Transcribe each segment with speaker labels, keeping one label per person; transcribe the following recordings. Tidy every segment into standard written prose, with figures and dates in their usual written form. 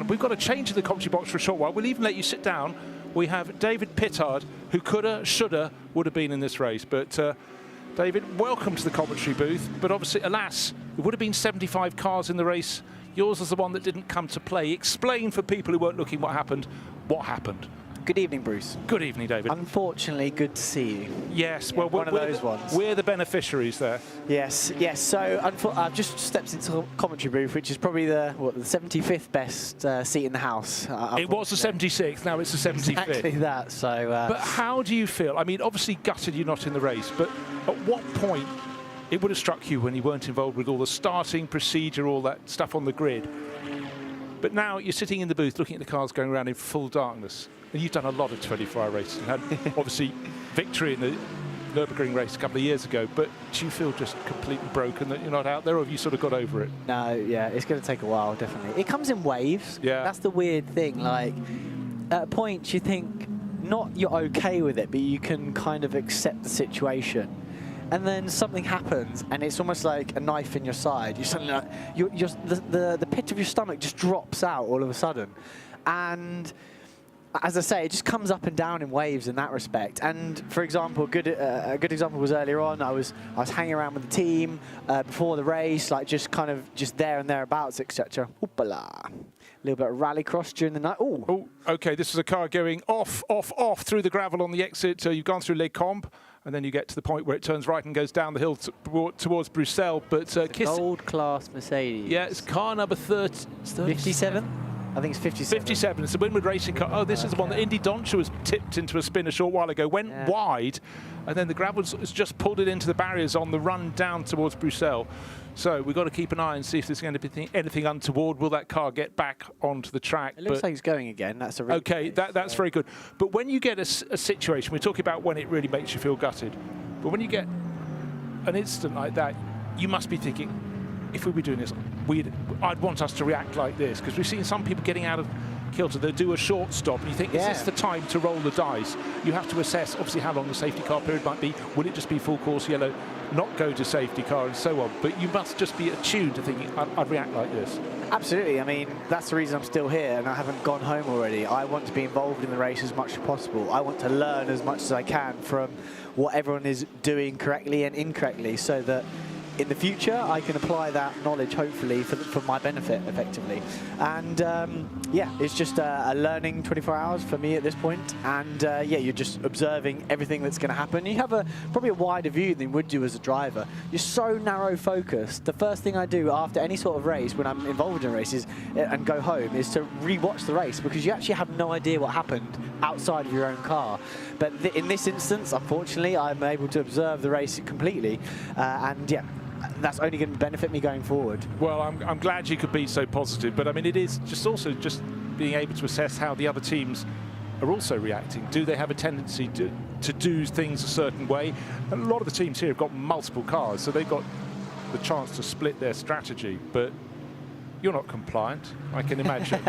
Speaker 1: we've got a change in the commentary box for a short while. We'll even let you sit down. We have David Pitard, who coulda, shoulda, would have been in this race. But David, welcome to the commentary booth. But obviously, alas, there would have been 75 cars in the race. Yours is the one that didn't come to play. Explain for people who weren't looking what happened. What happened?
Speaker 2: Good evening, Bruce.
Speaker 1: Good evening, David.
Speaker 2: Unfortunately, good to see you.
Speaker 1: Yes,
Speaker 2: Yeah,
Speaker 1: well,
Speaker 2: one of those ones.
Speaker 1: We're the beneficiaries there.
Speaker 2: Yes, yes. So I've just stepped into the commentary booth, which is probably the 75th best seat in the house.
Speaker 1: It was the 76th, now it's the 75th.
Speaker 2: Exactly that. So.
Speaker 1: But how do you feel? I mean, obviously gutted you're not in the race, but at what point it would have struck you when you weren't involved with all the starting procedure, all that stuff on the grid? But now you're sitting in the booth looking at the cars going around in full darkness. And you've done a lot of 24-hour races. You had, obviously, victory in the Nürburgring race a couple of years ago. But do you feel just completely broken that you're not out there, or have you sort of got over it?
Speaker 2: No, yeah, it's going to take a while, definitely. It comes in waves.
Speaker 1: Yeah.
Speaker 2: That's the weird thing. Like, at points you think, not you're okay with it, but you can kind of accept the situation. And then something happens, and it's almost like a knife in your side. You suddenly, like, the pit of your stomach just drops out all of a sudden. And as I say, it just comes up and down in waves in that respect. And for example, a good example was earlier on. I was hanging around with the team before the race, like just there and thereabouts, etc. Oopala. A little bit of rallycross during the night.
Speaker 1: Oh, okay. This is a car going off through the gravel on the exit. So you've gone through Les Combes, and then you get to the point where it turns right and goes down the hill towards Bruxelles. But
Speaker 2: gold class Mercedes.
Speaker 1: Yeah, it's car number
Speaker 2: 57. I think it's 57.
Speaker 1: 57. It's a Winwood racing car. Oh, this is the one that Indy Doncher was tipped into a spin a short while ago. Went wide, and then the gravel has just pulled it into the barriers on the run down towards Bruxelles. So we've got to keep an eye and see if there's going to be anything untoward. Will that car get back onto the track?
Speaker 2: It looks like it's going again. That's a really
Speaker 1: okay. That's very good. But when you get a situation, we're talking about when it really makes you feel gutted. But when you get an incident like that, you must be thinking, if we were doing this, I'd want us to react like this, because we've seen some people getting out of kilter. They do a short stop, and you think, is this the time to roll the dice? You have to assess, obviously, how long the safety car period might be. Will it just be full course yellow, not go to safety car, and so on? But you must just be attuned to thinking, I'd react like this.
Speaker 2: Absolutely. I mean, that's the reason I'm still here and I haven't gone home already. I want to be involved in the race as much as possible. I want to learn as much as I can from what everyone is doing correctly and incorrectly, so that in the future, I can apply that knowledge, hopefully, for my benefit, effectively. And yeah, it's just a learning 24 hours for me at this point. And yeah, you're just observing everything that's going to happen. You have probably a wider view than you would do as a driver. You're so narrow focused. The first thing I do after any sort of race, when I'm involved in races and go home, is to re-watch the race, because you actually have no idea what happened outside of your own car. But in this instance, unfortunately, I'm able to observe the race completely. And yeah, that's only going to benefit me going forward.
Speaker 1: Well, I'm glad you could be so positive, but I mean, it is just also just being able to assess how the other teams are also reacting. Do they have a tendency to do things a certain way? And a lot of the teams here have got multiple cars, so they've got the chance to split their strategy, but you're not compliant, I can imagine.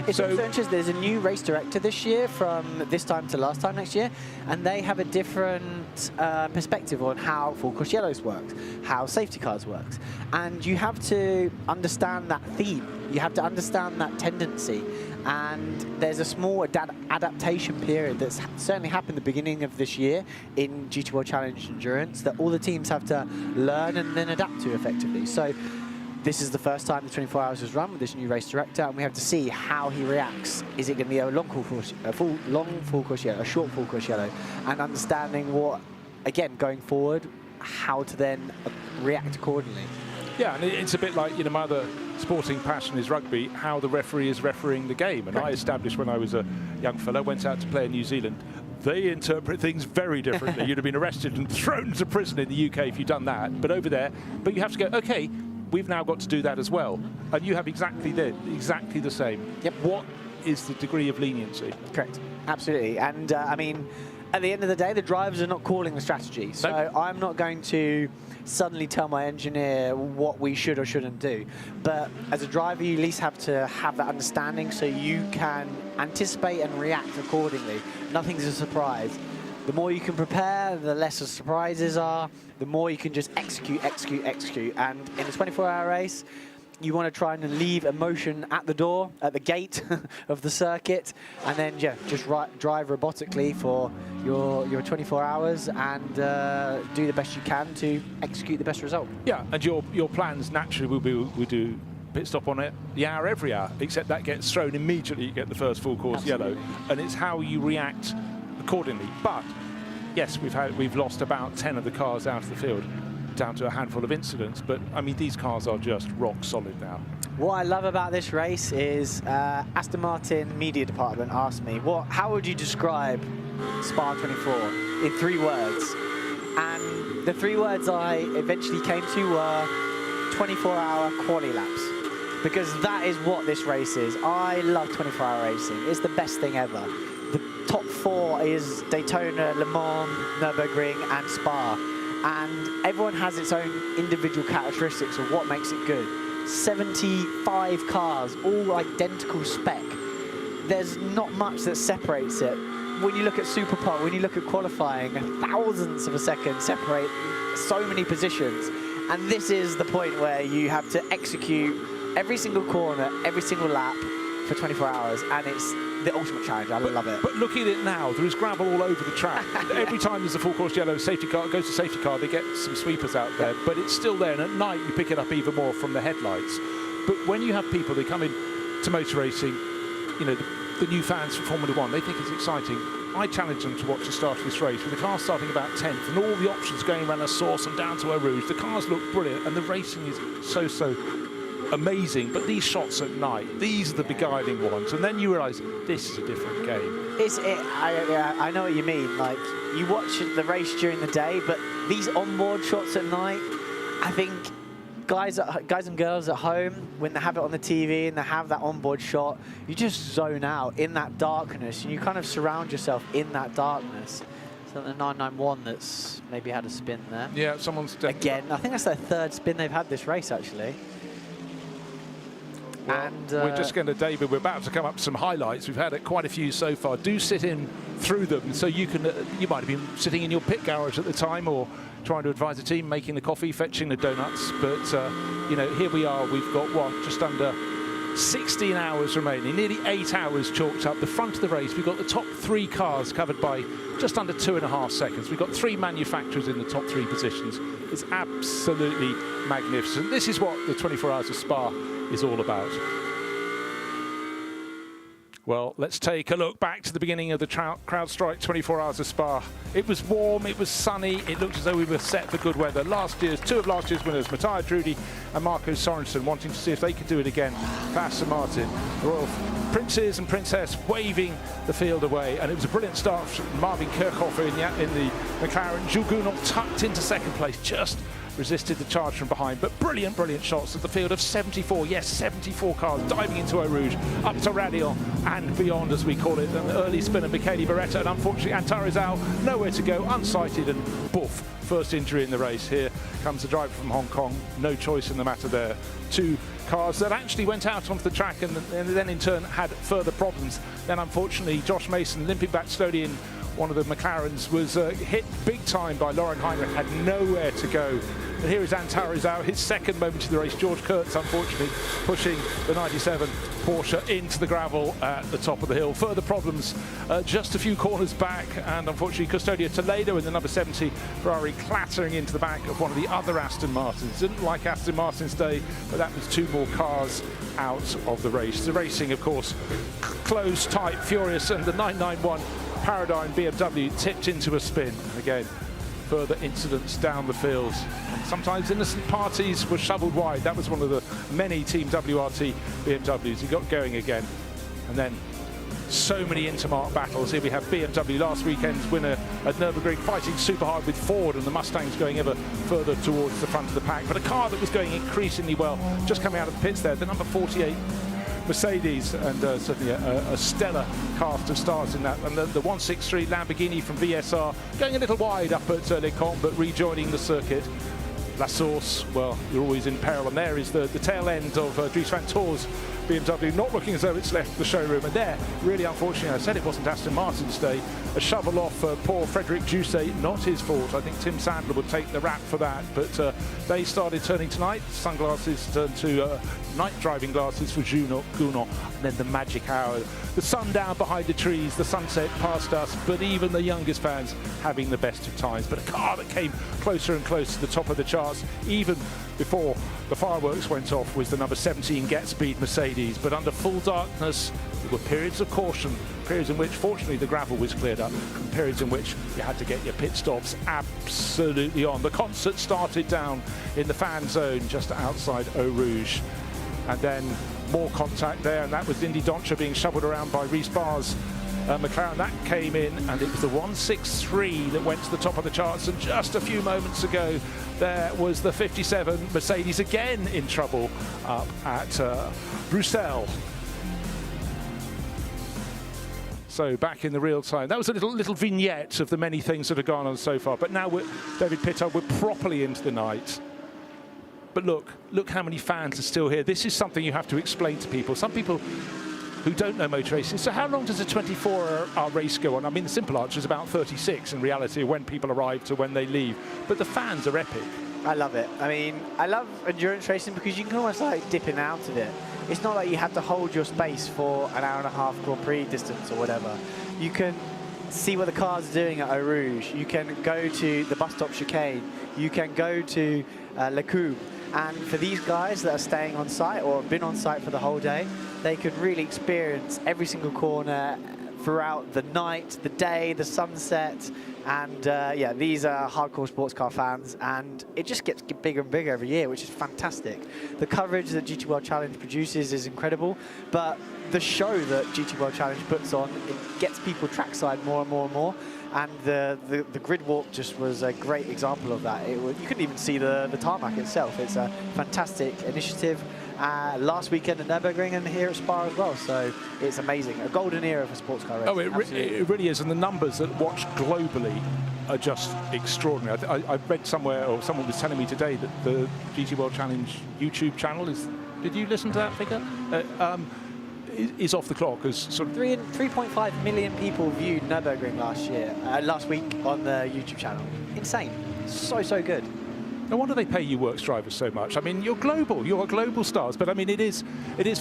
Speaker 2: It's also interesting, there's a new race director this year from this time to last time next year, and they have a different perspective on how full course yellows works, how safety cars works. And you have to understand that theme, you have to understand that tendency, and there's a small adaptation period that's certainly happened at the beginning of this year in GT World Challenge Endurance that all the teams have to learn and then adapt to effectively. So this is the first time the 24 hours was run with this new race director, and we have to see how he reacts. Is it going to be a long full course yellow, a short full course yellow, and understanding what, again, going forward, how to then react accordingly.
Speaker 1: Yeah, and it's a bit like, you know, my other sporting passion is rugby, how the referee is refereeing the game. And I established when I was a young fellow, went out to play in New Zealand. They interpret things very differently. You'd have been arrested and thrown to prison in the UK if you'd done that. But over there, you have to go, okay, we've now got to do that as well. And you have exactly the same.
Speaker 2: Yep.
Speaker 1: What is the degree of leniency?
Speaker 2: Correct. Absolutely. And I mean, at the end of the day, the drivers are not calling the strategy. So I'm not going to suddenly tell my engineer what we should or shouldn't do. But as a driver, you at least have to have that understanding so you can anticipate and react accordingly. Nothing's a surprise. The more you can prepare, the less the surprises are, the more you can just execute. And in a 24-hour race, You want to try and leave emotion at the door, at the gate of the circuit, and then just drive robotically for your 24 hours and do the best you can to execute the best result.
Speaker 1: Yeah, and your plans naturally will be we do pit stop on it the hour every hour, except that gets thrown immediately. You get the first full course yellow, and it's how you react accordingly. But yes, we've lost about 10 of the cars out of the field, down to a handful of incidents, but I mean these cars are just rock solid now.
Speaker 2: What I love about this race is Aston Martin media department asked me, how would you describe Spa 24 in 3 words? And the 3 words I eventually came to were 24-hour quali laps, because that is what this race is. I love 24-hour racing. It's the best thing ever. The top 4 is Daytona, Le Mans, Nürburgring and Spa. And everyone has its own individual characteristics of what makes it good. 75 cars, all identical spec. There's not much that separates it. When you look at Superpole, when you look at qualifying, thousandths of a second separate so many positions. And this is the point where you have to execute every single corner, every single lap for 24 hours. And it's the ultimate challenge. I love it.
Speaker 1: But looking at it now, there is gravel all over the track. Every time there's a full course yellow, safety car goes to safety car, they get some sweepers out there, but it's still there. And at night, you pick it up even more from the headlights. But when you have people, they come in to motor racing, you know, the new fans for Formula One, they think it's exciting. I challenge them to watch the start of this race with the car starting about 10th and all the options going around La Source and down to Eau Rouge. The cars look brilliant and the racing is so amazing, but these shots at night, these are the beguiling ones, and then you realise this is a different game.
Speaker 2: I know what you mean. Like, you watch the race during the day, but these onboard shots at night, I think guys and girls at home, when they have it on the TV and they have that onboard shot, you just zone out in that darkness, and you kind of surround yourself in that darkness. So the 991 that's maybe had a spin there.
Speaker 1: Yeah, someone's
Speaker 2: again. I think that's their 3rd spin they've had this race, actually.
Speaker 1: Well,
Speaker 2: and
Speaker 1: we're just going to, David, we're about to come up with some highlights. We've had quite a few so far. Do sit in through them, so you can. You might have been sitting in your pit garage at the time, or trying to advise the team, making the coffee, fetching the donuts. But you know, here we are. We've got what, just under 16 hours remaining, nearly 8 hours chalked up. The front of the race, we've got the top 3 cars covered by just under 2.5 seconds. We've got 3 manufacturers in the top 3 positions. It's absolutely magnificent. This is what the 24 Hours of Spa is all about. Well, let's take a look back to the beginning of the CrowdStrike 24 Hours of Spa. It was warm, it was sunny, it looked as though we were set for good weather. Two of last year's winners, Matthias Drudy and Marco Sorensen, wanting to see if they could do it again for Aston Martin. The Royal Princes and Princess waving the field away, and it was a brilliant start from Marvin Kirchhofer in the McLaren. Jules Gounod tucked into 2nd place, just resisted the charge from behind, but brilliant shots at the field of 74, yes, 74 cars diving into Eau Rouge, up to Radion and beyond, as we call it. An early spinner, Michele Beretta, and unfortunately Antarizal nowhere to go, unsighted, and boof, first injury in the race. Here comes the driver from Hong Kong, no choice in the matter there. 2 cars that actually went out onto the track and then in turn had further problems. Then unfortunately Josh Mason, limping back slowly in one of the McLarens, was hit big time by Lauren Heinrich, had nowhere to go. And here is Antarizal, his 2nd moment of the race. George Kurtz, unfortunately, pushing the 97 Porsche into the gravel at the top of the hill. Further problems just a few corners back, and unfortunately Custodio Toledo in the number 70 Ferrari clattering into the back of one of the other Aston Martins. Didn't like Aston Martin's day, but that was 2 more cars out of the race. The racing, of course, close, tight, furious, and the 991 Paradigm BMW tipped into a spin. And again, further incidents down the field. And sometimes innocent parties were shoveled wide. That was one of the many Team WRT BMWs. He got going again. And then so many intermark battles. Here we have BMW, last weekend's winner at Nürburgring, fighting super hard with Ford, and the Mustangs going ever further towards the front of the pack. But a car that was going increasingly well, just coming out of the pits there, the number 48 Mercedes, and certainly a stellar cast of stars in that. And the 163 Lamborghini from VSR going a little wide up at Les Combes, but rejoining the circuit. La Source, well, you're always in peril, and there is the tail end of Dries van Toor's BMW, not looking as though it's left the showroom. And there, really unfortunately, I said it wasn't Aston Martin's day, a shovel off poor Frederic Jousset, not his fault. I think Tim Sandler would take the rap for that, but they started turning tonight. Sunglasses turned to night driving glasses for Gounod, and then the magic hour. The sun down behind the trees, the sunset past us, but even the youngest fans having the best of times. But a car that came closer and closer to the top of the charts, even before the fireworks went off, was the number 17 Get Speed Mercedes. But under full darkness, there were periods of caution, periods in which, fortunately, the gravel was cleared up, and periods in which you had to get your pit stops absolutely on. The concert started down in the fan zone just outside Eau Rouge, and then more contact there, and that was Indy Doncha being shoveled around by Reece Barr's McLaren. That came in, and it was the 163 that went to the top of the charts. And just a few moments ago, there was the 57 Mercedes again in trouble up at Bruxelles. So back in the real time. That was a little vignette of the many things that have gone on so far. But now, David Pitard, we're properly into the night. But look how many fans are still here. This is something you have to explain to people. Some people who don't know motor racing. So how long does a 24-hour race go on? I mean, the simple answer is about 36 in reality, when people arrive to when they leave. But the fans are epic.
Speaker 2: I love it. I mean, I love endurance racing because you can almost like dip in and out of it. It's not like you have to hold your space for an hour and a half Grand Prix distance or whatever. You can see what the car's doing at Eau Rouge. You can go to the bus stop chicane. You can go to Le Coupe. And for these guys that are staying on site or have been on site for the whole day, they could really experience every single corner throughout the night, the day, the sunset. And yeah, these are hardcore sports car fans, and it just gets bigger and bigger every year, which is fantastic. The coverage that GT World Challenge produces is incredible, but the show that GT World Challenge puts on, it gets people trackside more and more and more. And the grid walk just was a great example of that. You couldn't even see the tarmac itself. It's a fantastic initiative. Last weekend at Nürburgring and here at Spa as well. So it's amazing. A golden era for sports car racing.
Speaker 1: Oh, it really is. And the numbers that watch globally are just extraordinary. I read somewhere, or someone was telling me today, that the GT World Challenge YouTube channel is... Did you listen to that figure? Is off the clock as sort of
Speaker 2: 3.5 million people viewed Nürburgring last week on the YouTube channel. Insane. So good.
Speaker 1: No wonder they pay you works drivers so much. I mean, you're global stars, but I mean, it is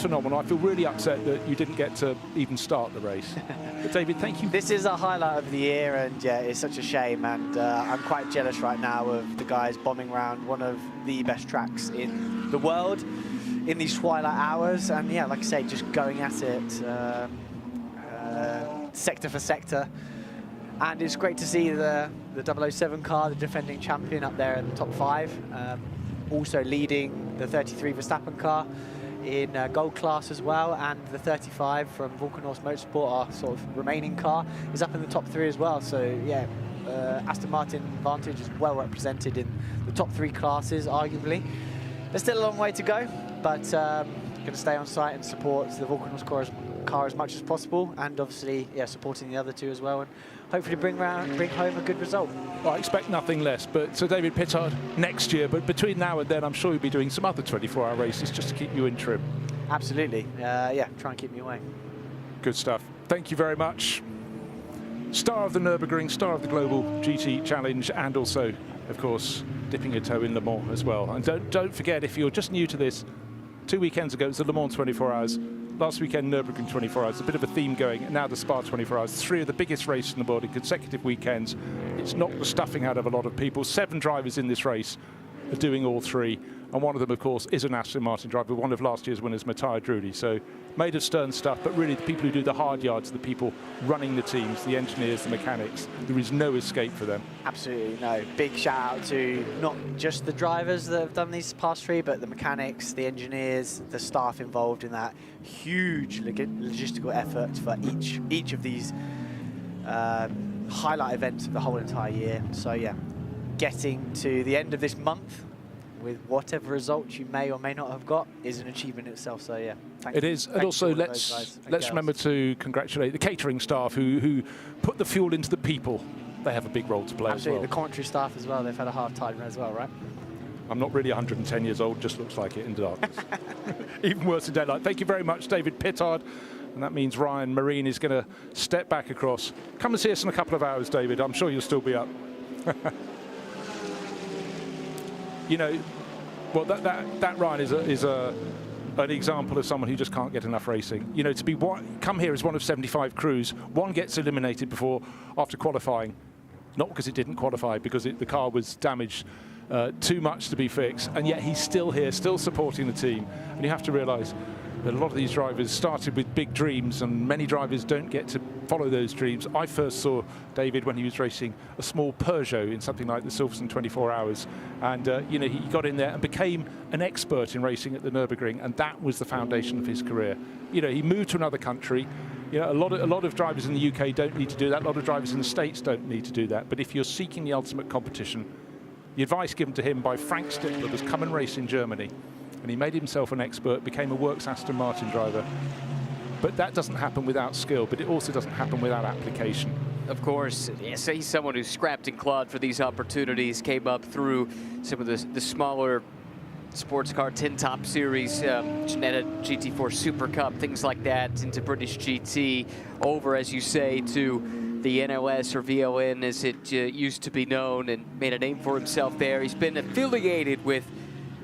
Speaker 1: phenomenal. I feel really upset that you didn't get to even start the race. But David, thank you.
Speaker 2: This is a highlight of the year, and yeah, it's such a shame, and I'm quite jealous right now of the guys bombing around one of the best tracks in the world in these twilight hours, and yeah, like I say, just going at it sector for sector. And it's great to see the 007 car, the defending champion, up there in the top 5. Also leading the 33 Verstappen car in gold class as well, and the 35 from Vulcanos Motorsport, our sort of remaining car, is up in the top 3 as well. So yeah, Aston Martin Vantage is well represented in the top 3 classes, arguably. There's still a long way to go, but going to stay on site and support the Vulcanos car as much as possible, and obviously, yeah, supporting the other 2 as well, and hopefully bring home a good result.
Speaker 1: Well, I expect nothing less. But so David Pitard next year, but between now and then, I'm sure you'll be doing some other 24-hour races just to keep you in trim.
Speaker 2: Absolutely. Yeah, try and keep me away.
Speaker 1: Good stuff. Thank you very much. Star of the Nürburgring, star of the Global GT Challenge, and also, of course, dipping a toe in Le Mans as well. And don't forget, if you're just new to this, 2 weekends ago it was the Le Mans 24 hours. Last weekend, Nürburgring 24 hours, a bit of a theme going, and now the Spa 24 hours. 3 of the biggest races in the world in consecutive weekends. It's knocked the stuffing out of a lot of people. 7 drivers in this race are doing all 3. And one of them, of course, is an Aston Martin driver, one of last year's winners, Matteo Drudi. So made of stern stuff, but really the people who do the hard yards are the people running the teams, the engineers, the mechanics. There is no escape for them.
Speaker 2: Absolutely no. Big shout out to not just the drivers that have done these past 3, but the mechanics, the engineers, the staff involved in that huge logistical effort for each of these highlight events of the whole entire year. So yeah, getting to the end of this month with whatever results you may or may not have got is an achievement itself. So yeah,
Speaker 1: it is. And also let's remember to congratulate the catering staff who put the fuel into the people. They have a big role to play.
Speaker 2: Absolutely.
Speaker 1: As well.
Speaker 2: The commentary staff as well. They've had a hard time as well, right?
Speaker 1: I'm not really 110 years old, just looks like it in the darkness. Even worse in daylight. Thank you very much, David Pitard. And that means Ryan Marine is going to step back across. Come and see us in a couple of hours, David. I'm sure you'll still be up. You know, well, that Ryan is a an example of someone who just can't get enough racing. You know, come here as one of 75 crews, one gets eliminated after qualifying, not because it didn't qualify, because the car was damaged too much to be fixed, and yet he's still here, still supporting the team. And you have to realise that a lot of these drivers started with big dreams, and many drivers don't get to follow those dreams. I first saw David when he was racing a small Peugeot in something like the Silverstone 24 Hours, and you know, he got in there and became an expert in racing at the Nürburgring, and that was the foundation of his career. You know, he moved to another country. You know, a lot of drivers in the UK don't need to do that. A lot of drivers in the States don't need to do that. But if you're seeking the ultimate competition, the advice given to him by Frank Stickler was come and race in Germany. And he made himself an expert, became a works Aston Martin driver. But that doesn't happen without skill, but it also doesn't happen without application.
Speaker 3: Of course, yes, he's someone who's scrapped and clawed for these opportunities, came up through some of the smaller sports car 10 top series, Ginetta GT4 Super Cup, things like that, into British GT, over, as you say, to the NLS or VLN as it used to be known, and made a name for himself there. He's been affiliated with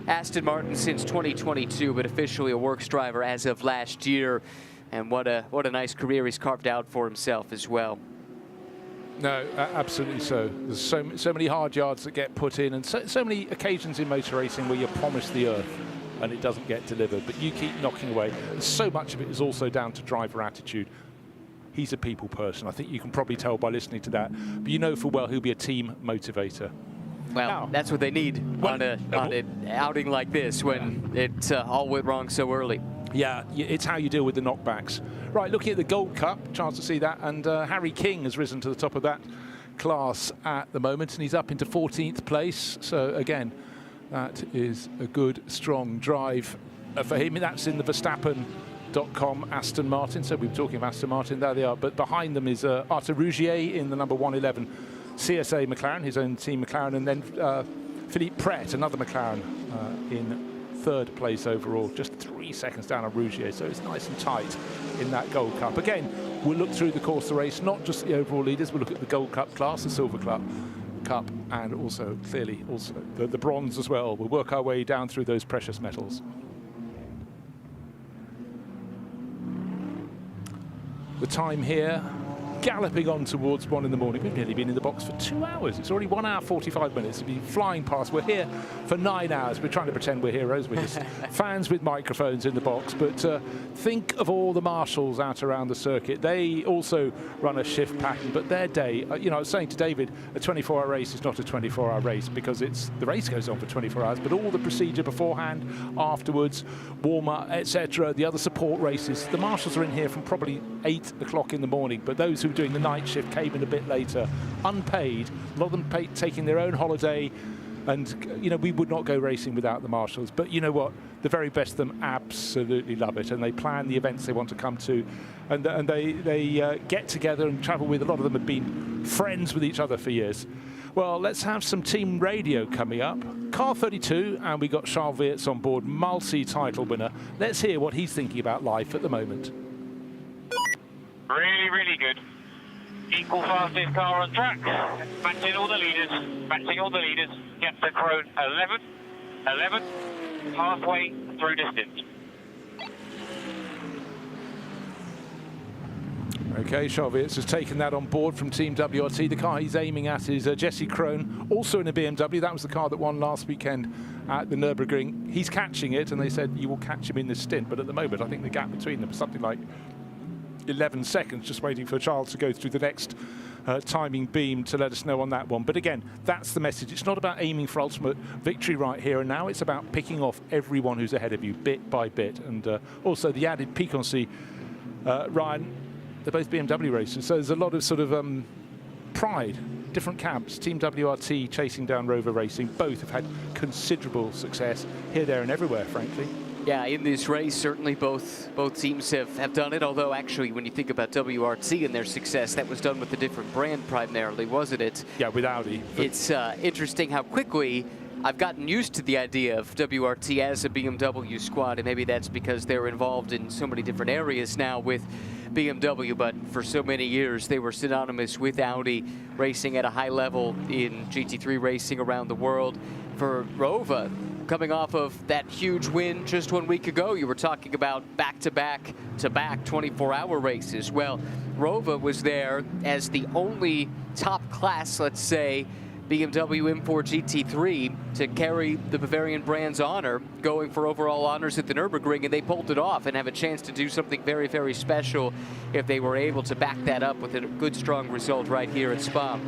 Speaker 3: Aston Martin since 2022, but officially a works driver as of last year. And what a nice career he's carved out for himself as well.
Speaker 1: No, absolutely so. There's so many hard yards that get put in, and so many occasions in motor racing where you're promised the earth and it doesn't get delivered, but you keep knocking away. And so much of it is also down to driver attitude. He's a people person. I think you can probably tell by listening to that. But you know full well he'll be a team motivator.
Speaker 3: Well, that's what they need on an outing like this when it all went wrong so early.
Speaker 1: Yeah, it's how you deal with the knockbacks. Right, looking at the Gold Cup, chance to see that, and Harry King has risen to the top of that class at the moment, and he's up into 14th place. So again, that is a good, strong drive for him. That's in the Verstappen.com Aston Martin. So we were talking of Aston Martin, there they are. But behind them is Arthur Rougier in the number 111 CSA McLaren, his own team McLaren, and then Philippe Pret, another McLaren, in third place overall, just 3 seconds down on Rougier, so it's nice and tight in that Gold Cup. Again, we'll look through the course of the race, not just the overall leaders, we'll look at the Gold Cup class, the Silver Cup, and also, clearly, also the bronze as well. We'll work our way down through those precious metals. The time here, galloping on towards 1 in the morning. We've nearly been in the box for 2 hours. It's already 1 hour 45 minutes. We've been flying past. We're here for 9 hours. We're trying to pretend we're heroes. We're just fans with microphones in the box. But think of all the marshals out around the circuit. They also run a shift pattern, but their day, you know, I was saying to David, a 24-hour race is not a 24-hour race because the race goes on for 24 hours, but all the procedure beforehand, afterwards, warm-up, etc., the other support races, the marshals are in here from probably 8 o'clock in the morning, but those who doing the night shift came in a bit later, unpaid, a lot of them taking their own holiday, and you know, we would not go racing without the marshals. But you know what, the very best of them absolutely love it, and they plan the events they want to come to, and they get together and travel with. A lot of them have been friends with each other for years. Well, let's have some team radio coming up. Car 32, and we got Charles Weerts on board, multi-title winner. Let's hear what he's thinking about life at the moment.
Speaker 4: Really, really good. Equal fastest car on track. Matching all the leaders. Matching all the leaders. Yep, the Crown 11. Halfway through distance.
Speaker 1: Okay, Charles Weerts has taken that on board from Team WRT. The car he's aiming at is Jesse Krohn, also in a BMW. That was the car that won last weekend at the Nürburgring. He's catching it, and they said you will catch him in this stint. But at the moment, I think the gap between them is something like 11 seconds, just waiting for Charles to go through the next timing beam to let us know on that one. But again, that's the message. It's not about aiming for ultimate victory right here and now. It's about picking off everyone who's ahead of you bit by bit. And also the added piquancy, Ryan, they're both BMW racers, so there's a lot of sort of pride. Different camps, Team WRT chasing down Rover Racing. Both have had considerable success here, there and everywhere, frankly.
Speaker 3: Yeah, in this race, certainly both teams have done it, although actually when you think about WRT and their success, that was done with a different brand primarily, wasn't it?
Speaker 1: Yeah, with Audi.
Speaker 3: It's interesting how quickly I've gotten used to the idea of WRT as a BMW squad, and maybe that's because they're involved in so many different areas now with BMW, but for so many years they were synonymous with Audi, racing at a high level in GT3 racing around the world. For Rover, coming off of that huge win just 1 week ago. You were talking about back-to-back 24-hour races. Well, Rova was there as the only top class, let's say, BMW M4 GT3 to carry the Bavarian brand's honor, going for overall honors at the Nürburgring, and they pulled it off and have a chance to do something very, very special if they were able to back that up with a good, strong result right here at Spa.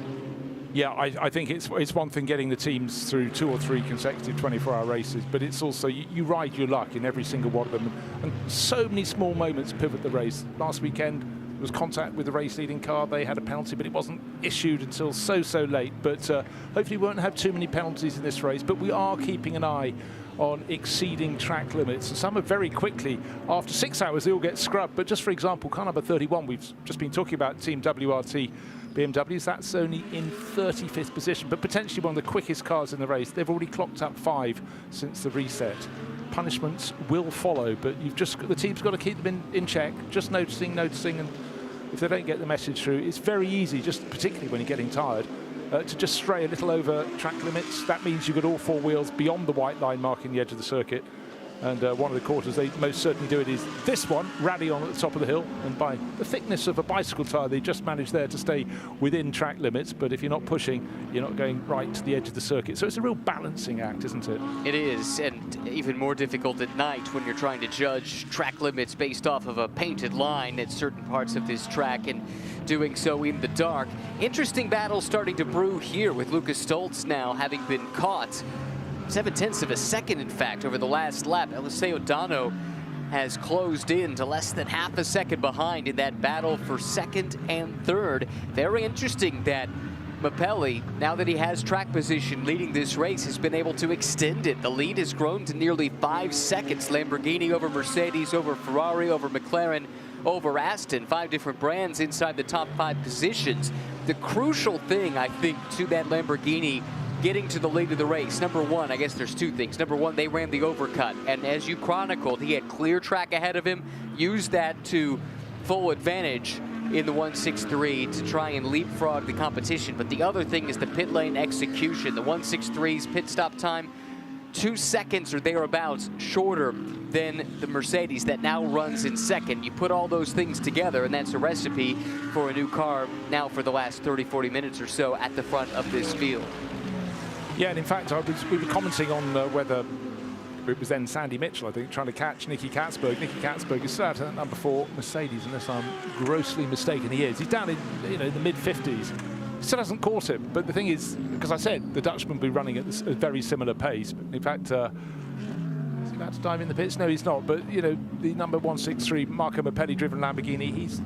Speaker 1: Yeah, I think it's one thing getting the teams through 2 or 3 consecutive 24-hour races, but it's also you ride your luck in every single one of them, and so many small moments pivot the race. Last weekend was contact with the race-leading car. They had a penalty, but it wasn't issued until so late. But hopefully we won't have too many penalties in this race, but we are keeping an eye on exceeding track limits. And some are very quickly, after 6 hours, they all get scrubbed. But just for example, car number 31, we've just been talking about Team WRT BMWs, that's only in 35th position, but potentially one of the quickest cars in the race. They've already clocked up 5 since the reset. Punishments will follow, but the team's got to keep them in check, just noticing, and if they don't get the message through, it's very easy, just particularly when you're getting tired, to just stray a little over track limits. That means you've got all 4 wheels beyond the white line marking the edge of the circuit. And one of the quarters they most certainly do it is this one, Radion at the top of the hill. And by the thickness of a bicycle tyre, they just managed there to stay within track limits. But if you're not pushing, you're not going right to the edge of the circuit. So it's a real balancing act, isn't it?
Speaker 3: It is, and even more difficult at night when you're trying to judge track limits based off of a painted line at certain parts of this track and doing so in the dark. Interesting battle starting to brew here with Lucas Stoltz now having been caught 0.7 of a second, in fact, over the last lap. Eliseo Dano has closed in to less than half a second behind in that battle for second and third. Very interesting that Mapelli, now that he has track position leading this race, has been able to extend it. The lead has grown to nearly 5 seconds. Lamborghini over Mercedes, over Ferrari, over McLaren, over Aston. 5 different brands inside the top 5 positions. The crucial thing, I think, to that Lamborghini getting to the lead of the race, number one, I guess there's 2 things. Number one, they ran the overcut, and as you chronicled, he had clear track ahead of him, used that to full advantage in the 163 to try and leapfrog the competition. But the other thing is the pit lane execution. The 163's pit stop time, 2 seconds or thereabouts shorter than the Mercedes that now runs in second. You put all those things together, and that's a recipe for a new car now for the last 30-40 minutes or so at the front of this field.
Speaker 1: Yeah, and in fact, we were commenting on whether it was then Sandy Mitchell, I think, trying to catch Nicky Katzberg. Nicky Katzberg is still out at number 4 Mercedes, unless I'm grossly mistaken. He is. He's down in the mid-50s. Still hasn't caught him. But the thing is, because I said the Dutchman will be running at a very similar pace. But in fact, is he about to dive in the pits? No, he's not. But the number 163 Marco Mapelli-driven Lamborghini, he's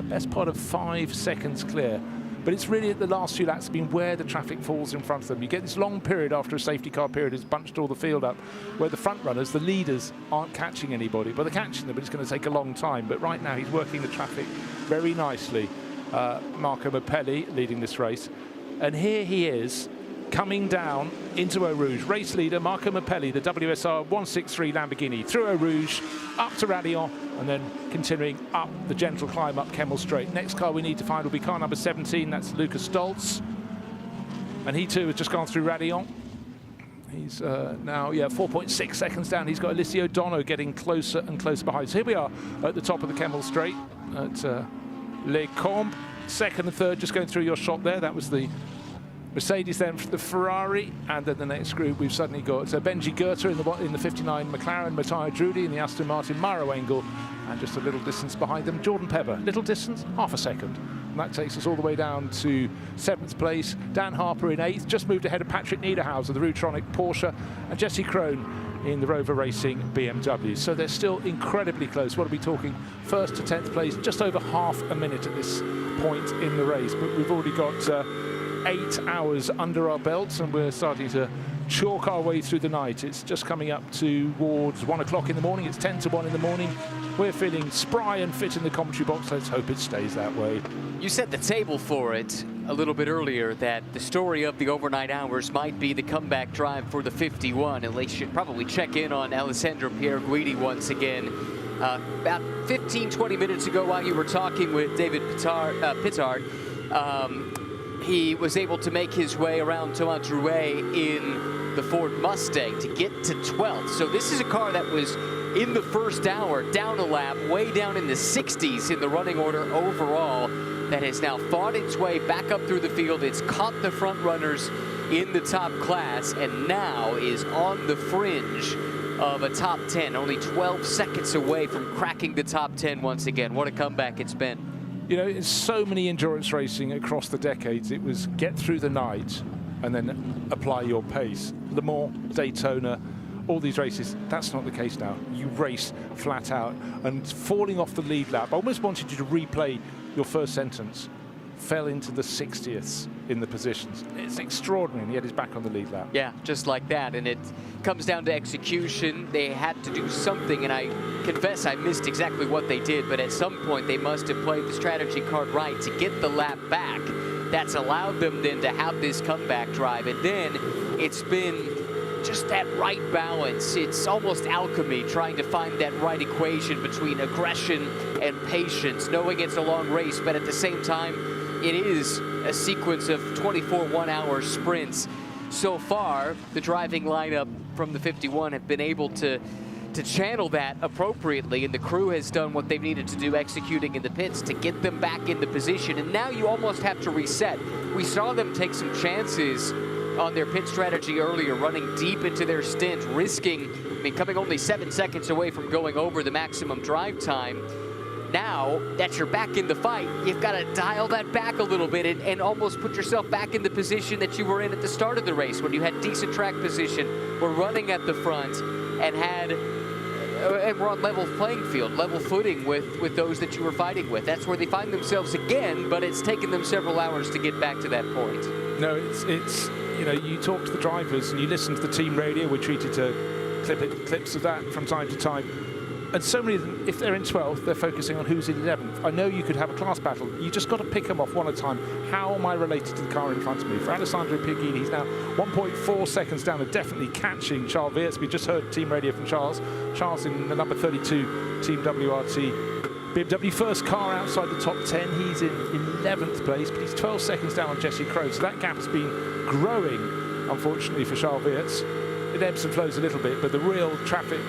Speaker 1: best part of 5 seconds clear. But it's really at the last few laps been where the traffic falls in front of them. You get this long period after a safety car period has bunched all the field up, where the front runners, the leaders, aren't catching anybody. Well, they're catching them, but it's going to take a long time. But right now, he's working the traffic very nicely. Marco Mapelli leading this race. And here he is, coming down into Eau Rouge. Race leader, Marco Mapelli, the WSR 163 Lamborghini, through Eau Rouge, up to Radion, and then continuing up the gentle climb up Kemmel Straight. Next car we need to find will be car number 17. That's Lucas Stoltz. And he too has just gone through Radion. He's now, 4.6 seconds down. He's got Eliseo Dono getting closer and closer behind. So here we are at the top of the Kemmel Straight at Les Combes. Second and third, just going through your shot there. That was the Mercedes, then the Ferrari, and then the next group we've suddenly got Benji Goethe in the 59 McLaren, Matthias Drudy in the Aston Martin, Mauro Engel, and just a little distance behind them, Jordan Pepper. Little distance, half a second. And that takes us all the way down to 7th place. Dan Harper in 8th, just moved ahead of Patrick Niederhauser, the Rutronic Porsche, and Jesse Krohn in the Rover Racing BMW. So they're still incredibly close. What are we talking? 1st to 10th place, just over half a minute at this point in the race. But we've already got 8 hours under our belts, and we're starting to chalk our way through the night. It's just coming up towards 1 o'clock in the morning. It's 10 to 1 in the morning. We're feeling spry and fit in the commentary box. Let's hope it stays that way.
Speaker 3: You set the table for it a little bit earlier that the story of the overnight hours might be the comeback drive for the 51, and they should probably check in on Alessandro Pierguidi once again. About 15-20 minutes ago, while you were talking with David Pitard, he was able to make his way around Thomas Drouet in the Ford Mustang to get to 12th. So this is a car that was in the first hour, down a lap, way down in the 60s in the running order overall, that has now fought its way back up through the field. It's caught the front runners in the top class and now is on the fringe of a top 10, only 12 seconds away from cracking the top 10 once again. What a comeback it's been.
Speaker 1: You know, in so many endurance racing across the decades, it was get through the night and then apply your pace. Le Mans, Daytona, all these races, that's not the case now. You race flat out, and falling off the lead lap, I almost wanted you to replay your first sentence. Fell into the 60th in the positions. It's extraordinary, and he had his back on the lead lap.
Speaker 3: Yeah, just like that, and it comes down to execution. They had to do something, and I confess I missed exactly what they did, but at some point they must have played the strategy card right to get the lap back. That's allowed them then to have this comeback drive, and then it's been just that right balance. It's almost alchemy, trying to find that right equation between aggression and patience, knowing it's a long race, but at the same time, it is a sequence of 24 one-hour sprints. So far, the driving lineup from the 51 have been able to channel that appropriately, and the crew has done what they've needed to do executing in the pits to get them back into position, and now you almost have to reset. We saw them take some chances on their pit strategy earlier, running deep into their stint, risking, coming only 7 seconds away from going over the maximum drive time. Now that you're back in the fight, you've got to dial that back a little bit and almost put yourself back in the position that you were in at the start of the race, when you had decent track position, were running at the front, and were on level playing field, level footing with those that you were fighting with. That's where they find themselves again, but it's taken them several hours to get back to that point.
Speaker 1: No, it's you know, you talk to the drivers and you listen to the team radio. We're treated to clips of that from time to time. And so many of them, if they're in 12th, they're focusing on who's in 11th. I know you could have a class battle. You just got to pick them off one at a time. How am I related to the car in front of me? For Alessandro Piaghini, he's now 1.4 seconds down and definitely catching Charles Weerts. We just heard team radio from Charles. Charles in the number 32 Team WRT. BMW first car outside the top 10. He's in 11th place, but he's 12 seconds down on Jesse Crow. So that gap has been growing, unfortunately, for Charles Weerts. It ebbs and flows a little bit, but the real traffic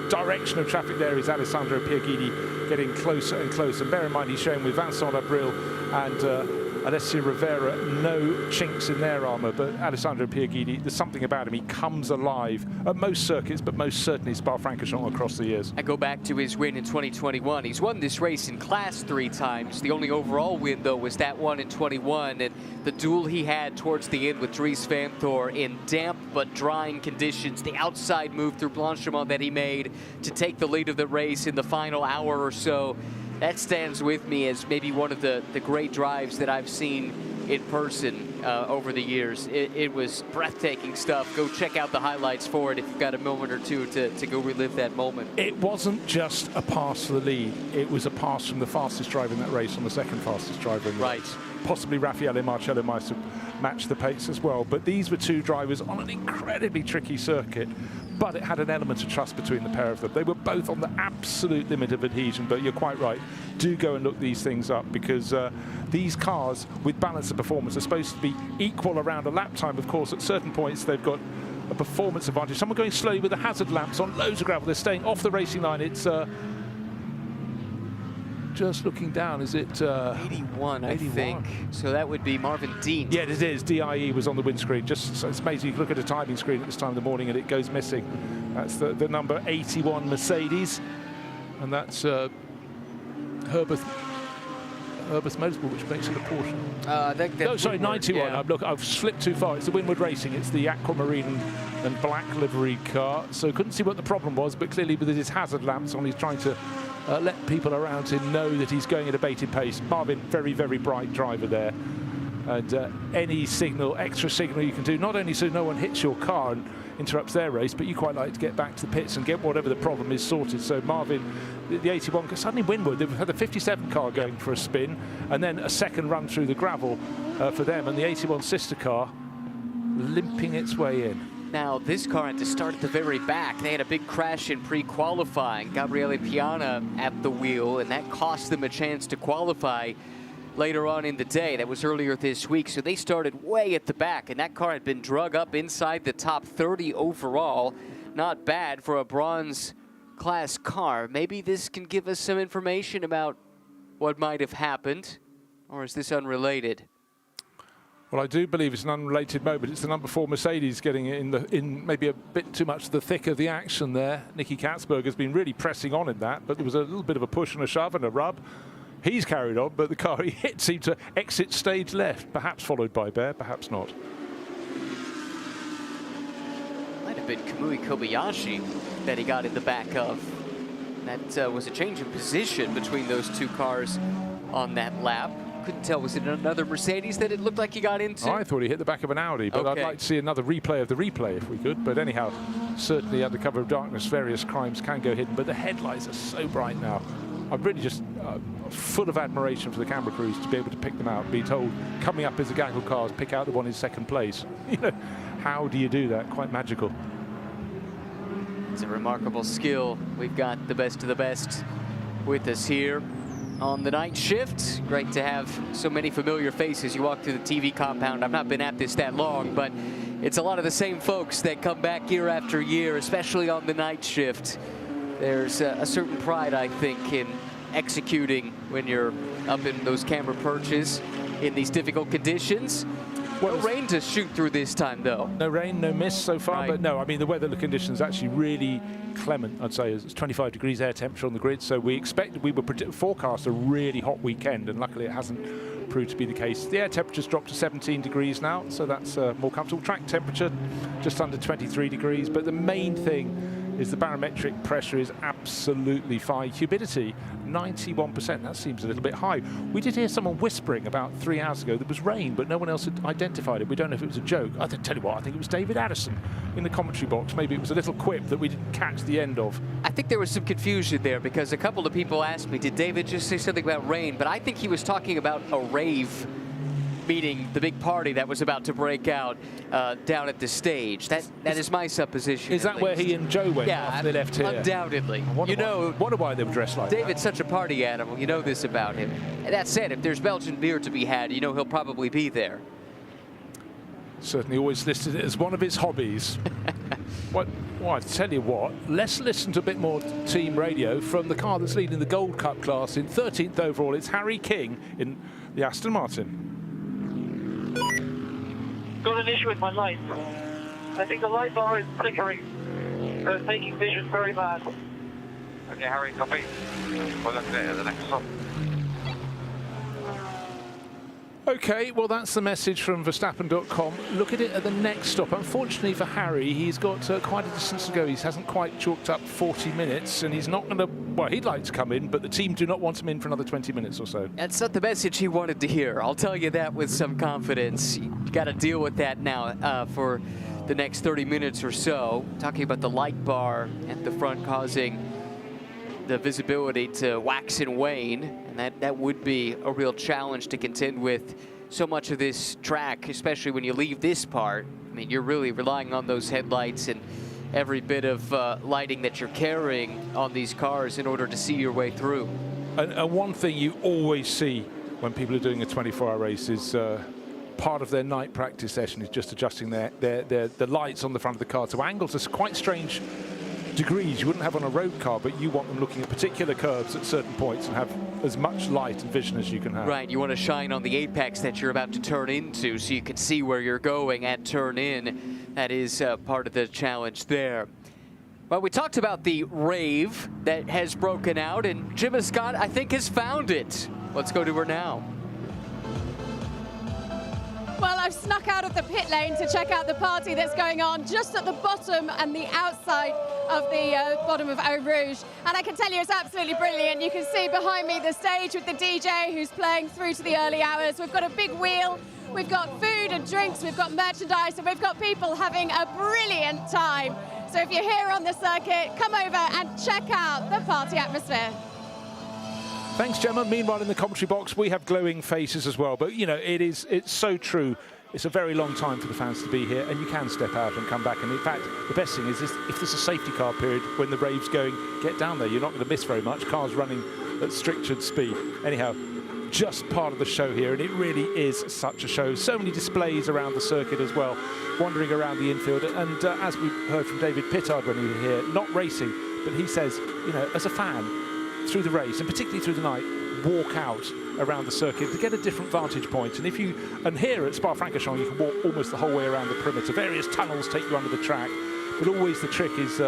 Speaker 1: direction of traffic there is Alessandro Piaghini getting closer and closer. Bear in mind, he's showing with Vincent Abril and Alessio Rivera no chinks in their armour, but Alessandro Piaghini, there's something about him. He comes alive at most circuits, but most certainly Spa-Francorchamps across the years.
Speaker 3: I go back to his win in 2021. He's won this race in class 3 times. The only overall win, though, was that one in 21, and the duel he had towards the end with Dries Van Thor in damp but drying conditions, the outside move through Blanchimont that he made to take the lead of the race in the final hour or so, that stands with me as maybe one of the great drives that I've seen in person over the years. It was breathtaking stuff. Go check out the highlights for it if you've got a moment or two to go relive that moment.
Speaker 1: It wasn't just a pass for the lead. It was a pass from the fastest driver in that race on the second fastest driver in the race. Possibly Raffaele Marcello might have matched the pace as well. But these were two drivers on an incredibly tricky circuit, but it had an element of trust between the pair of them. They were both on the absolute limit of adhesion, but you're quite right. Do go and look these things up, because these cars with balance of performance are supposed to be equal around a lap time. Of course, at certain points, they've got a performance advantage. Someone going slowly with the hazard lamps on loads of gravel. They're staying off the racing line. It's just looking down, is it
Speaker 3: 81, I think. So that would be Marvin Dean.
Speaker 1: Yeah, it is. DIE was on the windscreen. Just so it's amazing. You can look at a timing screen at this time of the morning and it goes missing. That's the number 81 Mercedes, and that's Herbert Motorsport, which makes it a Porsche. No, sorry, 91. Yeah. Look, I've slipped too far. It's the Winward Racing. It's the aquamarine and black livery car. So couldn't see what the problem was, but clearly with his hazard lamps on, he's trying to let people around him know that he's going at a bated pace. Marvin, very, very bright driver there. And any signal, extra signal you can do, not only so no one hits your car and interrupts their race, but you quite like to get back to the pits and get whatever the problem is sorted. So Marvin, the 81, suddenly Winward, they've had the 57 car going for a spin, and then a second run through the gravel for them, and the 81 sister car limping its way in.
Speaker 3: Now, this car had to start at the very back. They had a big crash in pre-qualifying. Gabriele Piana at the wheel, and that cost them a chance to qualify. later on in the day. That was earlier this week. So they started way at the back, and that car had been drug up inside the top 30 overall. Not bad for a bronze class car. Maybe this can give us some information about what might have happened, or is this unrelated?
Speaker 1: Well, I do believe it's an unrelated moment. It's the number 4 Mercedes getting in maybe a bit too much the thick of the action there. Nicky Katzberg has been really pressing on in that, but there was a little bit of a push and a shove and a rub. He's carried on, but the car he hit seemed to exit stage left, perhaps followed by Bear, perhaps not.
Speaker 3: Might have been Kamui Kobayashi that he got in the back of. That was a change in position between those two cars on that lap. Couldn't tell, was it another Mercedes that it looked like he got into?
Speaker 1: I thought he hit the back of an Audi, but
Speaker 3: Okay.
Speaker 1: I'd like to see another replay of the replay if we could. But anyhow, certainly under cover of darkness, various crimes can go hidden, but the headlights are so bright now. I'm really just full of admiration for the camera crews to be able to pick them out, be told coming up is the gaggle cars, pick out the one in second place. You know, how do you do that? Quite magical.
Speaker 3: It's a remarkable skill. We've got the best of the best with us here on the night shift. Great to have so many familiar faces. You walk through the TV compound. I've not been at this that long, but it's a lot of the same folks that come back year after year, especially on the night shift. There's a certain pride, I think, in executing when you're up in those camera perches in these difficult conditions. No rain to shoot through this time, though.
Speaker 1: No rain, no mist so far,
Speaker 3: Right.
Speaker 1: but no, I mean, the weather conditions actually really clement, I'd say. It's 25 degrees air temperature on the grid, so we were forecast a really hot weekend, and luckily it hasn't proved to be the case. The air temperature's dropped to 17 degrees now, so that's more comfortable. Track temperature just under 23 degrees, but the main thing is the barometric pressure is absolutely fine. Humidity, 91%. That seems a little bit high. We did hear someone whispering about 3 hours ago there was rain, but no one else had identified it. We don't know if it was a joke. I tell you what, I think it was David Addison in the commentary box. Maybe it was a little quip that we didn't catch the end of.
Speaker 3: I think there was some confusion there because a couple of people asked me, did David just say something about rain? But I think he was talking about a rave, meaning the big party that was about to break out down at the stage. That is my supposition.
Speaker 1: Is that where he and Joe went after they left here?
Speaker 3: Undoubtedly.
Speaker 1: Wonder why they were dressed like
Speaker 3: David's such a party animal. You know this about him. And that said, if there's Belgian beer to be had, you know he'll probably be there.
Speaker 1: that. Certainly always listed it as one of his hobbies. Well, I tell you what, let's listen to a bit more team radio from the car that's leading the Gold Cup class in 13th overall. It's Harry King in the Aston Martin.
Speaker 4: Got an issue with my lights. I think the light bar is flickering. So it's making vision very bad. Okay, Harry, copy. We'll look at the next stop.
Speaker 1: Okay, well, that's the message from Verstappen.com. Look at it at the next stop. Unfortunately for Harry, he's got quite a distance to go. He hasn't quite chalked up 40 minutes, and he's not going to, well, he'd like to come in, but the team do not want him in for another 20 minutes or so.
Speaker 3: That's not the message he wanted to hear. I'll tell you that with some confidence. You got to deal with that now for the next 30 minutes or so. Talking about the light bar at the front causing the visibility to wax and wane, and that would be a real challenge to contend with so much of this track, especially when you leave this part. I mean, you're really relying on those headlights and every bit of lighting that you're carrying on these cars in order to see your way through.
Speaker 1: And one thing you always see when people are doing a 24-hour race is part of their night practice session is just adjusting the lights on the front of the car to angles. It's quite strange degrees you wouldn't have on a road car, but you want them looking at particular curves at certain points and have as much light and vision as you can have.
Speaker 3: Right, you want to shine on the apex that you're about to turn into so you can see where you're going at turn in. That is part of the challenge there. Well, we talked about the rave that has broken out, and Gemma Scott, I think, has found it. Let's go to her now.
Speaker 5: Well, I've snuck out of the pit lane to check out the party that's going on just at the bottom and the outside of the bottom of Eau Rouge. And I can tell you it's absolutely brilliant. You can see behind me the stage with the DJ who's playing through to the early hours. We've got a big wheel, we've got food and drinks, we've got merchandise, and we've got people having a brilliant time. So if you're here on the circuit, come over and check out the party atmosphere.
Speaker 1: Thanks, Gemma. Meanwhile, in the commentary box, we have glowing faces as well. But, you know, it's so true. It's a very long time for the fans to be here, and you can step out and come back. And, in fact, the best thing is if there's a safety car period when the rave's going, get down there. You're not going to miss very much. Cars running at strictured speed. Anyhow, just part of the show here, and it really is such a show. So many displays around the circuit as well, wandering around the infield. And as we heard from David Pitard when he was here, not racing, but he says, you know, as a fan, through the race, and particularly through the night, walk out around the circuit to get a different vantage point. And here at Spa-Francorchamps, you can walk almost the whole way around the perimeter. Various tunnels take you under the track, but always the trick is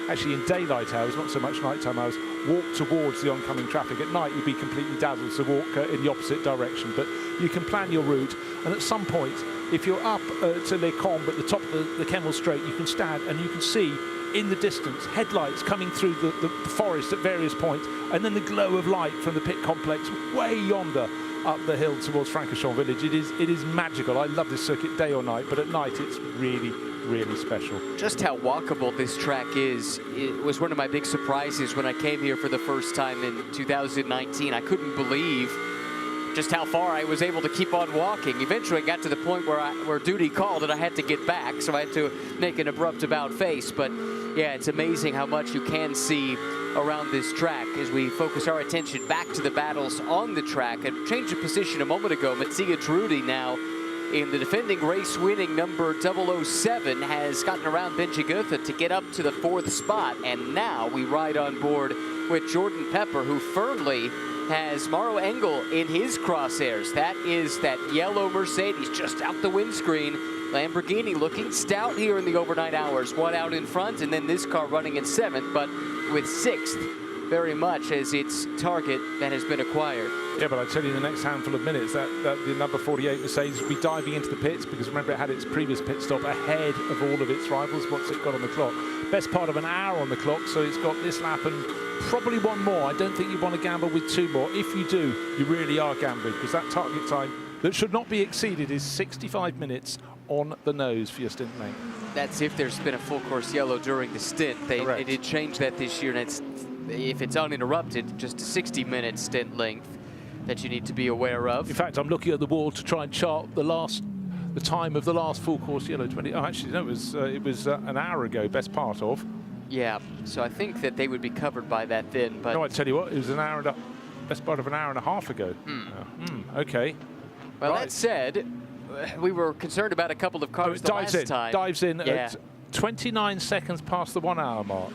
Speaker 1: actually in daylight hours, not so much nighttime hours, walk towards the oncoming traffic. At night, you'd be completely dazzled, so walk in the opposite direction. But you can plan your route, and at some point, if you're up to Les Combes at the top of the Kemmel Straight, you can stand and you can see in the distance headlights coming through the forest at various points, and then the glow of light from the pit complex way yonder up the hill towards Francorchamps village. It is magical. I love this circuit day or night, but at night it's really, really special.
Speaker 3: Just how walkable this track is, it was one of my big surprises when I came here for the first time in 2019. I couldn't believe just how far I was able to keep on walking. Eventually I got to the point where duty called and I had to get back, so I had to make an abrupt about face. But yeah, it's amazing how much you can see around this track as we focus our attention back to the battles on the track. And change of position a moment ago, Mattia Drudi now in the defending race-winning number 007 has gotten around Benji Goethe to get up to the 4th spot. And now we ride on board with Jordan Pepper, who firmly has Mauro Engel in his crosshairs. That is that yellow Mercedes just out the windscreen. Lamborghini looking stout here in the overnight hours. One out in front, and then this car running in 7th, but with 6th very much as its target that has been acquired.
Speaker 1: Yeah, but I tell you, in the next handful of minutes, that the number 48 Mercedes will be diving into the pits, because remember, it had its previous pit stop ahead of all of its rivals. What's it got on the clock? Best part of an hour on the clock, so it's got this lap and probably one more. I don't think you want to gamble with 2 more. If you do, you really are gambling, because that target time that should not be exceeded is 65 minutes on the nose for your stint length.
Speaker 3: That's if there's been a full course yellow during the stint. They did change that this year, and it's, if it's uninterrupted, just a 60-minute stint length that you need to be aware of.
Speaker 1: In fact, I'm looking at the wall to try and chart the time of the last full course yellow. Actually, no, it was an hour ago, best part of.
Speaker 3: Yeah, so I think that they would be covered by that then. But
Speaker 1: no, I tell you what, it was best part of an hour and a half ago. Okay.
Speaker 3: Well, that said, we were concerned about a couple of cars the last time.
Speaker 1: Dives in at 29 seconds past the 1 hour mark.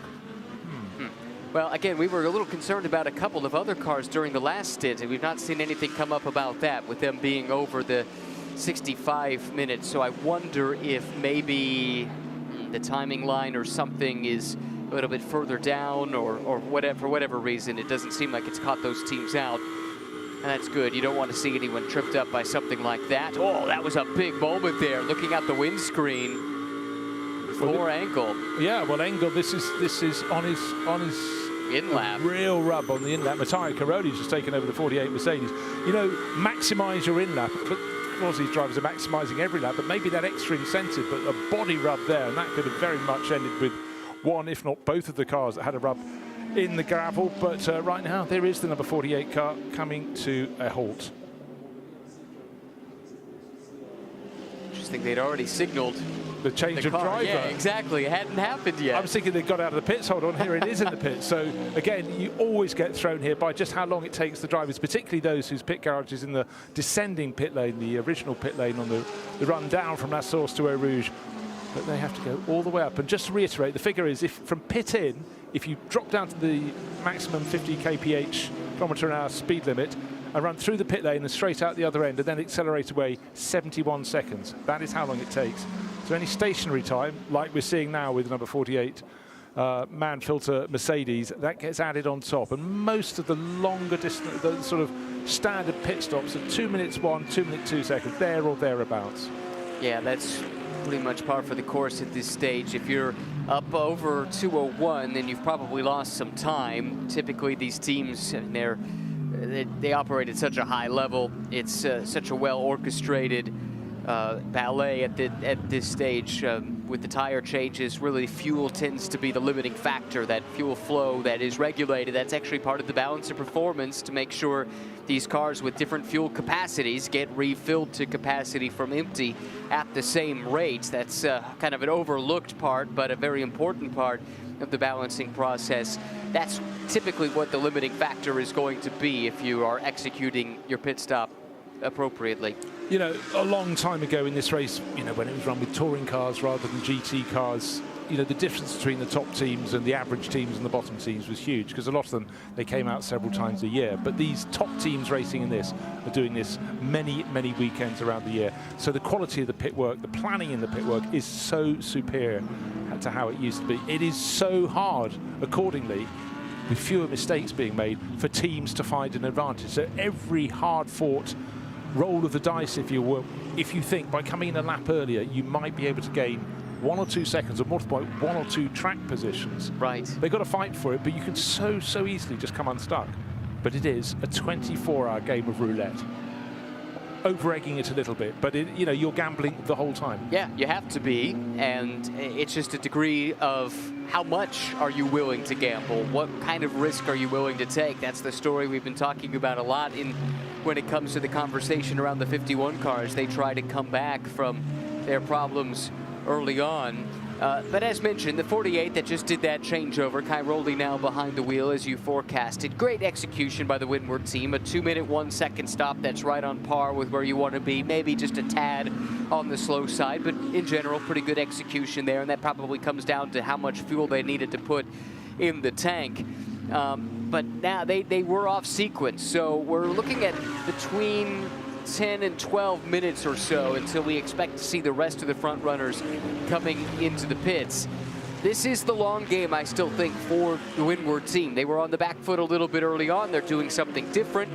Speaker 3: Well, again, we were a little concerned about a couple of other cars during the last stint, and we've not seen anything come up about that, with them being over the 65 minutes. So I wonder if maybe the timing line or something is a little bit further down, or whatever, for whatever reason, it doesn't seem like it's caught those teams out. And that's good. You don't want to see anyone tripped up by something like that. Oh, that was a big moment there, looking out the windscreen for Engel.
Speaker 1: Yeah, well, Engel, this is on his
Speaker 3: in-lap.
Speaker 1: Real rub on the in-lap. Matteo Caroli's just taken over the 48 Mercedes. You know, maximise your in-lap. But of course, these drivers are maximising every lap, but maybe that extra incentive, but a body rub there, and that could have very much ended with one, if not both of the cars that had a rub in the gravel. But right now, there is the number 48 car coming to a halt.
Speaker 3: Interesting, they'd already signaled
Speaker 1: the change of driver.
Speaker 3: Yeah, exactly. It hadn't happened yet.
Speaker 1: I was thinking they got out of the pits. Hold on, here it is in the pits. So again, you always get thrown here by just how long it takes the drivers, particularly those whose pit garage is in the descending pit lane, the original pit lane on the run down from La Source to Eau Rouge. But they have to go all the way up. And just to reiterate, the figure is, if from pit in, if you drop down to the maximum 50 kph km/h speed limit and run through the pit lane and straight out the other end and then accelerate away, 71 seconds. That is how long it takes. So any stationary time, like we're seeing now with number 48 man filter Mercedes, that gets added on top. And most of the longer distance, the sort of standard pit stops are 2 minutes 1, 2 minutes 2 seconds, there or thereabouts.
Speaker 3: Yeah, that's pretty much par for the course at this stage. If you're up over 2:01, then you've probably lost some time. Typically, these teams, they operate at such a high level. It's such a well-orchestrated ballet at this stage. With the tire changes, really fuel tends to be the limiting factor. That fuel flow that is regulated, that's actually part of the balance of performance, to make sure these cars with different fuel capacities get refilled to capacity from empty at the same rates. That's kind of an overlooked part, but a very important part of the balancing process. That's typically what the limiting factor is going to be if you are executing your pit stop appropriately.
Speaker 1: You know, a long time ago in this race, you know, when it was run with touring cars rather than GT cars, you know, the difference between the top teams and the average teams and the bottom teams was huge, because a lot of them, they came out several times a year. But these top teams racing in this are doing this many, many weekends around the year. So the quality of the pit work, the planning in the pit work is so superior to how it used to be. It is so hard, accordingly, with fewer mistakes being made, for teams to find an advantage. So every hard-fought roll of the dice, if you will, if you think by coming in a lap earlier, you might be able to gain 1 or 2 seconds, or multiply 1 or 2 track positions.
Speaker 3: Right.
Speaker 1: They've got to fight for it, but you can so easily just come unstuck. But it is a 24-hour game of roulette. Over-egging it a little bit, but it, you know, you're gambling the whole time.
Speaker 3: Yeah, you have to be, and it's just a degree of how much are you willing to gamble? What kind of risk are you willing to take? That's the story we've been talking about a lot when it comes to the conversation around the 51 cars. They try to come back from their problems early on. But as mentioned, the 48 that just did that changeover, Cairoli now behind the wheel as you forecasted. Great execution by the Windward team. A 2-minute 1-second stop that's right on par with where you want to be. Maybe just a tad on the slow side, but in general, pretty good execution there. And that probably comes down to how much fuel they needed to put in the tank. But now they were off sequence. So we're looking at between 10 and 12 minutes or so until we expect to see the rest of the front runners coming into the pits. This is the long game, I still think, for the Windward team. They were on the back foot a little bit early on. They're doing something different.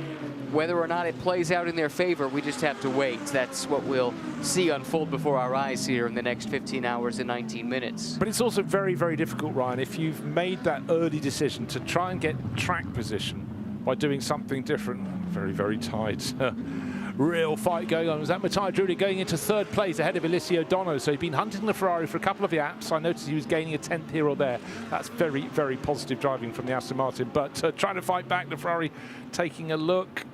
Speaker 3: Whether or not it plays out in their favor, we just have to wait. That's what we'll see unfold before our eyes here in the next 15 hours and 19 minutes.
Speaker 1: But it's also very, very difficult, Ryan, if you've made that early decision to try and get track position by doing something different. Very, very tight. Real fight going on. Was that Matteo Drudi going into 3rd place ahead of Alessio Dono? So he'd been hunting the Ferrari for a couple of laps. I noticed he was gaining a 10th here or there. That's very, very positive driving from the Aston Martin. But trying to fight back, the Ferrari taking a look.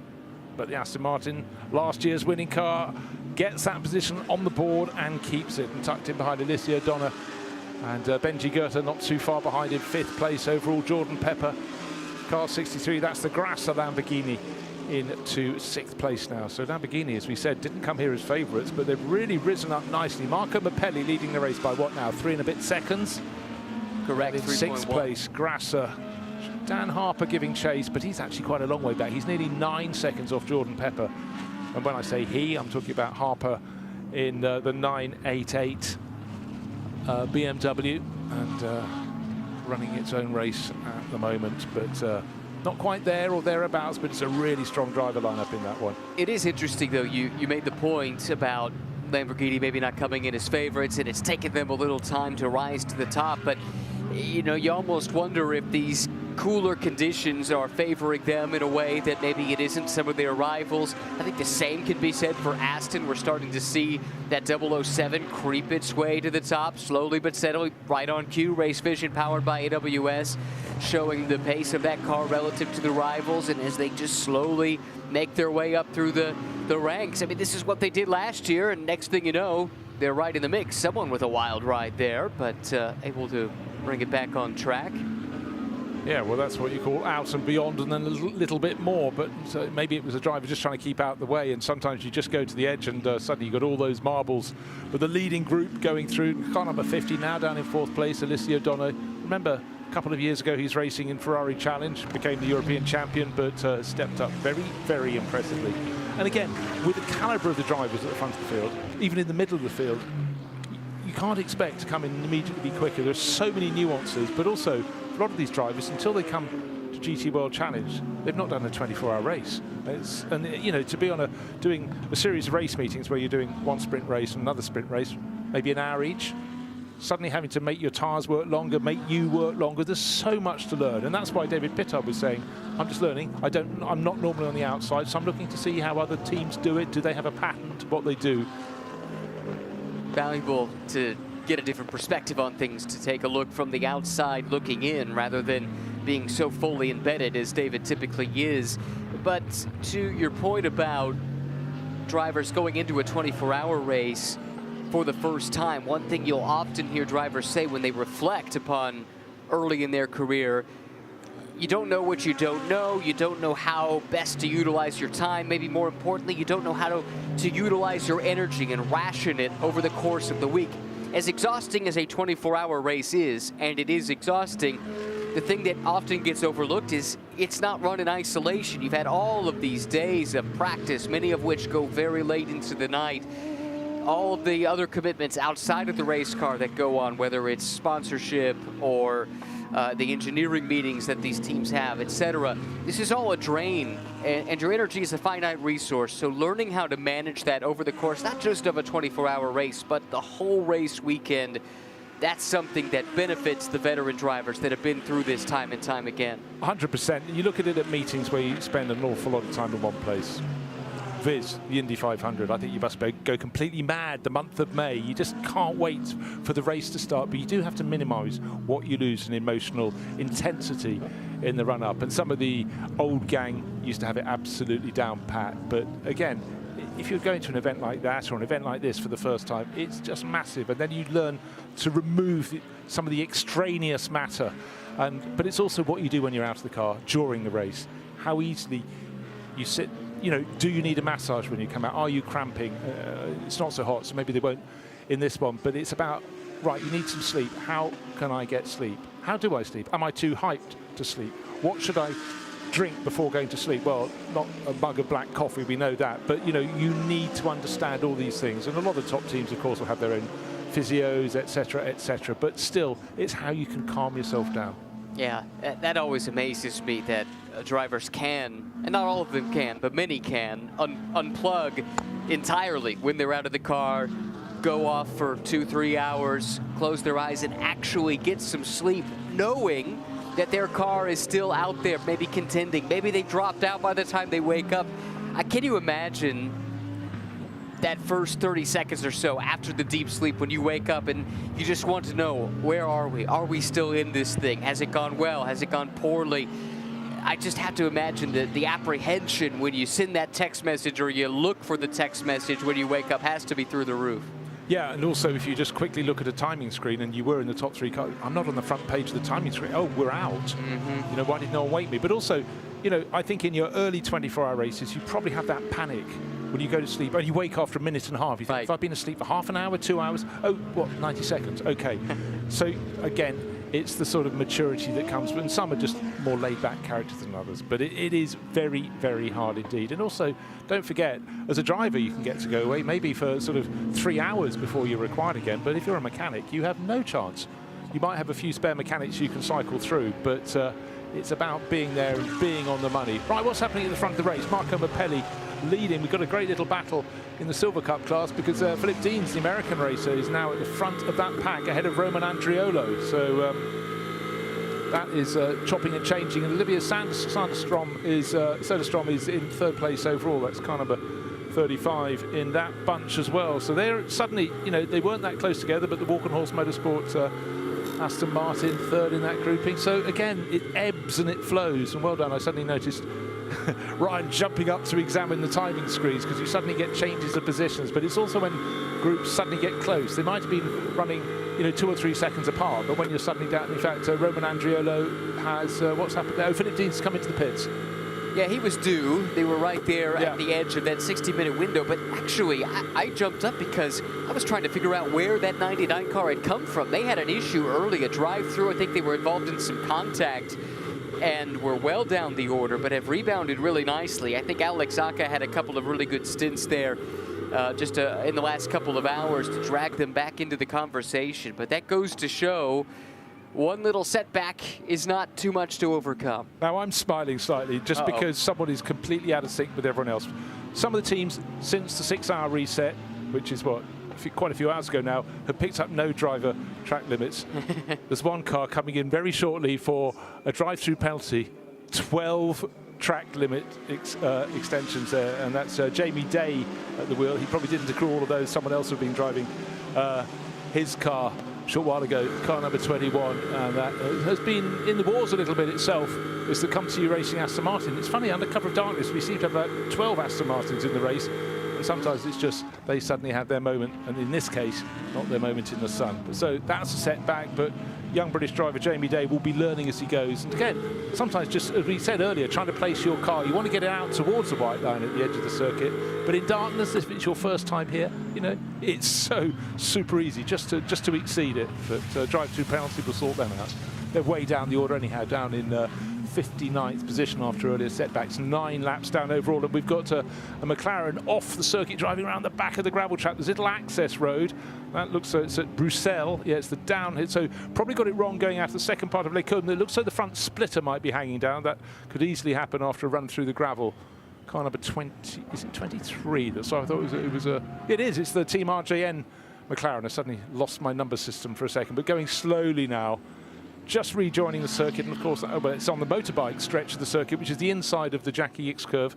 Speaker 1: But the Aston Martin, last year's winning car, gets that position on the board and keeps it, and tucked in behind Alessio Dono. And Benji Goethe not too far behind in 5th place overall. Jordan Pepper, car 63, that's the Grasser Lamborghini, into 6th place now. So Lamborghini, as we said, didn't come here as favourites, but they've really risen up nicely. Marco Mappelli leading the race by what now, 3 and a bit seconds?
Speaker 3: Correct.
Speaker 1: In 6th place, Grasser. Dan Harper giving chase, but he's actually quite a long way back. He's nearly 9 seconds off Jordan Pepper. And when I say he, I'm talking about Harper in the 988 BMW, and running its own race at the moment, but not quite there or thereabouts, but it's a really strong driver lineup in that one.
Speaker 3: It is interesting, though. You made the point about Lamborghini maybe not coming in as favorites, and it's taken them a little time to rise to the top. But, you know, you almost wonder if these cooler conditions are favoring them in a way that maybe it isn't some of their rivals. I think the same can be said for Aston. We're starting to see that 007 creep its way to the top, slowly but steadily, right on cue. Race Vision powered by AWS, showing the pace of that car relative to the rivals, and as they just slowly make their way up through the ranks. I mean, this is what they did last year, and next thing you know, they're right in the mix. Someone with a wild ride there, but able to bring it back on track.
Speaker 1: Yeah, well, that's what you call out and beyond, and then a little bit more. But maybe it was a driver just trying to keep out the way, and sometimes you just go to the edge and suddenly you've got all those marbles. With the leading group going through, car number 50 now down in 4th place, Alessio Dono. Remember, a couple of years ago, he's racing in Ferrari Challenge, became the European champion, but stepped up very, very impressively. And again, with the calibre of the drivers at the front of the field, even in the middle of the field, you can't expect to come in and immediately be quicker. There's so many nuances, but also a lot of these drivers, until they come to GT World Challenge, they've not done a 24-hour race. And you know, to be on doing a series of race meetings where you're doing one sprint race and another sprint race, maybe an hour each, suddenly having to make your tyres work longer, make you work longer. There's so much to learn, and that's why David Pitard was saying, I'm just learning. I'm not normally on the outside, so I'm looking to see how other teams do it. Do they have a pattern to what they do?
Speaker 3: Valuable to get a different perspective on things, to take a look from the outside looking in rather than being so fully embedded as David typically is. But to your point about drivers going into a 24-hour race for the first time, one thing you'll often hear drivers say when they reflect upon early in their career. You don't know what you don't know. You don't know how best to utilize your time. Maybe more importantly, you don't know how to utilize your energy and ration it over the course of the week. As exhausting as a 24-hour race is, and it is exhausting, the thing that often gets overlooked is it's not run in isolation. You've had all of these days of practice, many of which go very late into the night. All of the other commitments outside of the race car that go on, whether it's sponsorship or the engineering meetings that these teams have, etc. This is all a drain, and your energy is a finite resource. So learning how to manage that over the course, not just of a 24-hour race, but the whole race weekend, that's something that benefits the veteran drivers that have been through this time and time again.
Speaker 1: 100%. You look at it at meetings where you spend an awful lot of time in one place. Viz, the Indy 500, I think you must go completely mad the month of May. You just can't wait for the race to start, but you do have to minimize what you lose in emotional intensity in the run-up. And some of the old gang used to have it absolutely down pat. But again, if you're going to an event like that or an event like this for the first time, it's just massive. And then you learn to remove some of the extraneous matter. But it's also what you do when you're out of the car during the race. How easily you sit. You know, do you need a massage when you come out? Are you cramping? It's not so hot, so maybe they won't in this one. But it's about, right, you need some sleep. How can I get sleep? How do I sleep? Am I too hyped to sleep? What should I drink before going to sleep? Well, not a mug of black coffee, we know that. But, you know, you need to understand all these things. And a lot of the top teams, of course, will have their own physios, etc., etc. But still, it's how you can calm yourself down.
Speaker 3: Yeah, that always amazes me that drivers can, and not all of them can, but many can, unplug entirely when they're out of the car, go off for 2-3 hours, close their eyes, and actually get some sleep, knowing that their car is still out there, maybe contending. Maybe they dropped out by the time they wake up. Can you imagine that first 30 seconds or so after the deep sleep when you wake up and you just want to know, where are we? Are we still in this thing? Has it gone well? Has it gone poorly? I just have to imagine the apprehension when you send that text message or you look for the text message when you wake up has to be through the roof.
Speaker 1: Yeah, and also if you just quickly look at a timing screen and you were in the top 3 cars, I'm not on the front page of the timing screen. Oh, we're out. You know, why did no one wake me? But also, you know, I think in your early 24-hour races, you probably have that panic when you go to sleep and you wake after a minute and a half. You think,
Speaker 3: right.
Speaker 1: If I've been asleep for half an hour, 2 hours, oh, what, 90 seconds? Okay. So again, it's the sort of maturity that comes, and some are just more laid-back characters than others. But it is very, very hard indeed. And also, don't forget, as a driver, you can get to go away maybe for sort of 3 hours before you're required again. But if you're a mechanic, you have no chance. You might have a few spare mechanics you can cycle through, but it's about being there and being on the money. Right, what's happening at the front of the race? Marco Mappelli leading. We've got a great little battle in the Silver Cup class because Philip Deans, the American racer, is now at the front of that pack ahead of Roman Andriolo. So that is chopping and changing. And Olivia Soderstrom is in third place overall. That's car number 35 in that bunch as well. So they're suddenly, you know, they weren't that close together, but the Walk-on-Horse Motorsports Aston Martin third in that grouping. So again, it ebbs and it flows. And well done. I suddenly noticed Ryan jumping up to examine the timing screens because you suddenly get changes of positions. But it's also when groups suddenly get close. They might have been running, you know, 2 or 3 seconds apart, but when you're suddenly down, in fact, Roman Andriolo has what's happened there? Oh, Philip Dean's come into the pits.
Speaker 3: Yeah, he was due. They were right there at the edge of that 60-minute window. But actually, I jumped up because I was trying to figure out where that 99 car had come from. They had an issue early, a drive-through. I think they were involved in some contact and were well down the order, but have rebounded really nicely. I think Alex Aka had a couple of really good stints there just in the last couple of hours to drag them back into the conversation. But that goes to show one little setback is not too much to overcome.
Speaker 1: Now I'm smiling slightly just because someone is completely out of sync with everyone else. Some of the teams, since the 6-hour reset, which is what, quite a few hours ago now, have picked up no driver track limits. There's one car coming in very shortly for a drive-through penalty, 12 track limit extensions there, and that's Jamie Day at the wheel. He probably didn't accrue all of those. Someone else has been driving his car a short while ago, car number 21, and that has been in the wars a little bit itself. It's the Come To You Racing Aston Martin. It's funny, under cover of darkness, we seem to have about 12 Aston Martins in the race, and sometimes it's just they suddenly have their moment, and in this case, not their moment in the sun. So that's a setback, but young British driver Jamie Day will be learning as he goes. And again, sometimes just, as we said earlier, trying to place your car, you want to get it out towards the white line at the edge of the circuit. But in darkness, if it's your first time here, you know, it's so super easy just to exceed it. But drive-through penalties will sort them out. They're way down the order anyhow, down in 59th position after earlier setbacks, 9 laps down overall, and we've got a McLaren off the circuit driving around the back of the gravel track. There's a little access road. That looks so it's at Bruxelles. Yeah, it's the downhill. So probably got it wrong going out to the second part of Les Cônes. It looks like the front splitter might be hanging down. That could easily happen after a run through the gravel. Car number 20, is it 23? So I thought it was a. It is. It's the Team RJN McLaren. I suddenly lost my number system for a second, but going slowly now. Just rejoining the circuit, and of course, well, it's on the motorbike stretch of the circuit, which is the inside of the Jackie X curve.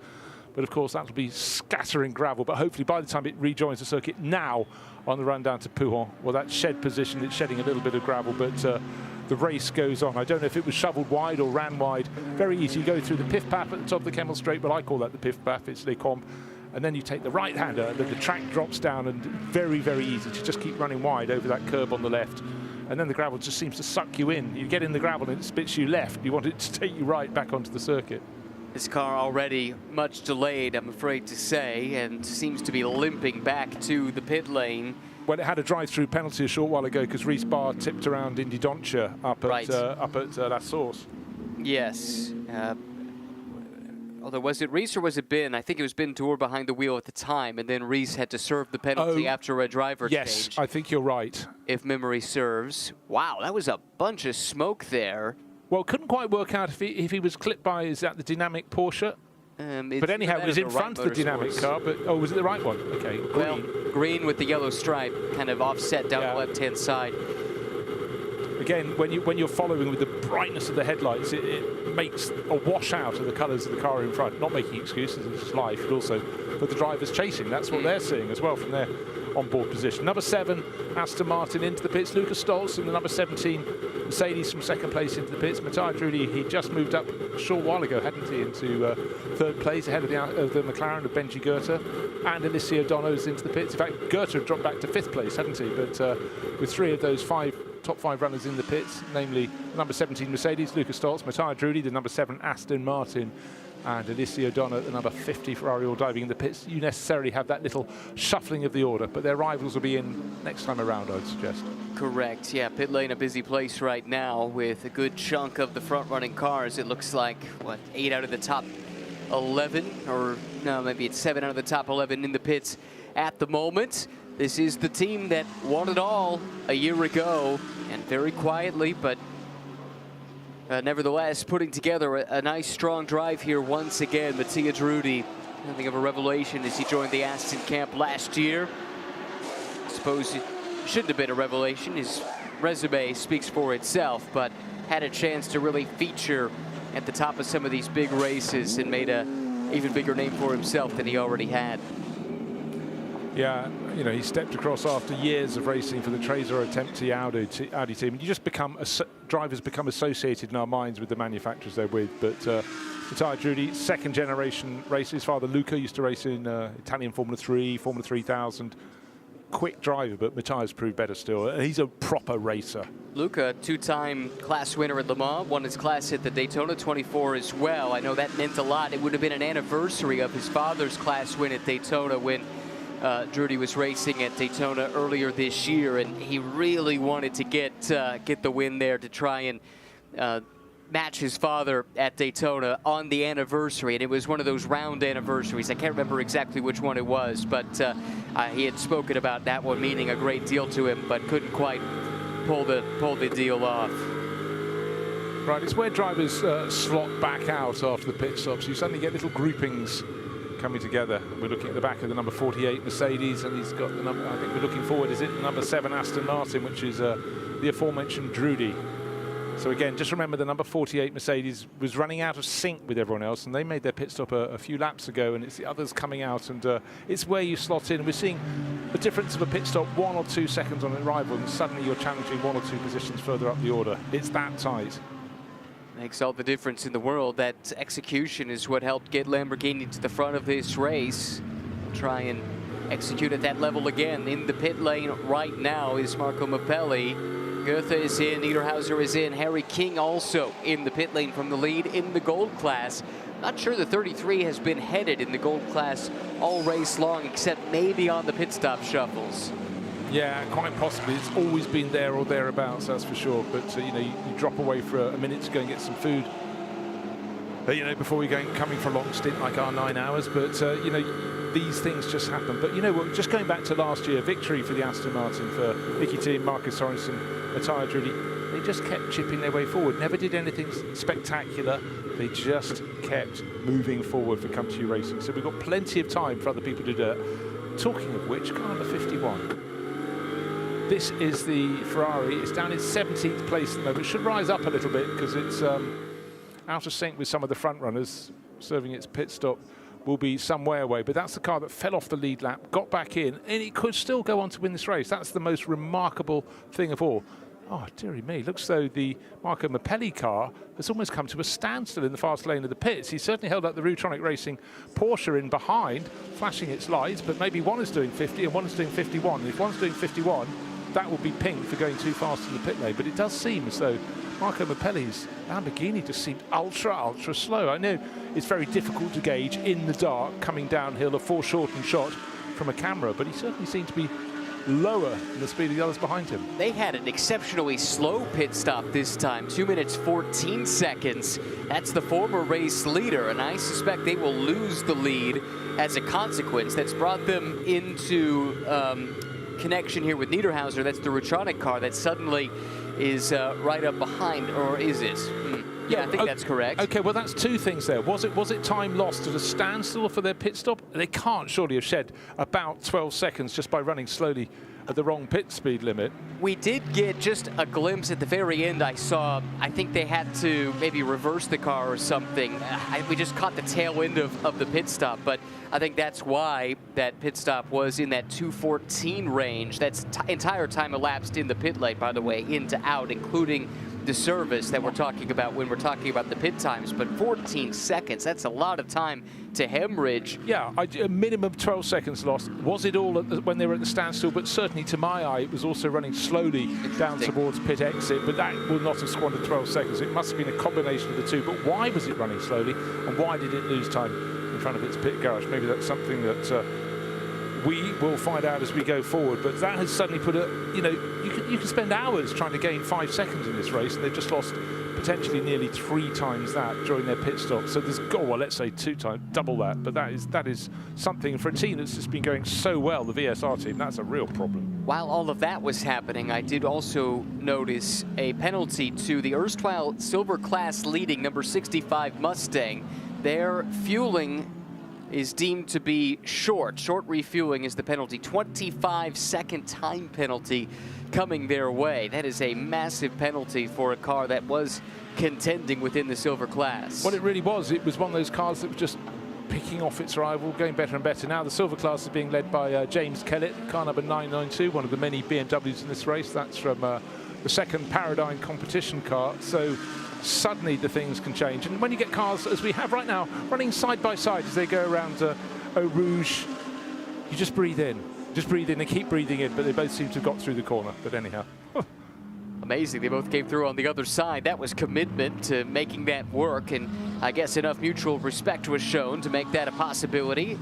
Speaker 1: But of course, that'll be scattering gravel. But hopefully, by the time it rejoins the circuit, now on the run down to Pouhon, well, that shed position, it's shedding a little bit of gravel, but the race goes on. I don't know if it was shoveled wide or ran wide. Very easy. You go through the Piff-Paff at the top of the Kemmel Straight, but I call that the Piff-Paff. It's Les Combes. And then you take the right-hander, and then the track drops down, and very, very easy to just keep running wide over that curb on the left. And then the gravel just seems to suck you in. You get in the gravel and it spits you left. You want it to take you right back onto the circuit.
Speaker 3: This car already much delayed, I'm afraid to say, and seems to be limping back to the pit lane.
Speaker 1: Well, it had a drive-through penalty a short while ago because Rhys Barr tipped around Indy Doncha up at La Source.
Speaker 3: Yes. Although, was it Rhys or was it Bin? I think it was Bin Tour behind the wheel at the time, and then Rhys had to serve the penalty after a driver change.
Speaker 1: Yes, I think you're right.
Speaker 3: If memory serves. Wow, that was a bunch of smoke there.
Speaker 1: Well, couldn't quite work out if he was clipped by, is that the dynamic Porsche? But anyhow, it was in front of the dynamic car, but, oh, was it the right one? Okay, green.
Speaker 3: Well, green with the yellow stripe kind of offset down the left-hand side.
Speaker 1: Again, when you're following with the brightness of the headlights, it makes a washout of the colours of the car in front. Not making excuses, it's life, but also for the drivers chasing. That's what they're seeing as well from their on-board position. Number 7, Aston Martin into the pits. Lucas Stolz in the number 17, Mercedes from second place into the pits. Pitard, he just moved up a short while ago, hadn't he, into third place ahead of the McLaren of Benji Goethe. And Alessio Donno's into the pits. In fact, Goethe had dropped back to 5th place, hadn't he? But with 3 of those top 5 runners in the pits, namely number 17 Mercedes, Lucas Stolz, Matteo Drudi, the number 7 Aston Martin, and Alessio Donno, the number 50 Ferrari, all diving in the pits. You necessarily have that little shuffling of the order, but their rivals will be in next time around, I'd suggest.
Speaker 3: Correct, yeah, pit lane a busy place right now with a good chunk of the front-running cars. It looks like, what, 8 out of the top 11, or no, maybe it's 7 out of the top 11 in the pits at the moment. This is the team that won it all a year ago, and very quietly, but nevertheless putting together a nice strong drive here once again. Matteo Drudi, nothing of a revelation as he joined the Aston camp last year. I suppose it shouldn't have been a revelation. His resume speaks for itself, but had a chance to really feature at the top of some of these big races and made an even bigger name for himself than he already had.
Speaker 1: Yeah, you know, he stepped across after years of racing for the Trezor Attempti Audi team. And you just drivers become associated in our minds with the manufacturers they're with. But Matteo Drudi, second generation racer. His father Luca used to race in Italian Formula 3, Formula 3000. Quick driver, but Matteo's proved better still. He's a proper racer.
Speaker 3: Luca, 2-time class winner at Le Mans, won his class at the Daytona 24 as well. I know that meant a lot. It would have been an anniversary of his father's class win at Daytona when Drudi was racing at Daytona earlier this year, and he really wanted to get the win there to try and match his father at Daytona on the anniversary. And it was one of those round anniversaries. I can't remember exactly which one it was, but he had spoken about that one meaning a great deal to him, but couldn't quite pull the deal off.
Speaker 1: Right, it's where drivers slot back out after the pit stops. You suddenly get little groupings coming together. We're looking at the back of the number 48 Mercedes, and he's got the number, I think we're looking forward, is it the number 7 Aston Martin, which is the aforementioned Drudi. So again, just remember the number 48 Mercedes was running out of sync with everyone else, and they made their pit stop a few laps ago, and it's the others coming out, and it's where you slot in. We're seeing the difference of a pit stop 1 or 2 seconds on arrival, and suddenly you're challenging 1 or 2 positions further up the order. It's that tight.
Speaker 3: Makes all the difference in the world. That execution is what helped get Lamborghini to the front of this race. Try and execute at that level again. In the pit lane right now is Marco Mappelli. Goethe is in, Niederhauser is in, Harry King also in the pit lane from the lead in the gold class. Not sure the 33 has been headed in the gold class all race long, except maybe on the pit stop shuffles.
Speaker 1: Yeah, quite possibly. It's always been there or thereabouts, that's for sure. But you know, you drop away for a minute to go and get some food. You know, before you're coming for a long stint like our 9 hours. But you know, these things just happen. But you know what? Just going back to last year, victory for the Aston Martin, for Nicky Team, Marcus Sorensen, Pitard, really, they just kept chipping their way forward. Never did anything spectacular. They just kept moving forward for Come To You Racing. So we've got plenty of time for other people to do it. Talking of which, car number 51. This is the Ferrari. It's down in 17th place at the moment. It should rise up a little bit because it's out of sync with some of the front runners. Serving its pit stop will be some way away. But that's the car that fell off the lead lap, got back in, and it could still go on to win this race. That's the most remarkable thing of all. Oh, dearie me. Looks though the Marco Mappelli car has almost come to a standstill in the fast lane of the pits. He certainly held up the Rutronic Racing Porsche in behind, flashing its lights, but maybe one is doing 50 and one is doing 51. And if one's doing 51, that will be pinged for going too fast in the pit lane. But it does seem as though Marco Mappelli's Lamborghini just seemed ultra slow. I know it's very difficult to gauge in the dark coming downhill, a foreshortened shot from a camera, but he certainly seemed to be lower than the speed of the others behind him.
Speaker 3: They had an exceptionally slow pit stop this time, 2 minutes 14 seconds. That's the former race leader, and I suspect they will lose the lead as a consequence. That's brought them into connection here with Niederhauser. That's the Rutronic car that suddenly is right up behind, or is it? Yeah, I think that's correct.
Speaker 1: Okay, well, that's two things there. Was it time lost at a standstill for their pit stop? They can't surely have shed about 12 seconds just by running slowly at the wrong pit speed limit.
Speaker 3: We did get just a glimpse at the very end. I think they had to maybe reverse the car or something. We just caught the tail end of the pit stop, but I think that's why that pit stop was in that 2:14 range. That's entire time elapsed in the pit lane, by the way, in to out, including the service that we're talking about when we're talking about the pit times. But 14 seconds, that's a lot of time to hemorrhage.
Speaker 1: Yeah, a minimum 12 seconds lost. Was it all when they were at the standstill? But certainly to my eye, it was also running slowly down towards pit exit, but that would not have squandered 12 seconds. It must have been a combination of the two. But why was it running slowly, and why did it lose time in front of its pit garage? Maybe that's something that we will find out as we go forward. But that has suddenly put you can spend hours trying to gain 5 seconds in this race, and they've just lost potentially nearly 3 times that during their pit stop. So there's, well, let's say 2 times, double that. But that is something for a team that's just been going so well, the VSR team. That's a real problem.
Speaker 3: While all of that was happening, I did also notice a penalty to the erstwhile silver class leading number 65 Mustang. Their fueling is deemed to be short. Short refueling is the penalty. 25-second time penalty coming their way. That is a massive penalty for a car that was contending within the silver class.
Speaker 1: Well, it really was. It was one of those cars that was just picking off its rival, going better and better. Now the silver class is being led by James Kellett, car number 992, one of the many BMWs in this race. That's from the second Paradigm competition car. So suddenly the things can change. And when you get cars, as we have right now, running side by side as they go around Eau Rouge, you just breathe in. Just breathe in and keep breathing in, but they both seem to have got through the corner. But anyhow.
Speaker 3: Amazing, they both came through on the other side. That was commitment to making that work, and I guess enough mutual respect was shown to make that a possibility.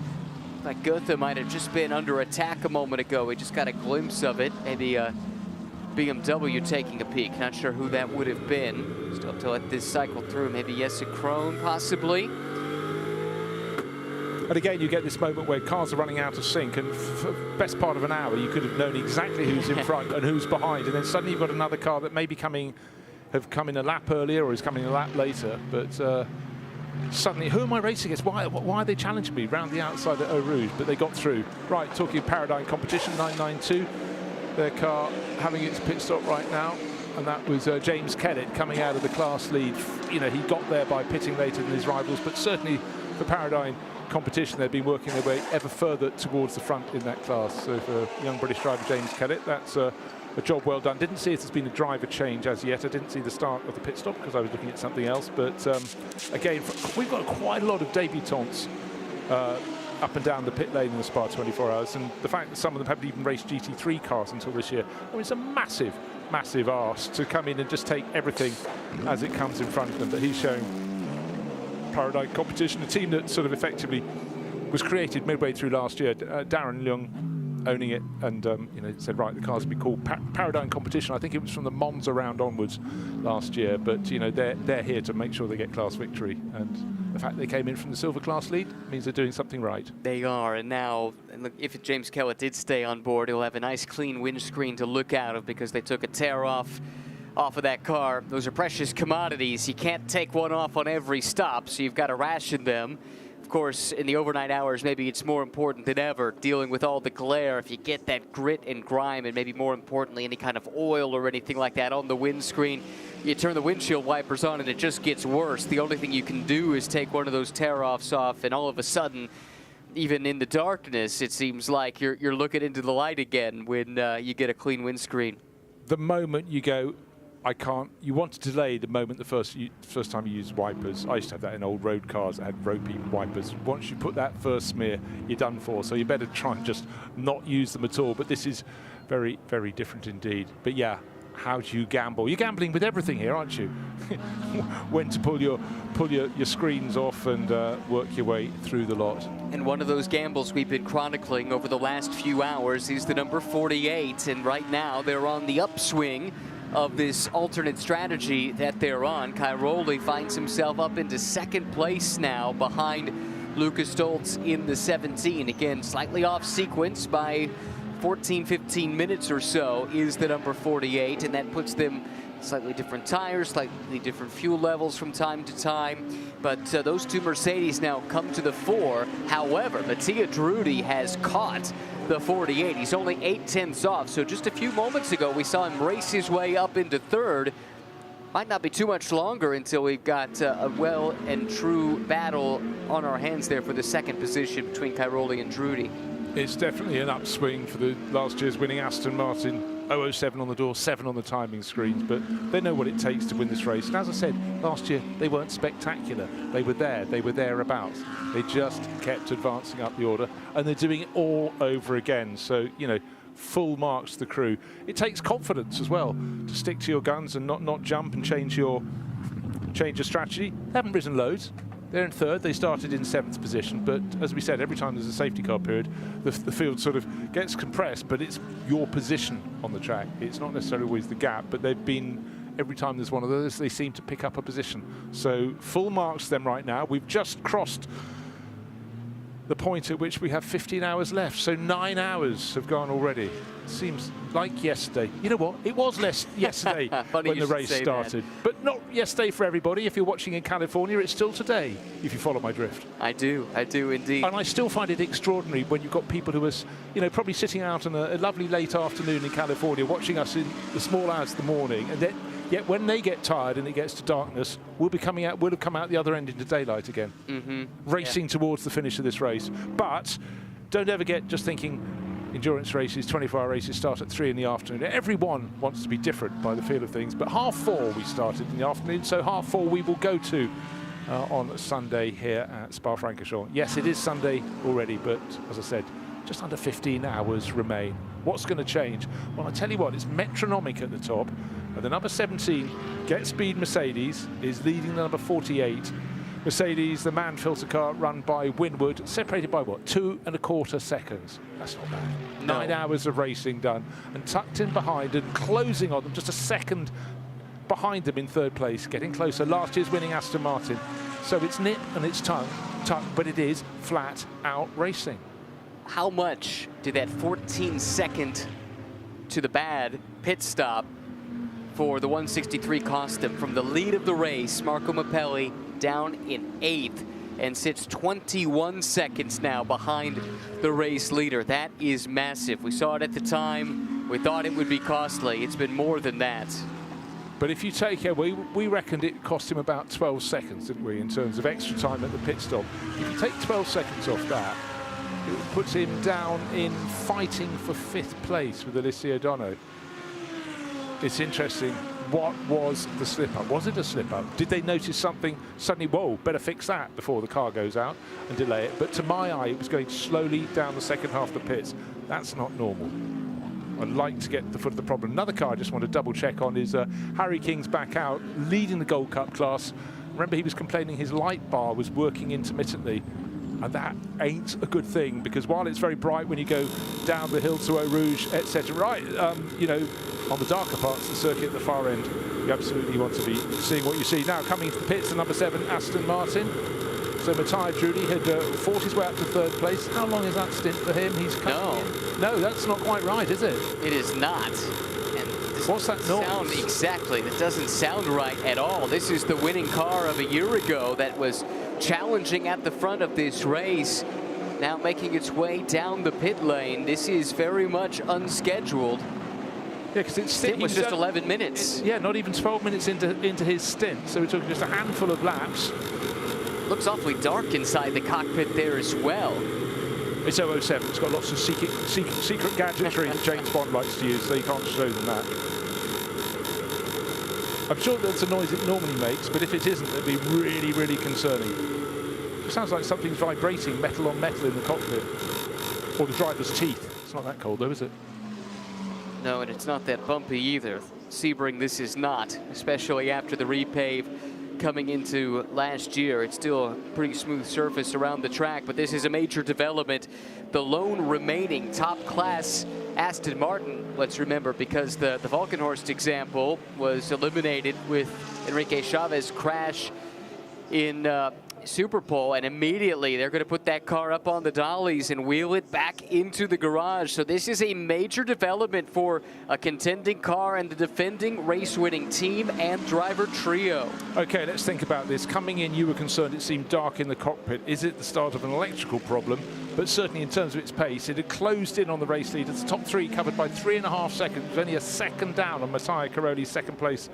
Speaker 3: Like Goethe might have just been under attack a moment ago. We just got a glimpse of it. Maybe BMW taking a peek. Not sure who that would have been. Still have to let this cycle through. Maybe Jesse Krohn, possibly.
Speaker 1: And again, you get this moment where cars are running out of sync, and for the best part of an hour, you could have known exactly who's in front and who's behind, and then suddenly you've got another car that may be have come in a lap earlier or is coming a lap later, but suddenly, who am I racing against? Why are they challenging me round the outside at Eau Rouge? But they got through. Right, talking Paradigm competition, 992. Their car having its pit stop right now, and that was James Kellett coming out of the class lead. You know, he got there by pitting later than his rivals, but certainly for Paradigm competition, they've been working their way ever further towards the front in that class. So for young British driver James Kellett, that's a job well done. Didn't see if there's been a driver change as yet. I didn't see the start of the pit stop because I was looking at something else. But again, we've got quite a lot of debutantes up and down the pit lane in the Spa 24 Hours, and the fact that some of them haven't even raced GT3 cars until this year, I mean, it's a massive, massive ask to come in and just take everything as it comes in front of them. But he's showing Paradigm Competition, a team that sort of effectively was created midway through last year. Darren Leung owning it, and you know, said, right, the cars will be called Paradigm Competition. I think it was from the Monza round onwards last year, but you know, they're here to make sure they get class victory, and the fact they came in from the silver class lead means they're doing something right.
Speaker 3: They are, and now, and look, if James Kellett did stay on board, he'll have a nice clean windscreen to look out of, because they took a tear off of that car. Those are precious commodities. You can't take one off on every stop, so you've got to ration them. Of course, in the overnight hours, maybe it's more important than ever, dealing with all the glare. If you get that grit and grime, and maybe more importantly, any kind of oil or anything like that on the windscreen, you turn the windshield wipers on and it just gets worse. The only thing you can do is take one of those tear-offs off, and all of a sudden, even in the darkness, it seems like you're looking into the light again when you get a clean windscreen.
Speaker 1: The moment you go, I can't, you want to delay the moment the first time you use wipers. I used to have that in old road cars that had ropey wipers. Once you put that first smear, you're done for. So you better try and just not use them at all. But this is very, very different indeed. But yeah, how do you gamble? You're gambling with everything here, aren't you? When to pull your screens off and work your way through the lot.
Speaker 3: And one of those gambles we've been chronicling over the last few hours is the number 48. And right now they're on the upswing of this alternate strategy that they're on. Cairoli finds himself up into second place now behind Lucas Stoltz in the 17. Again, slightly off sequence by 14-15 minutes or so is the number 48, and that puts them slightly different tires, slightly different fuel levels from time to time. But those two Mercedes now come to the fore. However, Mattia Drudy has caught the 48. He's only 8/10ths off, so just a few moments ago we saw him race his way up into third. Might not be too much longer until we've got a well and true battle on our hands there for the second position between Cairoli and Drudy.
Speaker 1: It's definitely an upswing for the last year's winning Aston Martin. 007 on the door, 7 on the timing screens, but they know what it takes to win this race. And as I said, last year they weren't spectacular. They were thereabouts. They just kept advancing up the order, and they're doing it all over again. So, you know, full marks to the crew. It takes confidence as well to stick to your guns and not jump and change your strategy. They haven't risen loads. They're in third. They started in 7th position, but as we said, every time there's a safety car period, the field sort of gets compressed, but it's your position on the track. It's not necessarily always the gap, but they've been, every time there's one of those, they seem to pick up a position. So full marks to them right now. We've just crossed the point at which we have 15 hours left, so 9 hours have gone already. It seems like yesterday. You know what? It was less yesterday when the race started. But not yesterday for everybody. If you're watching in California, it's still today, if you follow my drift.
Speaker 3: I do indeed.
Speaker 1: And I still find it extraordinary when you've got people who are, you know, probably sitting out on a lovely late afternoon in California, watching us in the small hours of the morning, and then yet when they get tired and it gets to darkness, we'll have come out the other end into daylight again, racing towards the finish of this race. But don't ever get just thinking endurance races, 24-hour races start at 3 in the afternoon. Everyone wants to be different by the feel of things, but 4:30 we started in the afternoon, so 4:30 we will go to on Sunday here at Spa-Francorchamps. Yes, it is Sunday already, but as I said, just under 15 hours remain. What's going to change? Well, I tell you what, it's metronomic at the top. The number 17, Get Speed Mercedes, is leading the number 48. Mercedes, the man filter car run by Winwood, separated by what, 2¼ seconds. That's not bad.
Speaker 3: No.
Speaker 1: 9 hours of racing done, and tucked in behind and closing on them, just a second behind them in third place, getting closer. Last year's winning Aston Martin. So it's nip and it's tuck, but it is flat out racing.
Speaker 3: How much did that 14-second to the bad pit stop for the 163 cost him? From the lead of the race, Marco Mappelli down in 8th and sits 21 seconds now behind the race leader. That is massive. We saw it at the time. We thought it would be costly. It's been more than that.
Speaker 1: But if you take it, we reckoned it cost him about 12 seconds, didn't we, in terms of extra time at the pit stop. If you take 12 seconds off that, it puts him down in fighting for 5th place with Alessio Dono. It's interesting. what was the slip-up? Was it a slip-up? Did they notice something suddenly, whoa, better fix that before the car goes out and delay it? But to my eye, it was going slowly down the second half of the pits. That's not normal. I'd like to get to the foot of the problem. Another car I just want to double check on is Harry King's back out, leading the Gold Cup class. Remember, he was complaining his light bar was working intermittently. And that ain't a good thing, because while it's very bright when you go down the hill to Eau Rouge, etc., right, you know, on the darker parts of the circuit at the far end, you absolutely want to be seeing what you see. Now, coming into the pits, the number 7, Aston Martin. So Matthias Drudy had fought his way up to 3rd place. How long is that stint for him? He's coming in. No, that's not quite right, is it?
Speaker 3: It is not.
Speaker 1: What's that noise?
Speaker 3: Sound exactly. That doesn't sound right at all. This is the winning car of a year ago that was challenging at the front of this race, now making its way down the pit lane. This is very much unscheduled.
Speaker 1: Yeah, because
Speaker 3: it was just 11 minutes.
Speaker 1: Yeah, not even 12 minutes into his stint. So we're talking just a handful of laps.
Speaker 3: Looks awfully dark inside the cockpit there as well.
Speaker 1: It's 007. It's got lots of secret gadgetry that James Bond likes to use, so you can't show them that. I'm sure that's a noise it normally makes, but if it isn't, it'd be really, really concerning. It sounds like something's vibrating metal on metal in the cockpit. Or the driver's teeth. It's not that cold though, is it?
Speaker 3: No, and it's not that bumpy either. Sebring, this is not, especially after the repave coming into last year. It's still a pretty smooth surface around the track, but this is a major development. The lone remaining top class Aston Martin, let's remember, because the Valkenhorst example was eliminated with Enrique Chavez crash in Superpole, and immediately they're going to put that car up on the dollies and wheel it back into the garage. So this is a major development for a contending car and the defending race-winning team and driver trio.
Speaker 1: Okay, let's think about this. Coming in, you were concerned it seemed dark in the cockpit. Is it the start of an electrical problem? But certainly in terms of its pace, it had closed in on the race leaders. The top 3 covered by 3.5 seconds. It was only a second down on Matthias Caroli's second place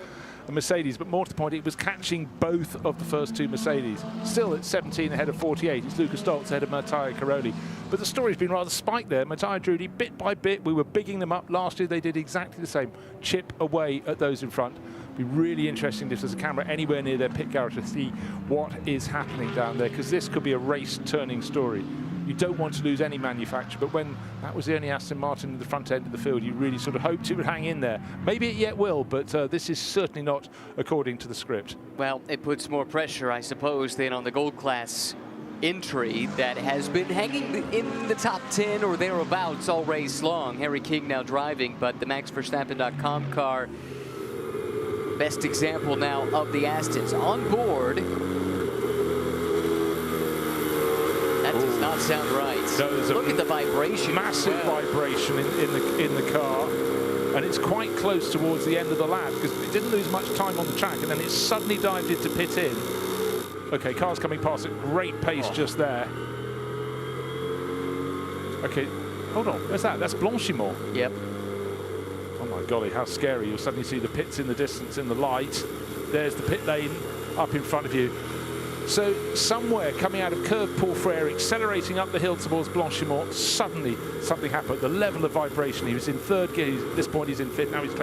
Speaker 1: Mercedes, but more to the point, it was catching both of the first 2 Mercedes. Still at 17 ahead of 48. It's Lucas Stoltz ahead of Matthias Caroli. But the story's been rather spiked there. Matthias Drudy, bit by bit, we were bigging them up. Last year they did exactly the same. Chip away at those in front. Be really interesting if there's a camera anywhere near their pit garage to see what is happening down there, because this could be a race-turning story. You don't want to lose any manufacturer, but when that was the only Aston Martin in the front end of the field, you really sort of hoped it would hang in there. Maybe it yet will, but this is certainly not according to the script.
Speaker 3: Well, it puts more pressure, I suppose, than on the gold class entry that has been hanging in the top 10 or thereabouts all race long. Harry King now driving, but the MaxVerstappen.com car, best example now of the Astons on board. That does not sound right.
Speaker 1: No,
Speaker 3: look at the vibration.
Speaker 1: Massive vibration in the car, and it's quite close towards the end of the lap because it didn't lose much time on the track, and then it suddenly dived into pit in. Okay, cars coming past at great pace just there. Okay, hold on. Where's that? That's Blanchimont.
Speaker 3: Yep.
Speaker 1: Oh my golly, how scary! You'll suddenly see the pits in the distance in the light. There's the pit lane up in front of you. So somewhere coming out of Curve Paul Frere, accelerating up the hill towards Blanchimont, suddenly something happened. The level of vibration, he was in 3rd gear, at this point he's in 5th, now he's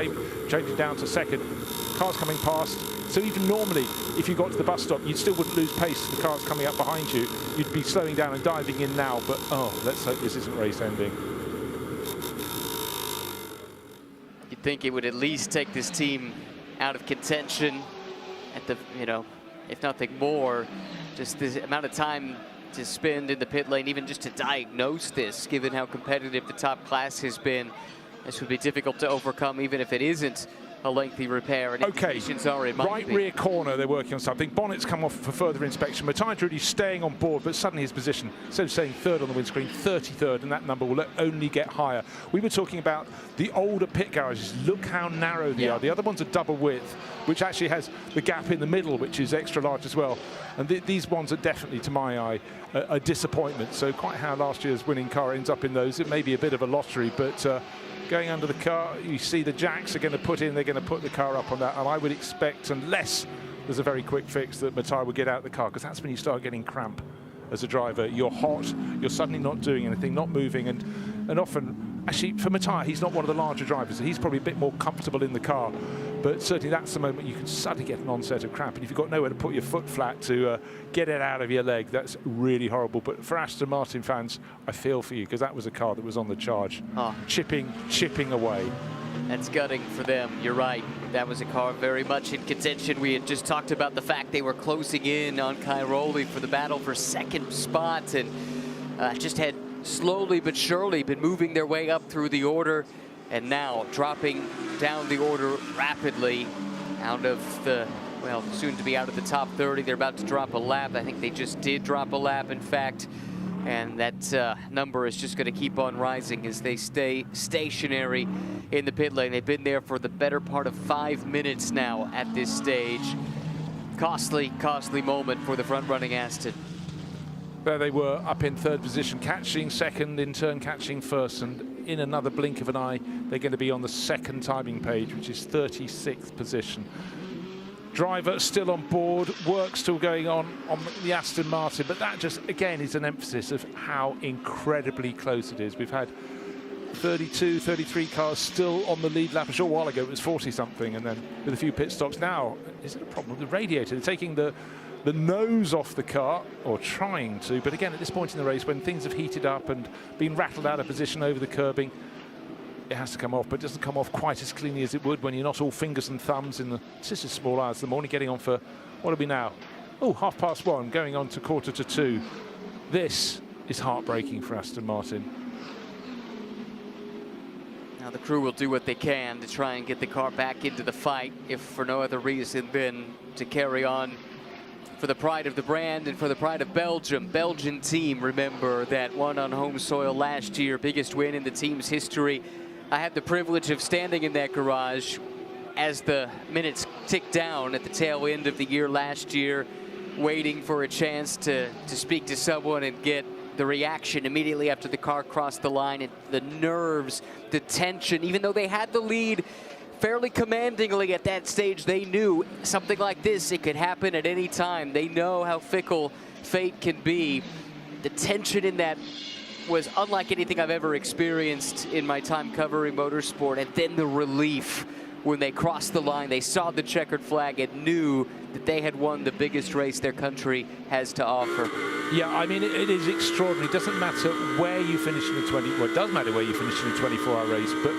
Speaker 1: changing down to 2nd. Cars coming past. So even normally, if you got to the bus stop, you still wouldn't lose pace to the cars coming up behind you. You'd be slowing down and diving in now, but oh, let's hope this isn't race ending.
Speaker 3: You'd think it would at least take this team out of contention at the, if nothing more, just this amount of time to spend in the pit lane, even just to diagnose this, given how competitive the top class has been. This would be difficult to overcome, even if it isn't a lengthy repair. And indications are it might be.
Speaker 1: Rear corner, they're working on something. Bonnet's come off for further inspection. Matthias Drudy's staying on board, but suddenly his position, instead of saying 3rd on the windscreen, 33rd, and that number will only get higher. We were talking about the older pit garages. Look how narrow they are. The other one's a double width, which actually has the gap in the middle, which is extra large as well. And these ones are definitely, to my eye, a disappointment. So quite how last year's winning car ends up in those, it may be a bit of a lottery, but going under the car, you see the jacks are going to put in, they're going to put the car up on that, and I would expect, unless there's a very quick fix, that Matthias will get out of the car, because that's when you start getting cramp as a driver. You're hot, you're suddenly not doing anything, not moving, and often, actually for Matthias, he's not one of the larger drivers, he's probably a bit more comfortable in the car, But certainly that's the moment you can suddenly get an onset of cramp. And if you've got nowhere to put your foot flat to get it out of your leg, that's really horrible. But for Aston Martin fans, I feel for you, because that was a car that was on the charge, chipping away.
Speaker 3: That's gutting for them. You're right. That was a car very much in contention. We had just talked about the fact they were closing in on Cairoli for the battle for second spot, and just had slowly but surely been moving their way up through the order, and now dropping down the order rapidly out of the, well, soon to be out of the top 30. They're about to drop a lap. I think they just did drop a lap, in fact. And that number is just going to keep on rising as they stay stationary in the pit lane. They've been there for the better part of 5 minutes now at this stage. Costly moment for the front-running Aston.
Speaker 1: There they were, up in third position, catching second, in turn catching first, and in another blink of an eye, they're going to be on the second timing page, which is 36th position. Driver still on board, work still going on the Aston Martin, but that just, again, is an emphasis of how incredibly close it is. We've had 32, 33 cars still on the lead lap. A short while ago it was 40-something, and then with a few pit stops. Now, is it a problem with the radiator? They're taking the nose off the car, or trying to, but again, at this point in the race, when things have heated up and been rattled out of position over the curbing, it has to come off, but it doesn't come off quite as cleanly as it would when you're not all fingers and thumbs in the just as small hours of the morning, getting on for, what are we now? Oh, 1:30, going on to 1:45. This is heartbreaking for Aston Martin.
Speaker 3: Now the crew will do what they can to try and get the car back into the fight, if for no other reason than to carry on for the pride of the brand and for the pride of Belgium. Belgian team, remember, that won on home soil last year, biggest win in the team's history. I had the privilege of standing in that garage as the minutes ticked down at the tail end of the year last year, waiting for a chance to speak to someone and get the reaction immediately after the car crossed the line, and the nerves, the tension. Even though they had the lead fairly commandingly at that stage, they knew something like this, it could happen at any time. They know how fickle fate can be. The tension in that was unlike anything I've ever experienced in my time covering motorsport. And then the relief when they crossed the line, they saw the checkered flag and knew that they had won the biggest race their country has to offer.
Speaker 1: Yeah, I mean, it is extraordinary. It doesn't matter where you finish in the well, it does matter where you finish in a 24-hour race, but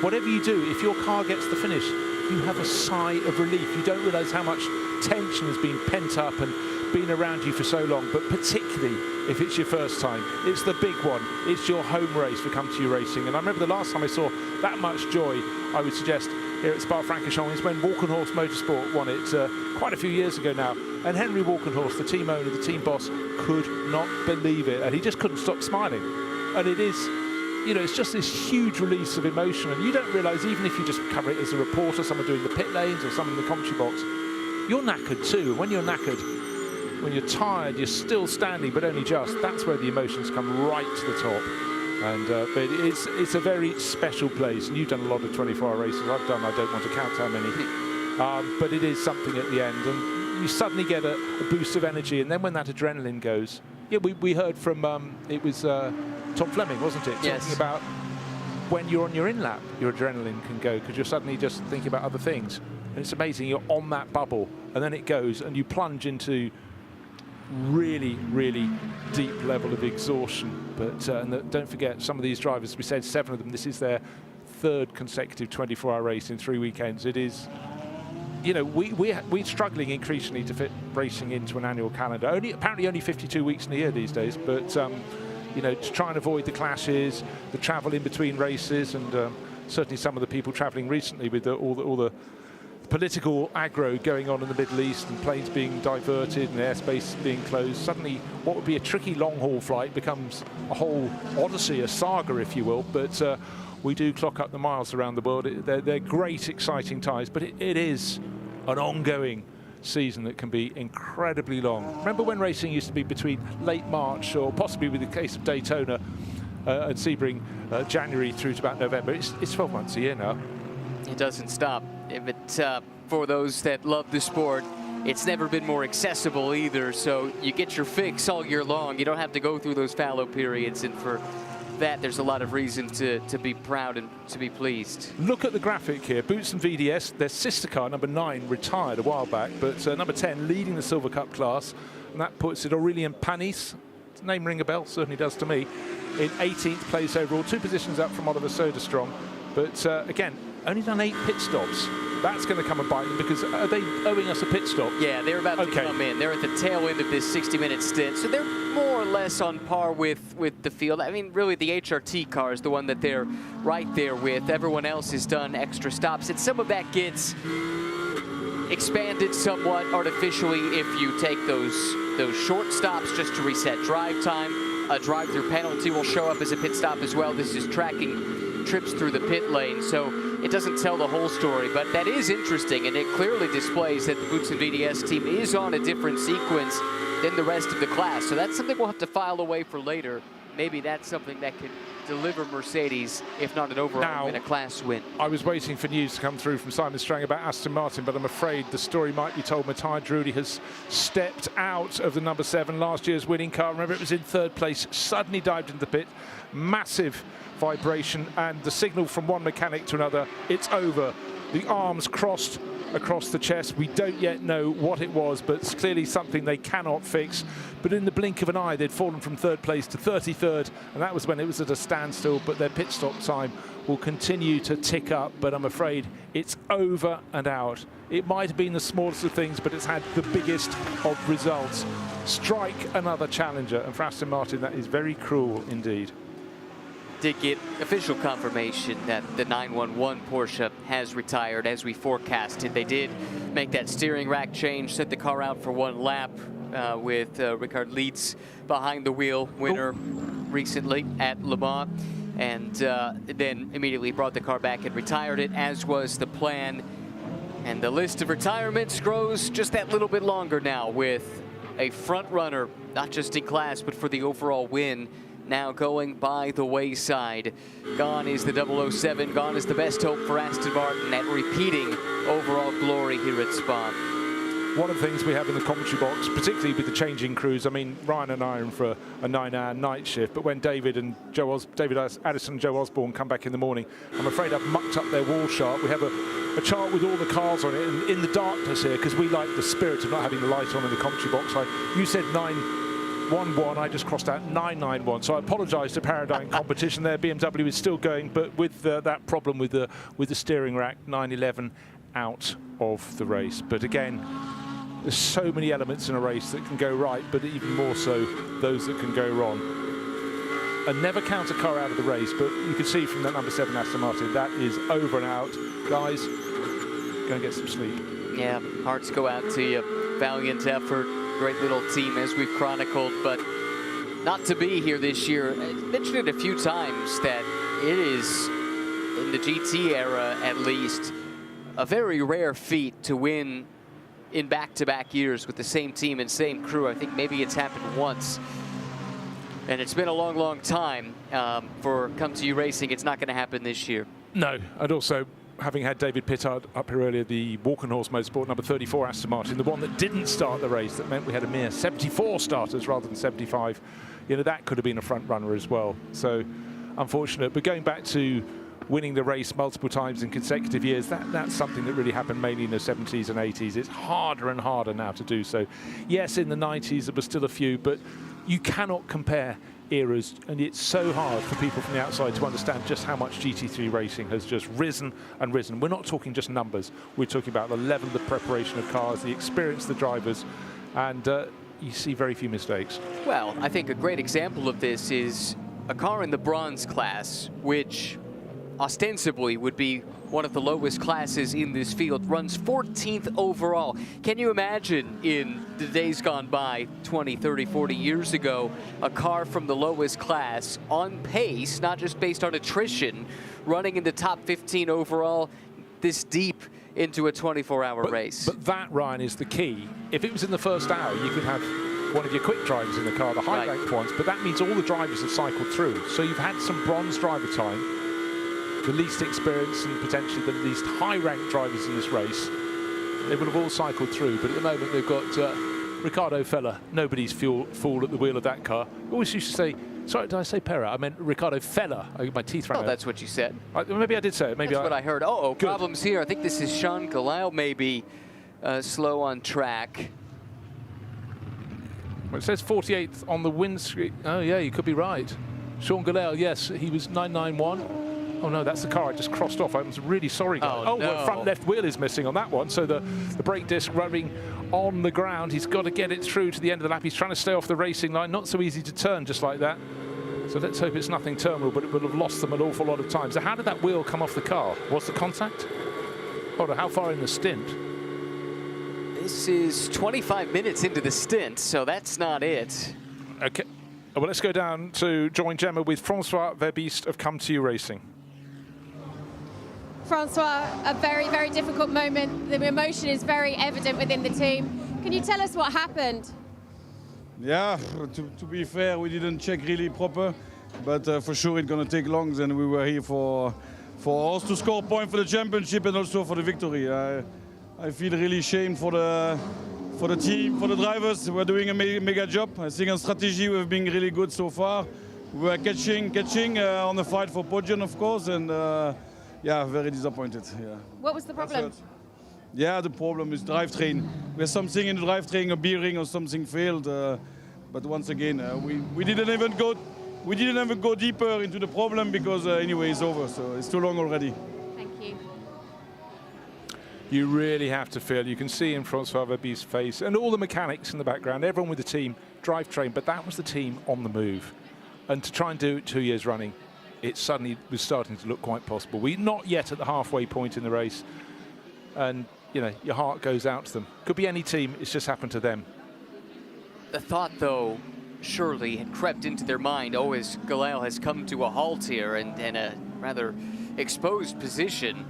Speaker 1: whatever you do, if your car gets the finish, you have a sigh of relief. You don't realise how much tension has been pent up and been around you for so long, but particularly if it's your first time. It's the big one. It's your home race for Come To You Racing. And I remember the last time I saw that much joy, I would suggest, here at Spa-Francorchamps, is when Walkenhorst Motorsport won it quite a few years ago now. And Henry Walkenhorst, the team owner, the team boss, could not believe it. And he just couldn't stop smiling. And it is, you know, it's just this huge release of emotion. And you don't realise, even if you just cover it as a reporter, someone doing the pit lanes or someone in the commentary box, you're knackered too. When you're knackered, when you're tired, you're still standing, but only just. That's where the emotions come right to the top. And but it's a very special place. And you've done a lot of 24-hour races. I've done, I don't want to count how many. But it is something at the end. And you suddenly get a boost of energy. And then when that adrenaline goes, yeah, we heard from, it was Tom Fleming, wasn't it?
Speaker 3: Yes.
Speaker 1: Talking about when you're on your in-lap, your adrenaline can go because you're suddenly just thinking about other things. And it's amazing. You're on that bubble and then it goes and you plunge into really, really deep level of exhaustion. But and don't forget, some of these drivers, we said 7 of them, this is their 3rd consecutive 24-hour race in 3 weekends. It is, you know, we're struggling increasingly to fit racing into an annual calendar. Apparently only 52 weeks in a year these days, but you know, to try and avoid the clashes, the travel in between races, and certainly some of the people traveling recently with all the political aggro going on in the Middle East and planes being diverted and airspace being closed. Suddenly what would be a tricky long-haul flight becomes a whole odyssey, a saga, if you will. But we do clock up the miles around the world. They're great, exciting times, but it is an ongoing season that can be incredibly long. Remember when racing used to be between late March, or possibly with the case of Daytona and Sebring, January through to about November. It's 12 months a year now.
Speaker 3: It doesn't stop. But for those that love the sport, it's never been more accessible either. So you get your fix all year long. You don't have to go through those fallow periods. And for that, there's a lot of reason to be proud and to be pleased.
Speaker 1: Look at the graphic here. Boots and VDS, their sister car, number 9, retired a while back, but number 10 leading the Silver Cup class, and that puts it Aurelien Panis, name ring a bell, certainly does to me, in 18th place overall, 2 positions up from Oliver Soderstrom. But again, only done 8 pit stops. That's going to come and bite them, because are they owing us a pit stop?
Speaker 3: Yeah, they're about to come in. They're at the tail end of this 60-minute stint, so they're more or less on par with the field. I mean, really, the HRT car is the one that they're right there with. Everyone else has done extra stops, and some of that gets expanded somewhat artificially if you take those short stops just to reset drive time. A drive-through penalty will show up as a pit stop as well. This is tracking trips through the pit lane, so it doesn't tell the whole story, but that is interesting, and it clearly displays that the Boots and VDS team is on a different sequence than the rest of the class. So that's something we'll have to file away for later. Maybe that's something that could deliver Mercedes, if not an overall win, a class win.
Speaker 1: I was waiting for news to come through from Simon Strang about Aston Martin, but I'm afraid the story might be told. Matthias Drudy has stepped out of the number 7, last year's winning car. Remember, it was in 3rd place, suddenly dived into the pit. Massive vibration, and the signal from one mechanic to another, it's over. The arms crossed across the chest. We don't yet know what it was, but it's clearly something they cannot fix. But in the blink of an eye, they'd fallen from 3rd place to 33rd, and that was when it was at a standstill. But their pit stop time will continue to tick up, but I'm afraid it's over and out. It might have been the smallest of things, but it's had the biggest of results. Strike another challenger, and for Aston Martin, that is very cruel indeed.
Speaker 3: Did get official confirmation that the 911 Porsche has retired as we forecasted. They did make that steering rack change, set the car out for 1 lap with Ricard Leeds behind the wheel, winner recently at Le Mans, and then immediately brought the car back and retired it, as was the plan. And the list of retirements grows just that little bit longer now, with a front runner, not just in class, but for the overall win, now going by the wayside. Gone is the 007, gone is the best hope for Aston Martin at repeating overall glory here at Spa.
Speaker 1: One of the things we have in the commentary box, particularly with the changing crews, I mean, Ryan and I are in for a 9-hour night shift, but when David Addison and Joe Osborne come back in the morning, I'm afraid I've mucked up their wall chart. We have a chart with all the cars on it, and in the darkness here, because we like the spirit of not having the light on in the commentary box, you said 911, I just crossed out 991. So I apologise to Paradigm Competition there. BMW is still going, but with that problem with the steering rack, 911 out of the race. But again, there's so many elements in a race that can go right, but even more so those that can go wrong. And never count a car out of the race, but you can see from that number 7 Aston Martin, that is over and out. Guys, go and get some sleep.
Speaker 3: Yeah, hearts go out to you. Valiant effort. Great little team, as we've chronicled, but not to be here this year. I mentioned it a few times that it is, in the GT era at least, a very rare feat to win in back-to-back years with the same team and same crew. I think maybe it's happened once, and it's been a long, long time for Come To You Racing. It's not going to happen this year.
Speaker 1: No, and also, having had David Pitard up here earlier, the Walkenhorst Motorsport number 34 Aston Martin, the one that didn't start the race, that meant we had a mere 74 starters rather than 75. You know, that could have been a front runner as well. So unfortunate. But going back to winning the race multiple times in consecutive years, that's something that really happened mainly in the 70s and 80s. It's harder and harder now to do so. Yes, in the 90s there were still a few, but you cannot compare eras, and it's so hard for people from the outside to understand just how much GT3 racing has just risen and risen. We're not talking just numbers, we're talking about the level of preparation of cars, the experience of the drivers, and you see very few mistakes.
Speaker 3: Well, I think a great example of this is a car in the bronze class, which ostensibly would be one of the lowest classes in this field, runs 14th overall. Can you imagine in the days gone by, 20, 30, 40 years ago, a car from the lowest class on pace, not just based on attrition, running in the top 15 overall this deep into a 24-hour race? But
Speaker 1: that, Ryan, is the key. If it was in the first hour, you could have one of your quick drivers in the car, the high-ranked ones, but that means all the drivers have cycled through. So you've had some bronze driver time, the least experienced and potentially the least high-ranked drivers in this race. They would have all cycled through, but at the moment they've got Ricardo Feller, nobody's fool at the wheel of that car. We always used to say, Sorry, did I say Pera? I meant Ricardo Feller. My teeth ran out.
Speaker 3: That's what you said.
Speaker 1: Maybe I did say it. Maybe
Speaker 3: That's what I heard. Uh-oh,
Speaker 1: Good.
Speaker 3: problems here. I think this is Sean Galal maybe slow on track.
Speaker 1: Well, it says 48th on the windscreen. Oh, yeah, you could be right. Sean Galal, yes, he was 991. Oh, no, that's the car I just crossed off. I'm really sorry, guys.
Speaker 3: Oh,
Speaker 1: well,
Speaker 3: no.
Speaker 1: front left wheel is missing on that one. So the brake disc rubbing on the ground. He's got to get it through to the end of the lap. He's trying to stay off the racing line. Not so easy to turn just like that. So let's hope it's nothing terminal, but it would have lost them an awful lot of time. So how did that wheel come off the car? Was the contact? Hold on, how far in the stint?
Speaker 3: This is 25 minutes into the stint, so that's not it.
Speaker 1: Okay. Well, let's go down to join Gemma with Francois Verbiste of Come To You Racing.
Speaker 5: Francois, a very, very difficult moment. The emotion is very evident within the team. Can you tell us what happened?
Speaker 6: Yeah, to be fair, we didn't check really proper, but for sure it's going to take long, and we were here for us to score a point for the championship and also for the victory. I feel really ashamed for the team, for the drivers. We're doing a mega job. I think on strategy we've been really good so far. We were catching on the fight for podium, of course, and yeah, very disappointed. Yeah.
Speaker 5: What was the problem?
Speaker 6: Yeah, the problem is drivetrain. There's something in the drivetrain, a bearing or something failed. But once again, we didn't even go deeper into the problem because anyway it's over. So it's too long already.
Speaker 5: Thank you.
Speaker 1: You really have to feel. You can see in Francois Verbiste's face and all the mechanics in the background, everyone with the team, drivetrain, but that was the team on the move. And to try and do it 2 years running, it suddenly was starting to look quite possible. We're not yet at the halfway point in the race. And, you know, your heart goes out to them. Could be any team, it's just happened to them.
Speaker 3: The thought, though, surely had crept into their mind, oh, as Galal has come to a halt here and in a rather exposed position,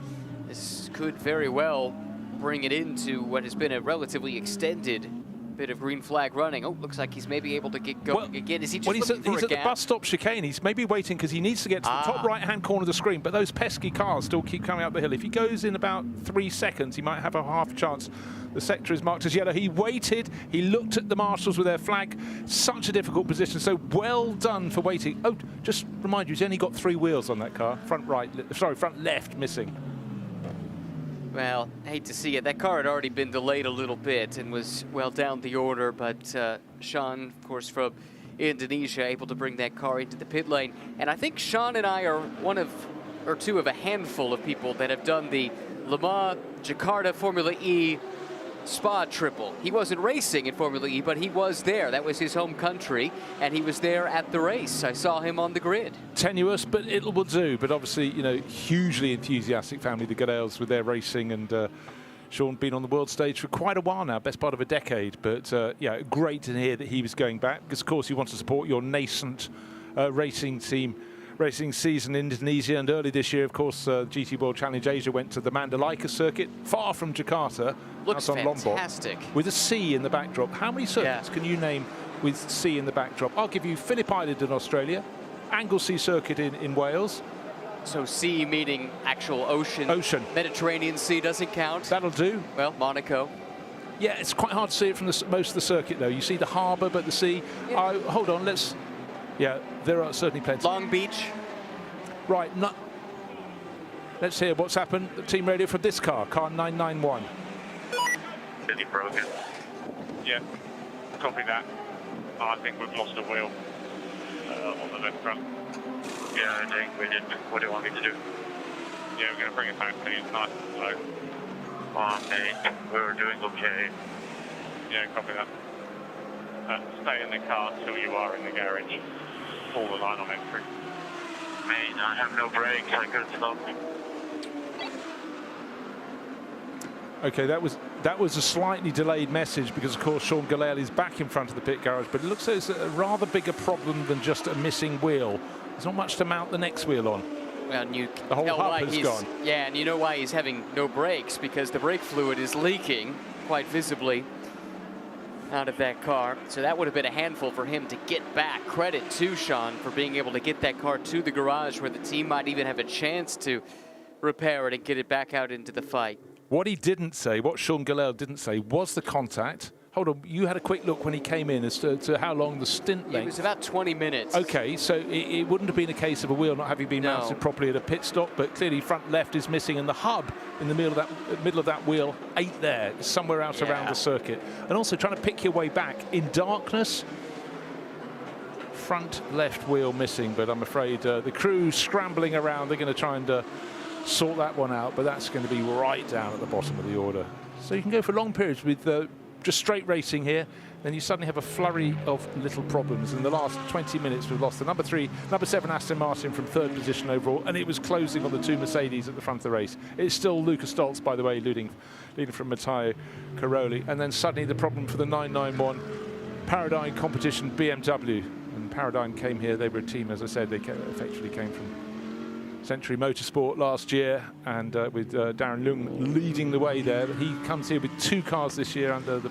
Speaker 3: this could very well bring it into what has been a relatively extended bit of green flag running. Oh, looks like he's maybe able to get going again. Is he just looking for a
Speaker 1: he's at
Speaker 3: gap?
Speaker 1: the bus stop chicane. He's maybe waiting because he needs to get to the top right-hand corner of the screen, but those pesky cars still keep coming up the hill. If he goes in about 3 seconds, he might have a half chance. The sector is marked as yellow. He waited. He looked at the marshals with their flag. Such a difficult position, so well done for waiting. Oh, just remind you, he's only got 3 wheels on that car. Front left missing.
Speaker 3: Well, I hate to see it. That car had already been delayed a little bit and was well down the order, but Sean, of course, from Indonesia, able to bring that car into the pit lane. And I think Sean and I are one of, or two of a handful of people that have done the Le Mans Jakarta Formula E Spa triple. He wasn't racing in Formula E, but he was there. That was his home country, and he was there at the race. I saw him on the grid.
Speaker 1: Tenuous, but it will do. But obviously, you know, hugely enthusiastic family, the Goodales, with their racing. And Sean been on the world stage for quite a while now, best part of a decade. But yeah, great to hear that he was going back, because of course you want to support your nascent racing team. Racing season in Indonesia, and early this year, of course, GT World Challenge Asia went to the Mandalika circuit, far from Jakarta.
Speaker 3: Looks
Speaker 1: on
Speaker 3: fantastic.
Speaker 1: Lombok, with a C in the backdrop. How many circuits can you name with C in the backdrop? I'll give you Phillip Island in Australia, Anglesey circuit in Wales.
Speaker 3: So C meaning actual ocean.
Speaker 1: Ocean.
Speaker 3: Mediterranean Sea doesn't count.
Speaker 1: That'll do.
Speaker 3: Well, Monaco.
Speaker 1: Yeah, it's quite hard to see it from most of the circuit, though. You see the harbour, but the sea.
Speaker 3: Yeah.
Speaker 1: Hold on, let's. Yeah, there are certainly plenty.
Speaker 3: Long Beach.
Speaker 1: Right, let's hear what's happened. The team radio from this car 991.
Speaker 4: Is he broken? Yeah, copy that. I think we've lost a wheel on the left front. Yeah, I think we did. What do you want me to do? Yeah, we're going to bring it back, please. Nice and slow. Okay, we're doing okay. Yeah, copy that. Stay in the car till you are in the garage. Pull the line on entry. Mate, I have no brakes. I couldn't stop me.
Speaker 1: Okay, that was a slightly delayed message because, of course, Sean Galal is back in front of the pit garage, but it looks like it's a rather bigger problem than just a missing wheel. There's not much to mount the next wheel on.
Speaker 3: Well, and you
Speaker 1: the whole
Speaker 3: know
Speaker 1: hub
Speaker 3: why
Speaker 1: has
Speaker 3: he's
Speaker 1: gone.
Speaker 3: Yeah, and you know why he's having no brakes, because the brake fluid is leaking quite visibly out of that car. So that would have been a handful for him to get back. Credit to Sean for being able to get that car to the garage where the team might even have a chance to repair it and get it back out into the fight.
Speaker 1: What he didn't say, what Sean Galal didn't say, was the contact. hold on, you had a quick look when he came in as to how long the stint length.
Speaker 3: It was about 20 minutes.
Speaker 1: Okay, so it wouldn't have been a case of a wheel not having been mounted properly at a pit stop, but clearly front left is missing, and the hub in the middle of that wheel ain't there. It's somewhere else around the circuit. And also trying to pick your way back in darkness. Front left wheel missing, but I'm afraid the crew scrambling around. They're going to try and sort that one out, but that's going to be right down at the bottom of the order. So you can go for long periods with just straight racing here, then you suddenly have a flurry of little problems. In the last 20 minutes, we've lost the number 7 Aston Martin from 3rd position overall, and it was closing on the 2 Mercedes at the front of the race. It's still Luca Stoltz, by the way, leading from Matteo Caroli, and then suddenly the problem for the 991 Paradigm competition BMW. And Paradigm came here, they were a team, as I said, they effectively came from Century Motorsport last year, and with Darren Lung leading the way there. He comes here with 2 cars this year under the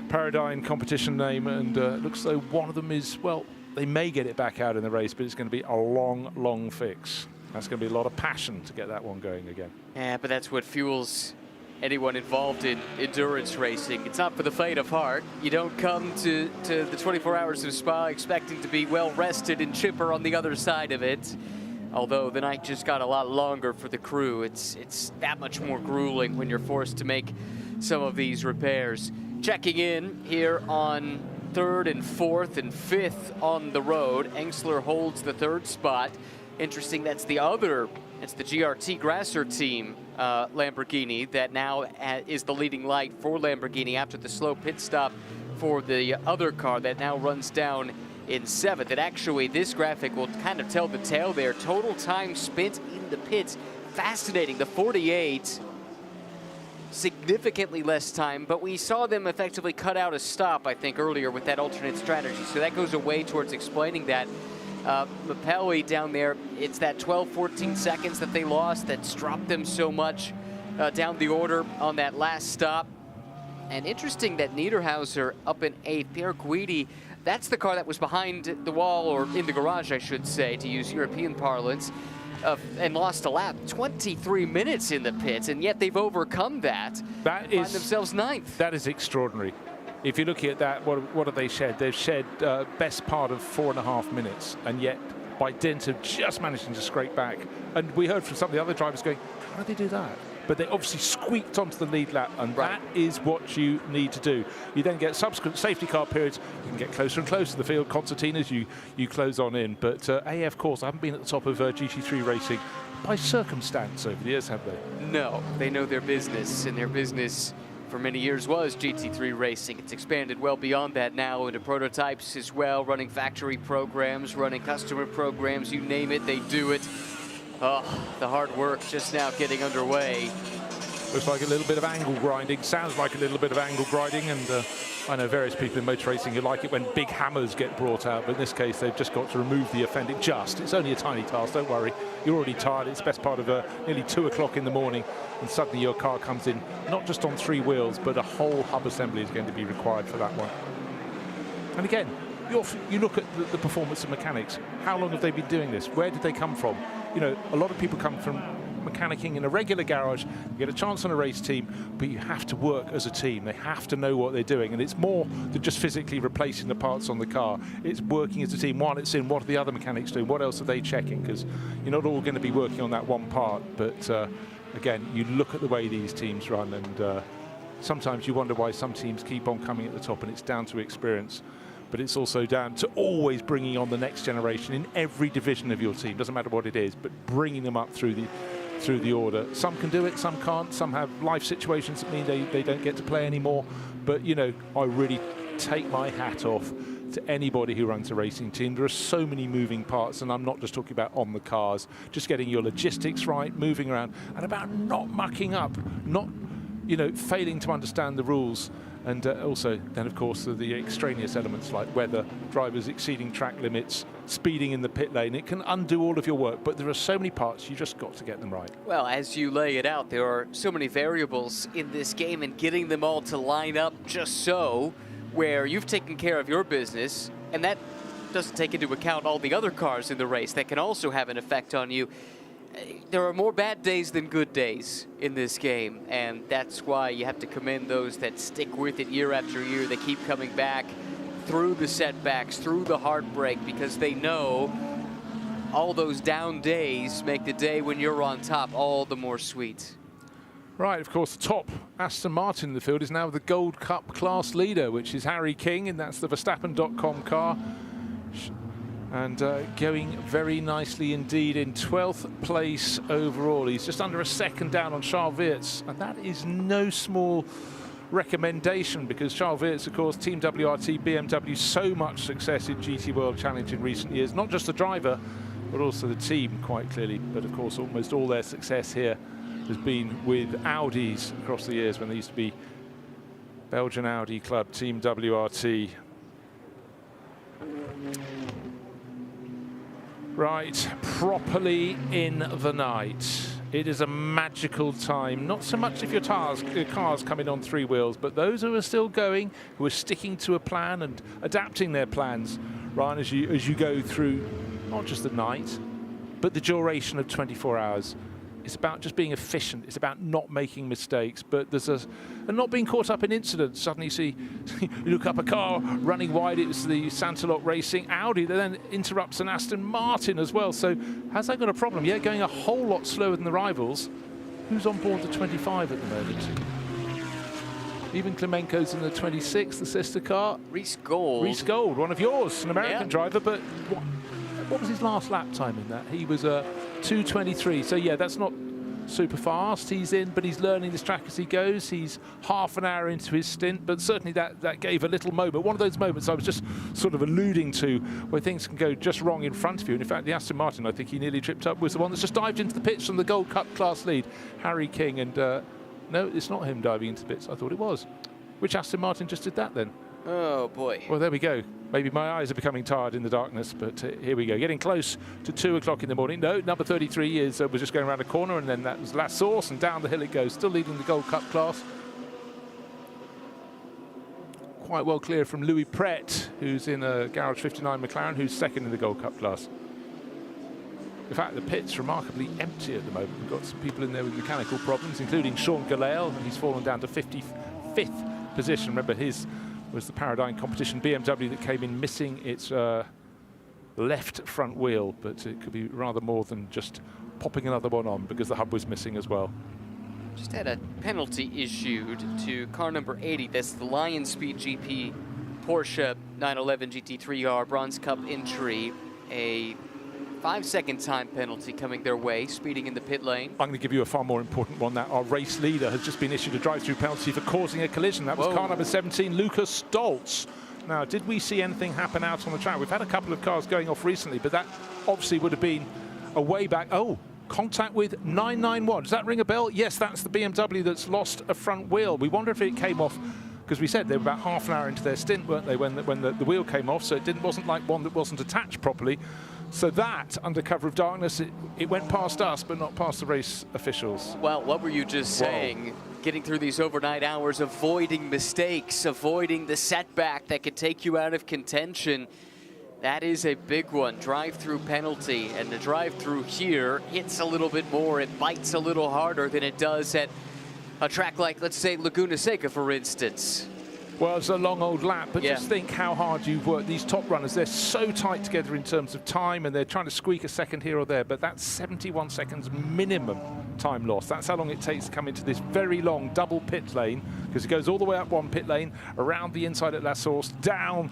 Speaker 1: Paradigm competition name, and looks as though one of them is, well, they may get it back out in the race, but it's going to be a long, long fix. That's going to be a lot of passion to get that one going again.
Speaker 3: Yeah, but that's what fuels anyone involved in endurance racing. It's not for the faint of heart. You don't come to the 24 hours of Spa expecting to be well rested and chipper on the other side of it. Although the night just got a lot longer for the crew. It's that much more grueling when you're forced to make some of these repairs. Checking in here on 3rd and 4th and 5th on the road. Engsler holds the 3rd spot. Interesting, that's the GRT Grasser team, Lamborghini, that now is the leading light for Lamborghini after the slow pit stop for the other car that now runs down in 7th. And actually, this graphic will kind of tell the tale there. Total time spent in the pits, fascinating. The 48, significantly less time, but we saw them effectively cut out a stop, I think, earlier with that alternate strategy. So that goes away towards explaining that. Mapelli down there, it's that 12-14 seconds that they lost that's dropped them so much down the order on that last stop. And interesting that Niederhauser up in 8th, Pierre Guidi, that's the car that was behind the wall, or in the garage, I should say, to use European parlance, and lost a lap. 23 minutes in the pits, and yet they've overcome that. Find themselves 9th.
Speaker 1: That is extraordinary. If you're looking at that, what have they shed? They've shed best part of 4.5 minutes, and yet by dint of just managing to scrape back. And we heard from some of the other drivers going, how did they do that? But they obviously squeaked onto the lead lap, and that is what you need to do. You then get subsequent safety car periods. You can get closer and closer to the field, concertinas, you close on in. But AF, of course, I haven't been at the top of GT3 racing by circumstance over the years, have they?
Speaker 3: No, they know their business, and their business for many years was GT3 racing. It's expanded well beyond that now into prototypes as well, running factory programs, running customer programs, you name it, they do it. Oh, the hard work just now getting underway.
Speaker 1: Looks like a little bit of angle grinding, sounds like a little bit of angle grinding, and I know various people in motor racing who like it when big hammers get brought out, but in this case they've just got to remove the offending. It's only a tiny task, don't worry. You're already tired, it's the best part of nearly 2 o'clock in the morning, and suddenly your car comes in, not just on 3 wheels, but a whole hub assembly is going to be required for that one. And again, you look at the performance of mechanics. How long have they been doing this? Where did they come from? You know, a lot of people come from mechanicking in a regular garage, you get a chance on a race team, but you have to work as a team. They have to know what they're doing, and it's more than just physically replacing the parts on the car. It's working as a team. While it's in, what are the other mechanics doing? What else are they checking? Because you're not all going to be working on that one part, but again, you look at the way these teams run, and sometimes you wonder why some teams keep on coming at the top, and it's down to experience. But it's also down to always bringing on the next generation in every division of your team. Doesn't matter what it is, but bringing them up through the order. Some can do it, some can't. Some have life situations that mean they don't get to play anymore. But, you know, I really take my hat off to anybody who runs a racing team. There are so many moving parts, and I'm not just talking about on the cars, just getting your logistics right, moving around, and about not mucking up, not, you know, failing to understand the rules. And also, then, of course, the extraneous elements like weather, drivers exceeding track limits, speeding in the pit lane. It can undo all of your work, but there are so many parts, you just got to get them right.
Speaker 3: Well, as you lay it out, there are so many variables in this game, and getting them all to line up just so, where you've taken care of your business, and that doesn't take into account all the other cars in the race that can also have an effect on you. there are more bad days than good days in this game, and that's why you have to commend those that stick with it year after year. They keep coming back through the setbacks, through the heartbreak, because they know all those down days make the day when you're on top all the more sweet.
Speaker 1: Right, of course, the top Aston Martin in the field is now the Gold Cup class leader, which is Harry King, and that's the Verstappen.com car. And going very nicely indeed in 12th place overall. He's just under a second down on Charles Weerts, and that is no small recommendation, because Charles Weerts, of course, Team WRT, BMW, so much success in GT World Challenge in recent years. Not just the driver, but also the team, quite clearly. But of course, almost all their success here has been with Audis across the years, when they used to be Belgian Audi Club, Team WRT. Right, properly in the night. It is a magical time, not so much if your car's coming on 3 wheels, but those who are still going, who are sticking to a plan and adapting their plans, Ryan, as you go through not just the night, but the duration of 24 hours. It's about just being efficient. It's about not making mistakes, but and not being caught up in incidents. Suddenly you look up a car running wide. It's the Santalot Racing Audi that then interrupts an Aston Martin as well. So has that got a problem? Yeah, going a whole lot slower than the rivals. Who's on board the 25 at the moment? Even Klemenko's in the 26, the sister car.
Speaker 3: Reese Gold.
Speaker 1: Reese Gold, one of yours, an American driver, but what was his last lap time in that? He was 2:23. So yeah, that's not super fast. He's in, but he's learning this track as he goes. He's half an hour into his stint, but certainly that gave a little moment. One of those moments I was just sort of alluding to, where things can go just wrong in front of you. And in fact, the Aston Martin, I think he nearly tripped up, was the one that's just dived into the pits from the Gold Cup class lead, Harry King. And no, it's not him diving into the pits. I thought it was. Which Aston Martin just did that then?
Speaker 3: Oh boy.
Speaker 1: Well, there we go. Maybe my eyes are becoming tired in the darkness, but here we go. Getting close to 2 o'clock in the morning. No, number 33 was just going around a corner, and then that was La Source, and down the hill it goes. Still leading the Gold Cup class. Quite well clear from Louis Pret, who's in a Garage 59 McLaren, who's second in the Gold Cup class. In fact, the pit's remarkably empty at the moment. We've got some people in there with mechanical problems, including Sean Galale, and he's fallen down to 55th position. Remember, his was the Paradigm competition BMW that came in missing its left front wheel, but it could be rather more than just popping another one on, because the hub was missing as well.
Speaker 3: Just had a penalty issued to car number 80. That's the Lion Speed GP Porsche 911 GT3R Bronze Cup entry. A 5-second time penalty coming their way, speeding in the pit lane. I'm
Speaker 1: going to give you a far more important one. That our race leader has just been issued a drive-through penalty for causing a collision. That was car number 17, Lucas Stoltz. Now, did we see anything happen out on the track? We've had a couple of cars going off recently, but that obviously would have been a way back. Oh, contact with 991. Does that ring a bell? Yes, that's the BMW that's lost a front wheel. We wonder if it came off, because we said they were about half an hour into their stint, weren't they, when the wheel came off, so it wasn't like one that wasn't attached properly. So that, under cover of darkness, it went past us, but not past the race officials.
Speaker 3: Well, what were you just saying? Getting through these overnight hours, avoiding mistakes, avoiding the setback that could take you out of contention. That is a big one. Drive-through penalty, and the drive-through here hits a little bit more. It bites a little harder than it does at a track like, let's say, Laguna Seca, for instance.
Speaker 1: Well, it's a long old lap, but just think how hard you've worked. These top runners, they're so tight together in terms of time, and they're trying to squeak a second here or there, but that's 71 seconds minimum time loss. That's how long it takes to come into this very long double pit lane, because it goes all the way up one pit lane, around the inside at La Source, down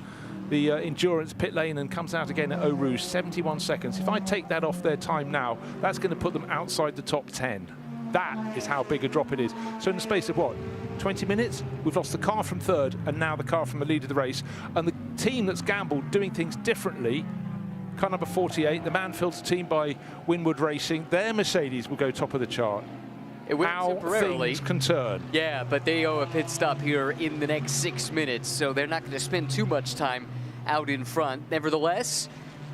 Speaker 1: the endurance pit lane, and comes out again at Eau Rouge. 71 seconds. If I take that off their time now, that's going to put them outside the top 10. That is how big a drop it is. So in the space of what, 20 minutes, we've lost the car from third and now the car from the lead of the race. And the team that's gambled doing things differently, car number 48, the Manfields team by Winwood Racing, their Mercedes will go top of the chart.
Speaker 3: It will
Speaker 1: how
Speaker 3: temporarily.
Speaker 1: Things can turn.
Speaker 3: Yeah, but they owe a pit stop here in the next 6 minutes, so they're not going to spend too much time out in front. Nevertheless,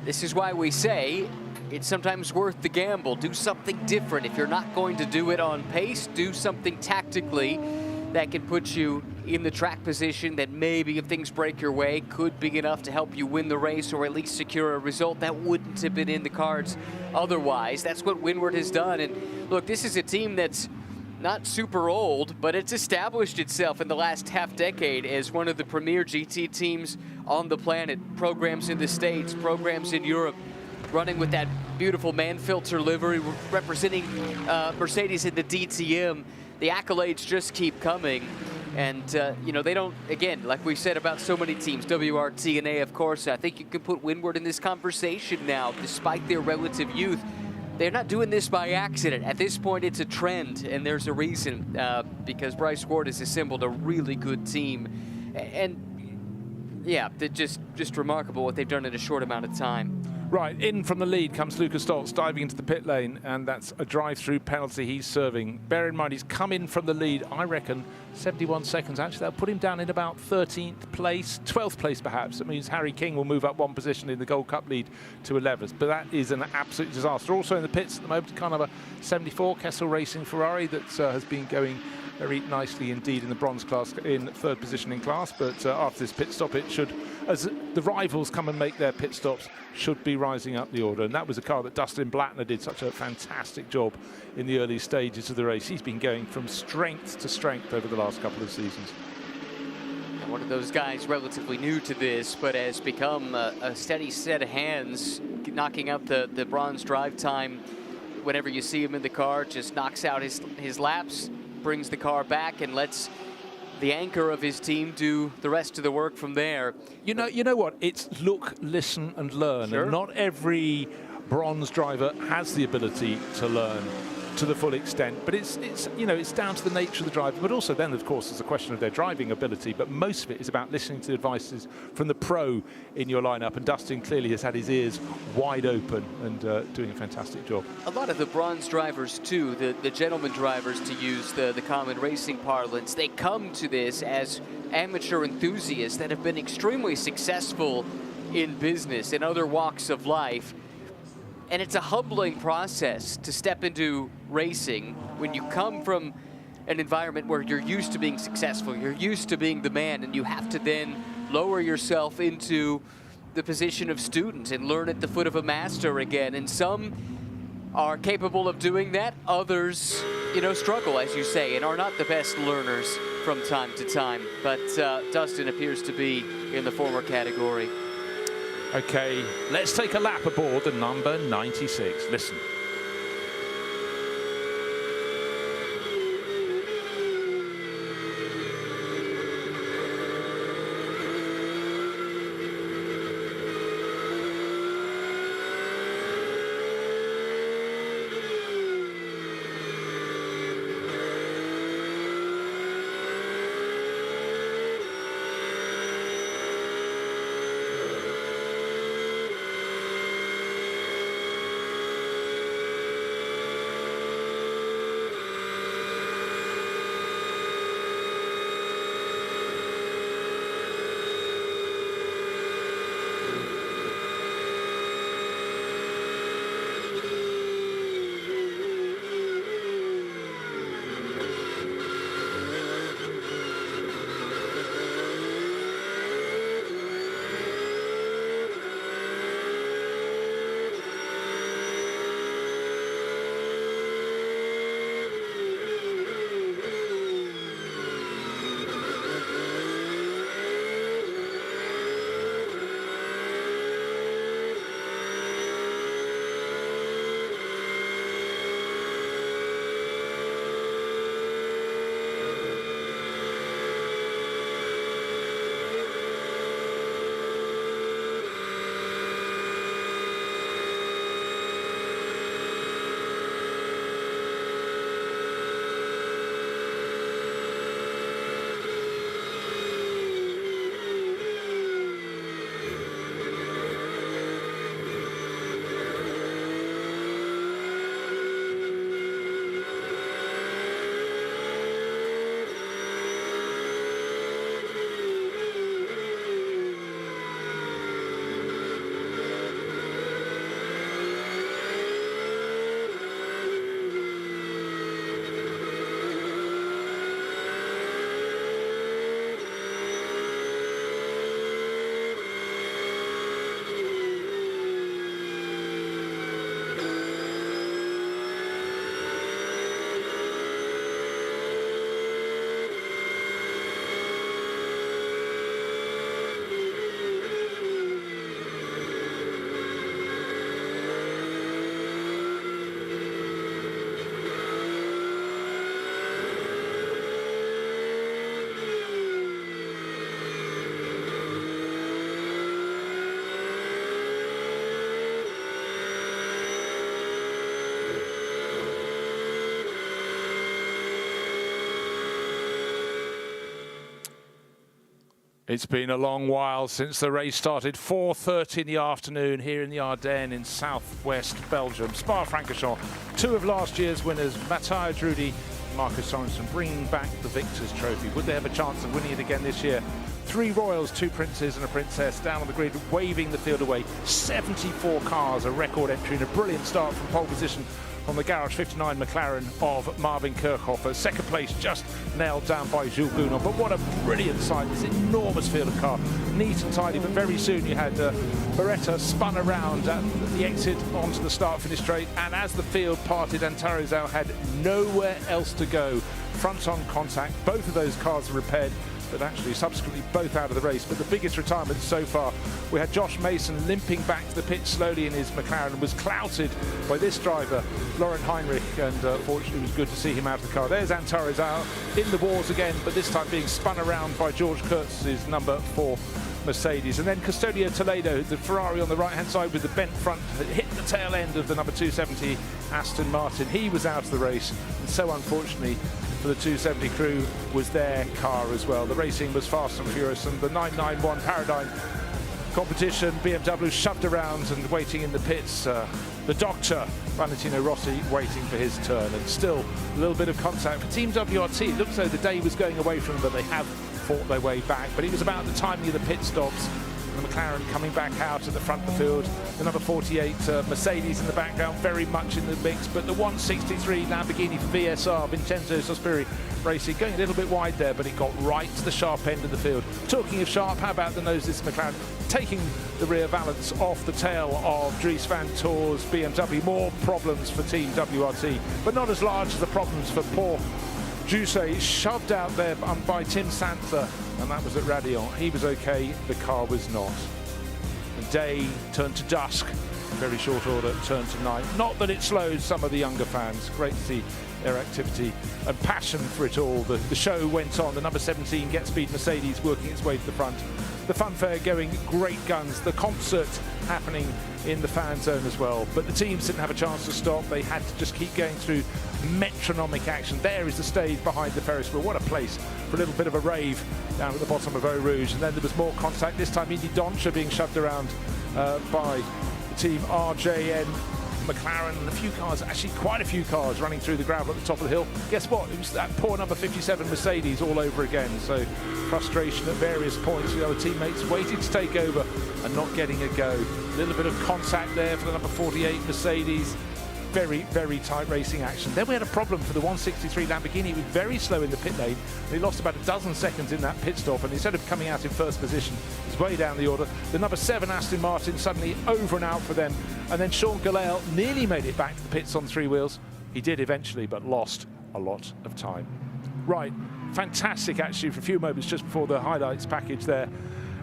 Speaker 3: this is why we say it's sometimes worth the gamble. Do something different. If you're not going to do it on pace, do something tactically that can put you in the track position that maybe, if things break your way, could be enough to help you win the race or at least secure a result that wouldn't have been in the cards otherwise. That's what Windward has done. And look, this is a team that's not super old, but it's established itself in the last half decade as one of the premier GT teams on the planet. Programs in the States, programs in Europe, running with that beautiful man filter livery, representing Mercedes in the DTM. The accolades just keep coming. And, you know, they don't, again, like we said about so many teams, WRT and A, of course, I think you can put Windward in this conversation now, despite their relative youth. They're not doing this by accident. At this point, it's a trend, and there's a reason, because Bryce Ward has assembled a really good team. And, yeah, they're just remarkable what they've done in a short amount of time.
Speaker 1: Right, in from the lead comes Lucas Stoltz, diving into the pit lane, and that's a drive-through penalty he's serving. Bear in mind, he's come in from the lead, I reckon, 71 seconds. Actually, that'll put him down in about 13th place, 12th place perhaps. That means Harry King will move up one position in the Gold Cup lead to 11th. But that is an absolute disaster. Also in the pits at the moment, kind of a 74 Kessel Racing Ferrari that has been going very nicely indeed in the bronze class, in third position in class. But after this pit stop, it should, as the rivals come and make their pit stops, should be rising up the order. And that was a car that Dustin Blattner did such a fantastic job in the early stages of the race. He's been going from strength to strength over the last couple of seasons.
Speaker 3: One of those guys relatively new to this, but has become a steady set of hands, knocking out the bronze drive time. Whenever you see him in the car, just knocks out his laps, brings the car back, and lets the anchor of his team do the rest of the work from there.
Speaker 1: You know what? It's look, listen, and learn.
Speaker 3: Sure.
Speaker 1: And not every bronze driver has the ability to learn to the full extent, but it's down to the nature of the driver. But also then, of course, it's a question of their driving ability. But most of it is about listening to the advices from the pro in your lineup. And Dustin clearly has had his ears wide open and doing a fantastic job.
Speaker 3: A lot of the bronze drivers, too, the gentleman drivers, to use the common racing parlance, they come to this as amateur enthusiasts that have been extremely successful in business, in other walks of life. And it's a humbling process to step into racing when you come from an environment where you're used to being successful, you're used to being the man, and you have to then lower yourself into the position of student and learn at the foot of a master again. And some are capable of doing that. Others, struggle, as you say, and are not the best learners from time to time. But Dustin appears to be in the former category.
Speaker 1: Okay, let's take a lap aboard the number 96. Listen. It's been a long while since the race started. 4:30 in the afternoon here in the Ardennes in southwest Belgium. Spa-Francorchamps, two of last year's winners, Matthias Drudi, Marcus Sorensen, bringing back the Victor's Trophy. Would they have a chance of winning it again this year? 3 Royals, 2 Princes and a Princess down on the grid, waving the field away. 74 cars, a record entry and a brilliant start from pole position on the Garage 59 McLaren of Marvin Kirchhofer. Second place just nailed down by Jules Bounon. But what a brilliant sight, this enormous field of car. Neat and tidy, but very soon you had Beretta spun around at the exit onto the start-finish straight, and as the field parted, Antarizal had nowhere else to go. Front-on contact, both of those cars were repaired, but actually subsequently both out of the race. But the biggest retirement so far, we had Josh Mason limping back to the pit slowly in his McLaren and was clouted by this driver, Laurent Heinrich, and fortunately it was good to see him out of the car. There's Antarizal in the wars again, but this time being spun around by George Kurtz's number 4 Mercedes. And then Custodio Toledo, the Ferrari on the right-hand side with the bent front, hit the tail end of the number 270 Aston Martin. He was out of the race, and so unfortunately for the 270 crew was their car as well. The racing was fast and furious, and the 991 Paradigm competition, BMW shoved around and waiting in the pits. The doctor, Valentino Rossi, waiting for his turn, and still a little bit of contact for Team WRT. It looks as though the day was going away from them, but they have fought their way back. But it was about the timing of the pit stops. The McLaren coming back out at the front of the field. The number 48 Mercedes in the background, very much in the mix. But the 163 Lamborghini for VSR, Vincenzo Sospiri Racing, going a little bit wide there, but it got right to the sharp end of the field. Talking of sharp, how about the nose this McLaren? Taking the rear valance off the tail of Dries Van Toor's BMW. More problems for Team WRT, but not as large as the problems for poor Jusse, shoved out there by Tim Santher, and that was at Radion. He was okay, the car was not. The day turned to dusk, very short order, turned to night. Not that it slowed some of the younger fans. Great to see their activity and passion for it all. The show went on. The number 17 Get Speed Mercedes working its way to the front. The funfair going great guns. The concert happening in the fan zone as well. But the teams didn't have a chance to stop. They had to just keep going through metronomic action. There is the stage behind the Ferris wheel. What a place for a little bit of a rave down at the bottom of Eau Rouge. And then there was more contact. This time Indy Doncher being shoved around by the team RJN McLaren, and a few cars, actually quite a few cars running through the gravel at the top of the hill. Guess what? It was that poor number 57 Mercedes all over again. So frustration at various points with other teammates waiting to take over and not getting a go. A little bit of contact there for the number 48 Mercedes. Very, very tight racing action. Then we had a problem for the 163 Lamborghini. It was very slow in the pit lane. He lost about a dozen seconds in that pit stop, and instead of coming out in first position, he's way down the order. The number 7 Aston Martin suddenly over and out for them. And then Sean Galale nearly made it back to the pits on 3 wheels. He did eventually, but lost a lot of time. Right, fantastic actually for a few moments just before the highlights package there.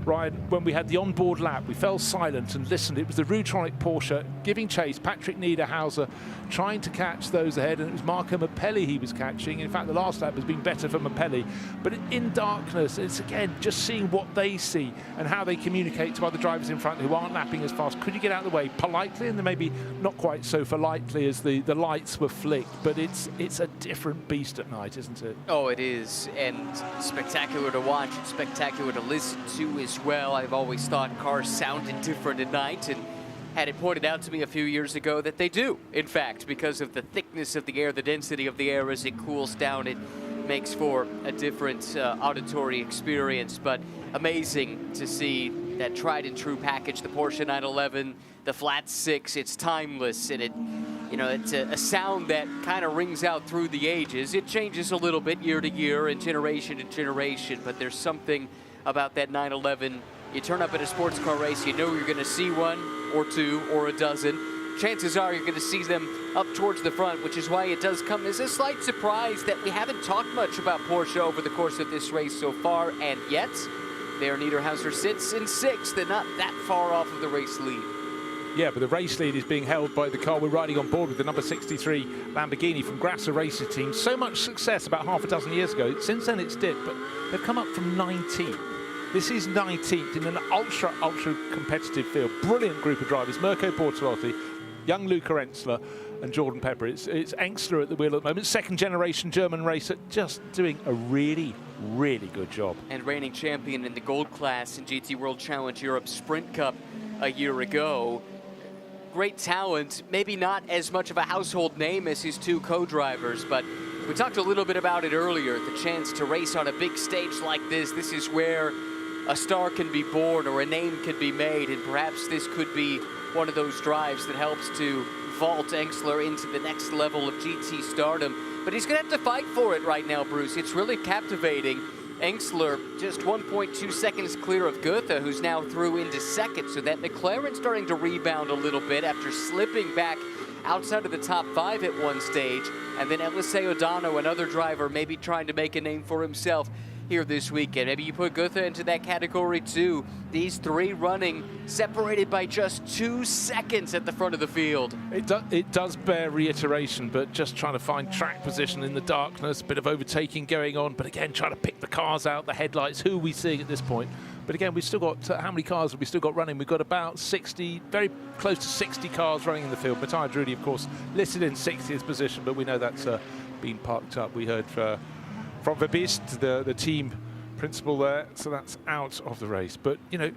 Speaker 1: Ryan, when we had the onboard lap, we fell silent and listened. It was the Rutronic Porsche giving chase, Patrick Niederhauser trying to catch those ahead, and it was Marco Mappelli he was catching. In fact, the last lap has been better for Mappelli. But in darkness, it's again just seeing what they see and how they communicate to other drivers in front who aren't lapping as fast. Could you get out of the way politely, and then maybe not quite so politely as the lights were flicked? But it's a different beast at night, isn't it?
Speaker 3: Oh, it is, and spectacular to watch, and spectacular to listen to as well. I've always thought cars sounded different at night, and had it pointed out to me a few years ago that they do, in fact, because of the thickness of the air, the density of the air as it cools down. It makes for a different auditory experience, but amazing to see that tried and true package, the Porsche 911, the flat 6. It's timeless, and it's a sound that kind of rings out through the ages. It changes a little bit year to year and generation to generation, but there's something about that 911. You turn up at a sports car race, you know you're going to see one or two or a dozen. Chances are you're going to see them up towards the front, which is why it does come as a slight surprise that we haven't talked much about Porsche over the course of this race so far, and yet there Niederhauser sits in 6th. They're not that far off of the race lead.
Speaker 1: Yeah, but the race lead is being held by the car we're riding on board with, the number 63 Lamborghini from Grasser Racing Team. So much success about half a dozen years ago. Since then it's dipped, but they've come up from 19th. This is 19th in an ultra competitive field. Brilliant group of drivers. Mirko Bortolotti, young Luca Ensler, and Jordan Pepper. It's Engstler at the wheel at the moment, second-generation German racer, just doing a really, really good job.
Speaker 3: And reigning champion in the gold class in GT World Challenge Europe Sprint Cup a year ago. Great talent, maybe not as much of a household name as his two co-drivers, but we talked a little bit about it earlier, the chance to race on a big stage like this. This is where a star can be born or a name can be made, and perhaps this could be one of those drives that helps to vault Engstler into the next level of GT stardom. But he's going to have to fight for it right now, Bruce. It's really captivating. Engstler just 1.2 seconds clear of Goethe, who's now through into second, so that McLaren's starting to rebound a little bit after slipping back outside of the top 5 at one stage. And then Eliseo O'Donnell, another driver, maybe trying to make a name for himself here this weekend. Maybe you put Goethe into that category too. These three running separated by just 2 seconds at the front of the field.
Speaker 1: It does bear reiteration, but just trying to find track position in the darkness, a bit of overtaking going on, but again, trying to pick the cars out, the headlights, who are we seeing at this point? But again, we've still got, how many cars have we still got running? We've got about 60, very close to 60 cars running in the field. Pitard really, of course, listed in 60th position, but we know that's been parked up. We heard from Verbist, the team principal there, so that's out of the race. But, you know,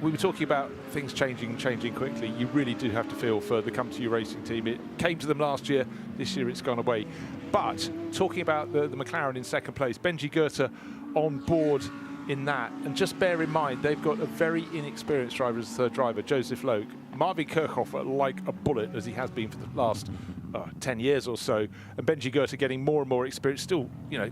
Speaker 1: we were talking about things changing quickly. You really do have to feel for the Come To You racing team. It came to them last year. This year it's gone away. But talking about the McLaren in second place, Benji Goethe on board in that. And just bear in mind, they've got a very inexperienced driver as third driver, Joseph Loke. Marvin Kirchhofer like a bullet, as he has been for the last 10 years or so. And Benji Goethe getting more and more experience. Still, you know,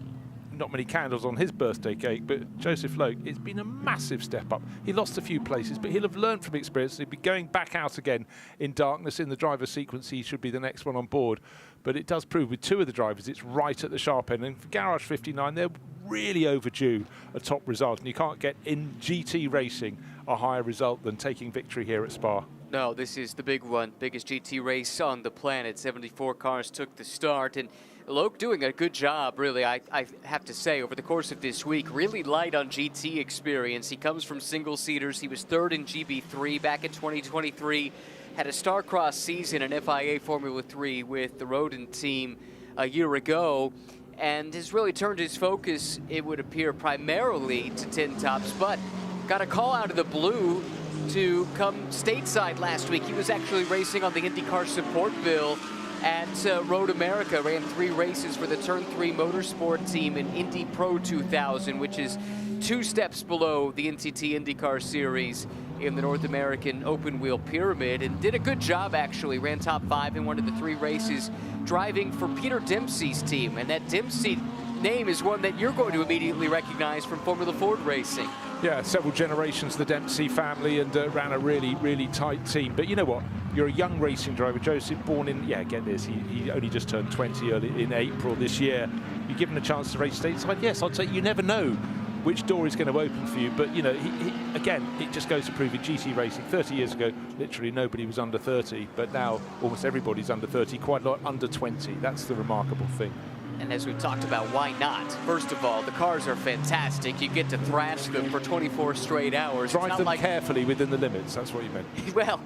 Speaker 1: not many candles on his birthday cake, but Joseph Loke, it's been a massive step up. He lost a few places, but he'll have learned from experience. He'll be going back out again in darkness in the driver sequence. He should be the next one on board. But it does prove with two of the drivers, it's right at the sharp end. And for Garage 59, they're really overdue a top result. And you can't get in GT racing a higher result than taking victory here at Spa.
Speaker 3: No, this is the big one, biggest GT race on the planet. 74 cars took the start, and Loke doing a good job, really, I have to say, over the course of this week. Really light on GT experience. He comes from single-seaters. He was third in GB3 back in 2023. Had a star-crossed season in FIA Formula 3 with the Rodin team a year ago, and has really turned his focus, it would appear, primarily to tin tops, but got a call out of the blue to come stateside last week. He was actually racing on the IndyCar support bill at Road America, ran 3 races for the Turn 3 Motorsport team in Indy Pro 2000, which is 2 steps below the NTT IndyCar Series in the North American open wheel pyramid, and did a good job actually. Ran top 5 in one of the 3 races, driving for Peter Dempsey's team. And that Dempsey name is one that you're going to immediately recognize from Formula Ford racing.
Speaker 1: Yeah, several generations, the Dempsey family, and ran a really, really tight team. But you know what? You're a young racing driver, Joseph, born in, yeah, get this, he only just turned 20 early in April this year. You give him a chance to race stateside, yes, I'd say you never know which door is going to open for you. But, you know, again, it just goes to prove in GT racing, 30 years ago, literally nobody was under 30, but now almost everybody's under 30, quite a lot under 20. That's the remarkable thing.
Speaker 3: And as we've talked about, why not? First of all, the cars are fantastic. You get to thrash them for 24 straight hours.
Speaker 1: Drive them carefully within the limits, that's what you meant.
Speaker 3: Well,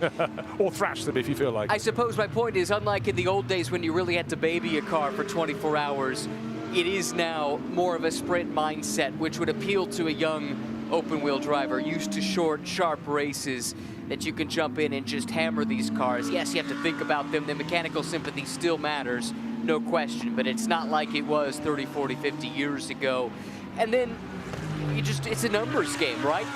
Speaker 1: or thrash them if you feel like.
Speaker 3: I suppose my point is, unlike in the old days when you really had to baby a car for 24 hours, it is now more of a sprint mindset, which would appeal to a young open-wheel driver used to short, sharp races, that you can jump in and just hammer these cars. Yes, you have to think about them. The mechanical sympathy still matters, no question, but it's not like it was 30, 40, 50 years ago. And then it's a numbers game, right?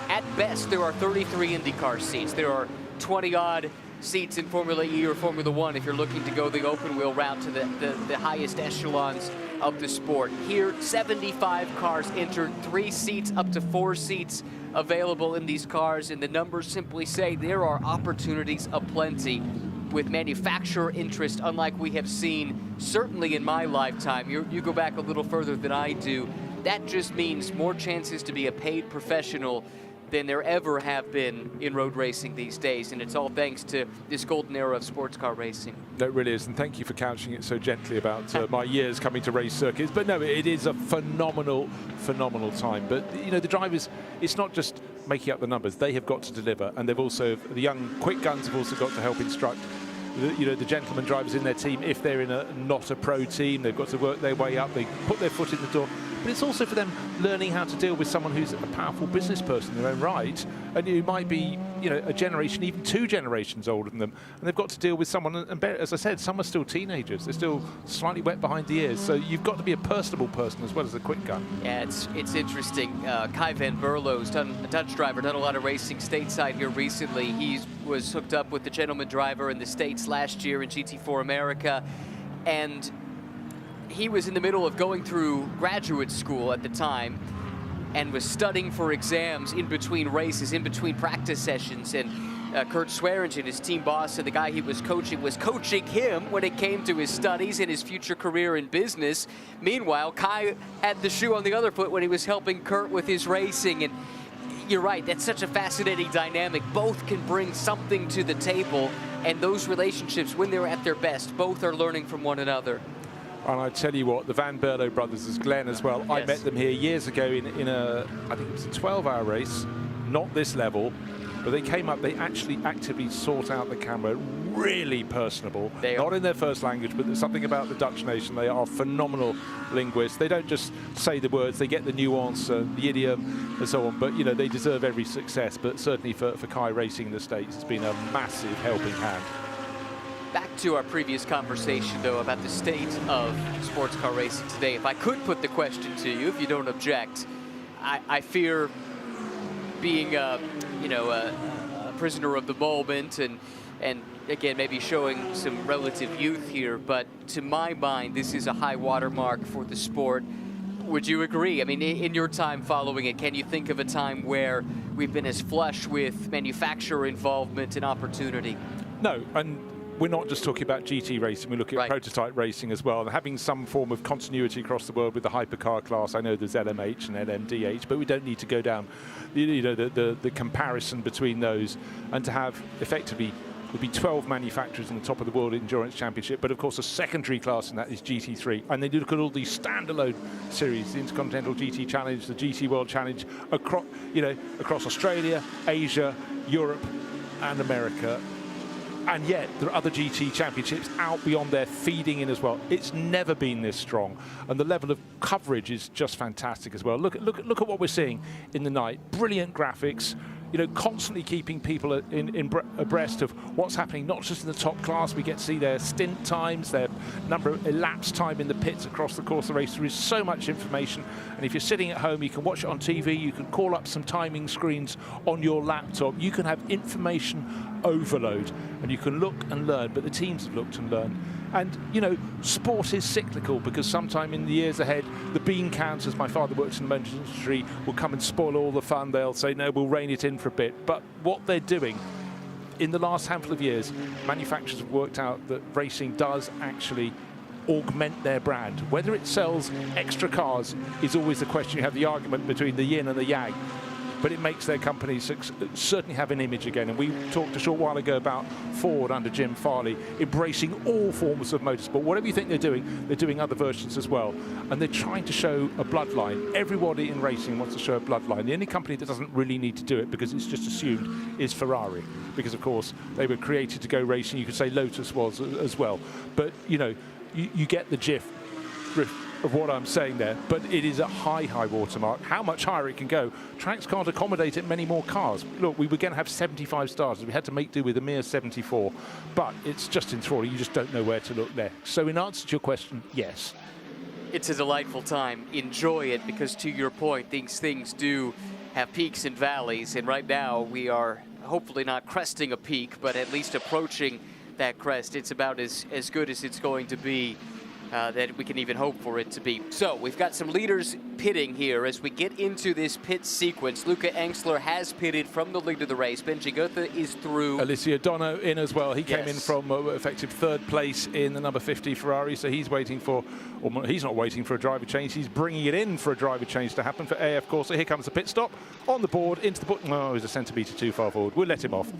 Speaker 3: At best, there are 33 IndyCar seats. There are 20-odd seats in Formula E or Formula 1 if you're looking to go the open wheel route to the highest echelons of the sport. Here, 75 cars entered, 3 seats up to 4 seats available in these cars, and the numbers simply say there are opportunities aplenty with manufacturer interest, unlike we have seen certainly in my lifetime. You go back a little further than I do. That just means more chances to be a paid professional than there ever have been in road racing these days, and it's all thanks to this golden era of sports car racing.
Speaker 1: No, it really is, and thank you for couching it so gently about my years coming to race circuits. But no, it is a phenomenal, phenomenal time. But, you know, the drivers, it's not just making up the numbers. They have got to deliver, and they've also, the young quick guns have also got to help instruct. the gentleman drivers in their team, if they're in not a pro team, they've got to work their way up, they put their foot in the door. But it's also for them learning how to deal with someone who's a powerful business person in their own right, and who might be, a generation, even 2 generations older than them, and they've got to deal with someone. And as I said, some are still teenagers; they're still slightly wet behind the ears. So you've got to be a personable person as well as a quick guy.
Speaker 3: Yeah, it's interesting. Kai van Berlo's a Dutch driver, done a lot of racing stateside here recently. He was hooked up with the gentleman driver in the States last year in GT4 America, and he was in the middle of going through graduate school at the time and was studying for exams in between races, in between practice sessions. And Kurt Swearingen, his team boss, and the guy he was coaching him when it came to his studies and his future career in business. Meanwhile, Kai had the shoe on the other foot when he was helping Kurt with his racing. And you're right, that's such a fascinating dynamic. Both can bring something to the table, and those relationships, when they're at their best, both are learning from one another.
Speaker 1: And I tell you what, the Van Berlo brothers, as Glenn as well, yes. I met them here years ago in a, I think it was a 12-hour race, not this level, but they came up, they actually actively sought out the camera, really personable. Not in their first language, but there's something about the Dutch nation. They are phenomenal linguists. They don't just say the words, they get the nuance, the idiom, and so on. But, they deserve every success. But certainly for Kai racing in the States, it's been a massive helping hand.
Speaker 3: Back to our previous conversation, though, about the state of sports car racing today. If I could put the question to you, if you don't object, I fear being, a prisoner of the moment and again, maybe showing some relative youth here, but to my mind, this is a high watermark for the sport. Would you agree? I mean, in your time following it, can you think of a time where we've been as flush with manufacturer involvement and opportunity?
Speaker 1: No, and we're not just talking about GT racing, we're looking at prototype racing as well, and having some form of continuity across the world with the hypercar class. I know there's LMH and LMDH, but we don't need to go down the comparison between those, and to have effectively would be 12 manufacturers in the top of the World Endurance Championship, but of course a secondary class in that is GT3. And they do look at all these standalone series, the Intercontinental GT Challenge, the GT World Challenge, across Australia, Asia, Europe, and America. And yet there are other GT championships out beyond there feeding in as well. It's never been this strong, and the level of coverage is just fantastic as well. Look at what we're seeing in the night. Brilliant graphics, constantly keeping people abreast of what's happening, not just in the top class. We get to see their stint times, their number of elapsed time in the pits across the course of the race. There is so much information, and if you're sitting at home, you can watch it on TV, you can call up some timing screens on your laptop, you can have information overload, and you can look and learn. But the teams have looked and learned. And, sport is cyclical, because sometime in the years ahead, the bean counters, my father works in the motor industry, will come and spoil all the fun. They'll say, no, we'll rein it in for a bit. But what they're doing, in the last handful of years, manufacturers have worked out that racing does actually augment their brand. Whether it sells extra cars is always the question. You have the argument between the yin and the yang. But it makes their companies certainly have an image again. And we talked a short while ago about Ford under Jim Farley embracing all forms of motorsport. Whatever you think they're doing other versions as well. And they're trying to show a bloodline. Everybody in racing wants to show a bloodline. The only company that doesn't really need to do it, because it's just assumed, is Ferrari. Because, of course, they were created to go racing. You could say Lotus was as well. But, you get the gist of what I'm saying there, but it is a high watermark. How much higher it can go, tracks can't accommodate it many more cars. Look, we were going to have 75 starters. We had to make do with a mere 74, but it's just enthralling. You just don't know where to look there. So in answer to your question, yes.
Speaker 3: It's a delightful time. Enjoy it, because to your point, these things do have peaks and valleys, and right now we are hopefully not cresting a peak, but at least approaching that crest. It's about as good as it's going to be. That we can even hope for it to be. So we've got some leaders pitting here as we get into this pit sequence. Luca Engsler has pitted from the lead of the race. Benji Gotha is through.
Speaker 1: Alessio Dono in as well. He came in from effective third place in the number 50 Ferrari, so he's waiting for, or he's not waiting for a driver change, he's bringing it in for a driver change to happen for AF course. So here comes the pit stop on the board into the book. No, he's a centimetre too far forward. We'll let him off.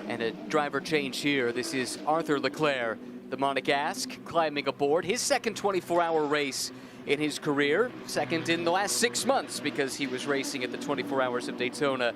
Speaker 3: And a driver change here. This is Arthur Leclerc, the Monegasque, climbing aboard. His second 24-hour race in his career. Second in the last 6 months, because he was racing at the 24 Hours of Daytona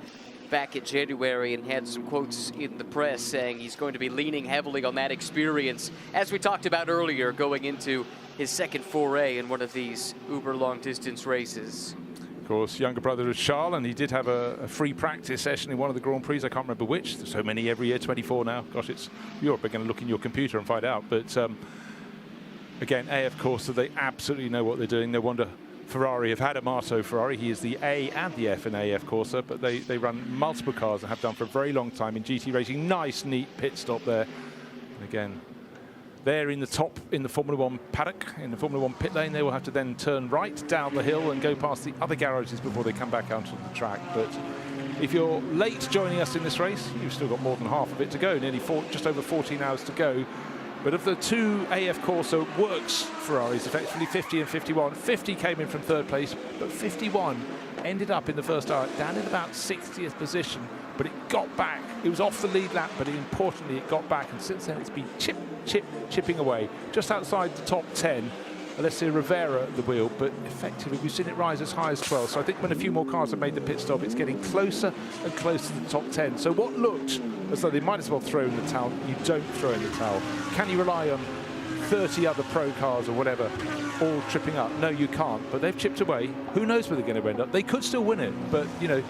Speaker 3: back in January and had some quotes in the press saying he's going to be leaning heavily on that experience, as we talked about earlier, going into his second foray in one of these uber long distance races.
Speaker 1: Of course, younger brother of Charles, and he did have a free practice session in one of the Grand Prix. I can't remember which. There's so many every year, 24 now. Gosh, it's Europe. We're going to look in your computer and find out. But again, AF Corsa, they absolutely know what they're doing. No wonder Ferrari have had a Marto Ferrari. He is the A and the F in AF Corsa, but they run multiple cars and have done for a very long time in GT racing. Nice, neat pit stop there. And again, they're in the top in the Formula 1 paddock, in the Formula 1 pit lane. They will have to then turn right down the hill and go past the other garages before they come back out on the track. But if you're late joining us in this race, you've still got more than half of it to go, just over 14 hours to go. But of the two AF Corsa Works Ferraris, effectively 50 and 51, 50 came in from third place, but 51 ended up in the first hour down in about 60th position. But it got back. It was off the lead lap, but importantly, it got back. And since then, it's been chipping away. Just outside the top 10, Alessio Rivera at the wheel, but effectively, we've seen it rise as high as 12. So I think when a few more cars have made the pit stop, it's getting closer and closer to the top 10. So what looked as though they might as well throw in the towel, you don't throw in the towel. Can you rely on 30 other pro cars or whatever all tripping up? No, you can't. But they've chipped away. Who knows where they're going to end up? They could still win it, but, you know,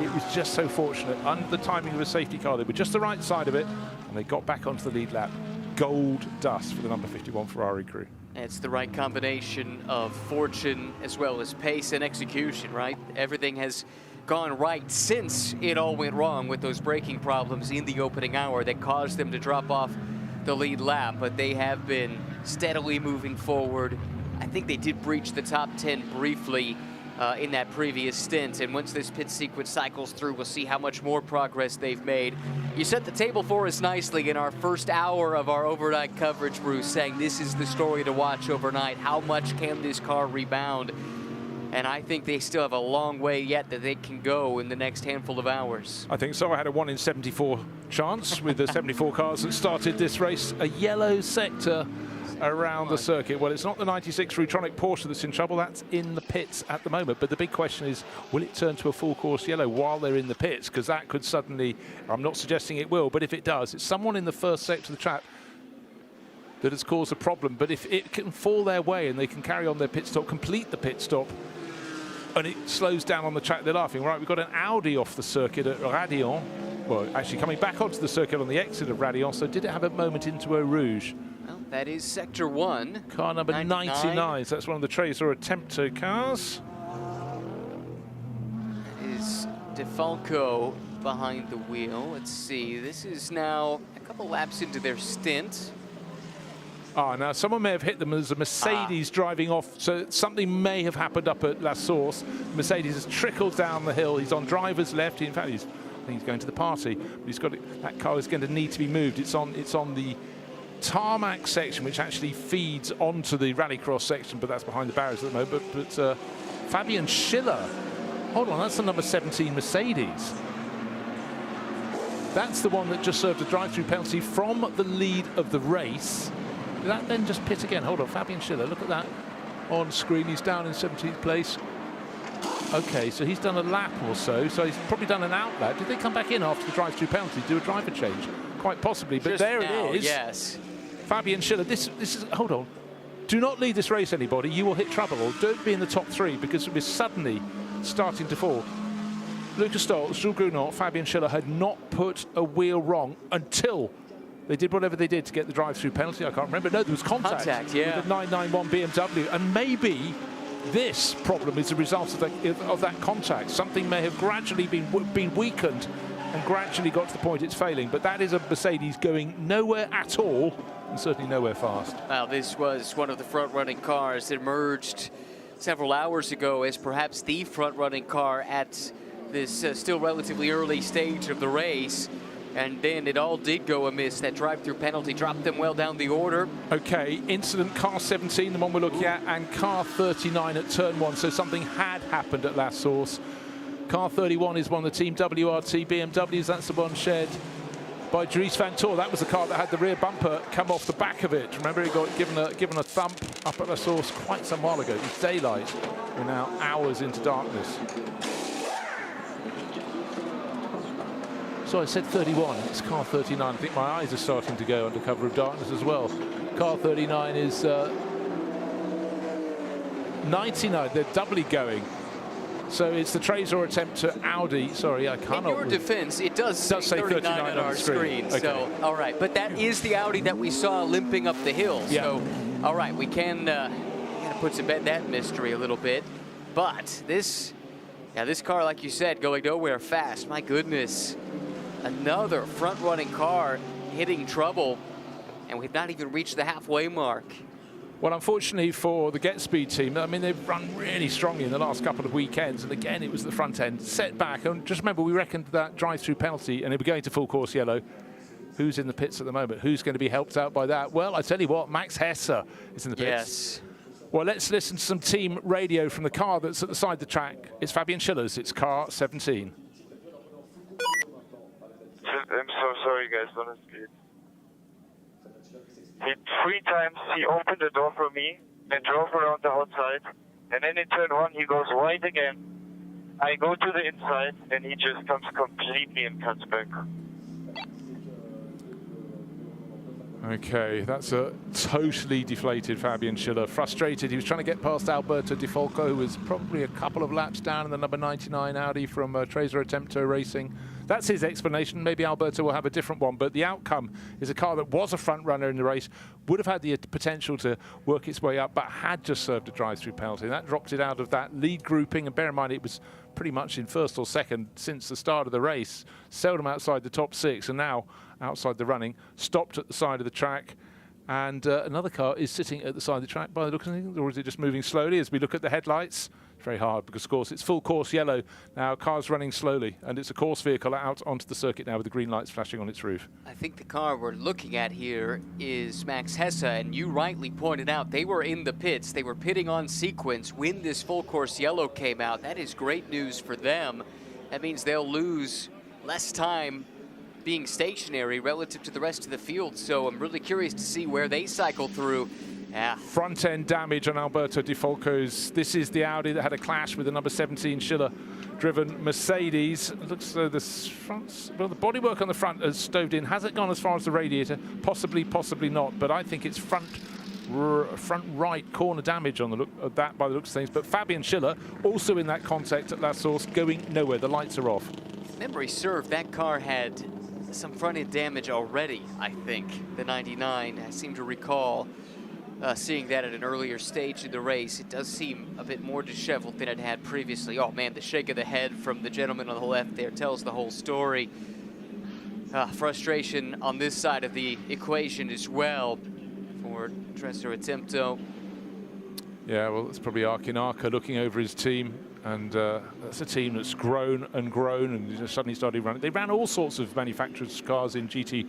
Speaker 1: it was just so fortunate. Under the timing of a safety car, they were just the right side of it, and they got back onto the lead lap. Gold dust for the number 51 Ferrari crew.
Speaker 3: It's the right combination of fortune as well as pace and execution, right? Everything has gone right since it all went wrong with those braking problems in the opening hour that caused them to drop off the lead lap, but they have been steadily moving forward. I think they did breach the top 10 briefly in that previous stint, and once this pit sequence cycles through, we'll see how much more progress they've made. You set the table for us nicely in our first hour of our overnight coverage, Bruce, saying this is the story to watch overnight. How much can this car rebound? And I think they still have a long way yet that they can go in the next handful of hours.
Speaker 1: I think so. I had a 1 in 74 chance with the 74 cars that started this race. A yellow sector around the circuit. Well, it's not the 96 Rutronic Porsche that's in trouble. That's in the pits at the moment. But the big question is, will it turn to a full course yellow while they're in the pits? Because that could suddenly, I'm not suggesting it will, but if it does, it's someone in the first sector of the track that has caused a problem. But if it can fall their way and they can carry on their pit stop, complete the pit stop, and it slows down on the track, they're laughing. Right, we've got an Audi off the circuit at Raidillon. Well, actually coming back onto the circuit on the exit of Raidillon. So did it have a moment into Eau Rouge?
Speaker 3: Well, that is Sector 1.
Speaker 1: Car number 99. So that's one of the Tracer Attempter cars.
Speaker 3: That is DeFalco behind the wheel. Let's see. This is now a couple laps into their stint.
Speaker 1: Now someone may have hit them as a Mercedes driving off, so something may have happened up at La Source. Mercedes has trickled down the hill. He's on driver's left. In fact, I think he's going to the party. But he's got that car is going to need to be moved. It's on the tarmac section, which actually feeds onto the rallycross section, but that's behind the barriers at the moment. But Fabian Schiller, hold on, that's the number 17 Mercedes. That's the one that just served a drive-through penalty from the lead of the race. Did that then just pit again? Hold on, Fabian Schiller, look at that on screen. He's down in 17th place. Okay, so he's done a lap or so, so he's probably done an out lap. Did they come back in after the drive-through penalty, do a driver change? Quite possibly, but
Speaker 3: just
Speaker 1: there
Speaker 3: now,
Speaker 1: it is.
Speaker 3: Yes.
Speaker 1: Fabian Schiller, this is, hold on. Do not lead this race, anybody. You will hit trouble, or don't be in the top 3, because we're suddenly starting to fall. Lucas Stoltz, Jules Grunot, Fabian Schiller had not put a wheel wrong until they did whatever they did to get the drive-through penalty. I can't remember. No, there was contact
Speaker 3: yeah.
Speaker 1: with the 991 BMW, and maybe this problem is a result of that contact. Something may have gradually been weakened and gradually got to the point it's failing. But that is a Mercedes going nowhere at all, and certainly nowhere fast.
Speaker 3: Well, this was one of the front-running cars that emerged several hours ago as perhaps the front-running car at this still relatively early stage of the race. And then it all did go amiss. That drive-through penalty dropped them well down the order.
Speaker 1: Okay, incident car 17, the one we're looking at, and car 39 at turn 1. So something had happened at La Source. Car 31 is one of the Team WRT BMWs. That's the one shared by Dries Van Tor. That was the car that had the rear bumper come off the back of it. Remember, it got given a thump up at La Source quite some while ago. It's daylight. We're now hours into darkness. So I said 31, it's car 39. I think my eyes are starting to go under cover of darkness as well. Car 39 is 99, they're doubly going. So it's the Trezor attempt to Audi. Sorry, I cannot.
Speaker 3: In your defense, it does say 39 on our screen.
Speaker 1: Okay.
Speaker 3: So, all right, but that is the Audi that we saw limping up the hill.
Speaker 1: Yeah.
Speaker 3: So, all right, we can kind of put to bed that mystery a little bit. But this car, like you said, going nowhere fast. My goodness. Another front-running car hitting trouble, and we've not even reached the halfway mark.
Speaker 1: Well, unfortunately for the Get Speed team, I mean, they've run really strongly in the last couple of weekends, and again, it was the front end set back. And just remember, we reckoned that drive-through penalty, and they were going to full course yellow. Who's in the pits at the moment? Who's going to be helped out by that? Well, I tell you what, Max Hesse is in the pits.
Speaker 3: Yes.
Speaker 1: Well, let's listen to some team radio from the car that's at the side of the track. It's Fabian Schiller's. It's car 17.
Speaker 7: I'm so sorry, guys, honestly. Three times he opened the door for me and drove around the outside, and then in turn one he goes wide again. I go to the inside and he just comes completely and cuts back.
Speaker 1: Okay, that's a totally deflated Fabian Schiller. Frustrated, he was trying to get past Alberto Di Folco, who was probably a couple of laps down in the number 99 Audi from Trezor Attempto Racing. That's his explanation. Maybe Alberto will have a different one, but the outcome is a car that was a front runner in the race, would have had the potential to work its way up, but had just served a drive-through penalty. That dropped it out of that lead grouping, and bear in mind it was pretty much in first or second since the start of the race, seldom outside the top six, and now outside the running, stopped at the side of the track. And another car is sitting at the side of the track by the look of things, or is it just moving slowly as we look at the headlights? Very hard because, of course, it's full course yellow. Now, car's running slowly, and it's a course vehicle out onto the circuit now with the green lights flashing on its roof.
Speaker 3: I think the car we're looking at here is Max Hesse, and you rightly pointed out they were in the pits. They were pitting on sequence when this full course yellow came out. That is great news for them. That means they'll lose less time being stationary relative to the rest of the field, so I'm really curious to see where they cycle through. Yeah.
Speaker 1: Front end damage on Alberto Di Folco's. This is the Audi that had a clash with the number 17 Schiller driven Mercedes. It looks the front, well, the bodywork on the front has stoved in. Has it gone as far as the radiator? Possibly, possibly not. But I think it's front right corner damage on the look of that by the looks of things. But Fabian Schiller also in that contact at La Source, going nowhere. The lights are off.
Speaker 3: Memory served, that car had some front end damage already, I think. The 99, I seem to recall seeing that at an earlier stage in the race. It does seem a bit more disheveled than it had previously. Oh man, the shake of the head from the gentleman on the left there tells the whole story. Frustration on this side of the equation as well for Trezor Attempto.
Speaker 1: Yeah, well, it's probably Arkin Arca looking over his team, and that's a team that's grown and grown and just suddenly started running. They ran all sorts of manufacturers' cars in GT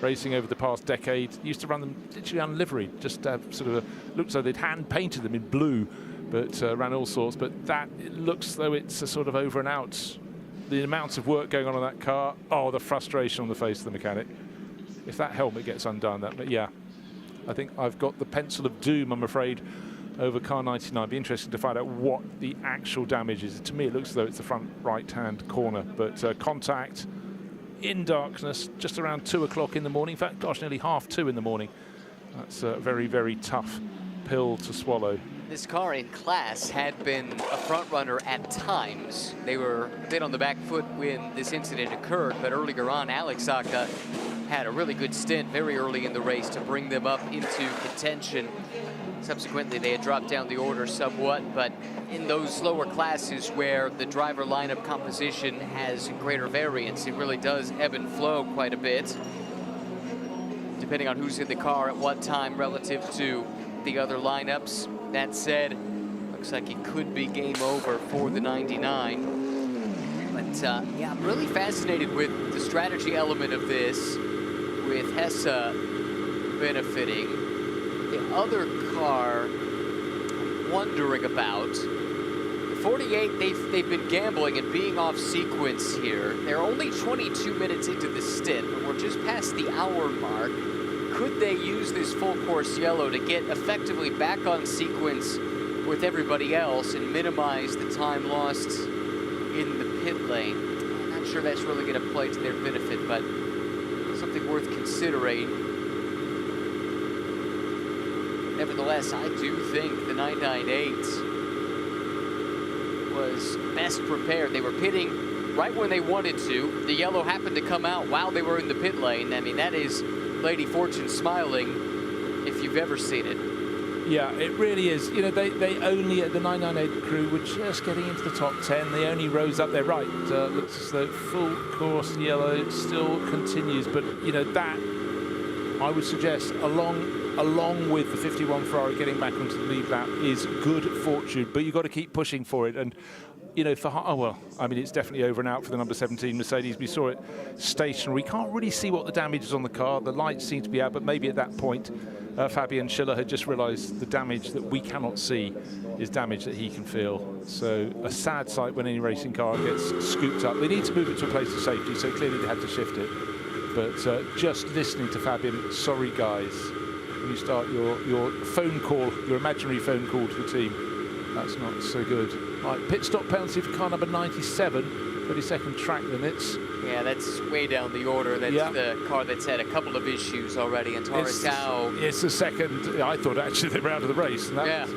Speaker 1: racing over the past decade. Used to run them literally unliveried, just sort of looked as though they'd hand painted them in blue, but ran all sorts. But that, it looks though it's a sort of over and out. The amounts of work going on that car, oh, the frustration on the face of the mechanic. If that helmet gets undone, but yeah, I think I've got the pencil of doom, I'm afraid, over car 99. Be interesting to find out what the actual damage is. To me, it looks as though it's the front right-hand corner, but contact in darkness, just around 2 o'clock in the morning. In fact, gosh, nearly 1:30 in the morning. That's a very, very tough pill to swallow.
Speaker 3: This car in class had been a front runner at times. They were a bit on the back foot when this incident occurred, but earlier on, Alex Aka had a really good stint very early in the race to bring them up into contention. Subsequently, they had dropped down the order somewhat, but in those slower classes where the driver lineup composition has greater variance, it really does ebb and flow quite a bit, depending on who's in the car at what time relative to the other lineups. That said, looks like it could be game over for the 99. But yeah, I'm really fascinated with the strategy element of this, with Hesse benefiting. The other car I'm wondering about, the 48, they've been gambling and being off sequence here. They're only 22 minutes into the stint, but we're just past the hour mark. Could they use this full course yellow to get effectively back on sequence with everybody else and minimize the time lost in the pit lane? I'm not sure that's really going to play to their benefit, but something worth considering. Nevertheless, I do think the 998 was best prepared. They were pitting right when they wanted to. The yellow happened to come out while they were in the pit lane. I mean, that is Lady Fortune smiling if you've ever seen it.
Speaker 1: Yeah, it really is. You know, they only, the 998 crew were just getting into the top 10. They only rose up there. Right, looks as though full course yellow still continues. But, you know, that, I would suggest, along with the 51 Ferrari getting back onto the lead lap, is good fortune. But you've got to keep pushing for it. And, you know, I mean, it's definitely over and out for the number 17 Mercedes. We saw it stationary. We can't really see what the damage is on the car. The lights seem to be out, but maybe at that point, Fabian Schiller had just realised the damage that we cannot see is damage that he can feel. So a sad sight when any racing car gets scooped up. They need to move it to a place of safety, so clearly they had to shift it. But just listening to Fabian, sorry guys, when you start your phone call, your imaginary phone call to the team, that's not so good. Right, pit stop penalty for car number 97, 30-second track limits.
Speaker 3: Yeah, that's way down the order. That's the car that's had a couple of issues already. And Torresau.
Speaker 1: It's the second. I thought actually they were out of the race. And that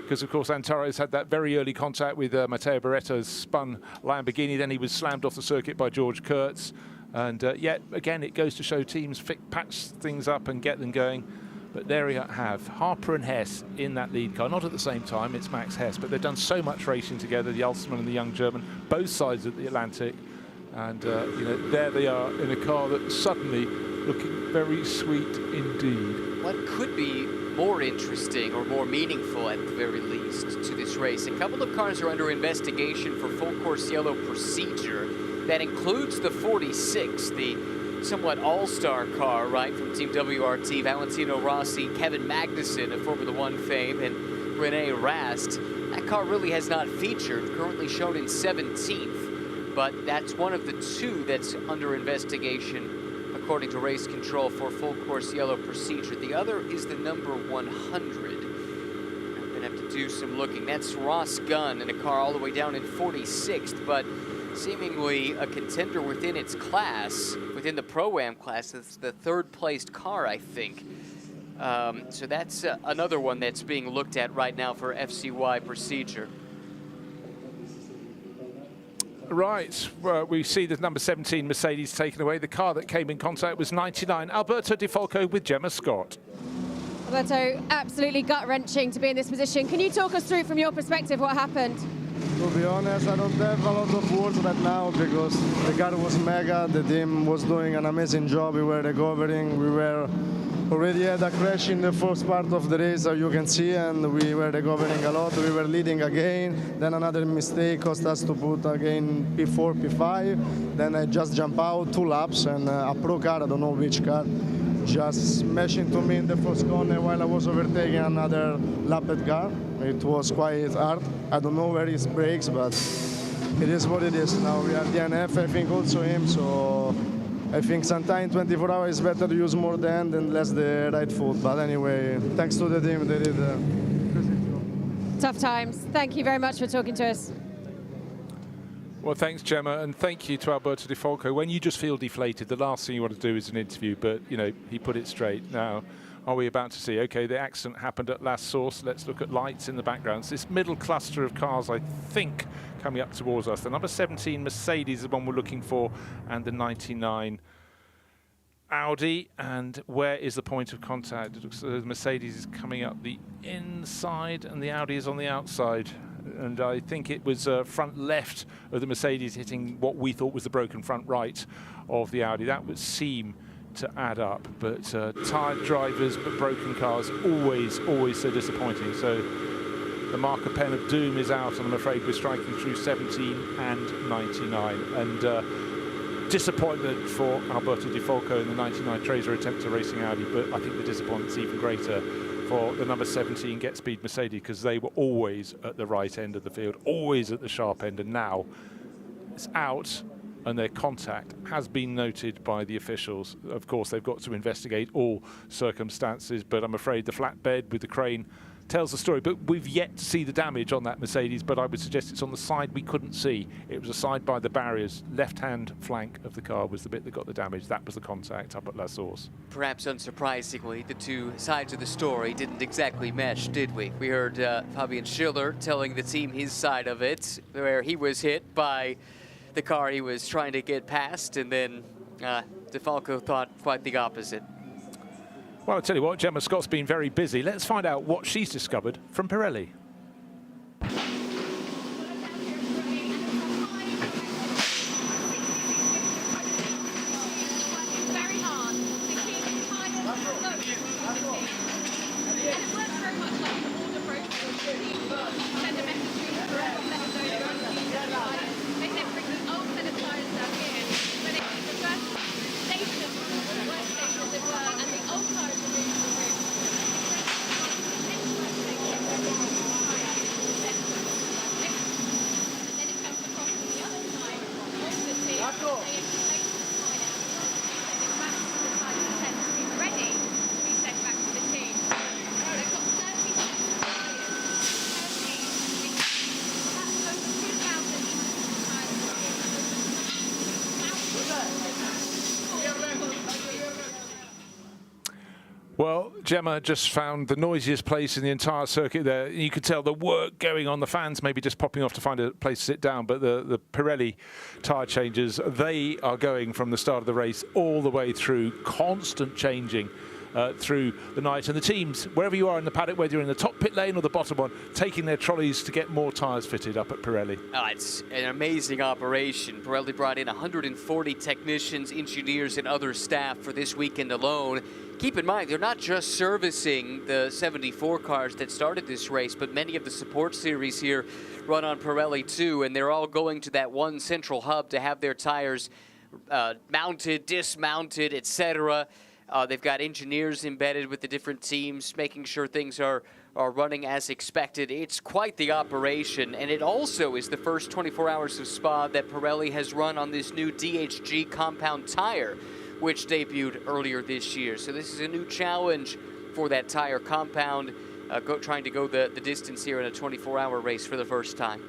Speaker 1: because, of course, Antares had that very early contact with Matteo Berretto's spun Lamborghini. Then he was slammed off the circuit by George Kurtz. And yet, again, it goes to show teams patch things up and get them going. But there we have Harper and Hess in that lead car. Not at the same time, it's Max Hess, but they've done so much racing together, the Ulsterman and the young German, both sides of the Atlantic. And, you know, there they are in a car that's suddenly looking very sweet indeed.
Speaker 3: What could be more interesting or more meaningful at the very least to this race? A couple of cars are under investigation for full course yellow procedure. That includes the 46, the somewhat all-star car, right, from Team WRT, Valentino Rossi, Kevin Magnussen of Formula One fame, and Rene Rast. That car really has not featured, currently shown in 17th. But that's one of the two that's under investigation, according to race control, for full course yellow procedure. The other is the number 100. I'm gonna have to do some looking. That's Ross Gunn in a car all the way down in 46th, but seemingly a contender within its class, within the Pro-Am class. It's the third placed car, I think. So that's another one that's being looked at right now for FCY procedure.
Speaker 1: Right, well, we see the number 17 Mercedes taken away. The car that came in contact was 99, Alberto Di Falco with Gemma Scott.
Speaker 5: Alberto, absolutely gut-wrenching to be in this position. Can you talk us through from your perspective what happened?
Speaker 8: To be honest, I don't have a lot of words right now because the car was mega, the team was doing an amazing job, we were recovering, we were already had a crash in the first part of the race, as you can see, and we were recovering a lot. We were leading again. Then another mistake cost us to put again P4, P5. Then I just jump out 2 laps, and a pro car, I don't know which car, just smashed into me in the first corner while I was overtaking another lapped car. It was quite hard. I don't know where his brakes, but it is what it is. Now we are DNF, I think also him, so I think sometimes 24 hours is better to use more the hand and less the right foot. But anyway, thanks to the team, they did a crazy job.
Speaker 5: Tough times. Thank you very much for talking to us.
Speaker 1: Well, thanks, Gemma, and thank you to Alberto Di Falco. When you just feel deflated, the last thing you want to do is an interview, but, you know, he put it straight. Now, are we about to see? Okay, the accident happened at last source. Let's look at lights in the background. So this middle cluster of cars, I think, coming up towards us. The number 17 Mercedes is the one we're looking for, and the 99 Audi. And where is the point of contact? It looks like the Mercedes is coming up the inside, and the Audi is on the outside. And I think it was front left of the Mercedes hitting what we thought was the broken front right of the Audi. That would seem to add up, but tired drivers but broken cars, always so disappointing. So the marker pen of doom is out, and I'm afraid we're striking through 17 and 99. And disappointment for Alberto Di Falco in the 99 Tracer attempt to racing Audi, but I think the disappointment's even greater for the number 17 Get Speed Mercedes, because they were always at the right end of the field, always at the sharp end, and now it's out, and their contact has been noted by the officials. Of course, they've got to investigate all circumstances, but I'm afraid the flatbed with the crane tells the story. But we've yet to see the damage on that Mercedes, but I would suggest it's on the side we couldn't see. It was a side by the barriers. Left-hand flank of the car was the bit that got the damage. That was the contact up at La Source.
Speaker 3: Perhaps unsurprisingly, the two sides of the story didn't exactly mesh, did we? We heard Fabian Schiller telling the team his side of it, where he was hit by the car he was trying to get past, and then DeFalco thought quite the opposite.
Speaker 1: Well, I'll tell you what, Gemma Scott's been very busy. Let's find out what she's discovered from Pirelli. Well, Gemma just found the noisiest place in the entire circuit there. You could tell the work going on, the fans maybe just popping off to find a place to sit down, but the Pirelli tyre changes, they are going from the start of the race all the way through, constant changing through the night. And the teams, wherever you are in the paddock, whether you're in the top pit lane or the bottom one, taking their trolleys to get more tyres fitted up at Pirelli.
Speaker 3: It's an amazing operation. Pirelli brought in 140 technicians, engineers, and other staff for this weekend alone. Keep in mind, they're not just servicing the 74 cars that started this race, but many of the support series here run on Pirelli too, and they're all going to that one central hub to have their tires mounted, dismounted, etc. They've got engineers embedded with the different teams, making sure things are running as expected. It's quite the operation, and it also is the first 24 hours of Spa that Pirelli has run on this new DHG compound tire, which debuted earlier this year. So this is a new challenge for that tire compound, trying to go the distance here in a 24-hour race for the first time.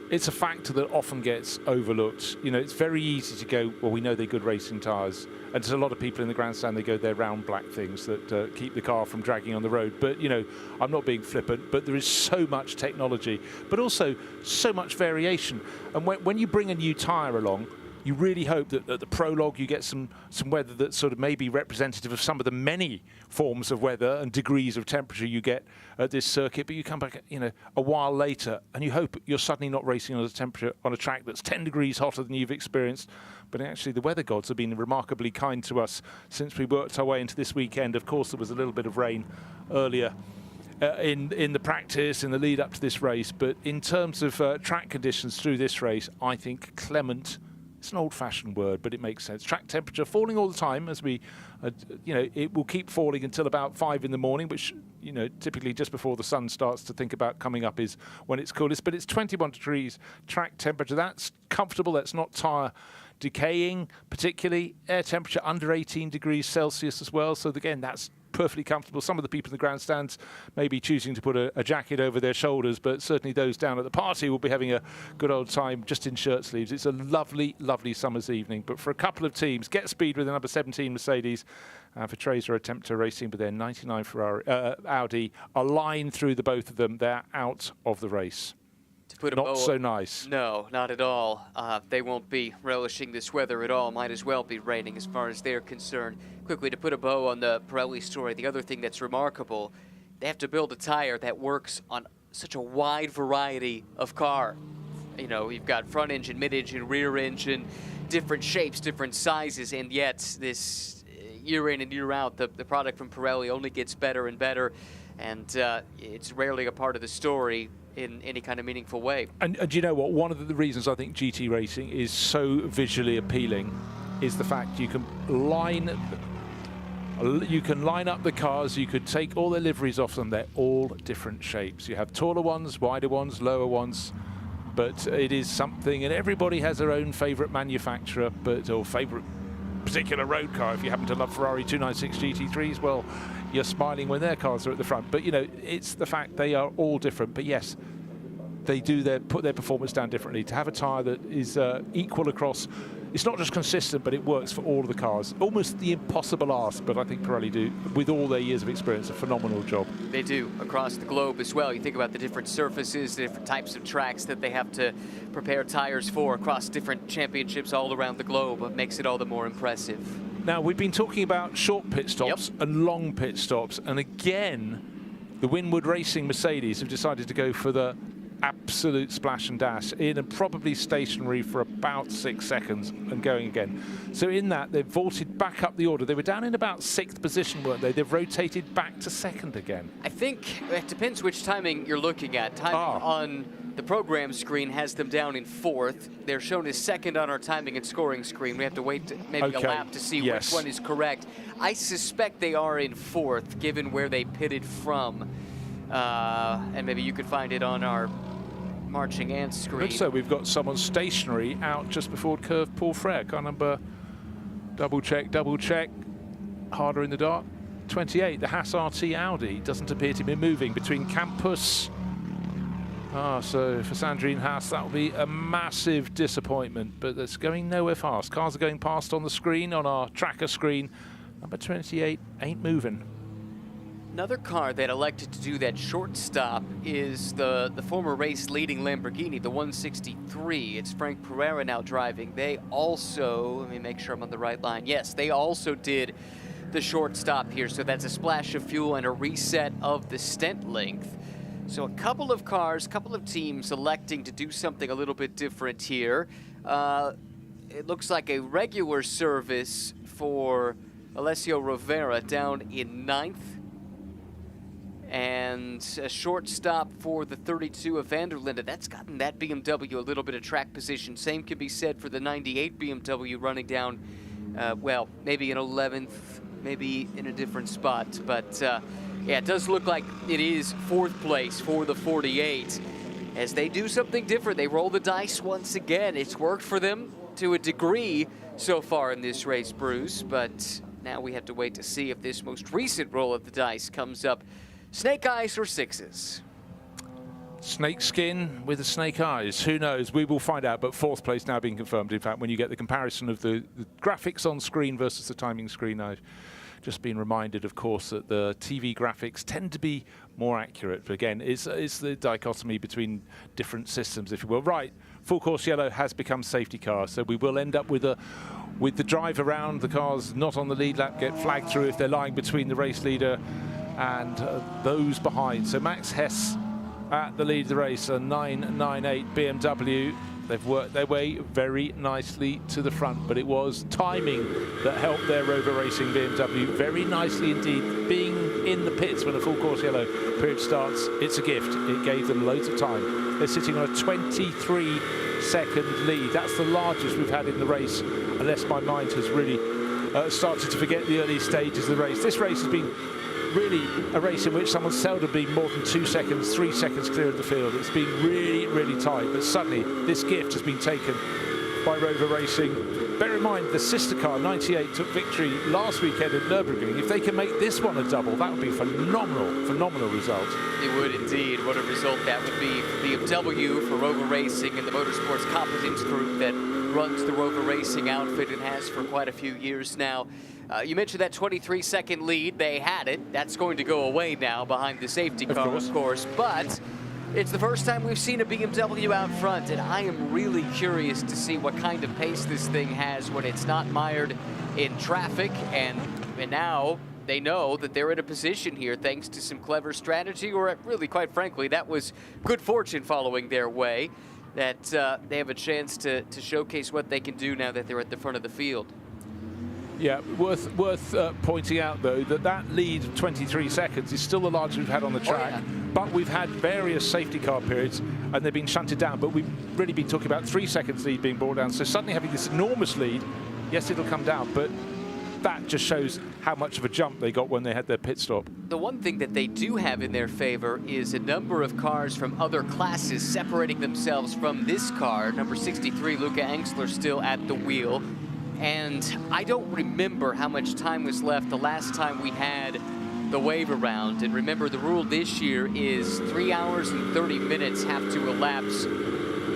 Speaker 1: It's a factor that often gets overlooked. You know, it's very easy to go, well, we know they're good racing tyres. And there's a lot of people in the grandstand, they go, they're round black things that keep the car from dragging on the road. But, you know, I'm not being flippant, but there is so much technology, but also so much variation. And when you bring a new tyre along, you really hope that at the prologue you get some weather that's sort of maybe representative of some of the many forms of weather and degrees of temperature you get at this circuit. But you come back, you know, a while later, and you hope you're suddenly not racing on a track that's 10 degrees hotter than you've experienced. But actually, the weather gods have been remarkably kind to us since we worked our way into this weekend. Of course, there was a little bit of rain earlier in the practice, in the lead up to this race. But in terms of track conditions through this race, I think clement. It's an old-fashioned word, but it makes sense. Track temperature falling all the time as we, you know, it will keep falling until about 5 in the morning, which, you know, typically just before the sun starts to think about coming up is when it's coolest. But it's 21 degrees track temperature. That's comfortable. That's not tyre decaying, particularly. Air temperature under 18 degrees Celsius as well. So again, that's perfectly comfortable. Some of the people in the grandstands may be choosing to put a jacket over their shoulders, but certainly those down at the party will be having a good old time just in shirt sleeves. It's a lovely, lovely summer's evening. But for a couple of teams, Get Speed with the number 17 Mercedes, and for Tracer Attempter Racing with their 99 Ferrari, Audi, a line through the both of them. They're out of the race. Not so nice.
Speaker 3: No, not at all. They won't be relishing this weather at all. Might as well be raining as far as they're concerned. Quickly, to put a bow on the Pirelli story, the other thing that's remarkable, they have to build a tire that works on such a wide variety of car. You know, you've got front engine, mid engine, rear engine, different shapes, different sizes, and yet this year in and year out, the product from Pirelli only gets better and better, and it's rarely a part of the story in any kind of meaningful way. And
Speaker 1: you know what? One of the reasons I think GT racing is so visually appealing is the fact you can line up the cars, you could take all the liveries off them, they're all different shapes. You have taller ones, wider ones, lower ones, but it is something, and everybody has their own favourite manufacturer, or favourite particular road car. If you happen to love Ferrari 296 GT3s, well, you're smiling when their cars are at the front. But, you know, it's the fact they are all different. But yes, they do put their performance down differently. To have a tyre that is equal across, it's not just consistent, but it works for all of the cars. Almost the impossible ask, but I think Pirelli do, with all their years of experience, a phenomenal job.
Speaker 3: They do, across the globe as well. You think about the different surfaces, the different types of tracks that they have to prepare tires for across different championships all around the globe. It makes it all the more impressive.
Speaker 1: Now, we've been talking about short pit stops and long pit stops, and again, the Winwood Racing Mercedes have decided to go for the absolute splash and dash in and probably stationary for about 6 seconds and going again. So in that, they've vaulted back up the order. They were down in about 6th position, weren't they? They've rotated back to 2nd again.
Speaker 3: I think it depends which timing you're looking at. Timing on the program screen has them down in 4th. They're shown as 2nd on our timing and scoring screen. We have to wait maybe a lap to see which one is correct. I suspect they are in 4th, given where they pitted from. And maybe you could find it on our marching ants screen.
Speaker 1: So we've got someone stationary out just before curve Paul Frere. Car number, double check, harder in the dark. 28, the Haas RT Audi. Doesn't appear to be moving between Campus. So for Sandrine Haas, that will be a massive disappointment, but that's going nowhere fast. Cars are going past on the screen, on our tracker screen. Number 28 ain't moving.
Speaker 3: Another car that elected to do that short stop is the former race leading Lamborghini, the 163. It's Frank Pereira now driving. They also, let me make sure I'm on the right line. Yes, they also did the short stop here. So that's a splash of fuel and a reset of the stent length. So a couple of cars, couple of teams electing to do something a little bit different here. It looks like a regular service for Alessio Rivera down in 9th. And a short stop for the 32 of Van der Linde. That's gotten that BMW a little bit of track position. Same can be said for the 98 BMW running down, well, maybe in 11th, maybe in a different spot. But yeah, it does look like it is 4th place for the 48. As they do something different, they roll the dice once again. It's worked for them to a degree so far in this race, Bruce. But now we have to wait to see if this most recent roll of the dice comes up snake eyes or 6s.
Speaker 1: Snake skin with the snake eyes. Who knows? We will find out. But 4th place now being confirmed. In fact, when you get the comparison of the graphics on screen versus the timing screen, I've just been reminded, of course, that the TV graphics tend to be more accurate. But again, it's the dichotomy between different systems, if you will. Right, full course yellow has become safety car. So we will end up with the drive around. The cars not on the lead lap get flagged through if they're lying between the race leader and those behind. So Max Hess at the lead of the race, a 998 BMW. They've worked their way very nicely to the front, but it was timing that helped their Rover Racing BMW very nicely indeed. Being in the pits when a full course yellow period starts, it's a gift. It gave them loads of time. They're sitting on a 23-second lead. That's the largest we've had in the race, unless my mind has really started to forget the early stages of the race. This race has been really a race in which someone's seldom been more than 2 seconds, 3 seconds clear of the field. It's been really, really tight, but suddenly this gift has been taken by Rover Racing. Bear in mind, the sister car, 98, took victory last weekend at Nürburgring. If they can make this one a double, that would be a phenomenal result.
Speaker 3: It would indeed. What a result that would be for BMW, for Rover Racing, and the Motorsports Competence Group that runs the Rover Racing outfit and has for quite a few years now. You mentioned that 23-second lead. They had it. That's going to go away now behind the safety car, of course. But it's the first time we've seen a BMW out front, and I am really curious to see what kind of pace this thing has when it's not mired in traffic. And now they know that they're in a position here thanks to some clever strategy, or really, quite frankly, that was good fortune following their way, that they have a chance to showcase what they can do now that they're at the front of the field.
Speaker 1: Yeah, worth pointing out, though, that lead of 23 seconds is still the largest we've had on the track. But we've had various safety car periods, and they've been shunted down. But we've really been talking about 3 seconds lead being brought down. So suddenly having this enormous lead, yes, it'll come down, but that just shows how much of a jump they got when they had their pit stop.
Speaker 3: The one thing that they do have in their favor is a number of cars from other classes separating themselves from this car. Number 63, Luca Engsler, still at the wheel. And I don't remember how much time was left the last time we had the wave around. And remember, the rule this year is 3 hours and 30 minutes have to elapse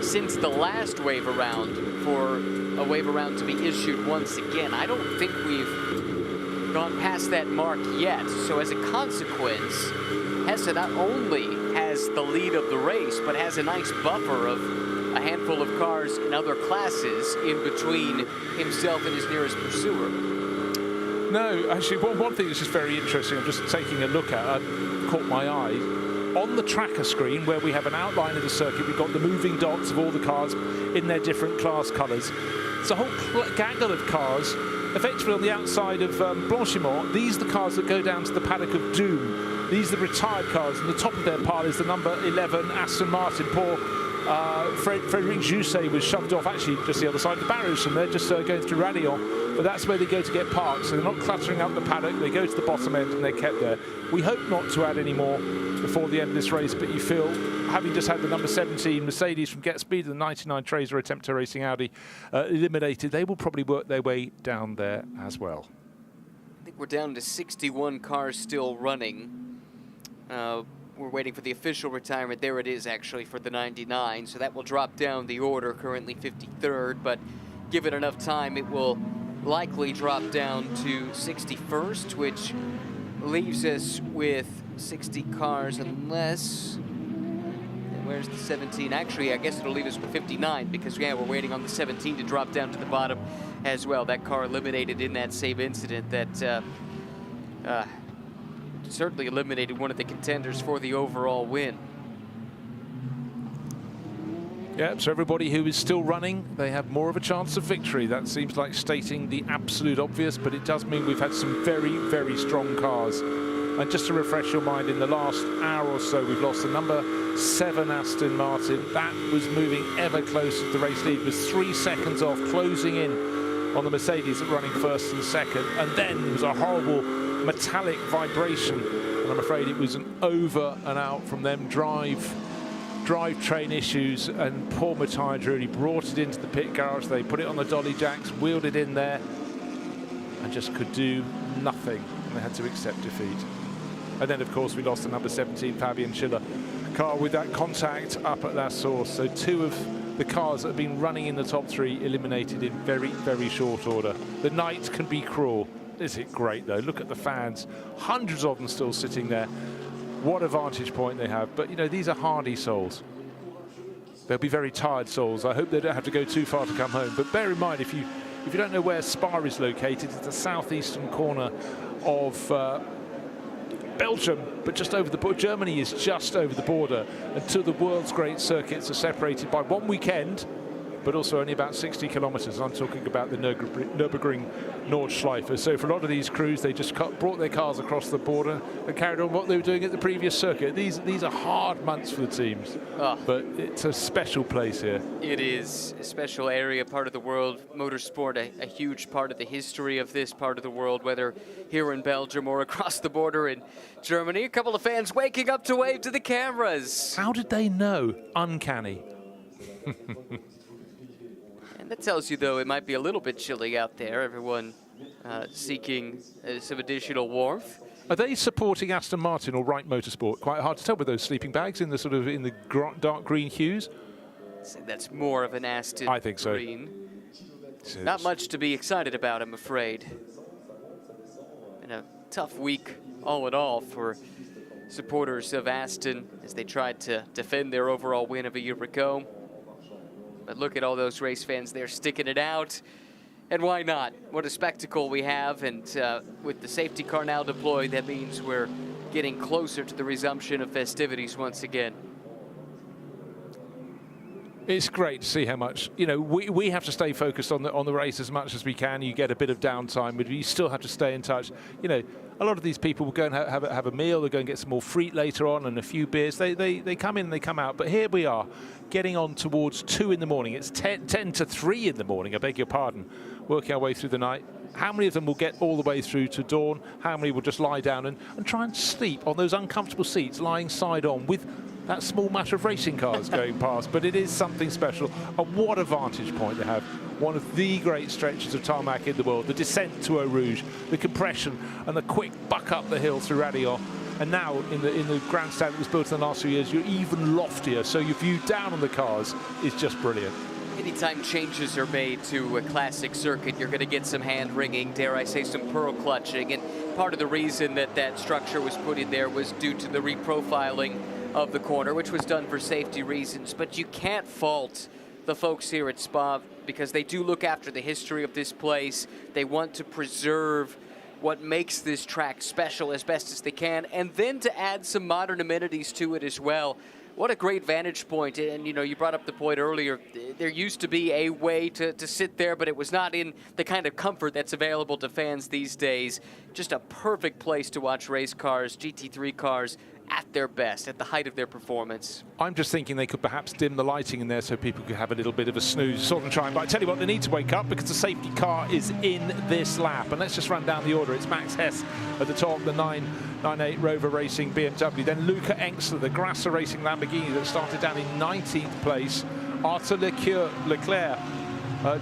Speaker 3: since the last wave around for a wave around to be issued once again. I don't think we've gone past that mark yet. So as a consequence, Hesse not only has the lead of the race, but has a nice buffer of a handful of cars in other classes in between himself and his nearest pursuer.
Speaker 1: No, actually, one thing that's just very interesting, I'm just taking a look at, caught my eye. On the tracker screen, where we have an outline of the circuit, we've got the moving dots of all the cars in their different class colours. It's a whole gaggle of cars, effectively on the outside of Blanchimont. These are the cars that go down to the paddock of Doom. These are the retired cars, and the top of their pile is the number 11 Aston Martin. Poor Frédéric Jousset was shoved off actually just the other side of the barriers, and they're just going through Rayon, but that's where they go to get parked, so they're not cluttering up the paddock. They go to the bottom end and they're kept there. We hope not to add any more before the end of this race, but you feel, having just had the number 17 Mercedes from Get Speed and the 99 Tracer Attempter Racing Audi eliminated, they will probably work their way down there as well.
Speaker 3: I think we're down to 61 cars still running. We're waiting for the official retirement. There it is, actually, for the 99. So that will drop down the order, currently 53rd. But given enough time, it will likely drop down to 61st, which leaves us with 60 cars, unless... Where's the 17? Actually, I guess it'll leave us with 59, because, yeah, we're waiting on the 17 to drop down to the bottom as well. That car eliminated in that same incident that... certainly eliminated one of the contenders for the overall win.
Speaker 1: Yeah, so everybody who is still running, they have more of a chance of victory. That seems like stating the absolute obvious, but it does mean we've had some very, very strong cars. And just to refresh your mind, in the last hour or so, we've lost the number 7 Aston Martin. That was moving ever closer to the race lead. It was 3 seconds off, closing in on the Mercedes that running first and second. And then there was a horrible metallic vibration, and I'm afraid it was an over and out from them. Drivetrain issues, and poor Pitard really brought it into the pit garage. They put it on the dolly jacks, wheeled it in there, and just could do nothing, and they had to accept defeat. And then, of course, we lost the number 17 Fabian Schiller car with that contact up at La Source. So 2 of the cars that have been running in the top 3 eliminated in very, very short order. The night can be cruel. Is it great, though? Look at the fans. Hundreds of them still sitting there. What a vantage point they have. But, you know, these are hardy souls. They'll be very tired souls. I hope they don't have to go too far to come home. But bear in mind, if you don't know where Spa is located, it's the southeastern corner of Belgium, but just over the border. Germany is just over the border. And two of the world's great circuits are separated by one weekend, but also only about 60 kilometers. I'm talking about the Nürburgring Nordschleife. So for a lot of these crews, they just brought their cars across the border and carried on what they were doing at the previous circuit. These are hard months for the teams, but it's a special place here.
Speaker 3: It is a special area, part of the world. Motorsport, a huge part of the history of this part of the world, whether here in Belgium or across the border in Germany. A couple of fans waking up to wave to the cameras.
Speaker 1: How did they know? Uncanny.
Speaker 3: And that tells you, though, it might be a little bit chilly out there. Everyone seeking some additional warmth.
Speaker 1: Are they supporting Aston Martin or Wright Motorsport? Quite hard to tell with those sleeping bags in the sort of dark green hues.
Speaker 3: So that's more of an Aston
Speaker 1: I think so.
Speaker 3: green. Not much to be excited about, I'm afraid. And a tough week, all in all, for supporters of Aston as they tried to defend their overall win of a year ago. But look at all those race fans there sticking it out. And why not? What a spectacle we have. And with the safety car now deployed, that means we're getting closer to the resumption of festivities once again.
Speaker 1: It's great to see how much, you know, we have to stay focused on the race as much as we can. You get a bit of downtime, but you still have to stay in touch. You know, a lot of these people will go and have a meal, they'll go and get some more frite later on and a few beers. They come in and they come out. But here we are, getting on towards 2 in the morning. It's 10 to 3 in the morning, I beg your pardon, working our way through the night. How many of them will get all the way through to dawn? How many will just lie down and try and sleep on those uncomfortable seats, lying side on with that small matter of racing cars going past, but it is something special. And what a vantage point they have. One of the great stretches of tarmac in the world, the descent to Eau Rouge, the compression and the quick buck up the hill through Radillon. And now in the grandstand that was built in the last few years, you're even loftier, so your view down on the cars is just brilliant.
Speaker 3: Anytime changes are made to a classic circuit, you're going to get some hand wringing, dare I say some pearl clutching. And part of the reason that that structure was put in there was due to the reprofiling of the corner, which was done for safety reasons. But you can't fault the folks here at Spa because they do look after the history of this place. They want to preserve what makes this track special as best as they can, and then to add some modern amenities to it as well. What a great vantage point. And you know, you brought up the point earlier, there used to be a way to sit there, but it was not in the kind of comfort that's available to fans these days. Just a perfect place to watch race cars, GT3 cars, at their best, at the height of their performance.
Speaker 1: I'm just thinking they could perhaps dim the lighting in there so people could have a little bit of a snooze, sort of trying. But I tell you what, they need to wake up because the safety car is in this lap. And let's just run down the order. It's Max Hess at the top, the 998 Rover Racing BMW. Then Luca Engstler, the Grasser Racing Lamborghini that started down in 19th place. Arthur Leclerc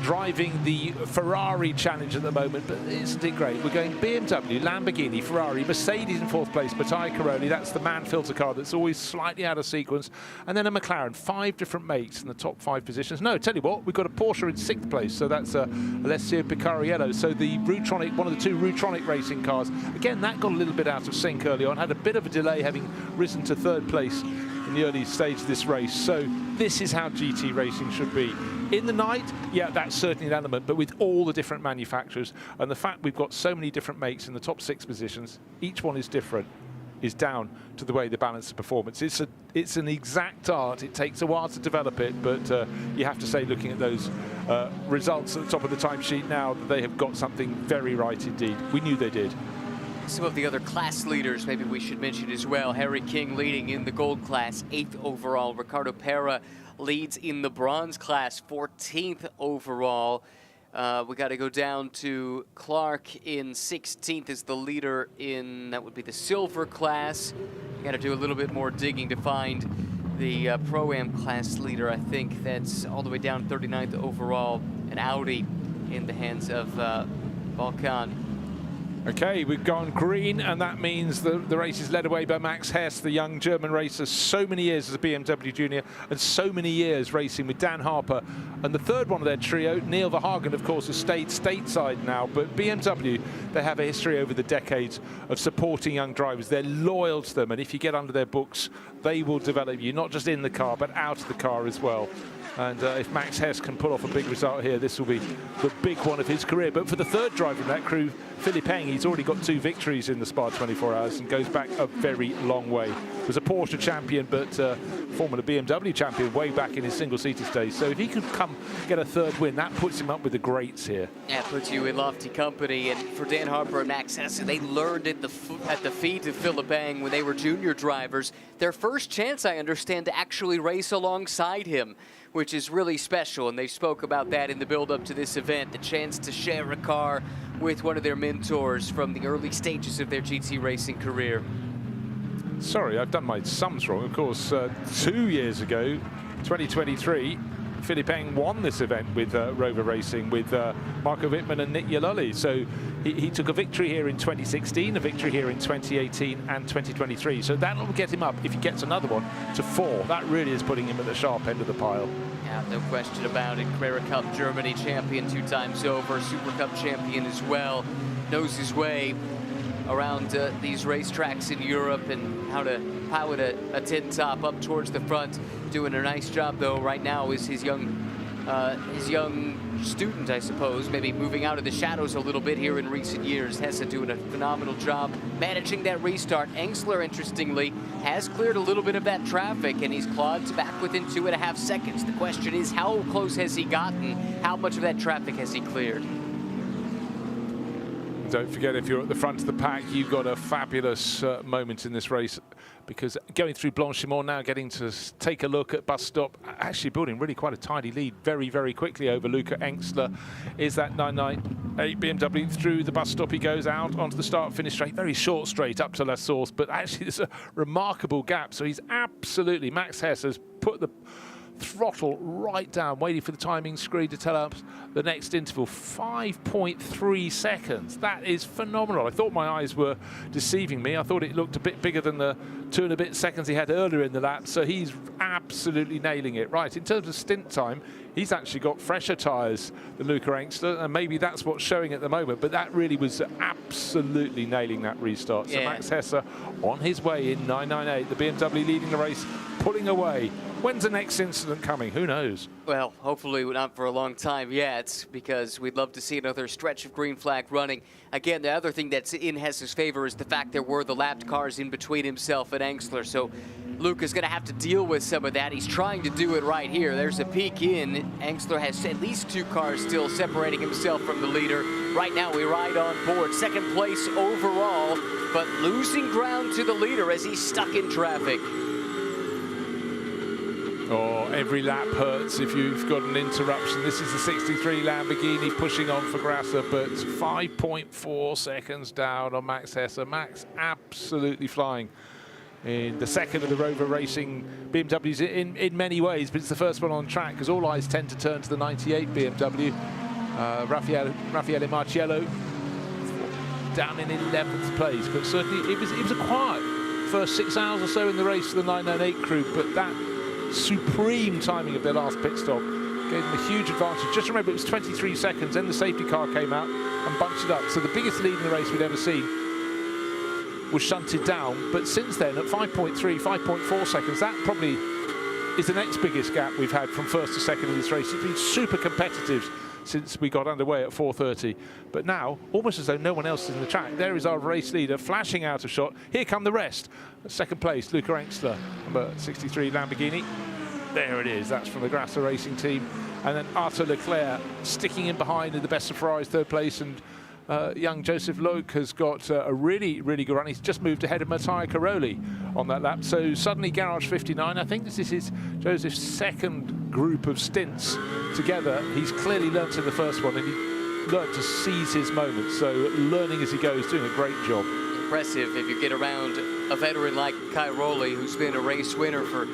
Speaker 1: driving the Ferrari challenge at the moment, but isn't it great? We're going BMW, Lamborghini, Ferrari, Mercedes in 4th place, Pitard Caroli, that's the man filter car that's always slightly out of sequence, and then a McLaren, 5 different makes in the top 5 positions. No, tell you what, we've got a Porsche in 6th place, so that's Alessio Picariello, so the Rutronic, one of the 2 Rutronic racing cars. Again, that got a little bit out of sync early on, had a bit of a delay having risen to 3rd place in the early stage of this race. So this is how GT racing should be. In the night, yeah, that's certainly an element, but with all the different manufacturers and the fact we've got so many different makes in the top 6 positions, each one is different, is down to the way they balance the performance. It's an exact art. It takes a while to develop it, but you have to say, looking at those results at the top of the timesheet now, that they have got something very right indeed. We knew they did.
Speaker 3: Some of the other class leaders, maybe we should mention as well. Harry King leading in the gold class, 8th overall. Ricardo Pera leads in the bronze class, 14th overall. We got to go down to Clark in 16th as the leader in, that would be the silver class. We got to do a little bit more digging to find the Pro-Am class leader. I think that's all the way down 39th overall, an Audi in the hands of Balkan.
Speaker 1: Okay, we've gone green, and that means the race is led away by Max Hess, the young German racer. So many years as a BMW junior and so many years racing with Dan Harper. And the third one of their trio, Neil Verhagen, of course, has stayed stateside now. But BMW, they have a history over the decades of supporting young drivers. They're loyal to them, and if you get under their books, they will develop you, not just in the car, but out of the car as well. And if Max Hess can pull off a big result here, this will be the big one of his career. But for the third driver in that crew, Philippe Eng, he's already got 2 victories in the Spa 24 Hours and goes back a very long way. Was a Porsche champion, but Formula BMW champion way back in his single-seater days. So if he could come get a 3rd win, that puts him up with the greats here.
Speaker 3: Yeah, puts you in lofty company. And for Dan Harper and Max Hess, they learned at the feet of Philippe Eng when they were junior drivers. Their first chance, I understand, to actually race alongside him, which is really special, and they spoke about that in the build-up to this event, the chance to share a car with one of their mentors from the early stages of their GT racing career.
Speaker 1: Sorry, I've done my sums wrong. Of course, 2 years ago, 2023, Philippe Eng won this event with Rover Racing with Marco Wittmann and Nick Yaluli. So he took a victory here in 2016, a victory here in 2018 and 2023. So that'll get him up, if he gets another one, to 4. That really is putting him at the sharp end of the pile.
Speaker 3: Yeah, no question about it. Carrera Cup Germany champion 2 times over, Super Cup champion as well. Knows his way around these racetracks in Europe and how to pilot a tin top up towards the front. Doing a nice job though right now is his young student, I suppose, maybe moving out of the shadows a little bit here in recent years. Hesse doing a phenomenal job managing that restart. Engstler, interestingly, has cleared a little bit of that traffic, and he's clawed back within 2.5 seconds. The question is, how close has he gotten? How much of that traffic has he cleared?
Speaker 1: don't forget, if you're at the front of the pack, you've got a fabulous moment in this race, because going through Blanchimont now, getting to take a look at bus stop, actually building really quite a tidy lead very, very quickly over Luca Engstler. Is that 998 BMW through the bus stop? He goes out onto the start-finish straight, very short straight up to La Source, but actually there's a remarkable gap. So he's absolutely, Max Hess has put the throttle right down, waiting for the timing screen to tell us the next interval. 5.3 seconds. That is phenomenal. I thought my eyes were deceiving me. I thought it looked a bit bigger than the 2 and a bit seconds he had earlier in the lap. So he's absolutely nailing it. Right, in terms of stint time, he's actually got fresher tyres than Luca Engstler, and maybe that's what's showing at the moment, but that really was absolutely nailing that restart. So Max Hesse on his way in 998, the BMW leading the race, pulling away. When's the next incident coming? Who knows?
Speaker 3: Well, hopefully not for a long time yet, because we'd love to see another stretch of green flag running. Again, the other thing that's in Hesse's favor is the fact there were the lapped cars in between himself and Engstler, so Luca's going to have to deal with some of that. He's trying to do it right here. There's a peek in. Engstler has at least 2 cars still separating himself from the leader. Right now, we ride on board. Second place overall, but losing ground to the leader as he's stuck in traffic.
Speaker 1: Oh, every lap hurts if you've got an interruption. This is the 63 Lamborghini pushing on for Grasser, but 5.4 seconds down on Max Hesse. Max absolutely flying in the second of the Rover Racing BMWs in many ways, but it's the first one on track because all eyes tend to turn to the 98 BMW. Raffaele Marciello down in 11th place, but certainly it was a quiet first 6 hours or so in the race for the 998 crew, but that supreme timing of their last pit stop gave them a huge advantage. Just remember, it was 23 seconds, then the safety car came out and bunched it up. So the biggest lead in the race we'd ever seen was shunted down. But since then, at 5.3, 5.4 seconds, that probably is the next biggest gap we've had from first to second in this race. It's been super competitive since we got underway at 4:30. But now, almost as though no one else is in the track, there is our race leader flashing out of shot. Here come the rest. Second place, Luca Engstler, number 63 Lamborghini. There it is, that's from the Grasser Racing team. And then Arthur Leclerc sticking in behind in the best of Ferrari's 3rd place, and young Joseph Loic has got a really, really good run. He's just moved ahead of Mattia Caroli on that lap. So suddenly Garage 59, I think this is Joseph's 2nd group of stints together. He's clearly learnt in the first one, and he learnt to seize his moments. So learning as he goes, doing a great job.
Speaker 3: Impressive if you get around a veteran like Cairoli, who's been a race winner for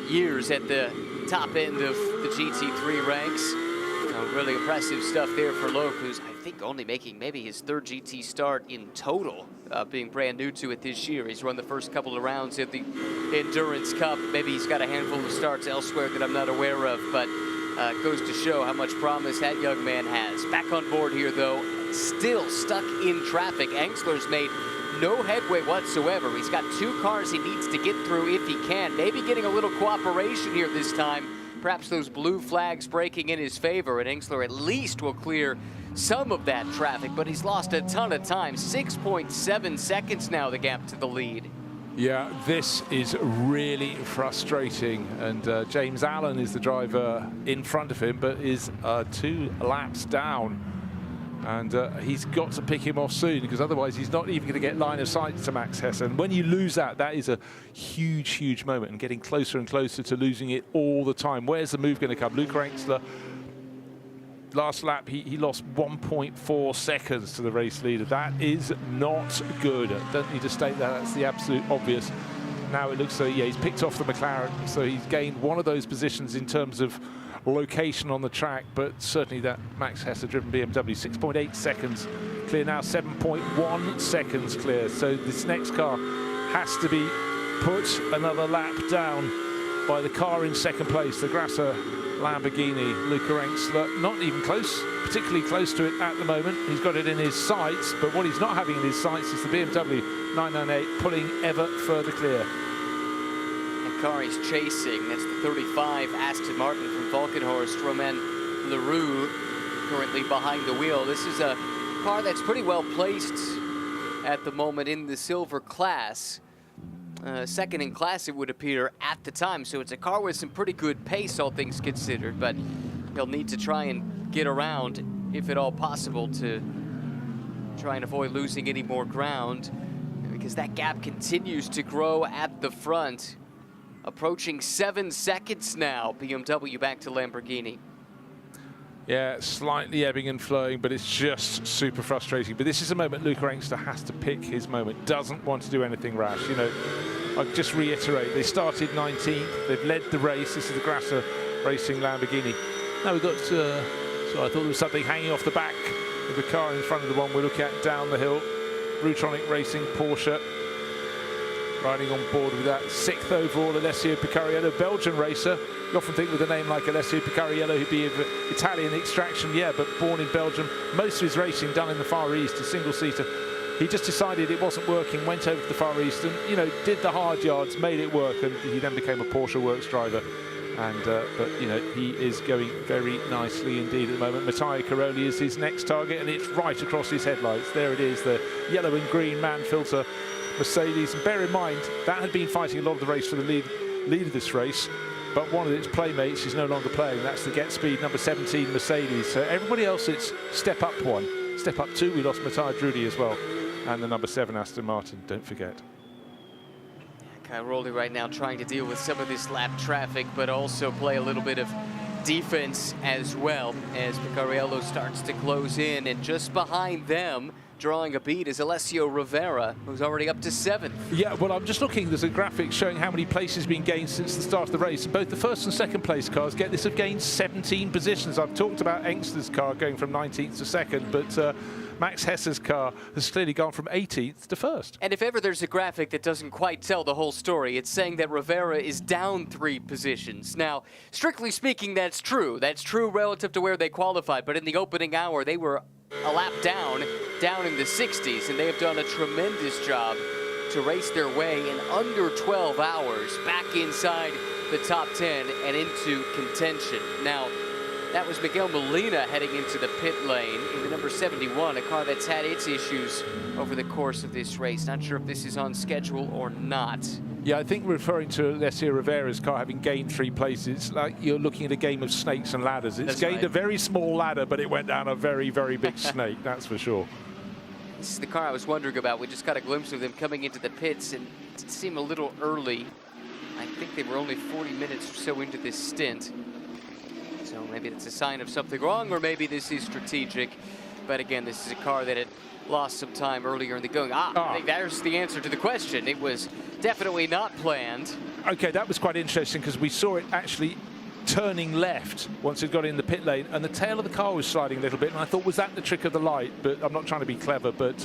Speaker 3: years at the top end of the GT3 ranks. Really impressive stuff there for Loic, who's I think only making maybe his 3rd GT start in total, being brand new to it this year. He's run the first couple of rounds at the Endurance Cup. Maybe he's got a handful of starts elsewhere that I'm not aware of, but goes to show how much promise that young man has. Back on board here, though, still stuck in traffic. Engstler's made no headway whatsoever. He's got 2 cars he needs to get through if he can. Maybe getting a little cooperation here this time. Perhaps those blue flags breaking in his favor, and Engstler at least will clear some of that traffic, but he's lost a ton of time. 6.7 seconds now, the gap to the lead.
Speaker 1: Yeah, this is really frustrating, and James Allen is the driver in front of him, but is 2 laps down. And he's got to pick him off soon, because otherwise he's not even going to get line of sight to Max Hesse. And when you lose that, that is a huge, huge moment, and getting closer and closer to losing it all the time. Where's the move going to come? Luca Engstler, last lap, he lost 1.4 seconds to the race leader. That is not good. Don't need to state that. That's the absolute obvious. Now it looks like, yeah, he's picked off the McLaren, so he's gained one of those positions in terms of location on the track, but certainly that Max Hesse-driven BMW, 6.8 seconds clear now, 7.1 seconds clear. So this next car has to be put another lap down by the car in 2nd place, the Grasser Lamborghini. Luca Engstler not even close, particularly close to it at the moment. He's got it in his sights, but what he's not having in his sights is the BMW 998 pulling ever further clear.
Speaker 3: Car he's chasing, that's the 35 Aston Martin from Valkenhorst. Romain Leroux currently behind the wheel. This is a car that's pretty well placed at the moment in the silver class. 2nd in class, it would appear, at the time. So it's a car with some pretty good pace, all things considered, but he'll need to try and get around, if at all possible, to try and avoid losing any more ground, because that gap continues to grow at the front. Approaching 7 seconds now, BMW back to Lamborghini.
Speaker 1: Yeah, slightly ebbing and flowing, but it's just super frustrating. But this is a moment Luca Engster has to pick his moment. Doesn't want to do anything rash. You know, I'll just reiterate, they started 19th. They've led the race. This is the Grasser Racing Lamborghini. Now we've got, so I thought there was something hanging off the back of the car in front of the one we're looking at down the hill. Rutronic Racing Porsche riding on board with that 6th overall Alessio Picariello, Belgian racer. You often think with a name like Alessio Picariello he'd be of Italian extraction, yeah, but born in Belgium. Most of his racing done in the Far East, a single-seater. He just decided it wasn't working, went over to the Far East and, you know, did the hard yards, made it work, and he then became a Porsche Works driver. And, but, you know, he is going very nicely indeed at the moment. Matteo Caroli is his next target, and it's right across his headlights. There it is, the yellow and green man filter Mercedes. And bear in mind, that had been fighting a lot of the race for the lead of this race, but one of its playmates is no longer playing. That's the Get Speed number 17 Mercedes. So everybody else, it's step up 1. Step up 2, we lost Matteo Drudi as well. And the number 7 Aston Martin, don't forget.
Speaker 3: Cairoli right now trying to deal with some of this lap traffic, but also play a little bit of defense as well as Picariello starts to close in. And just behind them, drawing a beat, is Alessio Rivera, who's already up to 7th.
Speaker 1: Yeah, well, I'm just looking. There's a graphic showing how many places have been gained since the start of the race. Both the first and second place cars, get this, have gained 17 positions. I've talked about Engster's car going from 19th to 2nd, but Max Hesse's car has clearly gone from 18th to 1st.
Speaker 3: And if ever there's a graphic that doesn't quite tell the whole story, it's saying that Rivera is down 3 positions. Now, strictly speaking, that's true. That's true relative to where they qualified, but in the opening hour, they were a lap down in the 60s, and they have done a tremendous job to race their way in under 12 hours back inside the top 10 and into contention. Now, that was Miguel Molina heading into the pit lane in the number 71, a car that's had its issues over the course of this race. Not sure if this is on schedule or not.
Speaker 1: Yeah, I think referring to Alessio Rivera's car having gained 3 places, like you're looking at a game of snakes and ladders. It's gained a very small ladder, but it went down a very, very big snake, that's for sure.
Speaker 3: This is the car I was wondering about. We just got a glimpse of them coming into the pits, and it seemed a little early. I think they were only 40 minutes or so into this stint. So maybe it's a sign of something wrong, or maybe this is strategic. But again, this is a car that had lost some time earlier in the going. I think there's the answer to the question. It was definitely not planned.
Speaker 1: Okay, that was quite interesting because we saw it actually turning left once it got in the pit lane, and the tail of the car was sliding a little bit, and I thought, was that the trick of the light? But I'm not trying to be clever, but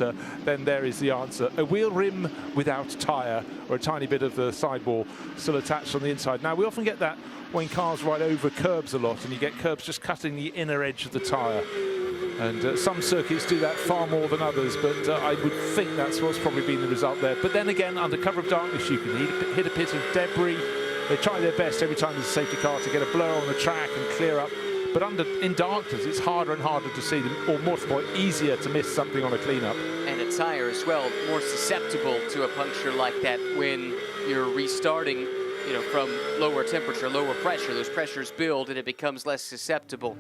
Speaker 1: then there is the answer. A wheel rim without tyre, or a tiny bit of the sidewall still attached on the inside. Now, we often get that when cars ride over curbs a lot, and you get curbs just cutting the inner edge of the tyre. And some circuits do that far more than others, but I would think that's what's probably been the result there. But then again, under cover of darkness, you can hit a bit of debris. They try their best every time there's a safety car to get a blow on the track and clear up. But in darkness, it's harder and harder to see them, or more easier to miss something on a cleanup.
Speaker 3: And a tire as well, more susceptible to a puncture like that when you're restarting, you know, from lower temperature, lower pressure. Those pressures build and it becomes less susceptible.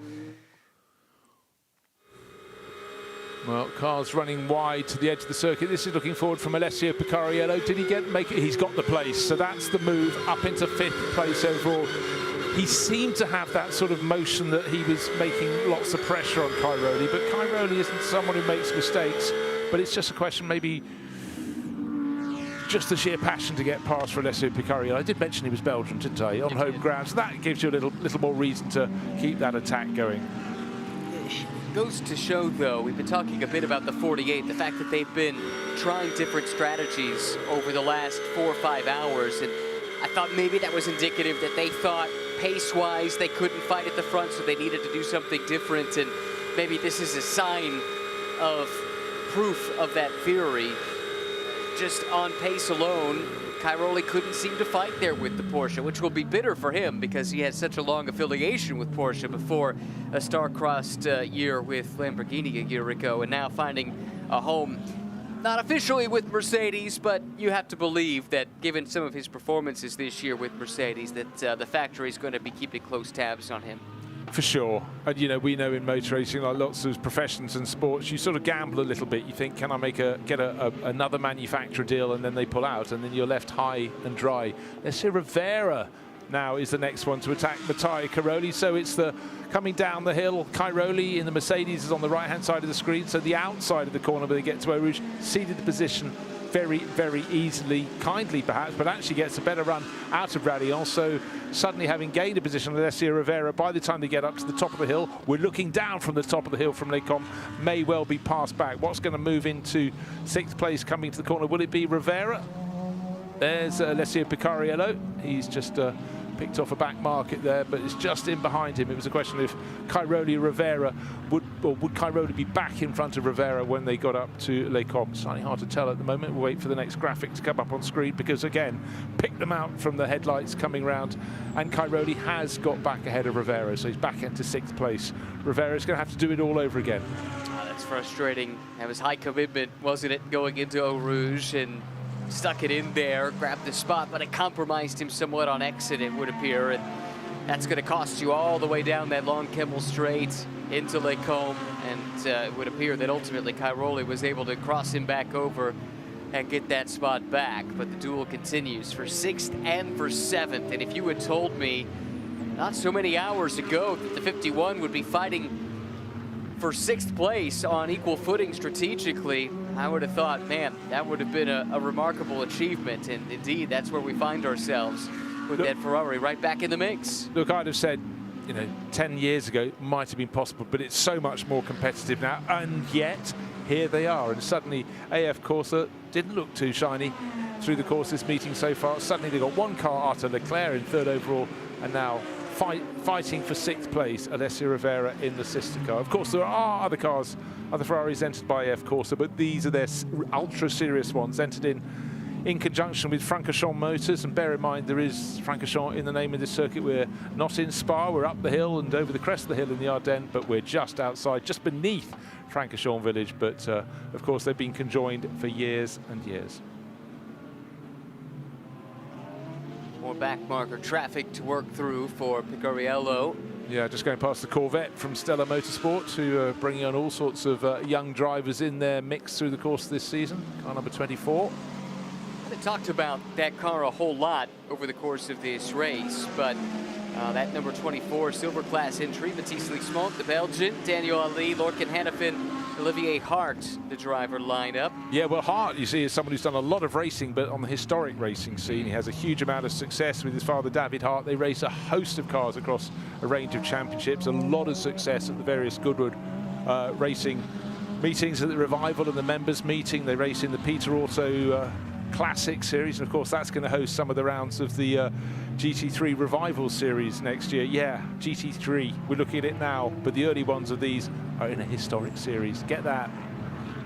Speaker 1: Well, cars running wide to the edge of the circuit. This is looking forward from Alessio Picariello. Did he make it? He's got the place. So that's the move up into 5th place overall. He seemed to have that sort of motion that he was making lots of pressure on Cairoli, but Cairoli isn't someone who makes mistakes, but it's just a question, maybe just the sheer passion to get past for Alessio Picariello. I did mention he was Belgian, didn't I, on home ground, so that gives you a little more reason to keep that attack going.
Speaker 3: Goes to show, though, we've been talking a bit about the 48, the fact that they've been trying different strategies over the last 4 or 5 hours, and I thought maybe that was indicative that they thought pace-wise they couldn't fight at the front, so they needed to do something different, and maybe this is a sign of proof of that theory. Just on pace alone, Cairoli couldn't seem to fight there with the Porsche, which will be bitter for him because he had such a long affiliation with Porsche before a star-crossed year with Lamborghini a year ago, and now finding a home, not officially with Mercedes, but you have to believe that given some of his performances this year with Mercedes, that the factory is going to be keeping close tabs on him.
Speaker 1: For sure. And, you know, we know in motor racing, like lots of professions and sports, you sort of gamble a little bit. You think, can I get another manufacturer deal? And then they pull out, and then you're left high and dry. Let's see, Rivera now is the next one to attack Mattia Cairoli. So it's the coming down the hill. Cairoli in the Mercedes is on the right-hand side of the screen. So the outside of the corner where they get to Eau Rouge, ceded the position very, very easily, kindly perhaps, but actually gets a better run out of Rallion. So suddenly having gained a position with Alessio Rivera, by the time they get up to the top of the hill, we're looking down from the top of the hill from Les Combes, may well be passed back. What's going to move into 6th place coming to the corner? Will it be Rivera? There's Alessio Picariello. He's just picked off a back market there, but it's just in behind him. It was a question of Cairoli Rivera, would Cairoli be back in front of Rivera when they got up to Les Combes? Slightly hard to tell at the moment. We'll wait for the next graphic to come up on screen, because again, picked them out from the headlights coming round, and Cairoli has got back ahead of Rivera, so he's back into 6th place. Rivera's going to have to do it all over again.
Speaker 3: Oh, that's frustrating. That was high commitment, wasn't it, going into Eau Rouge, and stuck it in there, grabbed the spot, but it compromised him somewhat on exit, it would appear, and that's going to cost you all the way down that long Kemmel Straight into Les Combes, and it would appear that ultimately Cairoli was able to cross him back over and get that spot back, but the duel continues for 6th and for 7th, and if you had told me not so many hours ago that the 51 would be fighting for 6th place on equal footing strategically, I would have thought, man, that would have been a remarkable achievement. And indeed, that's where we find ourselves with that Ferrari right back in the mix.
Speaker 1: Look, I'd have said, you know, 10 years ago it might have been possible, but it's so much more competitive now. And yet, here they are. And suddenly, AF Corsa didn't look too shiny through the course of this meeting so far. Suddenly, they got one car, Arthur Leclerc, in 3rd overall, and now fighting for 6th place, Alessio Rivera in the sister car. Of course, there are other cars, other Ferraris entered by AF Corsa, but these are their ultra-serious ones, entered in conjunction with Francorchamps Motors. And bear in mind, there is Francorchamps in the name of this circuit. We're not in Spa, we're up the hill and over the crest of the hill in the Ardennes, but we're just outside, just beneath Francorchamps village. But of course, they've been conjoined for years and years.
Speaker 3: More back marker traffic to work through for Picariello.
Speaker 1: Yeah, just going past the Corvette from Stella Motorsports, who are bringing on all sorts of young drivers in their mix through the course of this season. Car number 24.
Speaker 3: They talked about that car a whole lot over the course of this race, but that number 24 silver class entry, Matisse Leesmont, the Belgian, Daniel Ali, Lorcan Hannafin, Olivier Hart, the driver lineup.
Speaker 1: Yeah, well, Hart, you see, is someone who's done a lot of racing, but on the historic racing scene. He has a huge amount of success with his father, David Hart. They race a host of cars across a range of championships, a lot of success at the various Goodwood racing meetings at the Revival and the members meeting. They race in the Peter Auto Classic Series, and of course that's going to host some of the rounds of the GT3 Revival Series next year. Yeah, GT3, we're looking at it now, but the early ones of these are in a historic series. Get that.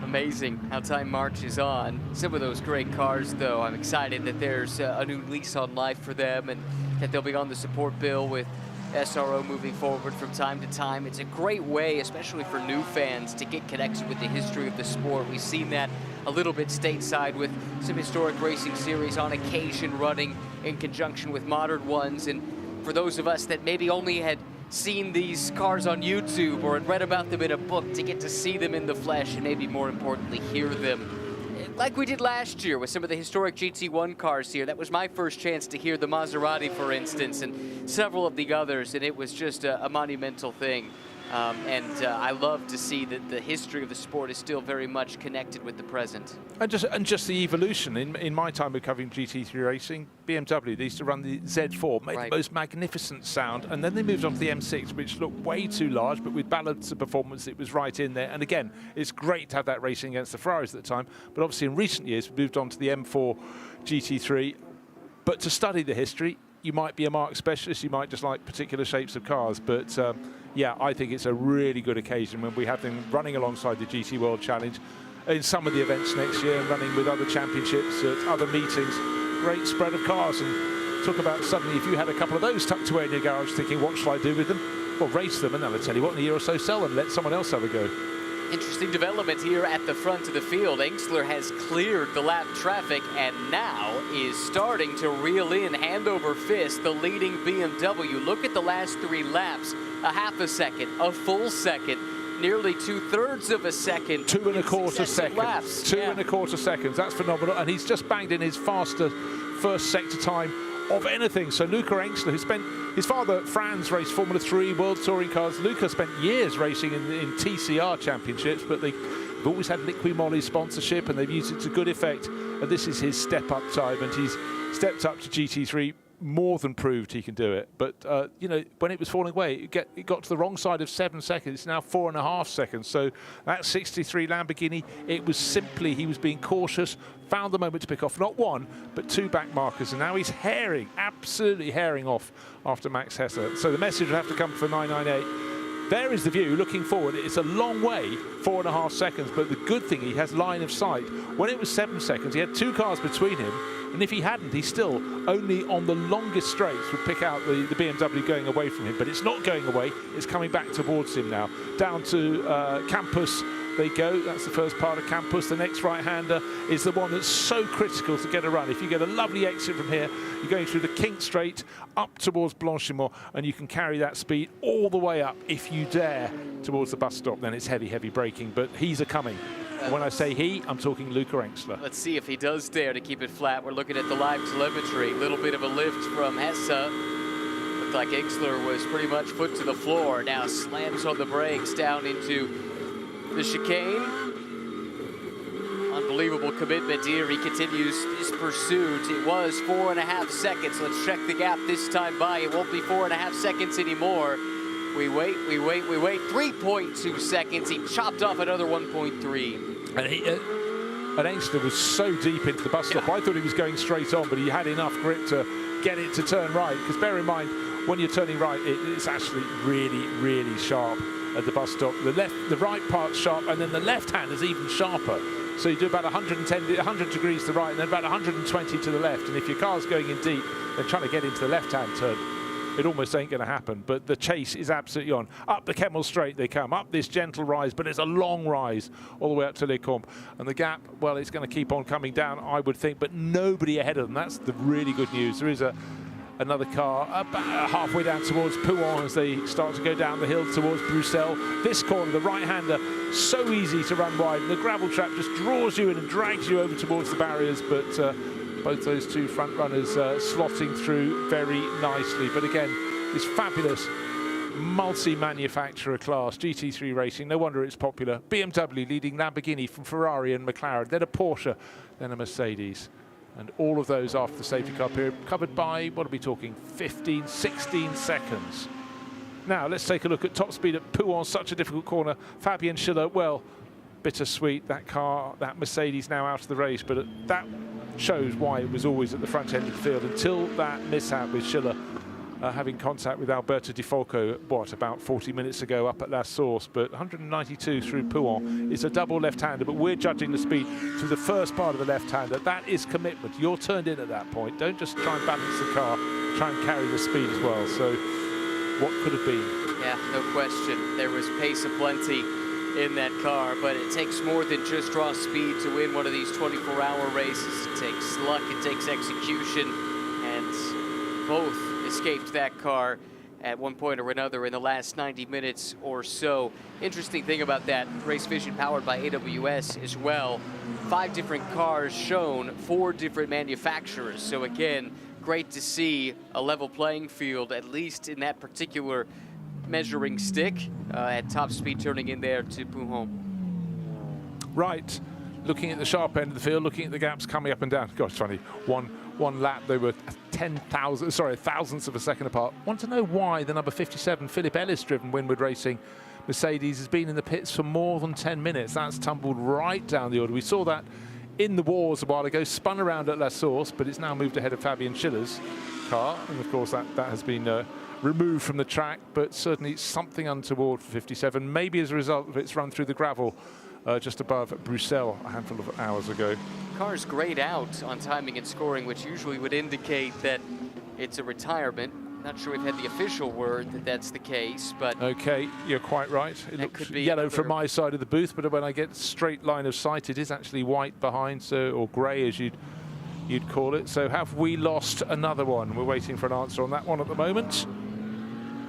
Speaker 3: Amazing how time marches on. Some of those great cars, though, I'm excited that there's a new lease on life for them and that they'll be on the support bill with SRO moving forward from time to time. It's a great way, especially for new fans, to get connected with the history of the sport. We've seen that a little bit stateside with some historic racing series on occasion running in conjunction with modern ones. And for those of us that maybe only had seen these cars on YouTube or had read about them in a book, to get to see them in the flesh and maybe more importantly hear them like we did last year with some of the historic GT1 cars here. That was my first chance to hear the Maserati, for instance, and several of the others, and it was just a monumental thing. I love to see that the history of the sport is still very much connected with the present. And just the evolution. In my time of covering GT3 racing, BMW, they used to run the Z4, made the most magnificent sound, and then they moved on to the M6, which looked way too large, but with balance of performance, it was right in there. And again, it's great to have that racing against the Ferraris at the time, but obviously in recent years, we moved on to the M4 GT3. But to study the history, you might be a marque specialist, you might just like particular shapes of cars, but yeah, I think it's a really good occasion when we have them running alongside the GT World Challenge in some of the events next year and running with other championships at other meetings. Great spread of cars, and talk about suddenly if you had a couple of those tucked away in your garage thinking, what shall I do with them? Well, race them, and then I'll tell you what, in a year or so, sell them, let someone else have a go. Interesting development here at the front of the field. Engstler has cleared the lap traffic and now is starting to reel in hand over fist the leading BMW. Look at the last 3 laps. A half a second, a full second, nearly 2/3 of a second.
Speaker 1: 2 1/4 seconds.
Speaker 3: Laps.
Speaker 1: 2 1/4 seconds. That's phenomenal. And he's just banged in his fastest first sector time of anything. So Luca Engstler, who spent, his father Franz raced Formula 3 World Touring cars. Luca spent years racing in TCR championships, but they've always had Liqui Moly sponsorship and they've used it to good effect. And this is his step up time, and he's stepped up to GT3. More than proved he can do it. But, you know, when it was falling away, it got to the wrong side of 7 seconds. It's now 4.5 seconds. So that 63 Lamborghini, it was simply, he was being cautious, found the moment to pick off not 1, but 2 back markers. And now he's herring, absolutely herring off after Max Hesse. So the message will have to come for 998. There is the view, looking forward. It's a long way, 4.5 seconds, but the good thing, he has line of sight. When it was 7 seconds, he had 2 cars between him, and if he hadn't, he still only on the longest straights would pick out the BMW going away from him. But it's not going away, it's coming back towards him now. Down to Campus they go. That's the first part of Campus. The next right-hander is the one that's so critical to get a run. If you get a lovely exit from here, you're going through the Kink Straight up towards Blanchimont, and you can carry that speed all the way up, if you dare, towards the bus stop. Then it's heavy, heavy braking, but he's a-coming. And when I say he, I'm talking Luca Engstler.
Speaker 3: Let's see if he does dare to keep it flat. We're looking at the live telemetry. Little bit of a lift from Hesse. Looked like Engstler was pretty much foot to the floor. Now slams on the brakes down into the chicane. Unbelievable commitment here. He continues his pursuit. It was 4.5 seconds. Let's check the gap this time by. It won't be 4.5 seconds anymore. We wait, we wait, we wait. 3.2 seconds. He chopped off another 1.3.
Speaker 1: And Engstler was so deep into the bus stop. I thought he was going straight on, but he had enough grip to get it to turn right. Because bear in mind, when you're turning right, it's actually really, really sharp at the bus stop. The right part's sharp, and then the left hand is even sharper. So you do about 100 degrees to the right, and then about 120 to the left. And if your car's going in deep, then trying to get into the left-hand turn, it almost ain't going to happen. But the chase is absolutely on. Up the Kemmel Straight they come, up this gentle rise, but it's a long rise all the way up to Les Combes. And the gap, well, it's going to keep on coming down, I would think, but nobody ahead of them. That's the really good news. There is another car about halfway down towards Pouhon as they start to go down the hill towards Bruxelles. This corner, the right-hander, so easy to run wide. And the gravel trap just draws you in and drags you over towards the barriers, but both those two front runners slotting through very nicely. But again, this fabulous multi-manufacturer class, GT3 racing, no wonder it's popular. BMW leading Lamborghini from Ferrari and McLaren, then a Porsche, then a Mercedes. And all of those after the safety car period, covered by, what are we talking, 15, 16 seconds. Now, let's take a look at top speed at Pouhon, such a difficult corner. Fabian Schiller, well, bittersweet, that car, that Mercedes now out of the race, but that shows why it was always at the front end of the field until that mishap with Schiller having contact with Alberto Di Folco, what, about 40 minutes ago up at La Source. But 192 through Pouhon is a double left-hander, but we're judging the speed through the first part of the left-hander. That is commitment. You're turned in at that point. Don't just try and balance the car, try and carry the speed as well. So what could have been?
Speaker 3: Yeah, no question. There was pace aplenty in that car, but it takes more than just raw speed to win one of these 24-hour races. It takes luck, it takes execution, and both escaped that car at one point or another in the last 90 minutes or so. Interesting thing about that, Race Vision powered by AWS as well. 5 different cars shown, 4 different manufacturers. So again, great to see a level playing field, at least in that particular measuring stick, at top speed turning in there to Pouhon.
Speaker 1: Right, looking at the sharp end of the field, looking at the gaps coming up and down. Gosh, it's funny, one lap they were thousandths of a second apart. Want to know why the number 57 Philip Ellis driven Winward Racing Mercedes has been in the pits for more than 10 minutes. That's tumbled right down the order. We saw that in the wars a while ago, spun around at La Source, but it's now moved ahead of Fabian Schiller's car, and of course that has been removed from the track, but certainly something untoward for 57, maybe as a result of its run through the gravel just above Bruxelles a handful of hours ago.
Speaker 3: Car's grayed out on timing and scoring, which usually would indicate that it's a retirement. Not sure we've had the official word that that's the case, but
Speaker 1: Okay, you're quite right. It
Speaker 3: That
Speaker 1: looks
Speaker 3: could be
Speaker 1: yellow from
Speaker 3: another-
Speaker 1: my side of the booth, but when I get straight line of sight, it is actually white behind, so, or grey as you'd call it. So have we lost another one? We're waiting for an answer on that one at the moment.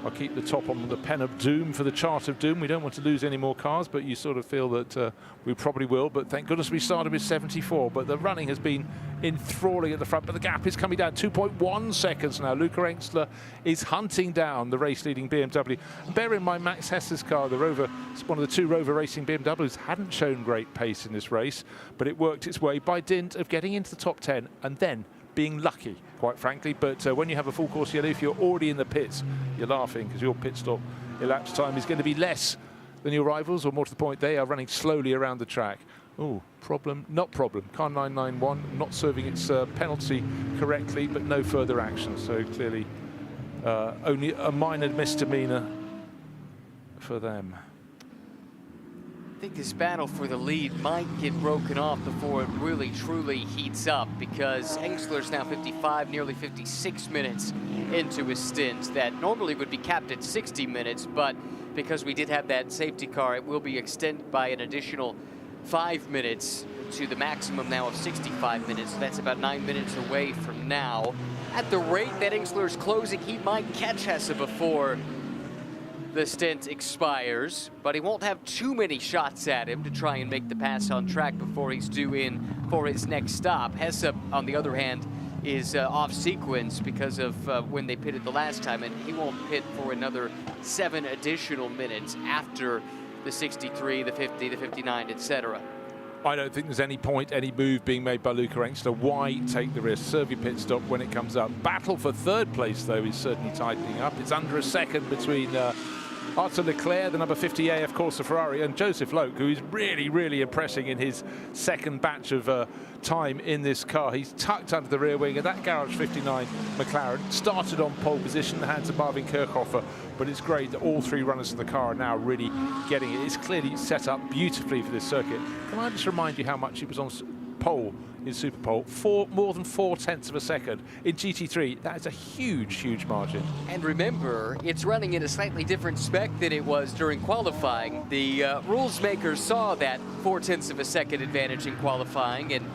Speaker 1: I'll keep the top on the pen of doom for the chart of doom. We don't want to lose any more cars, but you sort of feel that we probably will. But thank goodness we started with 74. But the running has been enthralling at the front. But the gap is coming down 2.1 seconds now. Luca Engstler is hunting down the race-leading BMW. And bear in mind, Max Hesse's car, the Rover, one of the 2 Rover Racing BMWs, hadn't shown great pace in this race, but it worked its way by dint of getting into the top 10 and then being lucky, quite frankly. But when you have a full course yellow, if you're already in the pits, you're laughing because your pit stop elapsed time is going to be less than your rivals, or more to the point, they are running slowly around the track. Oh, problem, not problem. Car 991 not serving its penalty correctly, but no further action. So clearly only a minor misdemeanor for them.
Speaker 3: I think this battle for the lead might get broken off before it really truly heats up, because Engstler's now 55, nearly 56 minutes into his stint that normally would be capped at 60 minutes, but because we did have that safety car, it will be extended by an additional 5 minutes to the maximum now of 65 minutes. So that's about 9 minutes away from now. At the rate that Engstler's closing, he might catch Hesse before the stint expires, but he won't have too many shots at him to try and make the pass on track before he's due in for his next stop. Hesse, on the other hand, is off sequence because of when they pitted the last time, and he won't pit for another 7 additional minutes after the 63, the 50, the 59, etc.
Speaker 1: I don't think there's any point, any move being made by Luca Engstler. Why take the risk? Serve your pit stop when it comes up. Battle for third place, though, is certainly tightening up. It's under a second between Arthur Leclerc, the number 50 AF Corsa Ferrari, and Joseph Loke, who is really, really impressing in his second batch of time in this car. He's tucked under the rear wing, and that Garage 59 McLaren started on pole position, the hands of Marvin Kirchhofer, but it's great that all 3 runners in the car are now really getting it. It's clearly set up beautifully for this circuit. Can I just remind you how much he was on pole in Super Pole? More than 4/10 of a second. In GT3, that is a huge, huge margin.
Speaker 3: And remember, it's running in a slightly different spec than it was during qualifying. The rules makers saw that 4/10 of a second advantage in qualifying, and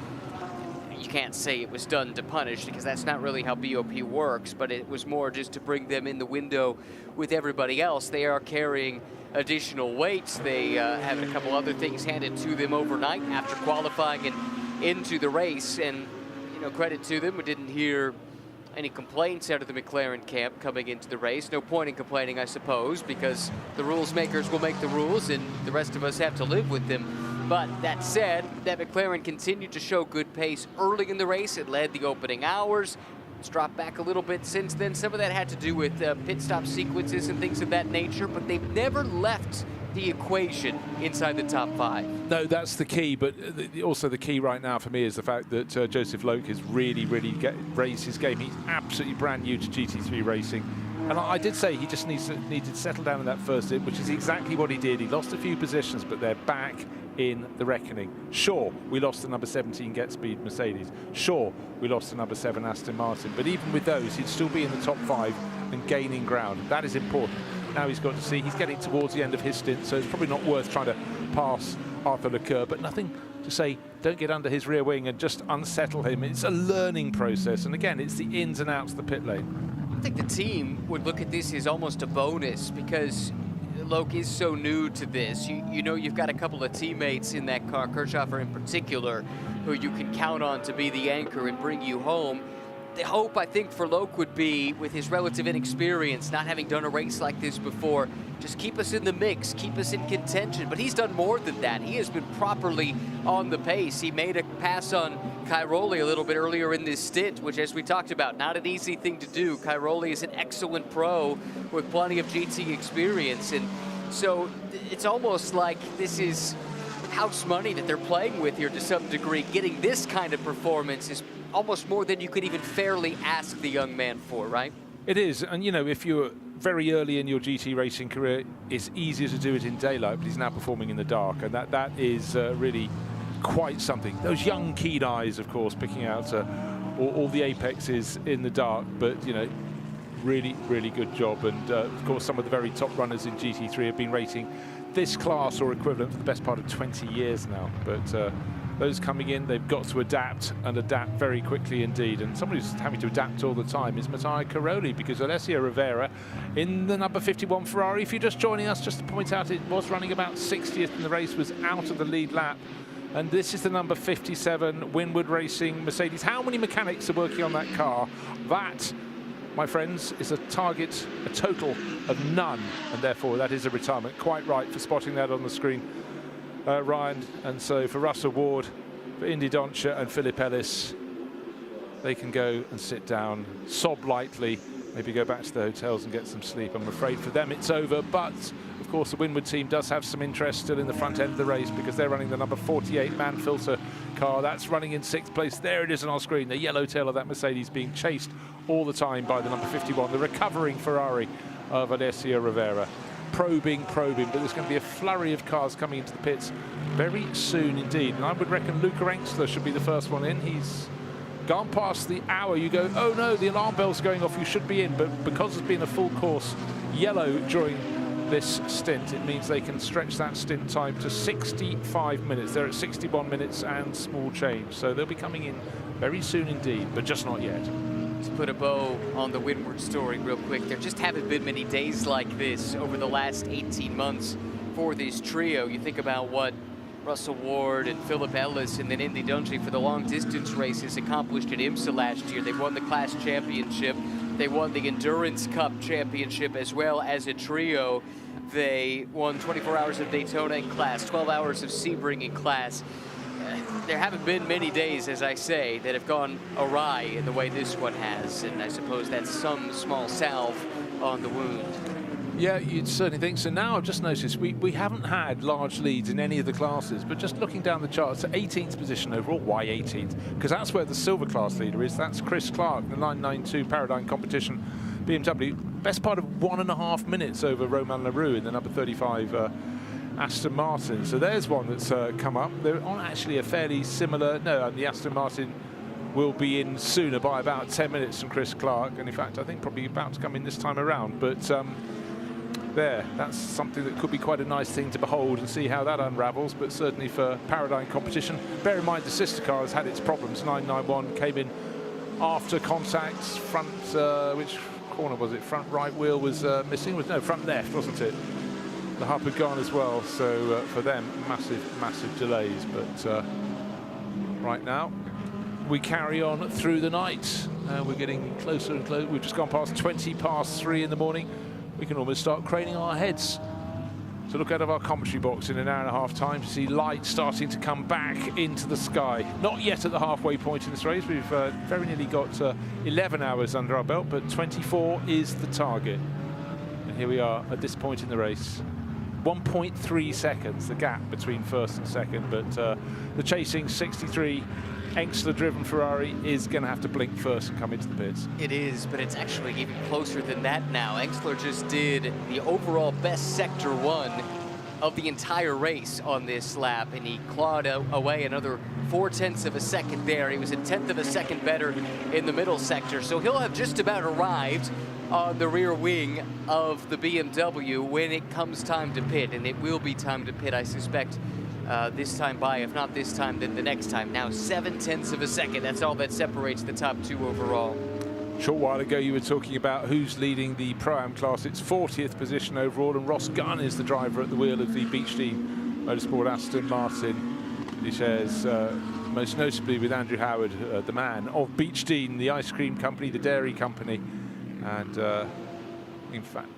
Speaker 3: you can't say it was done to punish, because that's not really how BOP works, but it was more just to bring them in the window with everybody else. They are carrying additional weights. They have a couple other things handed to them overnight after qualifying and into the race, and credit to them. We didn't hear any complaints out of the McLaren camp coming into the race. No point in complaining, I suppose, because the rules makers will make the rules and the rest of us have to live with them. But that said, that McLaren continued to show good pace early in the race. It led the opening hours. It's dropped back a little bit since then. Some of that had to do with pit stop sequences and things of that nature, but they've never left the equation inside the top 5.
Speaker 1: No, that's the key, but also the key right now for me is the fact that Joseph Loke has really, really raised his game. He's absolutely brand new to GT3 racing. And I did say he just needed to settle down in that first hit, which is exactly what he did. He lost a few positions, but they're back in the reckoning. Sure, we lost the number 17 Get Speed Mercedes. Sure, we lost the number 7 Aston Martin. But even with those, he'd still be in the top 5 and gaining ground. That is important. Now he's got to see, he's getting towards the end of his stint, so it's probably not worth trying to pass Arthur Leclerc, but nothing to say, don't get under his rear wing and just unsettle him. It's a learning process, and again, it's the ins and outs of the pit lane.
Speaker 3: I think the team would look at this as almost a bonus, because Loke is so new to this. You know you've got a couple of teammates in that car, Kirchhofer in particular, who you can count on to be the anchor and bring you home. The hope, I think, for Loke would be, with his relative inexperience, not having done a race like this before, just keep us in the mix, keep us in contention. But he's done more than that. He has been properly on the pace. He made a pass on Cairoli a little bit earlier in this stint, which, as we talked about, not an easy thing to do. Cairoli is an excellent pro with plenty of GT experience. And so it's almost like this is house money that they're playing with here to some degree. Getting this kind of performance is almost more than you could even fairly ask the young man for, right?
Speaker 1: It is, and if you're very early in your GT racing career, it's easier to do it in daylight, but he's now performing in the dark, and that is really quite something. Those young keen eyes, of course, picking out all the apexes in the dark, but really, really good job. And of course, some of the very top runners in GT3 have been racing this class or equivalent for the best part of 20 years now. But those coming in, they've got to adapt and adapt very quickly indeed. And somebody who's having to adapt all the time is Matteo Caroli, because Alessio Rivera in the number 51 Ferrari, if you're just joining us, just to point out, it was running about 60th in the race, was out of the lead lap. And this is the number 57 Winward Racing Mercedes. How many mechanics are working on that car? That, my friends, is a target, a total of none. And therefore, that is a retirement. Quite right for spotting that on the screen, Ryan. And so for Russell Ward, for Indy Doncia and Philip Ellis, they can go and sit down, sob lightly, maybe go back to their hotels and get some sleep. I'm afraid for them it's over, but of course the Winward team does have some interest still in the front end of the race, because they're running the number 48 man filter car. That's running in 6th place. There it is on our screen, the yellow tail of that Mercedes being chased all the time by the number 51, the recovering Ferrari of Alessio Rivera. Probing, but there's going to be a flurry of cars coming into the pits very soon indeed. And I would reckon Luca Engstler should be the first one in. He's gone past the hour. You go, oh no, the alarm bell's going off, you should be in. But because there's been a full course yellow during this stint, it means they can stretch that stint time to 65 minutes. They're at 61 minutes and small change. So they'll be coming in very soon indeed, but just not yet.
Speaker 3: To put a bow on the Winward story real quick, there just haven't been many days like this over the last 18 months for this trio. You think about what Russell Ward and Philip Ellis and then Indy Doncia for the long distance races accomplished at IMSA last year. They won the class championship. They won the Endurance Cup championship as well as a trio. They won 24 hours of Daytona in class, 12 hours of Sebring in class. There haven't been many days, as I say, that have gone awry in the way this one has, and I suppose that's some small salve on the wound.
Speaker 1: Yeah, you'd certainly think so. Now I've just noticed we haven't had large leads in any of the classes, but just looking down the charts, 18th position overall. Why 18th? Because that's where the silver class leader is. That's Chris Clark, the 992 Paradigm Competition BMW. Best part of 1.5 minutes over Romain Leroux in the number 35 Aston Martin. So there's one that's come up. They're on actually a fairly similar, the Aston Martin will be in sooner by about 10 minutes than Chris Clark, and in fact I think probably about to come in this time around. But that's something that could be quite a nice thing to behold and see how that unravels. But certainly for Paradigm Competition, bear in mind the sister car has had its problems. 991 came in after contact. Front, which corner was it? Front right wheel was missing. No, front left, wasn't it? The hub had gone as well, so for them, massive delays. But right now, we carry on through the night. We're getting closer and closer. We've just gone past 20 past 3 in the morning. We can almost start craning our heads to look out of our commentary box in an hour and a half time to see light starting to come back into the sky. Not yet at the halfway point in this race. We've very nearly got 11 hours under our belt, but 24 is the target. And here we are at this point in the race. 1.3 seconds, the gap between first and second, but the chasing 63 Engstler-driven Ferrari is going to have to blink first and come into the pits.
Speaker 3: It is, but it's actually even closer than that now. Engstler just did the overall best Sector 1 of the entire race on this lap, and he clawed away another 0.4 of a second there. He was a 1/10 of a second better in the middle sector, so he'll have just about arrived on the rear wing of the BMW when it comes time to pit, and it will be time to pit, I suspect, this time by, if not this time, then the next time. Now 0.7 of a second, that's all that separates the top two overall.
Speaker 1: A short while ago you were talking about who's leading the Pro-Am class. It's 40th position overall, and Ross Gunn is the driver at the wheel of the Beechstein Motorsport Aston Martin. He shares most notably with Andrew Howard, the man of Beechstein, the ice cream company, the dairy company, and in fact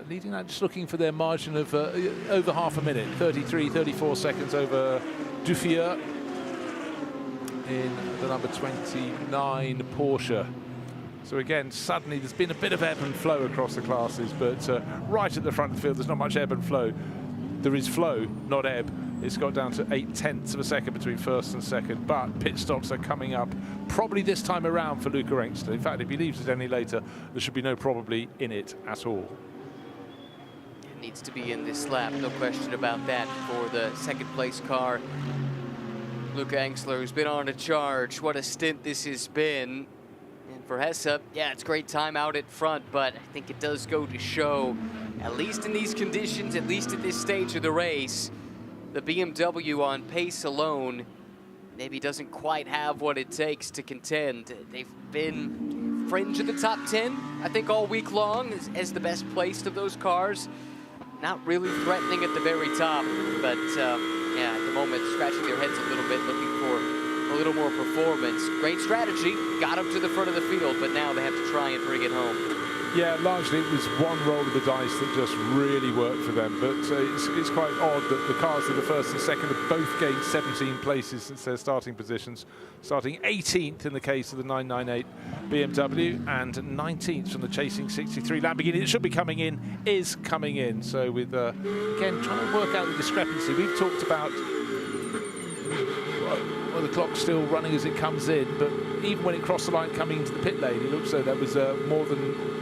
Speaker 1: leading that, just looking for their margin of over half a minute, 34 seconds over Duffier in the number 29 Porsche. So again, suddenly there's been a bit of ebb and flow across the classes, but right at the front of the field there's not much ebb and flow. There is flow, not ebb. It's got down to 0.8 of a second between first and second, but pit stops are coming up probably this time around for Luca Engstler. In fact, if he leaves it any later, there should be no probably in it at all.
Speaker 3: It needs to be in this lap, no question about that, for the second place car. Luca Engstler, who's been on a charge. What a stint this has been. And for Hesse, yeah, it's great time out at front, but I think it does go to show, at least in these conditions, at least at this stage of the race, the BMW on pace alone maybe doesn't quite have what it takes to contend. They've been fringe of the top 10, I think, all week long as the best placed of those cars. Not really threatening at the very top, but yeah, at the moment, scratching their heads a little bit, looking for a little more performance. Great strategy, got them to the front of the field, but now they have to try and bring it home.
Speaker 1: Yeah, largely it was one roll of the dice that just really worked for them. But it's quite odd that the cars that are first and second have both gained 17 places since their starting positions, starting 18th in the case of the 998 BMW and 19th from the chasing 63 Lamborghini. It should be coming in, is coming in. So with, again, trying to work out the discrepancy. We've talked about, well, the clock's still running as it comes in, but even when it crossed the line coming into the pit lane, it looks like there was more than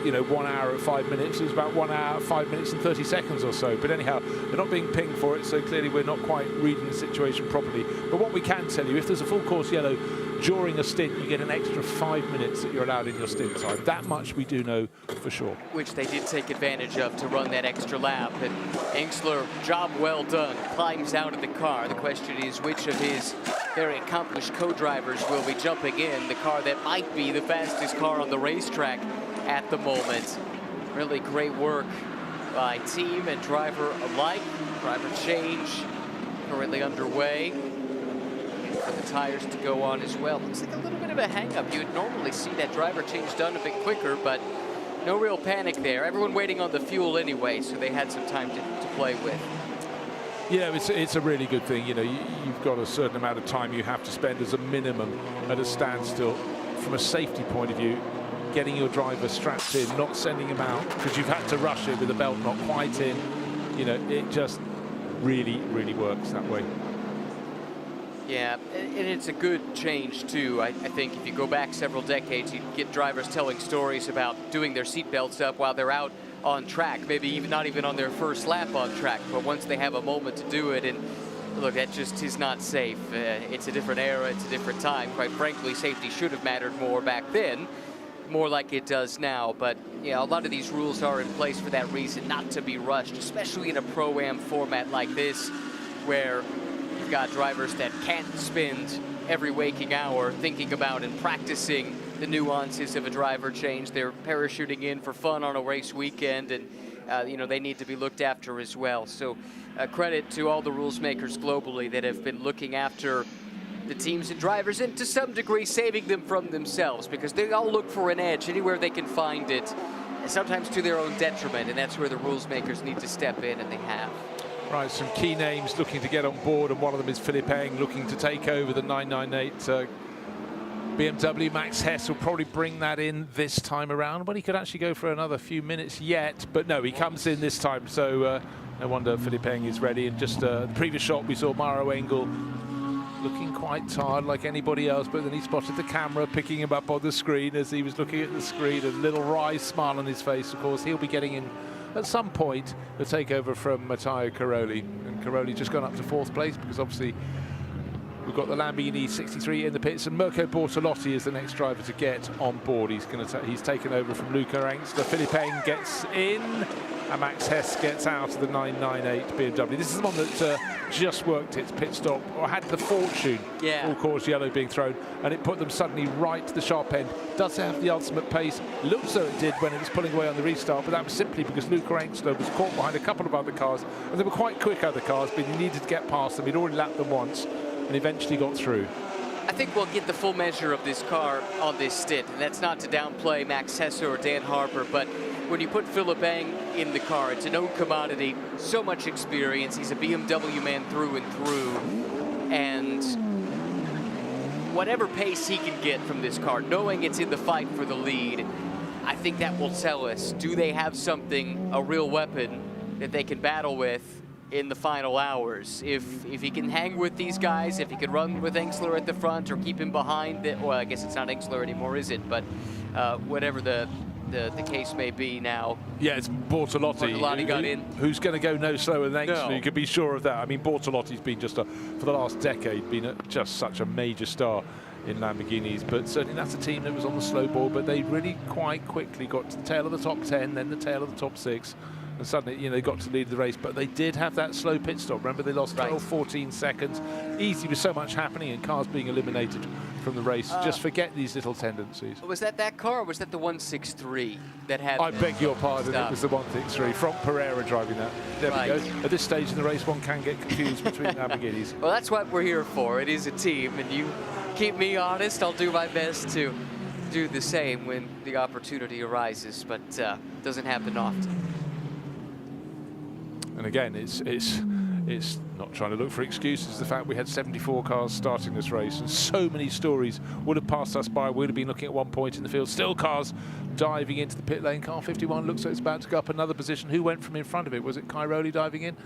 Speaker 1: 1 hour and 5 minutes. It was about 1 hour, 5 minutes and 30 seconds or so. But anyhow, they're not being pinged for it, so clearly we're not quite reading the situation properly. But what we can tell you, if there's a full course yellow during a stint, you get an extra 5 minutes that you're allowed in your stint time. That much we do know for sure.
Speaker 3: Which they did take advantage of to run that extra lap. And Engstler, job well done, climbs out of the car. The question is, which of his very accomplished co-drivers will be jumping in the car that might be the fastest car on the racetrack at the moment. Really great work by team and driver alike. Driver change currently underway. For the tires to go on as well. Looks like a little bit of a hang-up. You would normally see that driver change done a bit quicker, but no real panic there. Everyone waiting on the fuel anyway, so they had some time to play with.
Speaker 1: Yeah, it's a really good thing. You've got a certain amount of time you have to spend as a minimum at a standstill. From a safety point of view, getting your driver strapped in, not sending him out because you've had to rush it with the belt not quite in. It just really, really works that way.
Speaker 3: Yeah, and it's a good change too. I think if you go back several decades, you get drivers telling stories about doing their seatbelts up while they're out on track, maybe not even on their first lap on track, but once they have a moment to do it. And look, that just is not safe. It's a different era, it's a different time. Quite frankly, safety should have mattered more back then, more like it does now. But yeah, a lot of these rules are in place for that reason, not to be rushed, especially in a Pro-Am format like this, where you've got drivers that can't spend every waking hour thinking about and practicing the nuances of a driver change. They're parachuting in for fun on a race weekend, and they need to be looked after as well. So credit to all the rules makers globally that have been looking after the teams and drivers, and to some degree saving them from themselves, because they all look for an edge anywhere they can find it, sometimes to their own detriment, and that's where the rules makers need to step in, and they have.
Speaker 1: Right, some key names looking to get on board, and one of them is Philipp Eng looking to take over the 998 BMW. Max Hess will probably bring that in this time around, but he could actually go for another few minutes yet. But no, he comes in this time, so no wonder Philipp Eng is ready. And just the previous shot, we saw Maro Engel looking quite tired like anybody else, but then he spotted the camera picking him up on the screen as he was looking at the screen, a little wry smile on his face. Of course, he'll be getting in at some point the takeover from Matteo Caroli. And Caroli just gone up to 4th place because obviously we've got the Lamborghini 63 in the pits, and Mirko Bortolotti is the next driver to get on board. He's taken over from Luca Engstler. Philipp Eng gets in, and Max Hess gets out of the 998 BMW. This is the one that just worked its pit stop, or had the fortune, all course yellow being thrown, and it put them suddenly right to the sharp end. Does have the ultimate pace. Looks so it did when it was pulling away on the restart, but that was simply because Luca Engstler was caught behind a couple of other cars, and they were quite quick other cars, but he needed to get past them. He'd already lapped them once, and eventually got through.
Speaker 3: I think we'll get the full measure of this car on this stint, and that's not to downplay Max Hesse or Dan Harper, but when you put Philipp Eng in the car, it's a known commodity, so much experience. He's a BMW man through and through, and whatever pace he can get from this car, knowing it's in the fight for the lead, I think that will tell us, do they have something, a real weapon that they can battle with in the final hours? If he can hang with these guys, if he can run with Engstler at the front or keep him behind, well, I guess it's not Engstler anymore, is it? But whatever the case may be now.
Speaker 1: Yeah, it's Bortolotti.
Speaker 3: Bortolotti got in.
Speaker 1: Who's going to go no slower than Engstler?
Speaker 3: No.
Speaker 1: You can be sure of that. I mean, Bortolotti's been just for the last decade, been just such a major star in Lamborghinis, but certainly that's a team that was on the slow ball, but they really quite quickly got to the tail of the top 10, then the tail of the top 6, and suddenly, you know, they got to lead the race, but they did have that slow pit stop. Remember, they lost 12, 14 seconds. Easy with so much happening and cars being eliminated from the race. Just forget these little tendencies.
Speaker 3: Was that car, or was that the 163 that had...
Speaker 1: I beg your pardon, it was the 163 from Pereira driving that. There we go. At this stage in the race, one can get confused between Lamborghinis.
Speaker 3: Well, that's what we're here for. It is a team, and you keep me honest. I'll do my best to do the same when the opportunity arises, but doesn't happen often.
Speaker 1: And again, it's not trying to look for excuses. The fact we had 74 cars starting this race, and so many stories would have passed us by. We'd have been looking at one point in the field. Still cars diving into the pit lane. Car 51 looks like it's about to go up another position. Who went from in front of it? Was it Cairoli diving in?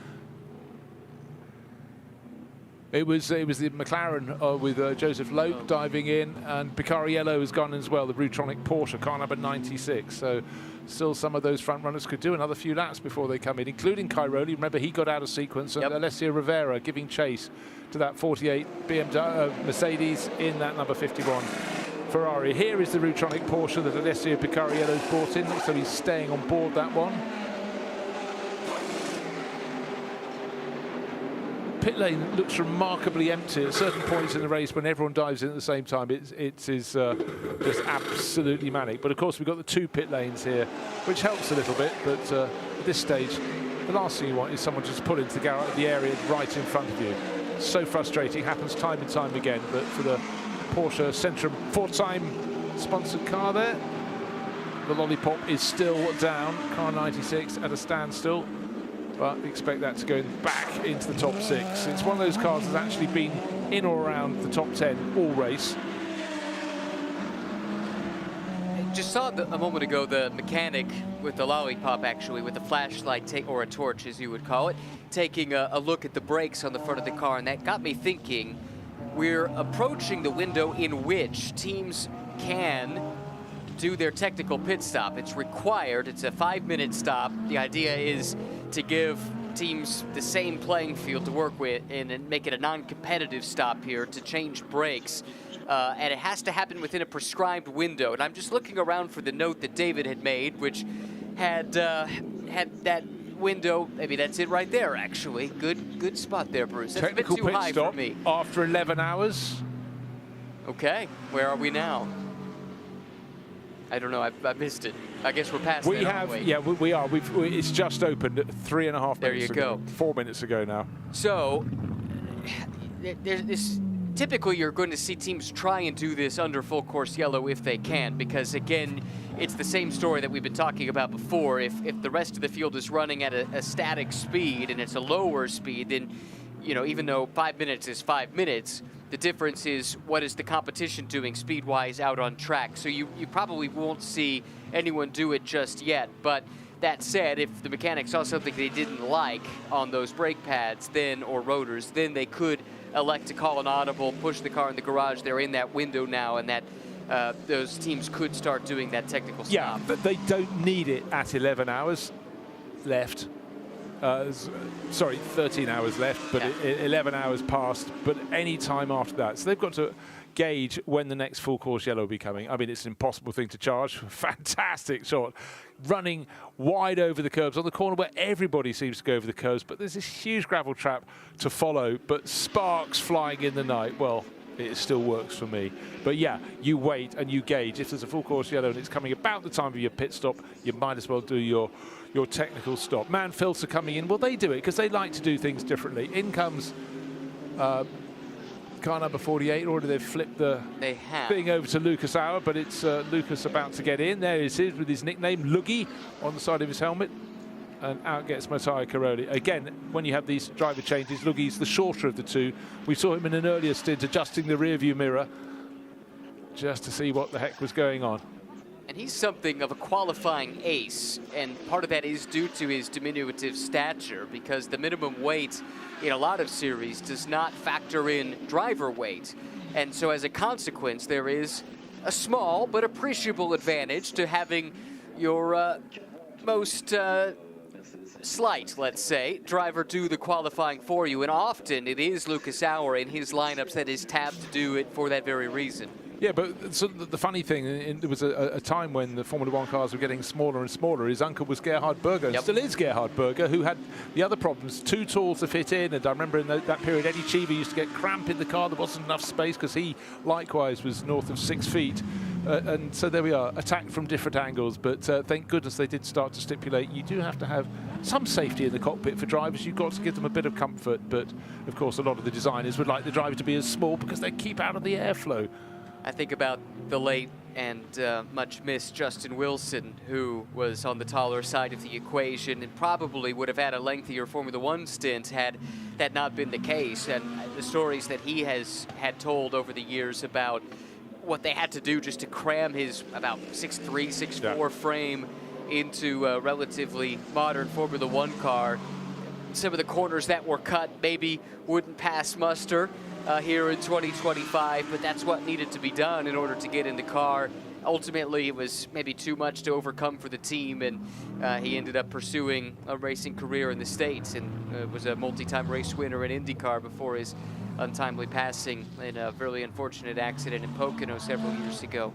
Speaker 1: It was the McLaren with Joseph Loeb diving in, and Picariello has gone as well, the Rutronic Porsche, car number 96. So still some of those front runners could do another few laps before they come in, including Cairoli. Remember, he got out of sequence, and Alessio Rivera giving chase to that 48 BMW Mercedes in that number 51 Ferrari. Here is the Rutronic Porsche that Alessio Picariello's brought in, so he's staying on board that one. Pit lane looks remarkably empty at certain points in the race when everyone dives in at the same time. It is just absolutely manic. But of course, we've got the 2 pit lanes here, which helps a little bit. But at this stage, the last thing you want is someone just pull into the area right in front of you. So frustrating. Happens time and time again. But for the Porsche Centrum Pforzheim sponsored car there, the lollipop is still down. Car 96 at a standstill. But we expect that to go back into the top 6. It's one of those cars that's actually been in or around the top 10 all race.
Speaker 3: Just saw a moment ago the mechanic with the lollipop, actually, with the flashlight, or a torch as you would call it, taking a look at the brakes on the front of the car, and that got me thinking, we're approaching the window in which teams can do their technical pit stop. It's required. It's a 5-minute stop. The idea is to give teams the same playing field to work with and make it a non-competitive stop here to change brakes. And it has to happen within a prescribed window. And I'm just looking around for the note that David had made, which had that window. Maybe that's it right there, actually. Good spot there, Bruce. That's
Speaker 1: Technical
Speaker 3: a bit too high for me.
Speaker 1: After 11 hours.
Speaker 3: Okay, where are we now? I don't know. I missed it. I guess we're past that, aren't we?
Speaker 1: Yeah, we are. It's just opened 3.5 minutes
Speaker 3: there you
Speaker 1: ago.
Speaker 3: go.
Speaker 1: 4 minutes ago now.
Speaker 3: So, there's this. Typically, you're going to see teams try and do this under full course yellow if they can, because again, it's the same story that we've been talking about before. If the rest of the field is running at a static speed and it's a lower speed, then, you know, even though 5 minutes is 5 minutes, the difference is what is the competition doing speed-wise out on track. So you probably won't see anyone do it just yet. But that said, if the mechanics saw something they didn't like on those brake pads then, or rotors, then they could elect to call an audible, push the car in the garage. They're in that window now, and that those teams could start doing that technical stop.
Speaker 1: Yeah, but they don't need it at 11 hours left. Sorry, 13 hours left, but 11 hours passed, but any time after that. So they've got to gauge when the next full course yellow will be coming. I mean, it's an impossible thing to charge. Fantastic shot. Running wide over the curbs on the corner where everybody seems to go over the curbs, but there's this huge gravel trap to follow, but sparks flying in the night. Well, it still works for me. But yeah, you wait and you gauge. If there's a full course yellow and it's coming about the time of your pit stop, you might as well do your technical stop. Man filter coming in. Well, they do it because they like to do things differently. In comes car number 48. Already they've flipped the thing over to Lucas Auer, but it's Lucas about to get in. There he is with his nickname, Luggy, on the side of his helmet. And out gets Matteo Cairoli. Again, when you have these driver changes, Luggy's the shorter of the two. We saw him in an earlier stint adjusting the rear-view mirror just to see what the heck was going on.
Speaker 3: And he's something of a qualifying ace, and part of that is due to his diminutive stature, because the minimum weight in a lot of series does not factor in driver weight. And so as a consequence, there is a small but appreciable advantage to having your most slight, let's say, driver do the qualifying for you, and often it is Lucas Auer in his lineups that is tapped to do it for that very reason.
Speaker 1: Yeah, but so the funny thing, there was a time when the Formula One cars were getting smaller and smaller. His uncle was Gerhard Berger, and still is Gerhard Berger, who had the other problems, too tall to fit in. And I remember in that period, Eddie Cheever used to get cramp in the car. There wasn't enough space because he likewise was north of 6 feet. And so there we are, attacked from different angles. But thank goodness they did start to stipulate you do have to have some safety in the cockpit for drivers. You've got to give them a bit of comfort. But of course, a lot of the designers would like the driver to be as small because they keep out of the airflow.
Speaker 3: I think about the late and much missed Justin Wilson, who was on the taller side of the equation and probably would have had a lengthier Formula One stint had that not been the case. And the stories that he has had told over the years about what they had to do just to cram his about 6'3", 6'4" frame into a relatively modern Formula One car. Some of the corners that were cut maybe wouldn't pass muster here in 2025, but that's what needed to be done in order to get in the car. Ultimately, it was maybe too much to overcome for the team, and he ended up pursuing a racing career in the States and was a multi-time race winner in IndyCar before his untimely passing in a really unfortunate accident in Pocono several years ago.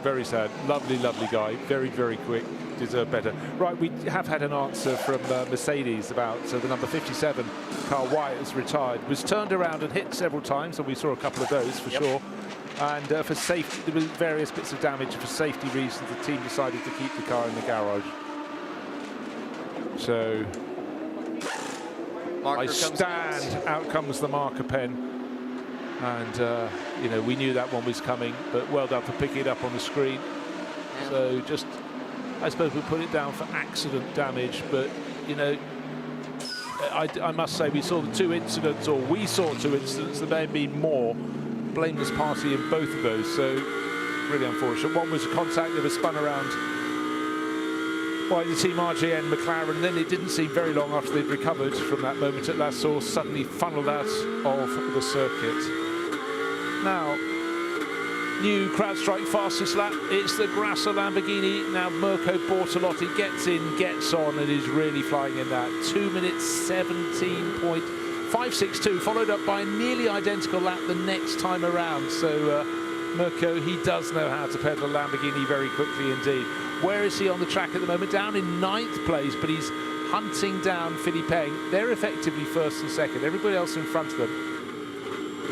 Speaker 1: Very sad. Lovely, lovely guy. Very, very quick. Deserve better. Right, we have had an answer from Mercedes about the number 57. Carl Wyatt has retired. Was turned around and hit several times, and we saw a couple of those for sure. And for safety, there were various bits of damage. For safety reasons, the team decided to keep the car in the garage. So
Speaker 3: Marker
Speaker 1: I stand. Out comes the marker pen. And, you know, we knew that one was coming, but well done for picking it up on the screen. Yeah. So just, I suppose we put it down for accident damage, but, you know, I must say we saw the two incidents, or we saw two incidents, there may have been more. Blameless party in both of those, so really unfortunate. One was a contact that was spun around by the team RJN McLaren, and then it didn't seem very long after they'd recovered from that moment at La Source, suddenly funneled out of the circuit. Now, new CrowdStrike fastest lap, it's the Grasser Lamborghini. Now Mirko Bortolotti gets in, gets on, and is really flying in that. 2 minutes 17.562, followed up by a nearly identical lap the next time around. So Mirko, he does know how to pedal a Lamborghini very quickly indeed. Where is he on the track at the moment? Down in 9th place, but he's hunting down Philippe Peng. They're effectively first and second. Everybody else in front of them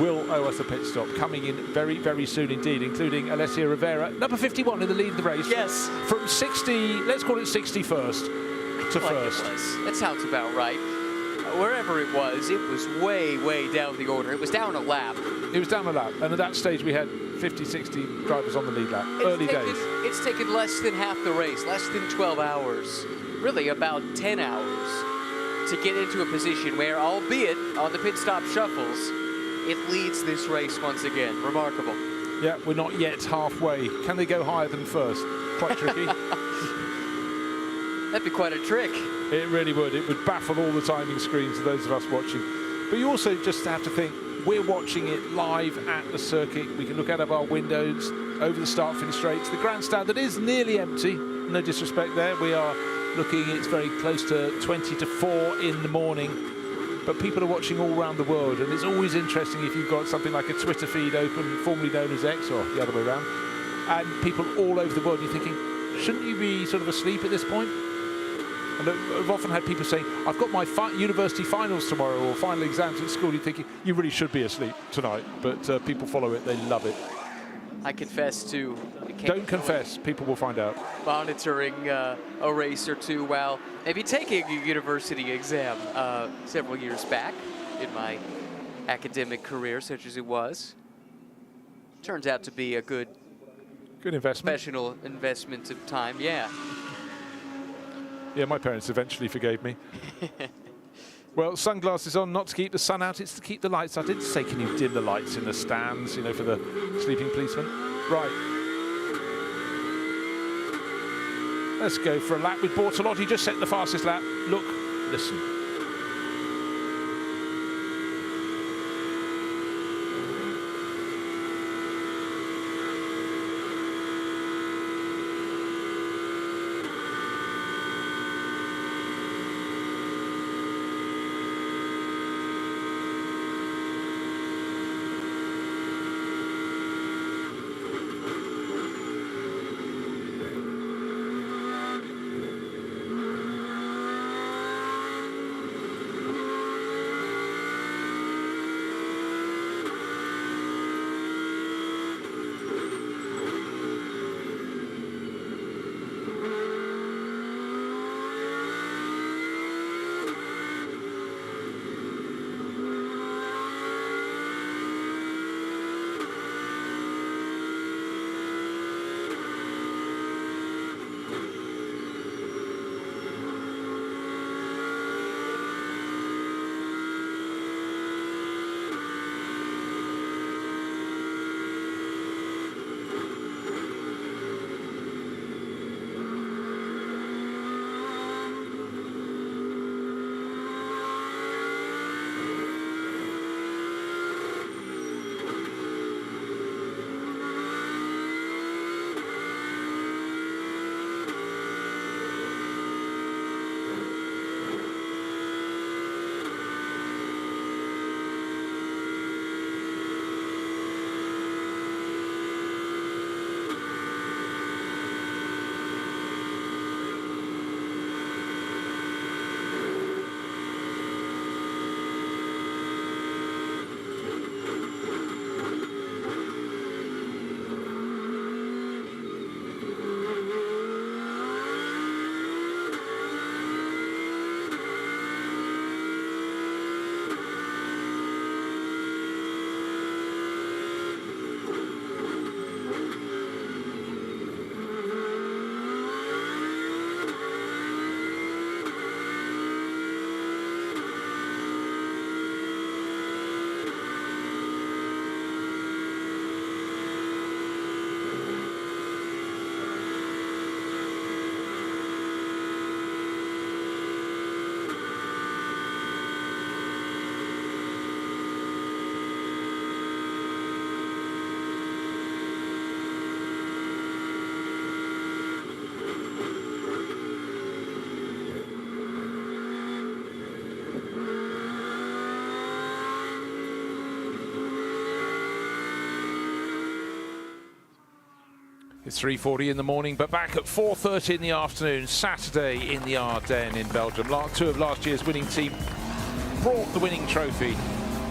Speaker 1: will owe us a pit stop, coming in very, very soon indeed, including Alessia Rivera, number 51 in the lead of the race.
Speaker 3: Yes.
Speaker 1: From 60, let's call it 61st to first.
Speaker 3: That sounds about right. Wherever it was way, way down the order. It was down a lap.
Speaker 1: It was down a lap, and at that stage we had 50, 60 drivers on the lead lap. Early days.
Speaker 3: It's taken less than half the race, less than 12 hours, really about 10 hours, to get into a position where, albeit on the pit stop shuffles, it leads this race once again. Remarkable.
Speaker 1: Yeah, we're not yet halfway. Can they go higher than first? Quite tricky.
Speaker 3: That'd be quite a trick.
Speaker 1: It really would. It would baffle all the timing screens of those of us watching. But you also just have to think, we're watching it live at the circuit. We can look out of our windows over the start-finish straights. The grandstand that is nearly empty. No disrespect there. We are looking, it's very close to 20 to 4 in the morning. But people are watching all around the world, and it's always interesting if you've got something like a Twitter feed open, formerly known as X, or the other way around, and people all over the world, you're thinking, shouldn't you be sort of asleep at this point? And I've often had people saying, I've got my university finals tomorrow, or final exams at school. You're thinking, you really should be asleep tonight. But people follow it, they love it.
Speaker 3: I confess to...
Speaker 1: Don't confess, people will find out.
Speaker 3: Monitoring a race or two while maybe taking a university exam several years back in my academic career, such as it was. Turns out to be a good
Speaker 1: investment.
Speaker 3: Professional investment of time, yeah.
Speaker 1: Yeah, my parents eventually forgave me. Well, sunglasses on, not to keep the sun out, it's to keep the lights out. I didn't say, can you dim the lights in the stands, you know, for the sleeping policeman? Right. Let's go for a lap with Bortolotti. Just set the fastest lap. Look, listen. It's 3:40 in the morning, but back at 4:30 in the afternoon, Saturday in the Ardennes in Belgium. Two of last year's winning team brought the winning trophy.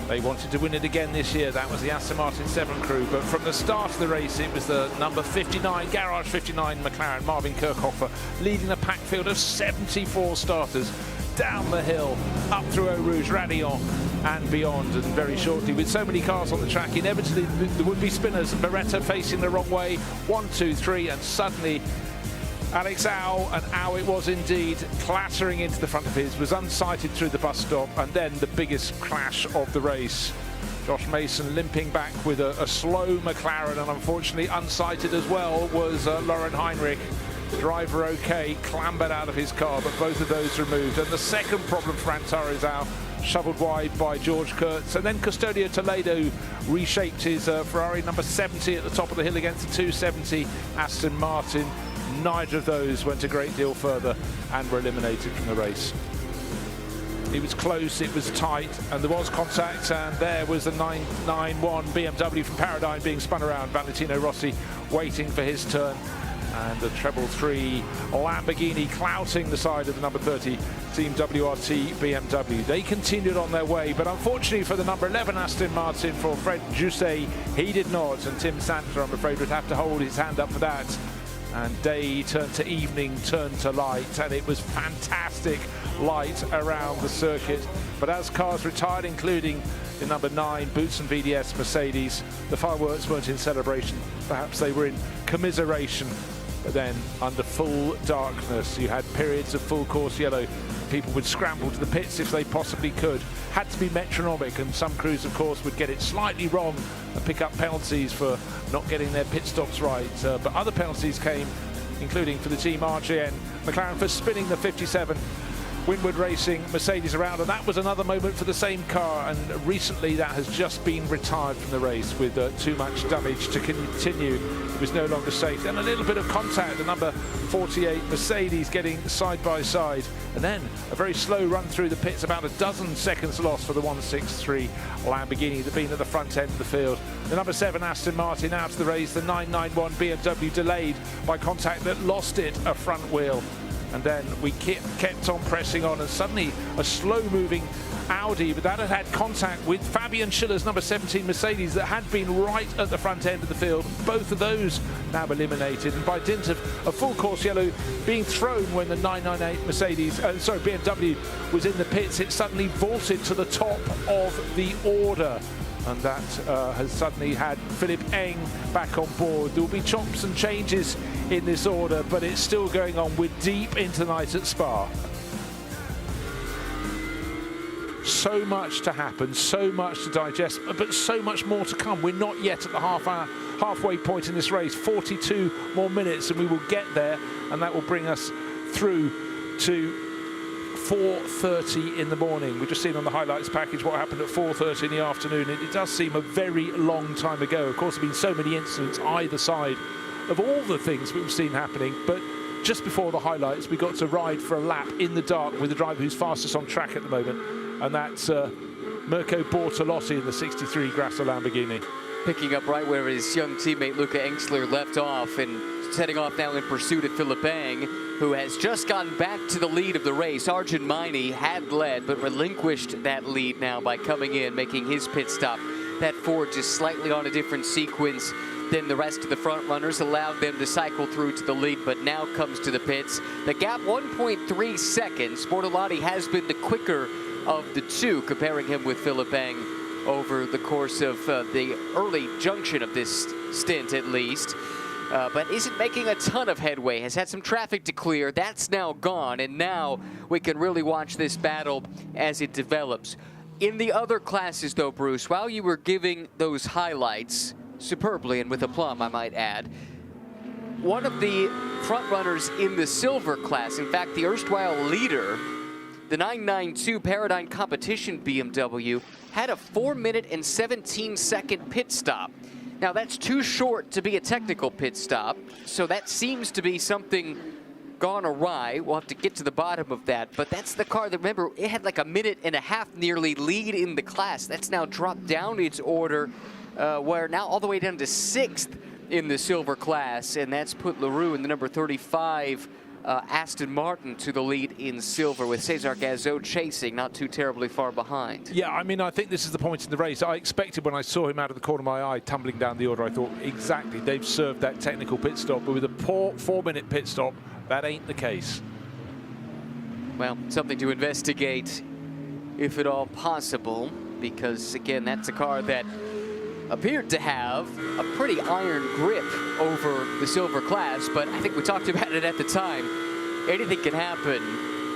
Speaker 1: They wanted to win it again this year. That was the Aston Martin 7 crew. But from the start of the race, it was the number 59, Garage 59 McLaren, Marvin Kirchhofer, leading a pack field of 74 starters down the hill, up through Eau Rouge, Radillon and beyond. And very shortly, with so many cars on the track, inevitably there would be spinners. Beretta facing the wrong way, 1, 2, 3, and suddenly Alex Au, and Au it was indeed, clattering into the front of his, was unsighted through the bus stop, and then the biggest crash of the race. Josh Mason limping back with a slow McLaren, and unfortunately unsighted as well was Lauren Heinrich. Driver okay, clambered out of his car, but both of those removed. And the second problem for Antares Au, shoveled wide by George Kurtz, and then Custodio Toledo reshaped his Ferrari number 70 at the top of the hill against the 270 Aston Martin. Neither of those went a great deal further and were eliminated from the race. It was close, it was tight, and there was contact, and there was the 991 BMW from Paradigm being spun around. Valentino Rossi waiting for his turn, and the treble 3 Lamborghini clouting the side of the number 30 Team WRT BMW. They continued on their way, but unfortunately for the number 11 Aston Martin, for Fred Jousset, he did not, and Tim Sandler, I'm afraid, would have to hold his hand up for that. And day turned to evening, turned to light, and it was fantastic light around the circuit. But as cars retired, including the number 9 Boots and VDS Mercedes, the fireworks weren't in celebration. Perhaps they were in commiseration. But then, under full darkness, you had periods of full course yellow. People would scramble to the pits if they possibly could. Had to be metronomic, and some crews, of course, would get it slightly wrong and pick up penalties for not getting their pit stops right. But other penalties came, including for the team RJN. McLaren for spinning the 57 Winward Racing Mercedes around, and that was another moment for the same car, and recently that has just been retired from the race with too much damage to continue. It was no longer safe. Then a little bit of contact, the number 48 Mercedes getting side by side, and then a very slow run through the pits, about a dozen seconds lost for the 163 Lamborghini that had been at the front end of the field. The number 7 Aston Martin out of the race, the 991 BMW delayed by contact that lost it a front wheel. And then we kept on pressing on, and suddenly a slow-moving Audi, but that had had contact with Fabian Schiller's number 17 Mercedes that had been right at the front end of the field. Both of those now eliminated, and by dint of a full course yellow being thrown when the 998 BMW was in the pits, it suddenly vaulted to the top of the order. And that has suddenly had Philippe Eng back on board. There will be chops and changes in this order, but it's still going on. We're deep into the night at Spa. So much to happen, so much to digest, but so much more to come. We're not yet at the halfway point in this race. 42 more minutes and we will get there, and that will bring us through to 4:30 in the morning. We've just seen on the highlights package what happened at 4:30 in the afternoon. It does seem a very long time ago. Of course, there have been so many incidents either side of all the things we've seen happening, but just before the highlights, we got to ride for a lap in the dark with the driver who's fastest on track at the moment, and that's Mirko Bortolotti in the 63 Grassa Lamborghini.
Speaker 3: Picking up right where his young teammate Luca Engstler left off, and setting off now in pursuit of Philippe Eng, who has just gotten back to the lead of the race. Arjun Maini had led, but relinquished that lead now by coming in, making his pit stop. That Ford just slightly on a different sequence than the rest of the front runners, allowed them to cycle through to the lead, but now comes to the pits. The gap 1.3 seconds. Bortolotti has been the quicker of the two, comparing him with Philippe Eng over the course of the early junction of this stint at least. But isn't making a ton of headway, has had some traffic to clear. That's now gone, and now we can really watch this battle as it develops. In the other classes, though, Bruce, while you were giving those highlights, superbly and with aplomb, I might add, one of the front runners in the silver class, in fact, the erstwhile leader, the 992 Paradigm Competition BMW, had a 4-minute and 17-second pit stop. Now, that's too short to be a technical pit stop, so that seems to be something gone awry. We'll have to get to the bottom of that, but that's the car that, remember, it had like a minute and a half nearly lead in the class. That's now dropped down its order, where now all the way down to 6th in the silver class, and that's put LaRue in the number 35 Aston Martin to the lead in silver, with Cesar Gazot chasing not too terribly far behind.
Speaker 1: Yeah, I mean, I think this is the point in the race. I expected when I saw him out of the corner of my eye tumbling down the order, I thought, exactly, they've served that technical pit stop, but with a poor 4-minute pit stop, that ain't the case.
Speaker 3: Well, something to investigate, if at all possible, because, again, that's a car that appeared to have a pretty iron grip over the silver class, but I think we talked about it at the time. Anything can happen,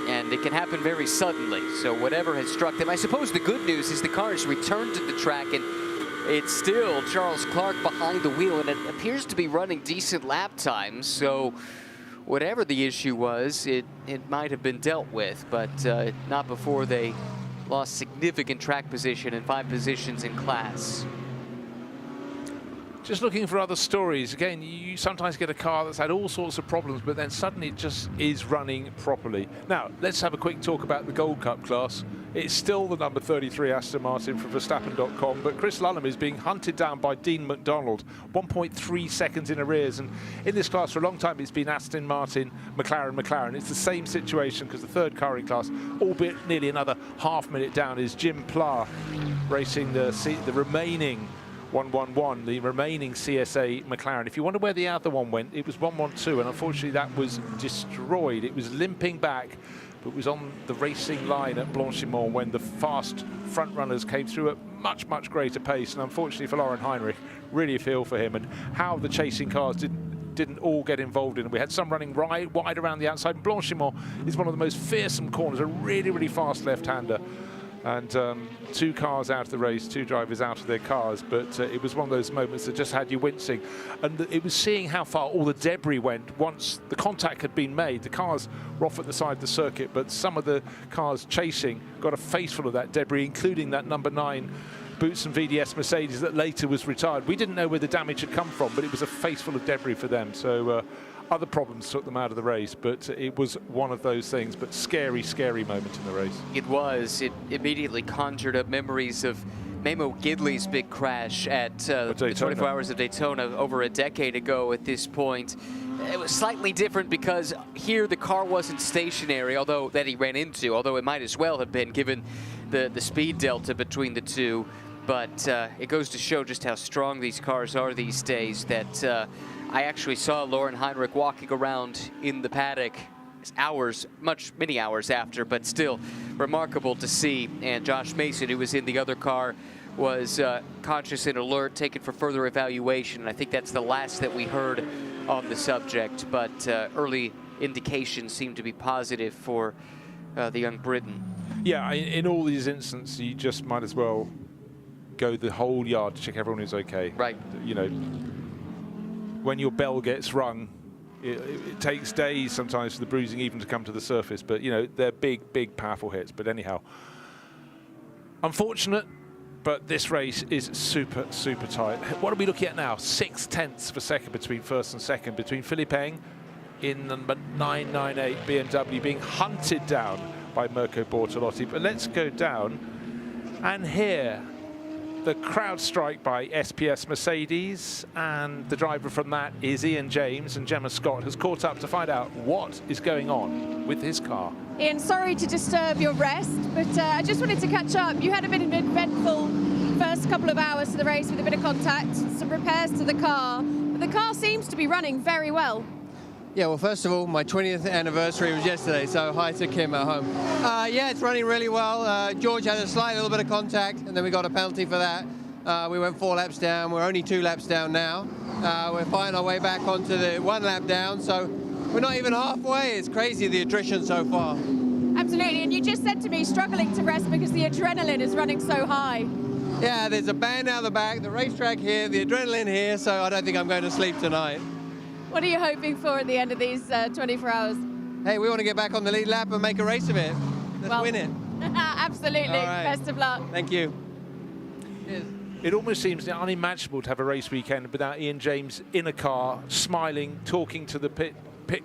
Speaker 3: and it can happen very suddenly. So whatever has struck them. I suppose the good news is the car has returned to the track, and it's still Charles Clark behind the wheel, and it appears to be running decent lap times. So whatever the issue was, it might have been dealt with, but not before they lost significant track position and 5 positions in class.
Speaker 1: Just looking for other stories. Again, you sometimes get a car that's had all sorts of problems, but then suddenly it just is running properly. Now, let's have a quick talk about the Gold Cup class. It's still the number 33 Aston Martin from Verstappen.com, but Chris Lullum is being hunted down by Dean McDonald, 1.3 seconds in arrears. And in this class for a long time, it's been Aston Martin, McLaren. It's the same situation because the third car in class, albeit nearly another half-minute down, is Jim Pla racing the remaining 111, the remaining CSA McLaren. If you wonder where the other one went, it was 112, and unfortunately that was destroyed. It was limping back, but was on the racing line at Blanchimont when the fast front runners came through at much, much greater pace. And unfortunately for Lauren Heinrich, really feel for him and how the chasing cars didn't all get involved in it. We had some running wide around the outside. Blanchimont is one of the most fearsome corners, a really, really fast left-hander. And 2 cars out of the race, 2 drivers out of their cars, but it was one of those moments that just had you wincing. And it was seeing how far all the debris went once the contact had been made. The cars were off at the side of the circuit, but some of the cars chasing got a face full of that debris, including that number 9 Boots and VDS Mercedes that later was retired. We didn't know where the damage had come from, but it was a face full of debris for them. So other problems took them out of the race, but it was one of those things. But scary, scary moment in the race.
Speaker 3: It was. It immediately conjured up memories of Memo Gidley's big crash at the 24 Hours of Daytona over a decade ago at this point. It was slightly different because here the car wasn't stationary, although that he ran into, although it might as well have been given the speed delta between the two. But it goes to show just how strong these cars are these days that I actually saw Lauren Heinrich walking around in the paddock hours, many hours after, but still remarkable to see. And Josh Mason, who was in the other car, was conscious and alert, taken for further evaluation. And I think that's the last that we heard on the subject, but early indications seem to be positive for the young Briton.
Speaker 1: Yeah, in all these instances, you just might as well go the whole yard to check everyone is okay.
Speaker 3: Right.
Speaker 1: You know, when your bell gets rung, it takes days sometimes for the bruising even to come to the surface, but you know, they're big, big, powerful hits. But anyhow, unfortunate, but this race is super, super tight. What are we looking at now? 0.6 of a second between first and second, between Philippe Eng in number 998 BMW being hunted down by Mirko Bortolotti. But let's go down and hear the CrowdStrike by SPS Mercedes, and the driver from that is Ian James, and Gemma Scott has caught up to find out what is going on with his car.
Speaker 5: Ian, sorry to disturb your rest, but I just wanted to catch up. You had a bit of an eventful first couple of hours to the race with a bit of contact, some repairs to the car, but the car seems to be running very well.
Speaker 9: Yeah, well, first of all, my 20th anniversary was yesterday, so hi to Kim at home. Yeah, it's running really well. George had a slight little bit of contact, and then we got a penalty for that. We went 4 laps down. We're only 2 laps down now. We're fighting our way back onto the 1 lap down, so we're not even halfway. It's crazy, the attrition so far.
Speaker 5: Absolutely, and you just said to me, struggling to rest because the adrenaline is running so high.
Speaker 9: Yeah, there's a band out the back, the racetrack here, the adrenaline here, so I don't think I'm going to sleep tonight.
Speaker 5: What are you hoping for at the end of these 24 hours?
Speaker 9: Hey, we want to get back on the lead lap and make a race of it. Let's win it.
Speaker 5: Absolutely.
Speaker 9: Right.
Speaker 5: Best of luck.
Speaker 9: Thank you. Cheers.
Speaker 1: It almost seems unimaginable to have a race weekend without Ian James in a car, smiling, talking to the pit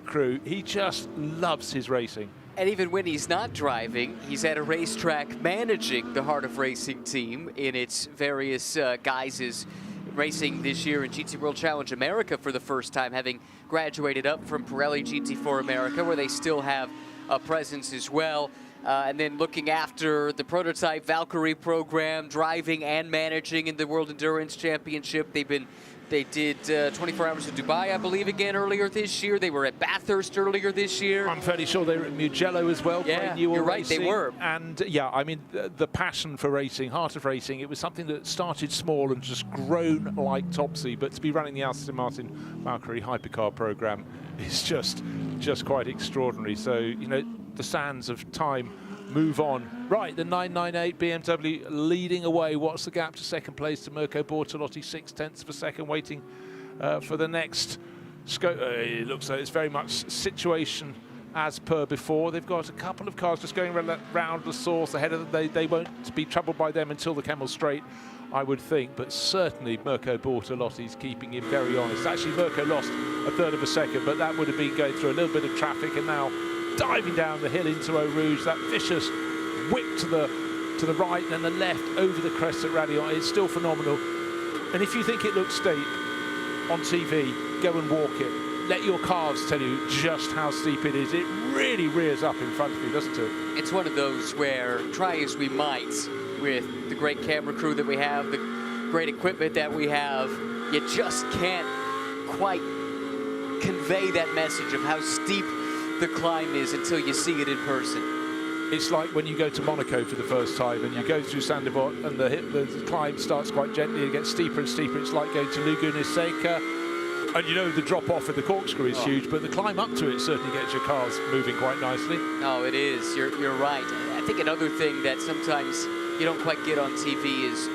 Speaker 1: crew. He just loves his racing.
Speaker 3: And even when he's not driving, he's at a racetrack managing the Heart of Racing team in its various guises racing this year in GT World Challenge America for the first time, having graduated up from Pirelli GT4 America, where they still have a presence as well. And then looking after the prototype Valkyrie program, driving and managing in the World Endurance Championship. They did 24 Hours of Dubai, I believe, again earlier this year. They were at Bathurst earlier this year.
Speaker 1: I'm fairly sure they were at Mugello as well.
Speaker 3: Yeah, you're right,
Speaker 1: racing.
Speaker 3: they were.
Speaker 1: And yeah, I mean, the passion for racing, heart of racing, it was something that started small and just grown like Topsy. But to be running the Aston Martin Valkyrie hypercar program is just quite extraordinary. So, you know, the sands of time move on. Right, the 998 BMW leading away. What's the gap to second place to Mirko Bortolotti? 0.6 of a second, waiting for the next scope. It looks like it's very much situation as per before. They've got a couple of cars just going round the source ahead of them. They won't be troubled by them until the Kemmel Straight, I would think, but certainly Mirko Bortolotti's keeping him very honest. Actually, Mirko lost a third of a second, but that would have been going through a little bit of traffic, and now diving down the hill into Eau Rouge, that vicious whip to the right and then the left over the crest at Raidillon. It's still phenomenal. And if you think it looks steep on TV, go and walk it. Let your calves tell you just how steep it is. It really rears up in front of you, doesn't it?
Speaker 3: It's one of those where, try as we might, with the great camera crew that we have, the great equipment that we have, you just can't quite convey that message of how steep the climb is until you see it in person.
Speaker 1: It's like when you go to Monaco for the first time and you go through Saint-Devote and the climb starts quite gently, it gets steeper and steeper. It's like going to Laguna Seca, and you know the drop off of the corkscrew is huge, but the climb up to it certainly gets your cars moving quite nicely.
Speaker 3: No, it is. You're right. I think another thing that sometimes you don't quite get on TV is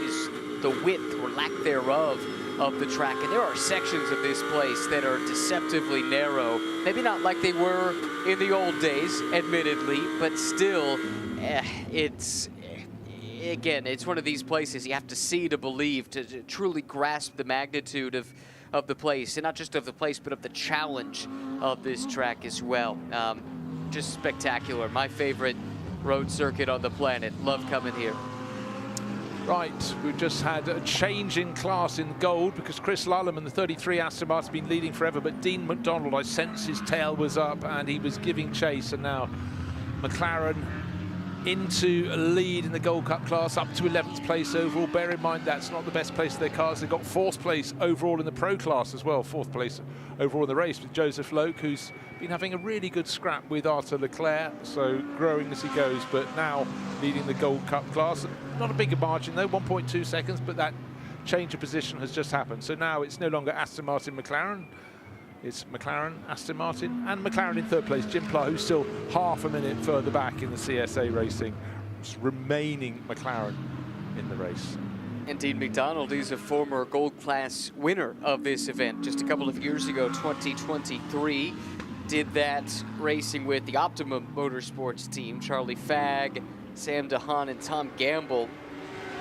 Speaker 3: the width or lack thereof of the track. And there are sections of this place that are deceptively narrow. Maybe not like they were in the old days, admittedly, but still, it's one of these places you have to see to believe, to truly grasp the magnitude of the place, and not just of the place, but of the challenge of this track as well. Just spectacular. My favorite road circuit on the planet. Love coming here.
Speaker 1: Right, we've just had a change in class in gold because Chris Lullam and the 33 Aston Martin have been leading forever, but Dean McDonald, I sense his tail was up and he was giving chase, and now McLaren into a lead in the Gold Cup class, up to 11th place overall. Bear in mind that's not the best place of their cars. They've got 4th place overall in the Pro class as well, 4th place overall in the race with Joseph Loke, who's been having a really good scrap with Arthur Leclerc, so growing as he goes, but now leading the Gold Cup class. Not a bigger margin though, 1.2 seconds, but that change of position has just happened. So now it's no longer Aston Martin McLaren, it's McLaren, Aston Martin, and McLaren in 3rd place. Jim Pla, who's still half a minute further back in the CSA racing, remaining McLaren in the race.
Speaker 3: And Dean McDonald is a former gold class winner of this event just a couple of years ago, 2023. Did that racing with the Optimum Motorsports team. Charlie Fagg, Sam DeHaan, and Tom Gamble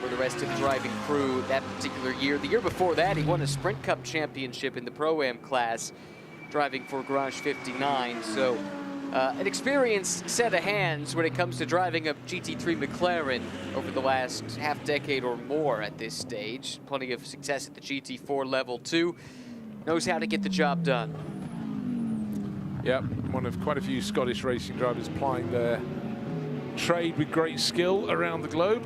Speaker 3: were the rest of the driving crew that particular year. The year before that, he won a Sprint Cup championship in the Pro-Am class, driving for Garage 59. So an experienced set of hands when it comes to driving a GT3 McLaren over the last half decade or more at this stage. Plenty of success at the GT4 level too. Knows how to get the job done.
Speaker 1: Yep, one of quite a few Scottish racing drivers plying their trade with great skill around the globe.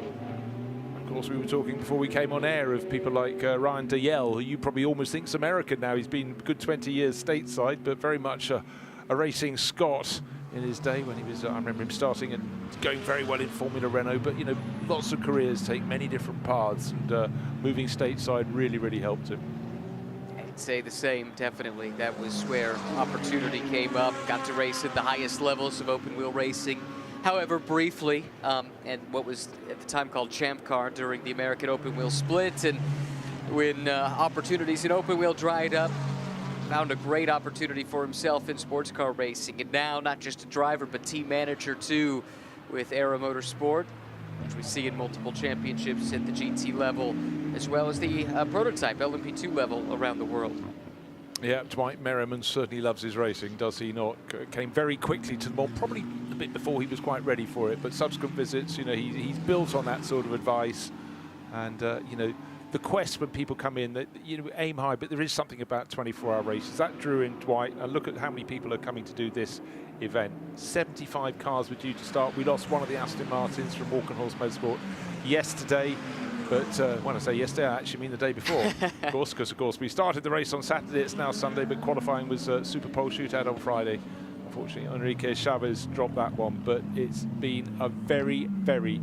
Speaker 1: Of course, we were talking before we came on air of people like Ryan Dayell, who you probably almost think's American now. He's been a good 20 years stateside, but very much a racing Scot in his day when he was, I remember him starting and going very well in Formula Renault, but, you know, lots of careers take many different paths, and moving stateside really, really helped him.
Speaker 3: I'd say the same, definitely. That was where opportunity came up, got to race at the highest levels of open wheel racing. However, briefly, and what was at the time called Champ Car during the American Open Wheel Split, and when opportunities in open wheel dried up, found a great opportunity for himself in sports car racing. And now, not just a driver, but team manager too, with SRO Motorsport, which we see in multiple championships at the GT level, as well as the prototype LMP2 level around the world.
Speaker 1: Yeah, Dwight Merriman certainly loves his racing, does he not? Came very quickly to the mall, probably a bit before he was quite ready for it, but subsequent visits, you know, he's built on that sort of advice, and, you know, the quest when people come in, that aim high, but there is something about 24-hour races. That drew in Dwight, and look at how many people are coming to do this event. 75 cars were due to start. We lost one of the Aston Martins from Walk and Horse Motorsport yesterday. But when I say yesterday, I actually mean the day before, of course, because of course we started the race on Saturday. It's now Sunday, but qualifying was Super Pole shootout on Friday. Unfortunately, Enrique Chavez dropped that one, but it's been a very, very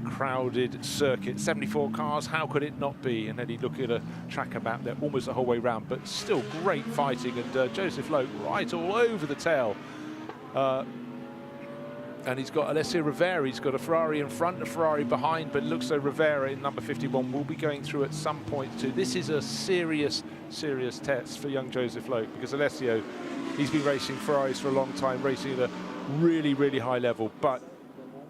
Speaker 1: crowded circuit. 74 cars, how could it not be? And then you look at a tracker map there almost the whole way round, but still great fighting. And Joseph Loke right all over the tail. And he's got Alessio Rivera, he's got a Ferrari in front, a Ferrari behind, but it looks like Rivera in number 51 will be going through at some point too. This is a serious, serious test for young Joseph Loke, because Alessio, he's been racing Ferraris for a long time, racing at a really, really high level, but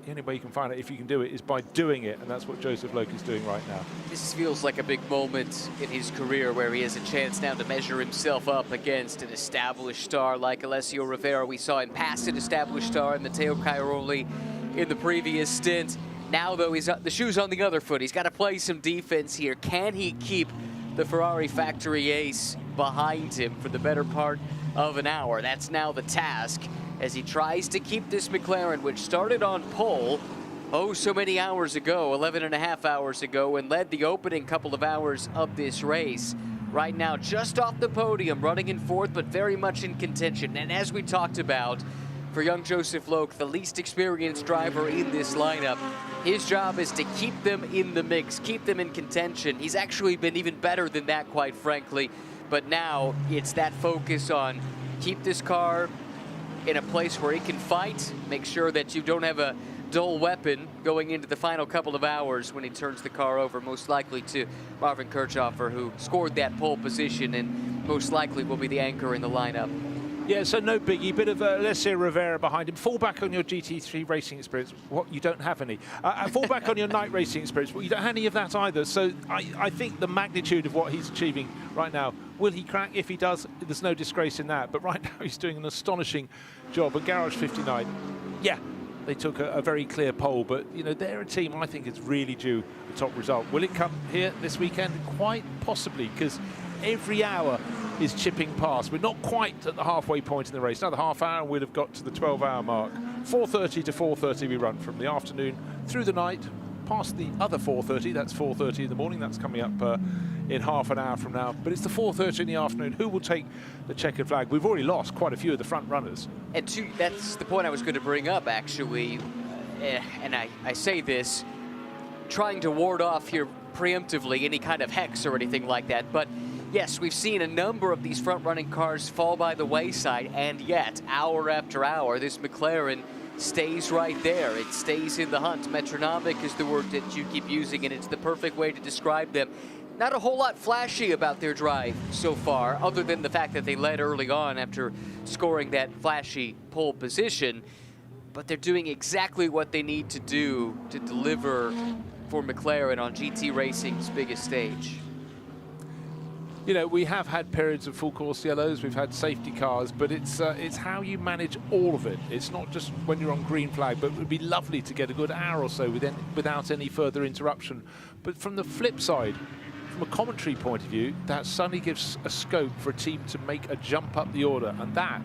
Speaker 1: the only way you can find out if you can do it is by doing it, and that's what Joseph Loke is doing right now.
Speaker 3: This feels like a big moment in his career where he has a chance now to measure himself up against an established star like Alessio Rivera. We saw him pass an established star in Matteo Cairoli in the previous stint. Now, though, he's the shoe's on the other foot. He's got to play some defense here. Can he keep the Ferrari factory ace behind him for the better part of an hour? That's now the task, as he tries to keep this McLaren, which started on pole so many hours ago, 11.5 hours ago, and led the opening couple of hours of this race. Right now, just off the podium, running in fourth, but very much in contention. And as we talked about, for young Joseph Loke, the least experienced driver in this lineup, his job is to keep them in the mix, keep them in contention. He's actually been even better than that, quite frankly. But now it's that focus on keep this car in a place where he can fight, make sure that you don't have a dull weapon going into the final couple of hours when he turns the car over, most likely to Marvin Kirchhofer, who scored that pole position and most likely will be the anchor in the lineup.
Speaker 1: Yeah, so no biggie. Bit of Alessio Rivera behind him. Fall back on your GT3 racing experience. What, you don't have any. Fall back on your night racing experience. Well, you don't have any of that either. So I think the magnitude of what he's achieving right now, will he crack? If he does, there's no disgrace in that. But right now he's doing an astonishing job. At Garage 59, yeah, they took a very clear pole. But, they're a team I think is really due the top result. Will it come here this weekend? Quite possibly, because every hour is chipping past. We're not quite at the halfway point in the race. Another half hour and we'd have got to the 12-hour mark. 4:30 to 4:30 we run from the afternoon through the night, past the other 4:30. That's 4:30 in the morning. That's coming up in half an hour from now. But it's the 4:30 in the afternoon. Who will take the checkered flag? We've already lost quite a few of the front runners.
Speaker 3: And that's the point I was going to bring up, actually. And I say this, trying to ward off here preemptively any kind of hex or anything like that. But yes, we've seen a number of these front-running cars fall by the wayside, and yet, hour after hour, this McLaren stays right there. It stays in the hunt. Metronomic is the word that you keep using, and it's the perfect way to describe them. Not a whole lot flashy about their drive so far, other than the fact that they led early on after scoring that flashy pole position. But they're doing exactly what they need to do to deliver for McLaren on GT Racing's biggest stage.
Speaker 1: We have had periods of full course yellows, we've had safety cars, but it's how you manage all of it. It's not just when you're on green flag, but it would be lovely to get a good hour or so without any further interruption. But from the flip side, from a commentary point of view, that suddenly gives a scope for a team to make a jump up the order, and that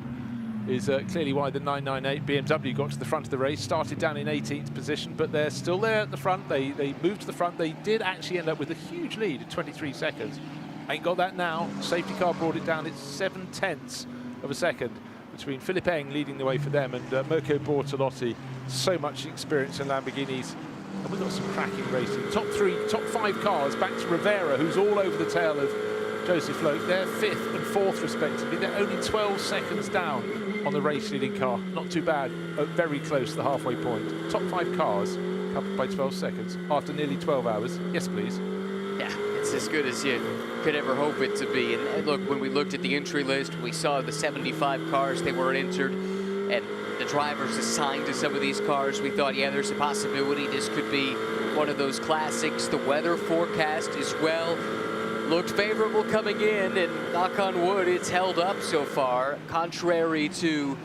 Speaker 1: is clearly why the 998 BMW got to the front of the race, started down in 18th position, but they're still there at the front. They moved to the front. They did actually end up with a huge lead at 23 seconds. Ain't got that now. Safety car brought it down. It's 0.7 of a second between Philipp Eng leading the way for them and Mirko Bortolotti. So much experience in Lamborghinis. And we've got some cracking racing. Top 5 cars back to Rivera, who's all over the tail of Joseph Loke. They're 5th and 4th respectively. They're only 12 seconds down on the race leading car. Not too bad, very close to the halfway point. Top 5 cars coupled by 12 seconds after nearly 12 hours. Yes, please.
Speaker 3: Yeah, it's as good as you could ever hope it to be. And look, when we looked at the entry list, we saw the 75 cars they weren't entered and the drivers assigned to some of these cars. We thought, yeah, there's a possibility this could be one of those classics. The weather forecast as well looked favorable coming in, and knock on wood, it's held up so far, contrary to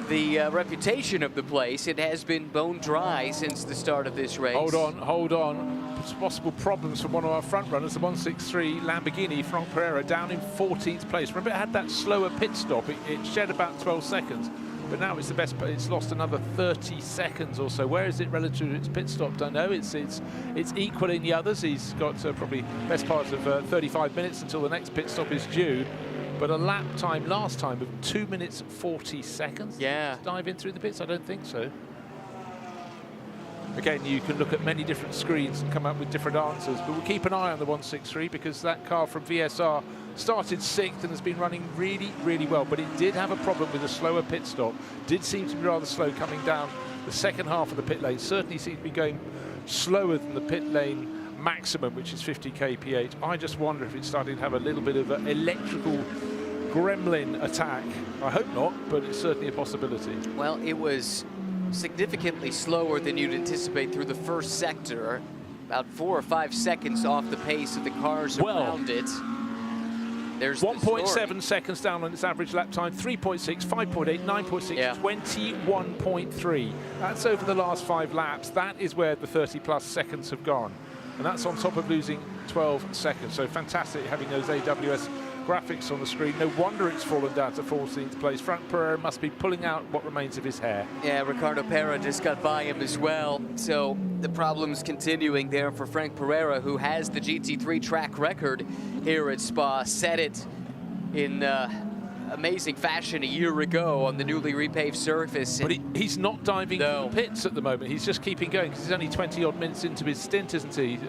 Speaker 3: the reputation of the place. It has been bone dry since the start of this race.
Speaker 1: Hold on. Possible problems for one of our front runners, the 163 Lamborghini, Frank Pereira, down in 14th place. Remember, it had that slower pit stop. It shed about 12 seconds, but now it's the best. It's lost another 30 seconds or so. Where is it relative to its pit stop? Don't know. It's equal in the others. He's got probably best part of 35 minutes until the next pit stop is due. But a lap time last time of 2 minutes 40 seconds.
Speaker 3: Yeah.
Speaker 1: Dive in through the pits? I don't think so. Again, you can look at many different screens and come up with different answers, but we'll keep an eye on the 163 because that car from VSR started 6th and has been running really, really well, but it did have a problem with a slower pit stop. Did seem to be rather slow coming down the second half of the pit lane. Certainly seemed to be going slower than the pit lane maximum, which is 50 kph. I just wonder if it's starting to have a little bit of an electrical gremlin attack. I hope not, but it's certainly a possibility.
Speaker 3: Well, it was significantly slower than you'd anticipate through the first sector, about 4 or 5 seconds off the pace of the cars around it. There's
Speaker 1: 1.7 seconds down on its average lap time, 3.6, 5.8, 9.6,
Speaker 3: yeah.
Speaker 1: 21.3. That's over the last 5 laps. That is where the 30+ seconds have gone. And that's on top of losing 12 seconds. So fantastic having those AWS graphics on the screen. No wonder it's fallen down to 14th place. Frank Pereira must be pulling out what remains of his hair.
Speaker 3: Yeah, Ricardo Pera just got by him as well. So the problem's continuing there for Frank Pereira, who has the GT3 track record here at Spa. Set it in amazing fashion a year ago on the newly repaved surface.
Speaker 1: But he's not diving
Speaker 3: No.
Speaker 1: from the pits at the moment. He's just keeping going because he's only 20-odd minutes into his stint, isn't he?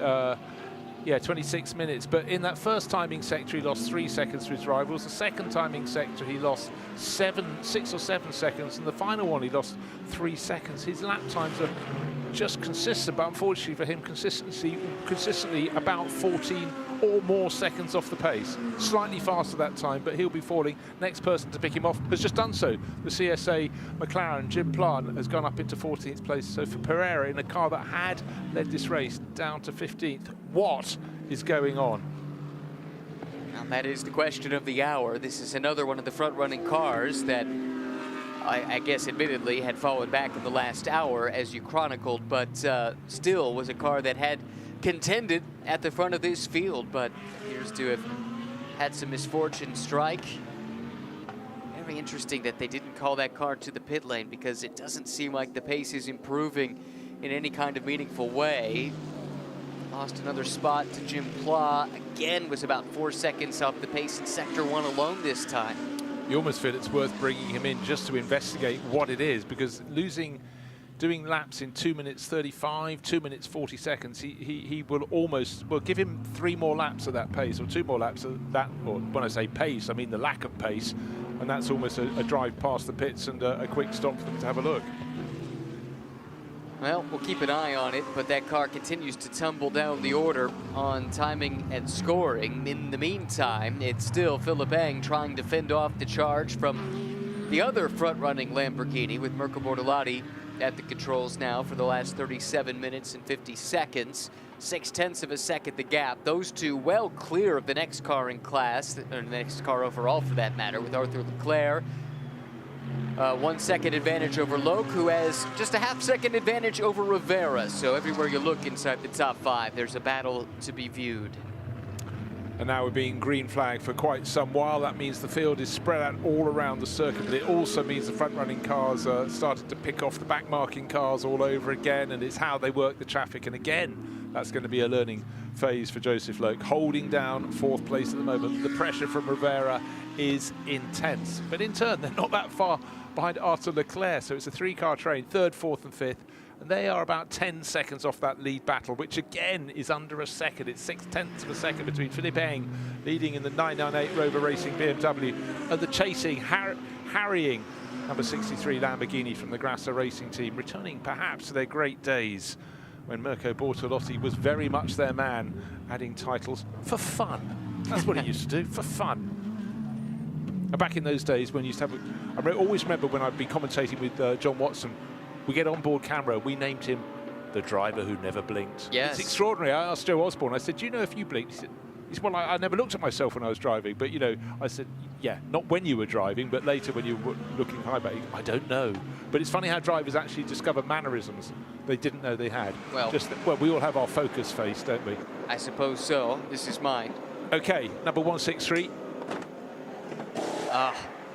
Speaker 1: Yeah, 26 minutes. But in that first timing sector, he lost 3 seconds to his rivals. The second timing sector, he lost 6 or 7 seconds. And the final one, he lost 3 seconds. His lap times are just consistent, but unfortunately for him, consistently about 14 or more seconds off the pace. Slightly faster that time, but he'll be falling. Next person to pick him off has just done so. The CSA McLaren, Jim Plant, has gone up into 14th place. So for Pereira, in a car that had led this race, down to 15th. What is going on?
Speaker 3: And that is the question of the hour. This is another one of the front-running cars that I guess admittedly had fallen back in the last hour, as you chronicled, but still was a car that had contended at the front of this field, but appears to have had some misfortune strike. Very interesting that they didn't call that car to the pit lane, because it doesn't seem like the pace is improving in any kind of meaningful way. Lost another spot to Jim Pla. Again, was about 4 seconds off the pace in Sector 1 alone this time.
Speaker 1: You almost feel it's worth bringing him in just to investigate what it is, because doing laps in 2 minutes 35, 2 minutes 40 seconds, he will give him 3 more laps at that pace, or 2 more laps at that, or when I say pace, I mean the lack of pace, and that's almost a drive past the pits and a quick stop for them to have a look.
Speaker 3: Well, we'll keep an eye on it, but that car continues to tumble down the order on timing and scoring. In the meantime, it's still Philipp Eng trying to fend off the charge from the other front-running Lamborghini, with Mirko Bortolotti at the controls now for the last 37 minutes and 50 seconds. 0.6 of a second the gap. Those two well clear of the next car in class, or the next car overall for that matter, with Arthur Leclerc. 1 second advantage over Loke, who has just a half-second advantage over Rivera. So everywhere you look inside the top 5, there's a battle to be viewed.
Speaker 1: And now we're being green flagged for quite some while. That means the field is spread out all around the circuit, but it also means the front-running cars started to pick off the back-marking cars all over again, and it's how they work the traffic. And again, that's going to be a learning phase for Joseph Loke, holding down 4th place at the moment. The pressure from Rivera is intense, but in turn, they're not that far behind Arthur Leclerc, so it's a 3-car train, 3rd, 4th and 5th, and they are about 10 seconds off that lead battle, which again is under a second. It's 0.6 of a second between Philipp Eng leading in the 998 Rover Racing BMW and the chasing, harrying number 63 Lamborghini from the Grasser Racing Team, returning perhaps to their great days when Mirko Bortolotti was very much their man, adding titles for fun. That's what he used to do, for fun. Back in those days when you used to have, I always remember when I'd be commentating with John Watson, we get on board camera, we named him the driver who never blinked.
Speaker 3: Yes.
Speaker 1: It's extraordinary. I asked Joe Osborne, I said, do you know if you blinked? He said, He said, well, I never looked at myself when I was driving. But, you know, I said, yeah, not when you were driving, but later when you were looking high back. I don't know. But it's funny how drivers actually discover mannerisms they didn't know they had.
Speaker 3: Well,
Speaker 1: well, we all have our focus face, don't we?
Speaker 3: I suppose so. This is mine.
Speaker 1: Okay, number 163.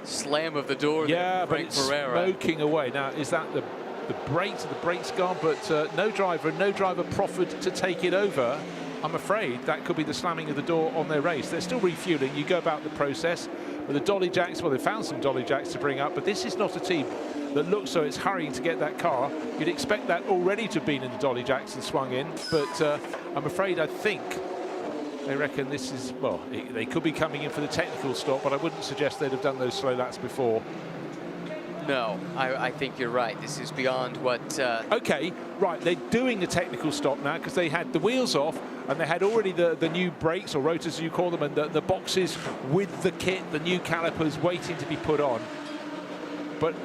Speaker 3: Slam of the door.
Speaker 1: Yeah,
Speaker 3: there,
Speaker 1: but it's
Speaker 3: Pereira.
Speaker 1: smoking away. Now, is that the brakes? The brakes gone, but no driver proffered to take it over. I'm afraid that could be the slamming of the door on their race. They're still refueling. You go about the process. But the dolly jacks, well, they found some dolly jacks to bring up, but this is not a team that looks so it's hurrying to get that car. You'd expect that already to have been in the dolly jacks and swung in, but I'm afraid I think they reckon this is, well, they could be coming in for the technical stop, but I wouldn't suggest they'd have done those slow laps before.
Speaker 3: No, I think you're right. This is beyond what...
Speaker 1: Okay, right, they're doing the technical stop now because they had the wheels off and they had already the new brakes, or rotors as you call them, and the boxes with the kit, the new calipers waiting to be put on. But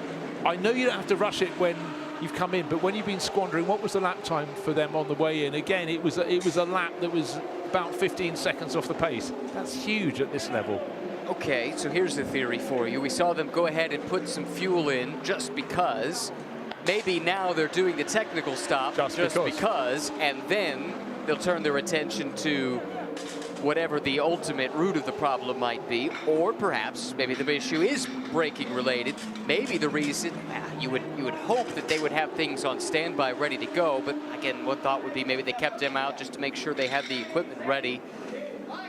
Speaker 1: I know you don't have to rush it when you've come in, but when you've been squandering, what was the lap time for them on the way in? Again, it was a lap that was about 15 seconds off the pace. That's huge at this level.
Speaker 3: Okay, so here's the theory for you. We saw them go ahead and put some fuel in just because. Maybe now they're doing the technical stop just because, and then they'll turn their attention to whatever the ultimate root of the problem might be, or perhaps maybe the issue is braking related. Maybe the reason, you would hope that they would have things on standby ready to go, but again, one thought would be maybe they kept them out just to make sure they had the equipment ready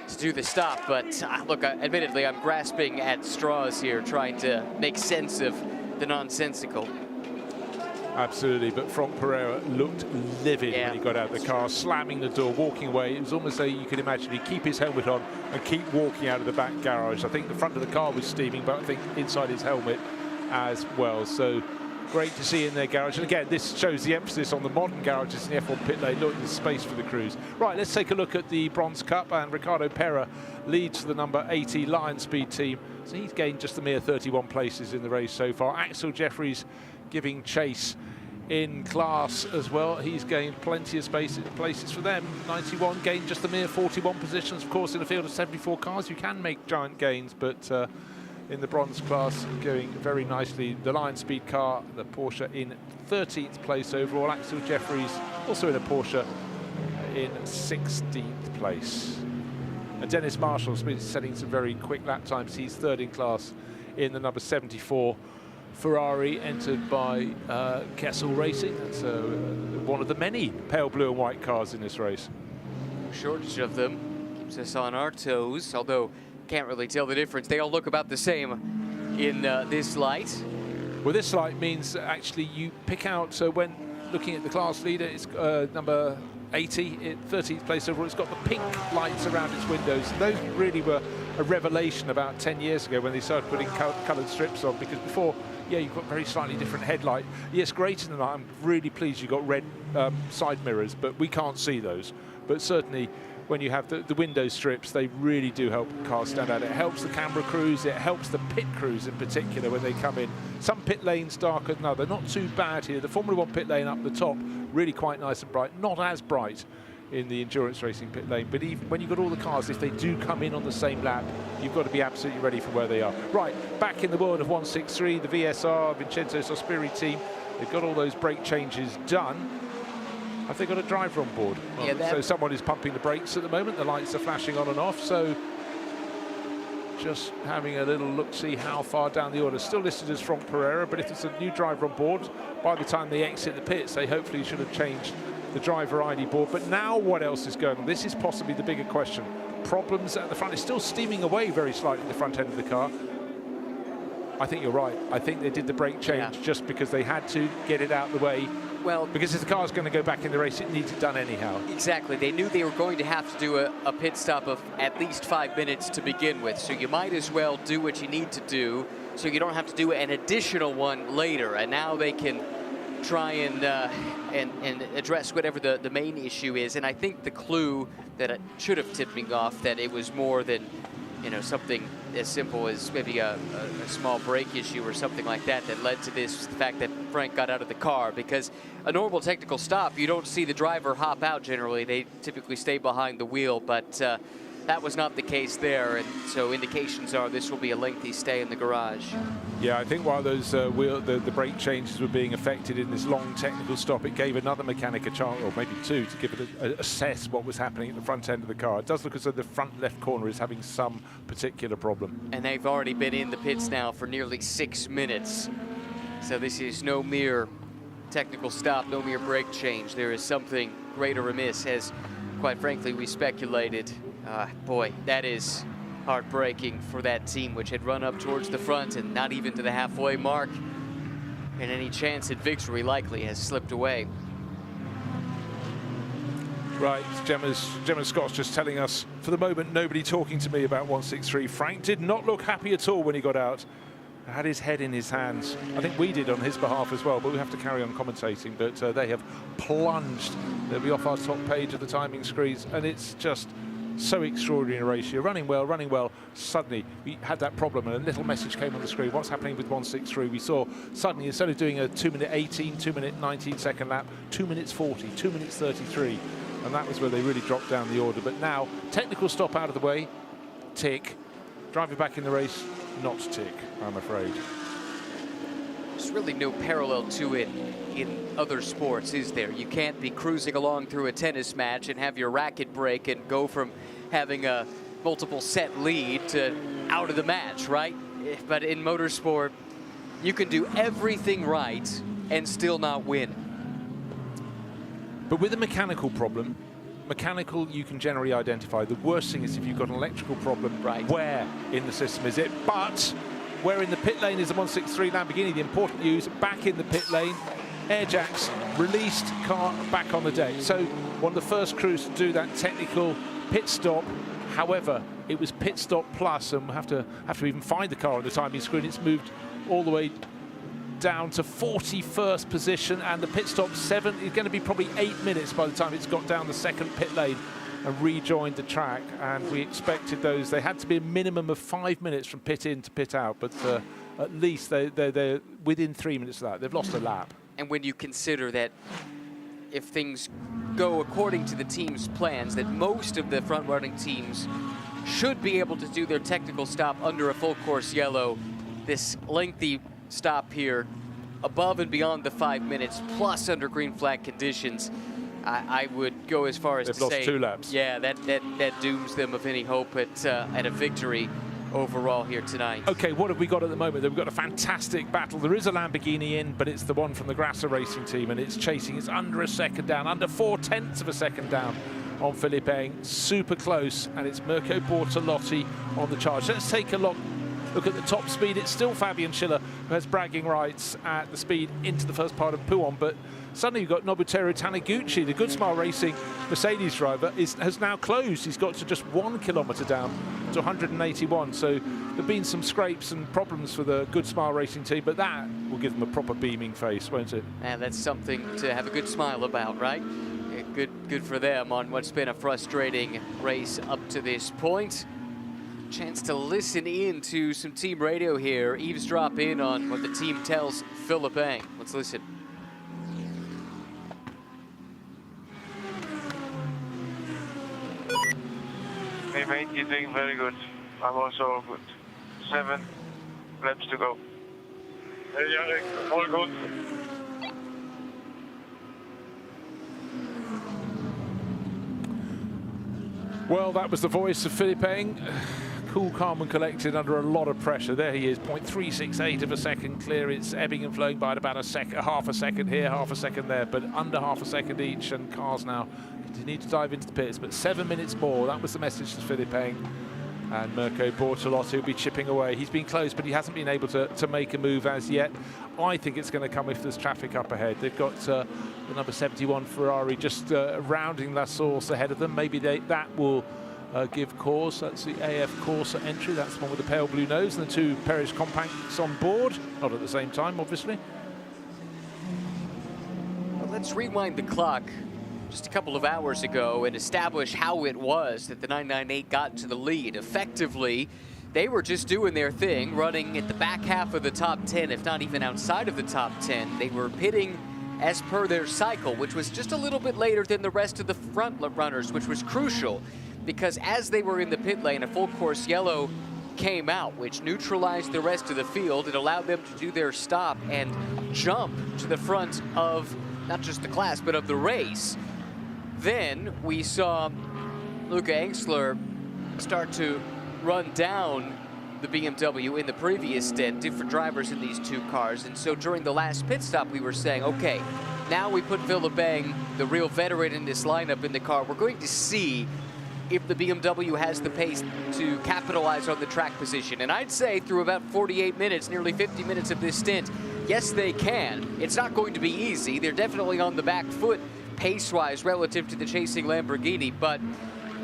Speaker 3: to do the stop. But look, admittedly, I'm grasping at straws here, trying to make sense of the nonsensical.
Speaker 1: Absolutely, but Franck Pereira looked livid when he got out of the car, slamming the door, walking away. It was almost like you could imagine he'd keep his helmet on and keep walking out of the back garage. I think the front of the car was steaming, but I think inside his helmet as well. So great to see in their garage. And again, this shows the emphasis on the modern garages in the F1 pit lane. Look, there's space for the crews. Right, let's take a look at the Bronze Cup, and Ricardo Pera leads the number 80 Lion Speed team. So he's gained just a mere 31 places in the race so far. Axel Jeffries giving chase in class as well. He's gained plenty of places for them. 91 gained just a mere 41 positions. Of course, in a field of 74 cars, you can make giant gains, but in the bronze class, going very nicely. The Lion Speed car, the Porsche, in 13th place overall. Axel Jeffries also in a Porsche in 16th place. And Dennis Marshall's been setting some very quick lap times. He's third in class in the number 74 Ferrari, entered by Kessel Racing. That's one of the many pale blue and white cars in this race.
Speaker 3: Shortage of them keeps us on our toes, although can't really tell the difference. They all look about the same in this light.
Speaker 1: Well, this light means actually you pick out, so when looking at the class leader, it's number 80, 13th place overall. It's got the pink lights around its windows. Those really were a revelation about 10 years ago when they started putting coloured strips on, because before, yeah, you've got very slightly different headlight. Yes, great in the night. I'm really pleased you've got red side mirrors, but we can't see those. But certainly when you have the window strips, they really do help cars stand out. It helps the camera crews, it helps the pit crews in particular when they come in. Some pit lanes darker than others, not too bad here. The Formula 1 pit lane up the top, really quite nice and bright, not as bright in the endurance racing pit lane, but even when you've got all the cars, if they do come in on the same lap, you've got to be absolutely ready for where they are. Right, back in the world of 163, the VSR, Vincenzo Sospiri team, they've got all those brake changes done. Have they got a driver on board? Well,
Speaker 3: yeah,
Speaker 1: so someone is pumping the brakes at the moment. The lights are flashing on and off. So just having a little look, see how far down the order. Still listed as Franck Pereira, but if it's a new driver on board, by the time they exit the pits, they hopefully should have changed the driver ID board. But now what else is going on? This is possibly the bigger question. Problems at the front. It's still steaming away very slightly at the front end of the car. I think you're right. I think they did the brake change just because they had to get it out of the way. Well, because if the car's going to go back in the race, it needs it done anyhow.
Speaker 3: Exactly. They knew they were going to have to do a pit stop of at least 5 minutes to begin with. So you might as well do what you need to do so you don't have to do an additional one later. And now they can try and address whatever the main issue is. And I think the clue that it should have tipped me off that it was more than, you know, something as simple as maybe a small brake issue or something like that that led to this, the fact that Frank got out of the car. Because a normal technical stop, you don't see the driver hop out generally. They typically stay behind the wheel. But that was not the case there, and so indications are this will be a lengthy stay in the garage.
Speaker 1: Yeah, I think while those the brake changes were being affected in this long technical stop, it gave another mechanic a chance, or maybe two, to give it assess what was happening at the front end of the car. It does look as though the front left corner is having some particular problem.
Speaker 3: And they've already been in the pits now for nearly 6 minutes. So this is no mere technical stop, no mere brake change. There is something greater amiss, as quite frankly we speculated. Boy, that is heartbreaking for that team, which had run up towards the front and not even to the halfway mark. And any chance at victory likely has slipped away.
Speaker 1: Right, Gemma Scott's just telling us, for the moment, nobody talking to me about 163. Frank did not look happy at all when he got out. Had his head in his hands. I think we did on his behalf as well, but we have to carry on commentating. But they have plunged. They'll be off our top page of the timing screens, and it's just so extraordinary a race. You're running well. Suddenly, we had that problem, and a little message came on the screen. What's happening with 163? We saw suddenly, instead of doing a 2-minute 18, 2-minute 19 second lap, 2 minutes 40, 2 minutes 33. And that was where they really dropped down the order. But now, technical stop out of the way, tick. Driver back in the race, not tick, I'm afraid.
Speaker 3: There's really no parallel to it in other sports, is there? You can't be cruising along through a tennis match and have your racket break and go from having a multiple set lead to out of the match, right? But in motorsport, you can do everything right and still not win.
Speaker 1: But with a mechanical problem, you can generally identify. The worst thing is if you've got an electrical problem,
Speaker 3: right,
Speaker 1: where in the system is it? But where in the pit lane is the 163 Lamborghini? The important news, back in the pit lane, air jacks, released, car back on the deck. So one of the first crews to do that technical pit stop. However, it was pit stop plus, and we'll have to even find the car on the timing screen. It's moved all the way down to 41st position, and the pit stop 7 is going to be probably 8 minutes by the time it's got down the second pit lane and rejoined the track. And we expected those. They had to be a minimum of 5 minutes from pit in to pit out, but at least they're within 3 minutes of that. They've lost a lap.
Speaker 3: And when you consider that if things go according to the team's plans, that most of the front-running teams should be able to do their technical stop under a full course yellow, this lengthy stop here above and beyond the 5 minutes plus under green flag conditions, I would go as far as to say
Speaker 1: they've lost 2 laps.
Speaker 3: Yeah, that dooms them of any hope at a victory overall here tonight.
Speaker 1: Okay, what have we got at the moment? We've got a fantastic battle. There is a Lamborghini in, but it's the one from the Grasser Racing team, and it's chasing. It's under a second down, under 0.4 of a second down on Philippe Eng. Super close, and it's Mirko Bortolotti on the charge. Let's take a look at the top speed. It's still Fabian Schiller who has bragging rights at the speed into the first part of Pouhon, but suddenly you've got Nobutero Taniguchi, the Good Smile Racing Mercedes driver, has now closed. He's got to just 1 kilometre down to 181. So there have been some scrapes and problems for the Good Smile Racing team, but that will give them a proper beaming face, won't it?
Speaker 3: And that's something to have a good smile about, right? Good for them on what's been a frustrating race up to this point. Chance to listen in to some team radio here, eavesdrop in on what the team tells Philippe Eng. Let's listen.
Speaker 7: Hey mate, you're doing very good. I'm also good. 7 laps to go.
Speaker 4: Hey Jarek, all good.
Speaker 1: Well, that was the voice of Philippe Eng. Cool, calm and collected under a lot of pressure. There he is, 0.368 of a second clear. It's ebbing and flowing by at about half a second here, half a second there, but under half a second each, and cars now continue to dive into the pits. But 7 minutes more, that was the message to Philippe Eng. And Mirko Bortolotti will be chipping away. He's been close, but he hasn't been able to make a move as yet. I think it's going to come if there's traffic up ahead. They've got the number 71 Ferrari just rounding La Source ahead of them. Maybe that will give cause. That's the AF Corsa entry. That's the one with the pale blue nose and the 2 Perez compacts on board. Not at the same time, obviously.
Speaker 3: Well, let's rewind the clock just a couple of hours ago and establish how it was that the 998 got into the lead. Effectively, they were just doing their thing, running at the back half of the top 10, if not even outside of the top 10. They were pitting as per their cycle, which was just a little bit later than the rest of the front runners, which was crucial. because as they were in the pit lane, a full course yellow came out, which neutralized the rest of the field. It allowed them to do their stop and jump to the front of not just the class, but of the race. Then we saw Luca Engsler start to run down the BMW in the previous stint, different drivers in these two cars. And so during the last pit stop, we were saying, okay, now we put Philippe, the real veteran in this lineup, in the car. We're going to see if the BMW has the pace to capitalize on the track position. And I'd say through about 48 minutes, nearly 50 minutes of this stint, yes, they can. It's not going to be easy. They're definitely on the back foot pace-wise relative to the chasing Lamborghini, but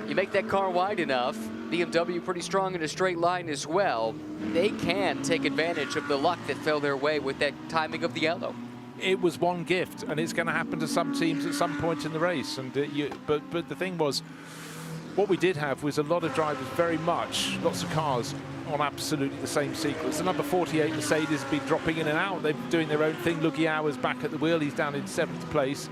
Speaker 3: you make that car wide enough, BMW pretty strong in a straight line as well, they can take advantage of the luck that fell their way with that timing of the yellow.
Speaker 1: It was one gift, and it's going to happen to some teams at some point in the race. And but the thing was, what we did have was a lot of drivers, very much, lots of cars on absolutely the same sequence. The number 48 Mercedes has been dropping in and out. They're doing their own thing. Lugiao was back at the wheel. He's down in 7th place.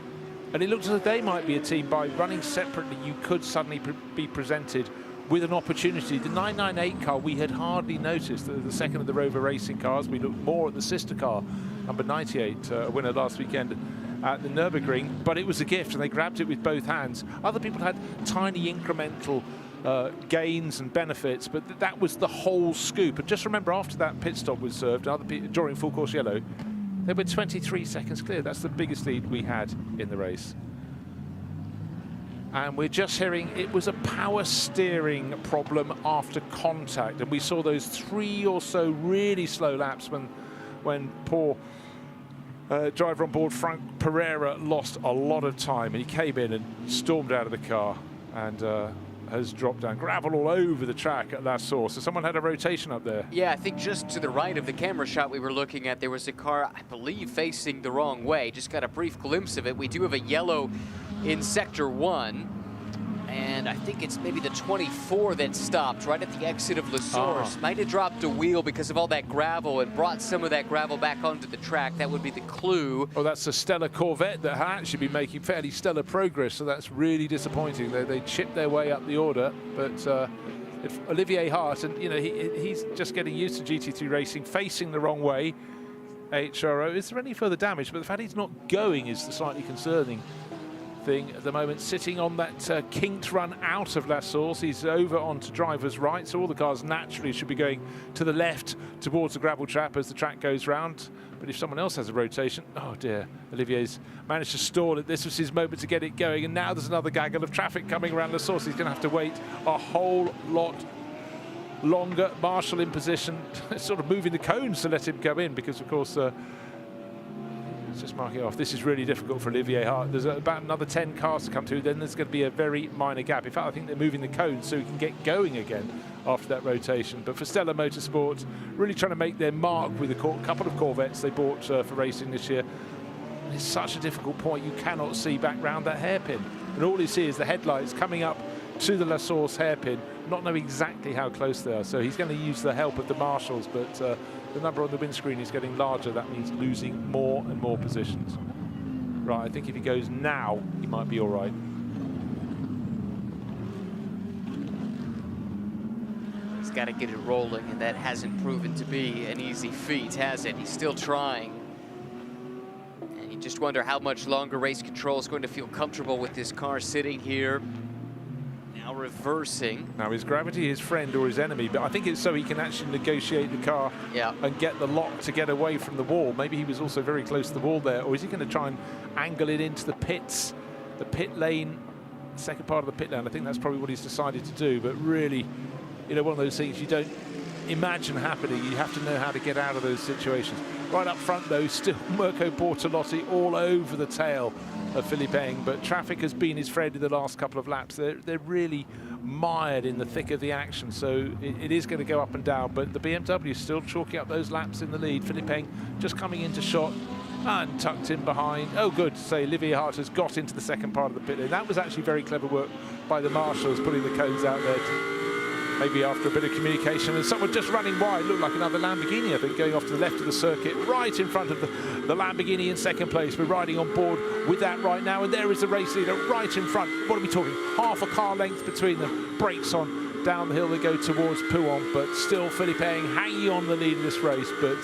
Speaker 1: And it looks as though they might be a team, by running separately, you could suddenly be presented with an opportunity. The 998 car, we had hardly noticed. The second of the Rover Racing cars, we looked more at the sister car, number 98, a winner last weekend at the Nürburgring, but it was a gift and they grabbed it with both hands. Other people had tiny incremental gains and benefits, but that was the whole scoop. And just remember, after that pit stop was served, during full course yellow, they were 23 seconds clear. That's the biggest lead we had in the race. And we're just hearing it was a power steering problem after contact. And we saw those 3 or so really slow laps when poor driver on board, Frank Pereira, lost a lot of time. And he came in and stormed out of the car and has dropped down. Gravel all over the track at La Source. So someone had a rotation up there.
Speaker 3: Yeah, I think just to the right of the camera shot we were looking at, there was a car, I believe, facing the wrong way. Just got a brief glimpse of it. We do have a yellow in Sector 1. And I think it's maybe the 24 that stopped right at the exit of La Source. Might have dropped a wheel because of all that gravel and brought some of that gravel back onto the track. That would be the clue.
Speaker 1: Oh, that's a stellar Corvette that had actually been making fairly stellar progress, so that's really disappointing. They chipped their way up the order, but Olivier Hart, and you know, he's just getting used to GT3 racing, facing the wrong way. HRO, is there any further damage? But the fact he's not going is the slightly concerning thing at the moment. Sitting on that kinked run out of La Source, he's over onto driver's right, so all the cars naturally should be going to the left towards the gravel trap as the track goes round. But if someone else has a rotation, oh dear, Olivier's managed to stall it. This was his moment to get it going, and now there's another gaggle of traffic coming around La Source. He's going to have to wait a whole lot longer. Marshall in position, sort of moving the cones to let him go in, because of course let's just mark it off. This is really difficult for Olivier Hart. There's about another 10 cars to come through. Then there's going to be a very minor gap. In fact, I think they're moving the cones so he can get going again after that rotation. But for Stella Motorsports, really trying to make their mark with a couple of Corvettes they bought for racing this year. And it's such a difficult point. You cannot see back round that hairpin. And all you see is the headlights coming up to the La Source hairpin, not know exactly how close they are. So he's going to use the help of the marshals, but the number on the windscreen is getting larger. That means losing more and more positions. Right, I think if he goes now, he might be all right.
Speaker 3: He's got to get it rolling, and that hasn't proven to be an easy feat, has it? He's still trying. And you just wonder how much longer race control is going to feel comfortable with this car sitting here. Now reversing.
Speaker 1: Now, is gravity his friend or his enemy? But I think it's so he can actually negotiate the car and get the lock to get away from the wall. Maybe he was also very close to the wall there. Or is he going to try and angle it into the pits, the pit lane, second part of the pit lane? I think that's probably what he's decided to do. But really, you know, one of those things you don't imagine happening. You have to know how to get out of those situations. Right up front, though, still Mirko Bortolotti all over the tail of Philippe Eng, but traffic has been his friend in the last couple of laps. They're really mired in the thick of the action, so it is going to go up and down, but the BMW is still chalking up those laps in the lead. Philippe Eng just coming into shot and tucked in behind. Oh, good to say Olivier Hart has got into the second part of the pit lane. That was actually very clever work by the marshals, putting the cones out there to maybe after a bit of communication, and someone just running wide, looked like another Lamborghini, I think, going off to the left of the circuit, right in front of the Lamborghini in second place. We're riding on board with that right now, and there is the race leader right in front. What are we talking? Half a car length between them. Brakes on, down the hill they go towards Pouon, but still Philippe Eng hanging on the lead of this race, but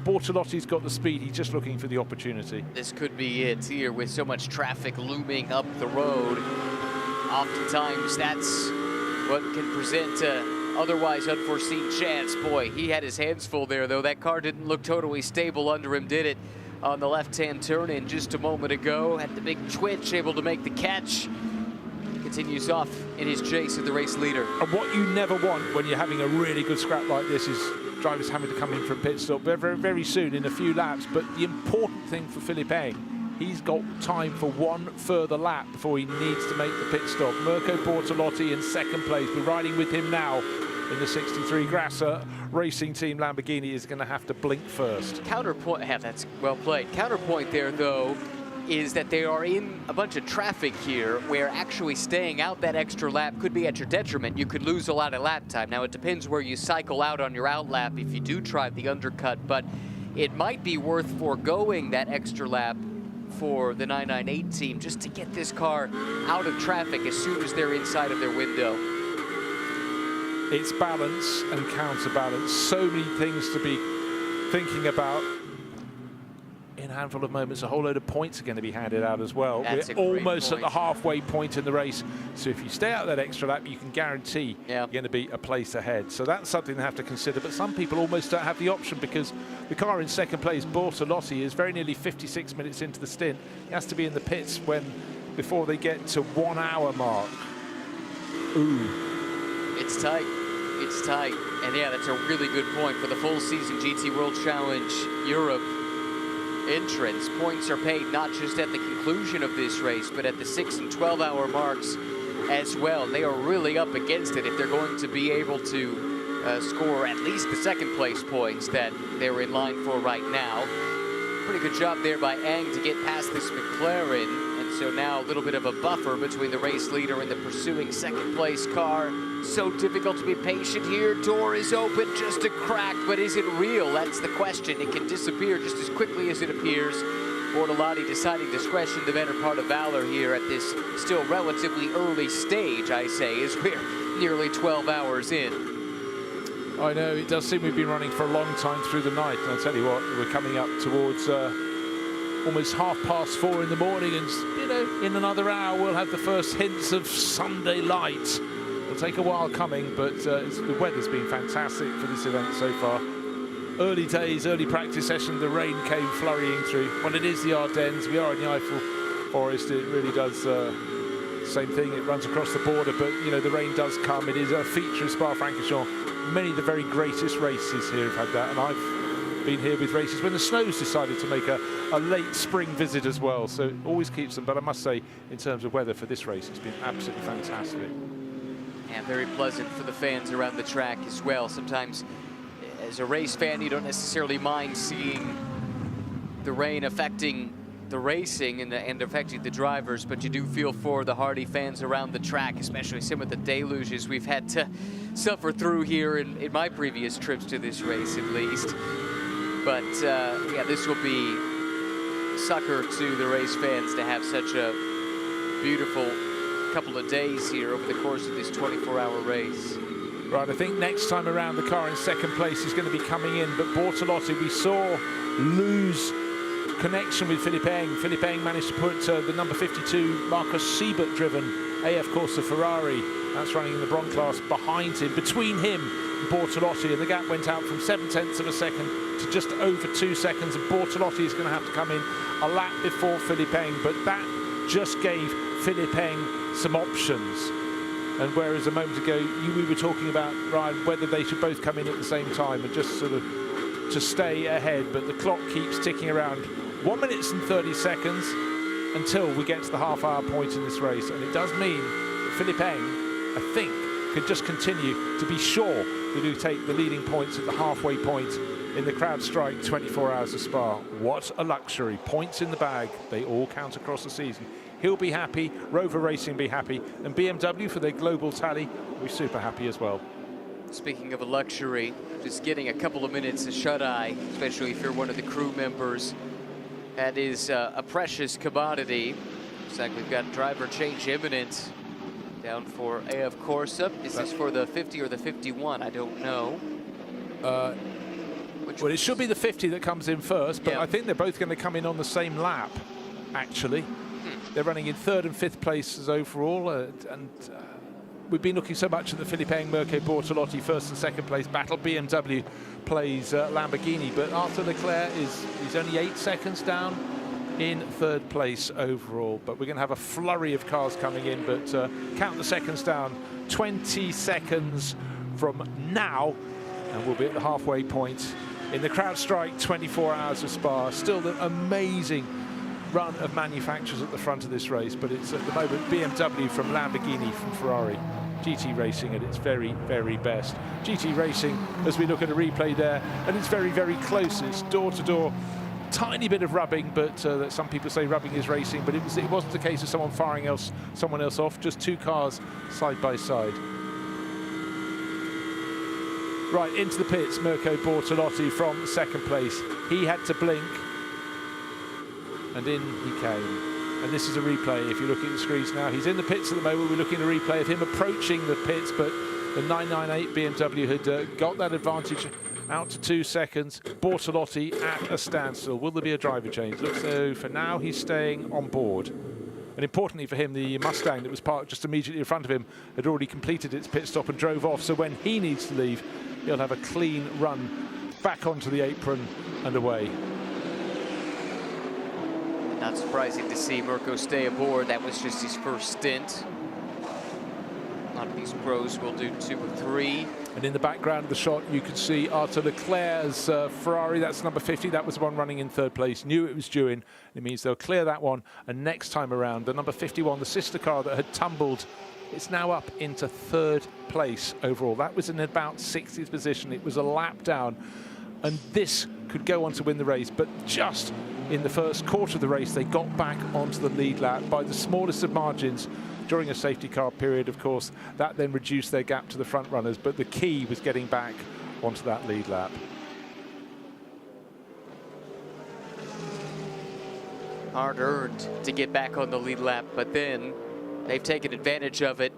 Speaker 1: Bortolotti's got the speed, he's just looking for the opportunity.
Speaker 3: This could be it here with so much traffic looming up the road. Oftentimes that's what can present a otherwise unforeseen chance. Boy, he had his hands full there, though. That car didn't look totally stable under him, did it? On the left-hand turn in just a moment ago. Had the big twitch, able to make the catch. Continues off in his chase of the race leader.
Speaker 1: And what you never want when you're having a really good scrap like this is drivers having to come in for a pit stop very, very soon in a few laps. But the important thing for Philippe Eng, he's got time for one further lap before he needs to make the pit stop. Mirko Bortolotti in second place. We're riding with him now in the 63 Grasser Racing Team Lamborghini is going to have to blink first.
Speaker 3: Counterpoint, yeah, that's well played. Counterpoint there, though, is that they are in a bunch of traffic here where actually staying out that extra lap could be at your detriment. You could lose a lot of lap time. Now, it depends where you cycle out on your out lap if you do try the undercut, but it might be worth foregoing that extra lap for the 998 team just to get this car out of traffic as soon as they're inside of their window.
Speaker 1: It's balance and counterbalance. So many things to be thinking about. In a handful of moments, a whole load of points are going to be handed out as well.
Speaker 3: That's
Speaker 1: We're almost at the halfway point in the race. So if you stay out that extra lap, you can guarantee you're going to be a place ahead. So that's something they have to consider. But some people almost don't have the option because the car in second place, Bortolotti, is very nearly 56 minutes into the stint. He has to be in the pits before they get to 1 hour mark. Ooh.
Speaker 3: It's tight. It's tight. And yeah, that's a really good point for the full season GT World Challenge Europe entrants. Points are paid not just at the conclusion of this race, but at the 6 and 12 hour marks as well. They are really up against it if they're going to be able to score at least the second place points that they're in line for right now. Pretty good job there by Eng to get past this McLaren. And so now a little bit of a buffer between the race leader and the pursuing second place car. So difficult to be patient here. Door is open, just a crack, but is it real? That's the question. It can disappear just as quickly as it appears. Bortolotti deciding discretion, the better part of valor here at this still relatively early stage, I say, as we're nearly 12 hours in.
Speaker 1: I know, it does seem we've been running for a long time through the night. And I'll tell you what, we're coming up towards almost 4:30 in the morning, and you know, in another hour we'll have the first hints of Sunday light. It'll take a while coming, but the weather's been fantastic for this event so far. Early days, early practice session, the rain came flurrying through. When it is the Ardennes, we are in the Eiffel Forest, it really does same thing, it runs across the border, but you know, the rain does come. It is a feature of Spa-Francorchamps. Many of the very greatest races here have had that, and I've been here with races when the snow's decided to make a late spring visit as well, so it always keeps them. But I must say, in terms of weather for this race, it's been absolutely fantastic.
Speaker 3: And very pleasant for the fans around the track as well. Sometimes, as a race fan, you don't necessarily mind seeing the rain affecting the racing and affecting the drivers, but you do feel for the hardy fans around the track, especially some of the deluges we've had to suffer through here in my previous trips to this race, at least. But yeah, this will be sucker to the race fans to have such a beautiful couple of days here over the course of this 24-hour race.
Speaker 1: Right, I think next time around the car in second place is going to be coming in, but Bortolotti, we saw lose connection with Philippe Eng. Philippe Eng managed to put the number 52 Marcus Siebert driven AF Corsa Ferrari, that's running in the Bronx class, behind him, between him and Bortolotti, and the gap went out from 0.7 of a second to just over 2 seconds, and Bortolotti is going to have to come in a lap before Philippe Eng, but that just gave Philippe Eng some options. And whereas a moment ago we were talking about, Ryan, whether they should both come in at the same time and just sort of to stay ahead, but the clock keeps ticking around 1 minute and 30 seconds until we get to the half-hour point in this race, and it does mean that Philippe Eng, I think, could just continue to be sure that he'll take the leading points at the halfway point in the CrowdStrike 24 Hours of Spa. What a luxury. Points in the bag. They all count across the season. He'll be happy, Rover Racing will be happy, and BMW for their global tally will be super happy as well.
Speaker 3: Speaking of a luxury, just getting a couple of minutes of shut-eye, especially if you're one of the crew members, that is a precious commodity. Looks like we've got driver change imminent down for AF Corsa. Is this for the 50 or the 51? I don't know.
Speaker 1: Well, it should be the 50 that comes in first, but I think they're both going to come in on the same lap, actually. They're running in 3rd and 5th places overall, and we've been looking so much at the Philippe Mirko Bortolotti 1st and 2nd place battle. BMW plays Lamborghini, but Arthur Leclerc is only 8 seconds down in 3rd place overall. But we're going to have a flurry of cars coming in, but count the seconds down. 20 seconds from now, and we'll be at the halfway point in the CrowdStrike 24 Hours of Spa. Still the amazing run of manufacturers at the front of this race, but it's at the moment BMW from Lamborghini from Ferrari. GT Racing at its very, very best. GT Racing, as we look at a replay there, and it's very, very close. It's door to door. Tiny bit of rubbing, but some people say rubbing is racing, but it wasn't the case of someone firing someone else off. Just 2 cars side by side. Right, into the pits, Mirko Bortolotti from 2nd place. He had to blink, and in he came. And this is a replay. If you look at the screens now, he's in the pits at the moment. We're looking at a replay of him approaching the pits, but the 998 BMW had got that advantage out to 2 seconds. Bortolotti at a standstill. Will there be a driver change? Looks so for now he's staying on board. And importantly for him, the Mustang that was parked just immediately in front of him had already completed its pit stop and drove off. So when he needs to leave, he'll have a clean run back onto the apron and away.
Speaker 3: Not surprising to see Mirko stay aboard. That was just his first stint. A lot of these pros will do 2 or 3.
Speaker 1: And in the background of the shot, you can see Arthur Leclerc's Ferrari. That's number 50. That was the one running in 3rd place. Knew it was due in. It means they'll clear that one. And next time around, the number 51, the sister car that had tumbled, it's now up into 3rd place overall. That was in about 60th position. It was a lap down. And this could go on to win the race, but just in the first quarter of the race, they got back onto the lead lap by the smallest of margins during a safety car period, of course. That then reduced their gap to the front runners, but the key was getting back onto that lead lap.
Speaker 3: Hard-earned to get back on the lead lap, but then they've taken advantage of it.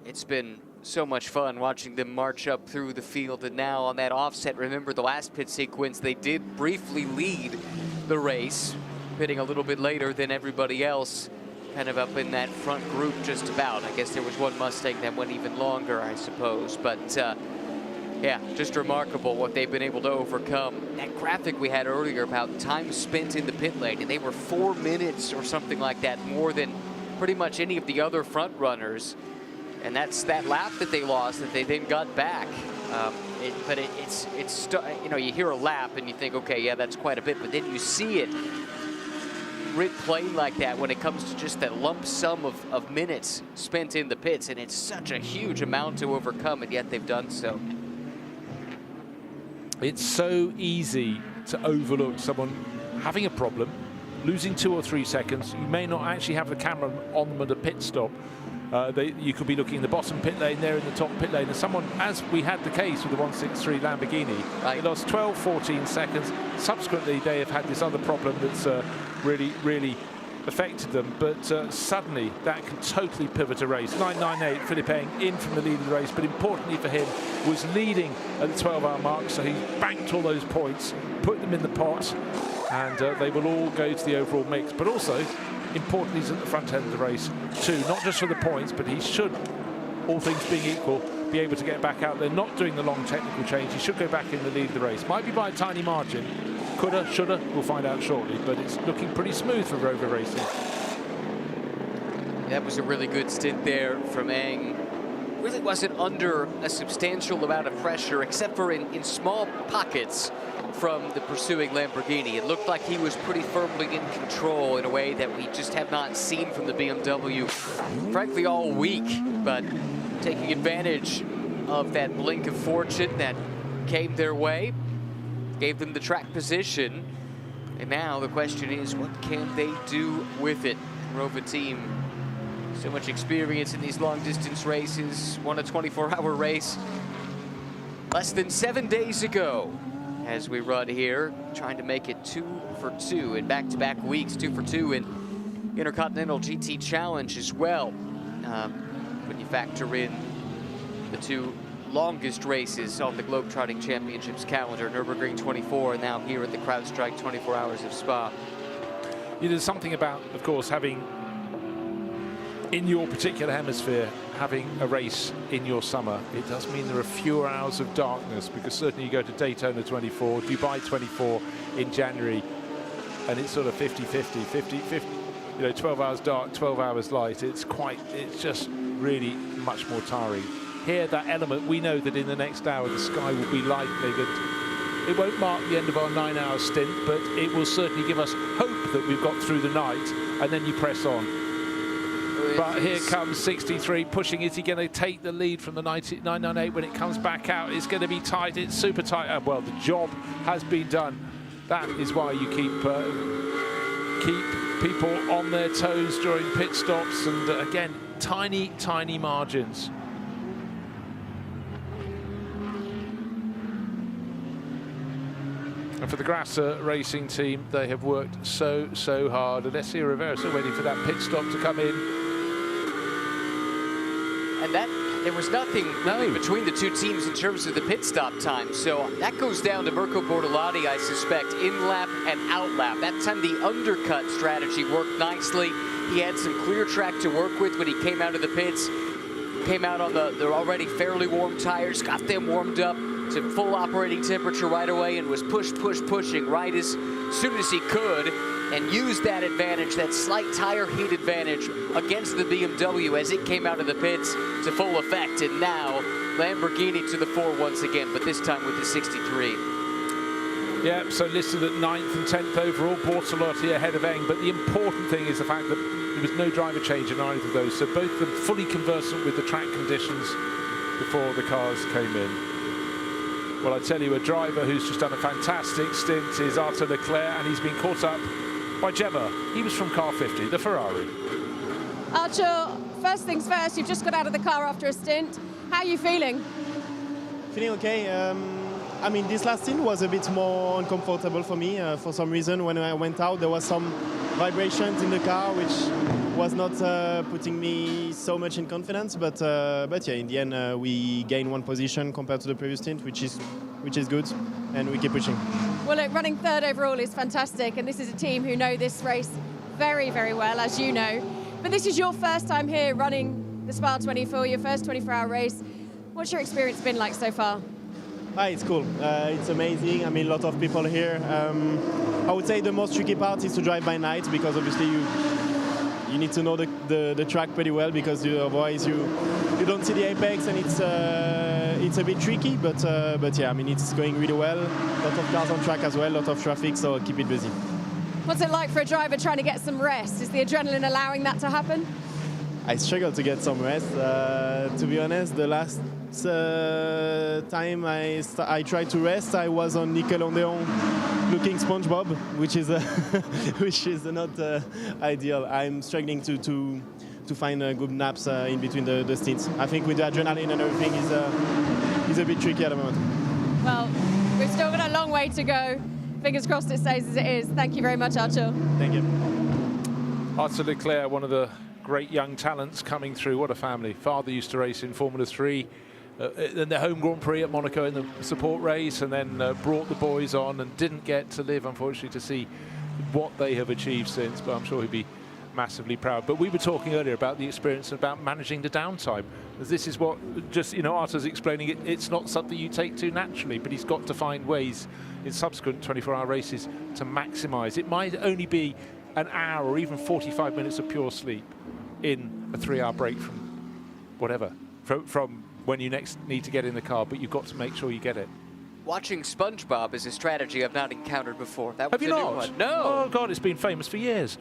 Speaker 3: It's been so much fun watching them march up through the field, and now on that offset, remember the last pit sequence, they did briefly lead the race, pitting a little bit later than everybody else, kind of up in that front group just about. I guess there was one Mustang that went even longer, I suppose, but yeah, just remarkable what they've been able to overcome. That graphic we had earlier about time spent in the pit lane, and they were 4 minutes or something like that more than pretty much any of the other front runners. And that's that lap that they lost that they then got back. But it's you know, you hear a lap and you think, okay, yeah, that's quite a bit. But then you see it writ plain like that when it comes to just that lump sum of minutes spent in the pits. And it's such a huge amount to overcome, and yet they've done so.
Speaker 1: It's so easy to overlook someone having a problem, losing 2 or 3 seconds. You may not actually have the camera on them at a pit stop. You could be looking in the bottom pit lane, there in the top pit lane, and someone, as we had the case with the 163 Lamborghini, they lost 12, 14 seconds. Subsequently, they have had this other problem that's really, really affected them, but suddenly that can totally pivot a race. 998, Philippe in from the lead of the race, but importantly for him, was leading at the 12-hour mark, so he banked all those points, put them in the pot, and they will all go to the overall mix. But also, importantly, he's at the front end of the race too, not just for the points, but he should, all things being equal, be able to get back out there, not doing the long technical change. He should go back in the lead of the race. Might be by a tiny margin. Coulda, shoulda, we'll find out shortly, but it's looking pretty smooth for Rover Racing.
Speaker 3: That was a really good stint there from Eng. Really wasn't under a substantial amount of pressure, except for in small pockets from the pursuing Lamborghini. It looked like he was pretty firmly in control in a way that we just have not seen from the BMW, frankly, all week. But taking advantage of that blink of fortune that came their way, gave them the track position. And now the question is, what can they do with it? Rover team, so much experience in these long distance races, won a 24-hour race. less than 7 days ago as we run here, trying to make it 2 for 2 in back-to-back weeks, 2 for 2 in Intercontinental GT Challenge as well. When you factor in the 2 longest races on the Globetrotting Championships calendar, Nürburgring 24 and now here at the CrowdStrike 24 Hours of Spa.
Speaker 1: There's something about, of course, having, in your particular hemisphere, having a race in your summer. It does mean there are fewer hours of darkness, because certainly you go to Daytona 24, Dubai 24 in January, and it's sort of 50-50, 12 hours dark, 12 hours light. It's just really much more tiring. Here, that element, we know that in the next hour the sky will be lightening, and it won't mark the end of our 9-hour stint, but it will certainly give us hope that we've got through the night, and then you press on. But here comes 63 pushing. Is he going to take the lead from the 998 when it comes back out? It's going to be tight. It's super tight. Well, the job has been done. That is why you keep people on their toes during pit stops, and again, tiny margins. And for the Grasser racing team, they have worked so hard. And Alessio Rivera still waiting for that pit stop to come in.
Speaker 3: And there was nothing really between the 2 teams in terms of the pit stop time. So that goes down to Mirko Bortolotti, I suspect, in-lap and out-lap. That time the undercut strategy worked nicely. He had some clear track to work with when he came out of the pits. Came out on the already fairly warm tires, got them warmed up to full operating temperature right away, and was pushing right as soon as he could, and used that advantage, that slight tire heat advantage against the BMW as it came out of the pits to full effect. And now Lamborghini to the fore once again, but this time with the 63.
Speaker 1: Yeah, so listed at 9th and 10th overall, Bortolotti ahead of Eng, but the important thing is the fact that there was no driver change in either of those, so both of them fully conversant with the track conditions before the cars came in. Well, I tell you, a driver who's just done a fantastic stint is Arthur Leclerc, and he's been caught up by Gemma. He was from car 50, the Ferrari.
Speaker 5: Archer, first things first, you've just got out of the car after a stint. How are you feeling?
Speaker 10: Feeling okay. I mean, this last stint was a bit more uncomfortable for me. For some reason, when I went out, there was some vibrations in the car, which was not putting me so much in confidence. But yeah, in the end, we gained 1 position compared to the previous stint, which is good, and we keep pushing.
Speaker 5: Well, look, running 3rd overall is fantastic, and this is a team who know this race very well, as you know. But this is your first time here running the Spa 24, your first 24-hour race. What's your experience been like so far?
Speaker 10: It's cool. It's amazing. I mean, a lot of people here. I would say the most tricky part is to drive by night, because obviously you need to know the track pretty well, because otherwise you don't see the apex, and it's a bit tricky. But yeah, I mean, it's going really well. A lot of cars on track as well, a lot of traffic, so keep it busy.
Speaker 5: What's it like for a driver trying to get some rest? Is the adrenaline allowing that to happen?
Speaker 10: I struggle to get some rest. To be honest, the last time I tried to rest, I was on Nickelodeon looking SpongeBob, which is not ideal. I'm struggling to find good naps in between the stints. I think with the adrenaline and everything is a bit tricky at the moment.
Speaker 5: Well, we've still got a long way to go. Fingers crossed it stays as it is. Thank you very much, Archer.
Speaker 10: Thank you.
Speaker 1: Arthur Leclerc, one of the great young talents coming through. What a family. Father used to race in Formula 3, in the home Grand Prix at Monaco in the support race, and then brought the boys on and didn't get to live, unfortunately, to see what they have achieved since, but I'm sure he'd be massively proud. But we were talking earlier about the experience, about managing the downtime. This is what, just, Arthur's explaining it, it's not something you take to naturally, but he's got to find ways in subsequent 24-hour races to maximize. It might only be an hour or even 45 minutes of pure sleep in a 3-hour break from whatever, from when you next need to get in the car, but you've got to make sure you get it.
Speaker 3: Watching SpongeBob is a strategy I've not encountered before. That was
Speaker 1: Have you
Speaker 3: a new
Speaker 1: not?
Speaker 3: one. No.
Speaker 1: Oh God, it's been famous for years.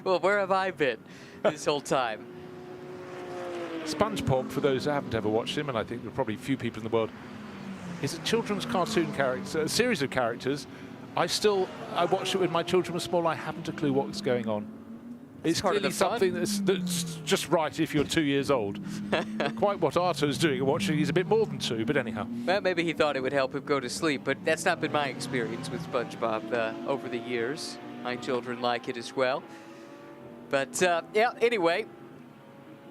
Speaker 3: Well, where have I been this whole time?
Speaker 1: SpongeBob, for those who haven't ever watched him, and I think there are probably few people in the world, is a children's cartoon character, a series of characters. I watched it when my children were small. I haven't a clue what's going on. It's
Speaker 3: part of
Speaker 1: clearly
Speaker 3: the fun.
Speaker 1: something that's just right if you're 2 years old. Quite what Arto's doing and watching, he's a bit more than 2, but anyhow.
Speaker 3: Well, maybe he thought it would help him go to sleep, but that's not been my experience with SpongeBob over the years. My children like it as well. But yeah, anyway,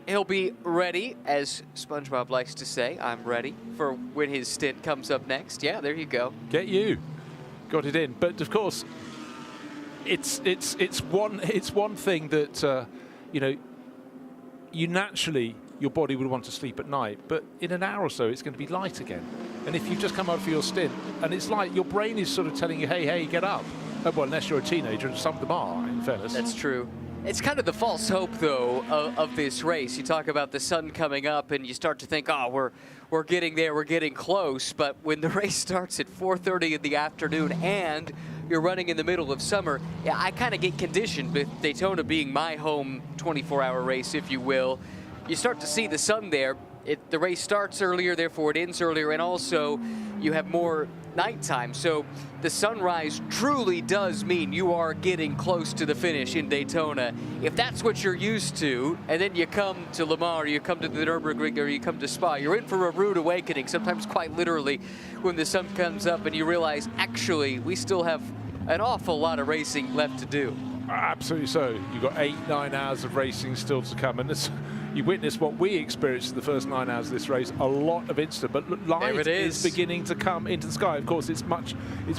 Speaker 3: he'll be ready, as SpongeBob likes to say. I'm ready for when his stint comes up next. Yeah, there you go.
Speaker 1: Get you. Got it in. But of course, it's one thing that you naturally, your body would want to sleep at night, but in an hour or so it's going to be light again. And if you've just come out for your stint, and it's like your brain is sort of telling you, hey, get up. Well, unless you're a teenager, and some of them are, in fairness.
Speaker 3: That's true. It's kind of the false hope, though, of this race. You talk about the sun coming up, and you start to think, oh, we're getting there, we're getting close. But when the race starts at 4:30 in the afternoon, and you're running in the middle of summer, yeah, I kind of get conditioned with Daytona being my home 24-hour race, if you will. You start to see the sun there. The race starts earlier, therefore it ends earlier, and also you have more nighttime. So the sunrise truly does mean you are getting close to the finish in Daytona. If that's what you're used to, and then you come to Le Mans, or you come to the Nürburgring, or you come to Spa, you're in for a rude awakening, sometimes quite literally, when the sun comes up and you realize, actually, we still have an awful lot of racing left to do.
Speaker 1: Absolutely so. You've got 8-9 hours of racing still to come, and you witness what we experienced in the first 9 hours of this race, a lot of instant, but light is beginning to come into the sky. Of course, it's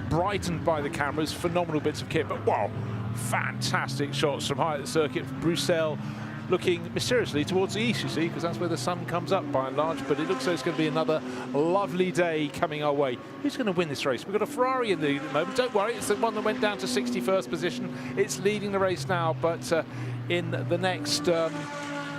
Speaker 1: brightened by the cameras, phenomenal bits of kit, but wow, fantastic shots from high at the circuit. Bruxelles looking mysteriously towards the east, you see, because that's where the sun comes up by and large, but it looks like it's going to be another lovely day coming our way. Who's going to win this race? We've got a Ferrari in the moment. Don't worry, it's the one that went down to 61st position. It's leading the race now, but in the next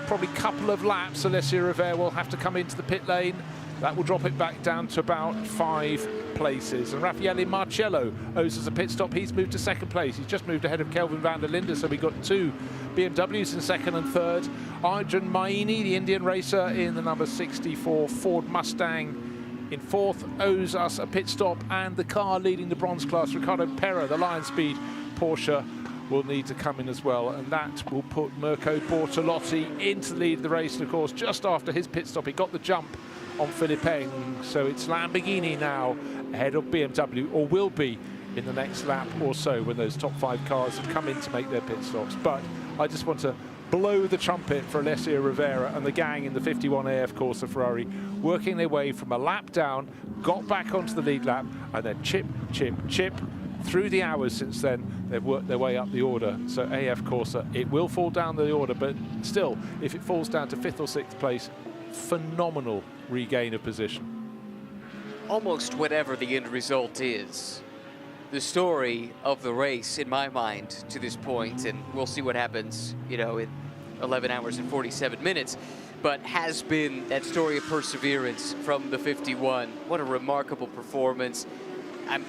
Speaker 1: probably couple of laps, Alessio Rivera will have to come into the pit lane. That will drop it back down to about 5 places. And Raffaele Marcello owes us a pit stop. He's moved to 2nd place. He's just moved ahead of Kelvin van der Linde, so we've got 2 BMWs in 2nd and 3rd. Arjun Maini, the Indian racer, in the number 64 Ford Mustang in 4th, owes us a pit stop. And the car leading the bronze class, Ricardo Pera, the Lion Speed Porsche, will need to come in as well, and that will put Mirko Bortolotti into the lead of the race. And of course, just after his pit stop, he got the jump on Philippe Eng, so it's Lamborghini now ahead of BMW, or will be in the next lap or so when those top 5 cars have come in to make their pit stops. But I just want to blow the trumpet for Alessio Rivera and the gang in the 51 AF Corsa Ferrari, working their way from a lap down, got back onto the lead lap, and then chip through the hours since then. They've worked their way up the order. So AF Corsa, it will fall down the order, but still, if it falls down to 5th or 6th place, phenomenal regain of position.
Speaker 3: Almost whatever the end result is, the story of the race, in my mind, to this point, and we'll see what happens, in 11 hours and 47 minutes, but has been that story of perseverance from the 51. What a remarkable performance. I'm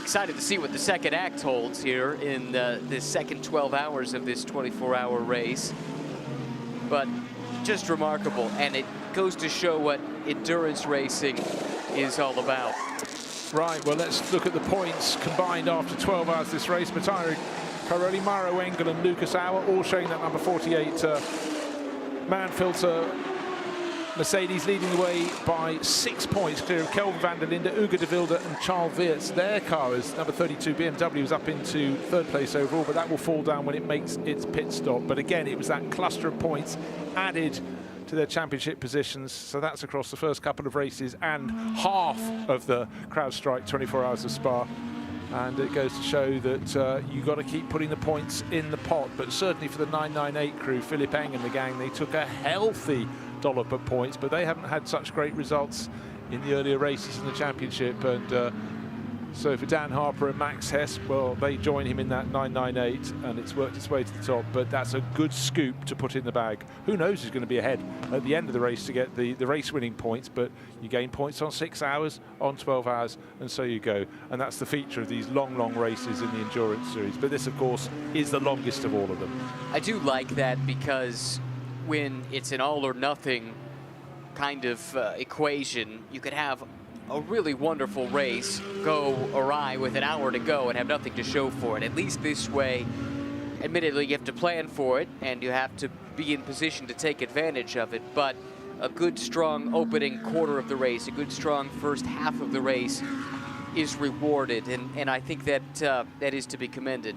Speaker 3: excited to see what the second act holds here in the second 12 hours of this 24-hour race. But just remarkable, and it goes to show what endurance racing is all about.
Speaker 1: Right, well, let's look at the points combined after 12 hours this race. Mataro, Caroli, Maro Engel and Lucas Auer all showing that number 48 Manfilter. Mercedes leading the way by 6 points, clear of Kelvin van der Linde, Ugo de Wilde and Charles Weerts. Their car is number 32 BMW is up into 3rd place overall, but that will fall down when it makes its pit stop. But again, it was that cluster of points added to their championship positions, so that's across the first couple of races and half of the CrowdStrike 24 Hours of Spa. And it goes to show that you've got to keep putting the points in the pot. But certainly for the 998 crew, Philippe Eng and the gang, they took a healthy dollop of points, but they haven't had such great results in the earlier races in the championship. And so for Dan Harper and Max Hess, well, they join him in that 998, and it's worked its way to the top. But that's a good scoop to put in the bag. Who knows who's going to be ahead at the end of the race to get the race-winning points, but you gain points on 6 hours, on 12 hours, and so you go. And that's the feature of these long races in the Endurance Series. But this, of course, is the longest of all of them.
Speaker 3: I do like that, because when it's an all-or-nothing kind of equation, you could have a really wonderful race go awry with an hour to go and have nothing to show for it. At least this way, admittedly, you have to plan for it, and you have to be in position to take advantage of it, but a good, strong opening quarter of the race, a good, strong first half of the race is rewarded, and I think that that is to be commended.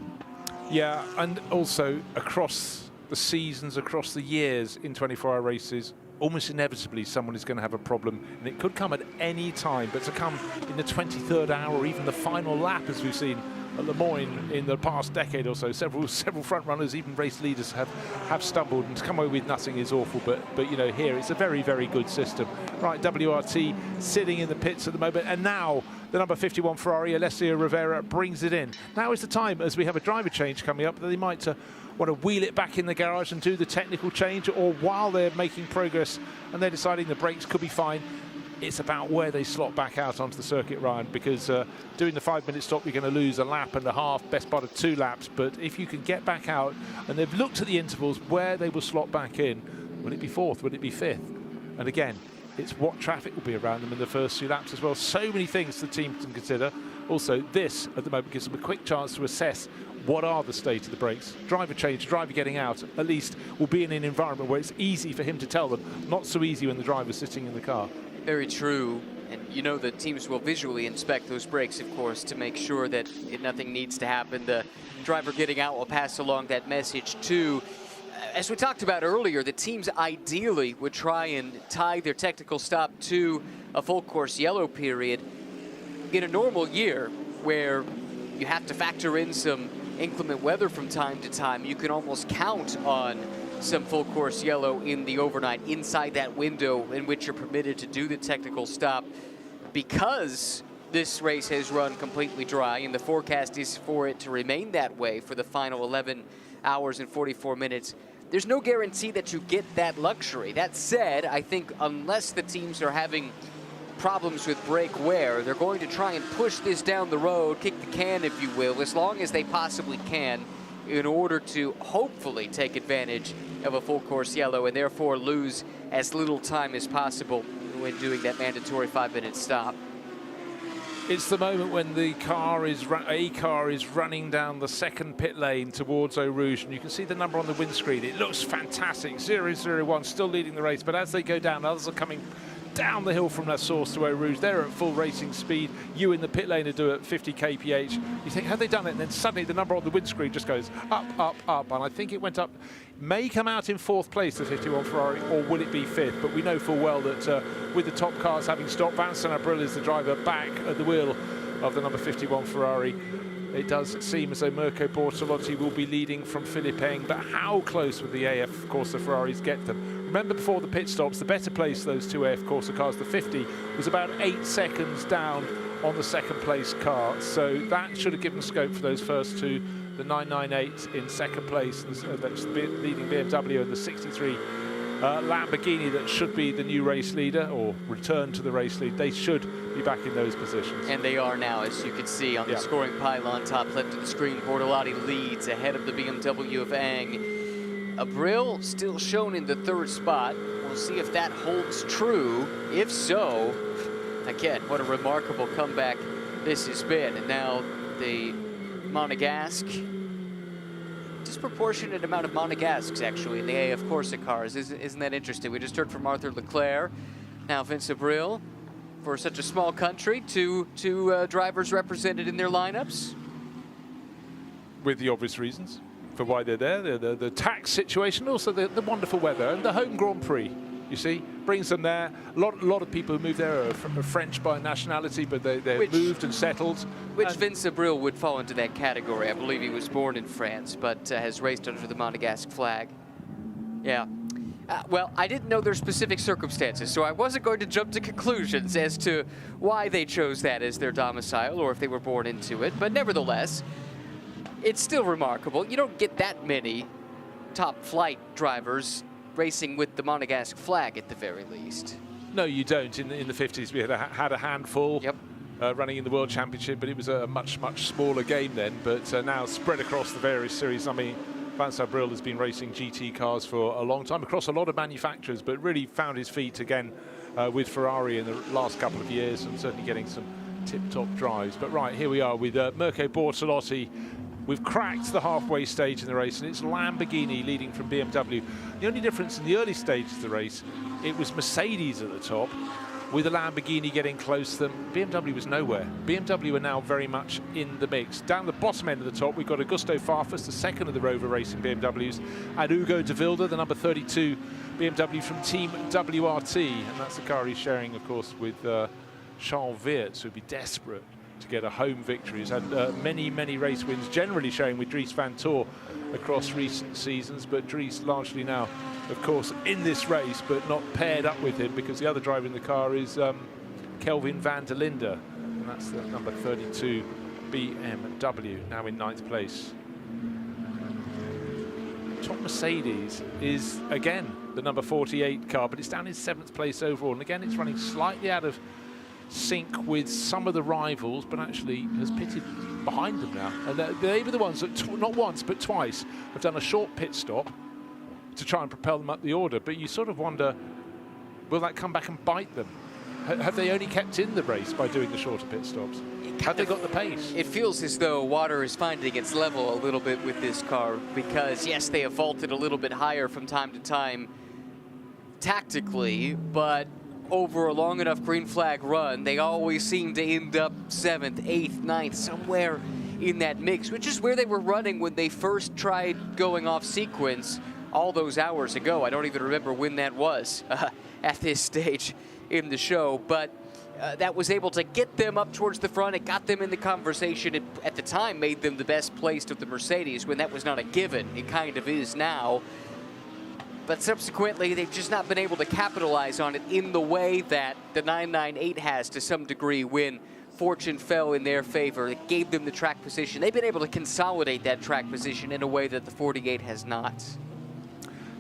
Speaker 1: Yeah, and also across the seasons, across the years in 24-hour races, almost inevitably someone is going to have a problem, and it could come at any time, but to come in the 23rd hour or even the final lap, as we've seen at Le Mans in the past decade or so, several front runners, even race leaders have stumbled, and to come away with nothing is awful. But you know, here it's a very, very good system. Right, WRT sitting in the pits at the moment, and now the number 51 Ferrari, Alessio Rivera, brings it in. Now is the time, as we have a driver change coming up, that they might want to wheel it back in the garage and do the technical change, or while they're making progress and they're deciding the brakes could be fine, it's about where they slot back out onto the circuit, Ryan, because doing the 5-minute stop, you're going to lose a lap and a half, best part of 2 laps. But if you can get back out, and they've looked at the intervals where they will slot back in, will it be 4th, will it be 5th? And again, it's what traffic will be around them in the first 2 laps as well. So many things the team can consider. Also, this at the moment gives them a quick chance to assess what are the state of the brakes. Driver change, driver getting out, at least will be in an environment where it's easy for him to tell them, not so easy when the driver's sitting in the car.
Speaker 3: Very true, and you know the teams will visually inspect those brakes, of course, to make sure that nothing needs to happen. The driver getting out will pass along that message too. As we talked about earlier, the teams ideally would try and tie their technical stop to a full course yellow period. In a normal year, where you have to factor in some inclement weather from time to time, you can almost count on some full course yellow in the overnight inside that window in which you're permitted to do the technical stop. Because this race has run completely dry and the forecast is for it to remain that way for the final 11 hours and 44 minutes, there's no guarantee that you get that luxury. That said, I think unless the teams are having problems with brake wear, they're going to try and push this down the road, kick the can, if you will, as long as they possibly can, in order to hopefully take advantage of a full course yellow and therefore lose as little time as possible when doing that mandatory 5-minute stop.
Speaker 1: It's the moment when the car is running down the second pit lane towards Eau Rouge, and you can see the number on the windscreen. It looks fantastic. 001 still leading the race, but as they go down, others are coming down the hill from La Source to Eau Rouge. They're at full racing speed. You in the pit lane to do it at 50 kph. You think, have they done it? And then suddenly the number on the windscreen just goes up, up, up. And I think it went up, may come out in 4th place, the 51 Ferrari, or will it be 5th? But we know full well that with the top cars having stopped, Vincent Abril is the driver back at the wheel of the number 51 Ferrari. It does seem as though Mirko Bortolotti will be leading from Philippine, but how close would the AF Corsa Ferraris get them? Remember, before the pit stops, the better place those 2 AF Corsa cars, the 50, was about 8 seconds down on the second place car. So that should have given scope for those first 2, the 998 in second place, that's the leading BMW, and the 63 Lamborghini that should be the new race leader, or return to the race lead. They should be back in those positions.
Speaker 3: And they are now, as you can see on the scoring pylon top left of the screen. Bortolotti leads ahead of the BMW of Ang. Abril still shown in the 3rd spot. We'll see if that holds true. If so, again, what a remarkable comeback this has been. And now the Monegasque, disproportionate amount of Monegasques actually in the AF Corsa cars. Isn't that interesting? We just heard from Arthur Leclerc. Now Vince Abril, for such a small country, two drivers represented in their lineups.
Speaker 1: With the obvious reasons for why they're there, the tax situation, also the wonderful weather, and the home Grand Prix, you see, brings them there. A lot of people who move there are French by nationality, but they're moved and settled.
Speaker 3: Which Vince Abril would fall into that category. I believe he was born in France, but has raced under the Monegasque flag. Yeah. Well, I didn't know their specific circumstances, so I wasn't going to jump to conclusions as to why they chose that as their domicile or if they were born into it. But nevertheless, it's still remarkable. You don't get that many top flight drivers racing with the Monegasque flag at the very least.
Speaker 1: No, you don't. In the 50s, we had a handful.
Speaker 3: Yep.
Speaker 1: Running in the World Championship, but it was a much smaller game then. But now spread across the various series. I mean, Vance Abril has been racing GT cars for a long time across a lot of manufacturers, but really found his feet again with Ferrari in the last couple of years, and certainly getting some tip-top drives. But right, here we are with Mirko Bortolotti We've cracked the halfway stage in the race, and it's Lamborghini leading from BMW. The only difference in the early stages of the race, it was Mercedes at the top, with a Lamborghini getting close to them. BMW was nowhere. BMW are now very much in the mix. Down the bottom end of the top, we've got Augusto Farfus, the second of the Rover Racing BMWs, and Hugo de Wilde, the number 32 BMW from Team WRT. And that's the car he's sharing, of course, with Charles Weerts, who'd be desperate to get a home victory. He's had many, many race wins, generally showing with Dries van Toor across recent seasons, but Dries largely now, of course, in this race, but not paired up with him because the other driver in the car is Kelvin van der Linde, and that's the number 32 BMW, now in 9th place. Top Mercedes is, again, the number 48 car, but it's down in 7th place overall, and again, it's running slightly out of sync with some of the rivals, but actually has pitted behind them now. And they were the ones that, not once, but twice, have done a short pit stop to try and propel them up the order. But you sort of wonder, will that come back and bite them? Have they only kept in the race by doing the shorter pit stops? Have they got the pace?
Speaker 3: It feels as though water is finding its level a little bit with this car because, yes, they have vaulted a little bit higher from time to time tactically, but over a long enough green flag run, they always seem to end up 7th, 8th, 9th, somewhere in that mix, which is where they were running when they first tried going off sequence all those hours ago. I don't even remember when that was at this stage in the show, but that was able to get them up towards the front. It got them in the conversation. It, at the time, made them the best placed of the Mercedes when that was not a given. It kind of is now. But subsequently, they've just not been able to capitalize on it in the way that the 998 has to some degree when fortune fell in their favor. It gave them the track position. They've been able to consolidate that track position in a way that the 48 has not.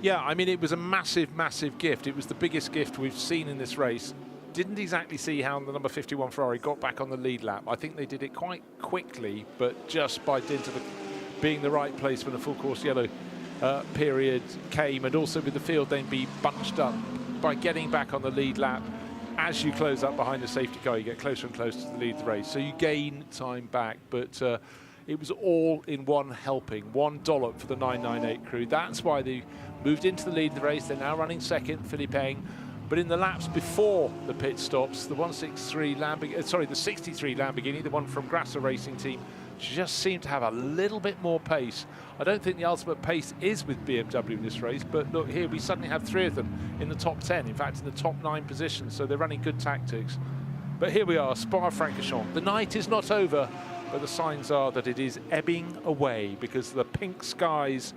Speaker 1: Yeah, I mean, it was a massive, massive gift. It was the biggest gift we've seen in this race. Didn't exactly see how the number 51 Ferrari got back on the lead lap. I think they did it quite quickly, but just by dint of being the right place when the full course yellow period came, and also with the field then be bunched up by getting back on the lead lap. As you close up behind the safety car, you get closer and closer to the lead of the race, so you gain time back, but it was all in one helping, one dollop for the 998 crew. That's why they moved into the lead of the race. They're now running second, Philippe Eng, but in the laps before the pit stops, the 163 Lamborghini, sorry, the 63 Lamborghini, the one from Grasser Racing Team, just seemed to have a little bit more pace. I don't think the ultimate pace is with BMW in this race, but look here, we suddenly have 3 of them in the top 10, in fact in the top 9 positions, so they're running good tactics. But here we are, Spa-Francorchamps. The night is not over, but the signs are that it is ebbing away because the pink skies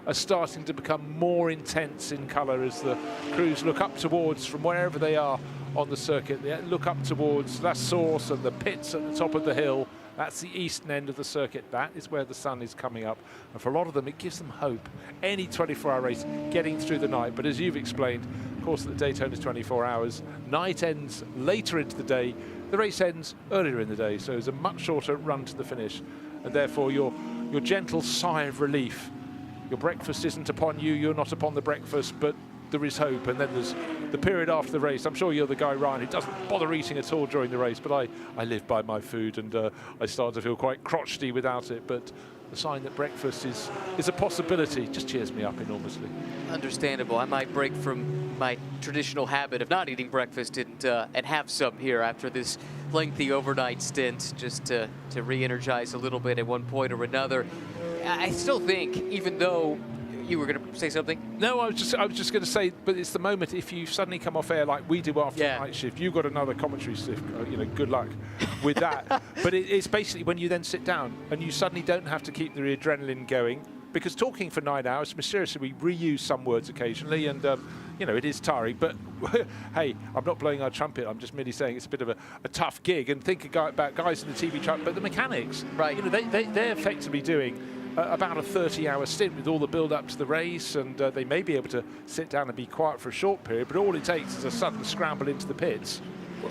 Speaker 1: are starting to become more intense in colour as the crews look up towards, from wherever they are on the circuit, they look up towards La Source and the pits at the top of the hill. That's the eastern end of the circuit. That is where the sun is coming up. And for a lot of them, it gives them hope. Any 24-hour race getting through the night. But as you've explained, of course, the Daytona is 24 hours. Night ends later into the day. The race ends earlier in the day. So it's a much shorter run to the finish. And therefore, your gentle sigh of relief. Your breakfast isn't upon you. You're not upon the breakfast, but there is hope. And then there's the period after the race. I'm sure you're the guy, Ryan, who doesn't bother eating at all during the race, but I live by my food, and I start to feel quite crotchety without it. But the sign that breakfast is a possibility just cheers me up enormously. Understandable.
Speaker 3: I might break from my traditional habit of not eating breakfast and have some here after this lengthy overnight stint, just to re-energize a little bit at one point or another. I still think, even though you were going to say something?
Speaker 1: No, I was just going to say, but it's the moment if you suddenly come off air like we do after the night shift, you've got another commentary shift, good luck with that. But it's basically when you then sit down and you suddenly don't have to keep the adrenaline going, because talking for 9 hours, mysteriously we reuse some words occasionally, and it is tiring, but hey, I'm not blowing our trumpet, I'm just merely saying it's a bit of a tough gig. And think about guys in the TV truck, but the mechanics, right? They're effectively doing about a 30-hour stint with all the build-up to the race, and they may be able to sit down and be quiet for a short period, but all it takes is a sudden scramble into the pits,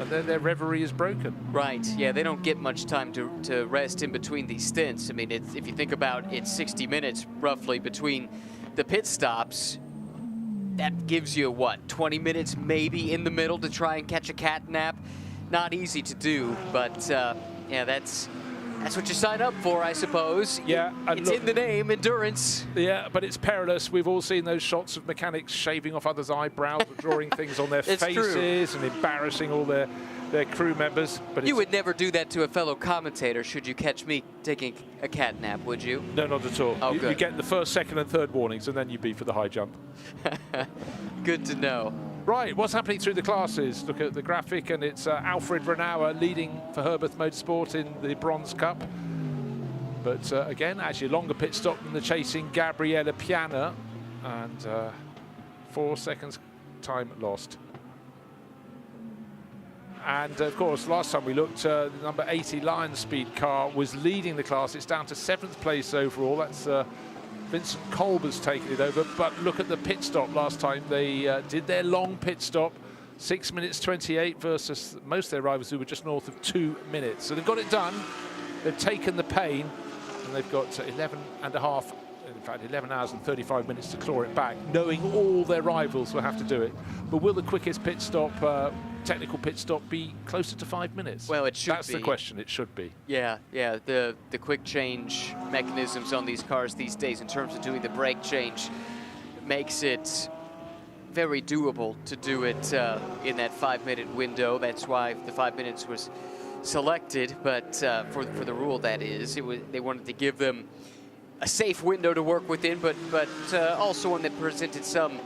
Speaker 1: and then their reverie is broken.
Speaker 3: Right, yeah, they don't get much time to rest in between these stints. I mean, if you think about it, 60 minutes roughly between the pit stops. That gives you, what, 20 minutes maybe in the middle to try and catch a cat nap? Not easy to do, but yeah, that's That's what you sign up for, I suppose.
Speaker 1: Yeah, and
Speaker 3: it's in the name, endurance.
Speaker 1: Yeah, but it's perilous. We've all seen those shots of mechanics shaving off others' eyebrows, or drawing things on their faces and embarrassing all their crew members. But
Speaker 3: you would never do that to a fellow commentator should you catch me taking a cat nap, would you?
Speaker 1: No, not at all.
Speaker 3: Oh,
Speaker 1: you get the first, second and third warnings, and then you'd be for the high jump.
Speaker 3: Good to know.
Speaker 1: Right, what's happening through the classes? Look at the graphic, and it's Alfred Renauer leading for Herbert Motorsport in the Bronze Cup. But again, actually a longer pit stop than the chasing Gabriele Piana, and 4 seconds time lost. And of course, last time we looked, the number 80 Lion Speed car was leading the class. It's down to 7th place overall. That's Vincent Kolber's taken it over. But look at the pit stop last time. They did their long pit stop, 6 minutes 28 versus most of their rivals who were just north of 2 minutes. So they've got it done. They've taken the pain, and they've got 11 hours and 35 minutes to claw it back, knowing all their rivals will have to do it. But will the quickest pit stop, technical pit stop, be closer to 5 minutes?
Speaker 3: Well, it should be.
Speaker 1: That's the question. It should be.
Speaker 3: Yeah. The quick change mechanisms on these cars these days in terms of doing the brake change makes it very doable to do it in that 5-minute window. That's why the 5 minutes was selected, but for the rule, that is, they wanted to give them a safe window to work within, but also one that presented some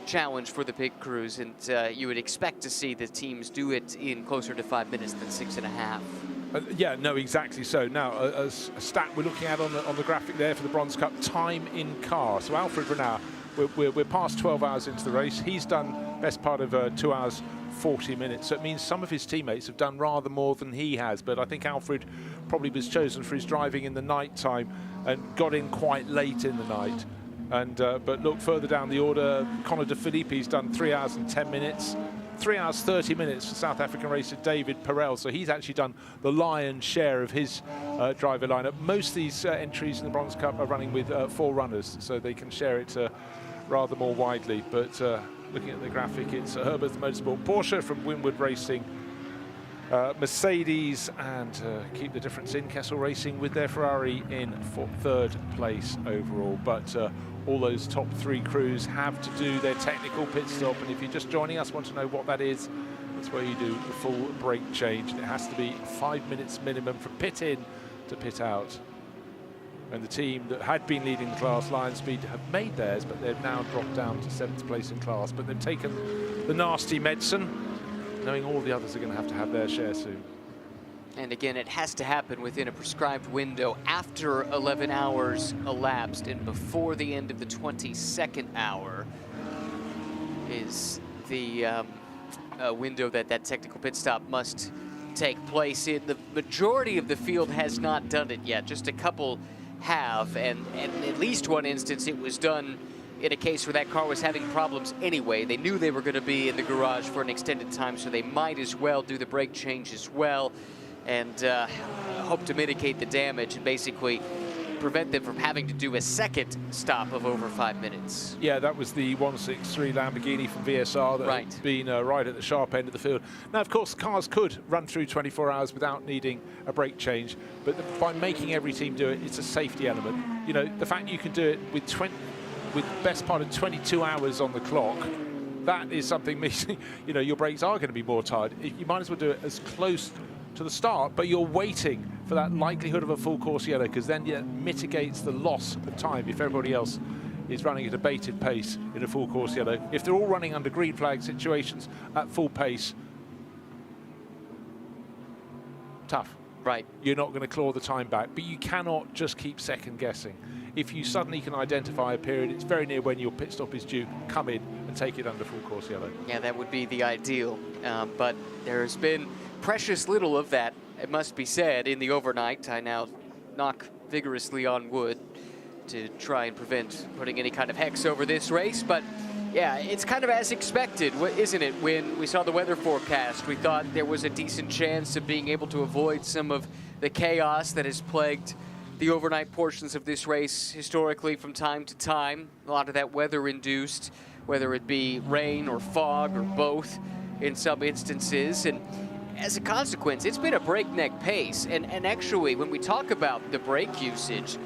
Speaker 3: challenge for the pit crews, and you would expect to see the teams do it in closer to 5 minutes than 6.5.
Speaker 1: Yeah, no, exactly so. Now, a stat we're looking at on the graphic there for the Bronze Cup, time in car. So Alfred Renauer, we're past 12 hours into the race. He's done best part of 2 hours 40 minutes. So it means some of his teammates have done rather more than he has. But I think Alfred probably was chosen for his driving in the night time and got in quite late in the night. And but look further down the order, Conor De Filippi's done 3 hours and 10 minutes. 3 hours 30 minutes for South African racer David Perel. So he's actually done the lion's share of his driver lineup. Most of these entries in the Bronze Cup are running with 4 runners, so they can share it rather more widely. But looking at the graphic, it's Herbert Motorsport, Porsche from Winwood Racing, Mercedes, and keep the difference in Kessel Racing with their Ferrari in 3rd place overall. But all those top 3 crews have to do their technical pit stop, and if you're just joining us, want to know what that is, that's where you do the full brake change. It has to be 5 minutes minimum from pit in to pit out. And the team that had been leading the class, Lion Speed, have made theirs, but they've now dropped down to 7th place in class. But they've taken the nasty medicine, knowing all the others are going to have their share soon.
Speaker 3: And again, it has to happen within a prescribed window after 11 hours elapsed, and before the end of the 22nd hour is the window that technical pit stop must take place in. The majority of the field has not done it yet. Just a couple have, and at least one instance it was done in a case where that car was having problems anyway. They knew they were going to be in the garage for an extended time, so they might as well do the brake change as well, and hope to mitigate the damage and basically prevent them from having to do a second stop of over 5 minutes.
Speaker 1: Yeah, that was the 163 Lamborghini from VSR that had been right at the sharp end of the field. Now, of course, cars could run through 24 hours without needing a brake change, but by making every team do it, it's a safety element. You know, the fact you can do it with best part of 22 hours on the clock, that is something missing. You know, your brakes are going to be more tired. You might as well do it as close to the start, but you're waiting for that likelihood of a full course yellow, because then it mitigates the loss of time if everybody else is running at a bated pace in a full course yellow. If they're all running under green flag situations at full pace, tough.
Speaker 3: Right.
Speaker 1: You're not going to claw the time back, but you cannot just keep second guessing. If you suddenly can identify a period, it's very near when your pit stop is due, come in and take it under full course yellow.
Speaker 3: Yeah, that would be the ideal, but there's been precious little of that, it must be said, in the overnight. I now knock vigorously on wood to try and prevent putting any kind of hex over this race, but yeah, it's kind of as expected, isn't it? When we saw the weather forecast, we thought there was a decent chance of being able to avoid some of the chaos that has plagued the overnight portions of this race historically from time to time. A lot of that weather-induced, whether it be rain or fog or both in some instances. And as a consequence, it's been a breakneck pace. And actually, when we talk about the brake usage,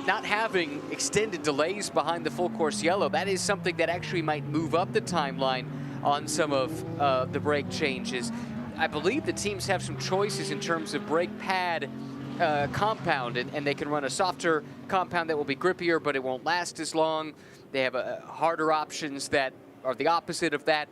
Speaker 3: not having extended delays behind the full course yellow, that is something that actually might move up the timeline on some of the brake changes. I believe the teams have some choices in terms of brake pad compound, and they can run a softer compound that will be grippier, but it won't last as long. They have harder options that are the opposite of that.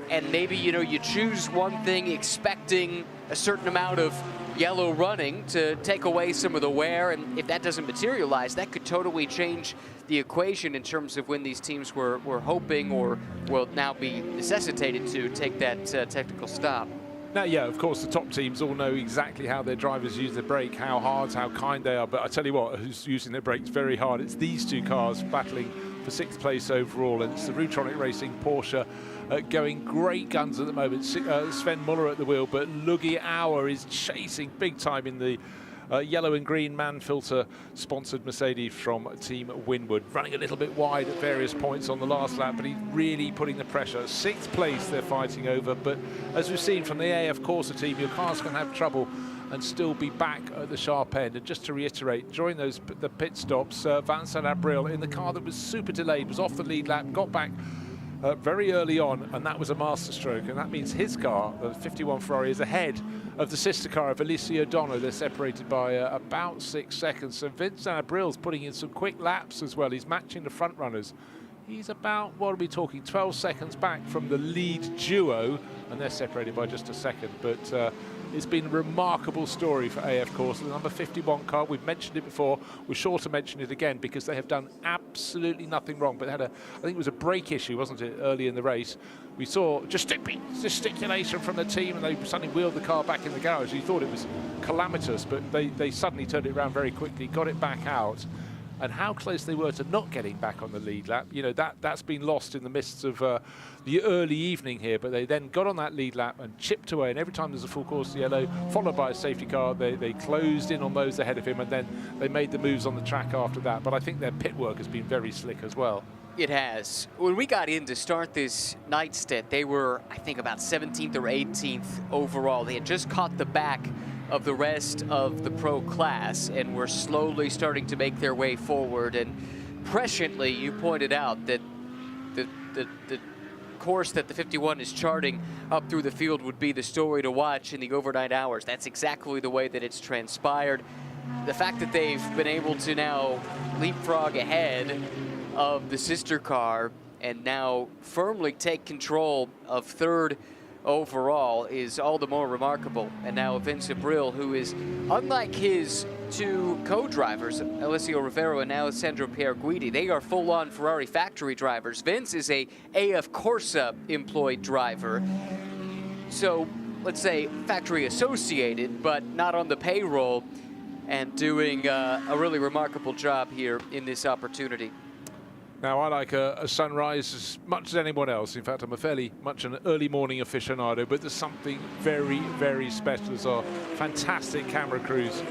Speaker 3: And maybe, you know, you choose one thing expecting a certain amount of yellow running to take away some of the wear, and if that doesn't materialize, that could totally change the equation in terms of when these teams were hoping or will now be necessitated to take that technical stop.
Speaker 1: Now, yeah, of course, the top teams all know exactly how their drivers use their brake, how hard, how kind they are, but I tell you what, who's using their brakes very hard? It's these two cars battling for 6th place overall, and it's the Rutronic Racing Porsche going great guns at the moment. Sven Muller at the wheel, but Lugi Auer is chasing big time in the yellow and green man filter sponsored Mercedes from Team Winwood, running a little bit wide at various points on the last lap, but he's really putting the pressure. 6th place they're fighting over, but as we've seen from the AF Corsa team, your cars can have trouble and still be back at the sharp end. And just to reiterate, during the pit stops, Vincent Abril in the car that was super delayed was off the lead lap, got back very early on, and that was a masterstroke, and that means his car, the 51 Ferrari, is ahead of the sister car of Alicia O'Donnell. They're separated by about 6 seconds. So Vincent Abril's putting in some quick laps as well. He's matching the front runners. He's about, what are we talking, 12 seconds back from the lead duo, and they're separated by just a second. But it's been a remarkable story for AF Corsa. The number 51 car, we've mentioned it before, we're sure to mention it again because they have done absolutely nothing wrong, but they had I think it was a brake issue, wasn't it, early in the race. We saw gesticulation from the team, and they suddenly wheeled the car back in the garage. You thought it was calamitous, but they suddenly turned it around very quickly, got it back out. And how close they were to not getting back on the lead lap, you know, that's been lost in the mists of the early evening here. But they then got on that lead lap and chipped away, and every time there's a full course yellow followed by a safety car, they closed in on those ahead of him, and then they made the moves on the track after that. But I think their pit work has been very slick as well.
Speaker 3: It has. When we got in to start this night stint, they were, I think, about 17th or 18th overall. They had just caught the back of the rest of the pro class and were slowly starting to make their way forward. And presciently, you pointed out that the course that the 51 is charting up through the field would be the story to watch in the overnight hours. That's exactly the way that it's transpired. The fact that they've been able to now leapfrog ahead of the sister car and now firmly take control of 3rd overall is all the more remarkable. And now Vince Abril, who is, unlike his 2 co-drivers, Alessio Rivero and Alessandro Pierguidi, they are full-on Ferrari factory drivers. Vince is a AF Corsa employed driver, so let's say factory associated, but not on the payroll, and doing a really remarkable job here in this opportunity.
Speaker 1: Now, I like a sunrise as much as anyone else. In fact, I'm a fairly much an early morning aficionado, but there's something very, very special as our fantastic camera crews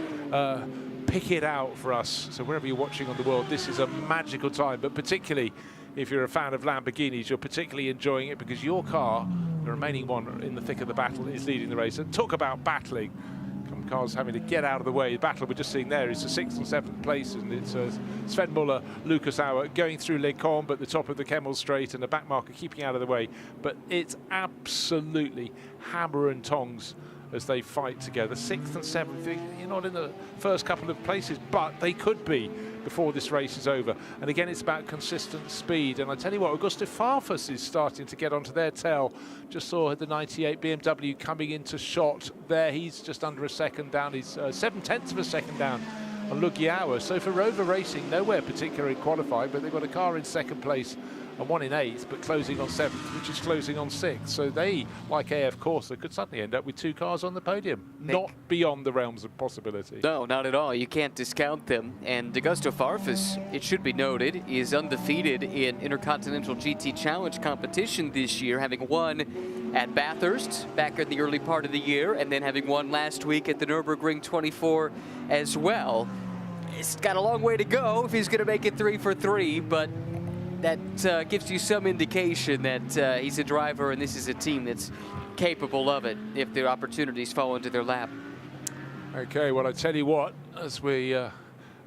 Speaker 1: pick it out for us. So wherever you're watching on the world, this is a magical time, but particularly if you're a fan of Lamborghinis, you're particularly enjoying it because your car, the remaining one in the thick of the battle, is leading the race. And talk about battling. Cars having to get out of the way. The battle we're just seeing there is the 6th and 7th place, and it's Sven Muller, Lucas Auer going through Les Combes at the top of the Kemmel Straight, and the back marker keeping out of the way. But it's absolutely hammer and tongs as they fight together. 6th and 7th, you're not in the first couple of places, but they could be before this race is over. And again, it's about consistent speed. And I tell you what, Augusto Farfus is starting to get onto their tail. Just saw the 98 BMW coming into shot there. He's just under a second down. He's 7/10 of a second down on Lugi Auer. So for Rover Racing, nowhere particular in qualifying, but they've got a car in 2nd place and one in 8th, but closing on 7th, which is closing on 6th. So they, like AF Corsa, could suddenly end up with 2 cars on the podium.
Speaker 3: Nick.
Speaker 1: Not beyond the realms of possibility.
Speaker 3: No, not at all. You can't discount them. And Augusto Farfus, it should be noted, is undefeated in Intercontinental GT Challenge competition this year, having won at Bathurst back in the early part of the year, and then having won last week at the Nürburgring 24 as well. It's got a long way to go if he's going to make it 3 for 3, but that gives you some indication that he's a driver and this is a team that's capable of it if the opportunities fall into their lap.
Speaker 1: Okay, well, I tell you what, as the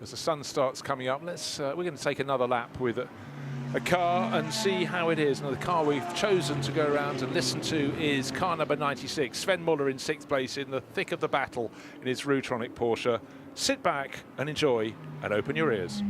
Speaker 1: sun starts coming up, we're going to take another lap with a car and see how it is. Now, the car we've chosen to go around and listen to is car number 96, Sven Muller in 6th place in the thick of the battle in his Rutronic Porsche. Sit back and enjoy and open your ears.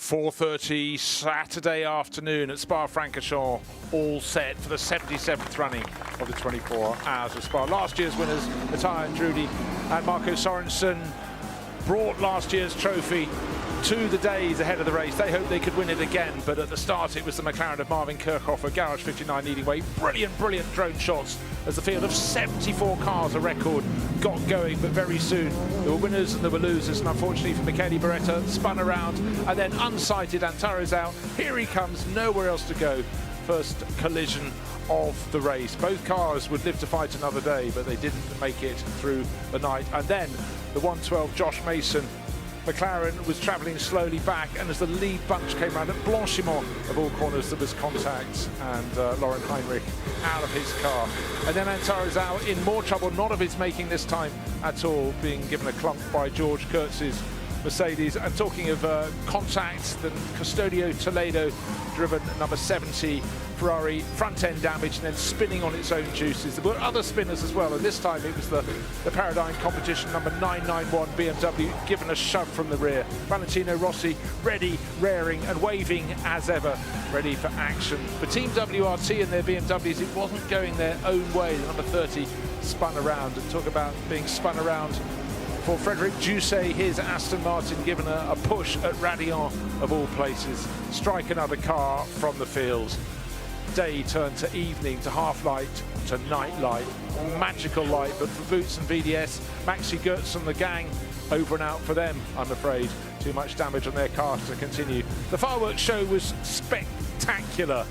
Speaker 1: .4:30 Saturday afternoon at Spa-Francorchamps, all set for the 77th running of the 24 Hours of Spa. Last year's winners, Matthias Andrudi and Marco Sorensen, brought last year's trophy to the days ahead of the race. They hoped they could win it again, but at the start it was the McLaren of Marvin Kirchhofer, Garage 59 leading way. Brilliant drone shots as the field of 74 cars, a record, got going, but very soon there were winners and there were losers, and unfortunately for Michele Beretta, spun around and then unsighted. Antaro's out. Here he comes, nowhere else to go. First collision of the race. Both cars would live to fight another day, but they didn't make it through the night. And then the 112 Josh Mason, McLaren was travelling slowly back, and as the lead bunch came around at Blanchimont, of all corners, there was contact, and Lauren Heinrich out of his car. And then Antaro's out in more trouble, not of his making this time at all, being given a clunk by George Kurtz's Mercedes. And talking of contact, the Custodio Toledo driven number 70 Ferrari, front end damage and then spinning on its own juices. There were other spinners as well, and this time it was the Paradigm Competition number 991 BMW given a shove from the rear. Valentino Rossi ready, raring and waving as ever, ready for action. For Team WRT and their BMWs, it wasn't going their own way. The number 30 spun around, and talk about being spun around for Frederic Dusset, his Aston Martin given a push at Radion of all places. Strike another car from the field. Day turned to evening, to half light, to night light. Magical light, but for Boots and VDS, Maxi Goetz and the gang, over and out for them, I'm afraid. Too much damage on their car to continue. The fireworks show was spectacular,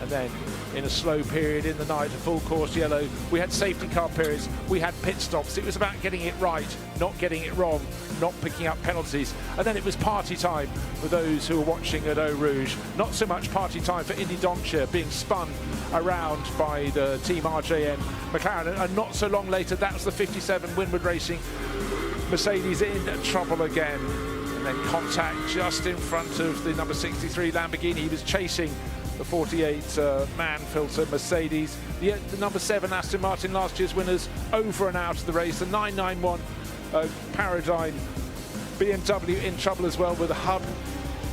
Speaker 1: And then in a slow period in the night, a full course yellow, we had safety car periods, we had pit stops. It was about getting it right, not getting it wrong, not picking up penalties. And then it was party time for those who were watching at Eau Rouge. Not so much party time for Indy Dontje being spun around by the team RJM McLaren. And not so long later, that was the 57 Windward Racing Mercedes in trouble again. And then contact just in front of the number 63 Lamborghini. He was chasing the 48 man filter Mercedes. The number 7 Aston Martin, last year's winners, over and out of the race. The 991 Paradigm BMW in trouble as well with a hub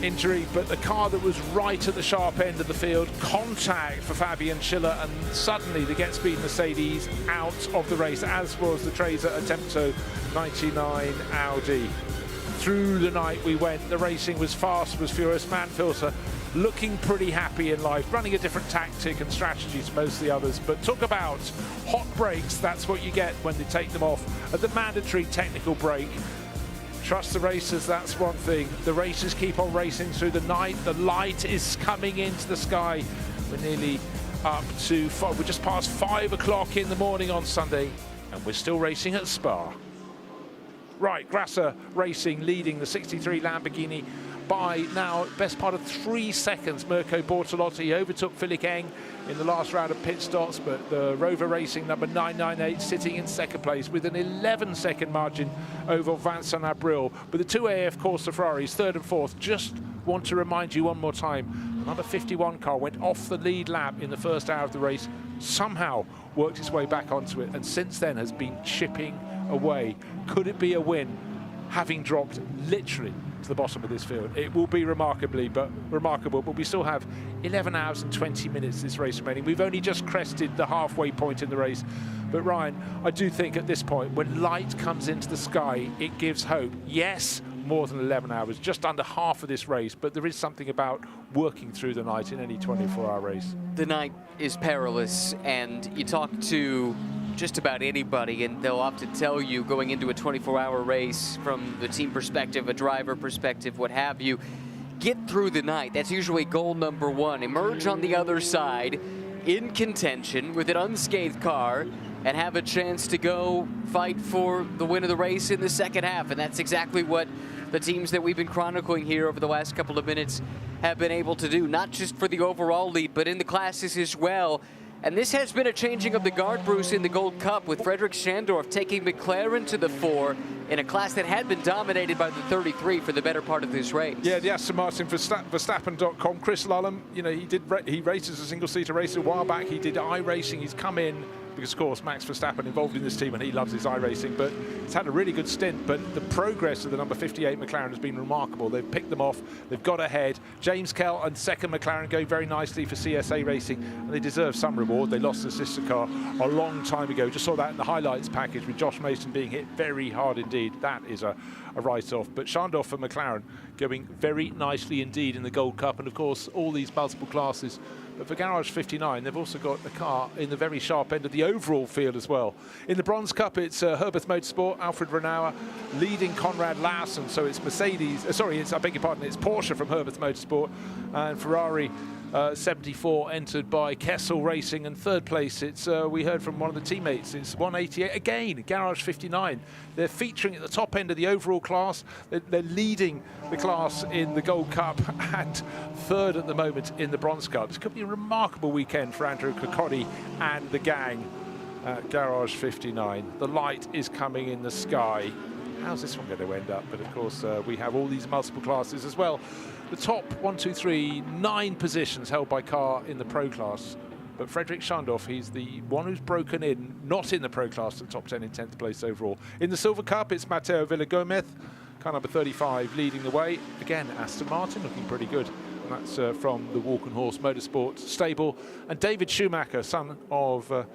Speaker 1: injury, but the car that was right at the sharp end of the field, contact for Fabian Schiller, and suddenly the Get Speed Mercedes out of the race, as was the Tracer Attempto 99 Audi. Through the night we went, the racing was fast, was furious. Manfilter looking pretty happy in life, running a different tactic and strategy to most of the others. But talk about hot brakes, that's what you get when they take them off at the mandatory technical brake. Trust the racers, that's one thing. The racers keep on racing through the night. The light is coming into the sky. We're nearly up to, we're just past 5 o'clock in the morning on Sunday, and we're still racing at Spa. Right, Grasser Racing leading the 63 Lamborghini by now best part of 3 seconds. Mirko Bortolotti overtook Philippe Eng in the last round of pit stops, but the Rover Racing number 998 sitting in second place with an 11-second margin over Vincent Abril. But the 2 AF Corsa Ferraris, third and fourth. Just want to remind you one more time, the number 51 car went off the lead lap in the first hour of the race, somehow worked its way back onto it, and since then has been chipping away. Could it be a win, having dropped literally to the bottom of this field? It will be remarkable, but we still have 11 hours and 20 minutes this race remaining. We've only just crested the halfway point in the race. But Ryan, I do think at this point, when light comes into the sky, it gives hope. Yes, more than 11 hours, just under half of this race, but there is something about working through the night in any 24-hour race.
Speaker 3: The night is perilous, and you talk to just about anybody and they'll often tell you, going into a 24-hour race, from the team perspective, a driver perspective, what have you, get through the night. That's usually goal number one. Emerge on the other side in contention with an unscathed car and have a chance to go fight for the win of the race in the second half. And that's exactly what the teams that we've been chronicling here over the last couple of minutes have been able to do, not just for the overall lead, but in the classes as well. And this has been a changing of the guard, Bruce, in the Gold Cup, with Frederick Schandorf taking McLaren to the 4 in a class that had been dominated by the 33 for the better part of this race. Yeah, the Aston Martin for Verstappen.com. Chris Lullum, you know, he raced as a single-seater racer a while back. He did iRacing. He's come in because, of course, Max Verstappen involved in this team and he loves his iRacing, but he's had a really good stint. But the progress of the number 58 McLaren has been remarkable. They've picked them off, they've got ahead. James Kell and second McLaren going very nicely for CSA Racing, and they deserve some reward. They lost the sister car a long time ago. Just saw that in the highlights package with Josh Mason being hit very hard indeed. That is a write-off. But Schandorf for McLaren going very nicely indeed in the Gold Cup, and of course all these multiple classes. But for Garage 59, they've also got a car in the very sharp end of the overall field as well. In the Bronze Cup, it's Herbert Motorsport, Alfred Renauer leading Conrad Larsen. So it's Mercedes, I beg your pardon, it's Porsche from Herbert Motorsport, and Ferrari 74 entered by Kessel Racing, and third place, it's we heard from one of the teammates, it's 188 again, Garage 59. They're featuring at the top end of the overall class. They're leading the class in the Gold Cup and third at the moment in the Bronze Cup. This could be a remarkable weekend for Andrew Cocotti and the gang at Garage 59. The light is coming in the sky. How's this one going to end up? But of course, we have all these multiple classes as well. The top 9 positions held by car in the Pro class. But Frederick Schandorf, he's the one who's broken in, not in the Pro class, the top 10 in 10th place overall. In the Silver Cup, it's Matteo Villagomez, car number 35, leading the way. Again, Aston Martin looking pretty good. And that's from the Walk and Horse Motorsport stable. And David Schumacher, son of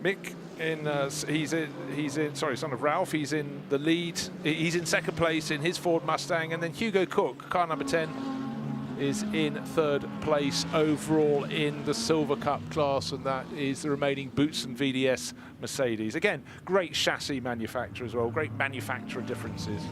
Speaker 3: Mick, son of Ralph, he's in the lead. He's in second place in his Ford Mustang, and then Hugo Cook, car number 10, is in third place overall in the Silver Cup class, and that is the remaining Boots and VDS Mercedes. Again, great chassis manufacturer as well, great manufacturer differences.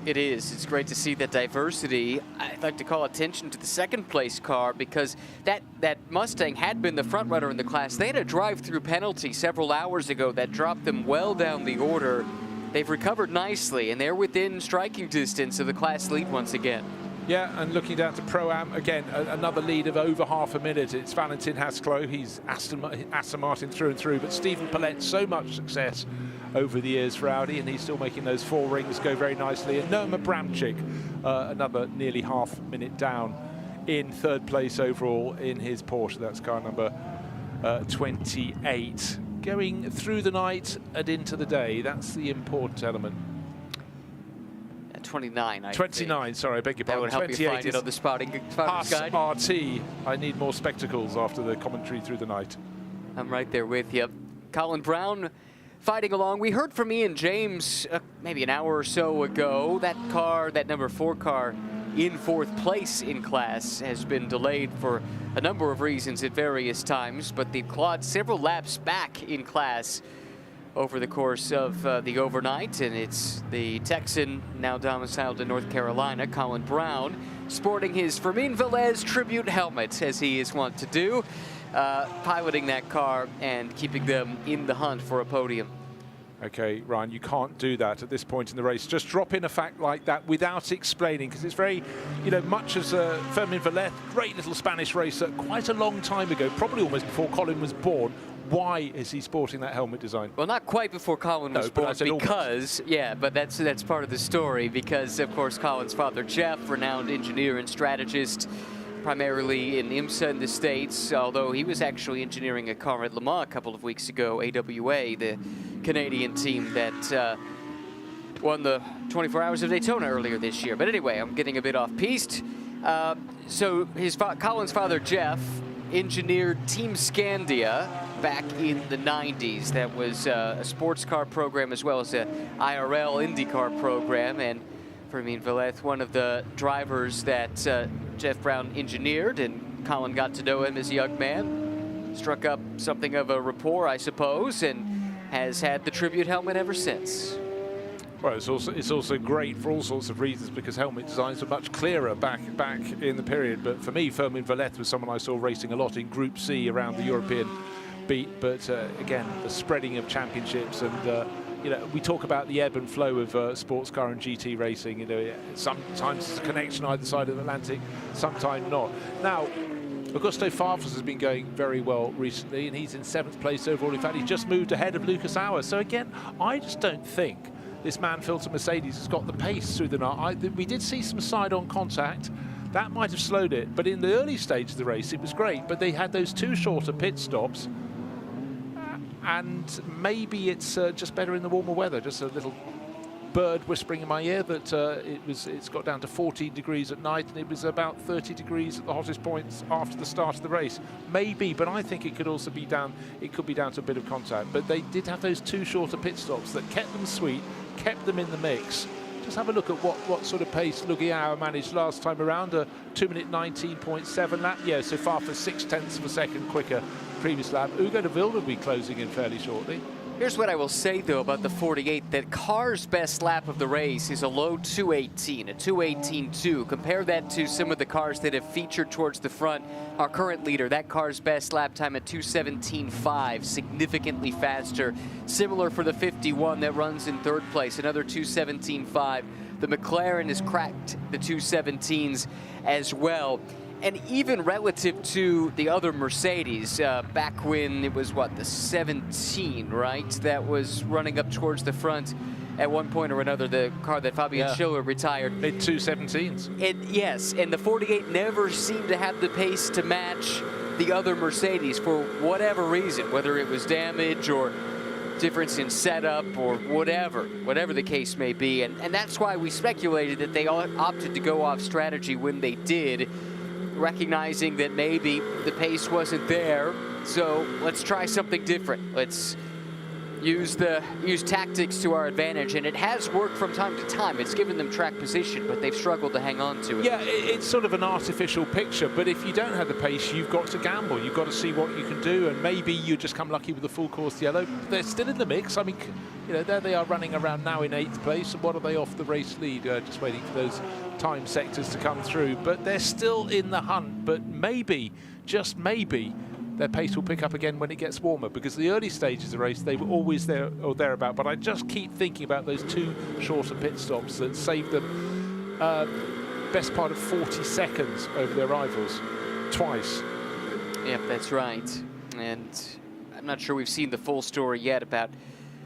Speaker 3: It is. It's great to see that diversity. I'd like to call attention to the second place car because that Mustang had been the front runner in the class. They had a drive-through penalty several hours ago that dropped them well down the order. They've recovered nicely, and they're within striking distance of the class lead once again.
Speaker 1: Yeah, and looking down to Pro-Am, again, another lead of over half a minute. It's Valentin Haskell. He's Aston Martin through and through, but Stephen Paulette, so much success over the years for Audi, and he's still making those 4 rings go very nicely. And Noam Abramczyk, another nearly half minute down in 3rd place overall in his Porsche. That's car number 28. Going through the night and into the day, that's the important element.
Speaker 3: 29,
Speaker 1: 29, sorry, I beg your pardon.
Speaker 3: That would help you find it on the spotting guide.
Speaker 1: RT. I need more spectacles after the commentary through the night.
Speaker 3: I'm right there with you. Colin Brown fighting along. We heard from Ian James maybe an hour or so ago. That car, that number 4 car, in 4th place in class, has been delayed for a number of reasons at various times, but they've clawed several laps back in class over the course of the overnight, and it's the Texan, now domiciled in North Carolina, Colin Brown, sporting his Fermin Velez tribute helmet, as he is wont to do, piloting that car and keeping them in the hunt for a podium.
Speaker 1: Okay, Ryan, you can't do that at this point in the race. Just drop in a fact like that without explaining, because it's very, you know, much as Fermin Velez, great little Spanish racer, quite a long time ago, probably almost before Colin was born. Why is he sporting that helmet design?
Speaker 3: Well, not quite before Colin was born, because, yeah, but that's part of the story, because, of course, Colin's father, Jeff, renowned engineer and strategist, primarily in IMSA in the States, although he was actually engineering a car at Le Mans a couple of weeks ago, AWA, the Canadian team that won the 24 Hours of Daytona earlier this year. But anyway, I'm getting a bit off-piste. So Colin's father, Jeff, engineered Team Scandia back in the 90s. That was a sports car program as well as a IRL IndyCar program. And Fermin Velez, one of the drivers that Jeff Brown engineered, and Colin got to know him as a young man. Struck up something of a rapport, I suppose, and has had the tribute helmet ever since.
Speaker 1: Well, it's also great for all sorts of reasons, because helmet designs are much clearer back in the period. But for me, Fermin Velez was someone I saw racing a lot in Group C around the European beat. But again, the spreading of championships, and you know, we talk about the ebb and flow of sports car and GT racing. You know, sometimes there's a connection either side of the Atlantic, sometimes not. Now, Augusto Farfus has been going very well recently, and he's in 7th place overall. In fact, he's just moved ahead of Lucas Auer. So again, I just don't think this Manfield Mercedes has got the pace through the night. We did see some side-on contact. That might have slowed it. But in the early stage of the race, it was great. But they had those 2 shorter pit stops. And maybe it's just better in the warmer weather. Just a little bird whispering in my ear that it's got down to 14 degrees at night, and it was about 30 degrees at the hottest points after the start of the race. Maybe, but I think it could also be down. It could be down to a bit of contact. But they did have those 2 shorter pit stops that kept them sweet, kept them in the mix. Just have a look at what sort of pace Lucas Auer managed last time around. A 2-minute 19.7 lap. Yeah, so far for 0.6 of a second quicker previous lap. Hugo de Vilde will be closing in fairly shortly.
Speaker 3: Here's what I will say, though, about the 48, that Carr's best lap of the race is a low 2:18, a 2:18.2. Compare that to some of the cars that have featured towards the front. Our current leader, that car's best lap time at 2:17.5, significantly faster. Similar for the 51 that runs in 3rd place, another 2:17.5. The McLaren has cracked the 2:17s as well. And even relative to the other Mercedes, back when it was, what, the 17, right? That was running up towards the front at one point or another, the car that Fabian Schiller retired.
Speaker 1: Mid 2:17s.
Speaker 3: Yes, and the 48 never seemed to have the pace to match the other Mercedes for whatever reason, whether it was damage or difference in setup or whatever the case may be. And that's why we speculated that they opted to go off strategy when they did, recognizing that maybe the pace wasn't there, so let's try something different. Let's, use tactics to our advantage, and it has worked from time to time. It's given them track position, but they've struggled to hang on to it.
Speaker 1: Yeah, it's sort of an artificial picture, but if you don't have the pace, you've got to gamble. You've got to see what you can do, and maybe you just come lucky with the full course yellow. They're still in the mix. I mean, you know, there they are running around now in 8th place, and what are they off the race lead? Just waiting for those time sectors to come through, but they're still in the hunt. But maybe, just maybe, their pace will pick up again when it gets warmer, because the early stages of the race, they were always there or thereabout. But I just keep thinking about those 2 shorter pit stops that saved them best part of 40 seconds over their rivals twice.
Speaker 3: Yep, that's right. And I'm not sure we've seen the full story yet about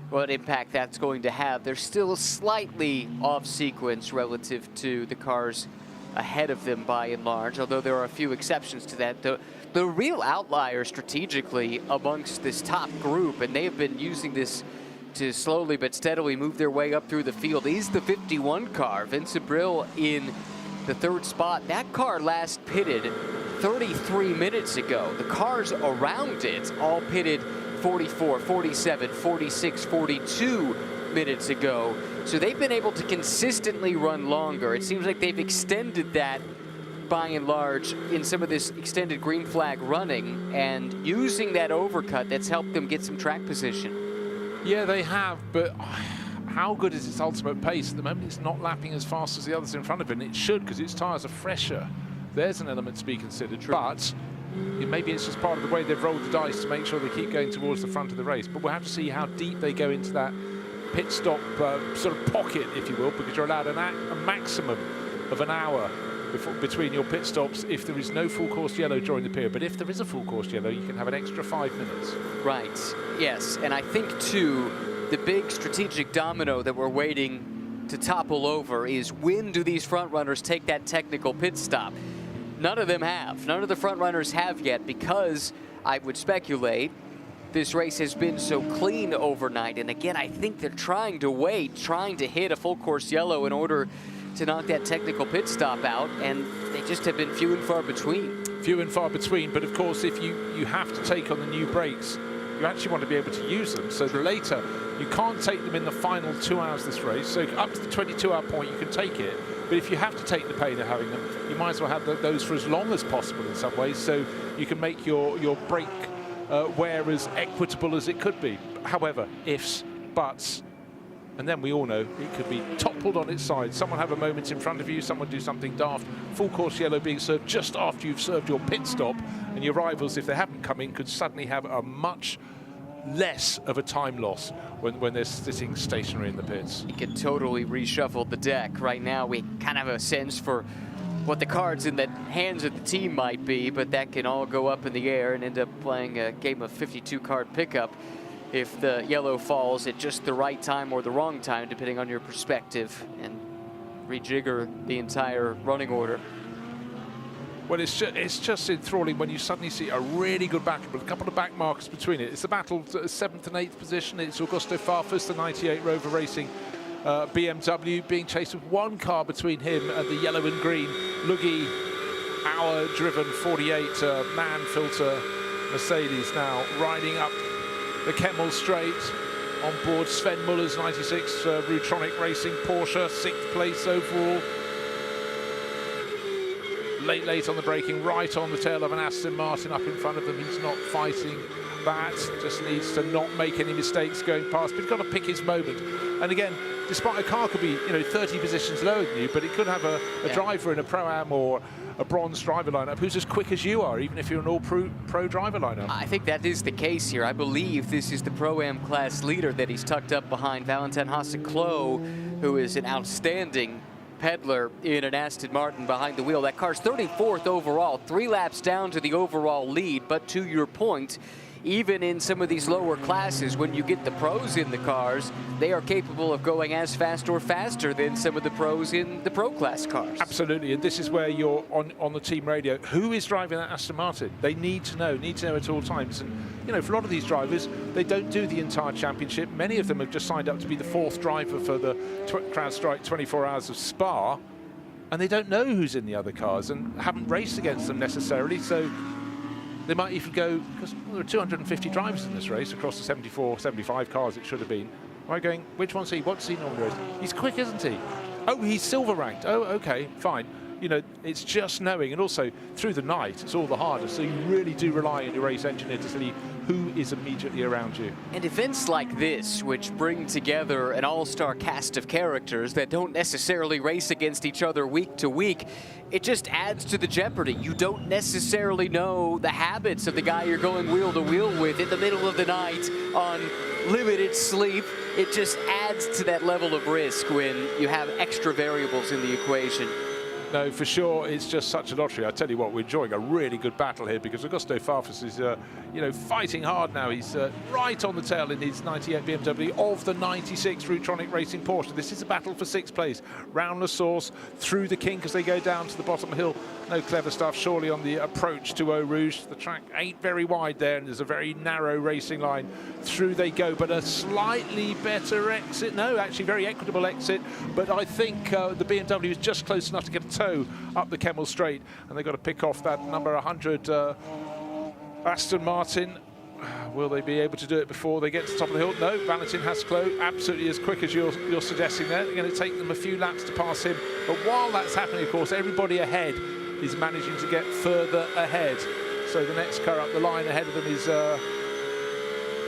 Speaker 3: what impact that's going to have. They're still slightly off sequence relative to the cars ahead of them by and large, although there are a few exceptions to that. The real outlier strategically amongst this top group, and they have been using this to slowly but steadily move their way up through the field, is the 51 car. Vincent Brill in the 3rd spot. That car last pitted 33 minutes ago. The cars around it all pitted 44, 47, 46, 42 minutes ago. So they've been able to consistently run longer. It seems like they've extended that by and large in some of this extended green flag running, and using that overcut that's helped them get some track position.
Speaker 1: Yeah, they have, but how good is its ultimate pace? At the moment, it's not lapping as fast as the others in front of it, and it should, because its tyres are fresher. There's an element to be considered. True. But maybe it's just part of the way they've rolled the dice to make sure they keep going towards the front of the race. But we'll have to see how deep they go into that pit stop sort of pocket, if you will, because you're allowed a maximum of an hour between your pit stops if there is no full course yellow during the period. But if there is a full course yellow, you can have an extra 5 minutes.
Speaker 3: Right, yes, and I think too, the big strategic domino that we're waiting to topple over is, when do these front runners take that technical pit stop? None of them have. None of the front runners have yet, because I would speculate this race has been so clean overnight. And again, I think they're trying to wait, trying to hit a full course yellow in order to knock that technical pit stop out, and they just have been few and far between.
Speaker 1: Few and far between, but of course, if you have to take on the new brakes, you actually want to be able to use them. So the later, you can't take them in the final 2 hours of this race. So up to the 22-hour point, you can take it. But if you have to take the pain of having them, you might as well have those for as long as possible in some ways, so you can make your brake wear as equitable as it could be. However, ifs, buts, and then we all know it could be toppled on its side. Someone have a moment in front of you, someone do something daft, full course yellow being served just after you've served your pit stop, and your rivals, if they haven't come in, could suddenly have a much less of a time loss when they're sitting stationary in the pits.
Speaker 3: You can totally reshuffle the deck. Right now, we kind of have a sense for what the cards in the hands of the team might be, but that can all go up in the air and end up playing a game of 52 card pickup if the yellow falls at just the right time or the wrong time, depending on your perspective, and rejigger the entire running order.
Speaker 1: Well, it's just enthralling when you suddenly see a really good battle, but a couple of back markers between it. It's the battle to 7th and 8th position. It's Augusto Farfus, the 98 Rover Racing BMW, being chased with 1 car between him and the yellow and green Luggi hour-driven 48 man filter Mercedes, now riding up the Kemmel Straight on board Sven Muller's 96 Rutronic Racing Porsche, 6th place overall. Late on the braking, right on the tail of an Aston Martin up in front of them. He's not fighting that, just needs to not make any mistakes going past, but he's got to pick his moment. And again, despite a car could be 30 positions lower than you, but it could have a driver in a Pro-Am or a bronze driver lineup who's as quick as you are, even if you're an all-pro driver lineup.
Speaker 3: I think that is the case here. I believe this is the Pro-Am class leader that he's tucked up behind Valentin Hasse-Klo, who is an outstanding peddler in an Aston Martin behind the wheel. That car's 34th overall, 3 laps down to the overall lead. But to your point, even in some of these lower classes, when you get the pros in the cars, they are capable of going as fast or faster than some of the pros in the pro class cars.
Speaker 1: Absolutely, and this is where you're on the team radio. Who is driving that Aston Martin? They need to know at all times. And for a lot of these drivers, they don't do the entire championship. Many of them have just signed up to be the 4th driver for the CrowdStrike 24 Hours of Spa, and they don't know who's in the other cars and haven't raced against them necessarily. So They might even go, because there are 250 drivers in this race across the 74, 75 cars it should have been. Right, going, which one's he? What's he normally race? He's quick, isn't he? Oh, he's silver ranked. Oh, okay, fine. You know, it's just knowing, and also through the night, it's all the harder. So you really do rely on your race engineer to see who is immediately around you.
Speaker 3: And events like this, which bring together an all-star cast of characters that don't necessarily race against each other week to week, it just adds to the jeopardy. You don't necessarily know the habits of the guy you're going wheel to wheel with in the middle of the night on limited sleep. It just adds to that level of risk when you have extra variables in the equation.
Speaker 1: No, for sure, it's just such a lottery. I tell you what, we're enjoying a really good battle here because Augusto Farfus is, you know, fighting hard now. He's right on the tail in his 98 BMW of the 96 Rutronic Racing Porsche. This is a battle for 6th place. Round the source, through the kink as they go down to the bottom hill. No clever stuff, surely on the approach to Eau Rouge. The track ain't very wide there, and there's a very narrow racing line. Through they go, but a slightly better exit. No, actually very equitable exit, but I think the BMW is just close enough to get a toe up the Kemmel Straight, and they've got to pick off that number 100 Aston Martin. Will they be able to do it before they get to the top of the hill? No, Valentin Haskell, absolutely as quick as you're suggesting there. They're going to take them a few laps to pass him. But while that's happening, of course, everybody ahead is managing to get further ahead. So the next car up the line ahead of them is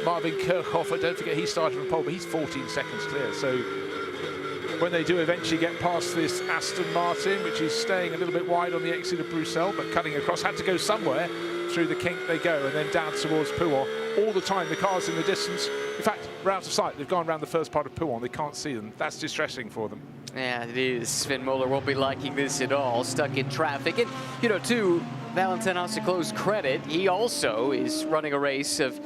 Speaker 1: Marvin Kirchhofer. Don't forget he started from pole, but he's 14 seconds clear. So when they do eventually get past this Aston Martin, which is staying a little bit wide on the exit of Bruxelles, but cutting across, had to go somewhere. Through the kink they go, and then down towards Pouhon. All the time, the cars in the distance. In fact, we're out of sight. They've gone around the first part of Pouhon. They can't see them. That's distressing for them.
Speaker 3: Yeah, it is. Sven Moller won't be liking this at all, stuck in traffic. And, you know, to Valentin Haskell's credit, he also is running a race of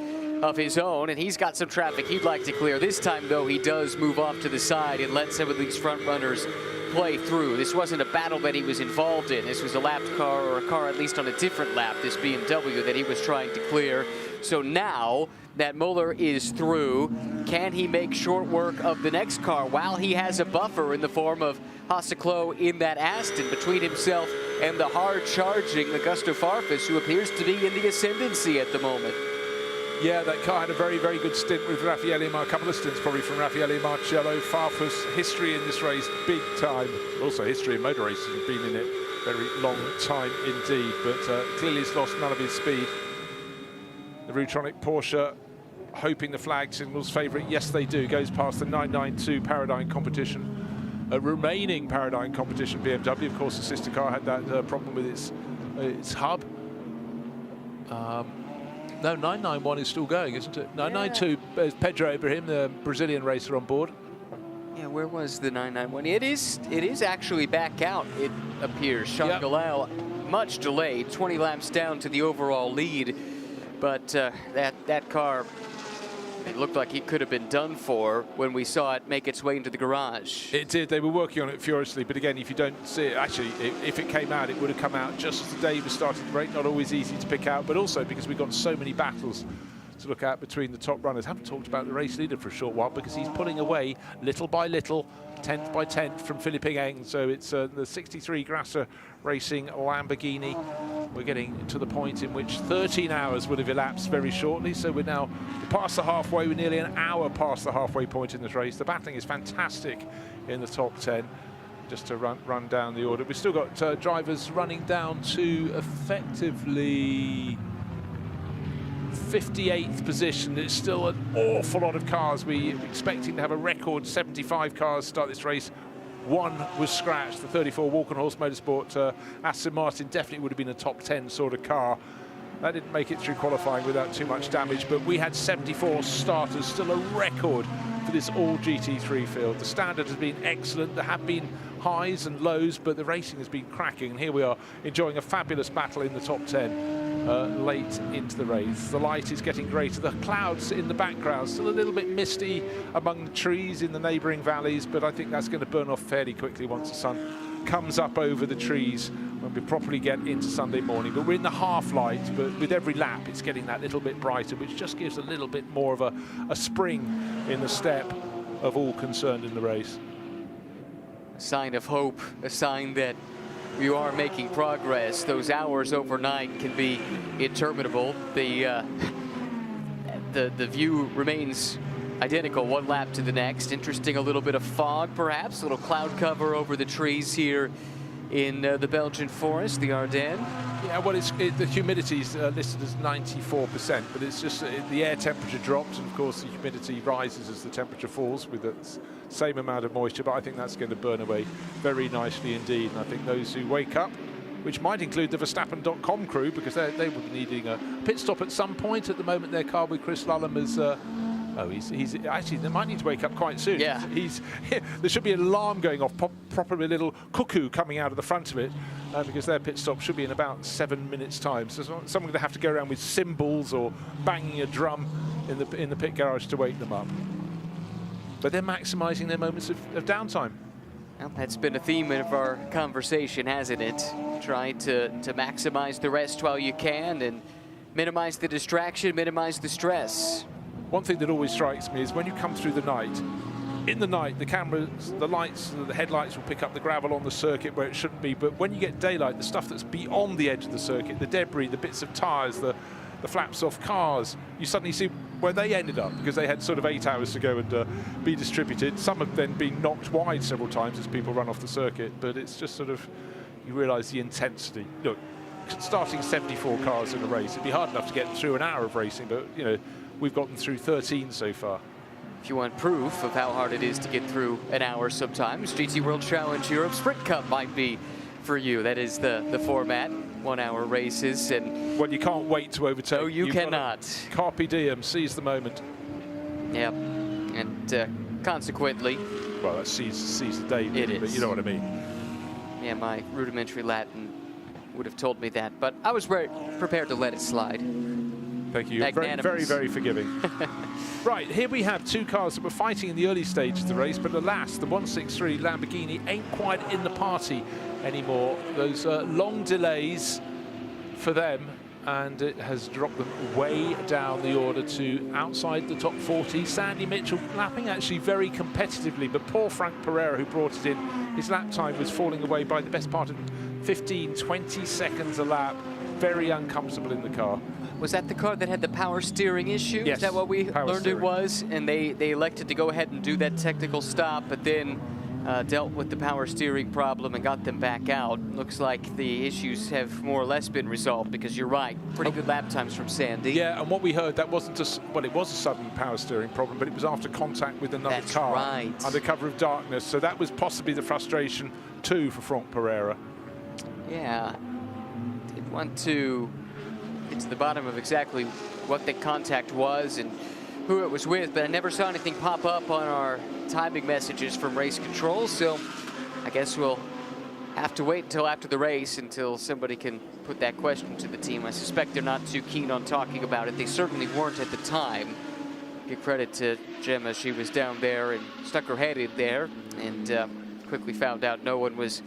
Speaker 3: his own, and he's got some traffic he'd like to clear. This time, though, he does move off to the side and let some of these front runners play through. This wasn't a battle that he was involved in. This was a lapped car, or a car at least on a different lap, this BMW that he was trying to clear. So now that Moller is through, can he make short work of the next car while he has a buffer in the form of Haseklo in that Aston between himself and the hard-charging Augusto Farfus, who appears to be in the ascendancy at the moment?
Speaker 1: Yeah, that car had a very, very good stint with Raffaele, a couple of stints probably from Raffaele Marcello. Farfus, history in this race, big time. Also history in motor races, has been in it very long time indeed, but clearly he's lost none of his speed. The Rutronic Porsche hoping the flag signals favour it. Yes, they do. Goes past the 992 Paradigm competition. A remaining Paradigm competition BMW. Of course, the sister car had that problem with its hub. No, 991 is still going, isn't it? 992, there's Pedro Ibrahim, the Brazilian racer, on board.
Speaker 3: Yeah, where was the 991? It is actually back out, it appears. Sean Galal, much delayed, 20 laps down to the overall lead. But that car, it looked like it could have been done for when we saw it make its way into the garage.
Speaker 1: It did. They were working on it furiously. But again, if you don't see it, actually, if it came out, it would have come out just as the day was starting to break. Not always easy to pick out, but also because we've got so many battles to look at between the top runners. Haven't talked about the race leader for a short while because he's pulling away little by little, 10th by 10th from Philippe Eng. So it's the 63 Grasser Racing Lamborghini. We're getting to the point in which 13 hours will have elapsed very shortly. So we're now past the halfway. We're nearly an hour past the halfway point in this race. The battling is fantastic in the top 10. Just to run down the order. We've still got drivers running down to effectively 58th position. There's still an awful lot of cars. We're expecting to have a record 75 cars start this race. One was scratched, the 34 Walkenhorst Motorsport Aston Martin definitely would have been a top 10 sort of car. That didn't make it through qualifying without too much damage, but we had 74 starters, still a record for this all GT3 field. The standard has been excellent. There have been highs and lows, but the racing has been cracking, and here we are enjoying a fabulous battle in the top 10 late into the race. The light is getting greater. The clouds in the background, still a little bit misty among the trees in the neighbouring valleys, but I think that's going to burn off fairly quickly once the sun comes up over the trees when we properly get into Sunday morning. But we're in the half light, but with every lap it's getting that little bit brighter, which just gives a little bit more of a spring in the step of all concerned in the race.
Speaker 3: A sign of hope, a sign that you are making progress. Those hours overnight can be interminable. The view remains identical one lap to the next. Interesting, a little bit of fog perhaps, a little cloud cover over the trees here in the Belgian forest, the Ardennes.
Speaker 1: Yeah, well, the humidity is listed as 94%, but it's just the air temperature drops, and of course the humidity rises as the temperature falls with the same amount of moisture, but I think that's going to burn away very nicely indeed. And I think those who wake up, which might include the Verstappen.com crew, because they will be needing a pit stop at some point. At the moment, their car with Chris Lullum is... he's actually, they might need to wake up quite soon.
Speaker 3: Yeah.
Speaker 1: There should be an alarm going off, probably a little cuckoo coming out of the front of it, because their pit stop should be in about 7 minutes' time. So someone's going to have to go around with cymbals or banging a drum in the pit garage to wake them up. But they're maximising their moments of downtime.
Speaker 3: Well, that's been a theme of our conversation, hasn't it? Try to maximize the rest while you can and minimize the distraction, minimize the stress.
Speaker 1: One thing that always strikes me is when you come through the night, in the night, the cameras, the lights, the headlights will pick up the gravel on the circuit where it shouldn't be. But when you get daylight, the stuff that's beyond the edge of the circuit, the debris, the bits of tyres, the flaps off cars, you suddenly see where they ended up, because they had sort of 8 hours to go and be distributed. Some have then been knocked wide several times as people run off the circuit. But it's just sort of, you realise the intensity. Look, starting 74 cars in a race, it'd be hard enough to get through an hour of racing, but, you know, we've gotten through 13 so far.
Speaker 3: If you want proof of how hard it is to get through an hour sometimes, GT World Challenge Europe Sprint Cup might be for you. That is the format, 1 hour races. And
Speaker 1: well, you can't wait to overtake.
Speaker 3: No, you cannot.
Speaker 1: Carpe diem, seize the moment.
Speaker 3: Yep, and consequently...
Speaker 1: Well, that's seize the day, really, but you know what I mean.
Speaker 3: Yeah, my rudimentary Latin would have told me that, but I was very prepared to let it slide.
Speaker 1: Thank you. Very, very, very forgiving. Right, here we have two cars that were fighting in the early stages of the race, but alas, the 163 Lamborghini ain't quite in the party anymore. Those long delays for them, and it has dropped them way down the order to outside the top 40. Sandy Mitchell lapping actually very competitively, but poor Frank Pereira, who brought it in, his lap time was falling away by the best part of 15, 20 seconds a lap. Very uncomfortable in the car.
Speaker 3: Was that the car that had the power steering issue?
Speaker 1: Yes.
Speaker 3: Is that what we learned
Speaker 1: steering.
Speaker 3: it was? And they elected to go ahead and do that technical stop, but then dealt with the power steering problem and got them back out. Looks like the issues have more or less been resolved, because you're right, pretty good lap times from Sandy.
Speaker 1: Yeah, and what we heard, that wasn't well, it was a sudden power steering problem, but it was after contact with another car under cover of darkness. So that was possibly the frustration too for Frank Pereira.
Speaker 3: Yeah, did want to get to the bottom of exactly what the contact was and who it was with, but I never saw anything pop up on our timing messages from race control, so I guess we'll have to wait until after the race until somebody can put that question to the team. I suspect they're not too keen on talking about it. They certainly weren't at the time. Give credit to Gemma, she was down there and stuck her head in there, and quickly found out no one was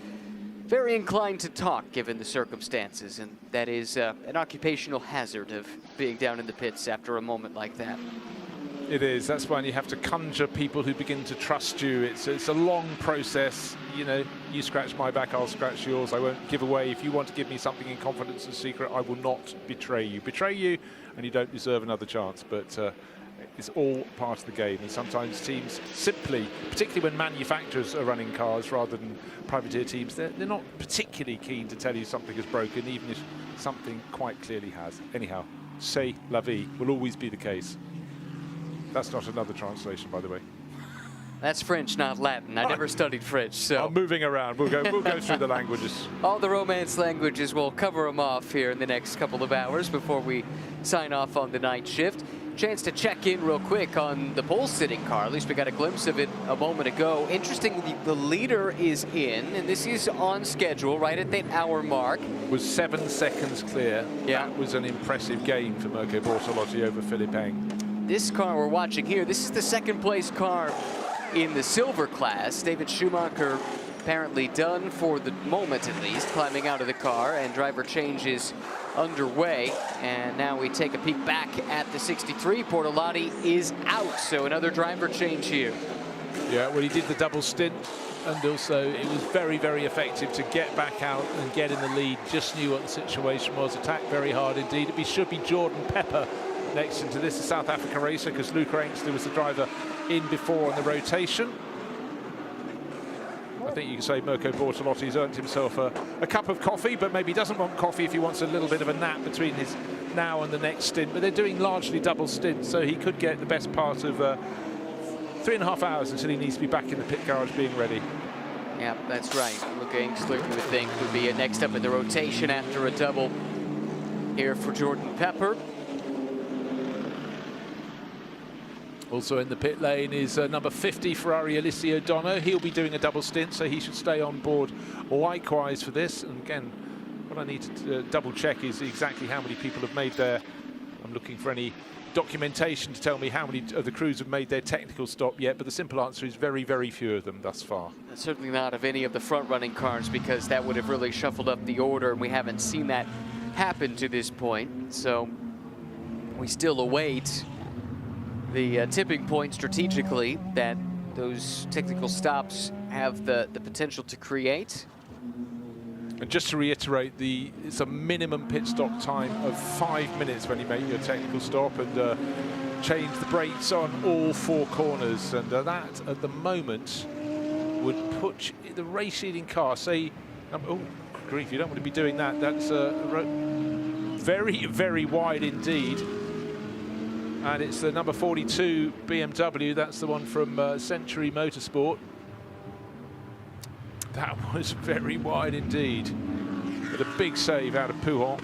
Speaker 3: very inclined to talk given the circumstances, and that is an occupational hazard of being down in the pits after a moment like that.
Speaker 1: It is. That's when you have to conjure people who begin to trust you. It's a long process. You know, you scratch my back, I'll scratch yours. I won't give away. If you want to give me something in confidence and secret, I will not betray you. Betray you, and you don't deserve another chance. But it's all part of the game. And sometimes teams simply, particularly when manufacturers are running cars rather than privateer teams, they're not particularly keen to tell you something is broken, even if something quite clearly has. Anyhow, c'est la vie will always be the case. That's not another translation, by the way.
Speaker 3: That's French, not Latin. I never studied French, so.
Speaker 1: I'm moving around. We'll go through the languages.
Speaker 3: All the Romance languages, we'll cover them off here in the next couple of hours before we sign off on the night shift. Chance to check in real quick on the pole-sitting car. At least we got a glimpse of it a moment ago. Interestingly, the leader is in, and this is on schedule, right at that hour mark.
Speaker 1: Was 7 seconds clear.
Speaker 3: Yeah.
Speaker 1: That was an impressive gain for Mirko Bortolotti over Philippe Eng.
Speaker 3: This car we're watching here, this is the second place car in the silver class. David Schumacher apparently done for the moment at least, climbing out of the car, and driver change is underway. And now we take a peek back at the 63. Bortolotti is out, so another driver change here.
Speaker 1: Yeah, well, he did the double stint, and also it was very, very effective to get back out and get in the lead. Just knew what the situation was, attacked very hard indeed. It should be Jordan Pepper next into this, the South Africa racer, because Luca Engster was the driver in before on the rotation. I think you can say Mirko Bortolotti's earned himself a cup of coffee, but maybe he doesn't want coffee if he wants a little bit of a nap between his now and the next stint. But they're doing largely double stints, so he could get the best part of 3.5 hours until he needs to be back in the pit garage being ready.
Speaker 3: Yeah, that's right. Luca Engster, you would think, would be next up in the rotation after a double here for Jordan Pepper.
Speaker 1: Also in the pit lane is number 50, Ferrari Alessio O'Donnell. He'll be doing a double stint, so he should stay on board likewise for this. And again, what I need to double check is exactly how many people have made their... I'm looking for any documentation to tell me how many of the crews have made their technical stop yet, but the simple answer is very, very few of them thus far.
Speaker 3: Certainly not of any of the front-running cars, because that would have really shuffled up the order, and we haven't seen that happen to this point. So we still await the tipping point strategically that those technical stops have the potential to create.
Speaker 1: And just to reiterate, it's a minimum pit stop time of 5 minutes when you make your technical stop, and change the brakes on all 4 corners. And that, at the moment, would put the race-leading car, say, oh, grief, you don't want to be doing that. That's very, very wide indeed. And it's the number 42 BMW. That's the one from Century Motorsport. That was very wide indeed. But a big save out of Pouhon.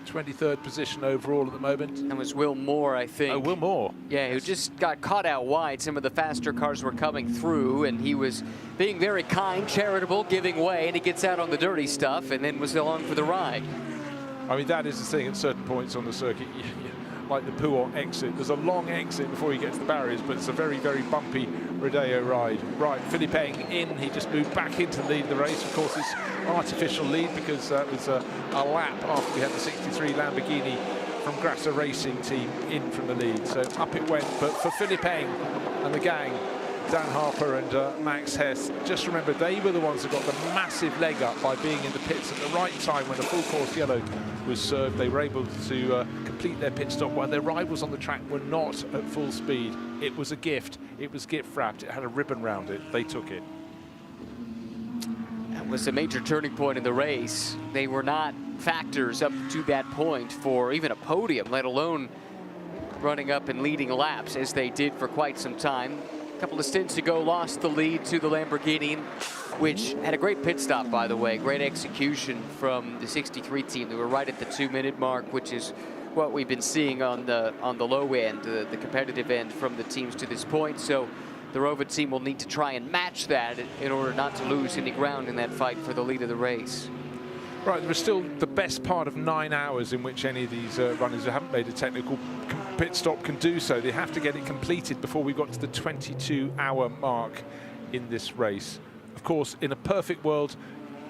Speaker 1: 23rd position overall at the moment.
Speaker 3: That was Will Moore, I think.
Speaker 1: Oh, Will Moore.
Speaker 3: Yeah, who just got caught out wide. Some of the faster cars were coming through, and he was being very kind, charitable, giving way, and he gets out on the dirty stuff and then was along for the ride.
Speaker 1: I mean, that is the thing at certain points on the circuit. Like the Pouhon exit, there's a long exit before you get to the barriers, but it's a very, very bumpy Rodeo ride. Right, Philippe Eng in, he just moved back into the lead of the race. Of course, it's artificial lead because that was a lap after we had the 63 Lamborghini from Grasser Racing team in from the lead. So up it went, but for Philippe Eng and the gang, Dan Harper and Max Hess, just remember they were the ones that got the massive leg up by being in the pits at the right time when the full course yellow was served. They were able to complete their pit stop while their rivals on the track were not at full speed. It was a gift. It was gift wrapped. It had a ribbon round it. They took it.
Speaker 3: That was a major turning point in the race. They were not factors up to that point for even a podium, let alone running up and leading laps as they did for quite some time. A couple of stints ago, lost the lead to the Lamborghini, which had a great pit stop, by the way. Great execution from the 63 team. They were right at the 2-minute mark, which is what we've been seeing on the low end, the competitive end from the teams to this point. So the Rover team will need to try and match that in order not to lose any ground in that fight for the lead of the race.
Speaker 1: Right, there is still the best part of 9 hours in which any of these runners who haven't made a technical pit stop can do so. They have to get it completed before we got to the 22-hour mark in this race. Of course, in a perfect world,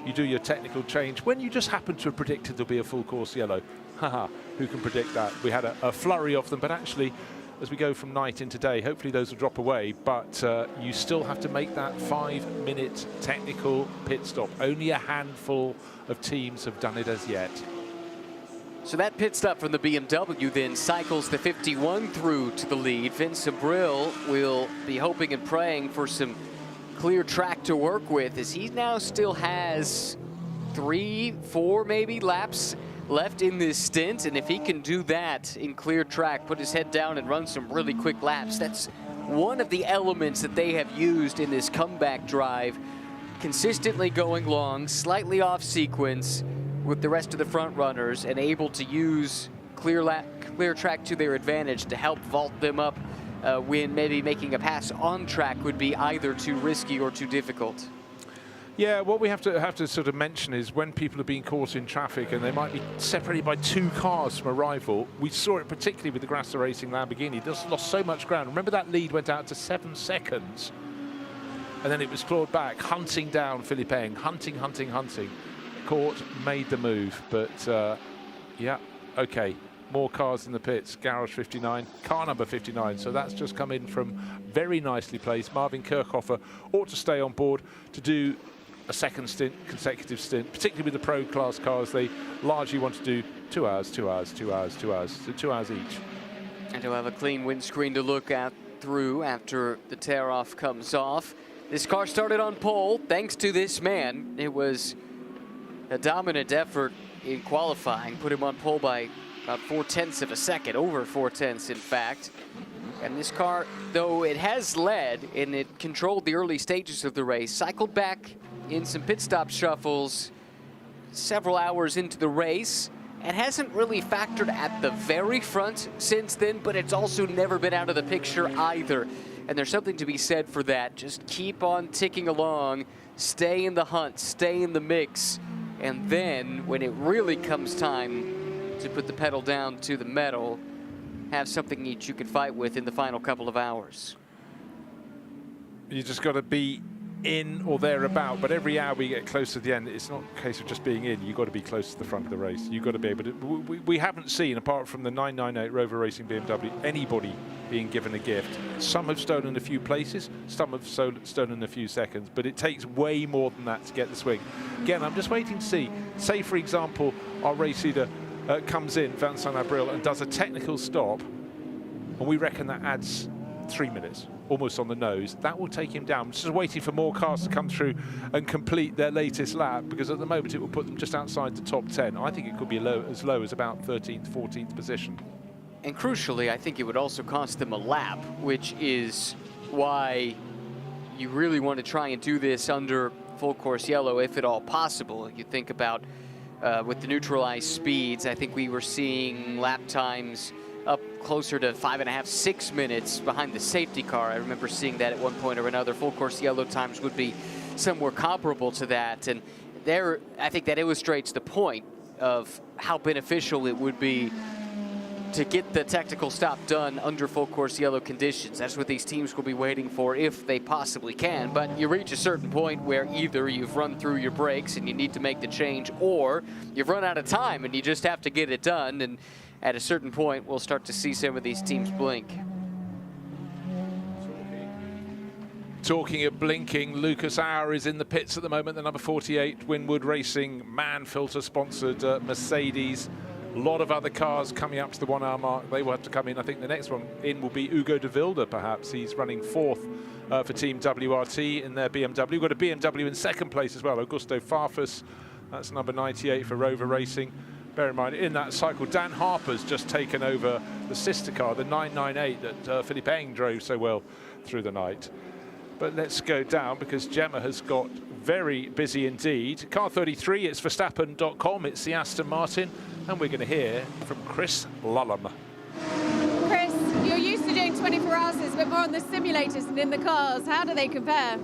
Speaker 1: you do your technical change when you just happen to have predicted there'll be a full course yellow. Haha, who can predict that? We had a flurry of them, but actually, as we go from night into day, hopefully those will drop away, but you still have to make that 5-minute technical pit stop. Only a handful of teams have done it as yet.
Speaker 3: So that pit stop from the BMW then cycles the 51 through to the lead. Vince Abril will be hoping and praying for some clear track to work with, as he now still has 3, 4 maybe laps left in this stint, and if he can do that in clear track, put his head down and run some really quick laps, that's one of the elements that they have used in this comeback drive, consistently going long, slightly off sequence with the rest of the front runners, and able to use clear track to their advantage to help vault them up when maybe making a pass on track would be either too risky or too difficult.
Speaker 1: Yeah, what we have to sort of mention is when people are being caught in traffic and they might be separated by 2 cars from a rival. We saw it particularly with the Grasser Racing Lamborghini. Just lost so much ground. Remember that lead went out to 7 seconds, and then it was clawed back, hunting down Philippe Eng, hunting. Caught, made the move, but yeah, okay. more cars in the pits. Garage 59, car number 59. So that's just come in from very nicely placed. Marvin Kirchhofer ought to stay on board to do a second stint, consecutive stint, particularly with the pro class cars. They largely want to do 2 hours, 2 hours, 2 hours, 2 hours, so 2 hours each.
Speaker 3: And to have a clean windscreen to look at through after the tear-off comes off. This car started on pole thanks to this man. It was a dominant effort in qualifying, put him on pole by about 0.4 of a second, over 0.4 in fact. And this car, though it has led and it controlled the early stages of the race, cycled back in some pit stop shuffles several hours into the race, and hasn't really factored at the very front since then, but it's also never been out of the picture either. And there's something to be said for that. Just keep on ticking along, stay in the hunt, stay in the mix, and then when it really comes time to put the pedal down to the metal, have something each you can fight with in the final couple of hours.
Speaker 1: You just got to be in or thereabout, but every hour we get close to the end, it's not a case of just being in. You've got to be close to the front of the race. You've got to be able to. We haven't seen, apart from the 998 Rover Racing BMW, anybody being given a gift. Some have stolen a few places, some have stolen a few seconds, but it takes way more than that to get the swing. Again, I'm just waiting to see, say for example, our race leader comes in, Vincent Abril, and does a technical stop, and we reckon that adds 3 minutes, almost on the nose. That will take him down. Just waiting for more cars to come through and complete their latest lap, because at the moment it will put them just outside the top 10. I think it could be as low as about 13th, 14th position.
Speaker 3: And crucially, I think it would also cost them a lap, which is why you really want to try and do this under full course yellow, if at all possible. You think about with the neutralized speeds, I think we were seeing lap times up closer to 5.5, 6 minutes behind the safety car. I remember seeing that at one point or another. Full course yellow times would be somewhere comparable to that. And there, I think that illustrates the point of how beneficial it would be to get the technical stop done under full course yellow conditions. That's what these teams will be waiting for if they possibly can. But you reach a certain point where either you've run through your brakes and you need to make the change, or you've run out of time and you just have to get it done. And at a certain point, we'll start to see some of these teams blink.
Speaker 1: Talking of blinking, Lucas Auer is in the pits at the moment, the number 48 Winwood Racing Manfilter sponsored Mercedes. A lot of other cars coming up to the 1 hour mark. They will have to come in. I think the next one in will be Hugo de Wilde, perhaps. He's running 4th for Team WRT in their BMW. We've got a BMW in 2nd place as well, Augusto Farfus. That's number 98 for Rover Racing. Bear in mind, in that cycle, Dan Harper's just taken over the sister car, the 998 that Philippe Eng drove so well through the night. But let's go down, because Gemma has got very busy indeed. Car 33, it's Verstappen.com, it's the Aston Martin, and we're going to hear from Chris Lullum.
Speaker 5: Chris, you're used to doing 24 hours, but more on the simulators than in the cars. How do they compare?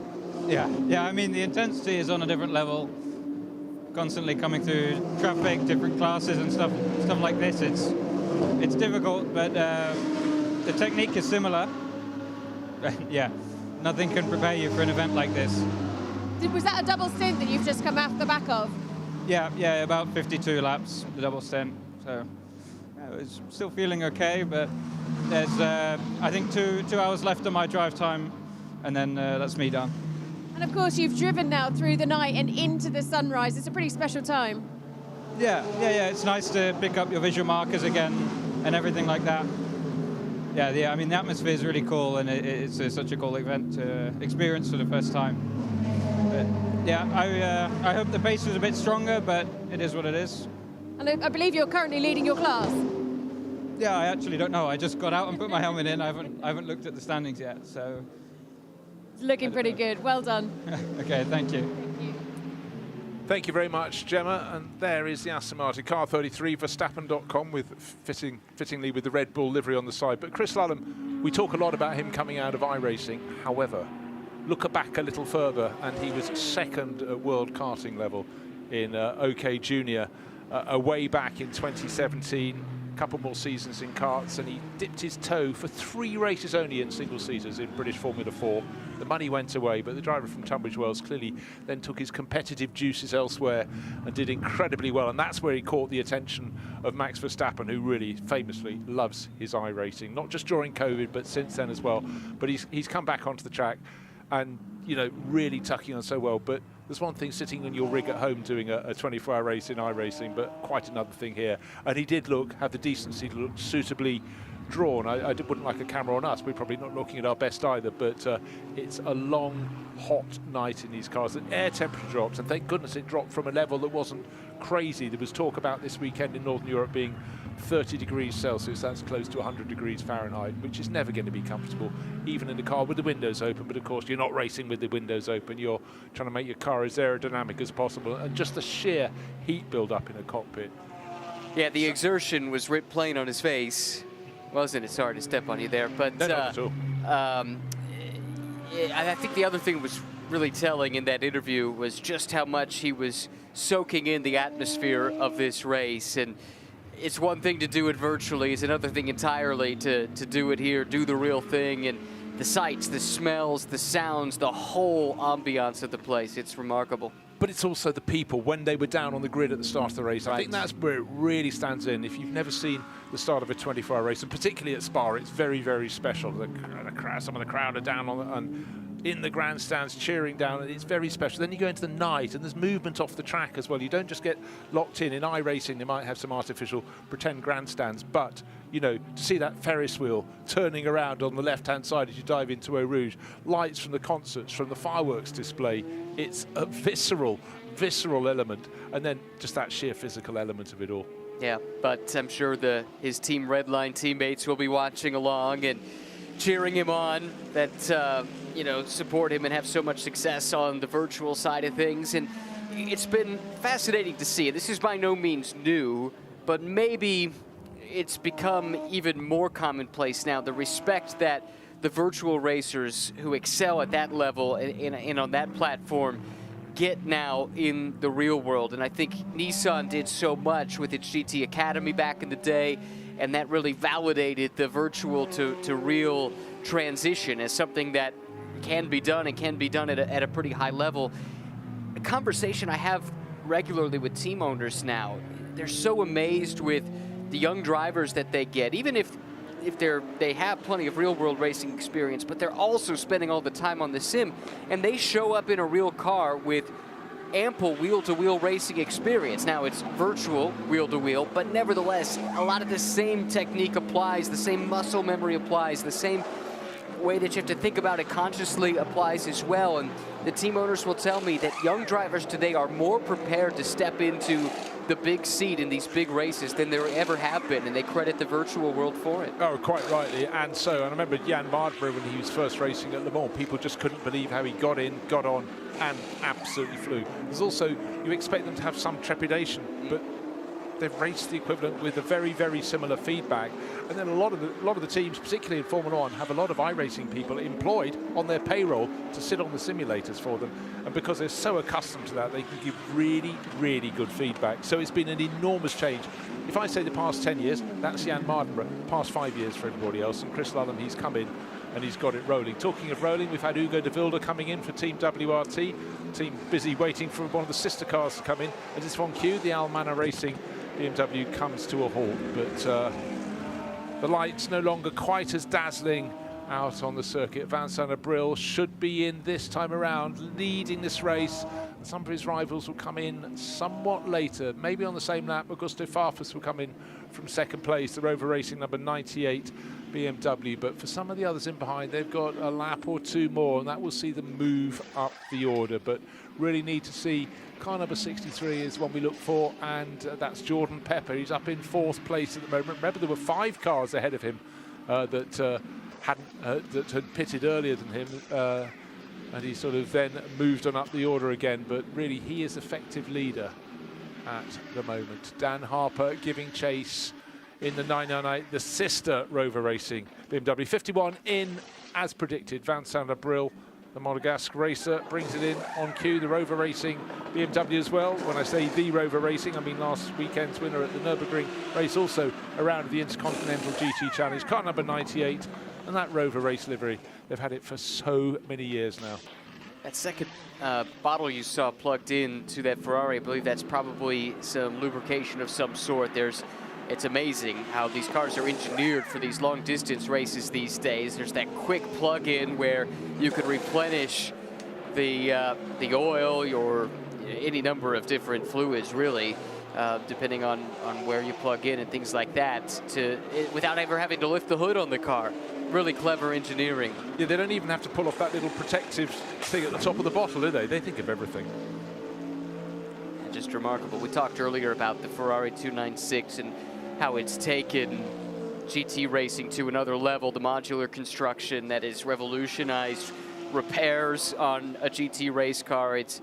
Speaker 11: Yeah, I mean, the intensity is on a different level. Constantly coming through traffic, different classes and stuff like this. It's difficult, but the technique is similar. Yeah, nothing can prepare you for an event like this.
Speaker 5: Was that a double stint that you've just come off the back of?
Speaker 11: Yeah, about 52 laps, the double stint. So yeah, it's still feeling okay, but there's I think two hours left on my drive time, and then that's me done.
Speaker 5: And of course, you've driven now through the night and into the sunrise. It's a pretty special time.
Speaker 11: Yeah. It's nice to pick up your visual markers again and everything like that. Yeah. I mean, the atmosphere is really cool, and it's such a cool event to experience for the first time. But yeah, I hope the pace was a bit stronger, but it is what it is.
Speaker 5: And I believe you're currently leading your class.
Speaker 11: Yeah, I actually don't know. I just got out and put my helmet in. I haven't looked at the standings yet, so.
Speaker 5: It's looking pretty good. Well done.
Speaker 11: Okay, thank you.
Speaker 1: Thank you very much, Gemma. And there is the Aston Martin car 33, Verstappen.com, with fittingly with the Red Bull livery on the side. But Chris Lullum, we talk a lot about him coming out of iRacing. However, look back a little further, and he was 2nd at world karting level in OK Junior way back in 2017. couple more seasons in karts, and he dipped his toe for 3 races only in single seasons in British Formula 4. The money went away, but the driver from Tunbridge Wells clearly then took his competitive juices elsewhere and did incredibly well, and that's where he caught the attention of Max Verstappen, who really famously loves his iRacing, not just during COVID, but since then as well. But he's come back onto the track and, you know, really tucking on so well. But there's one thing sitting on your rig at home doing a 24-hour race in iRacing, but quite another thing here. And he did have the decency to look suitably drawn. I wouldn't like a camera on us. We're probably not looking at our best either, but it's a long, hot night in these cars. The air temperature drops, and thank goodness it dropped from a level that wasn't crazy. There was talk about this weekend in Northern Europe being 30 degrees Celsius, that's close to 100 degrees Fahrenheit, which is never going to be comfortable, even in a car with the windows open. But of course, you're not racing with the windows open. You're trying to make your car as aerodynamic as possible, and just the sheer heat build-up in a cockpit.
Speaker 3: Yeah, the exertion was writ plain on his face. Wasn't it? Sorry to step on you there, but
Speaker 1: no, not at all.
Speaker 3: I think the other thing was really telling in that interview was just how much he was soaking in the atmosphere of this race. And it's one thing to do it virtually, it's another thing entirely to do it here, do the real thing, and the sights, the smells, the sounds, the whole ambiance of the place. It's remarkable.
Speaker 1: But it's also the people when they were down on the grid at the start of the race.
Speaker 3: Right.
Speaker 1: I think that's where it really stands in. If you've never seen the start of a 24-hour race, and particularly at Spa, it's very, very special. Some of the crowd are down on in the grandstands cheering down, and it's very special. Then you go into the night, and there's movement off the track as well. You don't just get locked in. In iRacing, they might have some artificial pretend grandstands, but you know, to see that Ferris wheel turning around on the left-hand side as you dive into Eau Rouge, lights from the concerts, from the fireworks display, it's a visceral element, and then just that sheer physical element of it all.
Speaker 3: Yeah, but I'm sure his Team Redline teammates will be watching along and cheering him on, that you know, support him and have so much success on the virtual side of things. And it's been fascinating to see. This is by no means new, but maybe it's become even more commonplace now, the respect that the virtual racers who excel at that level and on that platform get now in the real world. And I think Nissan did so much with its GT Academy back in the day, and that really validated the virtual to real transition as something that can be done, and can be done at a pretty high level. A conversation I have regularly with team owners now, they're so amazed with the young drivers that they get, even if they have plenty of real-world racing experience, but they're also spending all the time on the sim, and they show up in a real car with ample wheel-to-wheel racing experience. Now, it's virtual wheel-to-wheel, but nevertheless, a lot of the same technique applies, the same muscle memory applies, the same way that you have to think about it consciously applies as well. And the team owners will tell me that young drivers today are more prepared to step into the big seat in these big races than there ever have been, and they credit the virtual world for it.
Speaker 1: Oh, quite rightly. And I remember Jan Mardenborough when he was first racing at Le Mans, people just couldn't believe how he got in, got on, and absolutely flew. There's also, you expect them to have some trepidation, but they've raced the equivalent with a very, very similar feedback. And then a lot of the teams, particularly in Formula 1, have a lot of iRacing people employed on their payroll to sit on the simulators for them. And because they're so accustomed to that, they can give really, really good feedback. So it's been an enormous change. If I say the past 10 years, that's Jan Mardenborough. Past 5 years for everybody else. And Chris Lullum, he's come in and he's got it rolling. Talking of rolling, we've had Hugo de Vilde coming in for Team WRT. Team busy waiting for one of the sister cars to come in. As it's on cue, the Almanor Racing BMW comes to a halt, but the lights no longer quite as dazzling out on the circuit. Vincent Abril should be in this time around, leading this race. Some of his rivals will come in somewhat later, maybe on the same lap. Augusto Farfus will come in from second place, the Rover Racing number 98 BMW. But for some of the others in behind, they've got a lap or two more, and that will see them move up the order. But really need to see car number 63 is one we look for, and that's Jordan Pepper. He's up in fourth place at the moment. Remember, there were 5 cars ahead of him that had pitted earlier than him, and he sort of then moved on up the order again. But really, he is effective leader at the moment. Dan Harper giving chase in the 998, the sister Rover Racing BMW. 51 in, as predicted, Vincent Abril. the Monegasque racer, brings it in on cue. The Rover Racing BMW as well. When I say the Rover Racing, I mean last weekend's winner at the Nürburgring race, also around the Intercontinental GT Challenge. Car number 98, and that Rover race livery, they've had it for so many years now.
Speaker 3: That second bottle you saw plugged in to that Ferrari, I believe that's probably some lubrication of some sort. It's amazing how these cars are engineered for these long distance races these days. There's that quick plug-in where you could replenish the oil or any number of different fluids, really, depending on where you plug in and things like that, without ever having to lift the hood on the car. Really clever engineering.
Speaker 1: Yeah, they don't even have to pull off that little protective thing at the top of the bottle, do they? They think of everything.
Speaker 3: And just remarkable. We talked earlier about the Ferrari 296 and how it's taken GT racing to another level, the modular construction that has revolutionized repairs on a GT race car. It's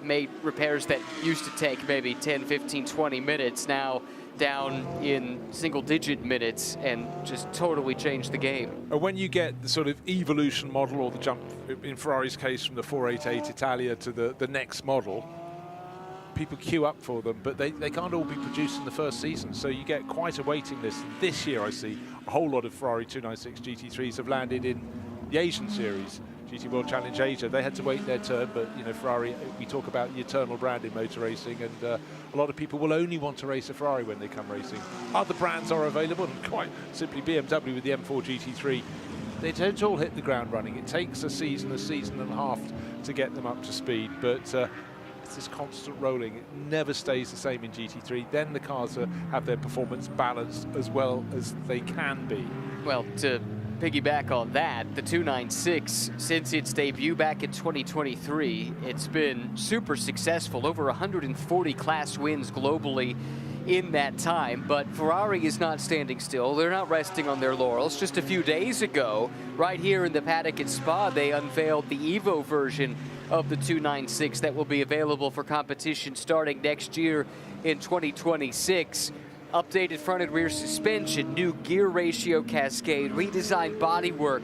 Speaker 3: made repairs that used to take maybe 10, 15, 20 minutes now down in single-digit minutes, and just totally changed the game.
Speaker 1: And when you get the sort of evolution model, or the jump, in Ferrari's case, from the 488 Italia to the next model, people queue up for them, but they can't all be produced in the first season, so you get quite a waiting list. This year I see a whole lot of Ferrari 296 GT3s have landed in the Asian series, GT World Challenge Asia. They had to wait their turn, but you know, Ferrari, we talk about the eternal brand in motor racing, and a lot of people will only want to race a Ferrari when they come racing. Other brands are available, and quite simply BMW with the M4 GT3, they don't all hit the ground running. It takes a season and a half to get them up to speed, but it's this constant rolling. It never stays the same in GT3. Then the cars have their performance balanced as well as they can be.
Speaker 3: Well, to piggyback on that, the 296, since its debut back in 2023, it's been super successful. Over 140 class wins globally in that time, but Ferrari is not standing still. They're not resting on their laurels. Just a few days ago, right here in the paddock at Spa, they unveiled the Evo version of the 296 that will be available for competition starting next year in 2026. Updated front and rear suspension, new gear ratio cascade, redesigned bodywork,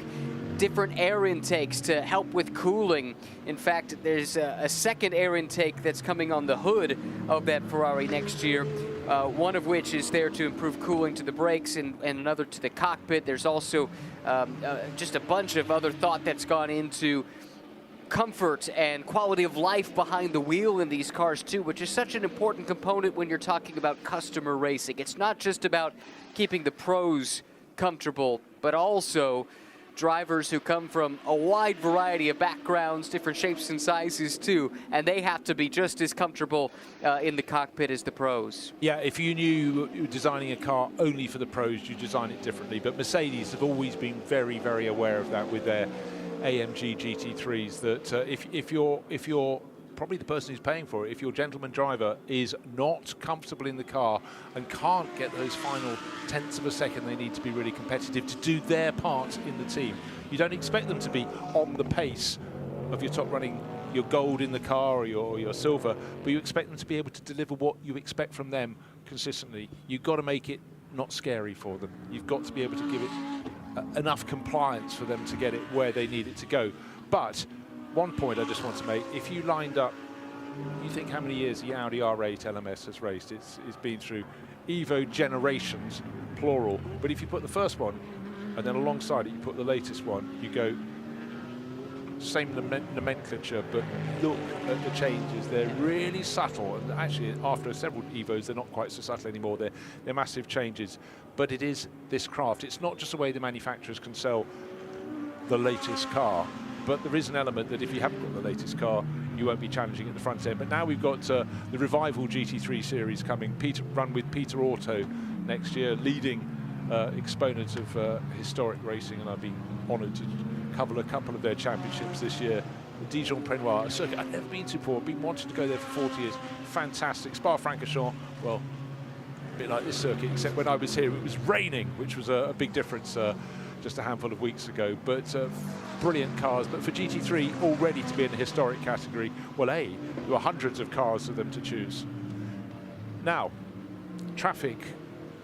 Speaker 3: different air intakes to help with cooling. In fact, there's a second air intake that's coming on the hood of that Ferrari next year, one of which is there to improve cooling to the brakes and another to the cockpit. There's also just a bunch of other thought that's gone into comfort and quality of life behind the wheel in these cars too, which is such an important component when you're talking about customer racing. It's not just about keeping the pros comfortable, but also drivers who come from a wide variety of backgrounds, different shapes and sizes too, and they have to be just as comfortable in the cockpit as the pros.
Speaker 1: Yeah, if you knew you were designing a car only for the pros, you design it differently, but Mercedes have always been very, very aware of that with their AMG GT3s, that if you're probably the person who's paying for it, if your gentleman driver is not comfortable in the car and can't get those final tenths of a second they need to be really competitive to do their part in the team, you don't expect them to be on the pace of your top running, your gold in the car or your silver, but you expect them to be able to deliver what you expect from them consistently. You've got to make it not scary for them. You've got to be able to give it enough compliance for them to get it where they need it to go. But one point I just want to make, if you lined up, you think how many years the Audi R8 LMS has raced. It's been through Evo generations, plural, but if you put the first one and then alongside it you put the latest one, you go same nomenclature, but look at the changes. They're really subtle, and actually after several Evos they're not quite so subtle anymore. They're massive changes, but it is this craft. It's not just the way the manufacturers can sell the latest car, but there is an element that if you haven't got the latest car, you won't be challenging at the front end. But now we've got the Revival GT3 series coming, run with Peter Auto next year, leading exponent of historic racing, and I've been honoured to cover a couple of their championships this year. The Dijon-Prenois, a circuit I've never been to before, been wanting to go there for 40 years. Fantastic. Spa-Francorchamps, well, a bit like this circuit, except when I was here it was raining, which was a big difference just a handful of weeks ago. But brilliant cars. But for GT3 already to be in the historic category, well, there were hundreds of cars for them to choose. Now, traffic,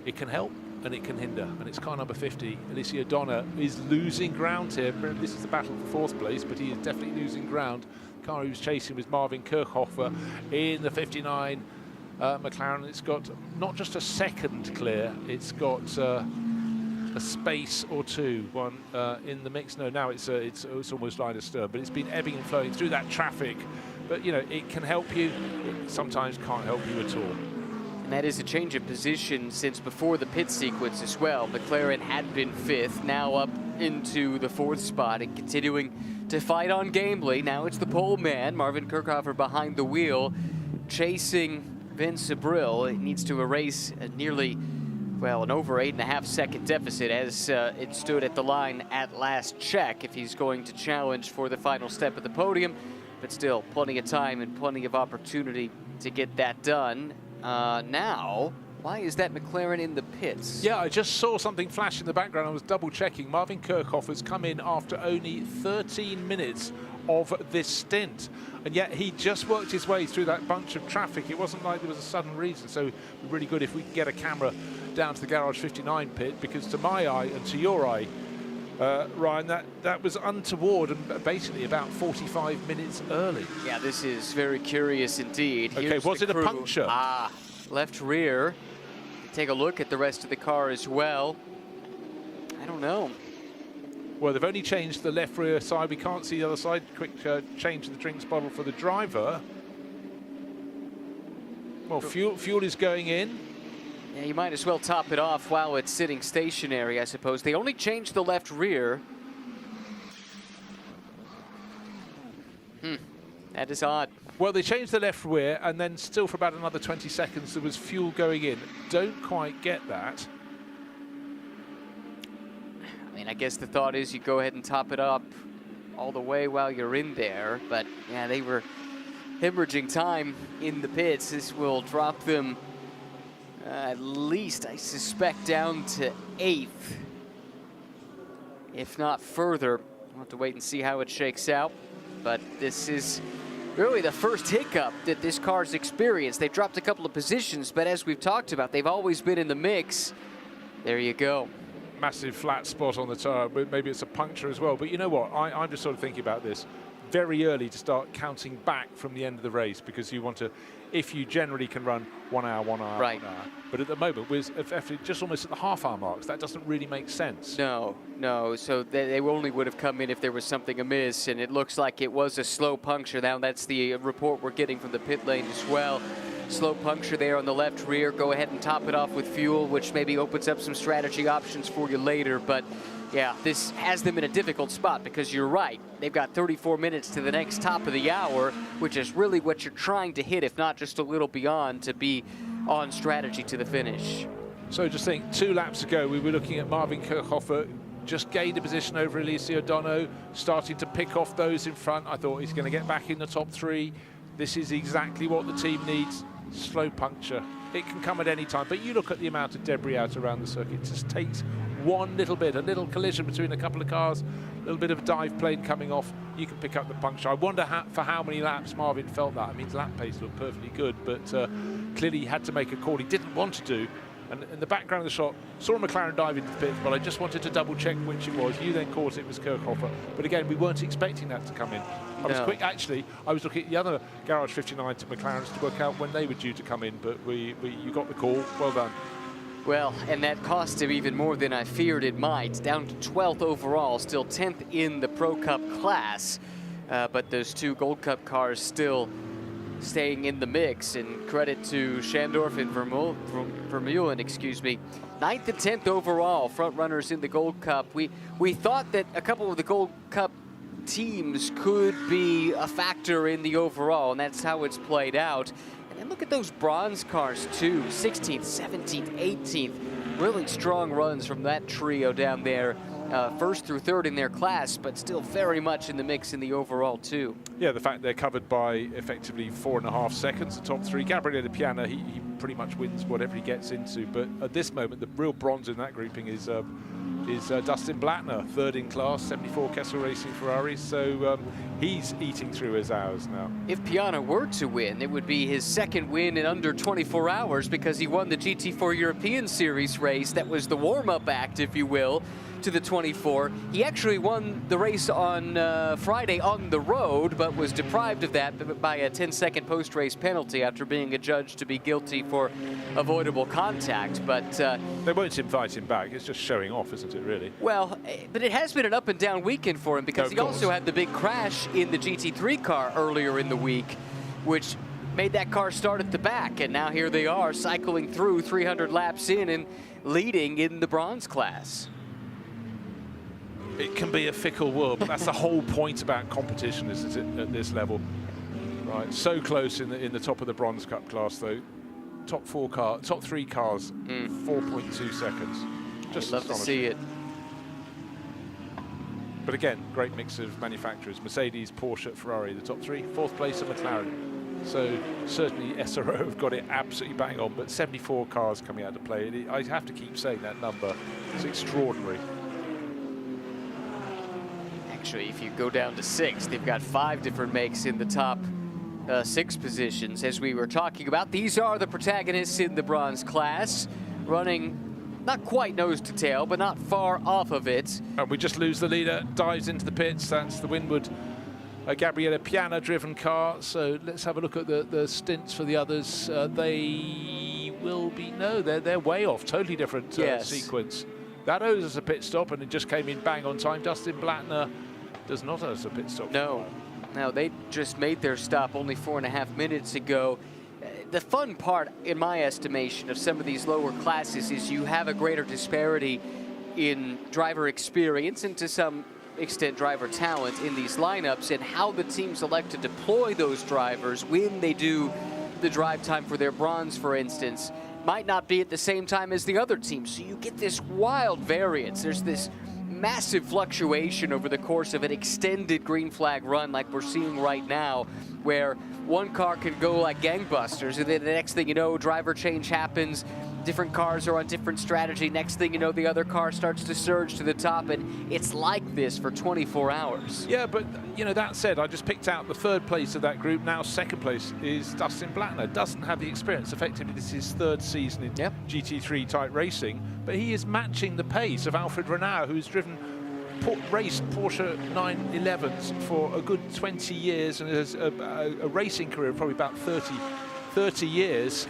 Speaker 1: it can help, and it can hinder. And it's car number 50. Alessio Donna is losing ground here. This is the battle for 4th place, but he is definitely losing ground. The car he was chasing was Marvin Kirchhofer in the 59 McLaren. It's got not just a second clear, it's got a space or two, one in the mix. No, now it's almost line astern, but it's been ebbing and flowing through that traffic. But you know, it can help you, it sometimes can't help you at all.
Speaker 3: And that is a change of position since before the pit sequence as well. McLaren had been 5th, now up into the 4th spot and continuing to fight on gamely. Now it's the pole man, Marvin Kirchhofer behind the wheel, chasing Vince Abril. It needs to erase a nearly, well, an over 8.5 second deficit as it stood at the line at last check if he's going to challenge for the final step of the podium. But still, plenty of time and plenty of opportunity to get that done. Now, why is that McLaren in the pits?
Speaker 1: Yeah, I just saw something flash in the background. I was double checking. Marvin Kirchhofer's come in after only 13 minutes of this stint, and yet he just worked his way through that bunch of traffic. It wasn't like there was a sudden reason, so it'd be really good if we could get a camera down to the Garage 59 pit, because to my eye and to your eye, Ryan, that was untoward and basically about 45 minutes early.
Speaker 3: Yeah, this is very curious indeed.
Speaker 1: Okay,
Speaker 3: Here's
Speaker 1: was it
Speaker 3: the
Speaker 1: a
Speaker 3: crew.
Speaker 1: puncture?
Speaker 3: Ah, left rear. Take a look at the rest of the car as well. I don't know.
Speaker 1: Well, they've only changed the left rear side. We can't see the other side. Quick change to the drinks bottle for the driver. Well, fuel is going in.
Speaker 3: Yeah, you might as well top it off while it's sitting stationary, I suppose. They only changed the left rear. That is odd.
Speaker 1: Well, they changed the left rear, and then still for about another 20 seconds there was fuel going in. Don't quite get that.
Speaker 3: I mean, I guess the thought is you go ahead and top it up all the way while you're in there. But, yeah, they were hemorrhaging time in the pits. This will drop them at least, I suspect, down to 8th, if not further. We'll have to wait and see how it shakes out. But this is really the first hiccup that this car's experienced. They've dropped a couple of positions, but as we've talked about, they've always been in the mix. There you go.
Speaker 1: Massive flat spot on the tyre, but maybe it's a puncture as well. But you know what? I'm just sort of thinking about this. Very early to start counting back from the end of the race, because you want to, if you generally can run 1 hour, 1 hour,
Speaker 3: right.
Speaker 1: 1 hour. But at the moment, we're just almost at the half-hour marks. That doesn't really make sense.
Speaker 3: No. So they only would have come in if there was something amiss, and it looks like it was a slow puncture. Now that's the report we're getting from the pit lane as well. Slow puncture there on the left rear. Go ahead and top it off with fuel, which maybe opens up some strategy options for you later. But yeah, this has them in a difficult spot, because you're right. They've got 34 minutes to the next top of the hour, which is really what you're trying to hit, if not just a little beyond, to be on strategy to the finish.
Speaker 1: So just think, 2 laps ago, we were looking at Marvin Kirchhofer just gained a position over Alessio Donna, starting to pick off those in front. I thought he's going to get back in the top 3. This is exactly what the team needs. Slow puncture. It can come at any time, but you look at the amount of debris out around the circuit. It just takes one little bit, a little collision between a couple of cars, a little bit of a dive plane coming off, you can pick up the puncture. I wonder for how many laps Marvin felt that. I mean, his lap pace looked perfectly good, but clearly he had to make a call he didn't want to do. And in the background of the shot, saw a McLaren dive into the pits, but I just wanted to double check which it was. You then caught it was Kirchhofer. But again, we weren't expecting that to come in. I was quick, actually. I was looking at the other Garage 59 to McLarens to work out when they were due to come in, but you got the call. Well done.
Speaker 3: Well, and that cost him even more than I feared it might. Down to 12th overall, still 10th in the Pro Cup class. But those 2 Gold Cup cars still staying in the mix, and credit to Schandorf and Vermeulen, excuse me. 9th and 10th overall, front runners in the Gold Cup. We thought that a couple of the Gold Cup teams could be a factor in the overall, and that's how it's played out. And then look at those bronze cars too, 16th, 17th, 18th. Really strong runs from that trio down there. 1st through 3rd in their class, but still very much in the mix in the overall too.
Speaker 1: Yeah, the fact they're covered by effectively 4.5 seconds, the top 3. Gabriele Piana, he pretty much wins whatever he gets into, but at this moment, the real bronze in that grouping is is Dustin Blattner, third in class, 74 Kessel Racing Ferrari. So he's eating through his hours now.
Speaker 3: If Piana were to win, it would be his second win in under 24 hours because he won the GT4 European Series race. That was the warm-up act, if you will, to the 24. He actually won the race on Friday on the road, but was deprived of that by a 10-second post-race penalty after being adjudged to be guilty for avoidable contact. But
Speaker 1: they won't invite him back. It's just showing off, isn't it, really?
Speaker 3: Well, but it has been an up-and-down weekend for him because he also had the big crash in the GT3 car earlier in the week, which made that car start at the back. And now here they are cycling through 300 laps in and leading in the bronze class.
Speaker 1: It can be a fickle world, but that's the whole point about competition, isn't it, at this level? Right, so close in the top of the Bronze Cup class, though. Top 3 cars, 4.2 seconds. Just
Speaker 3: love to see it.
Speaker 1: But again, great mix of manufacturers: Mercedes, Porsche, Ferrari, the top 3. 4th place of McLaren. So certainly SRO have got it absolutely bang on. But 74 cars coming out to play. I have to keep saying that number. It's extraordinary.
Speaker 3: Actually, if you go down to 6, they've got 5 different makes in the top 6 positions. As we were talking about, these are the protagonists in the bronze class, running not quite nose to tail, but not far off of it.
Speaker 1: And we just lose the leader, dives into the pits. That's the Winwood Gabriele Piana driven car. So let's have a look at the stints for the others. They will be, no, they're way off, totally different sequence. That owes us a pit stop, and it just came in bang on time. Dustin Blattner does not owe us a pit stop.
Speaker 3: No, they just made their stop only 4.5 minutes ago. The fun part, in my estimation, of some of these lower classes is you have a greater disparity in driver experience and to some extent driver talent in these lineups, and how the teams elect to deploy those drivers when they do the drive time for their bronze, for instance, might not be at the same time as the other teams. So you get this wild variance. There's this massive fluctuation over the course of an extended green flag run like we're seeing right now, where one car can go like gangbusters, and then the next thing you know, driver change happens, different cars are on different strategy, next thing you know, the other car starts to surge to the top, and it's like this for 24 hours.
Speaker 1: Yeah, but you know, that said, I just picked out the 3rd place of that group. Now 2nd place is Dustin Blattner. Doesn't have the experience. Effectively, this is his 3rd season in GT3 type racing, but he is matching the pace of Alfred Renau, who's raced Porsche 911s for a good 20 years and has a racing career of probably about 30 years.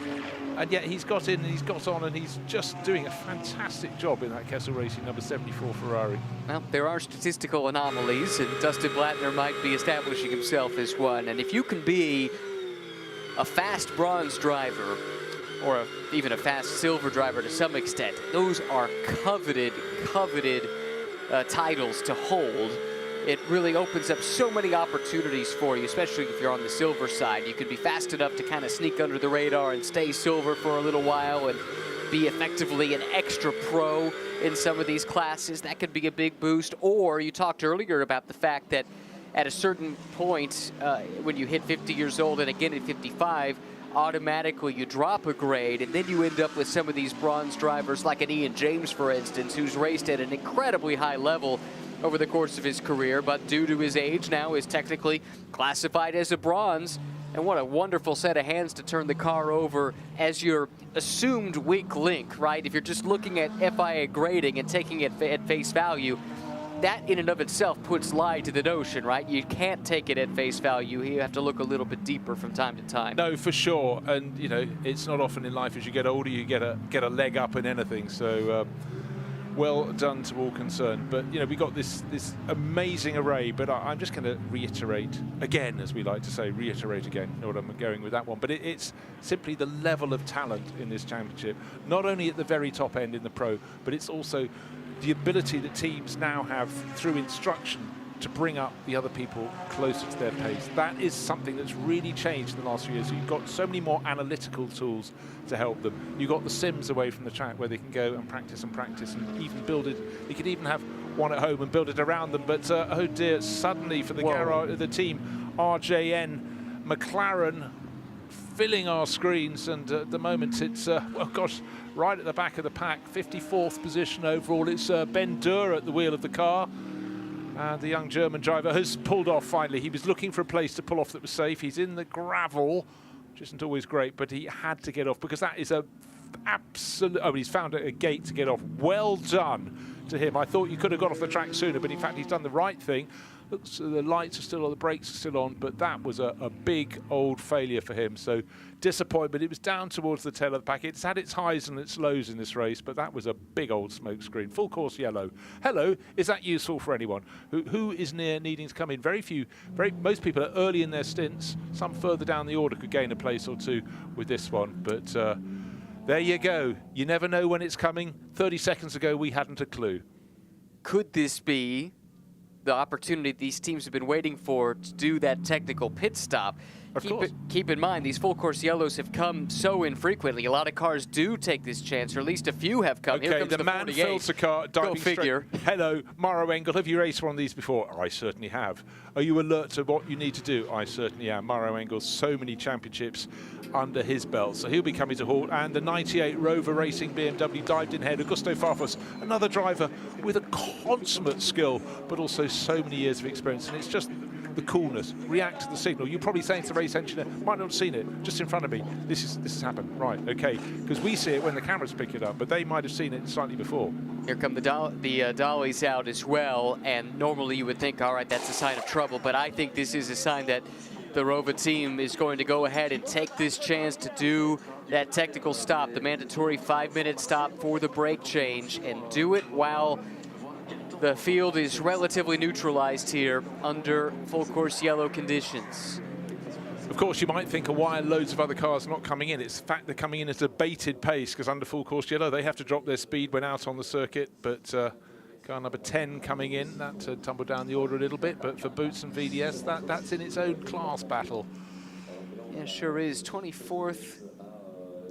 Speaker 1: And yet he's got in and he's got on, and he's just doing a fantastic job in that Kessel Racing number 74 Ferrari.
Speaker 3: Well, there are statistical anomalies, and Dustin Blattner might be establishing himself as one. And if you can be a fast bronze driver, or even a fast silver driver to some extent, those are coveted titles to hold. It really opens up so many opportunities for you, especially if you're on the silver side. You could be fast enough to kind of sneak under the radar and stay silver for a little while and be effectively an extra pro in some of these classes. That could be a big boost. Or you talked earlier about the fact that at a certain point, when you hit 50 years old and again at 55, automatically you drop a grade, and then you end up with some of these bronze drivers like an Ian James, for instance, who's raced at an incredibly high level over the course of his career, but due to his age now is technically classified as a bronze. And what a wonderful set of hands to turn the car over as your assumed weak link, right? If you're just looking at FIA grading and taking it at face value, that in and of itself puts lie to the notion, right? You can't take it at face value. You have to look a little bit deeper from time to time.
Speaker 1: No, for sure. And you know, it's not often in life as you get older you get a leg up in anything. So well done to all concerned. But you know, we got this amazing array. But I'm just going to reiterate again, as we like to say, reiterate again. You know what I'm going with that one. But it's simply the level of talent in this championship, not only at the very top end in the pro, but it's also the ability that teams now have through instruction to bring up the other people closer to their pace. That is something that's really changed in the last few years. You've got so many more analytical tools to help them. You've got the sims away from the track where they can go and practice and even build it. You could even have one at home and build it around them. But oh dear, suddenly for the team, RJN, McLaren, filling our screens, and at the moment it's, well, gosh, right at the back of the pack, 54th position overall. It's Ben Durr at the wheel of the car. And the young German driver has pulled off finally. He was looking for a place to pull off that was safe. He's in the gravel, which isn't always great, but he had to get off because that is a absolute... Oh, he's found a gate to get off. Well done to him. I thought you could have got off the track sooner, but in fact he's done the right thing. Looks, the lights are still on, the brakes are still on, but that was a big old failure for him. So disappointment. It was down towards the tail of the pack. It's had its highs and its lows in this race, but that was a big old smoke screen. Full course yellow. Hello, is that useful for anyone? Who is near needing to come in? Most people are early in their stints. Some further down the order could gain a place or two with this one, but there you go. You never know when it's coming. 30 seconds ago, we hadn't a clue.
Speaker 3: Could this be the opportunity these teams have been waiting for to do that technical pit stop? Keep in mind, these full course yellows have come so infrequently. A lot of cars do take this chance, or at least a few have come.
Speaker 1: Okay,
Speaker 3: Here comes
Speaker 1: the man
Speaker 3: 48.
Speaker 1: fills the car.
Speaker 3: Go figure.
Speaker 1: Hello, Mauro Engel. Have you raced one of these before? I certainly have. Are you alert to what you need to do? I certainly am. Mauro Engel, so many championships under his belt. So he'll be coming to halt. And the 98 Rover Racing BMW dived in ahead. Augusto Farfus, another driver with a consummate skill, but also so many years of experience. And it's just the coolness, react to the signal. You're probably saying to the race engineer, might not have seen it, just in front of me. This has happened, right? Okay, because we see it when the cameras pick it up, but they might have seen it slightly before.
Speaker 3: Here come the dollies out as well, and normally you would think, all right, that's a sign of trouble, but I think this is a sign that the Rover team is going to go ahead and take this chance to do that technical stop, the mandatory 5-minute stop for the brake change, and do it while the field is relatively neutralized here under full course yellow conditions.
Speaker 1: Of course, you might think, why are loads of other cars not coming in? It's the fact they're coming in at a bated pace, because under full course yellow, they have to drop their speed when out on the circuit. But car number 10 coming in, that tumbled down the order a little bit. But for Boots and VDS, that's in its own class battle.
Speaker 3: Yeah, sure is. 24th.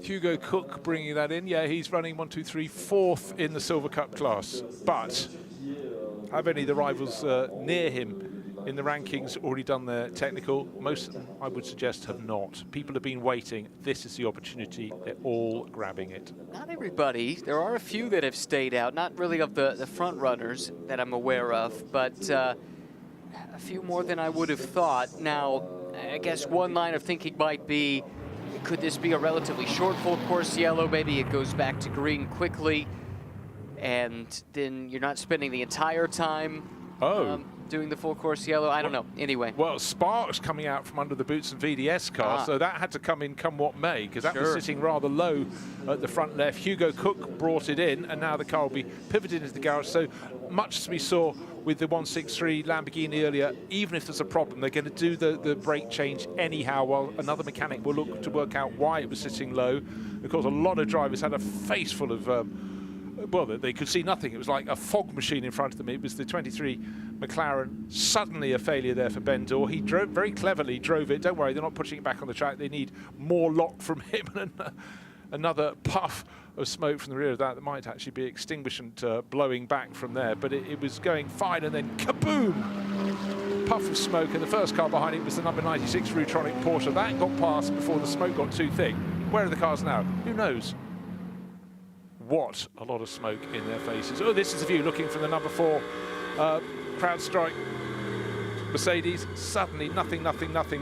Speaker 1: Hugo Cook bringing that in. Yeah, he's running 1, 2, 3, 4th in the Silver Cup class. But have any of the rivals near him in the rankings already done their technical? Most of them, I would suggest, have not. People have been waiting. This is the opportunity. They're all grabbing it.
Speaker 3: Not everybody. There are a few that have stayed out, not really of the front runners that I'm aware of, but a few more than I would have thought. Now, I guess one line of thinking might be, could this be a relatively short full course yellow? Maybe it goes back to green quickly, and then you're not spending the entire time doing the full course yellow. I don't know. Anyway.
Speaker 1: Well, sparks coming out from under the Boots and VDS car, so that had to come in come what may, because that was sitting rather low at the front left. Hugo Cook brought it in, and now the car will be pivoted into the garage. So much as we saw with the 163 Lamborghini earlier, even if there's a problem, they're going to do the brake change anyhow, while another mechanic will look to work out why it was sitting low. Of course, a lot of drivers had a face full of well, they could see nothing. It was like a fog machine in front of them. It was the 23 McLaren. Suddenly a failure there for Ben Dorr. He very cleverly drove it. Don't worry, they're not pushing it back on the track. They need more lock from him. And another puff of smoke from the rear of that might actually be extinguishant blowing back from there. But it was going fine, and then kaboom! Puff of smoke, and the first car behind it was the number 96 Rutronic Porsche. That got past before the smoke got too thick. Where are the cars now? Who knows? What a lot of smoke in their faces. Oh, this is a view looking from the number 4 CrowdStrike Mercedes. Suddenly nothing.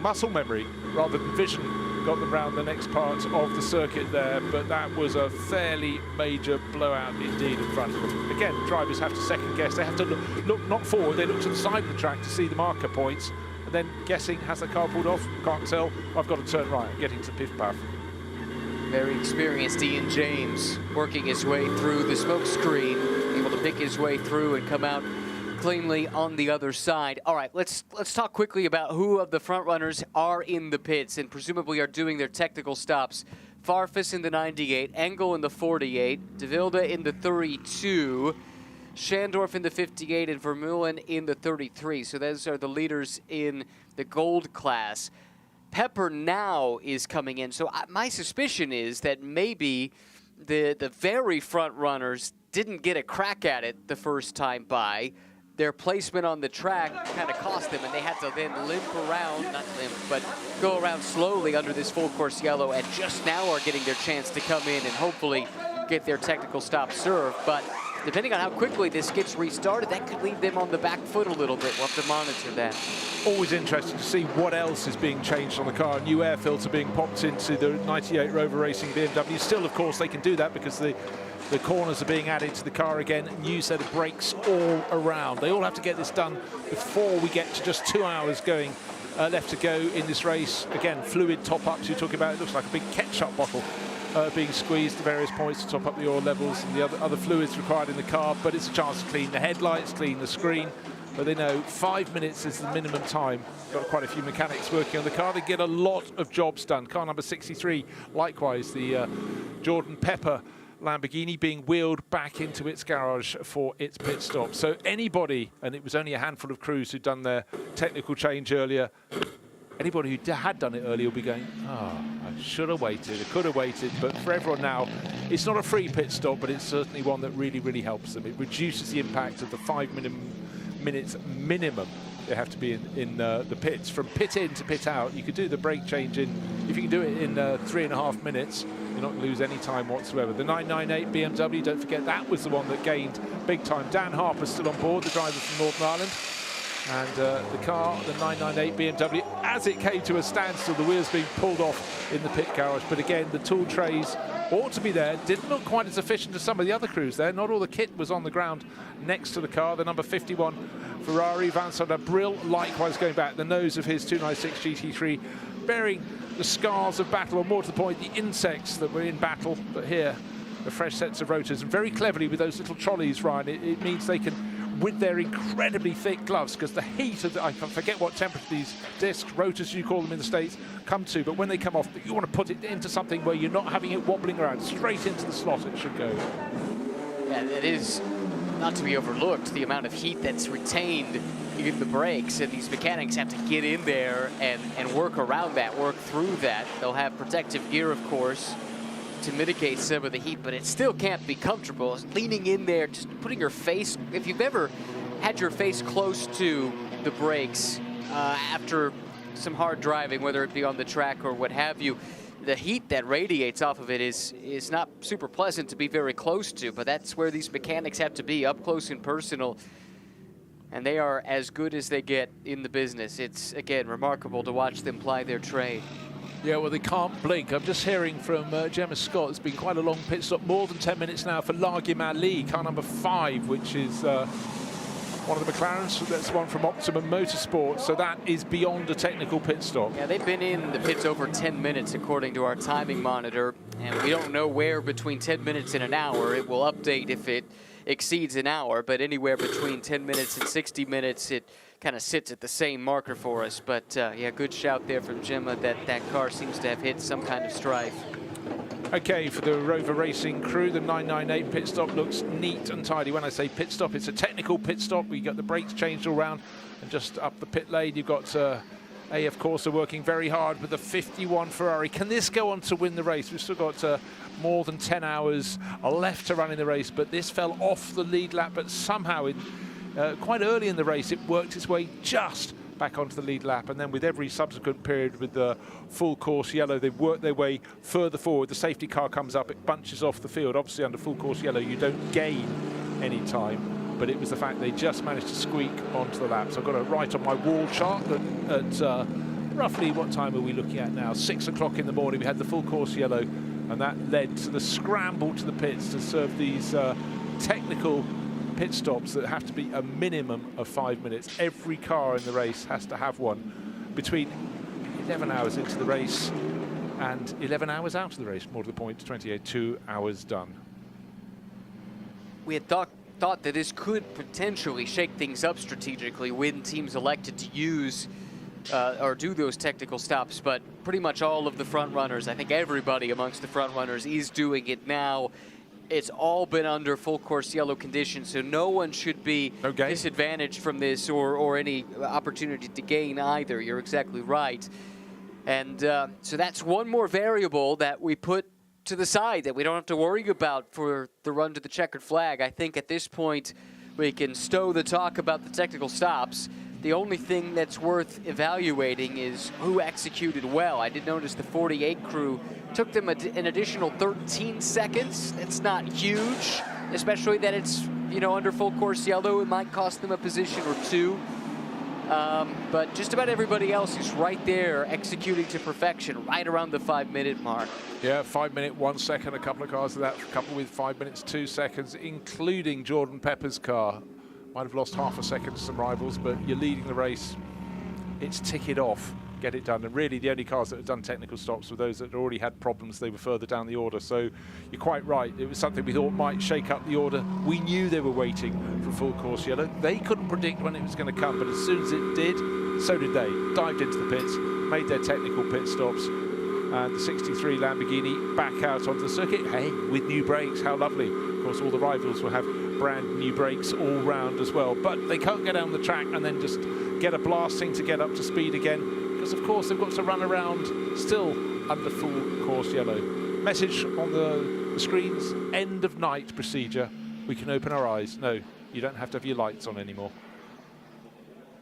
Speaker 1: Muscle memory rather than vision got them round the next part of the circuit there, but that was a fairly major blowout indeed in front of them. Again, drivers have to second guess. They have to look not forward, they look to the side of the track to see the marker points, and then guessing, has the car pulled off? Can't tell. I've got to turn right, getting to Piff Puff.
Speaker 3: Very experienced Ian James working his way through the smoke screen, able to pick his way through and come out cleanly on the other side. All right, let's talk quickly about who of the front runners are in the pits and presumably are doing their technical stops. Farfus in the 98, Engel in the 48, De Wilde in the 32, Schandorf in the 58, and Vermeulen in the 33. So those are the leaders in the gold class. Pepper now is coming in, so my suspicion is that maybe the very front runners didn't get a crack at it the first time by, their placement on the track kind of cost them, and they had to then limp around, not limp, but go around slowly under this full course yellow, and just now are getting their chance to come in and hopefully get their technical stop served. But depending on how quickly this gets restarted, that could leave them on the back foot a little bit. We'll have to monitor that.
Speaker 1: Always interesting to see what else is being changed on the car. A new air filter being popped into the 98 Rover Racing BMW. Still, of course, they can do that because the corners are being added to the car again. New set of brakes all around. They all have to get this done before we get to just 2 hours going left to go in this race. Again, fluid top-ups you're talking about. It looks like a big ketchup bottle being squeezed to various points to top up the oil levels and the other fluids required in the car. But it's a chance to clean the headlights, clean the screen. But they know 5 minutes is the minimum time. Got quite a few mechanics working on the car. They get a lot of jobs done. Car number 63, likewise, the Jordan Pepper Lamborghini being wheeled back into its garage for its pit stop. So anybody, and it was only a handful of crews who'd done their technical change earlier, anybody who had done it earlier will be going, oh, I should have waited, I could have waited. But for everyone now, it's not a free pit stop, but it's certainly one that really, really helps them. It reduces the impact of the 5 minutes minimum they have to be in the pits. From pit in to pit out, you could do the brake change in, if you can do it in 3.5 minutes, you're not going to lose any time whatsoever. The 998 BMW, don't forget, that was the one that gained big time. Dan Harper's still on board, the driver from Northern Ireland. And the car, the 998 BMW, as it came to a standstill, the wheels being pulled off in the pit garage. But again, the tool trays ought to be there. Didn't look quite as efficient as some of the other crews there. Not all the kit was on the ground next to the car. The number 51 Ferrari, Vincent Abril, likewise going back. The nose of his 296 GT3, bearing the scars of battle, or more to the point, the insects that were in battle. But here, the fresh sets of rotors. And very cleverly with those little trolleys, Ryan, it means they can, with their incredibly thick gloves, because the heat of I forget what temperature these discs, rotors you call them in the States, come to, but when they come off, you want to put it into something where you're not having it wobbling around. Straight into the slot it should go.
Speaker 3: Yeah, it is not to be overlooked, the amount of heat that's retained in the brakes, and these mechanics have to get in there and work around that, work through that. They'll have protective gear, of course, to mitigate some of the heat, but it still can't be comfortable. Leaning in there, just putting your face, if you've ever had your face close to the brakes after some hard driving, whether it be on the track or what have you, the heat that radiates off of it is not super pleasant to be very close to, but that's where these mechanics have to be, up close and personal. And they are as good as they get in the business. It's, again, remarkable to watch them ply their trade.
Speaker 1: Yeah, well, they can't blink. I'm just hearing from Gemma Scott. It's been quite a long pit stop, more than 10 minutes now for Lagim Ali, car number 5, which is one of the McLarens. That's one from Optimum Motorsports. So that is beyond a technical pit stop.
Speaker 3: Yeah, they've been in the pits over 10 minutes, according to our timing monitor. And we don't know where between 10 minutes and an hour. It will update if it exceeds an hour, but anywhere between 10 minutes and 60 minutes, it kind of sits at the same marker for us. But yeah, good shout there from Gemma that car seems to have hit some kind of strife.
Speaker 1: Okay, for the Rover Racing crew, the 998 pit stop looks neat and tidy. When I say pit stop, it's a technical pit stop. We got the brakes changed all round, and just up the pit lane, you've got A, of course, are working very hard with the 51 Ferrari. Can this go on to win the race? We've still got more than 10 hours left to run in the race, but this fell off the lead lap, but somehow quite early in the race, it worked its way just back onto the lead lap, and then with every subsequent period with the full course yellow, they've worked their way further forward. The safety car comes up, it bunches off the field. Obviously, under full course yellow, you don't gain any time, but it was the fact they just managed to squeak onto the lap. So I've got it right on my wall chart at roughly, what time are we looking at now? 6 o'clock in the morning, we had the full course yellow, and that led to the scramble to the pits to serve these technical pit stops that have to be a minimum of 5 minutes. Every car in the race has to have one between 11 hours into the race and 11 hours out of the race, more to the point, 28, 2 hours done.
Speaker 3: We had thought that this could potentially shake things up strategically when teams elected to use or do those technical stops, but pretty much all of the front runners, I think everybody amongst the front runners is doing it now. It's all been under full course yellow conditions, so no one should be disadvantaged from this or any opportunity to gain either. You're exactly right. And so that's one more variable that we put to the side that we don't have to worry about for the run to the checkered flag. I think at this point, we can stow the talk about the technical stops. The only thing that's worth evaluating is who executed well. I did notice the 48 crew took them an additional 13 seconds. That's not huge, especially that it's, you know, under full course yellow. It might cost them a position or two. But just about everybody else is right there executing to perfection, right around the 5-minute mark.
Speaker 1: Yeah, 5 minute, 1 second, a couple of cars of that, a couple with 5 minutes, 2 seconds, including Jordan Pepper's car. Might have lost half a second to some rivals, but you're leading the race. It's tick it off, get it done. And really the only cars that have done technical stops were those that already had problems. They were further down the order. So you're quite right. It was something we thought might shake up the order. We knew they were waiting for full course yellow. They couldn't predict when it was going to come, but as soon as it did, so did they. Dived into the pits, made their technical pit stops. And the 63 Lamborghini back out onto the circuit. Hey, with new brakes, how lovely. Of course, all the rivals will have brand new brakes all round as well. But they can't get down the track and then just get a blasting to get up to speed again. Because, of course, they've got to run around still under full course yellow. Message on the screens, end of night procedure. We can open our eyes. No, you don't have to have your lights on anymore.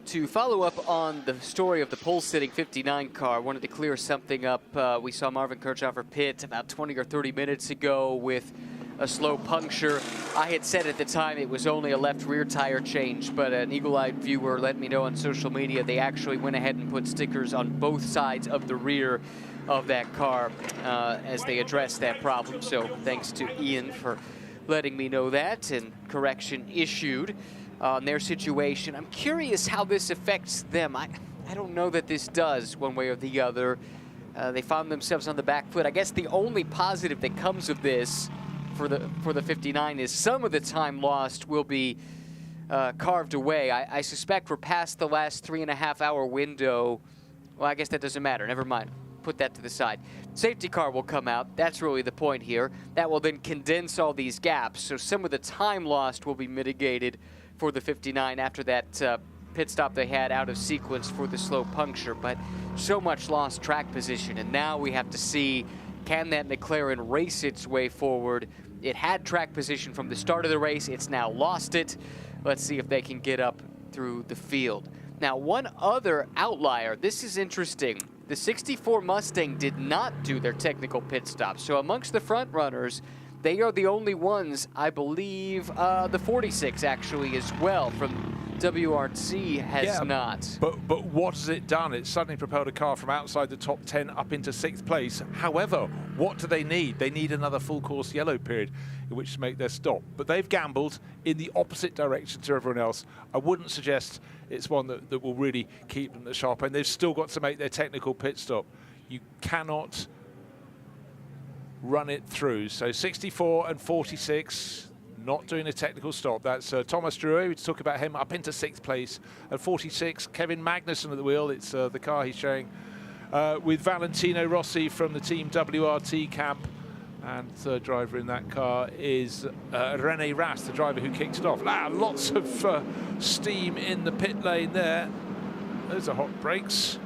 Speaker 3: To follow up on the story of the pole-sitting 59 car, wanted to clear something up. We saw Marvin Kirchhofer pit about 20 or 30 minutes ago with a slow puncture. I had said at the time it was only a left rear tire change, but an eagle-eyed viewer let me know on social media they actually went ahead and put stickers on both sides of the rear of that car as they addressed that problem. So thanks to Ian for letting me know that, and correction issued on their situation. I'm curious how this affects them. I don't know that this does one way or the other. They found themselves on the back foot. I guess the only positive that comes of this for the 59 is some of the time lost will be carved away. I suspect we're past the last 3.5 hour window. Well, I guess that doesn't matter. Never mind. Put that to the side. Safety car will come out. That's really the point here. That will then condense all these gaps. So some of the time lost will be mitigated for the 59 after that pit stop they had out of sequence for the slow puncture. But so much lost track position. And now we have to see, can that McLaren race its way forward? It had track position from the start of the race. It's now lost it. Let's see if they can get up through the field. Now, one other outlier. This is interesting. The 64 Mustang did not do their technical pit stop. So amongst the front runners, they are the only ones, I believe, the 46 actually as well from WRC has not.
Speaker 1: But what has it done? It's suddenly propelled a car from outside the top 10 up into 6th place. However, what do they need? They need another full course yellow period in which to make their stop. But they've gambled in the opposite direction to everyone else. I wouldn't suggest it's one that will really keep them at the sharp end. They've still got to make their technical pit stop. You cannot run it through. So 64 and 46 not doing a technical stop. That's Thomas Drouet. We talk about him up into 6th place. At 46, Kevin Magnussen at the wheel. It's the car he's showing with Valentino Rossi from the Team WRT camp. And third driver in that car is René Rast, the driver who kicked it off. Lots of steam in the pit lane there. Those are hot brakes.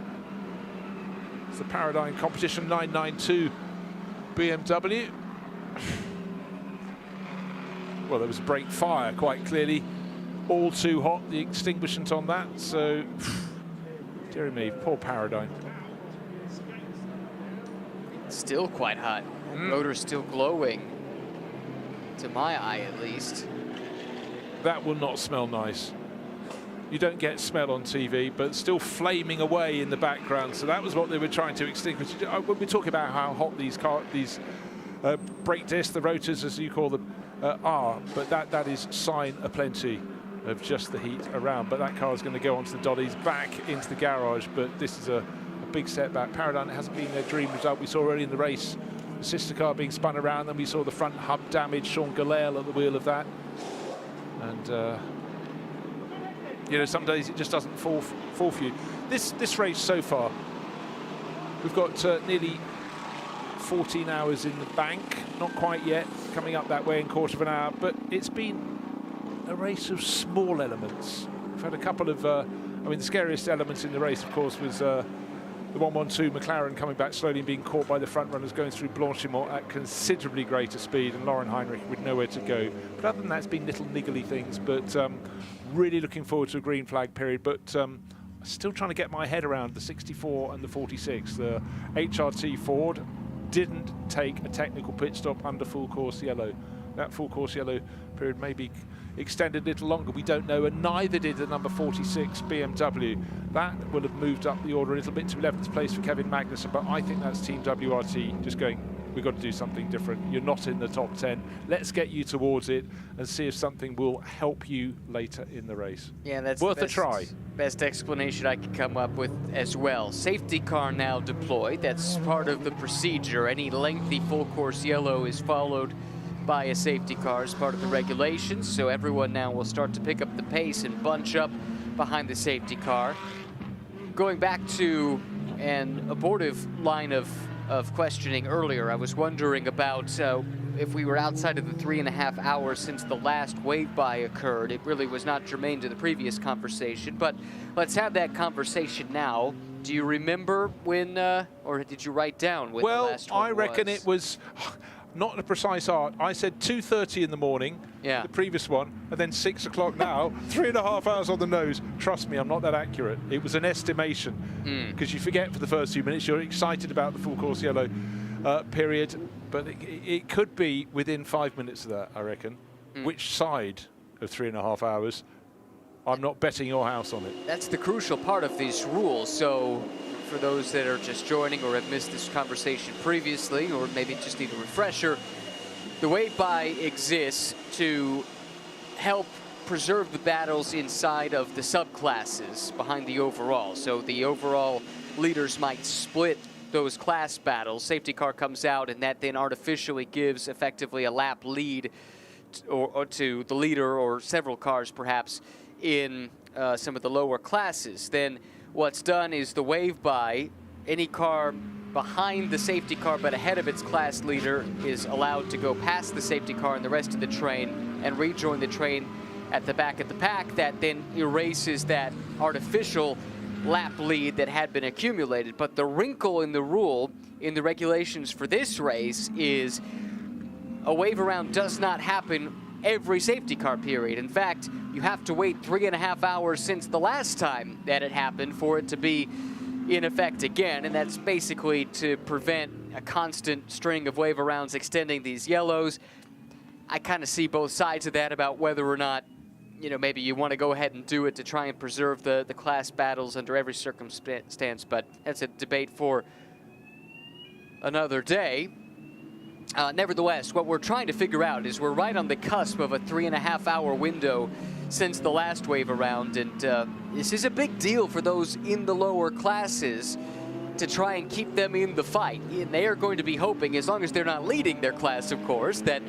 Speaker 1: It's the Paradigm Competition 992 BMW. Well, there was a brake fire, quite clearly. All too hot, the extinguishment on that. So, dear me, poor Paradigm.
Speaker 3: Still quite hot. Motor's still glowing, to my eye at least.
Speaker 1: That will not smell nice. You don't get smell on TV, but still flaming away in the background. So that was what they were trying to extinguish. When we talk about how hot these brake discs, the rotors as you call them, are, but that is sign aplenty of just the heat around. But that car is going to go onto the dollies back into the garage, but this is a big setback. Paradigm hasn't been their dream result. We saw early in the race the sister car being spun around, then we saw the front hub damage. Sean Galale at the wheel of that. And you know, some days it just doesn't fall for you. This race so far, we've got nearly 14 hours in the bank, not quite yet, coming up that way in quarter of an hour, but it's been a race of small elements. We've had a couple of, I mean, the scariest element in the race, of course, was the 112 McLaren coming back slowly and being caught by the front runners going through Blanchimont at considerably greater speed, and Lauren Heinrich with nowhere to go. But other than that, it's been little niggly things, but really looking forward to a green flag period. But still trying to get my head around the 64 and the 46. The HRT Ford didn't take a technical pit stop under full course yellow. That full course yellow period may be extended a little longer, we don't know, and neither did the number 46 BMW. That will have moved up the order a little bit to 11th place for Kevin Magnussen, but I think that's Team WRT just going, we've got to do something different. You're not in the top 10. Let's get you towards it and see if something will help you later in the race.
Speaker 3: Yeah, that's
Speaker 1: worth a try.
Speaker 3: Best explanation I could come up with as well. Safety car now deployed. That's part of the procedure. Any lengthy full course yellow is followed by a safety car as part of the regulations. So everyone now will start to pick up the pace and bunch up behind the safety car. Going back to an abortive line of questioning earlier, I was wondering about if we were outside of the 3.5 hours since the last wave-by occurred. It really was not germane to the previous conversation, but let's have that conversation now. Do you remember when, or did you write down when the last one was?
Speaker 1: Well, I reckon it was not a precise art. I said 2:30 in the morning, the previous one, and then 6 o'clock now, 3.5 hours on the nose. Trust me, I'm not that accurate. It was an estimation, because you forget for the first few minutes, you're excited about the full course yellow period, but it could be within 5 minutes of that, I reckon. Which side of 3.5 hours? I'm not betting your house on it.
Speaker 3: That's the crucial part of these rules. So for those that are just joining or have missed this conversation previously, or maybe just need a refresher, the wave-by exists to help preserve the battles inside of the subclasses behind the overall. So the overall leaders might split those class battles. Safety car comes out, and that then artificially gives effectively a lap lead or to the leader or several cars perhaps in some of the lower classes. Then what's done is the wave-by, any car behind the safety car but ahead of its class leader is allowed to go past the safety car and the rest of the train and rejoin the train at the back of the pack. That then erases that artificial lap lead that had been accumulated. But the wrinkle in the rule, in the regulations for this race, is a wave around does not happen every safety car period. In fact, you have to wait 3.5 hours since the last time that it happened for it to be in effect again, and that's basically to prevent a constant string of wave arounds extending these yellows. I kind of see both sides of that about whether or not, you know, maybe you want to go ahead and do it to try and preserve the class battles under every circumstance, but that's a debate for another day. Nevertheless, what we're trying to figure out is we're right on the cusp of a 3.5 hour window since the last wave around, and this is a big deal for those in the lower classes to try and keep them in the fight. And they are going to be hoping, as long as they're not leading their class, of course, that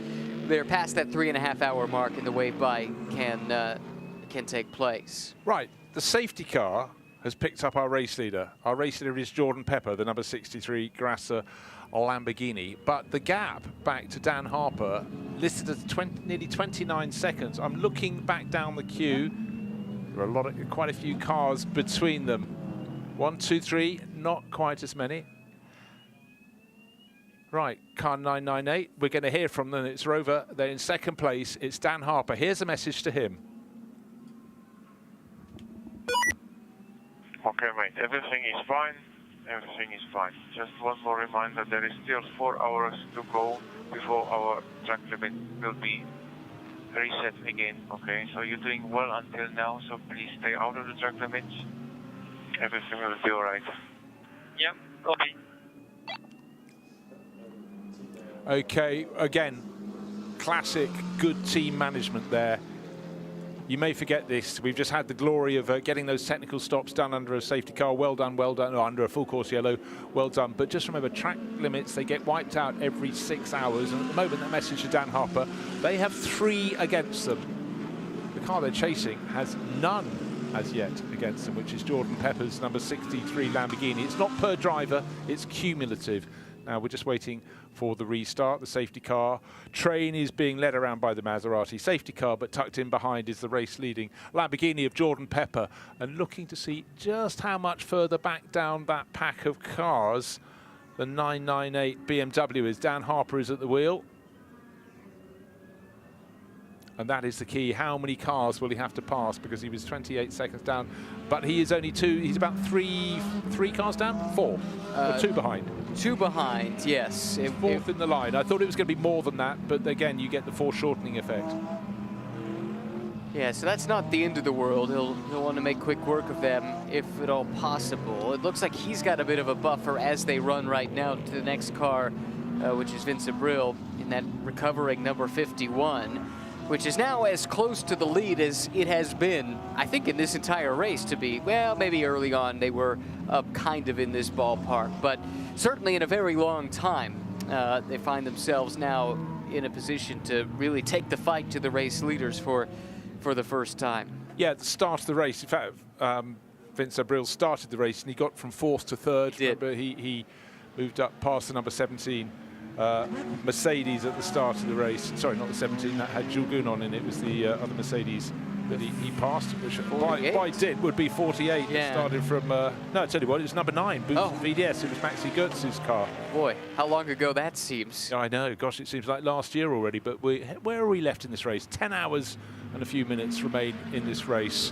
Speaker 3: they're past that 3.5 hour mark and the wave-by can take place.
Speaker 1: Right, the safety car has picked up our race leader. Our race leader is Jordan Pepper, the number 63 Grasser Lamborghini, but the gap back to Dan Harper listed as nearly 29 seconds. I'm looking back down the queue. There are quite a few cars between them. 1, 2, 3, not quite as many. Right, car 998. We're going to hear from them. It's Rover. They're in second place. It's Dan Harper. Here's a message to him.
Speaker 7: Okay, mate. Everything is fine. Everything is fine. Just one more reminder, there is still 4 hours to go before our track limit will be reset again, okay? So you're doing well until now, so please stay out of the track limits. Everything will be all right.
Speaker 4: Yep, copy.
Speaker 1: Okay, again, classic good team management there. You may forget this. We've just had the glory of getting those technical stops done under a safety car. Well done, or under a full course yellow. Well done. But just remember, track limits, they get wiped out every 6 hours. And at the moment, that message to Dan Harper, they have 3 against them. The car they're chasing has none as yet against them, which is Jordan Pepper's number 63 Lamborghini. It's not per driver, it's cumulative. Now we're just waiting for the restart, the safety car. Train is being led around by the Maserati safety car, but tucked in behind is the race-leading Lamborghini of Jordan Pepper, and looking to see just how much further back down that pack of cars the 998 BMW is. Dan Harper is at the wheel. And that is the key. How many cars will he have to pass? Because he was 28 seconds down, but he is only he's about three cars down? Four? Or two behind?
Speaker 3: Two behind, yes.
Speaker 1: Fourth in the line. I thought it was going to be more than that, but again, you get the foreshortening effect.
Speaker 3: Yeah, so that's not the end of the world. He'll want to make quick work of them if at all possible. It looks like he's got a bit of a buffer as they run right now to the next car, which is Vince Abril in that recovering number 51, which is now as close to the lead as it has been, I think, in this entire race to be. Well, maybe early on they were up kind of in this ballpark, but certainly in a very long time. They find themselves now in a position to really take the fight to the race leaders for the first time.
Speaker 1: Yeah, at the start of the race, in fact, Vince Abril started the race and he got from fourth to third. Remember, he moved up past the number 17 Mercedes at the start of the race. Sorry, not the 17 that had Jules Gounon in it. It was the other Mercedes that he passed, which by dint would be 48.
Speaker 3: Yeah.
Speaker 1: It started from, no, I tell you what, it was number 9, Boots VDS. It was Maxi Goetz's car.
Speaker 3: Boy, how long ago that seems.
Speaker 1: I know, gosh, it seems like last year already, but where are we left in this race? 10 hours and a few minutes remain in this race.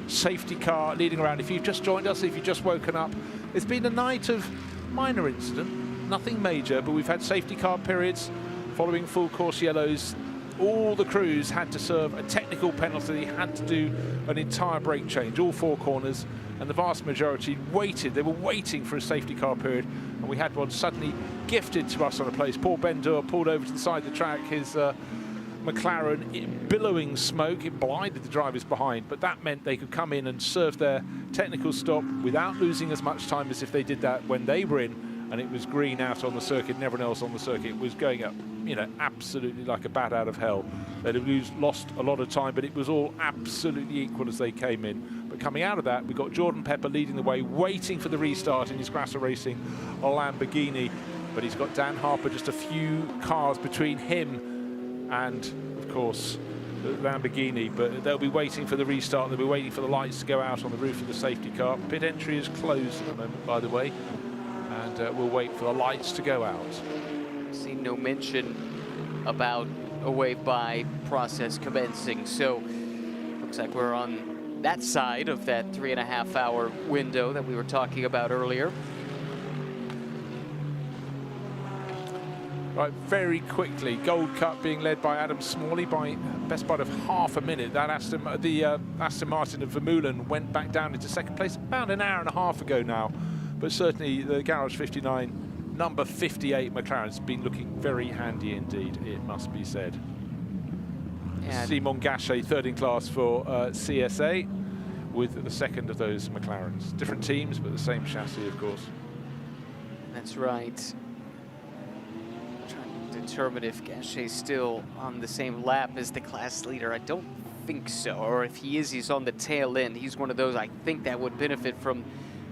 Speaker 1: Safety car leading around. If you've just joined us, if you've just woken up, it's been a night of minor incident, nothing major, but we've had safety car periods following full course yellows. All the crews had to serve a technical penalty, had to do an entire brake change, all 4 corners, and the vast majority waited. They were waiting for a safety car period, and we had one suddenly gifted to us on a place. Paul Bendur pulled over to the side of the track, his McLaren billowing smoke. It blinded the drivers behind, but that meant they could come in and serve their technical stop without losing as much time as if they did that when they were in, and it was green out on the circuit, and everyone else on the circuit was going up, you know, absolutely like a bat out of hell. They'd have lost a lot of time, but it was all absolutely equal as they came in. But coming out of that, we got Jordan Pepper leading the way, waiting for the restart in his Grasser Racing Lamborghini, but he's got Dan Harper just a few cars between him and, of course, the Lamborghini, but they'll be waiting for the restart. They'll be waiting for the lights to go out on the roof of the safety car. Pit entry is closed at the moment, by the way, and we'll wait for the lights to go out.
Speaker 3: See no mention about a wave-by process commencing, so looks like we're on that side of that 3.5-hour window that we were talking about earlier.
Speaker 1: Right, very quickly, Gold Cup being led by Adam Smalley by best part of half a minute. That Aston Martin of Vermeulen went back down into second place about an hour and a half ago now. But certainly the Garage 59, number 58 McLaren's been looking very handy indeed, it must be said. And Simon Gachet, third in class for CSA, with the second of those McLarens. Different teams, but the same chassis, of course.
Speaker 3: That's right. Determine if Gachet's still on the same lap as the class leader. I don't think so, or if he is, he's on the tail end. He's one of those, I think, that would benefit from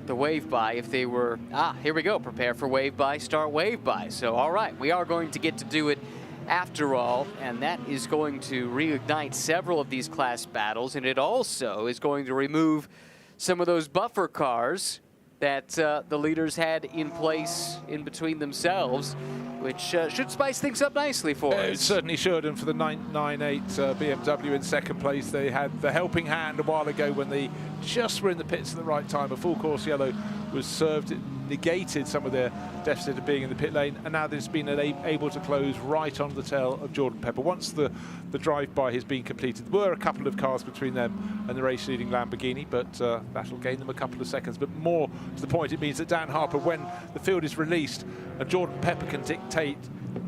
Speaker 3: the wave by if they were, here we go, prepare for wave by, start wave by. So, all right, we are going to get to do it after all, and that is going to reignite several of these class battles, and it also is going to remove some of those buffer cars that the leaders had in place in between themselves, which should spice things up nicely for us.
Speaker 1: It certainly should, and for the 998 BMW in second place, they had the helping hand a while ago when they just were in the pits at the right time. A full course yellow was served, it negated some of their deficit of being in the pit lane, and now they've been able to close right on the tail of Jordan Pepper. Once the drive-by has been completed, there were a couple of cars between them and the race-leading Lamborghini, but that'll gain them a couple of seconds. But more to the point, it means that Dan Harper, when the field is released, and Jordan Pepper can dictate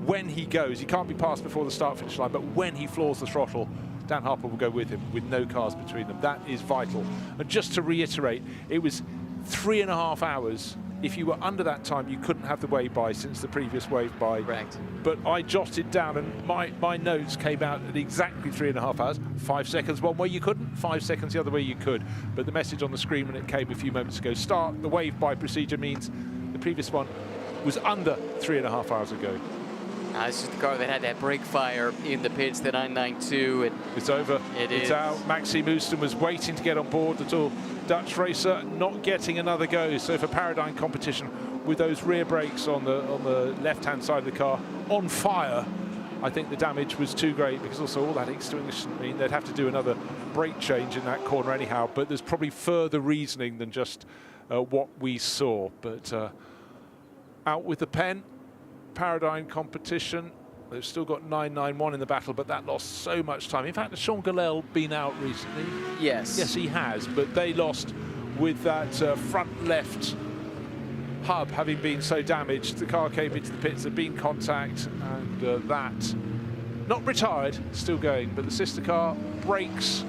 Speaker 1: when he goes. He can't be passed before the start-finish line, but when he floors the throttle, Dan Harper will go with him with no cars between them. That is vital. And just to reiterate, it was 3.5 hours. If you were under that time, you couldn't have the wave-by since the previous wave-by.
Speaker 3: Correct.
Speaker 1: But I jotted down, and my notes came out at exactly 3.5 hours. 5 seconds one way you couldn't, 5 seconds the other way you could. But the message on the screen when it came a few moments ago, start the wave-by procedure means the previous one was under 3.5 hours ago.
Speaker 3: This is the car that had that brake fire in the pits, the 992. And
Speaker 1: it's over. It's out. Maxi Mooston was waiting to get on board. The Tour Dutch racer not getting another go. So for Paradigm Competition, with those rear brakes on the left-hand side of the car on fire, I think the damage was too great, because also all that extinguishing, I mean, they'd have to do another brake change in that corner anyhow. But there's probably further reasoning than just what we saw. But out with the pen. Paradigm Competition, they've still got 991 in the battle, but that lost so much time. In fact, has Sean Gallel been out recently?
Speaker 3: Yes.
Speaker 1: Yes, he has, but they lost with that front left hub having been so damaged. The car came into the pits, there'd been contact, and that, not retired, still going, but the sister car breaks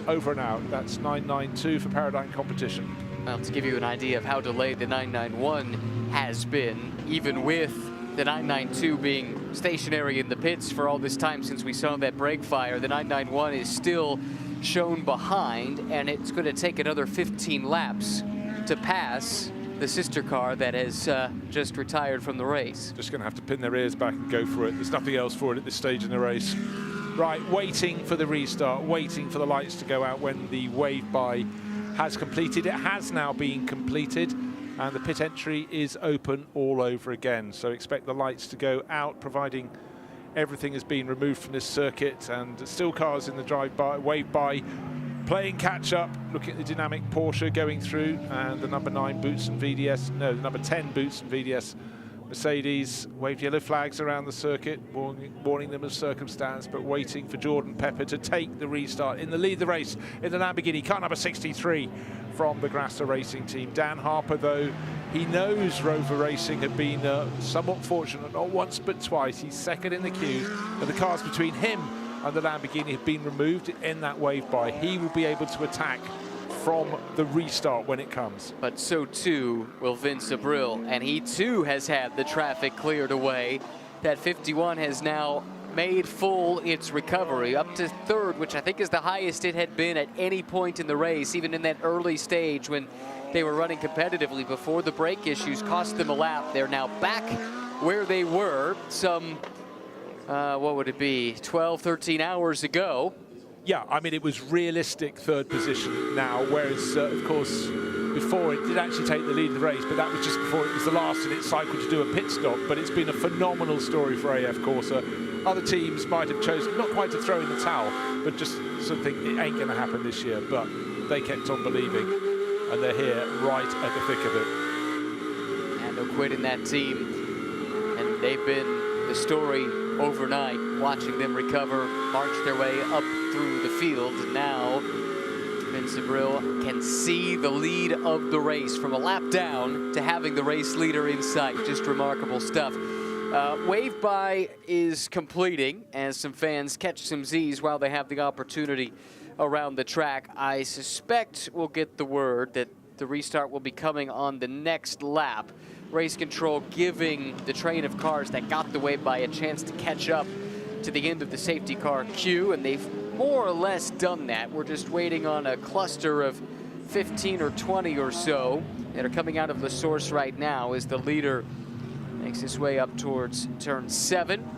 Speaker 1: over and out. That's 992 for Paradigm Competition.
Speaker 3: Well, to give you an idea of how delayed the 991 has been, even with the 992 being stationary in the pits for all this time since we saw that brake fire, the 991 is still shown behind, and it's going to take another 15 laps to pass the sister car that has just retired from the race.
Speaker 1: Just going to have to pin their ears back and go for it. There's nothing else for it at this stage in the race. Right, waiting for the restart, waiting for the lights to go out when the wave-by has completed. It has now been completed, and the pit entry is open all over again. So expect the lights to go out, providing everything has been removed from this circuit, and still cars in the drive-by, wave-by, playing catch-up. Looking at the dynamic Porsche going through, and the number 9 Boots and VDS, no, the number 10 Boots and VDS Mercedes waved yellow flags around the circuit, warning them of circumstance, but waiting for Jordan Pepper to take the restart in the lead of the race in the Lamborghini, car number 63 from the Grasser Racing team. Dan Harper, though, he knows Rover Racing had been somewhat fortunate, not once but twice. He's second in the queue, and the cars between him and the Lamborghini have been removed in that wave-by. He will be able to attack from the restart when it comes.
Speaker 3: But so too will Vince Abril, and he too has had the traffic cleared away. That 51 has now made full its recovery up to third, which I think is the highest it had been at any point in the race, even in that early stage when they were running competitively before the brake issues cost them a lap. They're now back where they were some, what would it be, 12, 13 hours ago.
Speaker 1: Yeah, I mean, it was realistic third position now, whereas, of course, before it did actually take the lead of the race, but that was just before it was the last in its cycle to do a pit stop. But it's been a phenomenal story for AF Corsa. Other teams might have chosen not quite to throw in the towel, but just sort of think it ain't going to happen this year. But they kept on believing, and they're here right at the thick of it.
Speaker 3: And they'll quit in that team, and they've been the story overnight, watching them recover, march their way up through the field. And now Vince Abril can see the lead of the race from a lap down to having the race leader in sight. Just remarkable stuff. Wave-by is completing as some fans catch some Z's while they have the opportunity around the track. I suspect we'll get the word that the restart will be coming on the next lap. Race control giving the train of cars that got the wave-by a chance to catch up to the end of the safety car queue, and they've more or less done that. We're just waiting on a cluster of 15 or 20 or so that are coming out of the source right now as the leader makes his way up towards turn 7.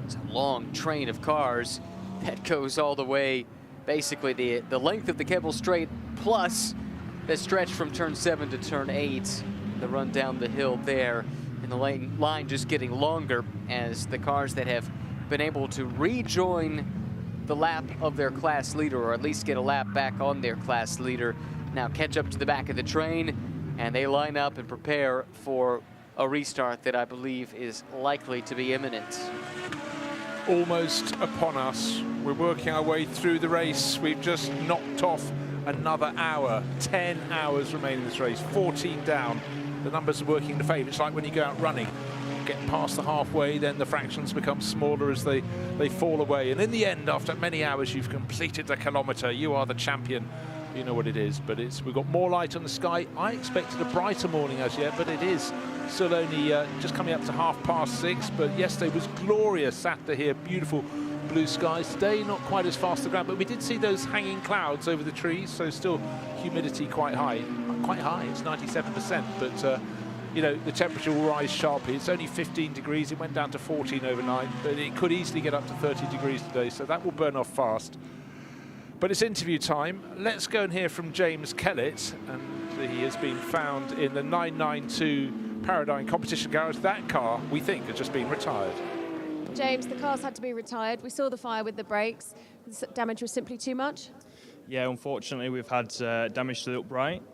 Speaker 3: It's a long train of cars that goes all the way, basically the length of the Keppel Straight plus the stretch from turn 7 to turn 8. The run down the hill there, and the line just getting longer as the cars that have been able to rejoin the lap of their class leader, or at least get a lap back on their class leader, now catch up to the back of the train, and they line up and prepare for a restart that I believe is likely to be imminent.
Speaker 1: Almost upon us. We're working our way through the race. We've just knocked off another hour. 10 hours remain in this race, 14 down. The numbers are working in the favour. It's like when you go out running, get past the halfway, then the fractions become smaller as they fall away. And in the end, after many hours, you've completed the kilometre. You are the champion. You know what it is, but we've got more light on the sky. I expected a brighter morning as yet, but it is still only just coming up to 6:30. But yesterday was glorious. Saturday here, beautiful blue skies. Today, not quite as fast the ground, but we did see those hanging clouds over the trees, so still humidity quite high. It's 97%, but you know, the temperature will rise sharply. It's only 15 degrees. It went down to 14 overnight, but it could easily get up to 30 degrees today, so that will burn off fast. But it's interview time. Let's go and hear from James Kellett, and he has been found in the 992 Paradigm Competition Garage. That car, we think, has just been retired.
Speaker 5: James, the car's had to be retired. We saw the fire with the brakes. The damage was simply too much?
Speaker 12: Yeah, unfortunately, we've had damage to the upright.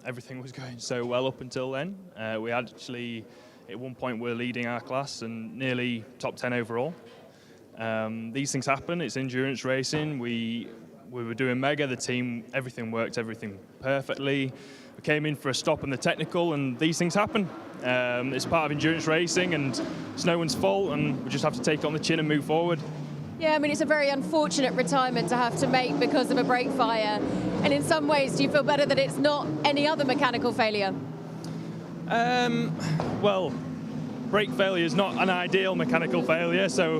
Speaker 12: Everything was going so well up until then. We had actually, at one point, we're leading our class and nearly top 10 overall. These things happen. It's endurance racing. We were doing mega. The team, everything worked, everything perfectly. We came in for a stop in the technical, and these things happen. It's part of endurance racing, and it's no one's fault, and we just have to take it on the chin and move forward.
Speaker 5: Yeah, I mean, it's a very unfortunate retirement to have to make because of a brake fire. And in some ways, do you feel better that it's not any other mechanical failure?
Speaker 12: Well, brake failure is not an ideal mechanical failure, so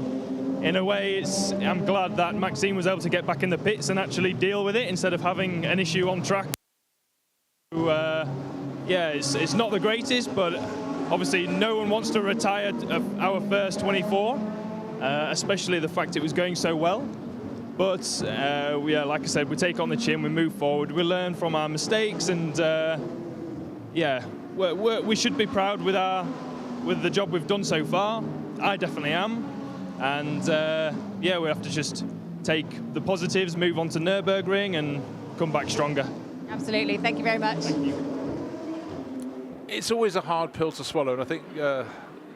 Speaker 12: in a way, I'm glad that Maxime was able to get back in the pits and actually deal with it instead of having an issue on track. Yeah, it's not the greatest, but obviously no one wants to retire our first 24. Especially the fact it was going so well. But yeah, like I said, we take on the chin, we move forward, we learn from our mistakes, and yeah, we should be proud with the job we've done so far. I definitely am, and yeah, we have to just take the positives, move on to Nürburgring, and come back stronger.
Speaker 5: Absolutely, thank you very much.
Speaker 12: Thank you.
Speaker 1: It's always a hard pill to swallow, and I think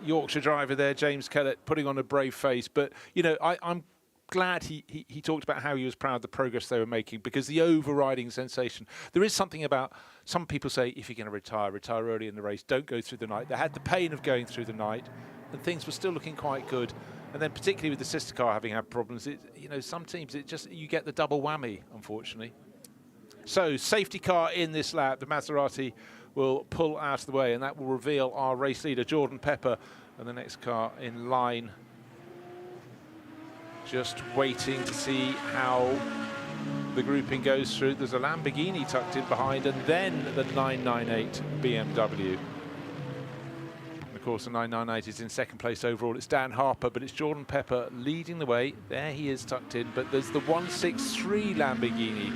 Speaker 1: Yorkshire driver there, James Kellett, putting on a brave face. But, you know, I'm glad he talked about how he was proud of the progress they were making, because the overriding sensation, there is something about, some people say, if you're going to retire early in the race, don't go through the night. They had the pain of going through the night, and things were still looking quite good. And then particularly with the sister car having had problems, you know, some teams, you get the double whammy, unfortunately. So, safety car in this lap, the Maserati will pull out of the way, and that will reveal our race leader, Jordan Pepper, and the next car in line. Just waiting to see how the grouping goes through. There's a Lamborghini tucked in behind, and then the 998 BMW. And of course, the 998 is in second place overall. It's Dan Harper, but it's Jordan Pepper leading the way. There he is tucked in, but there's the 163 Lamborghini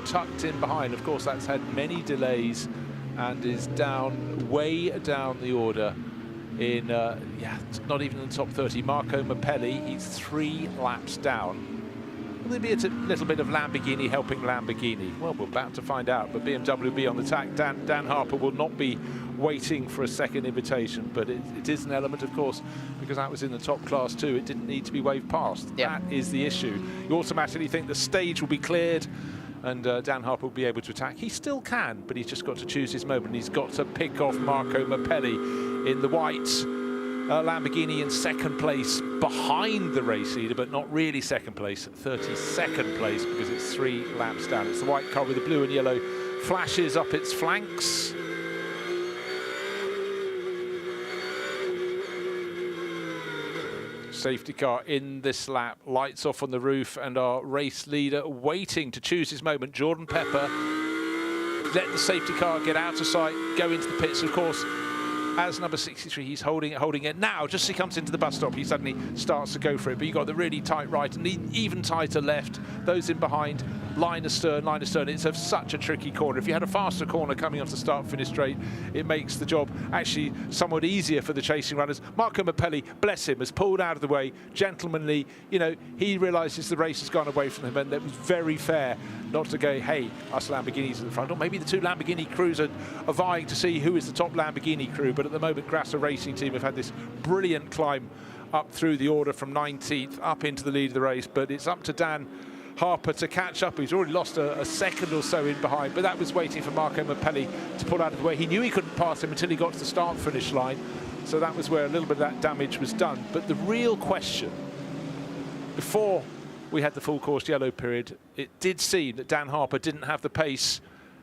Speaker 1: tucked in behind. Of course, that's had many delays and is down, way down the order in, yeah, not even in the top 30. Marco Mappelli, he's 3 laps down. Will there be a little bit of Lamborghini helping Lamborghini? Well, we're about to find out, but BMW will be on the tack. Dan Harper will not be waiting for a second invitation, but it is an element, of course, because that was in the top class too. It didn't need to be waved past. Yep. That is the issue. You automatically think the stage will be cleared, and Dan Harper will be able to attack. He still can, but he's just got to choose his moment. He's got to pick off Marco Mappelli in the white Lamborghini in second place behind the race leader, but not really second place, 32nd place, because it's 3 laps down. It's the white car with the blue and yellow flashes up its flanks. Safety car in this lap, lights off on the roof, and our race leader waiting to choose his moment. Jordan Pepper, let the safety car get out of sight, go into the pits. Of course, as number 63, he's holding it. Now, just as he comes into the bus stop, he suddenly starts to go for it. But you've got the really tight right and even tighter left. Those in behind, line astern. It's such a tricky corner. If you had a faster corner coming off the start-finish straight, it makes the job actually somewhat easier for the chasing runners. Marco Mappelli, bless him, has pulled out of the way, gentlemanly. You know, he realises the race has gone away from him, and it was very fair not to go, hey, us Lamborghinis in the front. Or maybe the 2 Lamborghini crews are vying to see who is the top Lamborghini crew. But at the moment, Grasser Racing Team have had this brilliant climb up through the order from 19th up into the lead of the race. But it's up to Dan Harper to catch up. He's already lost a second or so in behind, but that was waiting for Marco Mappelli to pull out of the way. He knew he couldn't pass him until he got to the start-finish line, so that was where a little bit of that damage was done. But the real question, before we had the full course yellow period, it did seem that Dan Harper didn't have the pace,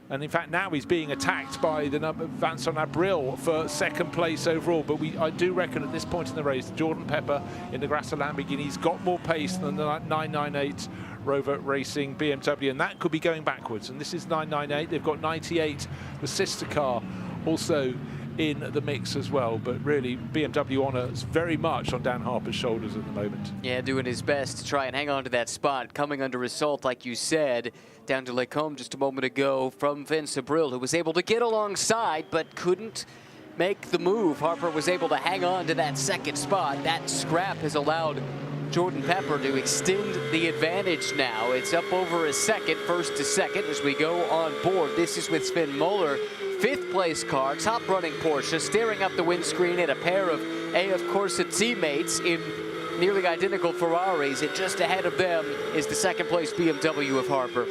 Speaker 1: and in fact now he's being attacked by the number Vincent Abril for second place overall. But I do reckon at this point in the race, Jordan Pepper in the Grasser Lamborghini's got more pace than the 998 Rover Racing BMW, and that could be going backwards. And this is 998. They've got 98, the sister car, also in the mix as well. But really, BMW honors very much on Dan Harper's shoulders at the moment.
Speaker 3: Yeah, doing his best to try and hang on to that spot. Coming under assault, like you said, down to Lecombe just a moment ago from Vince Abril, who was able to get alongside but couldn't make the move. Harper was able to hang on to that second spot. That scrap has allowed Jordan Pepper to extend the advantage now. It's up over a second, first to second, as we go on board. This is with Sven Moller, fifth place car, top running Porsche, staring up the windscreen at a pair of AF Corsa teammates in nearly identical Ferraris, and just ahead of them is the second place BMW of Harper.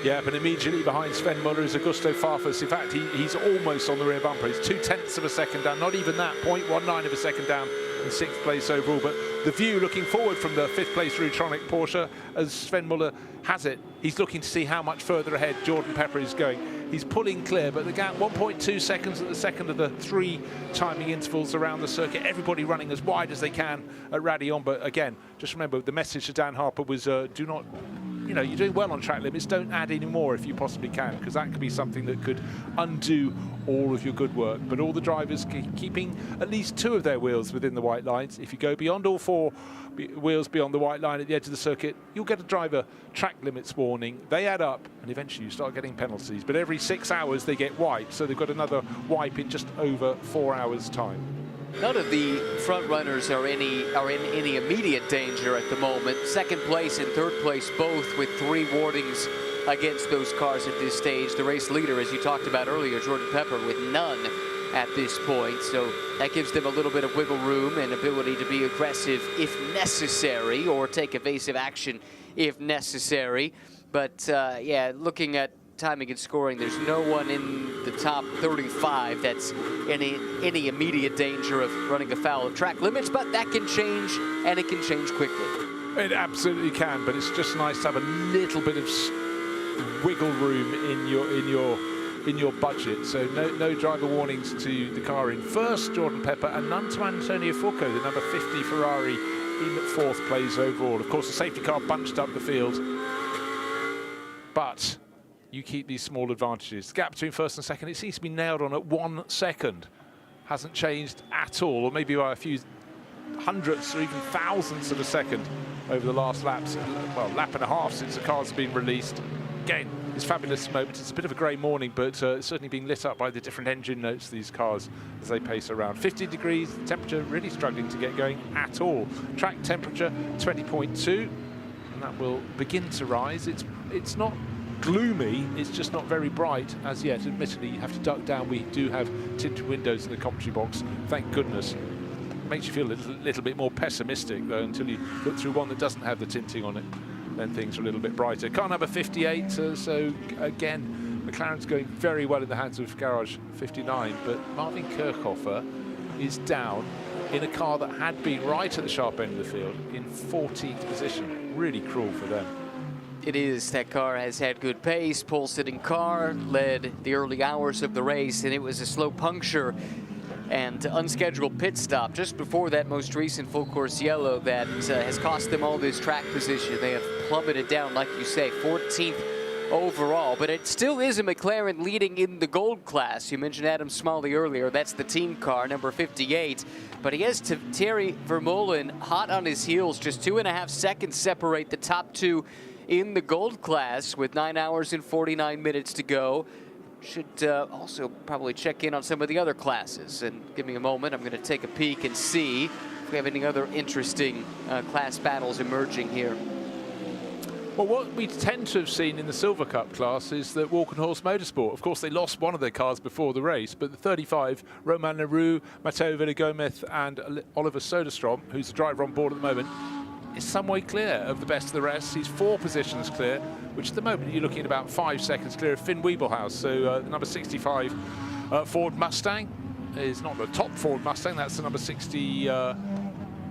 Speaker 1: Yeah, but immediately behind Sven Muller is Augusto Farfus. In fact, he's almost on the rear bumper. He's 0.2 of a second down, not even that, 0.19 of a second down in sixth place overall. But the view looking forward from the fifth place Rutronic Porsche, as Sven Muller has it, he's looking to see how much further ahead Jordan Pepper is going. He's pulling clear, but the gap, 1.2 seconds at the second of the 3 timing intervals around the circuit. Everybody running as wide as they can at Raidillon. But again, just remember, the message to Dan Harper was do not, you know, you're doing well on track limits, don't add any more if you possibly can, because that could be something that could undo all of your good work. But all the drivers keeping at least 2 of their wheels within the white lines. If you go beyond all 4 wheels beyond the white line at the edge of the circuit, you'll get a driver track limits warning. They add up, and eventually you start getting penalties. But every 6 hours they get wiped, so they've got another wipe in just over 4 hours' time.
Speaker 3: None of the front runners are in any immediate danger at the moment. Second place and third place both with 3 warnings against those cars at this stage. The race leader, as you talked about earlier, Jordan Pepper, with none at this point. So that gives them a little bit of wiggle room and ability to be aggressive if necessary, or take evasive action if necessary. But yeah, looking at timing and scoring, there's no one in the top 35 that's any immediate danger of running afoul of track limits, but that can change, and it can change quickly.
Speaker 1: It absolutely can, but it's just nice to have a little bit of wiggle room in your budget. So no driver warnings to the car in first, Jordan Pepper, and none to Antonio Foucault, the number 50 Ferrari, in 4th place overall. Of course, the safety car bunched up the field, but you keep these small advantages. The gap between first and second, it seems to be nailed on at 1 second. Hasn't changed at all, or maybe by a few hundredths or even thousandths of a second over the last laps. Well, lap and a half since the car's been released. Again, this fabulous moment. It's a bit of a grey morning, but certainly being lit up by the different engine notes of these cars as they pace around. 50 degrees, temperature really struggling to get going at all. Track temperature 20.2, and that will begin to rise. It's not gloomy, it's just not very bright as yet. Admittedly, you have to duck down. We do have tinted windows in the commentary box, thank goodness. It makes you feel a little bit more pessimistic, though, until you look through one that doesn't have the tinting on it. Then things are a little bit brighter. Car number 58, so again, McLaren's going very well in the hands of Garage 59, but Marvin Kirchhofer is down in a car that had been right at the sharp end of the field in 14th position. Really cruel for them.
Speaker 3: It is. That car has had good pace. Pole-sitting car led the early hours of the race, and it was a slow puncture and unscheduled pit stop just before that most recent full course yellow that has cost them all this track position. They have plummeted down, like you say, 14th overall, but it still is a McLaren leading in the gold class. You mentioned Adam Smalley earlier. That's the team car, number 58, but he has Thierry Vermeulen hot on his heels. Just 2.5 seconds separate the top 2 in the gold class with 9 hours and 49 minutes to go. Should also probably check in on some of the other classes, and give me a moment. I'm going to take a peek and see if we have any other interesting class battles emerging here.
Speaker 1: Well, what we tend to have seen in the Silver Cup class is that Walkenhorst Motorsport, of course, they lost one of their cars before the race, but the 35, Romain Leroux, Matteo Villagomez and Oliver Soderstrom, who's the driver on board at the moment, is some way clear of the best of the rest. He's 4 positions clear, which at the moment you're looking at about 5 seconds clear of Finn Wiebelhaus. So the number 65 Ford Mustang is not the top Ford Mustang, that's the number 60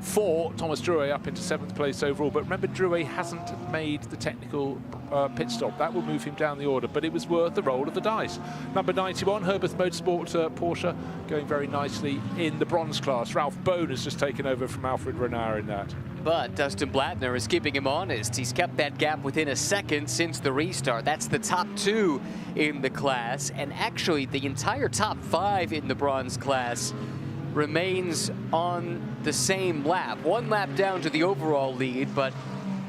Speaker 1: for Thomas Drouet up into 7th place overall. But remember, Drouet hasn't made the technical pit stop. That will move him down the order, but it was worth the roll of the dice. Number 91, Herbert Motorsport Porsche, going very nicely in the bronze class. Ralph Bone has just taken over from Alfred Renard in that.
Speaker 3: But Dustin Blattner is keeping him honest. He's kept that gap within a second since the restart. That's the top 2 in the class, and actually the entire top 5 in the bronze class remains on the same lap. 1 lap down to the overall lead, but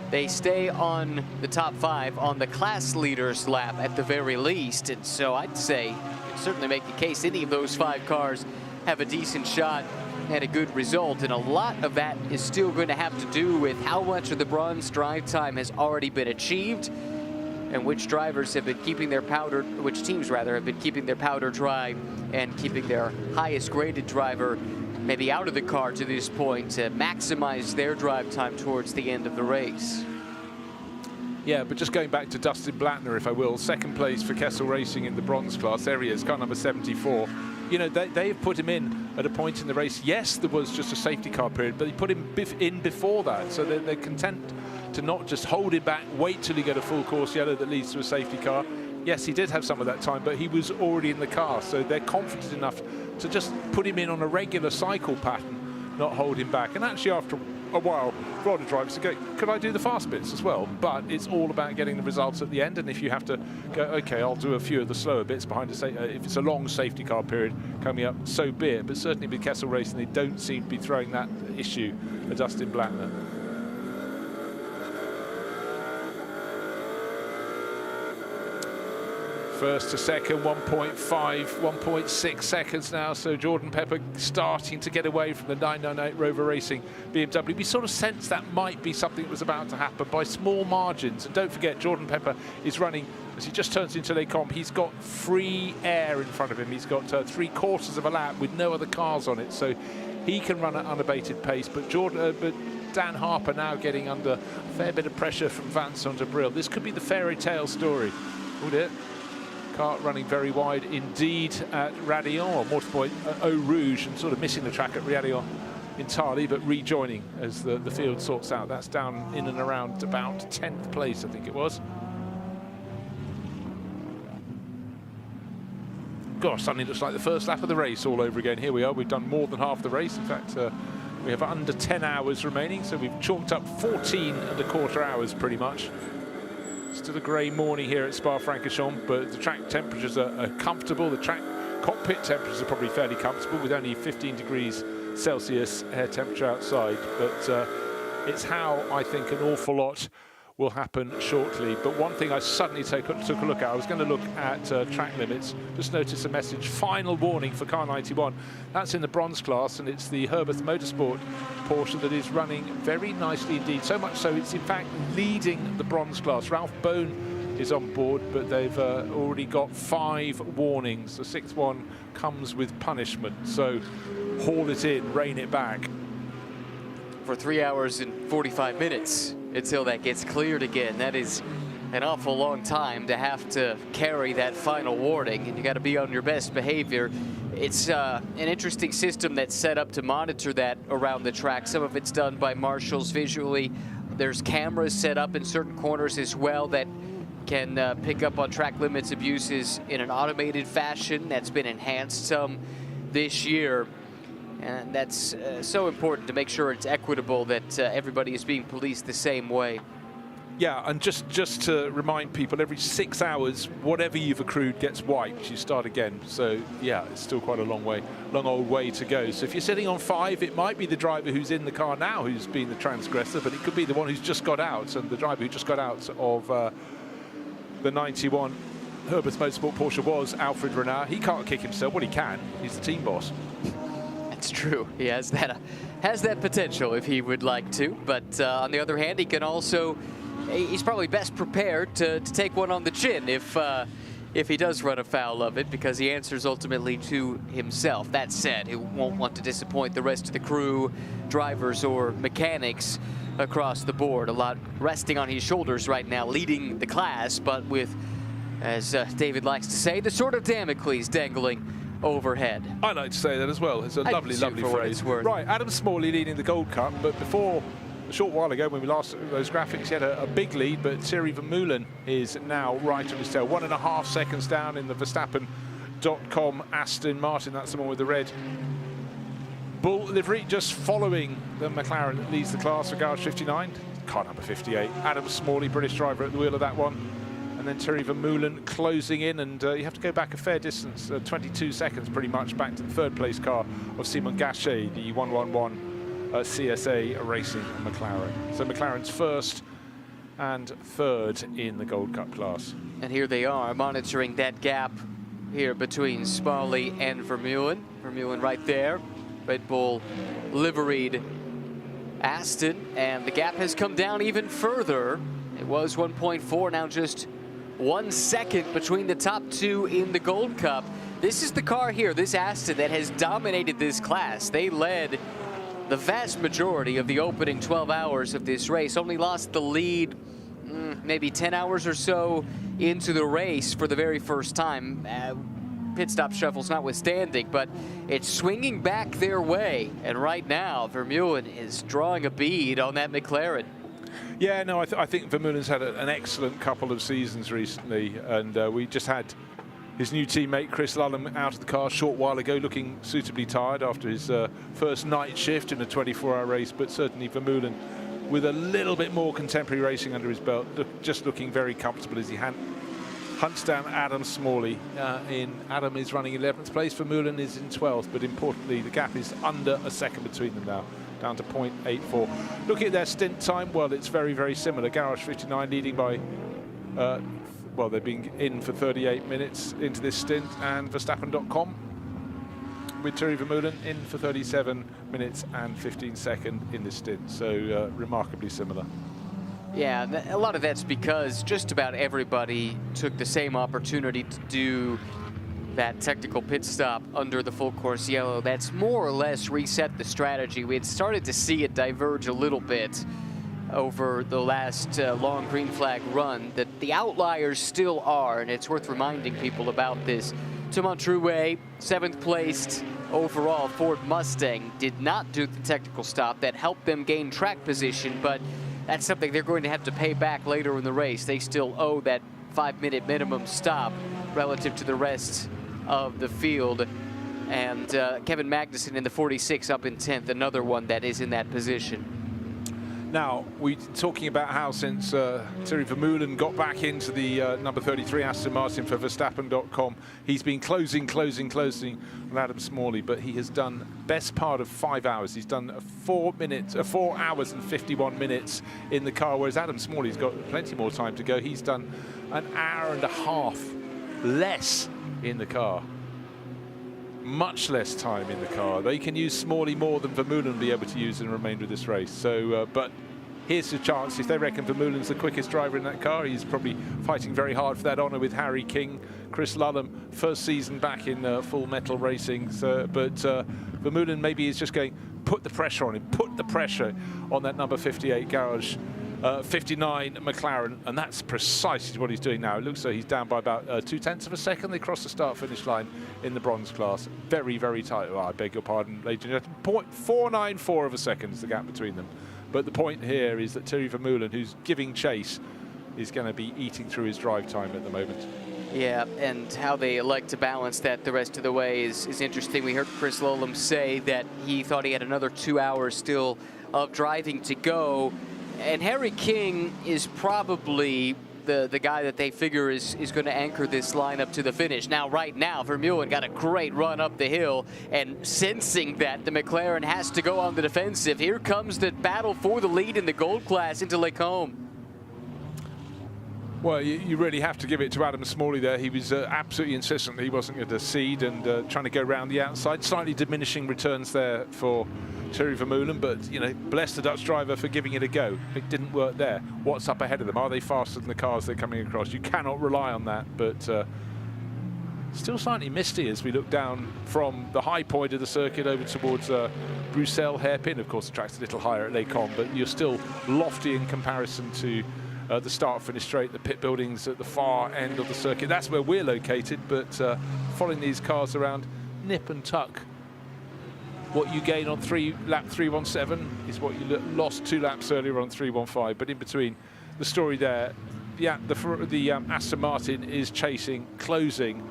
Speaker 3: they stay on the top 5 on the class leader's lap at the very least. And so I'd say you can certainly make the case any of those 5 cars have a decent shot at a good result. And a lot of that is still going to have to do with how much of the bronze drive time has already been achieved and which drivers have been keeping their powder, which teams rather, have been keeping their powder dry and keeping their highest graded driver maybe out of the car to this point to maximize their drive time towards the end of the race.
Speaker 1: Yeah, but just going back to Dustin Blattner, if I will, 2nd place for Kessel Racing in the bronze class. There he is, car number 74. You know, they've put him in at a point in the race. Yes, there was just a safety car period, but he put him in before that. So they're content to not just hold him back, wait till he get a full course yellow that leads to a safety car. Yes, he did have some of that time, but he was already in the car. So they're confident enough to just put him in on a regular cycle pattern, not hold him back. And actually, after a while, a lot of drivers say, could I do the fast bits as well? But it's all about getting the results at the end. And if you have to go, okay, I'll do a few of the slower bits behind if it's a long safety car period coming up, so be it. But certainly with Kessel Racing, they don't seem to be throwing that issue at Dustin Blattner. First to second, 1.5, 1.6 seconds now. So Jordan Pepper starting to get away from the 998 Rover Racing BMW. We sort of sensed that might be something that was about to happen by small margins. And don't forget, Jordan Pepper is running, as he just turns into Les Combes, he's got free air in front of him. He's got 3/4 of a lap with no other cars on it. So he can run at unabated pace. But Dan Harper now getting under a fair bit of pressure from Vincent Debril. This could be the fairy tale story, would it? Car running very wide indeed at Raidillon, or Motorsport Eau Rouge, and sort of missing the track at Raidillon entirely, but rejoining as the field sorts out. That's down in and around about 10th place, I think it was. Gosh, suddenly looks like the first lap of the race all over again. Here we are, we've done more than half the race. In fact, we have under 10 hours remaining, so we've chalked up 14.25 hours pretty much. Still a grey morning here at Spa-Francorchamps, but the track temperatures are comfortable. The track cockpit temperatures are probably fairly comfortable with only 15 degrees Celsius air temperature outside. But it's how I think an awful lot will happen shortly. But one thing I suddenly took a look at, I was going to look at track limits, just noticed a message, final warning for car 91. That's in the bronze class, and it's the Herbert Motorsport Porsche that is running very nicely indeed. So much so, it's in fact leading the bronze class. Ralph Bone is on board, but they've already got 5 warnings. The 6th one comes with punishment. So haul it in, rein it back.
Speaker 3: For 3 hours and 45 minutes until that gets cleared again. That is an awful long time to have to carry that final warning, and you got to be on your best behavior. It's an interesting system that's set up to monitor that around the track. Some of it's done by marshals visually. There's cameras set up in certain corners as well that can pick up on track limits abuses in an automated fashion. That's been enhanced some this year. And that's so important to make sure it's equitable, that everybody is being policed the same way.
Speaker 1: Yeah, and just to remind people, every 6 hours, whatever you've accrued gets wiped. You start again. So yeah, it's still quite a long old way to go. So if you're sitting on 5, it might be the driver who's in the car now who's been the transgressor, but it could be the one who's just got out. And the driver who just got out of the 91 Herbert Motorsport Porsche was Alfred Renard. He can't kick himself. Well, he can. He's the team boss.
Speaker 3: That's true. He has that potential if he would like to. But on the other hand, he can also, he's probably best prepared to take one on the chin if he does run afoul of it, because he answers ultimately to himself. That said, he won't want to disappoint the rest of the crew, drivers or mechanics across the board. A lot resting on his shoulders right now, leading the class, but with, as David likes to say, the sword of Damocles dangling overhead.
Speaker 1: I like to say that as well. It's a lovely, lovely
Speaker 3: for what
Speaker 1: phrase.
Speaker 3: it's worth.
Speaker 1: Right, Adam Smalley leading the Gold Cup, but before, a short while ago when we last looked at those graphics, he had a big lead, but Thierry Vermeulen is now right on his tail. 1.5 seconds down in the Verstappen.com Aston Martin. That's the one with the red bull livery, just following the McLaren that leads the class for Garage 59. Car number 58. Adam Smalley, British driver at the wheel of that one. And then Thierry Vermeulen closing in, and you have to go back a fair distance, 22 seconds pretty much, back to the third place car of Simon Gachet, the 111 CSA Racing McLaren. So McLaren's first and third in the Gold Cup class.
Speaker 3: And here they are monitoring that gap here between Smalley and Vermeulen. Vermeulen right there, Red Bull liveried Aston, and the gap has come down even further. It was 1.4, now just 1 second between the top two in the Gold Cup. This is the car here, this Aston, that has dominated this class. They led the vast majority of the opening 12 hours of this race, only lost the lead maybe 10 hours or so into the race for the very first time. Pit stop shuffles notwithstanding, but it's swinging back their way. And right now, Vermeulen is drawing a bead on that McLaren.
Speaker 1: Yeah, no, I think Vermeulen's had an excellent couple of seasons recently, and we just had his new teammate Chris Lullum out of the car a short while ago, looking suitably tired after his first night shift in a 24-hour race, but certainly Vermeulen with a little bit more contemporary racing under his belt, just looking very comfortable as he hunts down Adam Smalley. Adam is running 11th place, Vermeulen is in 12th, but importantly the gap is under a second between them now, down to 0.84. Looking at their stint time, well, it's very, very similar. Garage 59 leading by, well, they've been in for 38 minutes into this stint, and Verstappen.com with Thierry Vermeulen in for 37 minutes and 15 seconds in this stint, so remarkably similar.
Speaker 3: Yeah, a lot of that's because just about everybody took the same opportunity to do that technical pit stop under the full course yellow. That's more or less reset the strategy. We had started to see it diverge a little bit over the last long green flag run, that the outliers still are, and it's worth reminding people about this. Thomas Drouet, 7th placed overall Ford Mustang, did not do the technical stop that helped them gain track position, but that's something they're going to have to pay back later in the race. They still owe that 5-minute minimum stop relative to the rest of the field. And Kevin Magnussen in the 46 up in 10th, another one that is in that position.
Speaker 1: Now, we're talking about how since Thierry Vermeulen got back into the number 33 Aston Martin for Verstappen.com, he's been closing on Adam Smalley, but he has done best part of 5 hours. He's done 4 hours and 51 minutes in the car, whereas Adam Smalley's got plenty more time to go. He's done an hour and a half less in the car. Much less time in the car. They can use Smalley more than Vermeulen will be able to use in the remainder of this race. So, but here's the chance. If they reckon Vermeulen's the quickest driver in that car, he's probably fighting very hard for that honour with Harry King, Chris Lullum, first season back in full metal racing. So, but Vermeulen maybe is just going, put the pressure on him, put the pressure on that number 58 Garage 59 McLaren, and that's precisely what he's doing now. It looks like he's down by about 0.2 of a second. They cross the start-finish line in the bronze class. Very, very tight. Oh, I beg your pardon, ladies and gentlemen. 0.494 of a second is the gap between them. But the point here is that Thierry Vermeulen, who's giving chase, is going to be eating through his drive time at the moment.
Speaker 3: Yeah, and how they elect to balance that the rest of the way is interesting. We heard Chris Lullum say that he thought he had another 2 hours still of driving to go. And Harry King is probably the guy that they figure is going to anchor this lineup to the finish. Now, right now, Vermeulen got a great run up the hill, and sensing that the McLaren has to go on the defensive, here comes the battle for the lead in the gold class into Lake Home.
Speaker 1: Well, you really have to give it to Adam Smalley there. He was absolutely insistent that he wasn't going to cede and trying to go around the outside. Slightly diminishing returns there for Thierry Vermeulen, but, you know, bless the Dutch driver for giving it a go. It didn't work there. What's up ahead of them? Are they faster than the cars they're coming across? You cannot rely on that, but still slightly misty as we look down from the high point of the circuit over towards Bruxelles hairpin. Of course, the track's a little higher at Lake Home, but you're still lofty in comparison to the start-finish straight, the pit buildings at the far end of the circuit. That's where we're located, but following these cars around, nip and tuck. What you gain on lap 317 is what you lost 2 laps earlier on 315. But in between, the story there, the Aston Martin is chasing, closing,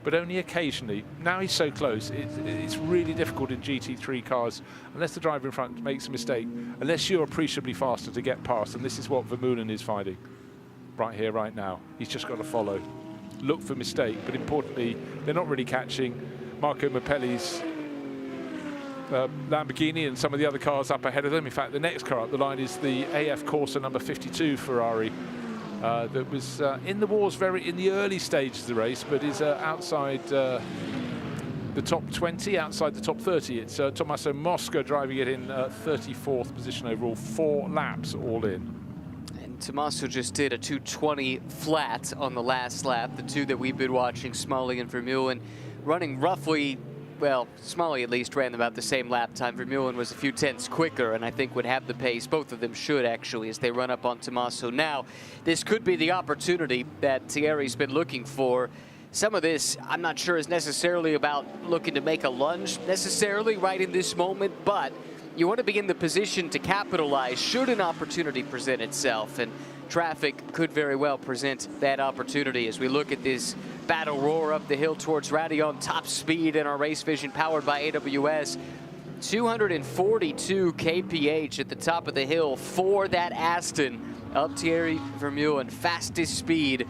Speaker 1: but only occasionally. Now he's so close, it's really difficult in GT3 cars, unless the driver in front makes a mistake, unless you're appreciably faster to get past, and this is what Vermeulen is finding right here, right now. He's just got to follow, look for mistake, but importantly, they're not really catching Marco Mappelli's Lamborghini and some of the other cars up ahead of them. In fact, the next car up the line is the AF Corsa number 52 Ferrari. That was in the wars in the early stages of the race, but is outside the top 20, outside the top 30. It's Tommaso Mosca driving it in 34th position overall, 4 laps all in.
Speaker 3: And Tommaso just did a 2:20 flat on the last lap. The two that we've been watching, Smalley and Vermeulen, running roughly, well, Smalley at least ran about the same lap time. Vermeulen was a few tenths quicker and I think would have the pace. Both of them should actually as they run up on Tommaso. Now, this could be the opportunity that Thierry's been looking for. Some of this, I'm not sure, is necessarily about looking to make a lunge necessarily right in this moment, but you want to be in the position to capitalize should an opportunity present itself. And traffic could very well present that opportunity as we look at this battle roar up the hill towards Raidillon. Top speed in our race vision powered by AWS. 242 kph at the top of the hill for that Aston of Thierry Vermeulen. Fastest speed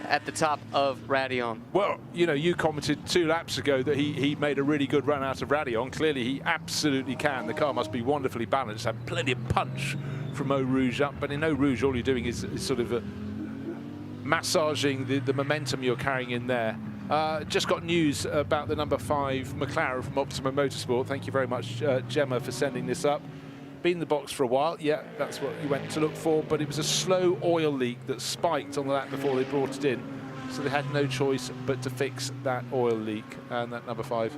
Speaker 3: at the top of Raidillon.
Speaker 1: Well, you know, you commented 2 laps ago that he made a really good run out of Raidillon. Clearly, he absolutely can. The car must be wonderfully balanced, have plenty of punch from Eau Rouge up. But in Eau Rouge, all you're doing is sort of massaging the momentum you're carrying in there. Just got news about the number 5 McLaren from Optimum Motorsport. Thank you very much, Gemma, for sending this up. Been in the box for a while. Yeah, that's what you went to look for, but it was a slow oil leak that spiked on the lap before they brought it in. So they had no choice but to fix that oil leak. And that number 5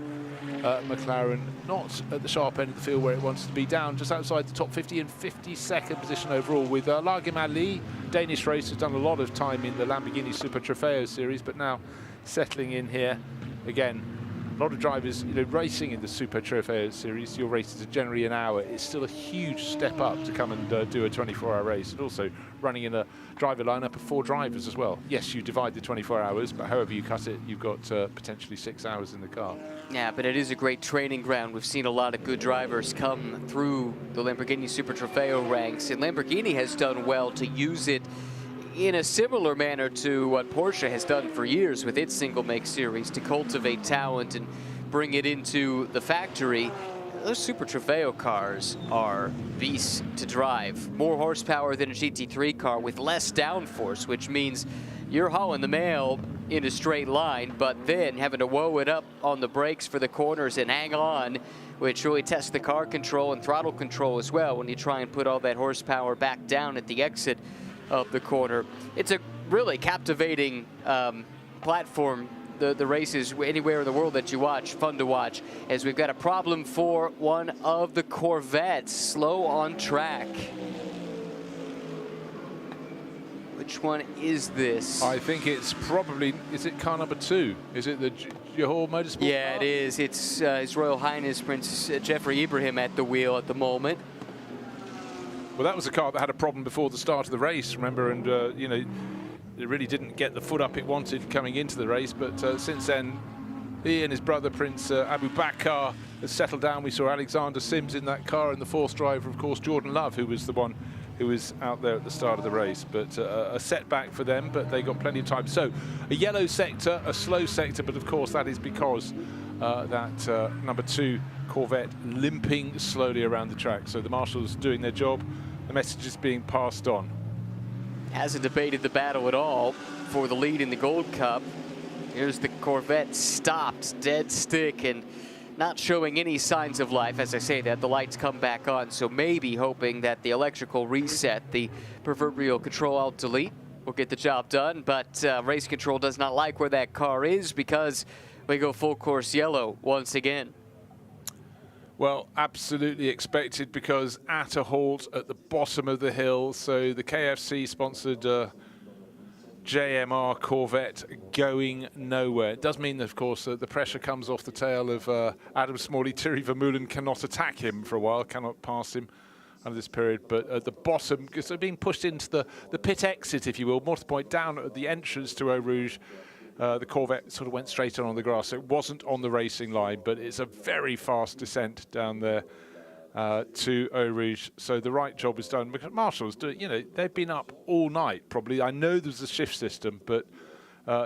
Speaker 1: McLaren, not at the sharp end of the field where it wants to be, down just outside the top 50 and 52nd position overall, with Largim Ali, Danish racer, done a lot of time in the Lamborghini Super Trofeo series, but now settling in here again. A lot of drivers, you know, racing in the Super Trofeo series, your races are generally an hour. It's still a huge step up to come and do a 24-hour race, and also running in a driver lineup of 4 drivers as well. Yes, you divide the 24 hours, but however you cut it, you've got potentially 6 hours in the car.
Speaker 3: Yeah, but it is a great training ground. We've seen a lot of good drivers come through the Lamborghini Super Trofeo ranks, and Lamborghini has done well to use it in a similar manner to what Porsche has done for years with its single-make series, to cultivate talent and bring it into the factory. Those Super Trofeo cars are beasts to drive. More horsepower than a GT3 car with less downforce, which means you're hauling the mail in a straight line, but then having to woe it up on the brakes for the corners and hang on, which really tests the car control and throttle control as well when you try and put all that horsepower back down at the exit of the corner. It's a really captivating platform. The races anywhere in the world that you watch, fun to watch, as we've got a problem for one of the Corvettes, slow on track. Which one is this?
Speaker 1: I think it's probably, is it car number 2? Is it the Johor Motorsport
Speaker 3: Yeah,
Speaker 1: car?
Speaker 3: it is. It's His Royal Highness Prince Jeffrey Ibrahim at the wheel at the moment.
Speaker 1: Well, that was a car that had a problem before the start of the race, remember, and you know, it really didn't get the foot up it wanted coming into the race, but since then, he and his brother Prince Abu Bakr has settled down. We saw Alexander Sims in that car, and the 4th driver, of course, Jordan Love, who was the one who was out there at the start of the race. But a setback for them, but they got plenty of time. So a yellow sector, a slow sector, but of course that is because that number 2 Corvette limping slowly around the track. So the marshals doing their job. The message is being passed on.
Speaker 3: Hasn't debated the battle at all for the lead in the Gold Cup. Here's the Corvette stopped dead stick and not showing any signs of life. As I say that, the lights come back on, so maybe hoping that the electrical reset, the proverbial Control-Alt-Delete, will get the job done. But race control does not like where that car is, because we go full course yellow once again.
Speaker 1: Well, absolutely expected, because at a halt at the bottom of the hill. So the KFC sponsored JMR Corvette going nowhere. It does mean, of course, that the pressure comes off the tail of Adam Smalley. Thierry Vermeulen cannot attack him for a while, cannot pass him under this period. But at the bottom, so being pushed into the pit exit, if you will, more to the point, down at the entrance to Eau Rouge, the Corvette sort of went straight on the grass. So it wasn't on the racing line, but it's a very fast descent down there to Eau Rouge. So the right job is done. Because Marshall's doing, you know, they've been up all night probably. I know there's a shift system, but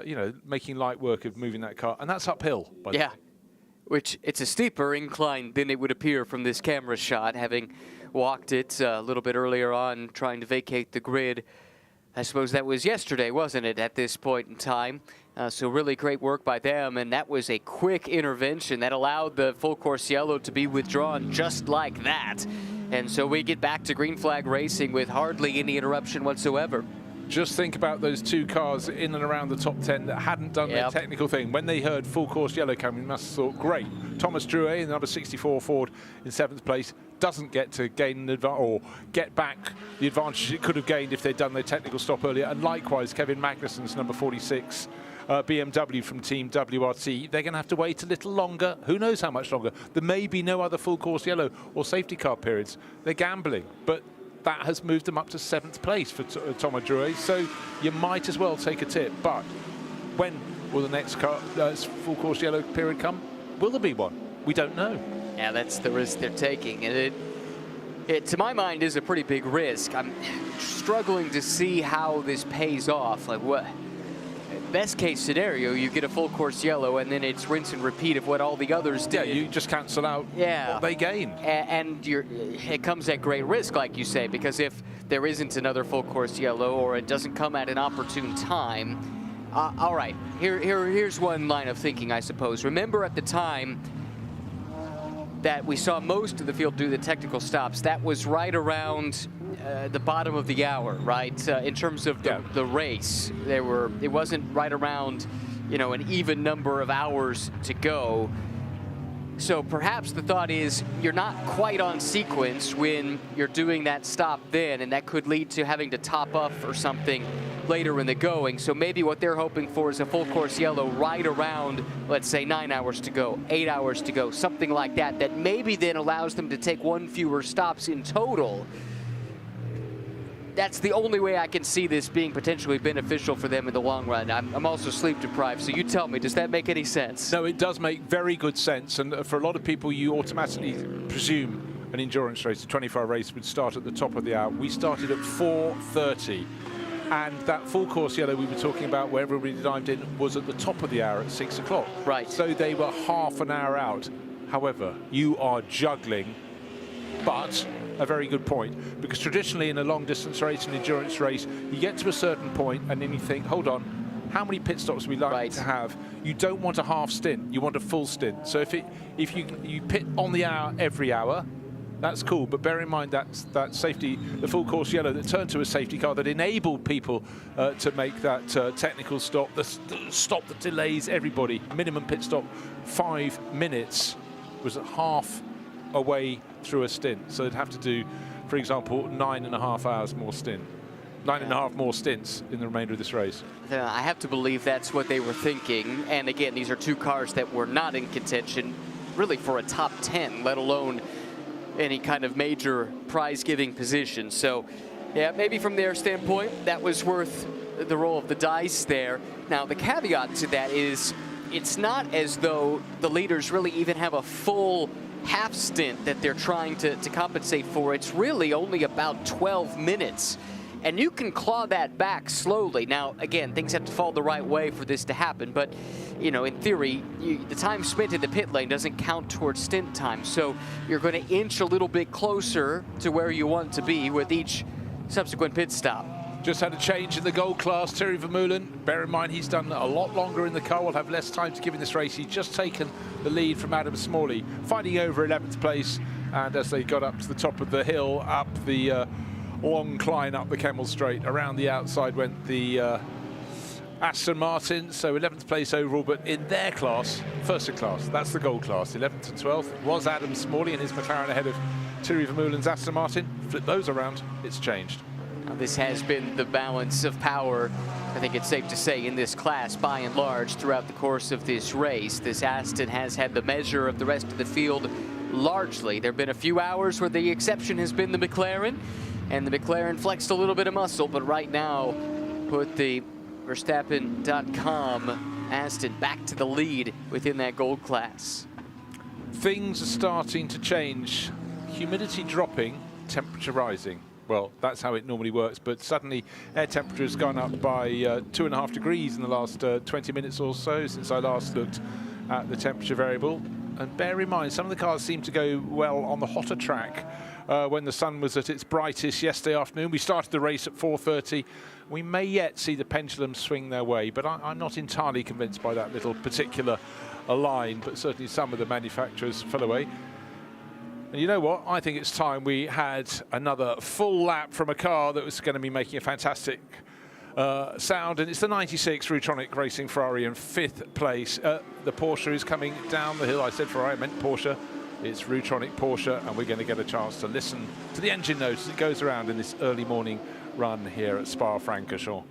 Speaker 1: you know, making light work of moving that car, and that's uphill. By the way.
Speaker 3: Which it's a steeper incline than it would appear from this camera shot, having walked it a little bit earlier on, trying to vacate the grid. I suppose that was yesterday, wasn't it, at this point in time? So really great work by them, and that was a quick intervention that allowed the full course yellow to be withdrawn just like that. And so we get back to green flag racing with hardly any interruption whatsoever.
Speaker 1: Just think about those two cars in and around the top 10 that hadn't done their technical thing. When they heard full course yellow coming, they must have thought, great. Thomas Drouet, the number 64 Ford in 7th place, doesn't get to gain an advantage or get back the advantage it could have gained if they'd done their technical stop earlier. And likewise, Kevin Magnussen's number 46 BMW from Team WRT, they're going to have to wait a little longer. Who knows how much longer? There may be no other full course yellow or safety car periods. They're gambling, but that has moved them up to 7th place for Thomas Drouet. So you might as well take a tip. But when will the next car, full course yellow period come? Will there be one? We don't know.
Speaker 3: Yeah, that's the risk they're taking. And it to my mind, is a pretty big risk. I'm struggling to see how this pays off. Like, what? Best case scenario, you get a full course yellow, and then it's rinse and repeat of what all the others did.
Speaker 1: Yeah, you just cancel out what they gain.
Speaker 3: And it comes at great risk, like you say, because if there isn't another full course yellow, or it doesn't come at an opportune time, all right, here's one line of thinking, I suppose. Remember at the time that we saw most of the field do the technical stops, that was right around the bottom of the hour, right? In terms of the race, it wasn't right around, you know, an even number of hours to go. So perhaps the thought is you're not quite on sequence when you're doing that stop then, and that could lead to having to top up or something later in the going. So maybe what they're hoping for is a full course yellow right around, let's say, 9 hours to go, 8 hours to go, something like that, that maybe then allows them to take one fewer stops in total. That's the only way I can see this being potentially beneficial for them in the long run. I'm also sleep deprived, so you tell me, does that make any sense?
Speaker 1: No, it does make very good sense. And for a lot of people, you automatically presume an endurance race, a 24-hour race, would start at the top of the hour. We started at 4:30. And that full course yellow we were talking about, where everybody dived in, was at the top of the hour at 6 o'clock.
Speaker 3: Right.
Speaker 1: So they were half an hour out. However, you are juggling, but a very good point, because traditionally in a long distance race, an endurance race, you get to a certain point and then you think, hold on, how many pit stops we like to have? You don't want a half stint, you want a full stint. So if you pit on the hour every hour, that's cool, but bear in mind that safety, the full course yellow that turned to a safety car that enabled people to make that technical stop, the stop that delays everybody. Minimum pit stop 5 minutes was at half away through a stint, so they'd have to do, for example, 9.5 hours more stint. 9.5 more stints in the remainder of this race.
Speaker 3: I have to believe that's what they were thinking. And again, these are two cars that were not in contention really for a top 10, let alone any kind of major prize-giving position. So yeah, maybe from their standpoint, that was worth the roll of the dice there. Now, the caveat to that is it's not as though the leaders really even have a full half stint that they're trying to compensate for. It's really only about 12 minutes. And you can claw that back slowly. Now, again, things have to fall the right way for this to happen. But, you know, in theory, the time spent in the pit lane doesn't count towards stint time. So you're going to inch a little bit closer to where you want to be with each subsequent pit stop.
Speaker 1: Just had a change in the gold class. Thierry Vermeulen, bear in mind he's done a lot longer in the car, will have less time to give in this race. He's just taken the lead from Adam Smalley, fighting over 11th place. And as they got up to the top of the hill, up the long climb up the Kemmel Straight, around the outside went the Aston Martin. So 11th place overall, but in their class, first in class, that's the gold class. 11th and 12th was Adam Smalley and his McLaren ahead of Thierry Vermeulen's Aston Martin. Flip those around, it's changed.
Speaker 3: Now, this has been the balance of power I think it's safe to say in this class, by and large, throughout the course of this race, this Aston has had the measure of the rest of the field largely. There have been a few hours where the exception has been the McLaren, and the McLaren flexed a little bit of muscle, but right now put the Verstappen.com Aston back to the lead within that gold class.
Speaker 1: Things are starting to change. Humidity dropping, temperature rising. Well, that's how it normally works, but suddenly air temperature has gone up by 2.5 degrees in the last 20 minutes or so since I last looked at the temperature variable. And bear in mind, some of the cars seem to go well on the hotter track when the sun was at its brightest yesterday afternoon. We started the race at 4:30. We may yet see the pendulum swing their way, but I'm not entirely convinced by that little particular line, but certainly some of the manufacturers fell away. And you know what? I think it's time we had another full lap from a car that was going to be making a fantastic sound, and it's the 96 Rutronic Racing Ferrari in 5th place. The Porsche is coming down the hill. I said Ferrari, I meant Porsche. It's Rutronic Porsche, and we're going to get a chance to listen to the engine notes as it goes around in this early morning run here at Spa-Francorchamps.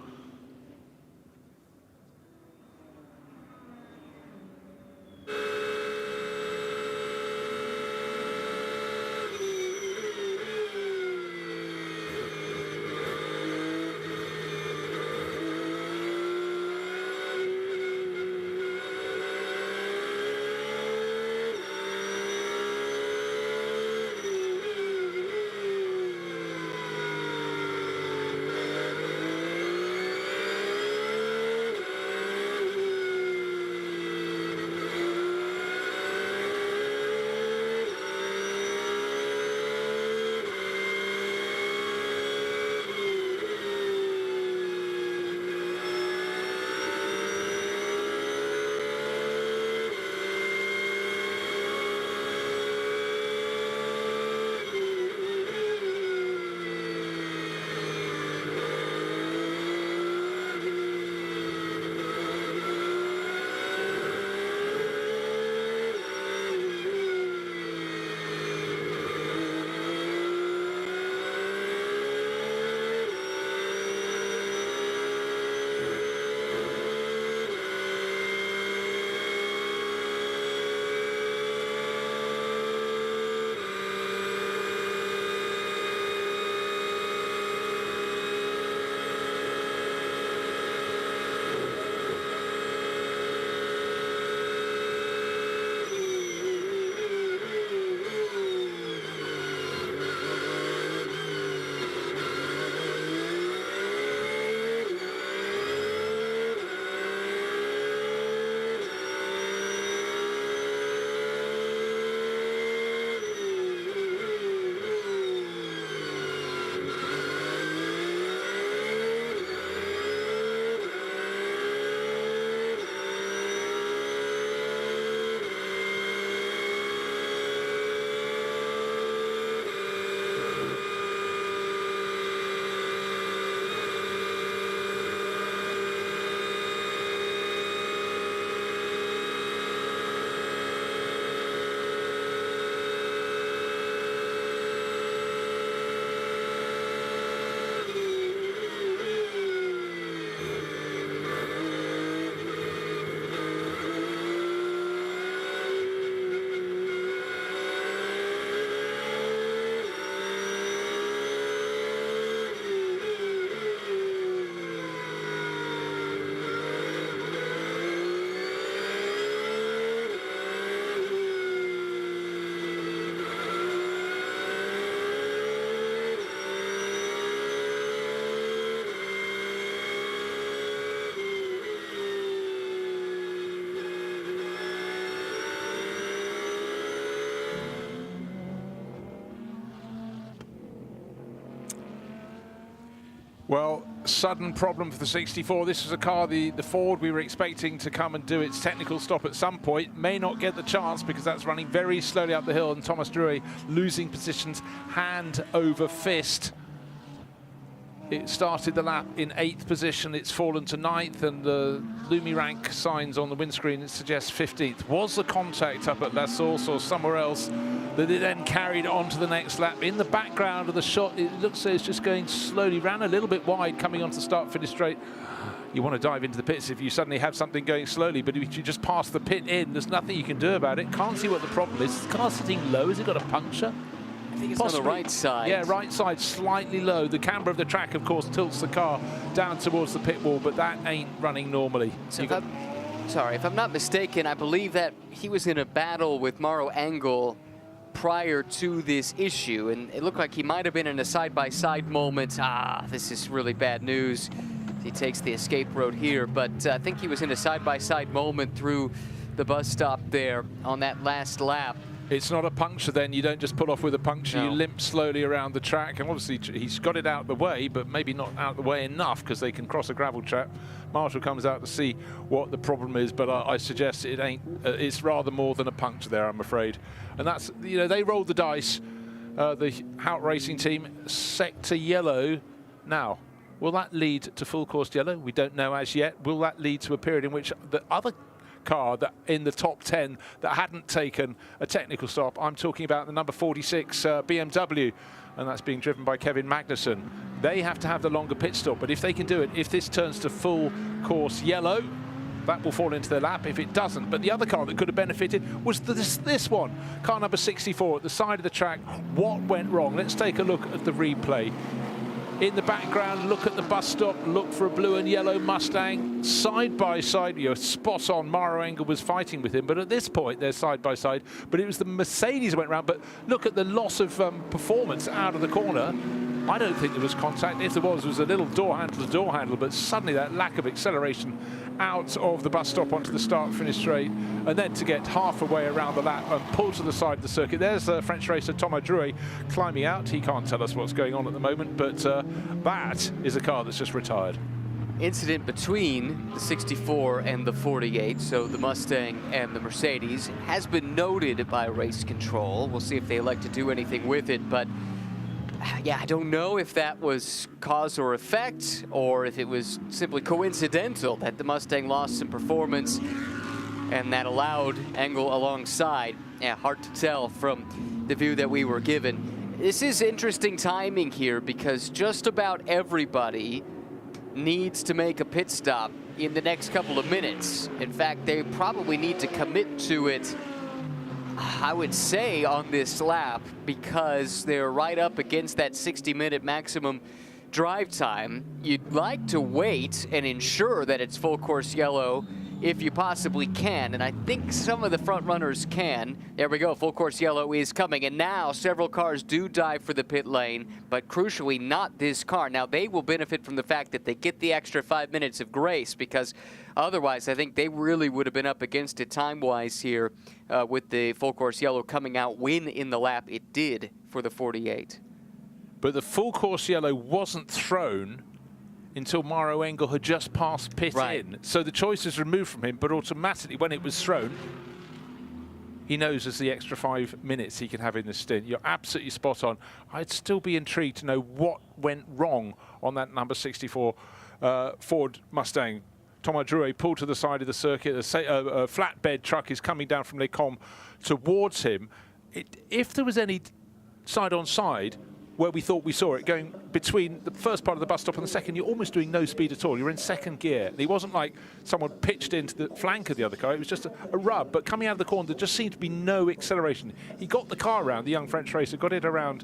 Speaker 1: Well, sudden problem for the 64. This was a car, the Ford, we were expecting to come and do its technical stop at some point. May not get the chance because that's running very slowly up the hill, and Thomas Drouet losing positions hand over fist. It started the lap in 8th position. It's fallen to 9th, and the Lumi rank signs on the windscreen, it suggests 15th. Was the contact up at La Source or somewhere else that it then carried on to the next lap? In the background of the shot, it looks like it's just going slowly, ran a little bit wide coming onto the start-finish straight. you want to dive into the pits if you suddenly have something going slowly, but if you just pass the pit in, there's nothing you can do about it. Can't see what the problem is. Is the car sitting low? Has it got a puncture?
Speaker 3: I think it's
Speaker 1: Possibly.
Speaker 3: on the right side.
Speaker 1: Yeah, right side, slightly low. The camber of the track, of course, tilts the car down towards the pit wall, but that ain't running normally.
Speaker 3: So if I'm not mistaken, I believe that he was in a battle with Mauro Engel prior to this issue, and it looked like he might have been in a side-by-side moment. This is really bad news. He takes the escape road here, but I think he was in a side-by-side moment through the bus stop there on that last lap.
Speaker 1: It's not a puncture then. You don't just pull off with a puncture.
Speaker 3: No.
Speaker 1: You limp slowly around the track, and obviously he's got it out the way, but maybe not out the way enough because they can cross a gravel track. Marshall comes out to see what the problem is, but I suggest it ain't. It's rather more than a puncture there, I'm afraid. And that's, you know, they rolled the dice. The Hout Racing team, sector yellow now. Will that lead to full course yellow? We don't know as yet. Will that lead to a period in which the other car that in the top 10 that hadn't taken a technical stop, I'm talking about the number 46 BMW, and that's being driven by Kevin Magnussen. They have to have the longer pit stop, but if they can do it, if this turns to full course yellow, that will fall into their lap. If it doesn't, but the other car that could have benefited was this one, car number 64 at the side of the track. What went wrong? Let's take a look at the replay. In the background, look at the bus stop, look for a blue and yellow Mustang. Side by side, you're spot on. Mauro Engel was fighting with him, but at this point, they're side by side. But it was the Mercedes that went round. But look at the loss of performance out of the corner. I don't think there was contact. If there was, it was a little door handle to door handle, but suddenly that lack of acceleration out of the bus stop onto the start-finish straight, and then to get half a way around the lap and pull to the side of the circuit. There's French racer Thomas Drouet climbing out. He can't tell us what's going on at the moment, but that is a car that's just retired.
Speaker 3: Incident between the 64 and the 48, so the Mustang and the Mercedes, has been noted by race control. We'll see if they elect to do anything with it, but yeah, I don't know if that was cause or effect, or if it was simply coincidental that the Mustang lost some performance and that allowed Engel alongside. Yeah, hard to tell from the view that we were given. This is interesting timing here because just about everybody needs to make a pit stop in the next couple of minutes. In fact, they probably need to commit to it, I would say, on this lap, because they're right up against that 60-minute maximum drive time. You'd like to wait and ensure that it's full course yellow if you possibly can, and I think some of the front runners can. There we go, full course yellow is coming, and now several cars do dive for the pit lane, but crucially not this car. Now they will benefit from the fact that they get the extra 5 minutes of grace, because otherwise I think they really would have been up against it time-wise here with the full course yellow coming out when in the lap it did for the 48.
Speaker 1: But the full course yellow wasn't thrown until Mauro Engel had just passed pit in. So the choice is removed from him, but automatically when it was thrown, he knows there's the extra 5 minutes he can have in the stint. You're absolutely spot on. I'd still be intrigued to know what went wrong on that number 64 Ford Mustang. Thomas Drouet pulled to the side of the circuit. A flatbed truck is coming down from Les Combes towards him. If there was any side-on-side where we thought we saw it going between the first part of the bus stop and the second, you're almost doing no speed at all. You're in second gear. And it wasn't like someone pitched into the flank of the other car. It was just a rub. But coming out of the corner, there just seemed to be no acceleration. He got the car around, the young French racer, got it around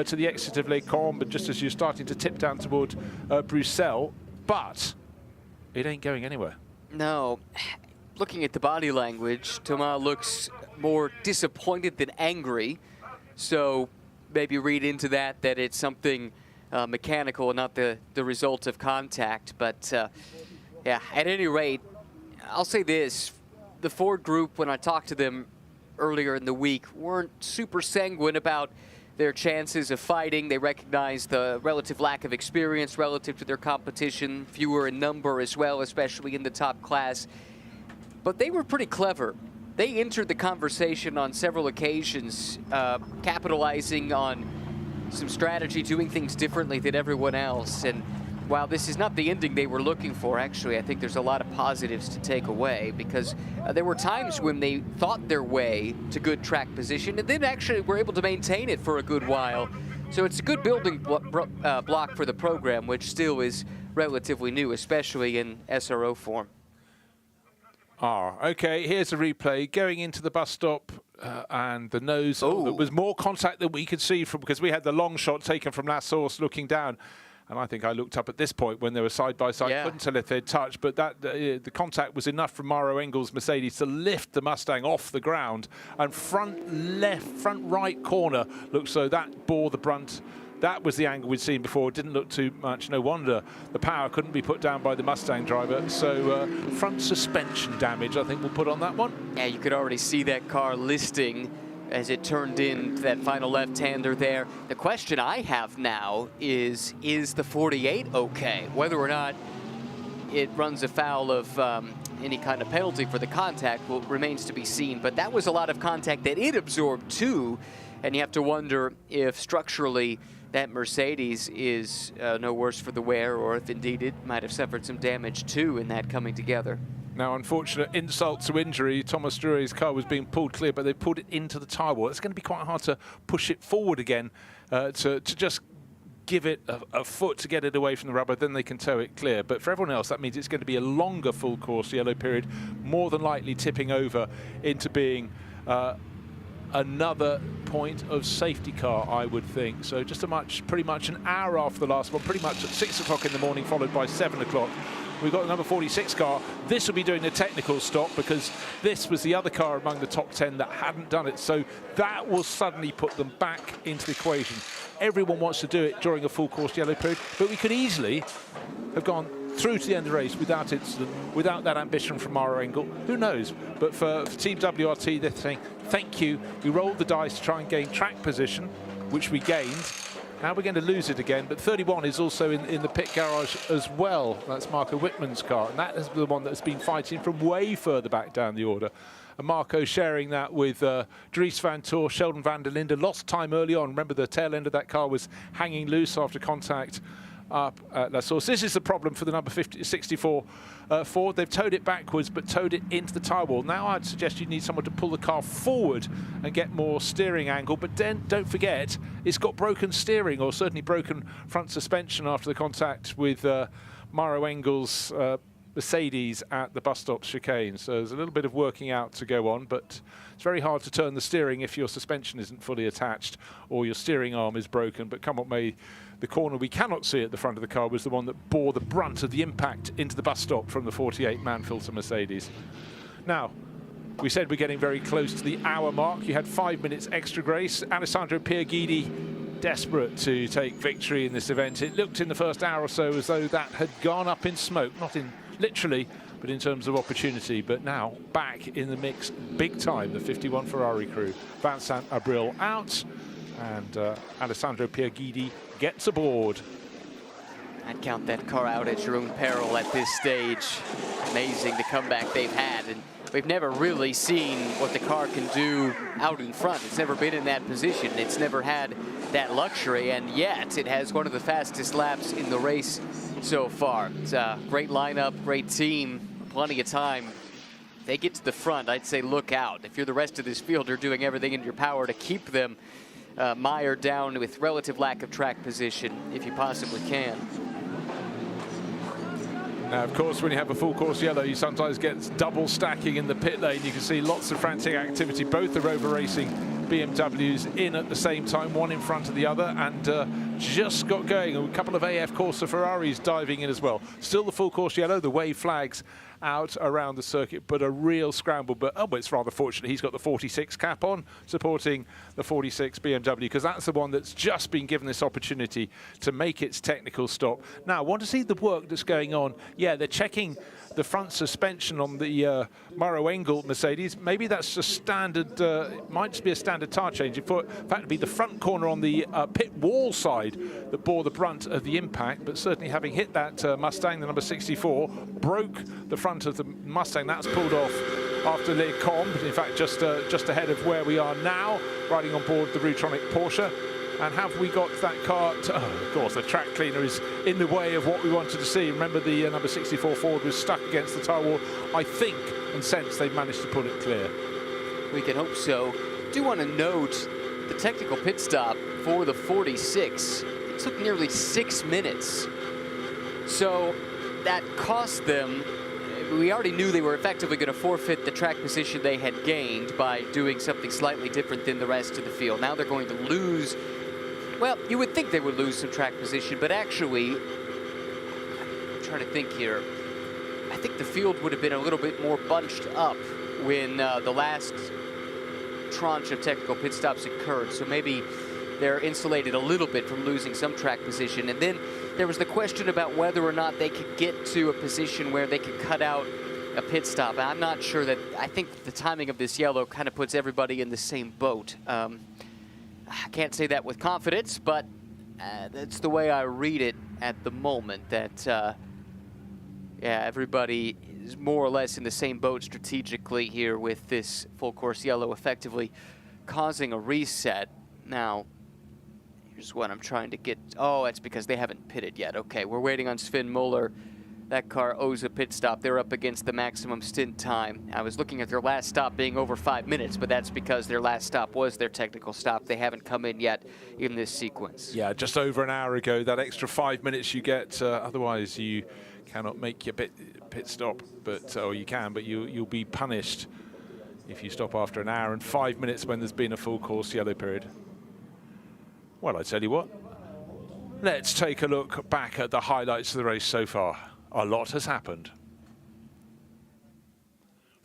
Speaker 1: to the exit of Les Combes, just as you're starting to tip down toward Bruxelles. But it ain't going anywhere.
Speaker 3: No. Looking at the body language, Thomas looks more disappointed than angry. So maybe read into that it's something mechanical and not the result of contact. But yeah, at any rate, I'll say this. The Ford group, when I talked to them earlier in the week, weren't super sanguine about their chances of fighting. They recognized the relative lack of experience relative to their competition, fewer in number as well, especially in the top class. But they were pretty clever. They entered the conversation on several occasions, capitalizing on some strategy, doing things differently than everyone else. And while this is not the ending they were looking for, actually, I think there's a lot of positives to take away, because there were times when they thought their way to good track position and then actually were able to maintain it for a good while. So it's a good building block for the program, which still is relatively new, especially in SRO form.
Speaker 1: Okay, here's a replay going into the bus stop and the nose. There was more contact than we could see from, because we had the long shot taken from last source looking down. And I think I looked up at this point when they were side by side. Couldn't tell if they'd touched, but that the contact was enough from Mauro Engel's Mercedes to lift the Mustang off the ground. And front right corner looks so that bore the brunt. That was the angle we'd seen before. It didn't look too much. No wonder the power couldn't be put down by the Mustang driver. So front suspension damage, I think we'll put on that one.
Speaker 3: Yeah, you could already see that car listing as it turned in that final left-hander there. The question I have now is the 48 okay? Whether or not it runs afoul of any kind of penalty for the contact remains to be seen. But that was a lot of contact that it absorbed too. And you have to wonder if structurally that Mercedes is no worse for the wear, or if indeed it might have suffered some damage too in that coming together.
Speaker 1: Now, unfortunate insult to injury, Thomas Drury's car was being pulled clear, but they pulled it into the tyre wall. It's going to be quite hard to push it forward again, to just give it a foot to get it away from the rubber, then they can tow it clear. But for everyone else, that means it's going to be a longer full course yellow period, more than likely tipping over into being another point of safety car, I would think. So just pretty much an hour after the last one, pretty much at 6 o'clock in the morning, followed by 7 o'clock. We've got the number 46 car. This will be doing the technical stop, because this was the other car among the top 10 that hadn't done it. So that will suddenly put them back into the equation. Everyone wants to do it during a full course yellow period, but we could easily have gone through to the end of the race without incident, without that ambition from Mauro Engel. Who knows? But for Team WRT, they're saying, thank you. We rolled the dice to try and gain track position, which we gained. Now we're going to lose it again, but 31 is also in the pit garage as well. That's Marco Wittmann's car, and that is the one that's been fighting from way further back down the order. And Marco sharing that with Dries van Toor, Sheldon van der Linde. Lost time early on. Remember, the tail end of that car was hanging loose after contact up at La Source. This is the problem for the number 64 Ford. They've towed it backwards, but towed it into the tyre wall. Now I'd suggest you need someone to pull the car forward and get more steering angle, but then don't forget it's got broken steering, or certainly broken front suspension after the contact with Mauro Engel's Mercedes at the bus stop chicane. So there's a little bit of working out to go on, but it's very hard to turn the steering if your suspension isn't fully attached or your steering arm is broken. But come what may, the corner we cannot see at the front of the car was the one that bore the brunt of the impact into the bus stop from the 48 Manfilter Mercedes. Now, we said we're getting very close to the hour mark. You had 5 minutes extra grace. Alessandro Pierguidi desperate to take victory in this event. It looked in the first hour or so as though that had gone up in smoke, not in literally, but in terms of opportunity. But now back in the mix big time, the 51 Ferrari crew. Vincent Abril out, and Alessandro Pierguidi gets aboard.
Speaker 3: I'd count that car out at your own peril at this stage. Amazing the comeback they've had, and we've never really seen what the car can do out in front. It's never been in that position. It's never had that luxury, and yet it has one of the fastest laps in the race so far. It's a great lineup, great team, plenty of time. If they get to the front, I'd say look out. If you're the rest of this field, you're doing everything in your power to keep them mired down with relative lack of track position if you possibly can.
Speaker 1: Now, of course, when you have a full course yellow, you sometimes get double stacking in the pit lane. You can see lots of frantic activity. Both the Rover Racing BMWs in at the same time, one in front of the other, and just got going. A couple of AF Corsa Ferraris diving in as well. Still the full course yellow, the wave flags out around the circuit, but a real scramble. But it's rather fortunate he's got the 46 cap on, supporting the 46 BMW, because that's the one that's just been given this opportunity to make its technical stop. Now, I want to see the work that's going on. Yeah, they're checking the front suspension on the Mauro Engel Mercedes. Maybe that's just standard, it might just be a standard tire change. In fact, it'd be the front corner on the pit wall side that bore the brunt of the impact, but certainly having hit that Mustang, the number 64, broke the front of the Mustang. That's pulled off after Les Combes, in fact, just ahead of where we are now, riding on board the Rutronic Porsche. And have we got that car? Of course, the track cleaner is in the way of what we wanted to see. Remember, the number 64 Ford was stuck against the tyre wall. I think and sense they've managed to pull it clear.
Speaker 3: We can hope so. Do want to note the technical pit stop for the 46. It took nearly 6 minutes. So that cost them, we already knew they were effectively going to forfeit the track position they had gained by doing something slightly different than the rest of the field. Now they're going to lose, well, you would think they would lose some track position, but actually, I'm trying to think here, I think the field would have been a little bit more bunched up when the last tranche of technical pit stops occurred. So maybe they're insulated a little bit from losing some track position. And then there was the question about whether or not they could get to a position where they could cut out a pit stop. I'm not sure that, I think the timing of this yellow kind of puts everybody in the same boat. I can't say that with confidence, but that's the way I read it at the moment, that yeah, everybody is more or less in the same boat strategically here with this full course yellow effectively causing a reset. Now, here's what I'm trying to get. Oh, that's because they haven't pitted yet. Okay, we're waiting on Sven Muller. That car owes a pit stop. They're up against the maximum stint time. I was looking at their last stop being over 5 minutes, but that's because their last stop was their technical stop. They haven't come in yet in this sequence.
Speaker 1: Yeah, just over an hour ago, that extra 5 minutes you get, otherwise you cannot make your pit stop, but or you can, but you'll be punished if you stop after an hour and 5 minutes when there's been a full course yellow period. Well, I tell you what, let's take a look back at the highlights of the race so far. A lot has happened.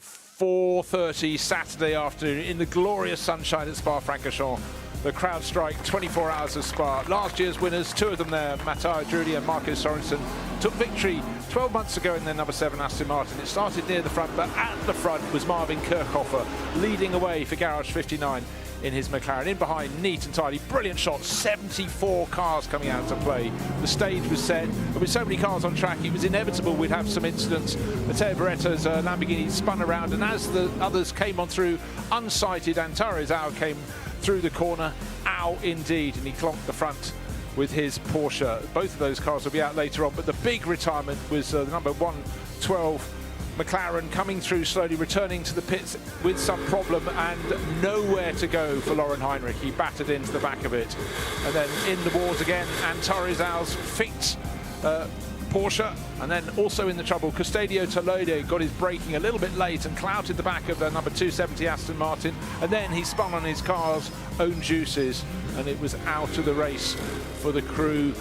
Speaker 1: 4:30 Saturday afternoon in the glorious sunshine at Spa-Francorchamps. The CrowdStrike 24 Hours of Spa. Last year's winners, two of them there, Matteo Drudi and Marco Sorensen, took victory 12 months ago in their number 7 Aston Martin. It started near the front, but at the front was Marvin Kirchhofer leading away for Garage 59 in his McLaren. In behind, neat and tidy, brilliant shot, 74 cars coming out to play. The stage was set, and with so many cars on track, it was inevitable we'd have some incidents. Matteo Beretta's Lamborghini spun around, and as the others came on through, unsighted Antares Au came through the corner. Ow, indeed, and he clonked the front with his Porsche. Both of those cars will be out later on, but the big retirement was the number 112 McLaren coming through slowly, returning to the pits with some problem and nowhere to go for Lauren Heinrich. He battered into the back of it. And then in the wars again, Antares Au's fixed Porsche, and then also in the trouble, Custodio Toledo got his braking a little bit late and clouted the back of the number 270 Aston Martin, and then he spun on his car's own juices, and it was out of the race for the crew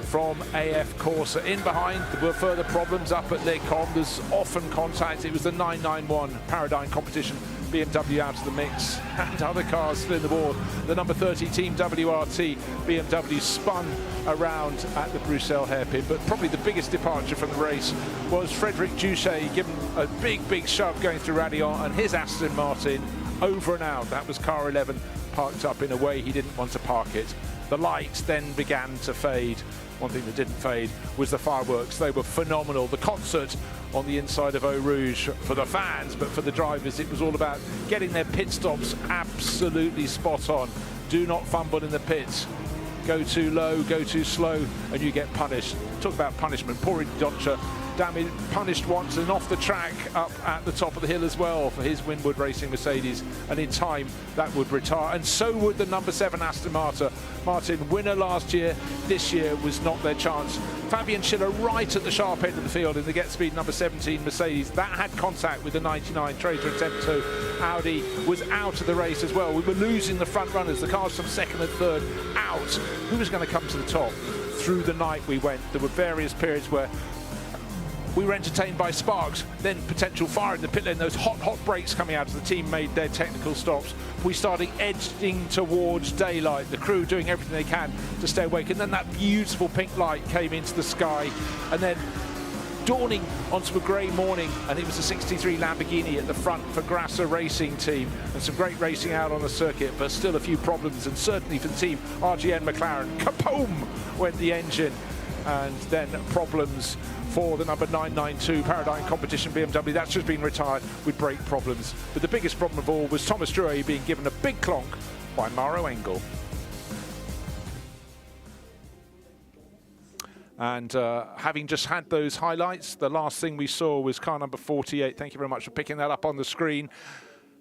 Speaker 1: from AF Corsa. In behind, there were further problems up at Les Combes. There's often contact. It was the 991 Paradigm competition. BMW out of the mix, and other cars still in the wall. The number 30 Team WRT BMW spun around at the Bruxelles hairpin, but probably the biggest departure from the race was Frederic Duché given a big shove going through Radillon, and his Aston Martin over and out. That was car 11 parked up in a way he didn't want to park it. The lights then began to fade. One thing that didn't fade was the fireworks. They were phenomenal. The concert on the inside of Eau Rouge for the fans, but for the drivers, it was all about getting their pit stops absolutely spot on. Do not fumble in the pits. Go too low, go too slow, and you get punished. Talk about punishment. Poor Doncha, damn, punished once and off the track up at the top of the hill as well for his Winwood Racing Mercedes, and in time that would retire, and so would the number 7 Aston Martin. Winner last year, this year was not their chance. Fabian Schiller right at the sharp end of the field in the Get Speed number 17 Mercedes. That had contact with the 99 Trader and Tempo. Audi was out of the race as well. We were losing the front runners, the cars from second and third out. Who was going to come to the top? Through the night we went. There were various periods where we were entertained by sparks, then potential fire in the pit lane, those hot breaks coming out as the team made their technical stops. We started edging towards daylight, the crew doing everything they can to stay awake, and then that beautiful pink light came into the sky, and then dawning onto a grey morning, and it was a 63 Lamborghini at the front for Grasser Racing Team, and some great racing out on the circuit, but still a few problems, and certainly for the team RGN McLaren. Kapoom went the engine, and then problems for the number 992 Paradigm Competition BMW. That's just been retired with brake problems. But the biggest problem of all was Thomas Drouet being given a big clonk by Mauro Engel. And having just had those highlights, the last thing we saw was car number 48. Thank you very much for picking that up on the screen.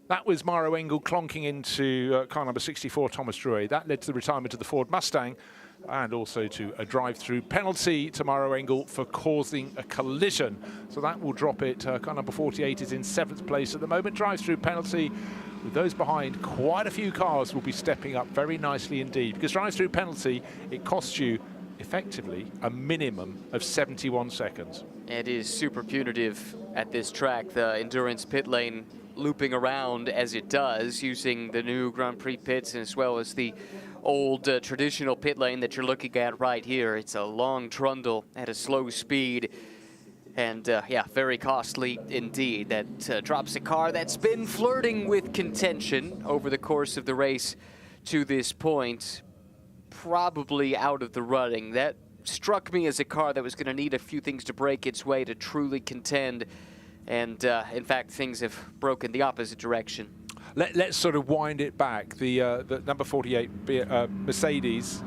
Speaker 1: That was Mauro Engel clonking into car number 64, Thomas Drouet. That led to the retirement of the Ford Mustang and also to a drive-through penalty to Mauro Engel for causing a collision. So that will drop it. Car number 48 is in 7th place at the moment. Drive-through penalty. With those behind, quite a few cars will be stepping up very nicely indeed. Because drive-through penalty, it costs you effectively a minimum of 71 seconds.
Speaker 3: It is super punitive at this track. The endurance pit lane looping around as it does, using the new Grand Prix pits as well as the old traditional pit lane that you're looking at right here. It's a long trundle at a slow speed. And yeah, very costly indeed. That drops a car that's been flirting with contention over the course of the race to this point. Probably out of the running. That struck me as a car that was going to need a few things to break its way to truly contend. And in fact, things have broken the opposite direction.
Speaker 1: Let's sort of wind it back. The number 48 Mercedes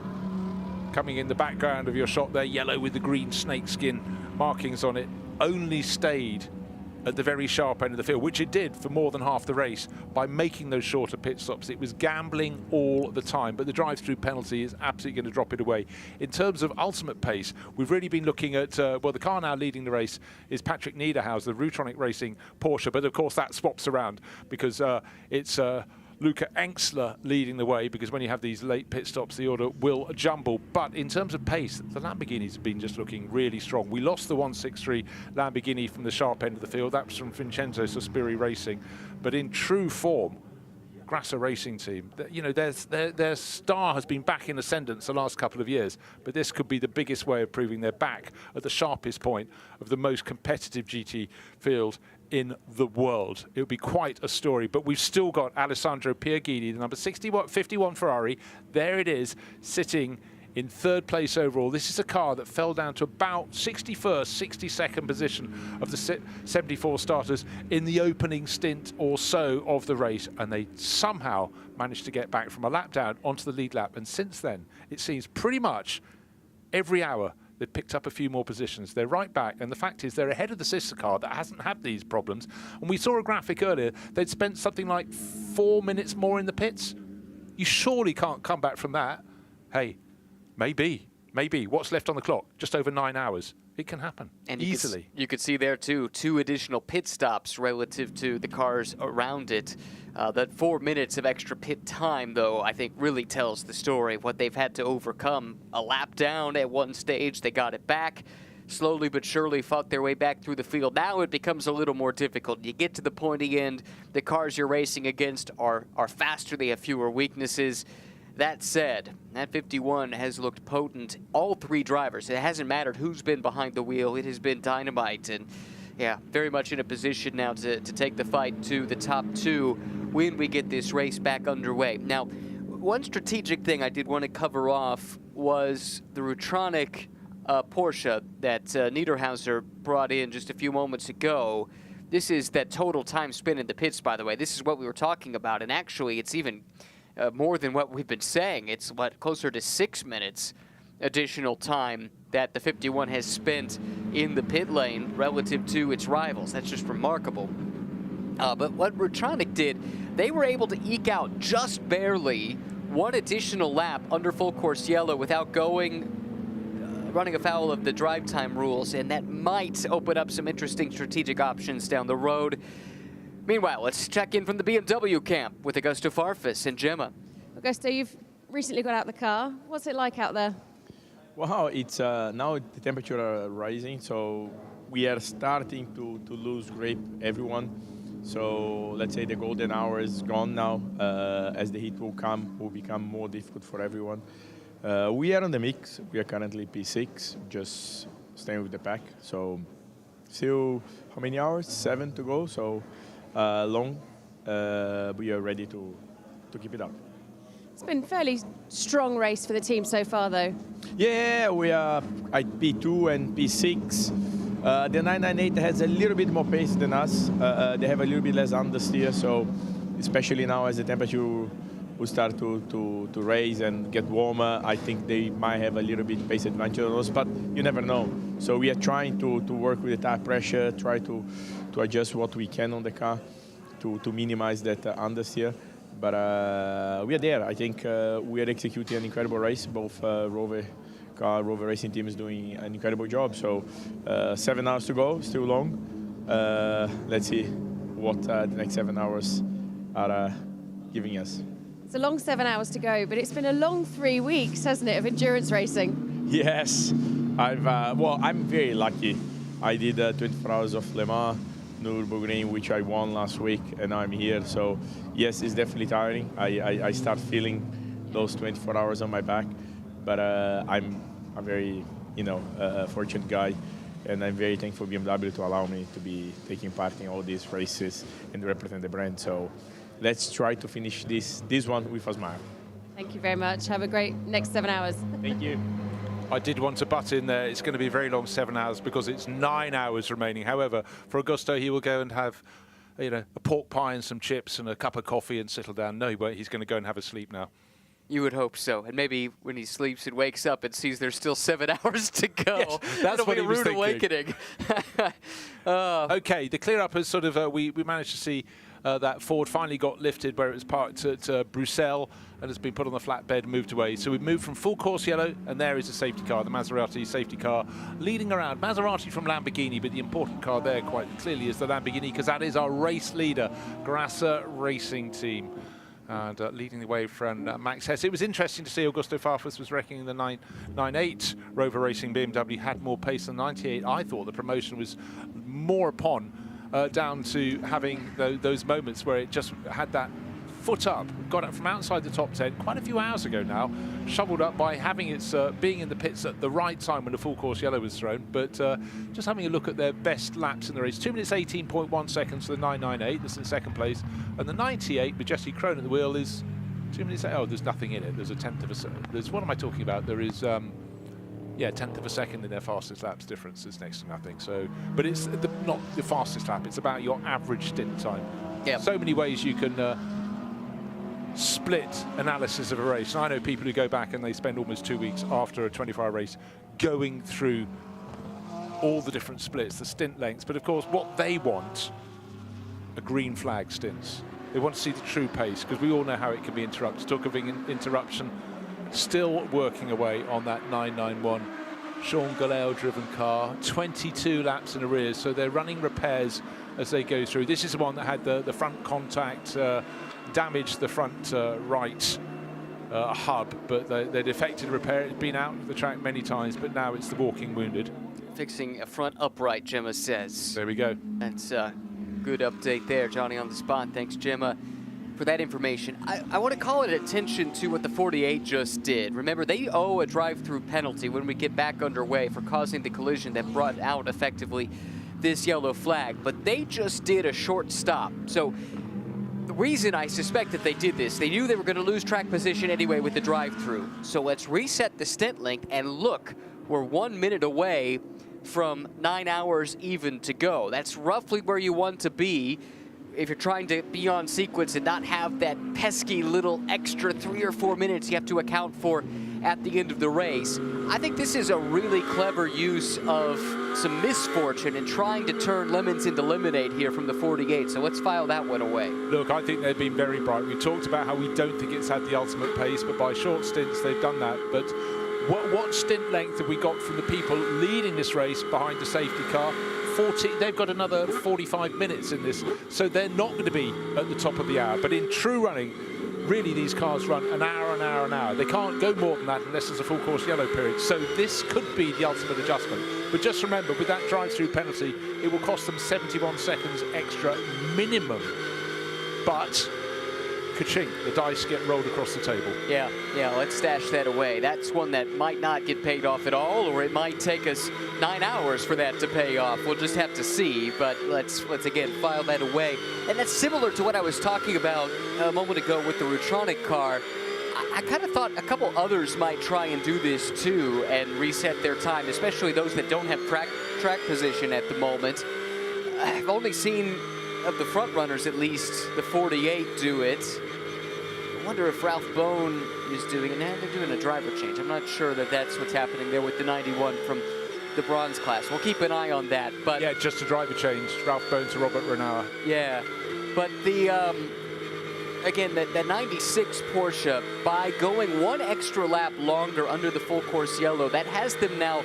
Speaker 1: coming in the background of your shot there, yellow with the green snakeskin markings on it, only stayed at the very sharp end of the field, which it did for more than half the race by making those shorter pit stops. It was gambling all the time, but the drive-through penalty is absolutely going to drop it away. In terms of ultimate pace, we've really been looking at, well, the car now leading the race is Patrick Niederhaus, the Rutronic Racing Porsche, but of course that swaps around because it's Luca Engstler leading the way, because when you have these late pit stops, the order will jumble. But in terms of pace, the Lamborghinis have been just looking really strong. We lost the 163 Lamborghini from the sharp end of the field. That was from Vincenzo Sospiri Racing. But in true form, Grasser Racing Team, you know, their star has been back in ascendance the last couple of years, but this could be the biggest way of proving they're back at the sharpest point of the most competitive GT field in the world. It would be quite a story, but we've still got Alessandro Pierguidi, the number 51 Ferrari. There it is, sitting in 3rd place overall. This is a car that fell down to about 61st, 62nd position of the 74 starters in the opening stint or so of the race, and they somehow managed to get back from a lap down onto the lead lap. And since then, it seems pretty much every hour they've picked up a few more positions. They're right back, and the fact is they're ahead of the sister car that hasn't had these problems. And we saw a graphic earlier, they'd spent something like 4 minutes more in the pits. You surely can't come back from that. Hey, maybe. What's left on the clock? Just over 9 hours. It can happen
Speaker 3: and
Speaker 1: easily.
Speaker 3: You could see there too, 2 additional pit stops relative to the cars around it. That 4 minutes of extra pit time, though, I think really tells the story of what they've had to overcome. A lap down at one stage, they got it back. Slowly but surely fought their way back through the field. Now it becomes a little more difficult. You get to the pointy end, the cars you're racing against are faster, they have fewer weaknesses. That said, that 51 has looked potent. All 3 drivers, it hasn't mattered who's been behind the wheel, it has been dynamite. And yeah, very much in a position now to take the fight to the top 2 when we get this race back underway. Now, one strategic thing I did want to cover off was the Rutronic Porsche that Niederhauser brought in just a few moments ago. This is that total time spent in the pits, by the way. This is what we were talking about, and actually it's even more than what we've been saying. It's what, closer to 6 minutes additional time that the 51 has spent in the pit lane relative to its rivals. That's just remarkable. But what Rutronic did, they were able to eke out just barely 1 additional lap under full course yellow without running afoul of the drive time rules, and that might open up some interesting strategic options down the road. Meanwhile, let's check in from the BMW camp with Augusto Farfus and Gemma.
Speaker 5: Augusto, you've recently got out the car. What's it like out there?
Speaker 13: Wow, it's now the temperature are rising, so we are starting to lose grip, everyone. So let's say the golden hour is gone now. As the heat will become more difficult for everyone. We are on the mix. We are currently P6, just staying with the pack. So still, how many hours? 7 to go. So long. We are ready to keep it up.
Speaker 5: It's been a fairly strong race for the team so far, though.
Speaker 13: Yeah, we are at P2 and P6. The 998 has a little bit more pace than us. They have a little bit less understeer, so especially now as the temperature will start to raise and get warmer, I think they might have a little bit pace advantage on us, but you never know. So we are trying to work with the tire pressure, try to adjust what we can on the car. to minimize that understeer. But we are there. I think we are executing an incredible race. Both Rover Racing team is doing an incredible job. So 7 hours to go, still long. Let's see what the next 7 hours are giving us.
Speaker 5: It's a long 7 hours to go, but it's been a long 3 weeks, hasn't it, of endurance racing?
Speaker 13: Yes, I'm very lucky. I did 24 hours of Le Mans, Nürburgring, which I won last week, and now I'm here. So yes, it's definitely tiring. I start feeling those 24 hours on my back, but I'm a very fortunate guy, and I'm very thankful for BMW to allow me to be taking part in all these races and represent the brand. So let's try to finish this one with a smile.
Speaker 5: Thank you very much. Have a great next 7 hours.
Speaker 13: Thank you.
Speaker 1: I did want to butt in there. It's going to be a very long 7 hours because it's 9 hours remaining. However, for Augusto, he will go and have, a pork pie and some chips and a cup of coffee and settle down. No, he won't. He's going to go and have a sleep now.
Speaker 3: You would hope so. And maybe when he sleeps and wakes up and sees there's still 7 hours to go.
Speaker 1: Yes, that's what he was thinking.
Speaker 3: Awakening.
Speaker 1: Okay, the clear up has sort of, we managed to see that Ford finally got lifted where it was parked at Bruxelles and has been put on the flatbed and moved away. So we've moved from full course yellow, and there is a safety car, the Maserati safety car, leading around. Maserati from Lamborghini, but the important car there quite clearly is the Lamborghini, because that is our race leader, Grasser Racing Team. And leading the way from Max Hess. It was interesting to see Augusto Farfus was wrecking the 998 Rover Racing BMW, had more pace than 98. I thought the promotion was more upon, down to having those moments where it just had that foot up, got it from outside the top 10 quite a few hours ago now, shoveled up by having its being in the pits at the right time when the full course yellow was thrown, but just having a look at their best laps in the race. 2 minutes 18.1 seconds for the 998, that's in second place, and the 98 with Jesse Krohn at the wheel is 2 minutes. Oh, there's nothing in it. There's a tenth of a second. There's, what am I talking about? There is tenth of a second in their fastest laps difference. Is next to nothing. So, but it's not the fastest lap. It's about your average stint time.
Speaker 3: Yeah.
Speaker 1: So many ways you can split analysis of a race. And I know people who go back and they spend almost 2 weeks after a 24-hour race going through all the different splits, the stint lengths. But of course, what they want are green flag stints. They want to see the true pace, because we all know how it can be interrupted. Talk of interruption, still working away on that 991 Sean Galeo driven car, 22 laps in arrears, so they're running repairs as they go through. This is the one that had the front contact, damaged the front right hub, but they'd effected a repair. It's been out of the track many times, but now it's the walking wounded.
Speaker 3: Fixing a front upright, Gemma says.
Speaker 1: There we go.
Speaker 3: That's a good update there, Johnny on the spot. Thanks, Gemma, for that information. I want to call attention to what the 48 just did. Remember, they owe a drive-through penalty when we get back underway for causing the collision that brought out effectively this yellow flag, but they just did a short stop. So the reason I suspect that they did this, they knew they were going to lose track position anyway with the drive-through. So let's reset the stint length, and look, we're 1 minute away from 9 hours even to go. That's roughly where you want to be if you're trying to be on sequence and not have that pesky little extra 3 or 4 minutes you have to account for at the end of the race. I think this is a really clever use of some misfortune in trying to turn lemons into lemonade here from the 48, so let's file that one away.
Speaker 1: Look, I think they've been very bright. We talked about how we don't think it's had the ultimate pace, but by short stints they've done that. But what stint length have we got from the people leading this race behind the safety car? 40, they've got another 45 minutes in this, so they're not going to be at the top of the hour. But in true running, really these cars run an hour, an hour, an hour. They can't go more than that unless there's a full course yellow period. So this could be the ultimate adjustment. But just remember, with that drive-through penalty, it will cost them 71 seconds extra minimum. But ka-ching, the dice get rolled across the table.
Speaker 3: Yeah, let's stash that away. That's one that might not get paid off at all, or it might take us 9 hours for that to pay off. We'll just have to see, but let's again file that away. And that's similar to what I was talking about a moment ago with the Rutronic car. I kind of thought a couple others might try and do this too and reset their time, especially those that don't have track position at the moment. I've only seen, of the front runners at least, the 48 do it. I wonder if Ralph Bone is doing it. Now they're doing a driver change. I'm not sure that that's what's happening there with the 91 from the bronze class. We'll keep an eye on that. But
Speaker 1: yeah, just a driver change. Ralph Bone to Robert Renauer.
Speaker 3: Yeah. But the, again, that 96 Porsche, by going one extra lap longer under the full course yellow, that has them now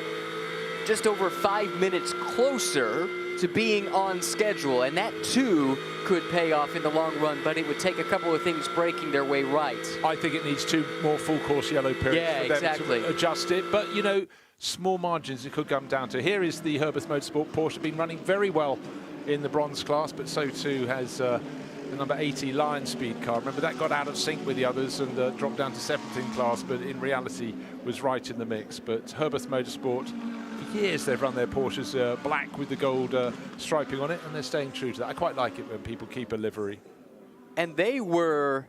Speaker 3: just over 5 minutes closer to being on schedule, and that too could pay off in the long run, but it would take a couple of things breaking their way right.
Speaker 1: I think it needs 2 more full course yellow periods for them to adjust it, but you know, small margins it could come down to. Here is the Herbert Motorsport Porsche, been running very well in the bronze class, but so too has the number 80 Lion Speed car. Remember, that got out of sync with the others and dropped down to 17th class, but in reality was right in the mix. But Herbert Motorsport, for years they've run their Porsches black with the gold striping on it, and they're staying true to that. I quite like it when people keep a livery.
Speaker 3: And they were,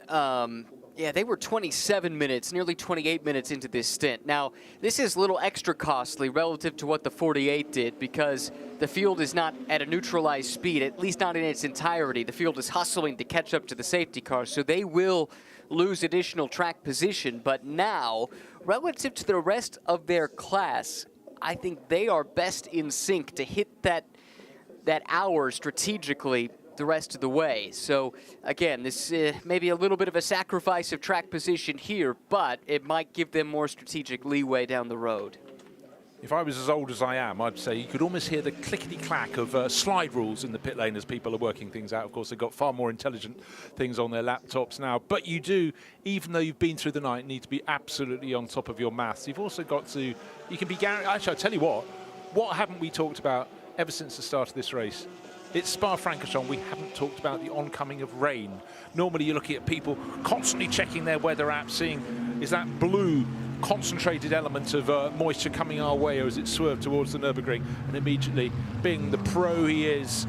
Speaker 3: they were 27 minutes, nearly 28 minutes into this stint. Now, this is a little extra costly relative to what the 48 did, because the field is not at a neutralized speed, at least not in its entirety. The field is hustling to catch up to the safety cars, so they will lose additional track position. But now, relative to the rest of their class, I think they are best in sync to hit that hour strategically the rest of the way. So again, this may be a little bit of a sacrifice of track position here, but it might give them more strategic leeway down the road.
Speaker 1: If I was as old as I am, I'd say you could almost hear the clickety-clack of slide rules in the pit lane as people are working things out. Of course, they've got far more intelligent things on their laptops now. But you do, even though you've been through the night, need to be absolutely on top of your maths. You've also got to, you can be guaranteed. Actually, I'll tell you what haven't we talked about ever since the start of this race? It's Spa-Francorchamps. We haven't talked about the oncoming of rain. Normally, you're looking at people constantly checking their weather app, seeing is that blue concentrated element of moisture coming our way, or is it swerved towards the Nürburgring? And immediately, being the pro he is,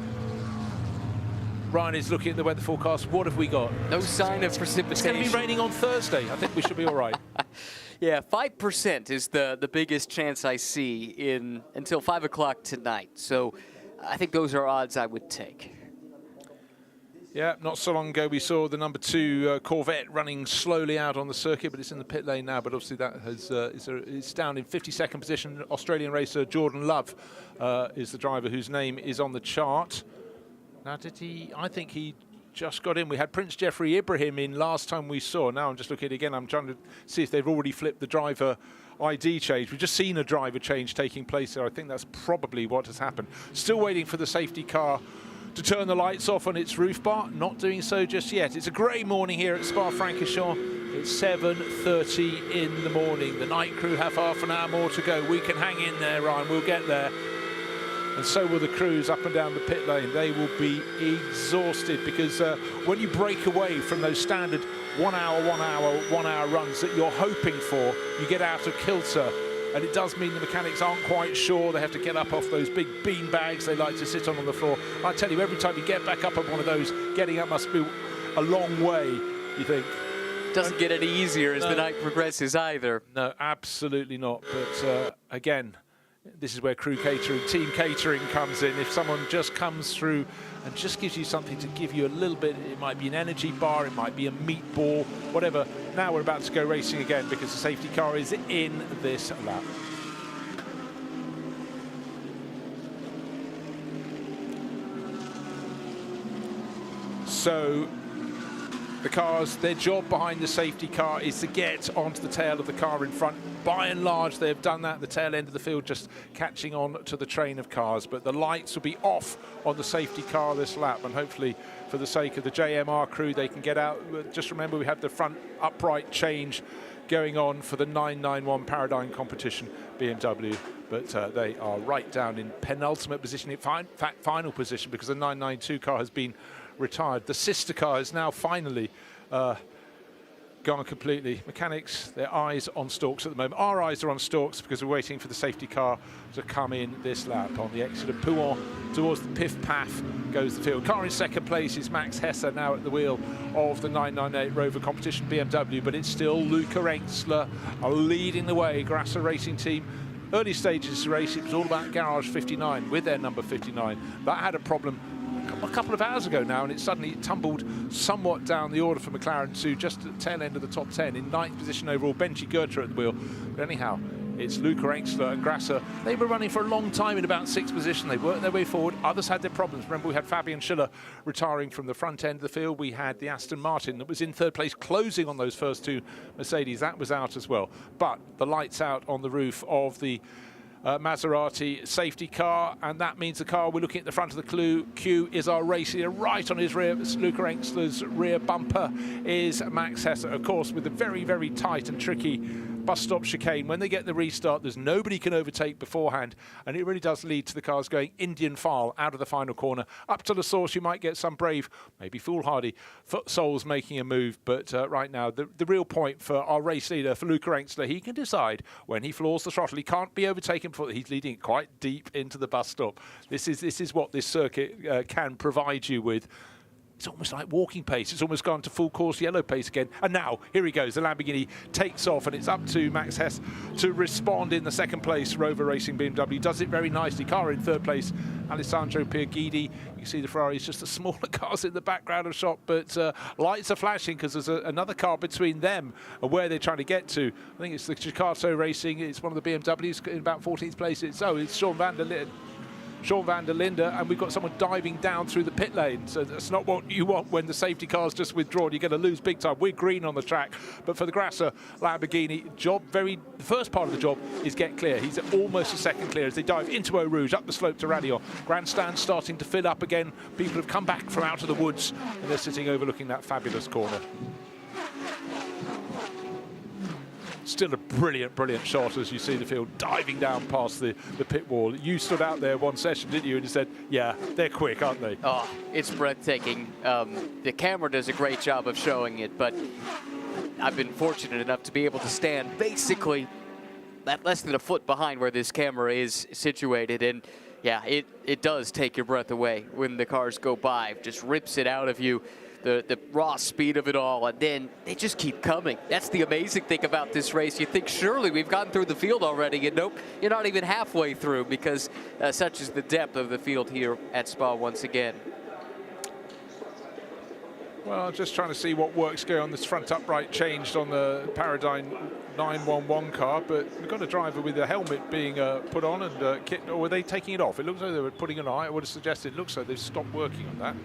Speaker 1: Ryan is looking at the weather forecast. What have we got?
Speaker 3: No sign of precipitation.
Speaker 1: It's going to be raining on Thursday. I think we should be all right.
Speaker 3: Yeah, 5% is the biggest chance I see until 5 o'clock tonight. So I think those are odds I would take.
Speaker 1: Yeah, not so long ago we saw the number 2 Corvette running slowly out on the circuit, but it's in the pit lane now. But obviously that is down in 52nd position. Australian racer Jordan Love is the driver whose name is on the chart. Now, I think he just got in. We had Prince Jeffrey Ibrahim in last time we saw. Now I'm just looking at it again. I'm trying to see if they've already flipped the driver ID change. We've just seen a driver change taking place there. I think that's probably what has happened. Still waiting for the safety car to turn the lights off on its roof bar. Not doing so just yet. It's a grey morning here at Spa-Francorchamps. It's 7:30 in the morning. The night crew have half an hour more to go. We can hang in there, Ryan. We'll get there. And so will the crews up and down the pit lane. They will be exhausted because when you break away from those standard 1 hour runs that you're hoping for, you get out of kilter. And it does mean the mechanics aren't quite sure. They have to get up off those big bean bags they like to sit on the floor. I tell you, every time you get back up on one of those, getting up must be a long way, you think.
Speaker 3: Doesn't get any easier as the night progresses either.
Speaker 1: No, absolutely not. But again, this is where crew catering, team catering comes in. If someone just comes through and just gives you something to give you a little bit, it might be an energy bar, it might be a meatball, whatever. Now we're about to go racing again because the safety car is in this lap. So the cars, their job behind the safety car is to get onto the tail of the car in front. By and large, they've done that at the tail end of the field, just catching on to the train of cars. But the lights will be off on the safety car this lap, and hopefully, for the sake of the JMR crew, they can get out. Just remember, we have the front upright change going on for the 991 Paradigm competition, BMW. But they are right down in penultimate position, in fact, final position, because the 992 car has been retired. The sister car is now finally gone completely. Mechanics, their eyes on stalks at the moment. Our eyes are on stalks because we're waiting for the safety car to come in this lap. On the exit of Pouhon towards the Piff-Paff goes the field. Car in second place is Max Hesse, now at the wheel of the 998 Rover competition BMW, but it's still Luca Engstler leading the way. Grasser Racing Team. Early stages of the race, it was all about Garage 59 with their number 59. That had a problem a couple of hours ago now, and it suddenly tumbled somewhat down the order for McLaren to just at the tail end of the top 10 in 9th position overall. Benji Goethe at the wheel. But anyhow, It's Luca Engstler and Grasser. They were running for a long time in about 6th position. They worked their way forward. Others had their problems. Remember, we had Fabian Schiller retiring from the front end of the field. We had the Aston Martin that was in 3rd place, closing on those first 2 Mercedes. That was out as well. But the lights out on the roof of the Maserati safety car, and that means the car we're looking at the front of the queue is our race leader. Right on his rear, Luca Engstler's rear bumper is Max Hesse, of course, with a very, very tight and tricky bus stop chicane. When they get the restart, there's nobody can overtake beforehand, and it really does lead to the cars going Indian file out of the final corner. Up to the source, you might get some brave, maybe foolhardy souls making a move, but right now, the real point for our race leader, for Luca Engstler, he can decide when he floors the throttle. He can't be overtaken before he's leading it quite deep into the bus stop. This is what this circuit can provide you with. It's almost like walking pace. It's almost gone to full course yellow pace again. And now, here he goes. The Lamborghini takes off, and it's up to Max Hesse to respond in the 2nd place. Rover Racing BMW does it very nicely. Car in 3rd place, Alessandro Pierguidi. You can see the Ferrari is just the smaller cars in the background of shot, but lights are flashing because there's another car between them and where they're trying to get to. I think it's the Chicago Racing. It's one of the BMWs in about 14th place. It's Sean van der Linde, and we've got someone diving down through the pit lane. So that's not what you want when the safety car's just withdrawn. You're going to lose big time. We're green on the track, but for the Grasser Lamborghini, the first part of the job is get clear. He's almost a second clear as they dive into Eau Rouge, up the slope to Radion. Grandstand starting to fill up again. People have come back from out of the woods, and they're sitting overlooking that fabulous corner. Still a brilliant, brilliant shot as you see the field diving down past the pit wall. You stood out there one session, didn't you? And you said, yeah, they're quick, aren't they?
Speaker 3: Oh, it's breathtaking. The camera does a great job of showing it, but I've been fortunate enough to be able to stand basically at less than a foot behind where this camera is situated. And yeah, it does take your breath away when the cars go by. It just rips it out of you. The raw speed of it all, and then they just keep coming. That's the amazing thing about this race. You think surely we've gotten through the field already, and nope, you're not even halfway through because such is the depth of the field here at Spa once again.
Speaker 1: Well, just trying to see what works going on. This front upright changed on the Paradigm 911 car, but we've got a driver with a helmet being put on and kit, or were they taking it off? It looks like they were putting it on. I would have suggested it looks like they've stopped working on that,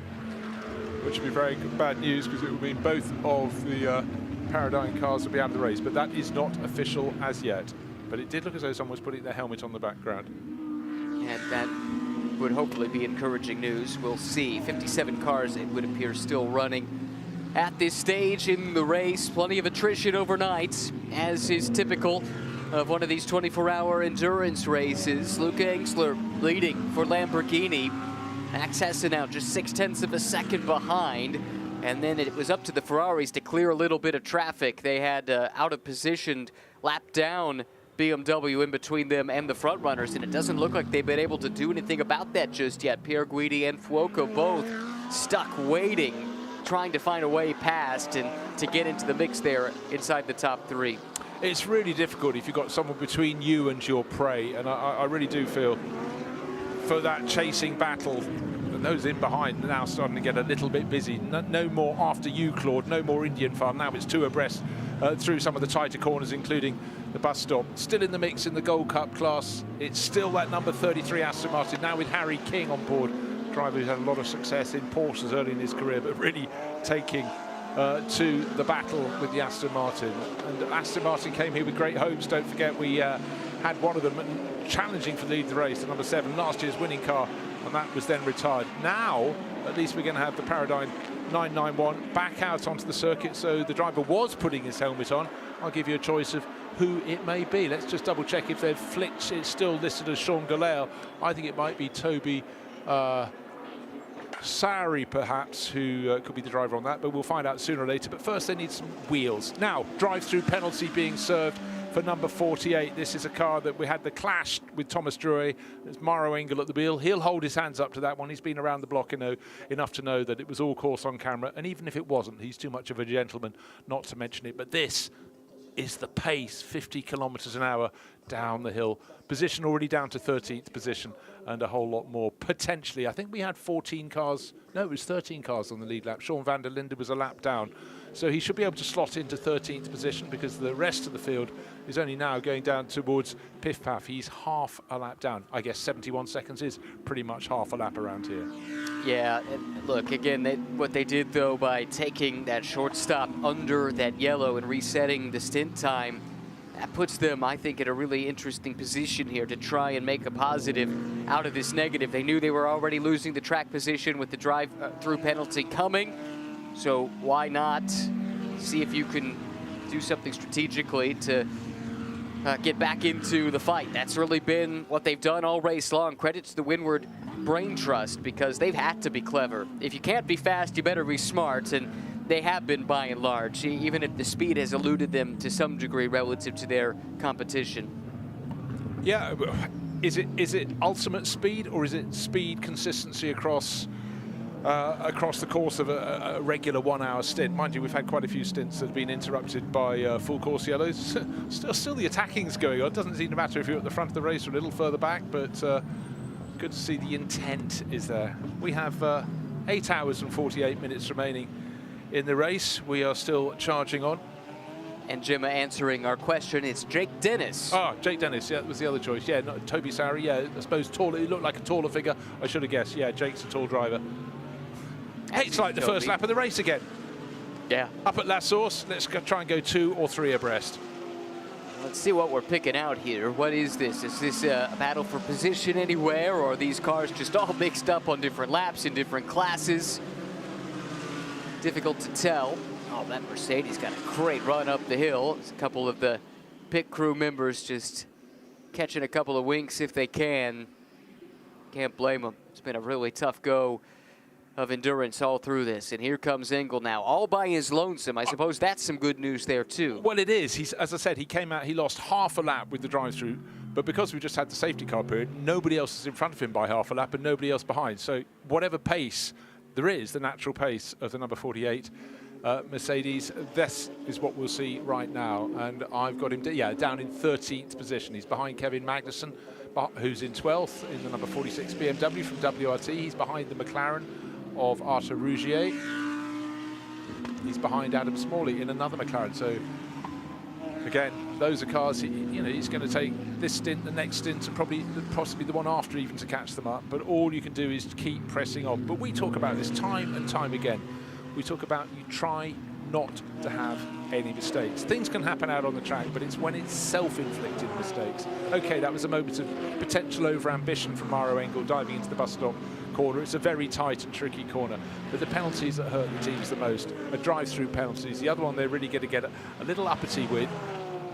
Speaker 1: which would be very bad news because it would mean both of the Paradigm cars would be out of the race, but that is not official as yet. But it did look as though someone was putting their helmet on the background.
Speaker 3: And that would hopefully be encouraging news. We'll see. 57 cars, it would appear, still running at this stage in the race. Plenty of attrition overnight, as is typical of one of these 24-hour endurance races. Luca Engstler leading for Lamborghini. Max Hesse now just 0.6 of a second behind. And then it was up to the Ferraris to clear a little bit of traffic. They had out of positioned lap down BMW in between them and the front runners, and it doesn't look like they've been able to do anything about that just yet. Pierguidi and Fuoco both stuck waiting, trying to find a way past and to get into the mix there inside the top 3.
Speaker 1: It's really difficult if you've got someone between you and your prey, and I really do feel for that chasing battle. And those in behind are now starting to get a little bit busy. No more after you, Claude, no more Indian fun. Now it's 2 abreast through some of the tighter corners, including the bus stop. Still in the mix in the Gold Cup class. It's still that number 33 Aston Martin, now with Harry King on board. Driver who's had a lot of success in Porsches early in his career, but really taking to the battle with the Aston Martin. And Aston Martin came here with great hopes. Don't forget we had one of them challenging for the lead of the race, the number 7, last year's winning car, and that was then retired. Now, at least we're going to have the Paradigm 991 back out onto the circuit, so the driver was putting his helmet on. I'll give you a choice of who it may be. Let's just double check if they've flicked. It's still listed as Sean Galea. I think it might be Toby Sari, perhaps, who could be the driver on that, but we'll find out sooner or later. But first, they need some wheels. Now, drive-through penalty being served for number 48. This is a car that we had the clash with Thomas Drouet. There's Mauro Engel at the wheel. He'll hold his hands up to that one. He's been around the block enough to know that it was all course on camera. And even if it wasn't, he's too much of a gentleman not to mention it. But this is the pace, 50 kilometers an hour down the hill. Position already down to 13th position, and a whole lot more potentially. I think we had 14 cars. No, it was 13 cars on the lead lap. Sean van der Linde was a lap down. So he should be able to slot into 13th position because the rest of the field is only now going down towards Piff Paff. He's half a lap down. I guess 71 seconds is pretty much half a lap around here.
Speaker 3: Yeah, and look, again, what they did, though, by taking that short stop under that yellow and resetting the stint time, that puts them, I think, in a really interesting position here to try and make a positive out of this negative. They knew they were already losing the track position with the drive-through penalty coming. So why not see if you can do something strategically to get back into the fight? That's really been what they've done all race long. Credit to the Windward brain trust, because they've had to be clever. If you can't be fast, you better be smart, and they have been by and large, even if the speed has eluded them to some degree relative to their competition.
Speaker 1: Yeah, is it ultimate speed, or is it speed consistency across the course of a regular 1 hour stint? Mind you, we've had quite a few stints that have been interrupted by full course yellows. Still the attacking's going on. It doesn't seem to matter if you're at the front of the race or a little further back, but good to see the intent is there. We have 8 hours and 48 minutes remaining in the race. We are still charging on.
Speaker 3: And Gemma answering our question, it's Jake Dennis.
Speaker 1: Oh, Jake Dennis, yeah, that was the other choice. Yeah, not Toby Sari, yeah, I suppose taller. He looked like a taller figure. I should have guessed. Yeah, Jake's a tall driver. Hey, it's like the first lap of the race again.
Speaker 3: Yeah.
Speaker 1: Up at La Source, let's try and go 2 or 3 abreast.
Speaker 3: Let's see what we're picking out here. What is this? Is this a battle for position anywhere, or are these cars just all mixed up on different laps in different classes? Difficult to tell. Oh, that Mercedes got a great run up the hill. It's a couple of the pit crew members just catching a couple of winks if they can. Can't blame them. It's been a really tough go of endurance all through this. And here comes Engel now, all by his lonesome. I suppose that's some good news there, too.
Speaker 1: Well, it is. As I said, he came out, he lost half a lap with the drive-through, but because we just had the safety car period, nobody else is in front of him by half a lap and nobody else behind. So whatever pace there is, the natural pace of the number 48 Mercedes, this is what we'll see right now. And I've got him down in 13th position. He's behind Kevin Magnussen, who's in 12th in the number 46 BMW from WRT. He's behind the McLaren of Arthur Rougier. He's behind Adam Smalley in another McLaren. So again, those are cars he's going to take this stint, the next stint, and possibly the one after even to catch them up. But all you can do is keep pressing on. But we talk about this time and time again. We talk about you try not to have any mistakes. Things can happen out on the track, but it's when it's self-inflicted mistakes. Okay, that was a moment of potential over-ambition from Maro Engel diving into the bus stop corner. It's a very tight and tricky corner, but the penalties that hurt the teams the most are drive-through penalties. The other one they're really going to get a little uppity with.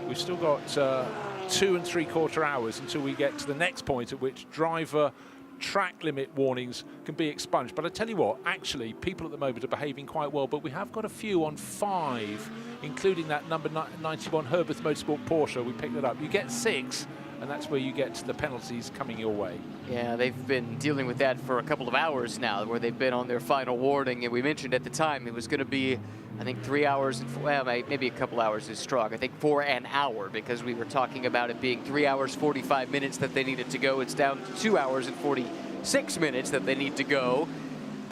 Speaker 1: We've still got 2 3/4 hours until we get to the next point at which driver track limit warnings can be expunged. But I tell you what, actually, people at the moment are behaving quite well, but we have got a few on 5, including that number 91 Herbert Motorsport Porsche. We picked it up. You get 6, and that's where you get to the penalties coming your way.
Speaker 3: Yeah, they've been dealing with that for a couple of hours now, where they've been on their final warning. And we mentioned at the time it was going to be, I think, 3 hours, well, maybe a couple hours is strong. I think 4 an hour, because we were talking about it being 3 hours, 45 minutes that they needed to go. It's down to 2 hours and 46 minutes that they need to go.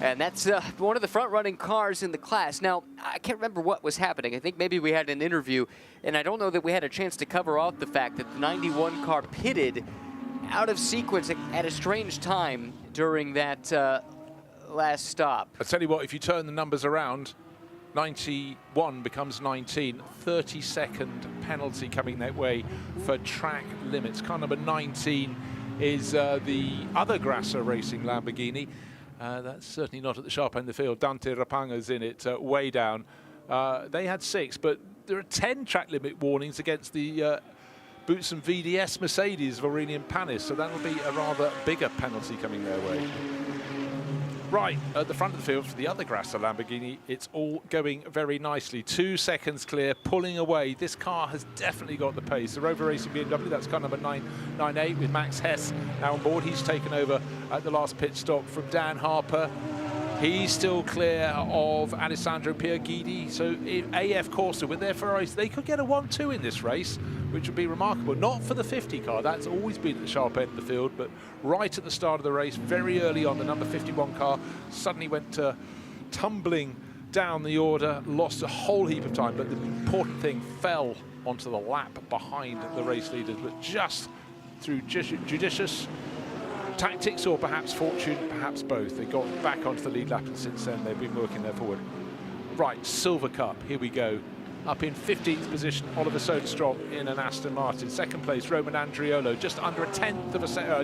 Speaker 3: And that's one of the front-running cars in the class. Now, I can't remember what was happening. I think maybe we had an interview, and I don't know that we had a chance to cover off the fact that the 91 car pitted out of sequence at a strange time during that last stop.
Speaker 1: I tell you what, if you turn the numbers around, 91 becomes 19, 30-second penalty coming that way for track limits. Car number 19 is the other Grasser Racing Lamborghini. That's certainly not at the sharp end of the field. Dante Rapanga's in it, way down. They had 6, but there are 10 track limit warnings against the Boots and VDS Mercedes of Aurelian Panis, so that'll be a rather bigger penalty coming their way. Right, at the front of the field for the other Grasser Lamborghini, it's all going very nicely. 2 seconds clear, pulling away. This car has definitely got the pace. The Rover Racing BMW, that's car number 998 with Max Hess now on board. He's taken over at the last pit stop from Dan Harper. He's still clear of Alessandro Pierguidi. So if AF Corsa with their Ferraris, they could get a 1-2 in this race, which would be remarkable. Not for the 50 car, that's always been at the sharp end of the field, but right at the start of the race, very early on, the number 51 car suddenly went tumbling down the order, lost a whole heap of time, but the important thing, fell onto the lap behind the race leaders, but just through judicious tactics or perhaps fortune, perhaps both, they got back onto the lead lap, and since then they've been working their forward. Right, Silver Cup, here we go. Up in 15th position, Oliver Soderstrom in an Aston Martin. Second place, Roman Andriolo, just under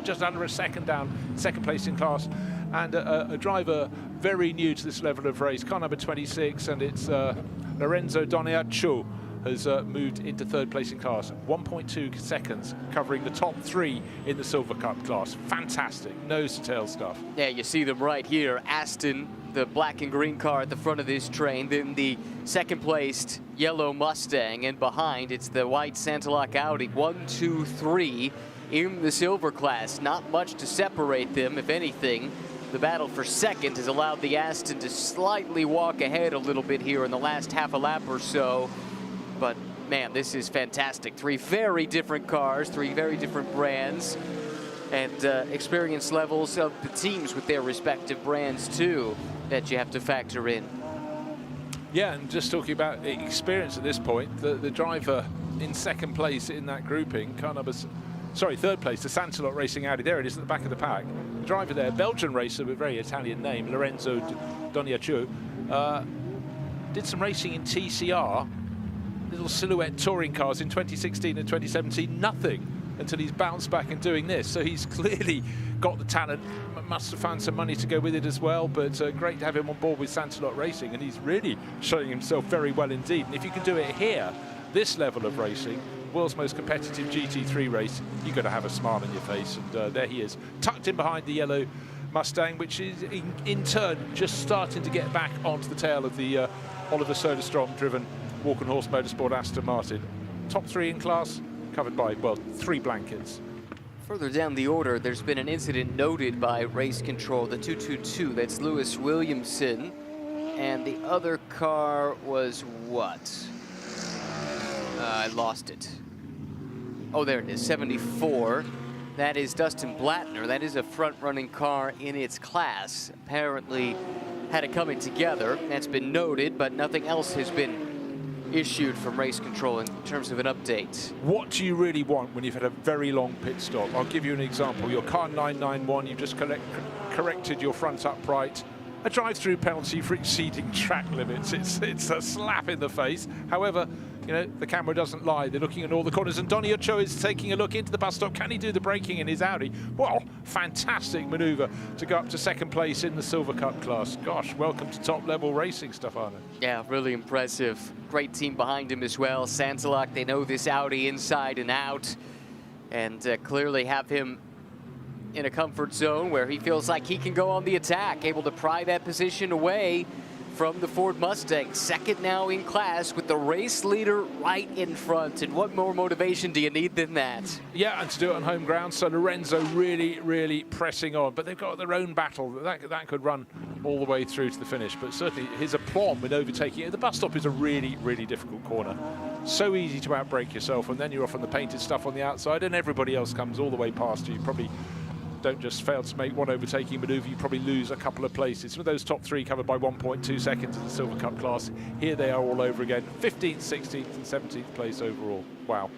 Speaker 1: just under a second down, second place in class. And a driver very new to this level of race, car number 26, and it's Lorenzo Doniaccio has moved into third place in class. 1.2 seconds, covering the top 3 in the Silver Cup class. Fantastic, nose to tail stuff.
Speaker 3: Yeah, you see them right here. Aston, the black and green car at the front of this train, then the second placed yellow Mustang, and behind it's the white Santalock Audi. 1, 2, 3 in the silver class. Not much to separate them, if anything. The battle for second has allowed the Aston to slightly walk ahead a little bit here in the last half a lap or so. But man, this is fantastic. 3 very different cars, 3 very different brands, and experience levels of the teams with their respective brands too that you have to factor in.
Speaker 1: Yeah, and just talking about experience at this point, the driver in second place in that grouping, third place, the Santalock Racing Audi, there it is at the back of the pack. The driver there, Belgian racer with a very Italian name, Lorenzo Doniaccio, did some racing in TCR, little silhouette touring cars in 2016 and 2017, nothing until he's bounced back and doing this. So he's clearly got the talent, must have found some money to go with it as well, but great to have him on board with Santalock Racing, and he's really showing himself very well indeed. And if you can do it here, this level of racing, world's most competitive GT3 race, you've got to have a smile on your face, and there he is, tucked in behind the yellow Mustang, which is in turn just starting to get back onto the tail of the Oliver Soderstrom driven Walk and Horse Motorsport Aston Martin. Top 3 in class, covered by, well, 3 blankets.
Speaker 3: Further down the order, there's been an incident noted by race control, the 222, that's Lewis Williamson, and the other car was what? I lost it. Oh, there it is, 74. That is Dustin Blattner. That is a front-running car in its class. Apparently had it coming together. That's been noted, but nothing else has been issued from race control in terms of an update.
Speaker 1: What do you really want when you've had a very long pit stop? I'll give you an example. Your car 991, you've just corrected your front upright. A drive-through penalty for exceeding track limits. It's a slap in the face. However, you know, the camera doesn't lie. They're looking at all the corners, and Doniaccio is taking a look into the bus stop. Can he do the braking in his Audi? Well, fantastic maneuver to go up to second place in the Silver Cup class. Gosh, welcome to top-level racing, Stefano.
Speaker 3: Yeah, really impressive. Great team behind him as well. Santalock, they know this Audi inside and out, and clearly have him in a comfort zone where he feels like he can go on the attack, able to pry that position away from the Ford Mustang. Second now in class with the race leader right in front. And what more motivation do you need than that?
Speaker 1: Yeah, and to do it on home ground. So Lorenzo really, really pressing on. But they've got their own battle. That could run all the way through to the finish. But certainly his aplomb in overtaking it. The bus stop is a really, really difficult corner. So easy to outbrake yourself. And then you're off on the painted stuff on the outside. And everybody else comes all the way past you. You probably don't just fail to make one overtaking maneuver, you probably lose a couple of places. Some of those top 3 covered by 1.2 seconds in the Silver Cup class. Here they are all over again. 15th, 16th and 17th place overall. Wow.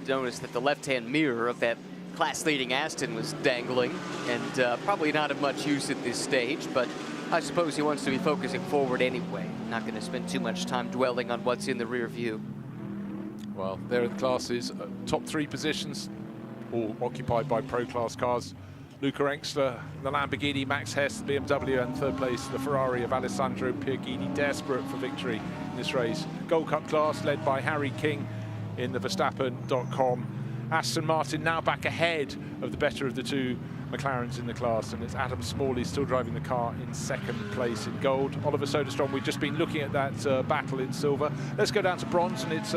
Speaker 3: Notice that the left-hand mirror of that class-leading Aston was dangling, and probably not of much use at this stage, but I suppose he wants to be focusing forward anyway. Not going to spend too much time dwelling on what's in the rear view.
Speaker 1: Well, there are the classes, top 3 positions, all occupied by pro-class cars. Luca Engstler, the Lamborghini, Max Hess, the BMW, and third place, the Ferrari of Alessandro Pierghini, desperate for victory in this race. Gold Cup class led by Harry King in the Verstappen.com. Aston Martin now back ahead of the better of the 2 McLarens in the class, and it's Adam Smalley still driving the car in second place in gold. Oliver Soderstrom, we've just been looking at that battle in silver. Let's go down to bronze, and it's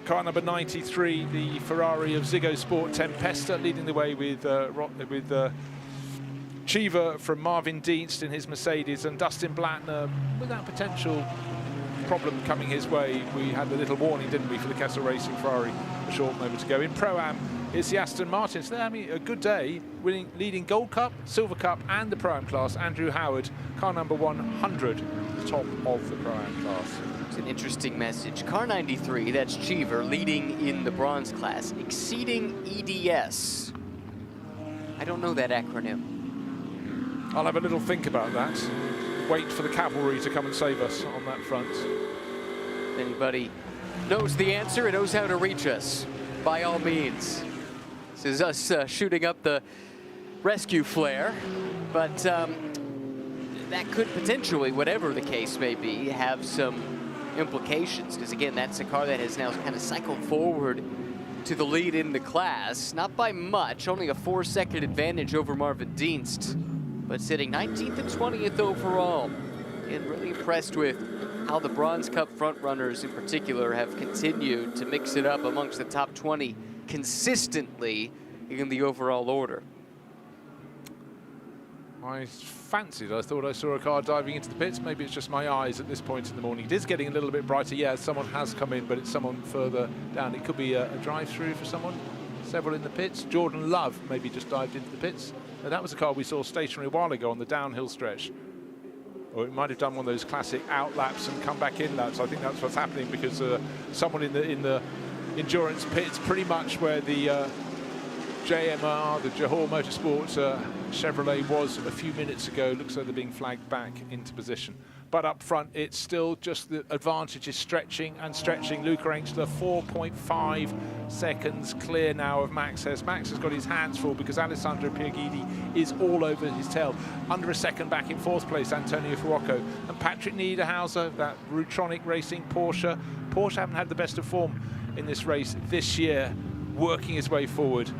Speaker 1: car number 93, the Ferrari of Ziggo Sport Tempesta, leading the way with Cheever from Marvin Dienst in his Mercedes, and Dustin Blattner with that potential problem coming his way. We had a little warning, didn't we, for the Kessel Racing Ferrari a short moment ago. In Pro-Am, it's the Aston Martin. So they're having a good day, leading Gold Cup, Silver Cup, and the Pro-Am class. Andrew Howard, car number 100, top of the Pro-Am class.
Speaker 3: It's an interesting message. Car 93, that's Cheever, leading in the bronze class, exceeding EDS. I don't know that acronym.
Speaker 1: I'll have a little think about that. Wait for the cavalry to come and save us on that front.
Speaker 3: If anybody knows the answer and knows how to reach us, by all means. This is us shooting up the rescue flare, but that could potentially, whatever the case may be, have some implications, because again, that's a car that has now kind of cycled forward to the lead in the class, not by much, only a 4-second advantage over Marvin Dienst, but sitting 19th and 20th overall. And really impressed with how the Bronze Cup frontrunners in particular have continued to mix it up amongst the top 20 consistently in the overall order.
Speaker 1: I thought I saw a car diving into the pits. Maybe it's just my eyes at this point in the morning. It is getting a little bit brighter. Yeah, someone has come in, but it's someone further down. It could be a drive-through for someone. Several in the pits. Jordan Love maybe just dived into the pits. Now, that was a car we saw stationary a while ago on the downhill stretch. Or it might have done one of those classic out laps and come back in laps. I think that's what's happening, because someone in the endurance pits, pretty much where the JMR, the Johor Motorsports Chevrolet was a few minutes ago. Looks like they're being flagged back into position. But up front, it's still just the advantage is stretching and stretching. Luca Engstler, 4.5 seconds clear now of Max Hess. Max has got his hands full because Alessandro Pierguidi is all over his tail. Under a second back in 4th place, Antonio Fuoco. And Patrick Niederhauser, that Rutronic Racing Porsche. Porsche haven't had the best of form in this race this year, working his way forward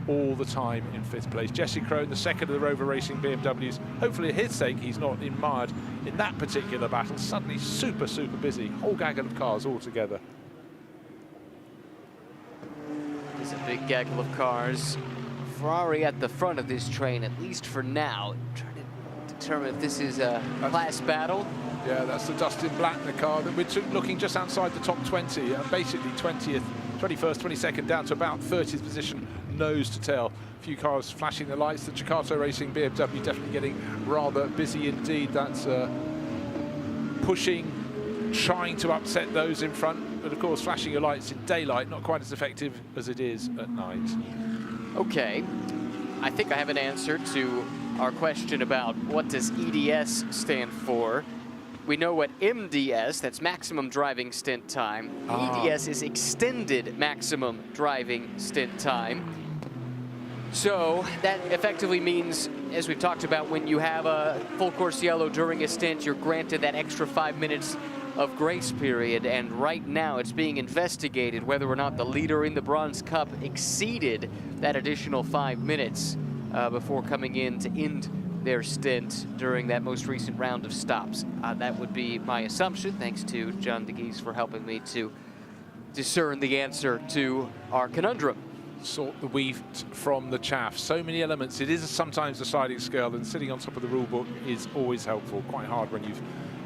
Speaker 1: all the time in 5th place. Jesse Crone, the second of the Rover Racing BMWs. Hopefully, for his sake, he's not mired in that particular battle. Suddenly, super busy. Whole gaggle of cars all together.
Speaker 3: There's a big gaggle of cars. Ferrari at the front of this train, at least for now. Trying to determine if this is a class battle.
Speaker 1: Yeah, that's the Dustin Blattner car that we're looking just outside the top 20, basically 20th, 21st, 22nd, down to about 30th position, nose to tail. A few cars flashing the lights. The Jakarta Racing BMW definitely getting rather busy indeed. That's pushing, trying to upset those in front, but of course flashing your lights in daylight, not quite as effective as it is at night.
Speaker 3: Okay, I think I have an answer to our question about what does EDS stand for. We know what MDS, that's maximum driving stint time. EDS is extended maximum driving stint time. So that effectively means, as we've talked about, when you have a full course yellow during a stint, you're granted that extra 5 minutes of grace period. And right now it's being investigated whether or not the leader in the Bronze Cup exceeded that additional 5 minutes before coming in to end their stint during that most recent round of stops. That would be my assumption. Thanks to John DeGeese for helping me to discern the answer to our conundrum.
Speaker 1: Sort the wheat from the chaff. So many elements. It is sometimes a sliding scale, and sitting on top of the rule book is always helpful. Quite hard when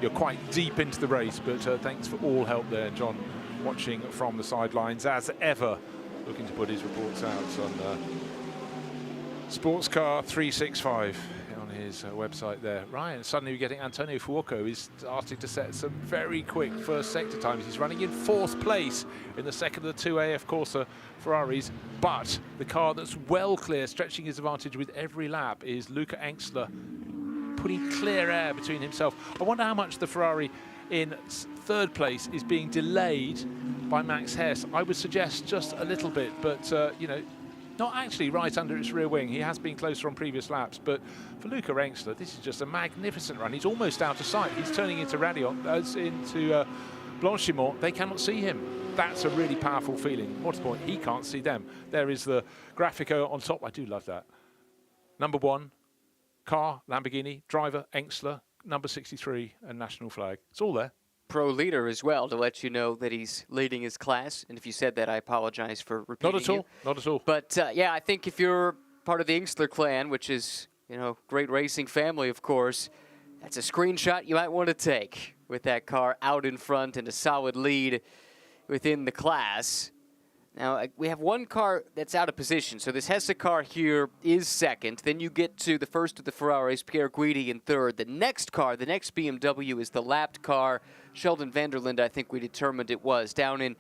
Speaker 1: you're quite deep into the race, but thanks for all help there, John, watching from the sidelines as ever, looking to put his reports out on Sports Car 365 on his website there. Ryan, suddenly we're getting Antonio Fuoco. He's starting to set some very quick first sector times. He's running in 4th place in the second of the 2 AF Corsa Ferraris, but the car that's well clear, stretching his advantage with every lap, is Luca Engstler, putting clear air between himself. I wonder how much the Ferrari in 3rd place is being delayed by Max Hess. I would suggest just a little bit, but you know, not actually right under its rear wing. He has been closer on previous laps, but for Luca Engstler, this is just a magnificent run. He's almost out of sight. He's turning into into Blanchimont. They cannot see him. That's a really powerful feeling. Motorsport, he can't see them. There is the Graphico on top. I do love that. Number 1, car, Lamborghini, driver, Engstler, number 63, and national flag. It's all there.
Speaker 3: Pro leader as well, to let you know that he's leading his class. And if you said that, I apologize for repeating.
Speaker 1: Not at all. Not at all.
Speaker 3: But yeah, I think if you're part of the Engstler clan, which is, you know, great racing family, of course, that's a screenshot you might want to take. with that car out in front and a solid lead within the class. Now, we have one car that's out of position. So this Hesse car here is second. Then you get to the first of the Ferraris, Pierre Guidi in third. The next car, the next BMW, is the lapped car. Sheldon Vanderlinde, I think we determined it was, down in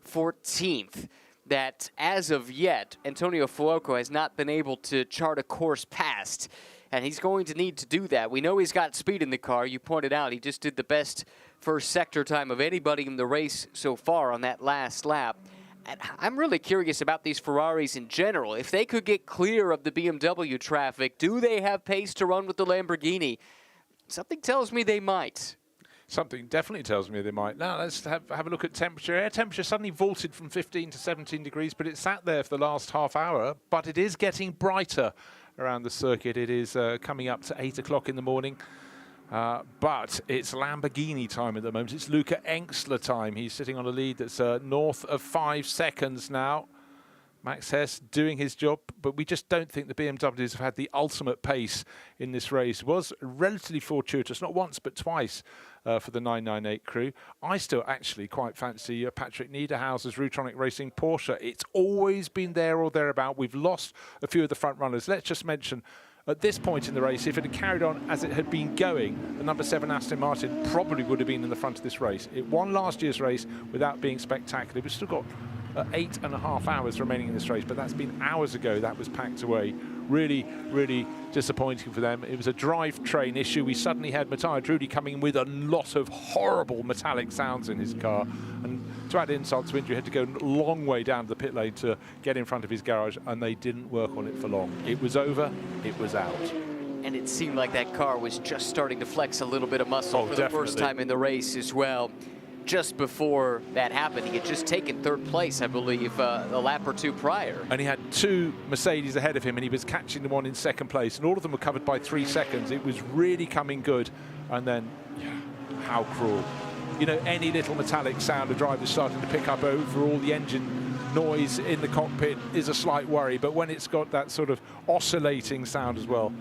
Speaker 3: 14th. That, as of yet, Antonio Fuoco has not been able to chart a course past. And he's going to need to do that. We know he's got speed in the car. You pointed out he just did the best first sector time of anybody in the race so far on that last lap. And I'm really curious about these Ferraris in general. If they could get clear of the BMW traffic, do they have pace to run with the Lamborghini? Something tells me they might.
Speaker 1: Something definitely tells me they might. Now let's have a look at temperature. Air temperature suddenly vaulted from 15 to 17 degrees, but it sat there for the last half hour. But it is getting brighter around the circuit. It is coming up to 8 o'clock in the morning. But it's Lamborghini time at the moment. It's Luca Engstler time. He's sitting on a lead that's north of 5 seconds now. Max Hess doing his job, but we just don't think the BMWs have had the ultimate pace in this race. It was relatively fortuitous, not once but twice for the 998 crew. I still actually quite fancy Patrick Niederhauser's Rutronic Racing Porsche. It's always been there or thereabout. We've lost a few of the front runners. Let's just mention, at this point in the race, if it had carried on as it had been going, the number 7 Aston Martin probably would have been in the front of this race. It won last year's race without being spectacular. We've still got 8.5 hours remaining in this race, but that's been hours ago that was packed away. Really, really disappointing for them. It was a drivetrain issue. We suddenly had Matteo Drudi coming with a lot of horrible metallic sounds in his car. And to add insult to injury, had to go a long way down to the pit lane to get in front of his garage, and they didn't work on it for long. It was over, it was out.
Speaker 3: And it seemed like that car was just starting to flex a little bit of muscle for the first time in the race as well. Just before that happened, he had just taken third place, I believe, a lap or two prior.
Speaker 1: And he had 2 Mercedes ahead of him, and he was catching them on in second place, and all of them were covered by 3 seconds. It was really coming good, and then, yeah, how cruel. You know, any little metallic sound a driver's starting to pick up over all the engine noise in the cockpit is a slight worry, but when it's got that sort of oscillating sound as well,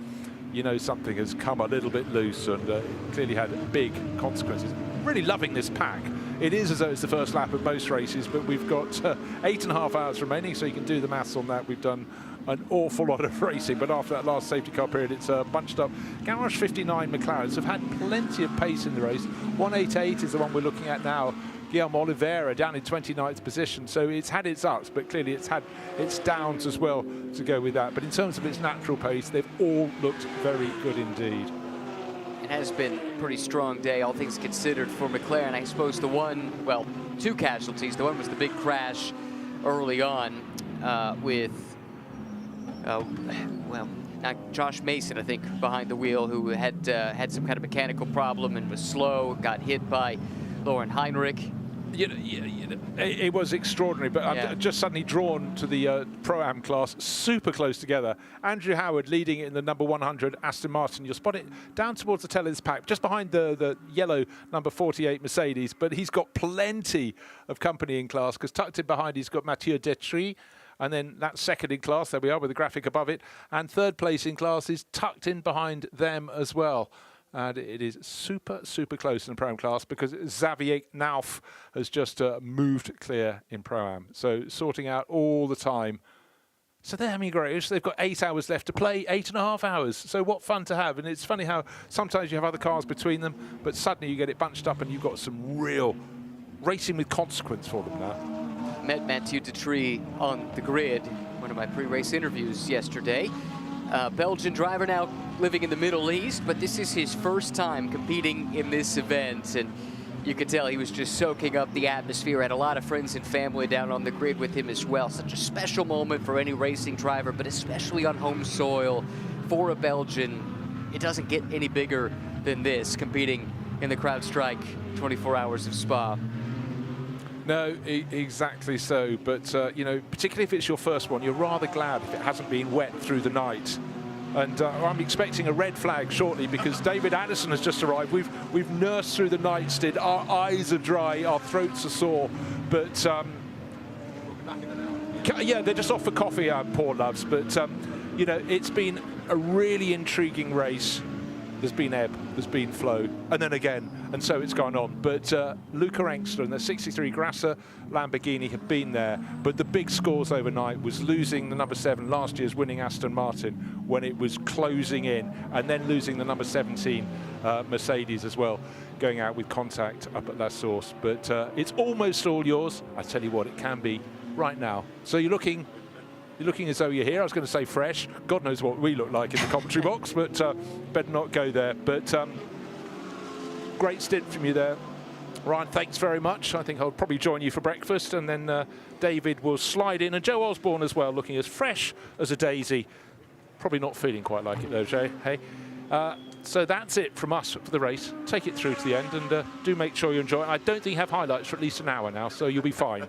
Speaker 1: you know something has come a little bit loose, and clearly had big consequences. Really loving this pack. It is as though it's the first lap of most races, but we've got 8.5 hours remaining, so you can do the maths on that. We've done an awful lot of racing, but after that last safety car period, it's bunched up. Garage 59 McLarens have had plenty of pace in the race. 188 is the one we're looking at now. Guillermo Oliveira down in 29th position, so it's had its ups, but clearly it's had its downs as well to go with that. But in terms of its natural pace, they've all looked very good indeed.
Speaker 3: It has been a pretty strong day, all things considered, for McLaren. I suppose the one, well, 2 casualties. The one was the big crash early on with, well, Josh Mason, I think, behind the wheel, who had had some kind of mechanical problem and was slow, got hit by Lauren Heinrich.
Speaker 1: It was extraordinary, but I'm just suddenly drawn to the Pro-Am class, super close together. Andrew Howard leading it in the number 100 Aston Martin. You'll spot it down towards the tail of this pack, just behind the yellow number 48 Mercedes, but he's got plenty of company in class, because tucked in behind he's got Mathieu Detry, and then that's second in class, there we are with the graphic above it, and third place in class is tucked in behind them as well. And it is super, super close in the Pro-Am class, because Xavier Nauf has just moved clear in Pro-Am. So sorting out all the time. So they're having a great race. They've got 8 hours left to play, 8.5 hours. So what fun to have. And it's funny how sometimes you have other cars between them, but suddenly you get it bunched up and you've got some real racing with consequence for them now.
Speaker 3: Met Mathieu Detry on the grid, one of my pre-race interviews yesterday. Belgian driver now living in the Middle East, but this is his first time competing in this event, and you could tell he was just soaking up the atmosphere. Had a lot of friends and family down on the grid with him as well. Such a special moment for any racing driver, but especially on home soil for a Belgian. It doesn't get any bigger than this, competing in the CrowdStrike 24 Hours of Spa.
Speaker 1: No, exactly so. But, you know, particularly if it's your first one, you're rather glad if it hasn't been wet through the night. And I'm expecting a red flag shortly, because David Addison has just arrived. We've nursed through the night, Stid. Our eyes are dry, our throats are sore. But, yeah, they're just off for coffee, poor loves. But, you know, it's been a really intriguing race. there's been ebb, there's been flow, and then again, and so it's gone on. But Luca Engstler and the 63 Grasser Lamborghini have been there, but the big scores overnight was losing the number 7 last year's winning Aston Martin when it was closing in, and then losing the number 17 Mercedes as well, going out with contact up at that source. But it's almost all yours. I tell you what, it can be right now. So you're looking as though you're here. I was going to say fresh. God knows what we look like in the commentary box, but better not go there. But great stint from you there, Ryan. Thanks very much. I think I'll probably join you for breakfast, and then David will slide in, and Joe Osborne as well, looking as fresh as a daisy. Probably not feeling quite like it though, Joe. Hey. So that's it from us for the race. Take it through to the end, and do make sure you enjoy it. I don't think you have highlights for at least an hour now, so you'll be fine.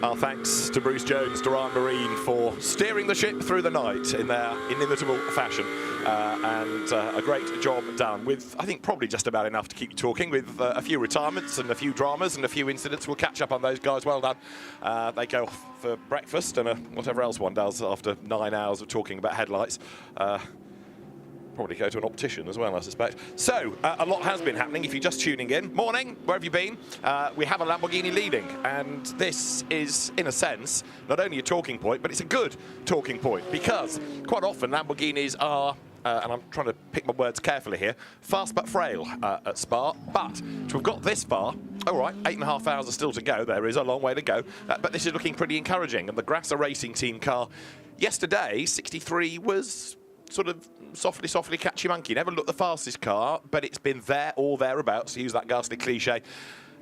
Speaker 14: Our thanks to Bruce Jones, to Ryan Marine for steering the ship through the night in their inimitable fashion, and a great job done with, I think, probably just about enough to keep you talking, with a few retirements and a few dramas and a few incidents. We'll catch up on those guys. Well done. They go off for breakfast and whatever else one does after 9 hours of talking about headlights. Probably go to an optician as well, I suspect. So, a lot has been happening. If you're just tuning in, morning, where have you been? We have a Lamborghini leading, and this is, in a sense, not only a talking point, but it's a good talking point, because quite often Lamborghinis are, and I'm trying to pick my words carefully here, fast but frail at Spa. But to have got this far, all right, 8.5 hours are still to go. There is a long way to go, but this is looking pretty encouraging. And the Grasser Racing Team car yesterday, 63, was sort of softly catchy monkey. Never looked the fastest car, but it's been there or thereabouts, to use that ghastly cliche.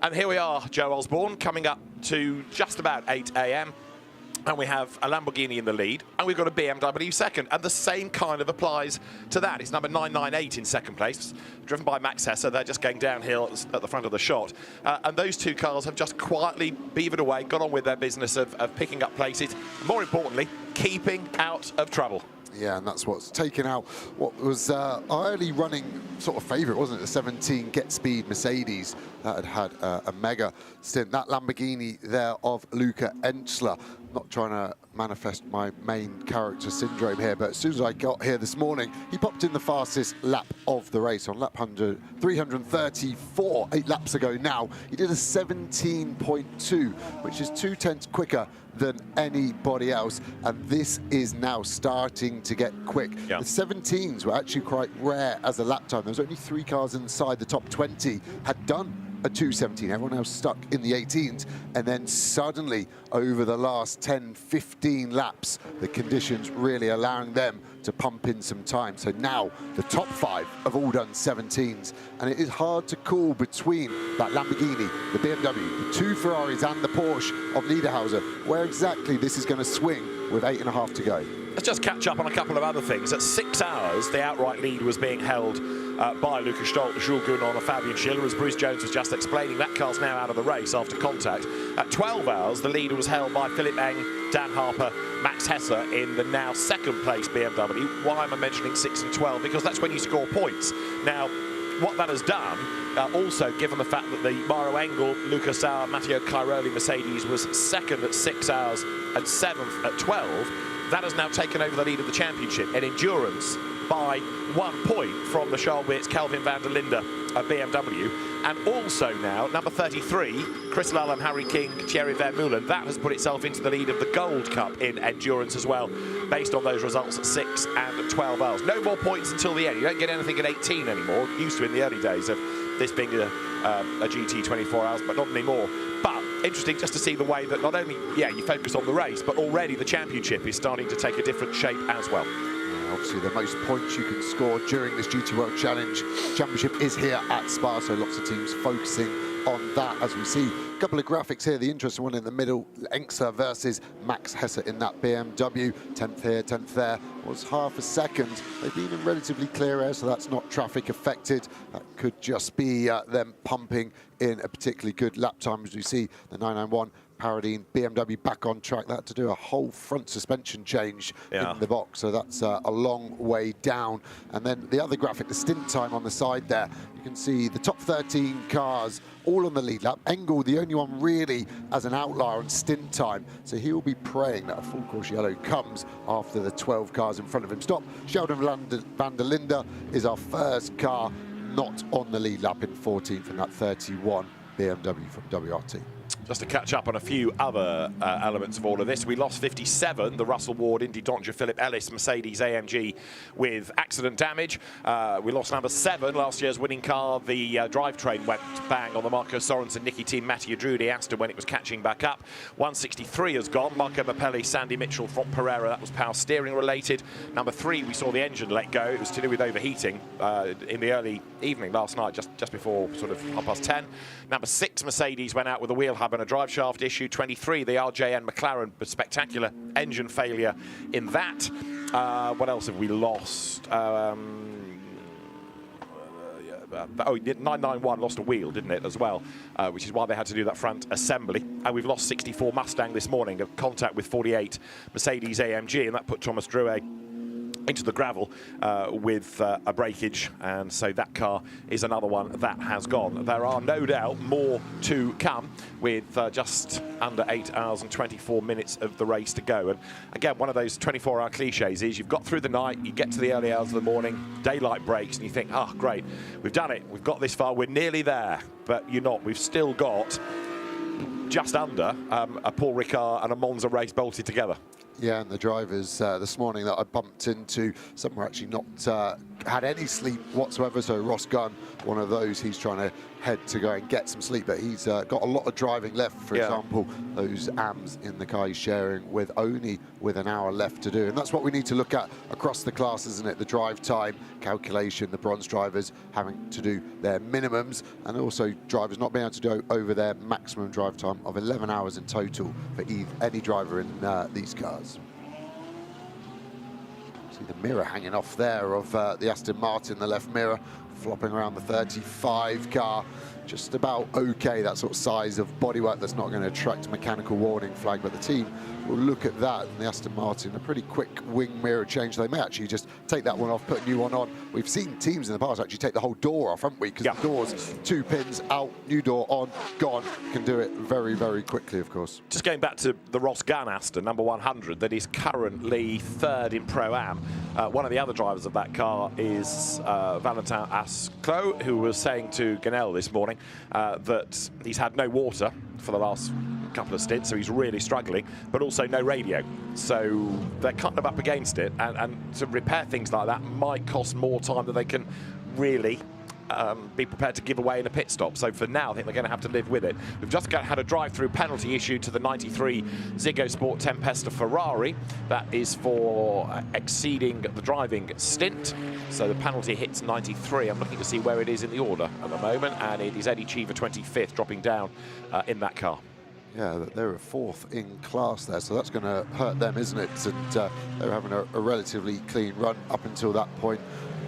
Speaker 14: And here we are, Joe Osborne, coming up to just about 8 AM. And we have a Lamborghini in the lead, and we've got a BMW second, and the same kind of applies to that. It's number 998 in second place, driven by Max Hesser. They're just going downhill at the front of the shot, and those two cars have just quietly beavered away, got on with their business of picking up places, more importantly, keeping out of trouble.
Speaker 15: Yeah, and that's what's taken out what was early running sort of favourite, wasn't it? The 17 Get Speed Mercedes that had a mega stint. That Lamborghini there of Luca Engstler. Not trying to manifest my main character syndrome here, but as soon as I got here this morning, he popped in the fastest lap of the race on lap 334, 8 laps ago now. He did a 17.2, which is 0.2 quicker than anybody else, and this is now starting to get quick. Yeah. The 17s were actually quite rare as a lap time. There was only 3 cars inside the top 20 had done a 2:17. Everyone else stuck in the 18s, and then suddenly over the last 10-15 laps, the conditions really allowing them to pump in some time. So now the top 5 have all done 17s, and it is hard to call between that Lamborghini, the BMW, the 2 Ferraris and the Porsche of Niederhauser, where exactly this is going to swing with 8.5 to go.
Speaker 14: Let's just catch up on a couple of other things. At 6 hours, the outright lead was being held by Lucas Stolt, Jules Gounon and Fabian Schiller. As Bruce Jones was just explaining, that car's now out of the race after contact. At 12 hours, the leader was held by Philip Eng, Dan Harper, Max Hesser in the now second place BMW. Why am I mentioning 6 and 12? Because that's when you score points. Now, what that has done, also given the fact that the Mauro Engel, Luca Sauer, Matteo Cairoli Mercedes was second at 6 hours and 7th at 12, that has now taken over the lead of the championship in endurance by 1 point from the Charles Weerts, Kelvin van der Linde BMW. And also now, number 33, Chris Lallam, Harry King, Thierry Vermeulen, that has put itself into the lead of the Gold Cup in endurance as well, based on those results at 6 and 12 hours. No more points until the end. You don't get anything at 18 anymore, used to in the early days of this being a GT 24 hours, but not anymore. But interesting just to see the way that not only, yeah, you focus on the race, but already the championship is starting to take a different shape as well.
Speaker 15: Obviously, the most points you can score during this GT World Challenge Championship is here at Spa, so lots of teams focusing on that. As we see a couple of graphics here, the interesting one in the middle, Engstler versus Max Hesser in that BMW. 10th here, 10th there, was half a second. They've been in relatively clear air, so that's not traffic affected. That could just be them pumping in a particularly good lap time, as we see the 991 Paradine BMW back on track. They had to do a whole front suspension change in the box, so that's a long way down. And then the other graphic, the stint time on the side there, you can see the top 13 cars all on the lead lap. Engel, the only one really as an outlier on stint time, so he will be praying that a full course yellow comes after the 12 cars in front of him stop. Sheldon van der Linde is our first car not on the lead lap in 14th in that 31 BMW from WRT.
Speaker 14: Just to catch up on a few other elements of all of this, we lost 57, the Russell Ward, Indy Doncic, Philip Ellis, Mercedes AMG with accident damage. We lost number 7, last year's winning car. The drivetrain went bang on the Marco Sorensen, Nicky Team, Mattia Drudi, Aston when it was catching back up. 163 has gone. Marco Mappelli, Sandy Mitchell from Pereira, that was power steering related. Number 3, we saw the engine let go. It was to do with overheating in the early evening last night, just before sort of 10:30. Number 6, Mercedes went out with a wheel hub and a drive shaft issue. 23, the RJN McLaren, but spectacular engine failure in that. What else have we lost? 991 lost a wheel, didn't it, as well, which is why they had to do that front assembly. And we've lost 64 Mustang this morning, of contact with 48 Mercedes AMG, and that put Thomas Drouet into the gravel with a breakage, and so that car is another one that has gone. There are no doubt more to come with just under 8 hours and 24 minutes of the race to go. And again, one of those 24-hour cliches is you've got through the night, you get to the early hours of the morning, daylight breaks, and you think, oh, great, we've done it, we've got this far, we're nearly there. But you're not. We've still got just under a Paul Ricard and a Monza race bolted together.
Speaker 15: Yeah, and the drivers this morning that I bumped into, some were actually not had any sleep whatsoever. So Ross Gunn, one of those, he's trying to head to go and get some sleep, but he's got a lot of driving left. For example, those AMs in the car he's sharing with an hour left to do. And that's what we need to look at across the class, isn't it? The drive time calculation, the bronze drivers having to do their minimums, and also drivers not being able to do over their maximum drive time of 11 hours in total for any driver in these cars. See the mirror hanging off there of the Aston Martin, the left mirror, flopping around the 35 car. Just about okay, that sort of size of bodywork that's not going to attract a mechanical warning flag, but the team will look at that, and the Aston Martin, a pretty quick wing mirror change. They may actually just take that one off, put a new one on. We've seen teams in the past actually take the whole door off, haven't we? Because the doors, 2 pins out, new door on, gone. Can do it very, very quickly, of course.
Speaker 14: Just going back to the Ross Gunn Aston, number 100, that is currently 3rd in Pro-Am. One of the other drivers of that car is Valentin Asclot, who was saying to Ganel this morning that he's had no water for the last couple of stints, so he's really struggling, but also no radio. So they're kind of up against it, and to repair things like that might cost more time than they can really be prepared to give away in a pit stop. So for now, I think they're going to have to live with it. We've just had a drive-through penalty issued to the 93 Ziggo Sport Tempesta Ferrari. That is for exceeding the driving stint. So the penalty hits 93. I'm looking to see where it is in the order at the moment, and it is Eddie Cheever, 25th, dropping down in that car.
Speaker 15: Yeah, they're a 4th in class there, so that's going to hurt them, isn't it? And they're having a relatively clean run up until that point.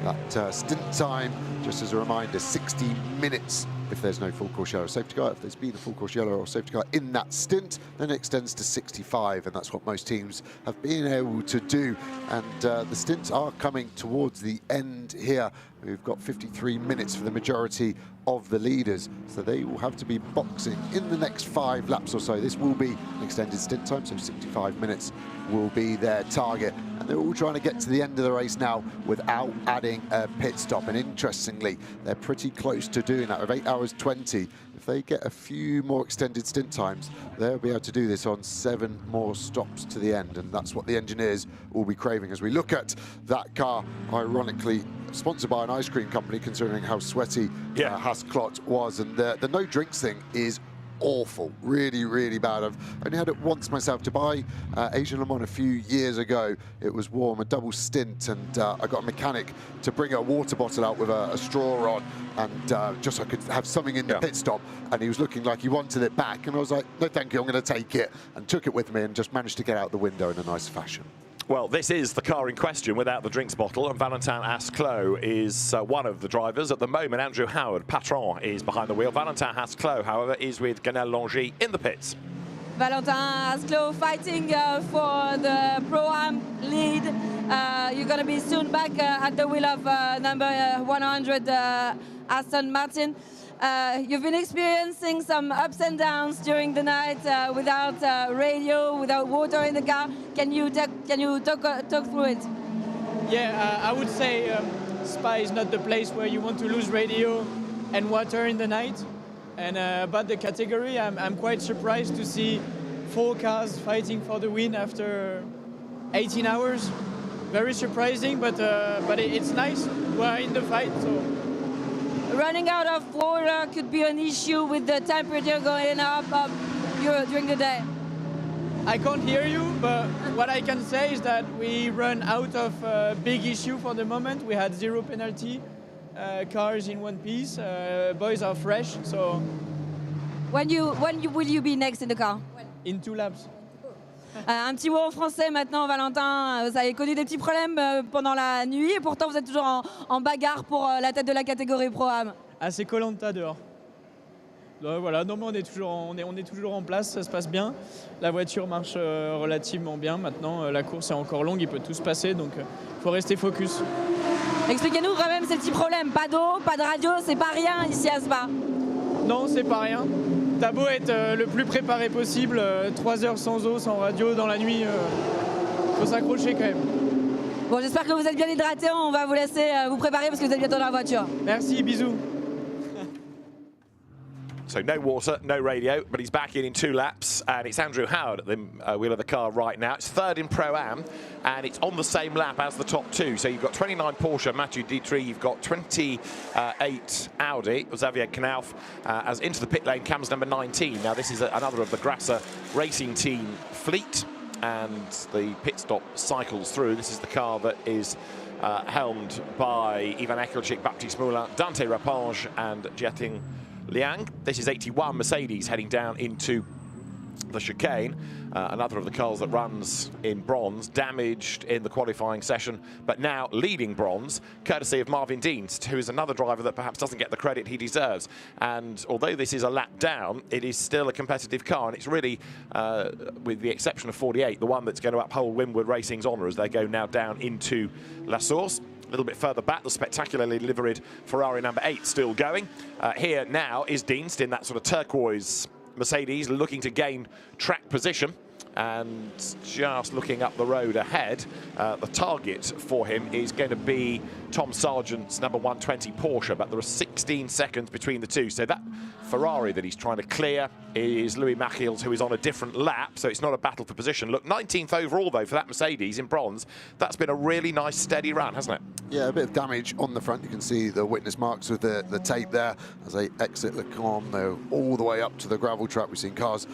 Speaker 15: That stint time, just as a reminder, 60 minutes if there's no full course yellow or safety car. If there's been a full course yellow or safety car in that stint, then it extends to 65, and that's what most teams have been able to do. And the stints are coming towards the end here. We've got 53 minutes for the majority of the leaders, so they will have to be boxing in the next 5 laps or so. This will be an extended stint time, so 65 minutes will be their target. And they're all trying to get to the end of the race now without adding a pit stop. And interestingly, they're pretty close to doing that. With 8 hours 20, if they get a few more extended stint times, they'll be able to do this on 7 more stops to the end. And that's what the engineers will be craving as we look at that car, ironically sponsored by an ice cream company, considering how sweaty Asclot was. And the no drinks thing is awful, really, really bad. I've only had it once myself to buy Asian Le Mans a few years ago. It was warm, a double stint, and I got a mechanic to bring a water bottle out with a straw on, and just so I could have something in the pit stop, and he was looking like he wanted it back, and I was like, no thank you, I'm going to take it, and took it with me and just managed to get out the window in a nice fashion.
Speaker 14: Well, this is the car in question without the drinks bottle, and Valentin Asclot is one of the drivers. At the moment, Andrew Howard, patron, is behind the wheel. Valentin Asclot, however, is with Ganel Longy in the pits.
Speaker 16: Valentin Asclo fighting for the Pro-Am lead. You're going to be soon back at the wheel of number 100 Aston Martin. You've been experiencing some ups and downs during the night without radio, without water in the car. Can you talk through it?
Speaker 17: Yeah, I would say Spa is not the place where you want to lose radio and water in the night. And about the category, I'm quite surprised to see 4 cars fighting for the win after 18 hours. Very surprising, but it's nice. We're in the fight. So.
Speaker 16: Running out of water could be an issue with the temperature going up during the day.
Speaker 17: I can't hear you, but what I can say is that we run out of big issue for the moment. We had 0 penalty. Cars in one piece. Boys are fresh, so.
Speaker 16: When will you be next in the car?
Speaker 17: In 2 laps.
Speaker 16: Un petit mot en français maintenant, Valentin. Vous avez connu des petits problèmes pendant la nuit et pourtant vous êtes toujours en bagarre pour la tête de la catégorie Pro-Am.
Speaker 17: Assez Koh-Lanta dehors. Donc, voilà, non, mais on est toujours en place, ça se passe bien. La voiture marche relativement bien. Maintenant, la course est encore longue, il peut tout se passer, donc il faut rester focus.
Speaker 16: Expliquez-nous quand même ces petits problèmes. Pas d'eau, pas de radio, c'est pas rien ici à Spa.
Speaker 17: Non, c'est pas rien. T'as beau être le plus préparé possible, 3 heures sans eau, sans radio dans la nuit, faut s'accrocher quand même.
Speaker 16: Bon, j'espère que vous êtes bien hydratés. On va vous laisser vous préparer parce que vous êtes bientôt dans la voiture.
Speaker 17: Merci, bisous.
Speaker 14: So no water, no radio, but he's back in 2 laps, and it's Andrew Howard at the wheel of the car right now. It's 3rd in Pro-Am, and it's on the same lap as the top 2. So you've got 29 Porsche, Mathieu Dietrich, you've got 28 Audi, Xavier Knauf, as into the pit lane comes number 19. Now this is another of the Grasser Racing Team fleet, and the pit stop cycles through. This is the car that is helmed by Ivan Ekelchik, Baptiste Moulin, Dante Rapinge, and Jieting Liang. This is 81 Mercedes heading down into the chicane. Another of the cars that runs in bronze, damaged in the qualifying session, but now leading bronze, courtesy of Marvin Dienst, who is another driver that perhaps doesn't get the credit he deserves. And although this is a lap down, it is still a competitive car, and it's really, with the exception of 48, the one that's going to uphold Winward Racing's honour as they go now down into La Source. A little bit further back, the spectacularly liveried Ferrari number 8 still going. Here now is Dienst in that sort of turquoise Mercedes, looking to gain track position. And just looking up the road ahead, the target for him is going to be Tom Sargent's number 120 Porsche, but there are 16 seconds between the two. So that Ferrari that he's trying to clear is Louis Machils, who is on a different lap, so it's not a battle for position. Look, 19th overall, though, for that Mercedes in bronze. That's been a really nice, steady run, hasn't it?
Speaker 15: Yeah, a bit of damage on the front. You can see the witness marks with the tape there as they exit the con. They're all the way up to the gravel track. We've seen cars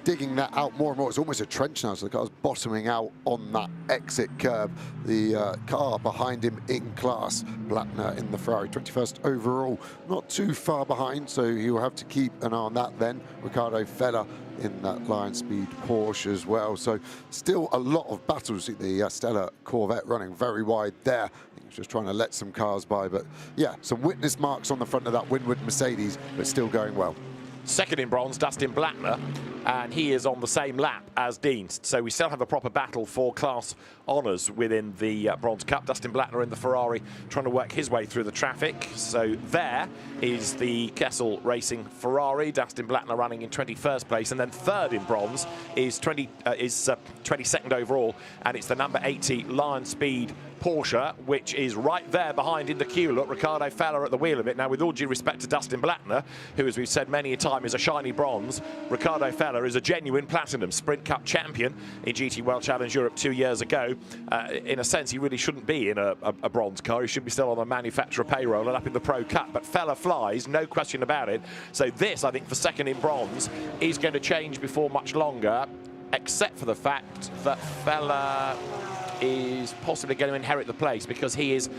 Speaker 15: digging that out more and more. It's almost a trench now, so the car's bottoming out on that exit curb. The car behind him in class, Blattner in the Ferrari, 21st overall, not too far behind, so he'll have to keep an eye on that then. Ricardo Feller in that Lion Speed Porsche as well. So still a lot of battles. The Stella Corvette running very wide there. He's just trying to let some cars by, but yeah, some witness marks on the front of that Winward Mercedes, but still going well.
Speaker 14: Second in bronze, Dustin Blattner, and he is on the same lap as Dienst. So we still have a proper battle for class honours within the Bronze Cup. Dustin Blattner in the Ferrari trying to work his way through the traffic. So there is the Kessel Racing Ferrari. Dustin Blattner running in 21st place, and then third in bronze is 22nd overall, and it's the number 80 Lion Speed Porsche, which is right there behind in the queue. Look, Ricardo Feller at the wheel of it. Now, with all due respect to Dustin Blattner, who, as we've said many a time, is a shiny bronze, Ricardo Feller is a genuine platinum Sprint Cup champion in GT World Challenge Europe 2 years ago. In a sense, he really shouldn't be in a bronze car. He should be still on a manufacturer payroll and up in the Pro Cup. But Feller flies, no question about it. So this, I think, for second in bronze, is going to change before much longer, except for the fact that Feller is possibly going to inherit the place because he is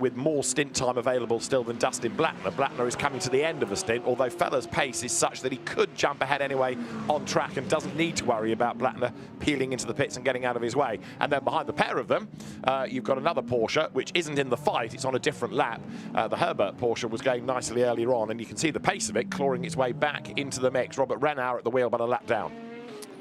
Speaker 14: with more stint time available still than Dustin Blattner. Blattner is coming to the end of the stint, although Feller's pace is such that he could jump ahead anyway on track and doesn't need to worry about Blattner peeling into the pits and getting out of his way. And then behind the pair of them, you've got another Porsche, which isn't in the fight, it's on a different lap. The Herbert Porsche was going nicely earlier on, and you can see the pace of it clawing its way back into the mix. Robert Renauer at the wheel, but a lap down.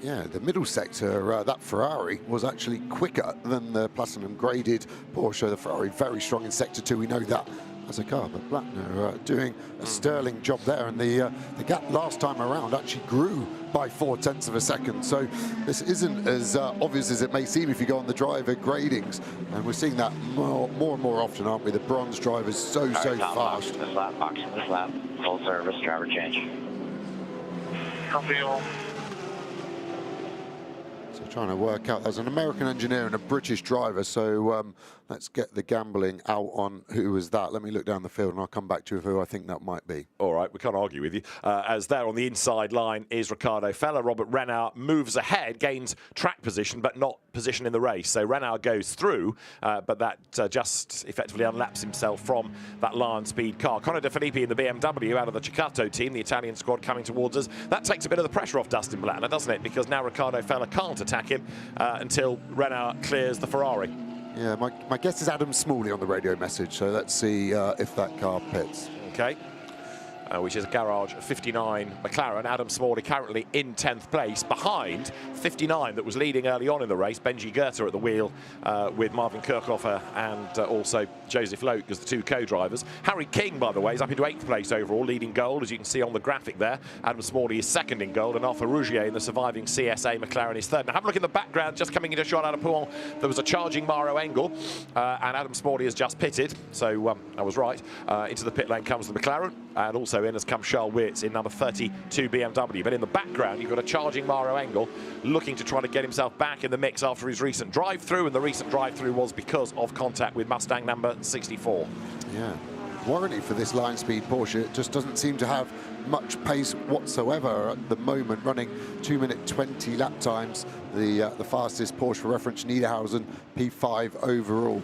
Speaker 15: Yeah, the middle sector, that Ferrari was actually quicker than the platinum graded Porsche. The Ferrari very strong in sector 2, we know that as a car, but Blattner doing a sterling job there, and the gap last time around actually grew by 0.4 of a second. So this isn't as obvious as it may seem if you go on the driver gradings, and we're seeing that more and more often, aren't we? The bronze drivers so fast.
Speaker 18: Box this lap, full service, driver change.
Speaker 7: Copy all.
Speaker 15: So trying to work out, there's an American engineer and a British driver, so let's get the gambling out on who was that. Let me look down the field and I'll come back to you with who I think that might be.
Speaker 14: All right, we can't argue with you. As there on the inside line is Riccardo Fella. Robert Renard moves ahead, gains track position, but not position in the race. So Renard goes through, but that just effectively unlaps himself from that Lion Speed car. Conor De Filippi in the BMW out of the Ceccato team, the Italian squad coming towards us. That takes a bit of the pressure off Dustin Blattner, doesn't it? Because now Riccardo Fella can't attack him until Renard clears the Ferrari.
Speaker 15: Yeah, my guess is Adam Smalley on the radio message, so let's see if that car pits.
Speaker 14: Okay. Which is a garage 59 McLaren. Adam Smalley currently in 10th place, behind 59 that was leading early on in the race. Benji Goethe at the wheel with Marvin Kirchhofer and also Joseph Loke as the two co-drivers. Harry King, by the way, is up into 8th place overall, leading gold, as you can see on the graphic there. Adam Smalley is second in gold, and Alpha Rougier in the surviving CSA McLaren is third. Now have a look in the background, just coming into shot out of Pouhon. There was a charging Mauro Engel, and Adam Smalley has just pitted, so I was right. Into the pit lane comes the McLaren, and also in has come Charles Wirtz in number 32 BMW. But in the background, you've got a charging Mauro Engel looking to try to get himself back in the mix after his recent drive-through, and the recent drive-through was because of contact with Mustang number 64.
Speaker 15: Yeah, warranty for this Lion Speed Porsche. It just doesn't seem to have much pace whatsoever at the moment, running 2-minute 20 lap times. The fastest Porsche for reference, Niederhausen, P5 overall,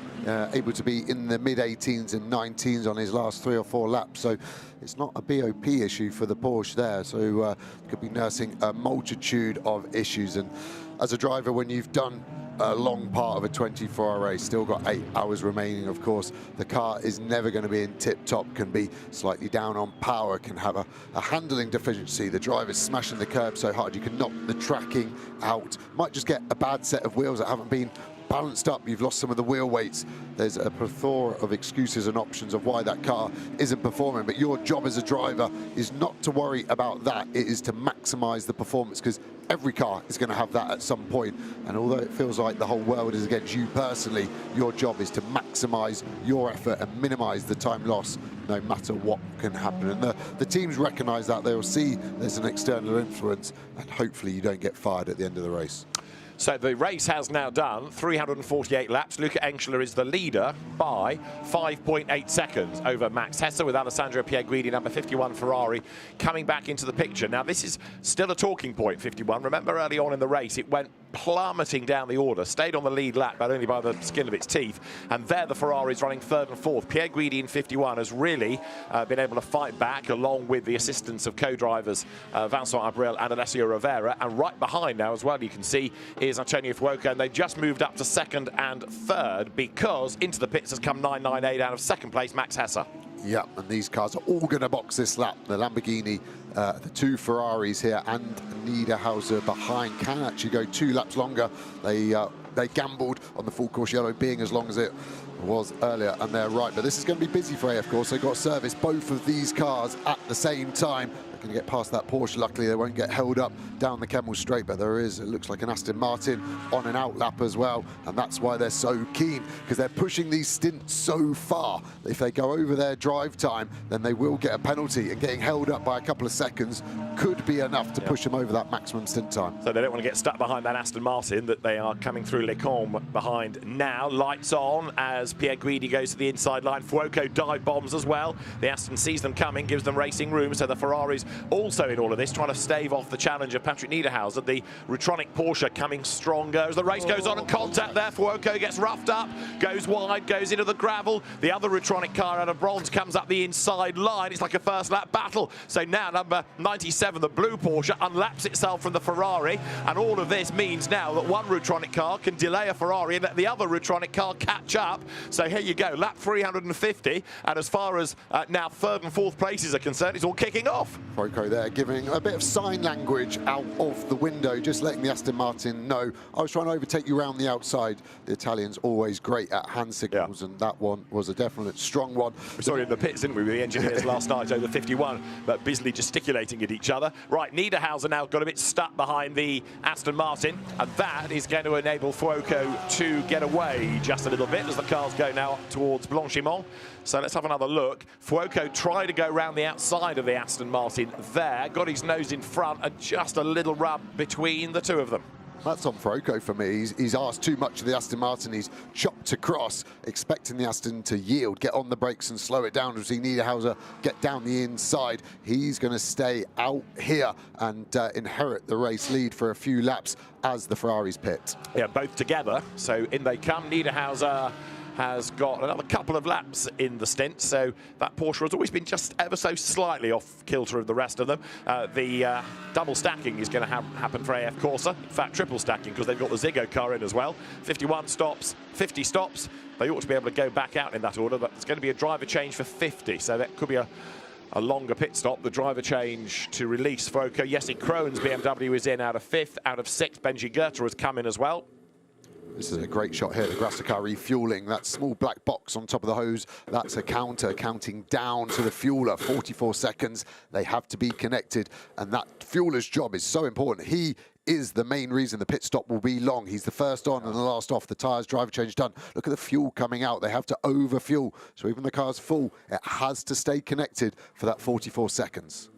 Speaker 15: able to be in the mid-18s and 19s on his last 3 or 4 laps. So it's not a BOP issue for the Porsche there. So could be nursing a multitude of issues. And as a driver, when you've done a long part of a 24-hour race, still got 8 hours remaining, of course, the car is never going to be in tip-top, can be slightly down on power, can have a handling deficiency. The driver's smashing the curb so hard you can knock the tracking out. Might just get a bad set of wheels that haven't been balanced up. You've lost some of the wheel weights. There's a plethora of excuses and options of why that car isn't performing, but your job as a driver is not to worry about that. It is to maximize the performance, because every car is going to have that at some point. And although it feels like the whole world is against you personally, your job is to maximize your effort and minimize the time loss, no matter what can happen. And the teams recognize that. They'll see there's an external influence, and hopefully you don't get fired at the end of the race.
Speaker 14: So the race has now done 348 laps. Luca Engschler is the leader by 5.8 seconds over Max Hesse, with Alessandro Pierguidi, number 51 Ferrari, coming back into the picture. Now this is still a talking point, 51. Remember early on in the race it went plummeting down the order, stayed on the lead lap but only by the skin of its teeth, and there the Ferrari's running 3rd and 4th. Pierguidi in 51 has really been able to fight back, along with the assistance of co-drivers Vincent Abril and Alessio Rivera, and right behind now as well you can see is Antonio Fuoco, and they've just moved up to 2nd and 3rd because into the pits has come 998 out of 2nd place Max Hesse.
Speaker 15: Yeah, and these cars are all going to box this lap. The Lamborghini, the 2 Ferraris here, and Niederhauser behind can actually go 2 laps longer. They gambled on the full course yellow being as long as it was earlier, and they're right. But this is going to be busy for AF course. They've got to service both of these cars at the same time. They're going to get past that Porsche. Luckily, they won't get held up down the Kemmel Straight, but there is, it looks like an Aston Martin on an out lap as well, and that's why they're so keen, because they're pushing these stints so far. If they go over their drive time, then they will get a penalty, and getting held up by a couple of seconds could be enough to push them over that maximum stint time.
Speaker 14: So they don't want to get stuck behind that Aston Martin that they are coming through Les Combes behind now. Lights on as Pierguidi goes to the inside line. Fuoco dive bombs as well. The Aston sees them coming, gives them racing room, so the Ferraris also in all of this, trying to stave off the challenge of Patrick Niederhauser. The Rutronic Porsche coming stronger as the race goes on, and contact there. Fuoco gets roughed up, goes wide, goes into the gravel. The other Rutronic car out of bronze comes up the inside line. It's like a first lap battle. So now number 97, the blue Porsche, unlaps itself from the Ferrari, and all of this means now that one Rutronic car can delay a Ferrari and let the other Rutronic car catch up So here you go, lap 350, and as far as now 3rd and 4th places are concerned, it's all kicking off.
Speaker 15: Froco there giving a bit of sign language out of the window, just letting the Aston Martin know, I was trying to overtake you around the outside. The Italians always great at hand signals, and that one was a definite strong one.
Speaker 14: We saw it in the pits, didn't we, with the engineers last night over 51, but busily gesticulating at each other. Right, Niederhauser now got a bit stuck behind the Aston Martin, and that is going to enable Fuoco to get away just a little bit as the cars go now towards Blanchimont. So let's have another look. Fuoco tried to go around the outside of the Aston Martin there, got his nose in front, and just a little rub between the two of them.
Speaker 15: That's on Fuoco for me. He's asked too much of the Aston Martin. He's chopped across, expecting the Aston to yield, get on the brakes and slow it down. We've seen Niederhauser get down the inside. He's going to stay out here and inherit the race lead for a few laps as the Ferraris pit.
Speaker 14: Yeah, both together. So in they come. Niederhauser has got another couple of laps in the stint, so that Porsche has always been just ever so slightly off kilter of the rest of them. The double stacking is going to happen for AF Corsa, in fact triple stacking, because they've got the Ziggo car in as well. 51 stops, 50 stops. They ought to be able to go back out in that order, but it's going to be a driver change for 50, so that could be a longer pit stop. The driver change to release Fuoco. Jesse Kroen's BMW is in out of 5th. Out of 6th, Benji Goethe has come in as well.
Speaker 15: This is a great shot here, the Grasser car refueling. That small black box on top of the hose, that's a counter counting down to the fueler. 44 seconds, they have to be connected, and that fueler's job is so important. He is the main reason the pit stop will be long. He's the first on and the last off. The tyres, driver change done. Look at the fuel coming out. They have to over-fuel. So even the car's full, it has to stay connected for that 44 seconds.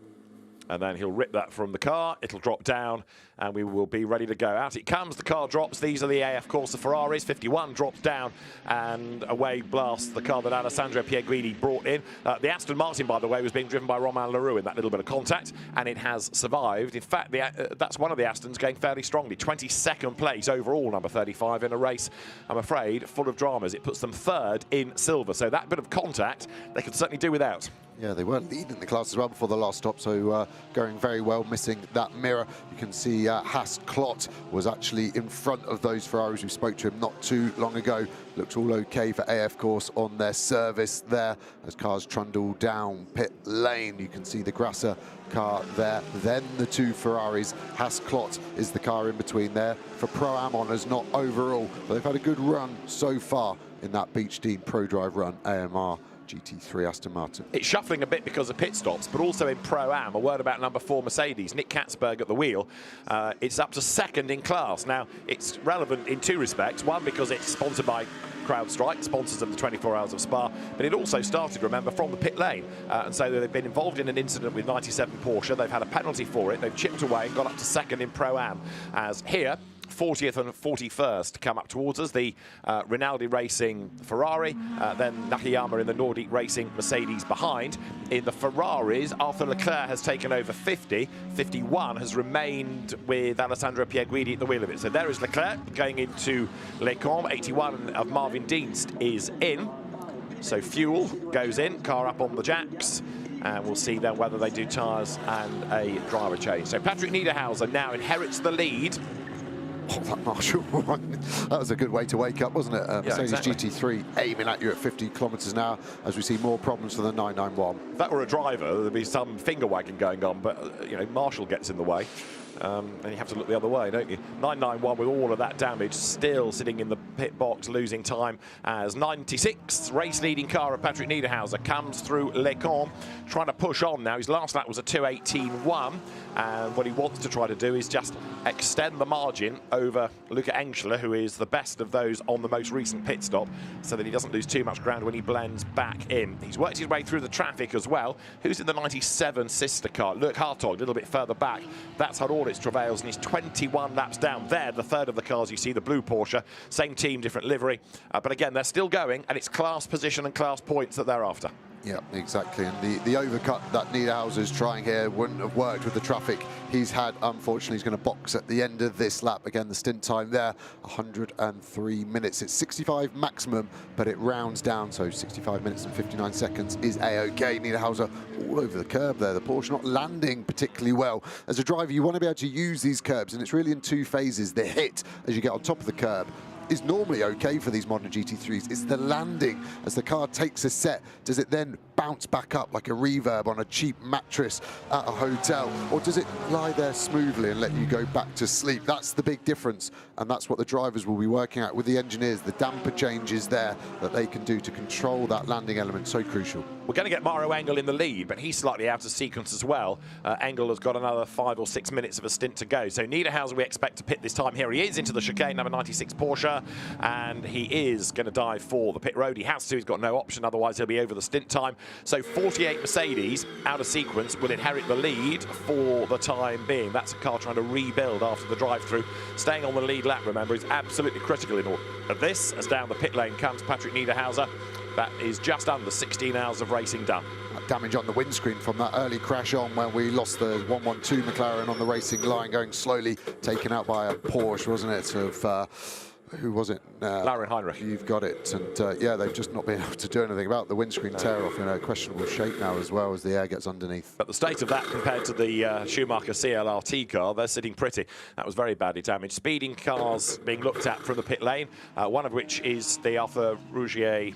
Speaker 14: And then he'll rip that from the car, it'll drop down, and we will be ready to go. Out it comes, the car drops. These are the AF Corsa Ferraris. 51 drops down, and away blasts the car that Alessandro Pierguidi brought in. The Aston Martin, by the way, was being driven by Romain Leroux in that little bit of contact, and it has survived. In fact, that's one of the Astons going fairly strongly. 22nd place overall, number 35, in a race, I'm afraid, full of dramas. It puts them 3rd in silver, so that bit of contact they could certainly do without.
Speaker 15: Yeah, they were leading the class as well before the last stop, so going very well, missing that mirror. You can see Haas Klot was actually in front of those Ferraris. We spoke to him not too long ago. Looked all okay for AF Course on their service there as cars trundle down pit lane. You can see the Grasser car there, then the two Ferraris. Haas Klot is the car in between there for Pro-Am honours, not overall, but they've had a good run so far in that Beach Dean Pro Drive run, AMR GT3 Aston Martin.
Speaker 14: It's shuffling a bit because of pit stops, but also in Pro-Am. A word about number 4 Mercedes, Nick Katzberg at the wheel. It's up to 2nd in class. Now, it's relevant in 2 respects. One, because it's sponsored by CrowdStrike, sponsors of the 24 Hours of Spa, but it also started, remember, from the pit lane. And so they've been involved in an incident with 97 Porsche. They've had a penalty for it. They've chipped away and got up to 2nd in Pro-Am. As here, 40th and 41st come up towards us. The Rinaldi Racing Ferrari, then Nakayama in the Nordic Racing Mercedes behind. In the Ferraris, Arthur Leclerc has taken over 50. 51 has remained with Alessandro Pierguidi at the wheel of it. So there is Leclerc going into Les Combes. 81 of Marvin Dienst is in. So fuel goes in, car up on the jacks. And we'll see then whether they do tyres and a driver change. So Patrick Niederhauser now inherits the lead.
Speaker 15: Oh, that Marshall one. That was a good way to wake up, wasn't it? Mercedes
Speaker 14: exactly.
Speaker 15: GT3 aiming at you at 50 kilometres an hour as we see more problems for the 991.
Speaker 14: If that were a driver, there'd be some finger wagging going on, but you know, Marshall gets in the way. And you have to look the other way, don't you? 991 with all of that damage, still sitting in the pit box, losing time as 96th race-leading car of Patrick Niederhauser comes through Les Combes, trying to push on now. His last lap was a 2:18.1, and what he wants to try to do is just extend the margin over Luca Engschler, who is the best of those on the most recent pit stop, so that he doesn't lose too much ground when he blends back in. He's worked his way through the traffic as well. Who's in the 97 sister car? Luke Hartog, a little bit further back. That's had all its travails, and he's 21 laps down there. The third of the cars you see, the blue Porsche, same team, different livery, but again, they're still going, and it's class position and class points that they're after.
Speaker 15: Yeah, exactly. And the overcut that Niederhauser's trying here wouldn't have worked with the traffic he's had. Unfortunately, he's going to box at the end of this lap. Again, the stint time there, 103 minutes. It's 65 maximum, but it rounds down. So 65 minutes and 59 seconds is A-OK. Niederhauser all over the curb there. The Porsche not landing particularly well. As a driver, you want to be able to use these curbs, and it's really in 2 phases. The hit as you get on top of the curb, is normally okay for these modern GT3s. It's the landing as the car takes a set. Does it then bounce back up like a reverb on a cheap mattress at a hotel, or does it lie there smoothly and let you go back to sleep? That's the big difference, and that's what the drivers will be working out with the engineers. The damper changes there that they can do to control that landing element, so crucial.
Speaker 14: We're going to get Mario Engel in the lead, but he's slightly out of sequence as well. Engel has got another 5 or 6 minutes of a stint to go. So Niederhauser we expect to pit this time. Here he is into the chicane, number 96 Porsche, and he is going to dive for the pit road. He has to, he's got no option, otherwise he'll be over the stint time. So 48 Mercedes out of sequence will inherit the lead for the time being. That's a car trying to rebuild after the drive-through. Staying on the lead lap, remember, is absolutely critical in all of this. As down the pit lane comes Patrick Niederhauser. That is just under 16 hours of racing done.
Speaker 15: Damage on the windscreen from that early crash on when we lost the 112 McLaren on the racing line, going slowly, taken out by a Porsche, wasn't it, of who was it?
Speaker 14: Laurin Heinrich.
Speaker 15: You've got it. And yeah, they've just not been able to do anything about the windscreen tear off in a questionable shape now as well as the air gets underneath.
Speaker 14: But the state of that compared to the Schumacher CLRT car, they're sitting pretty. That was very badly damaged. Speeding cars being looked at from the pit lane, one of which is the Alfa Rougier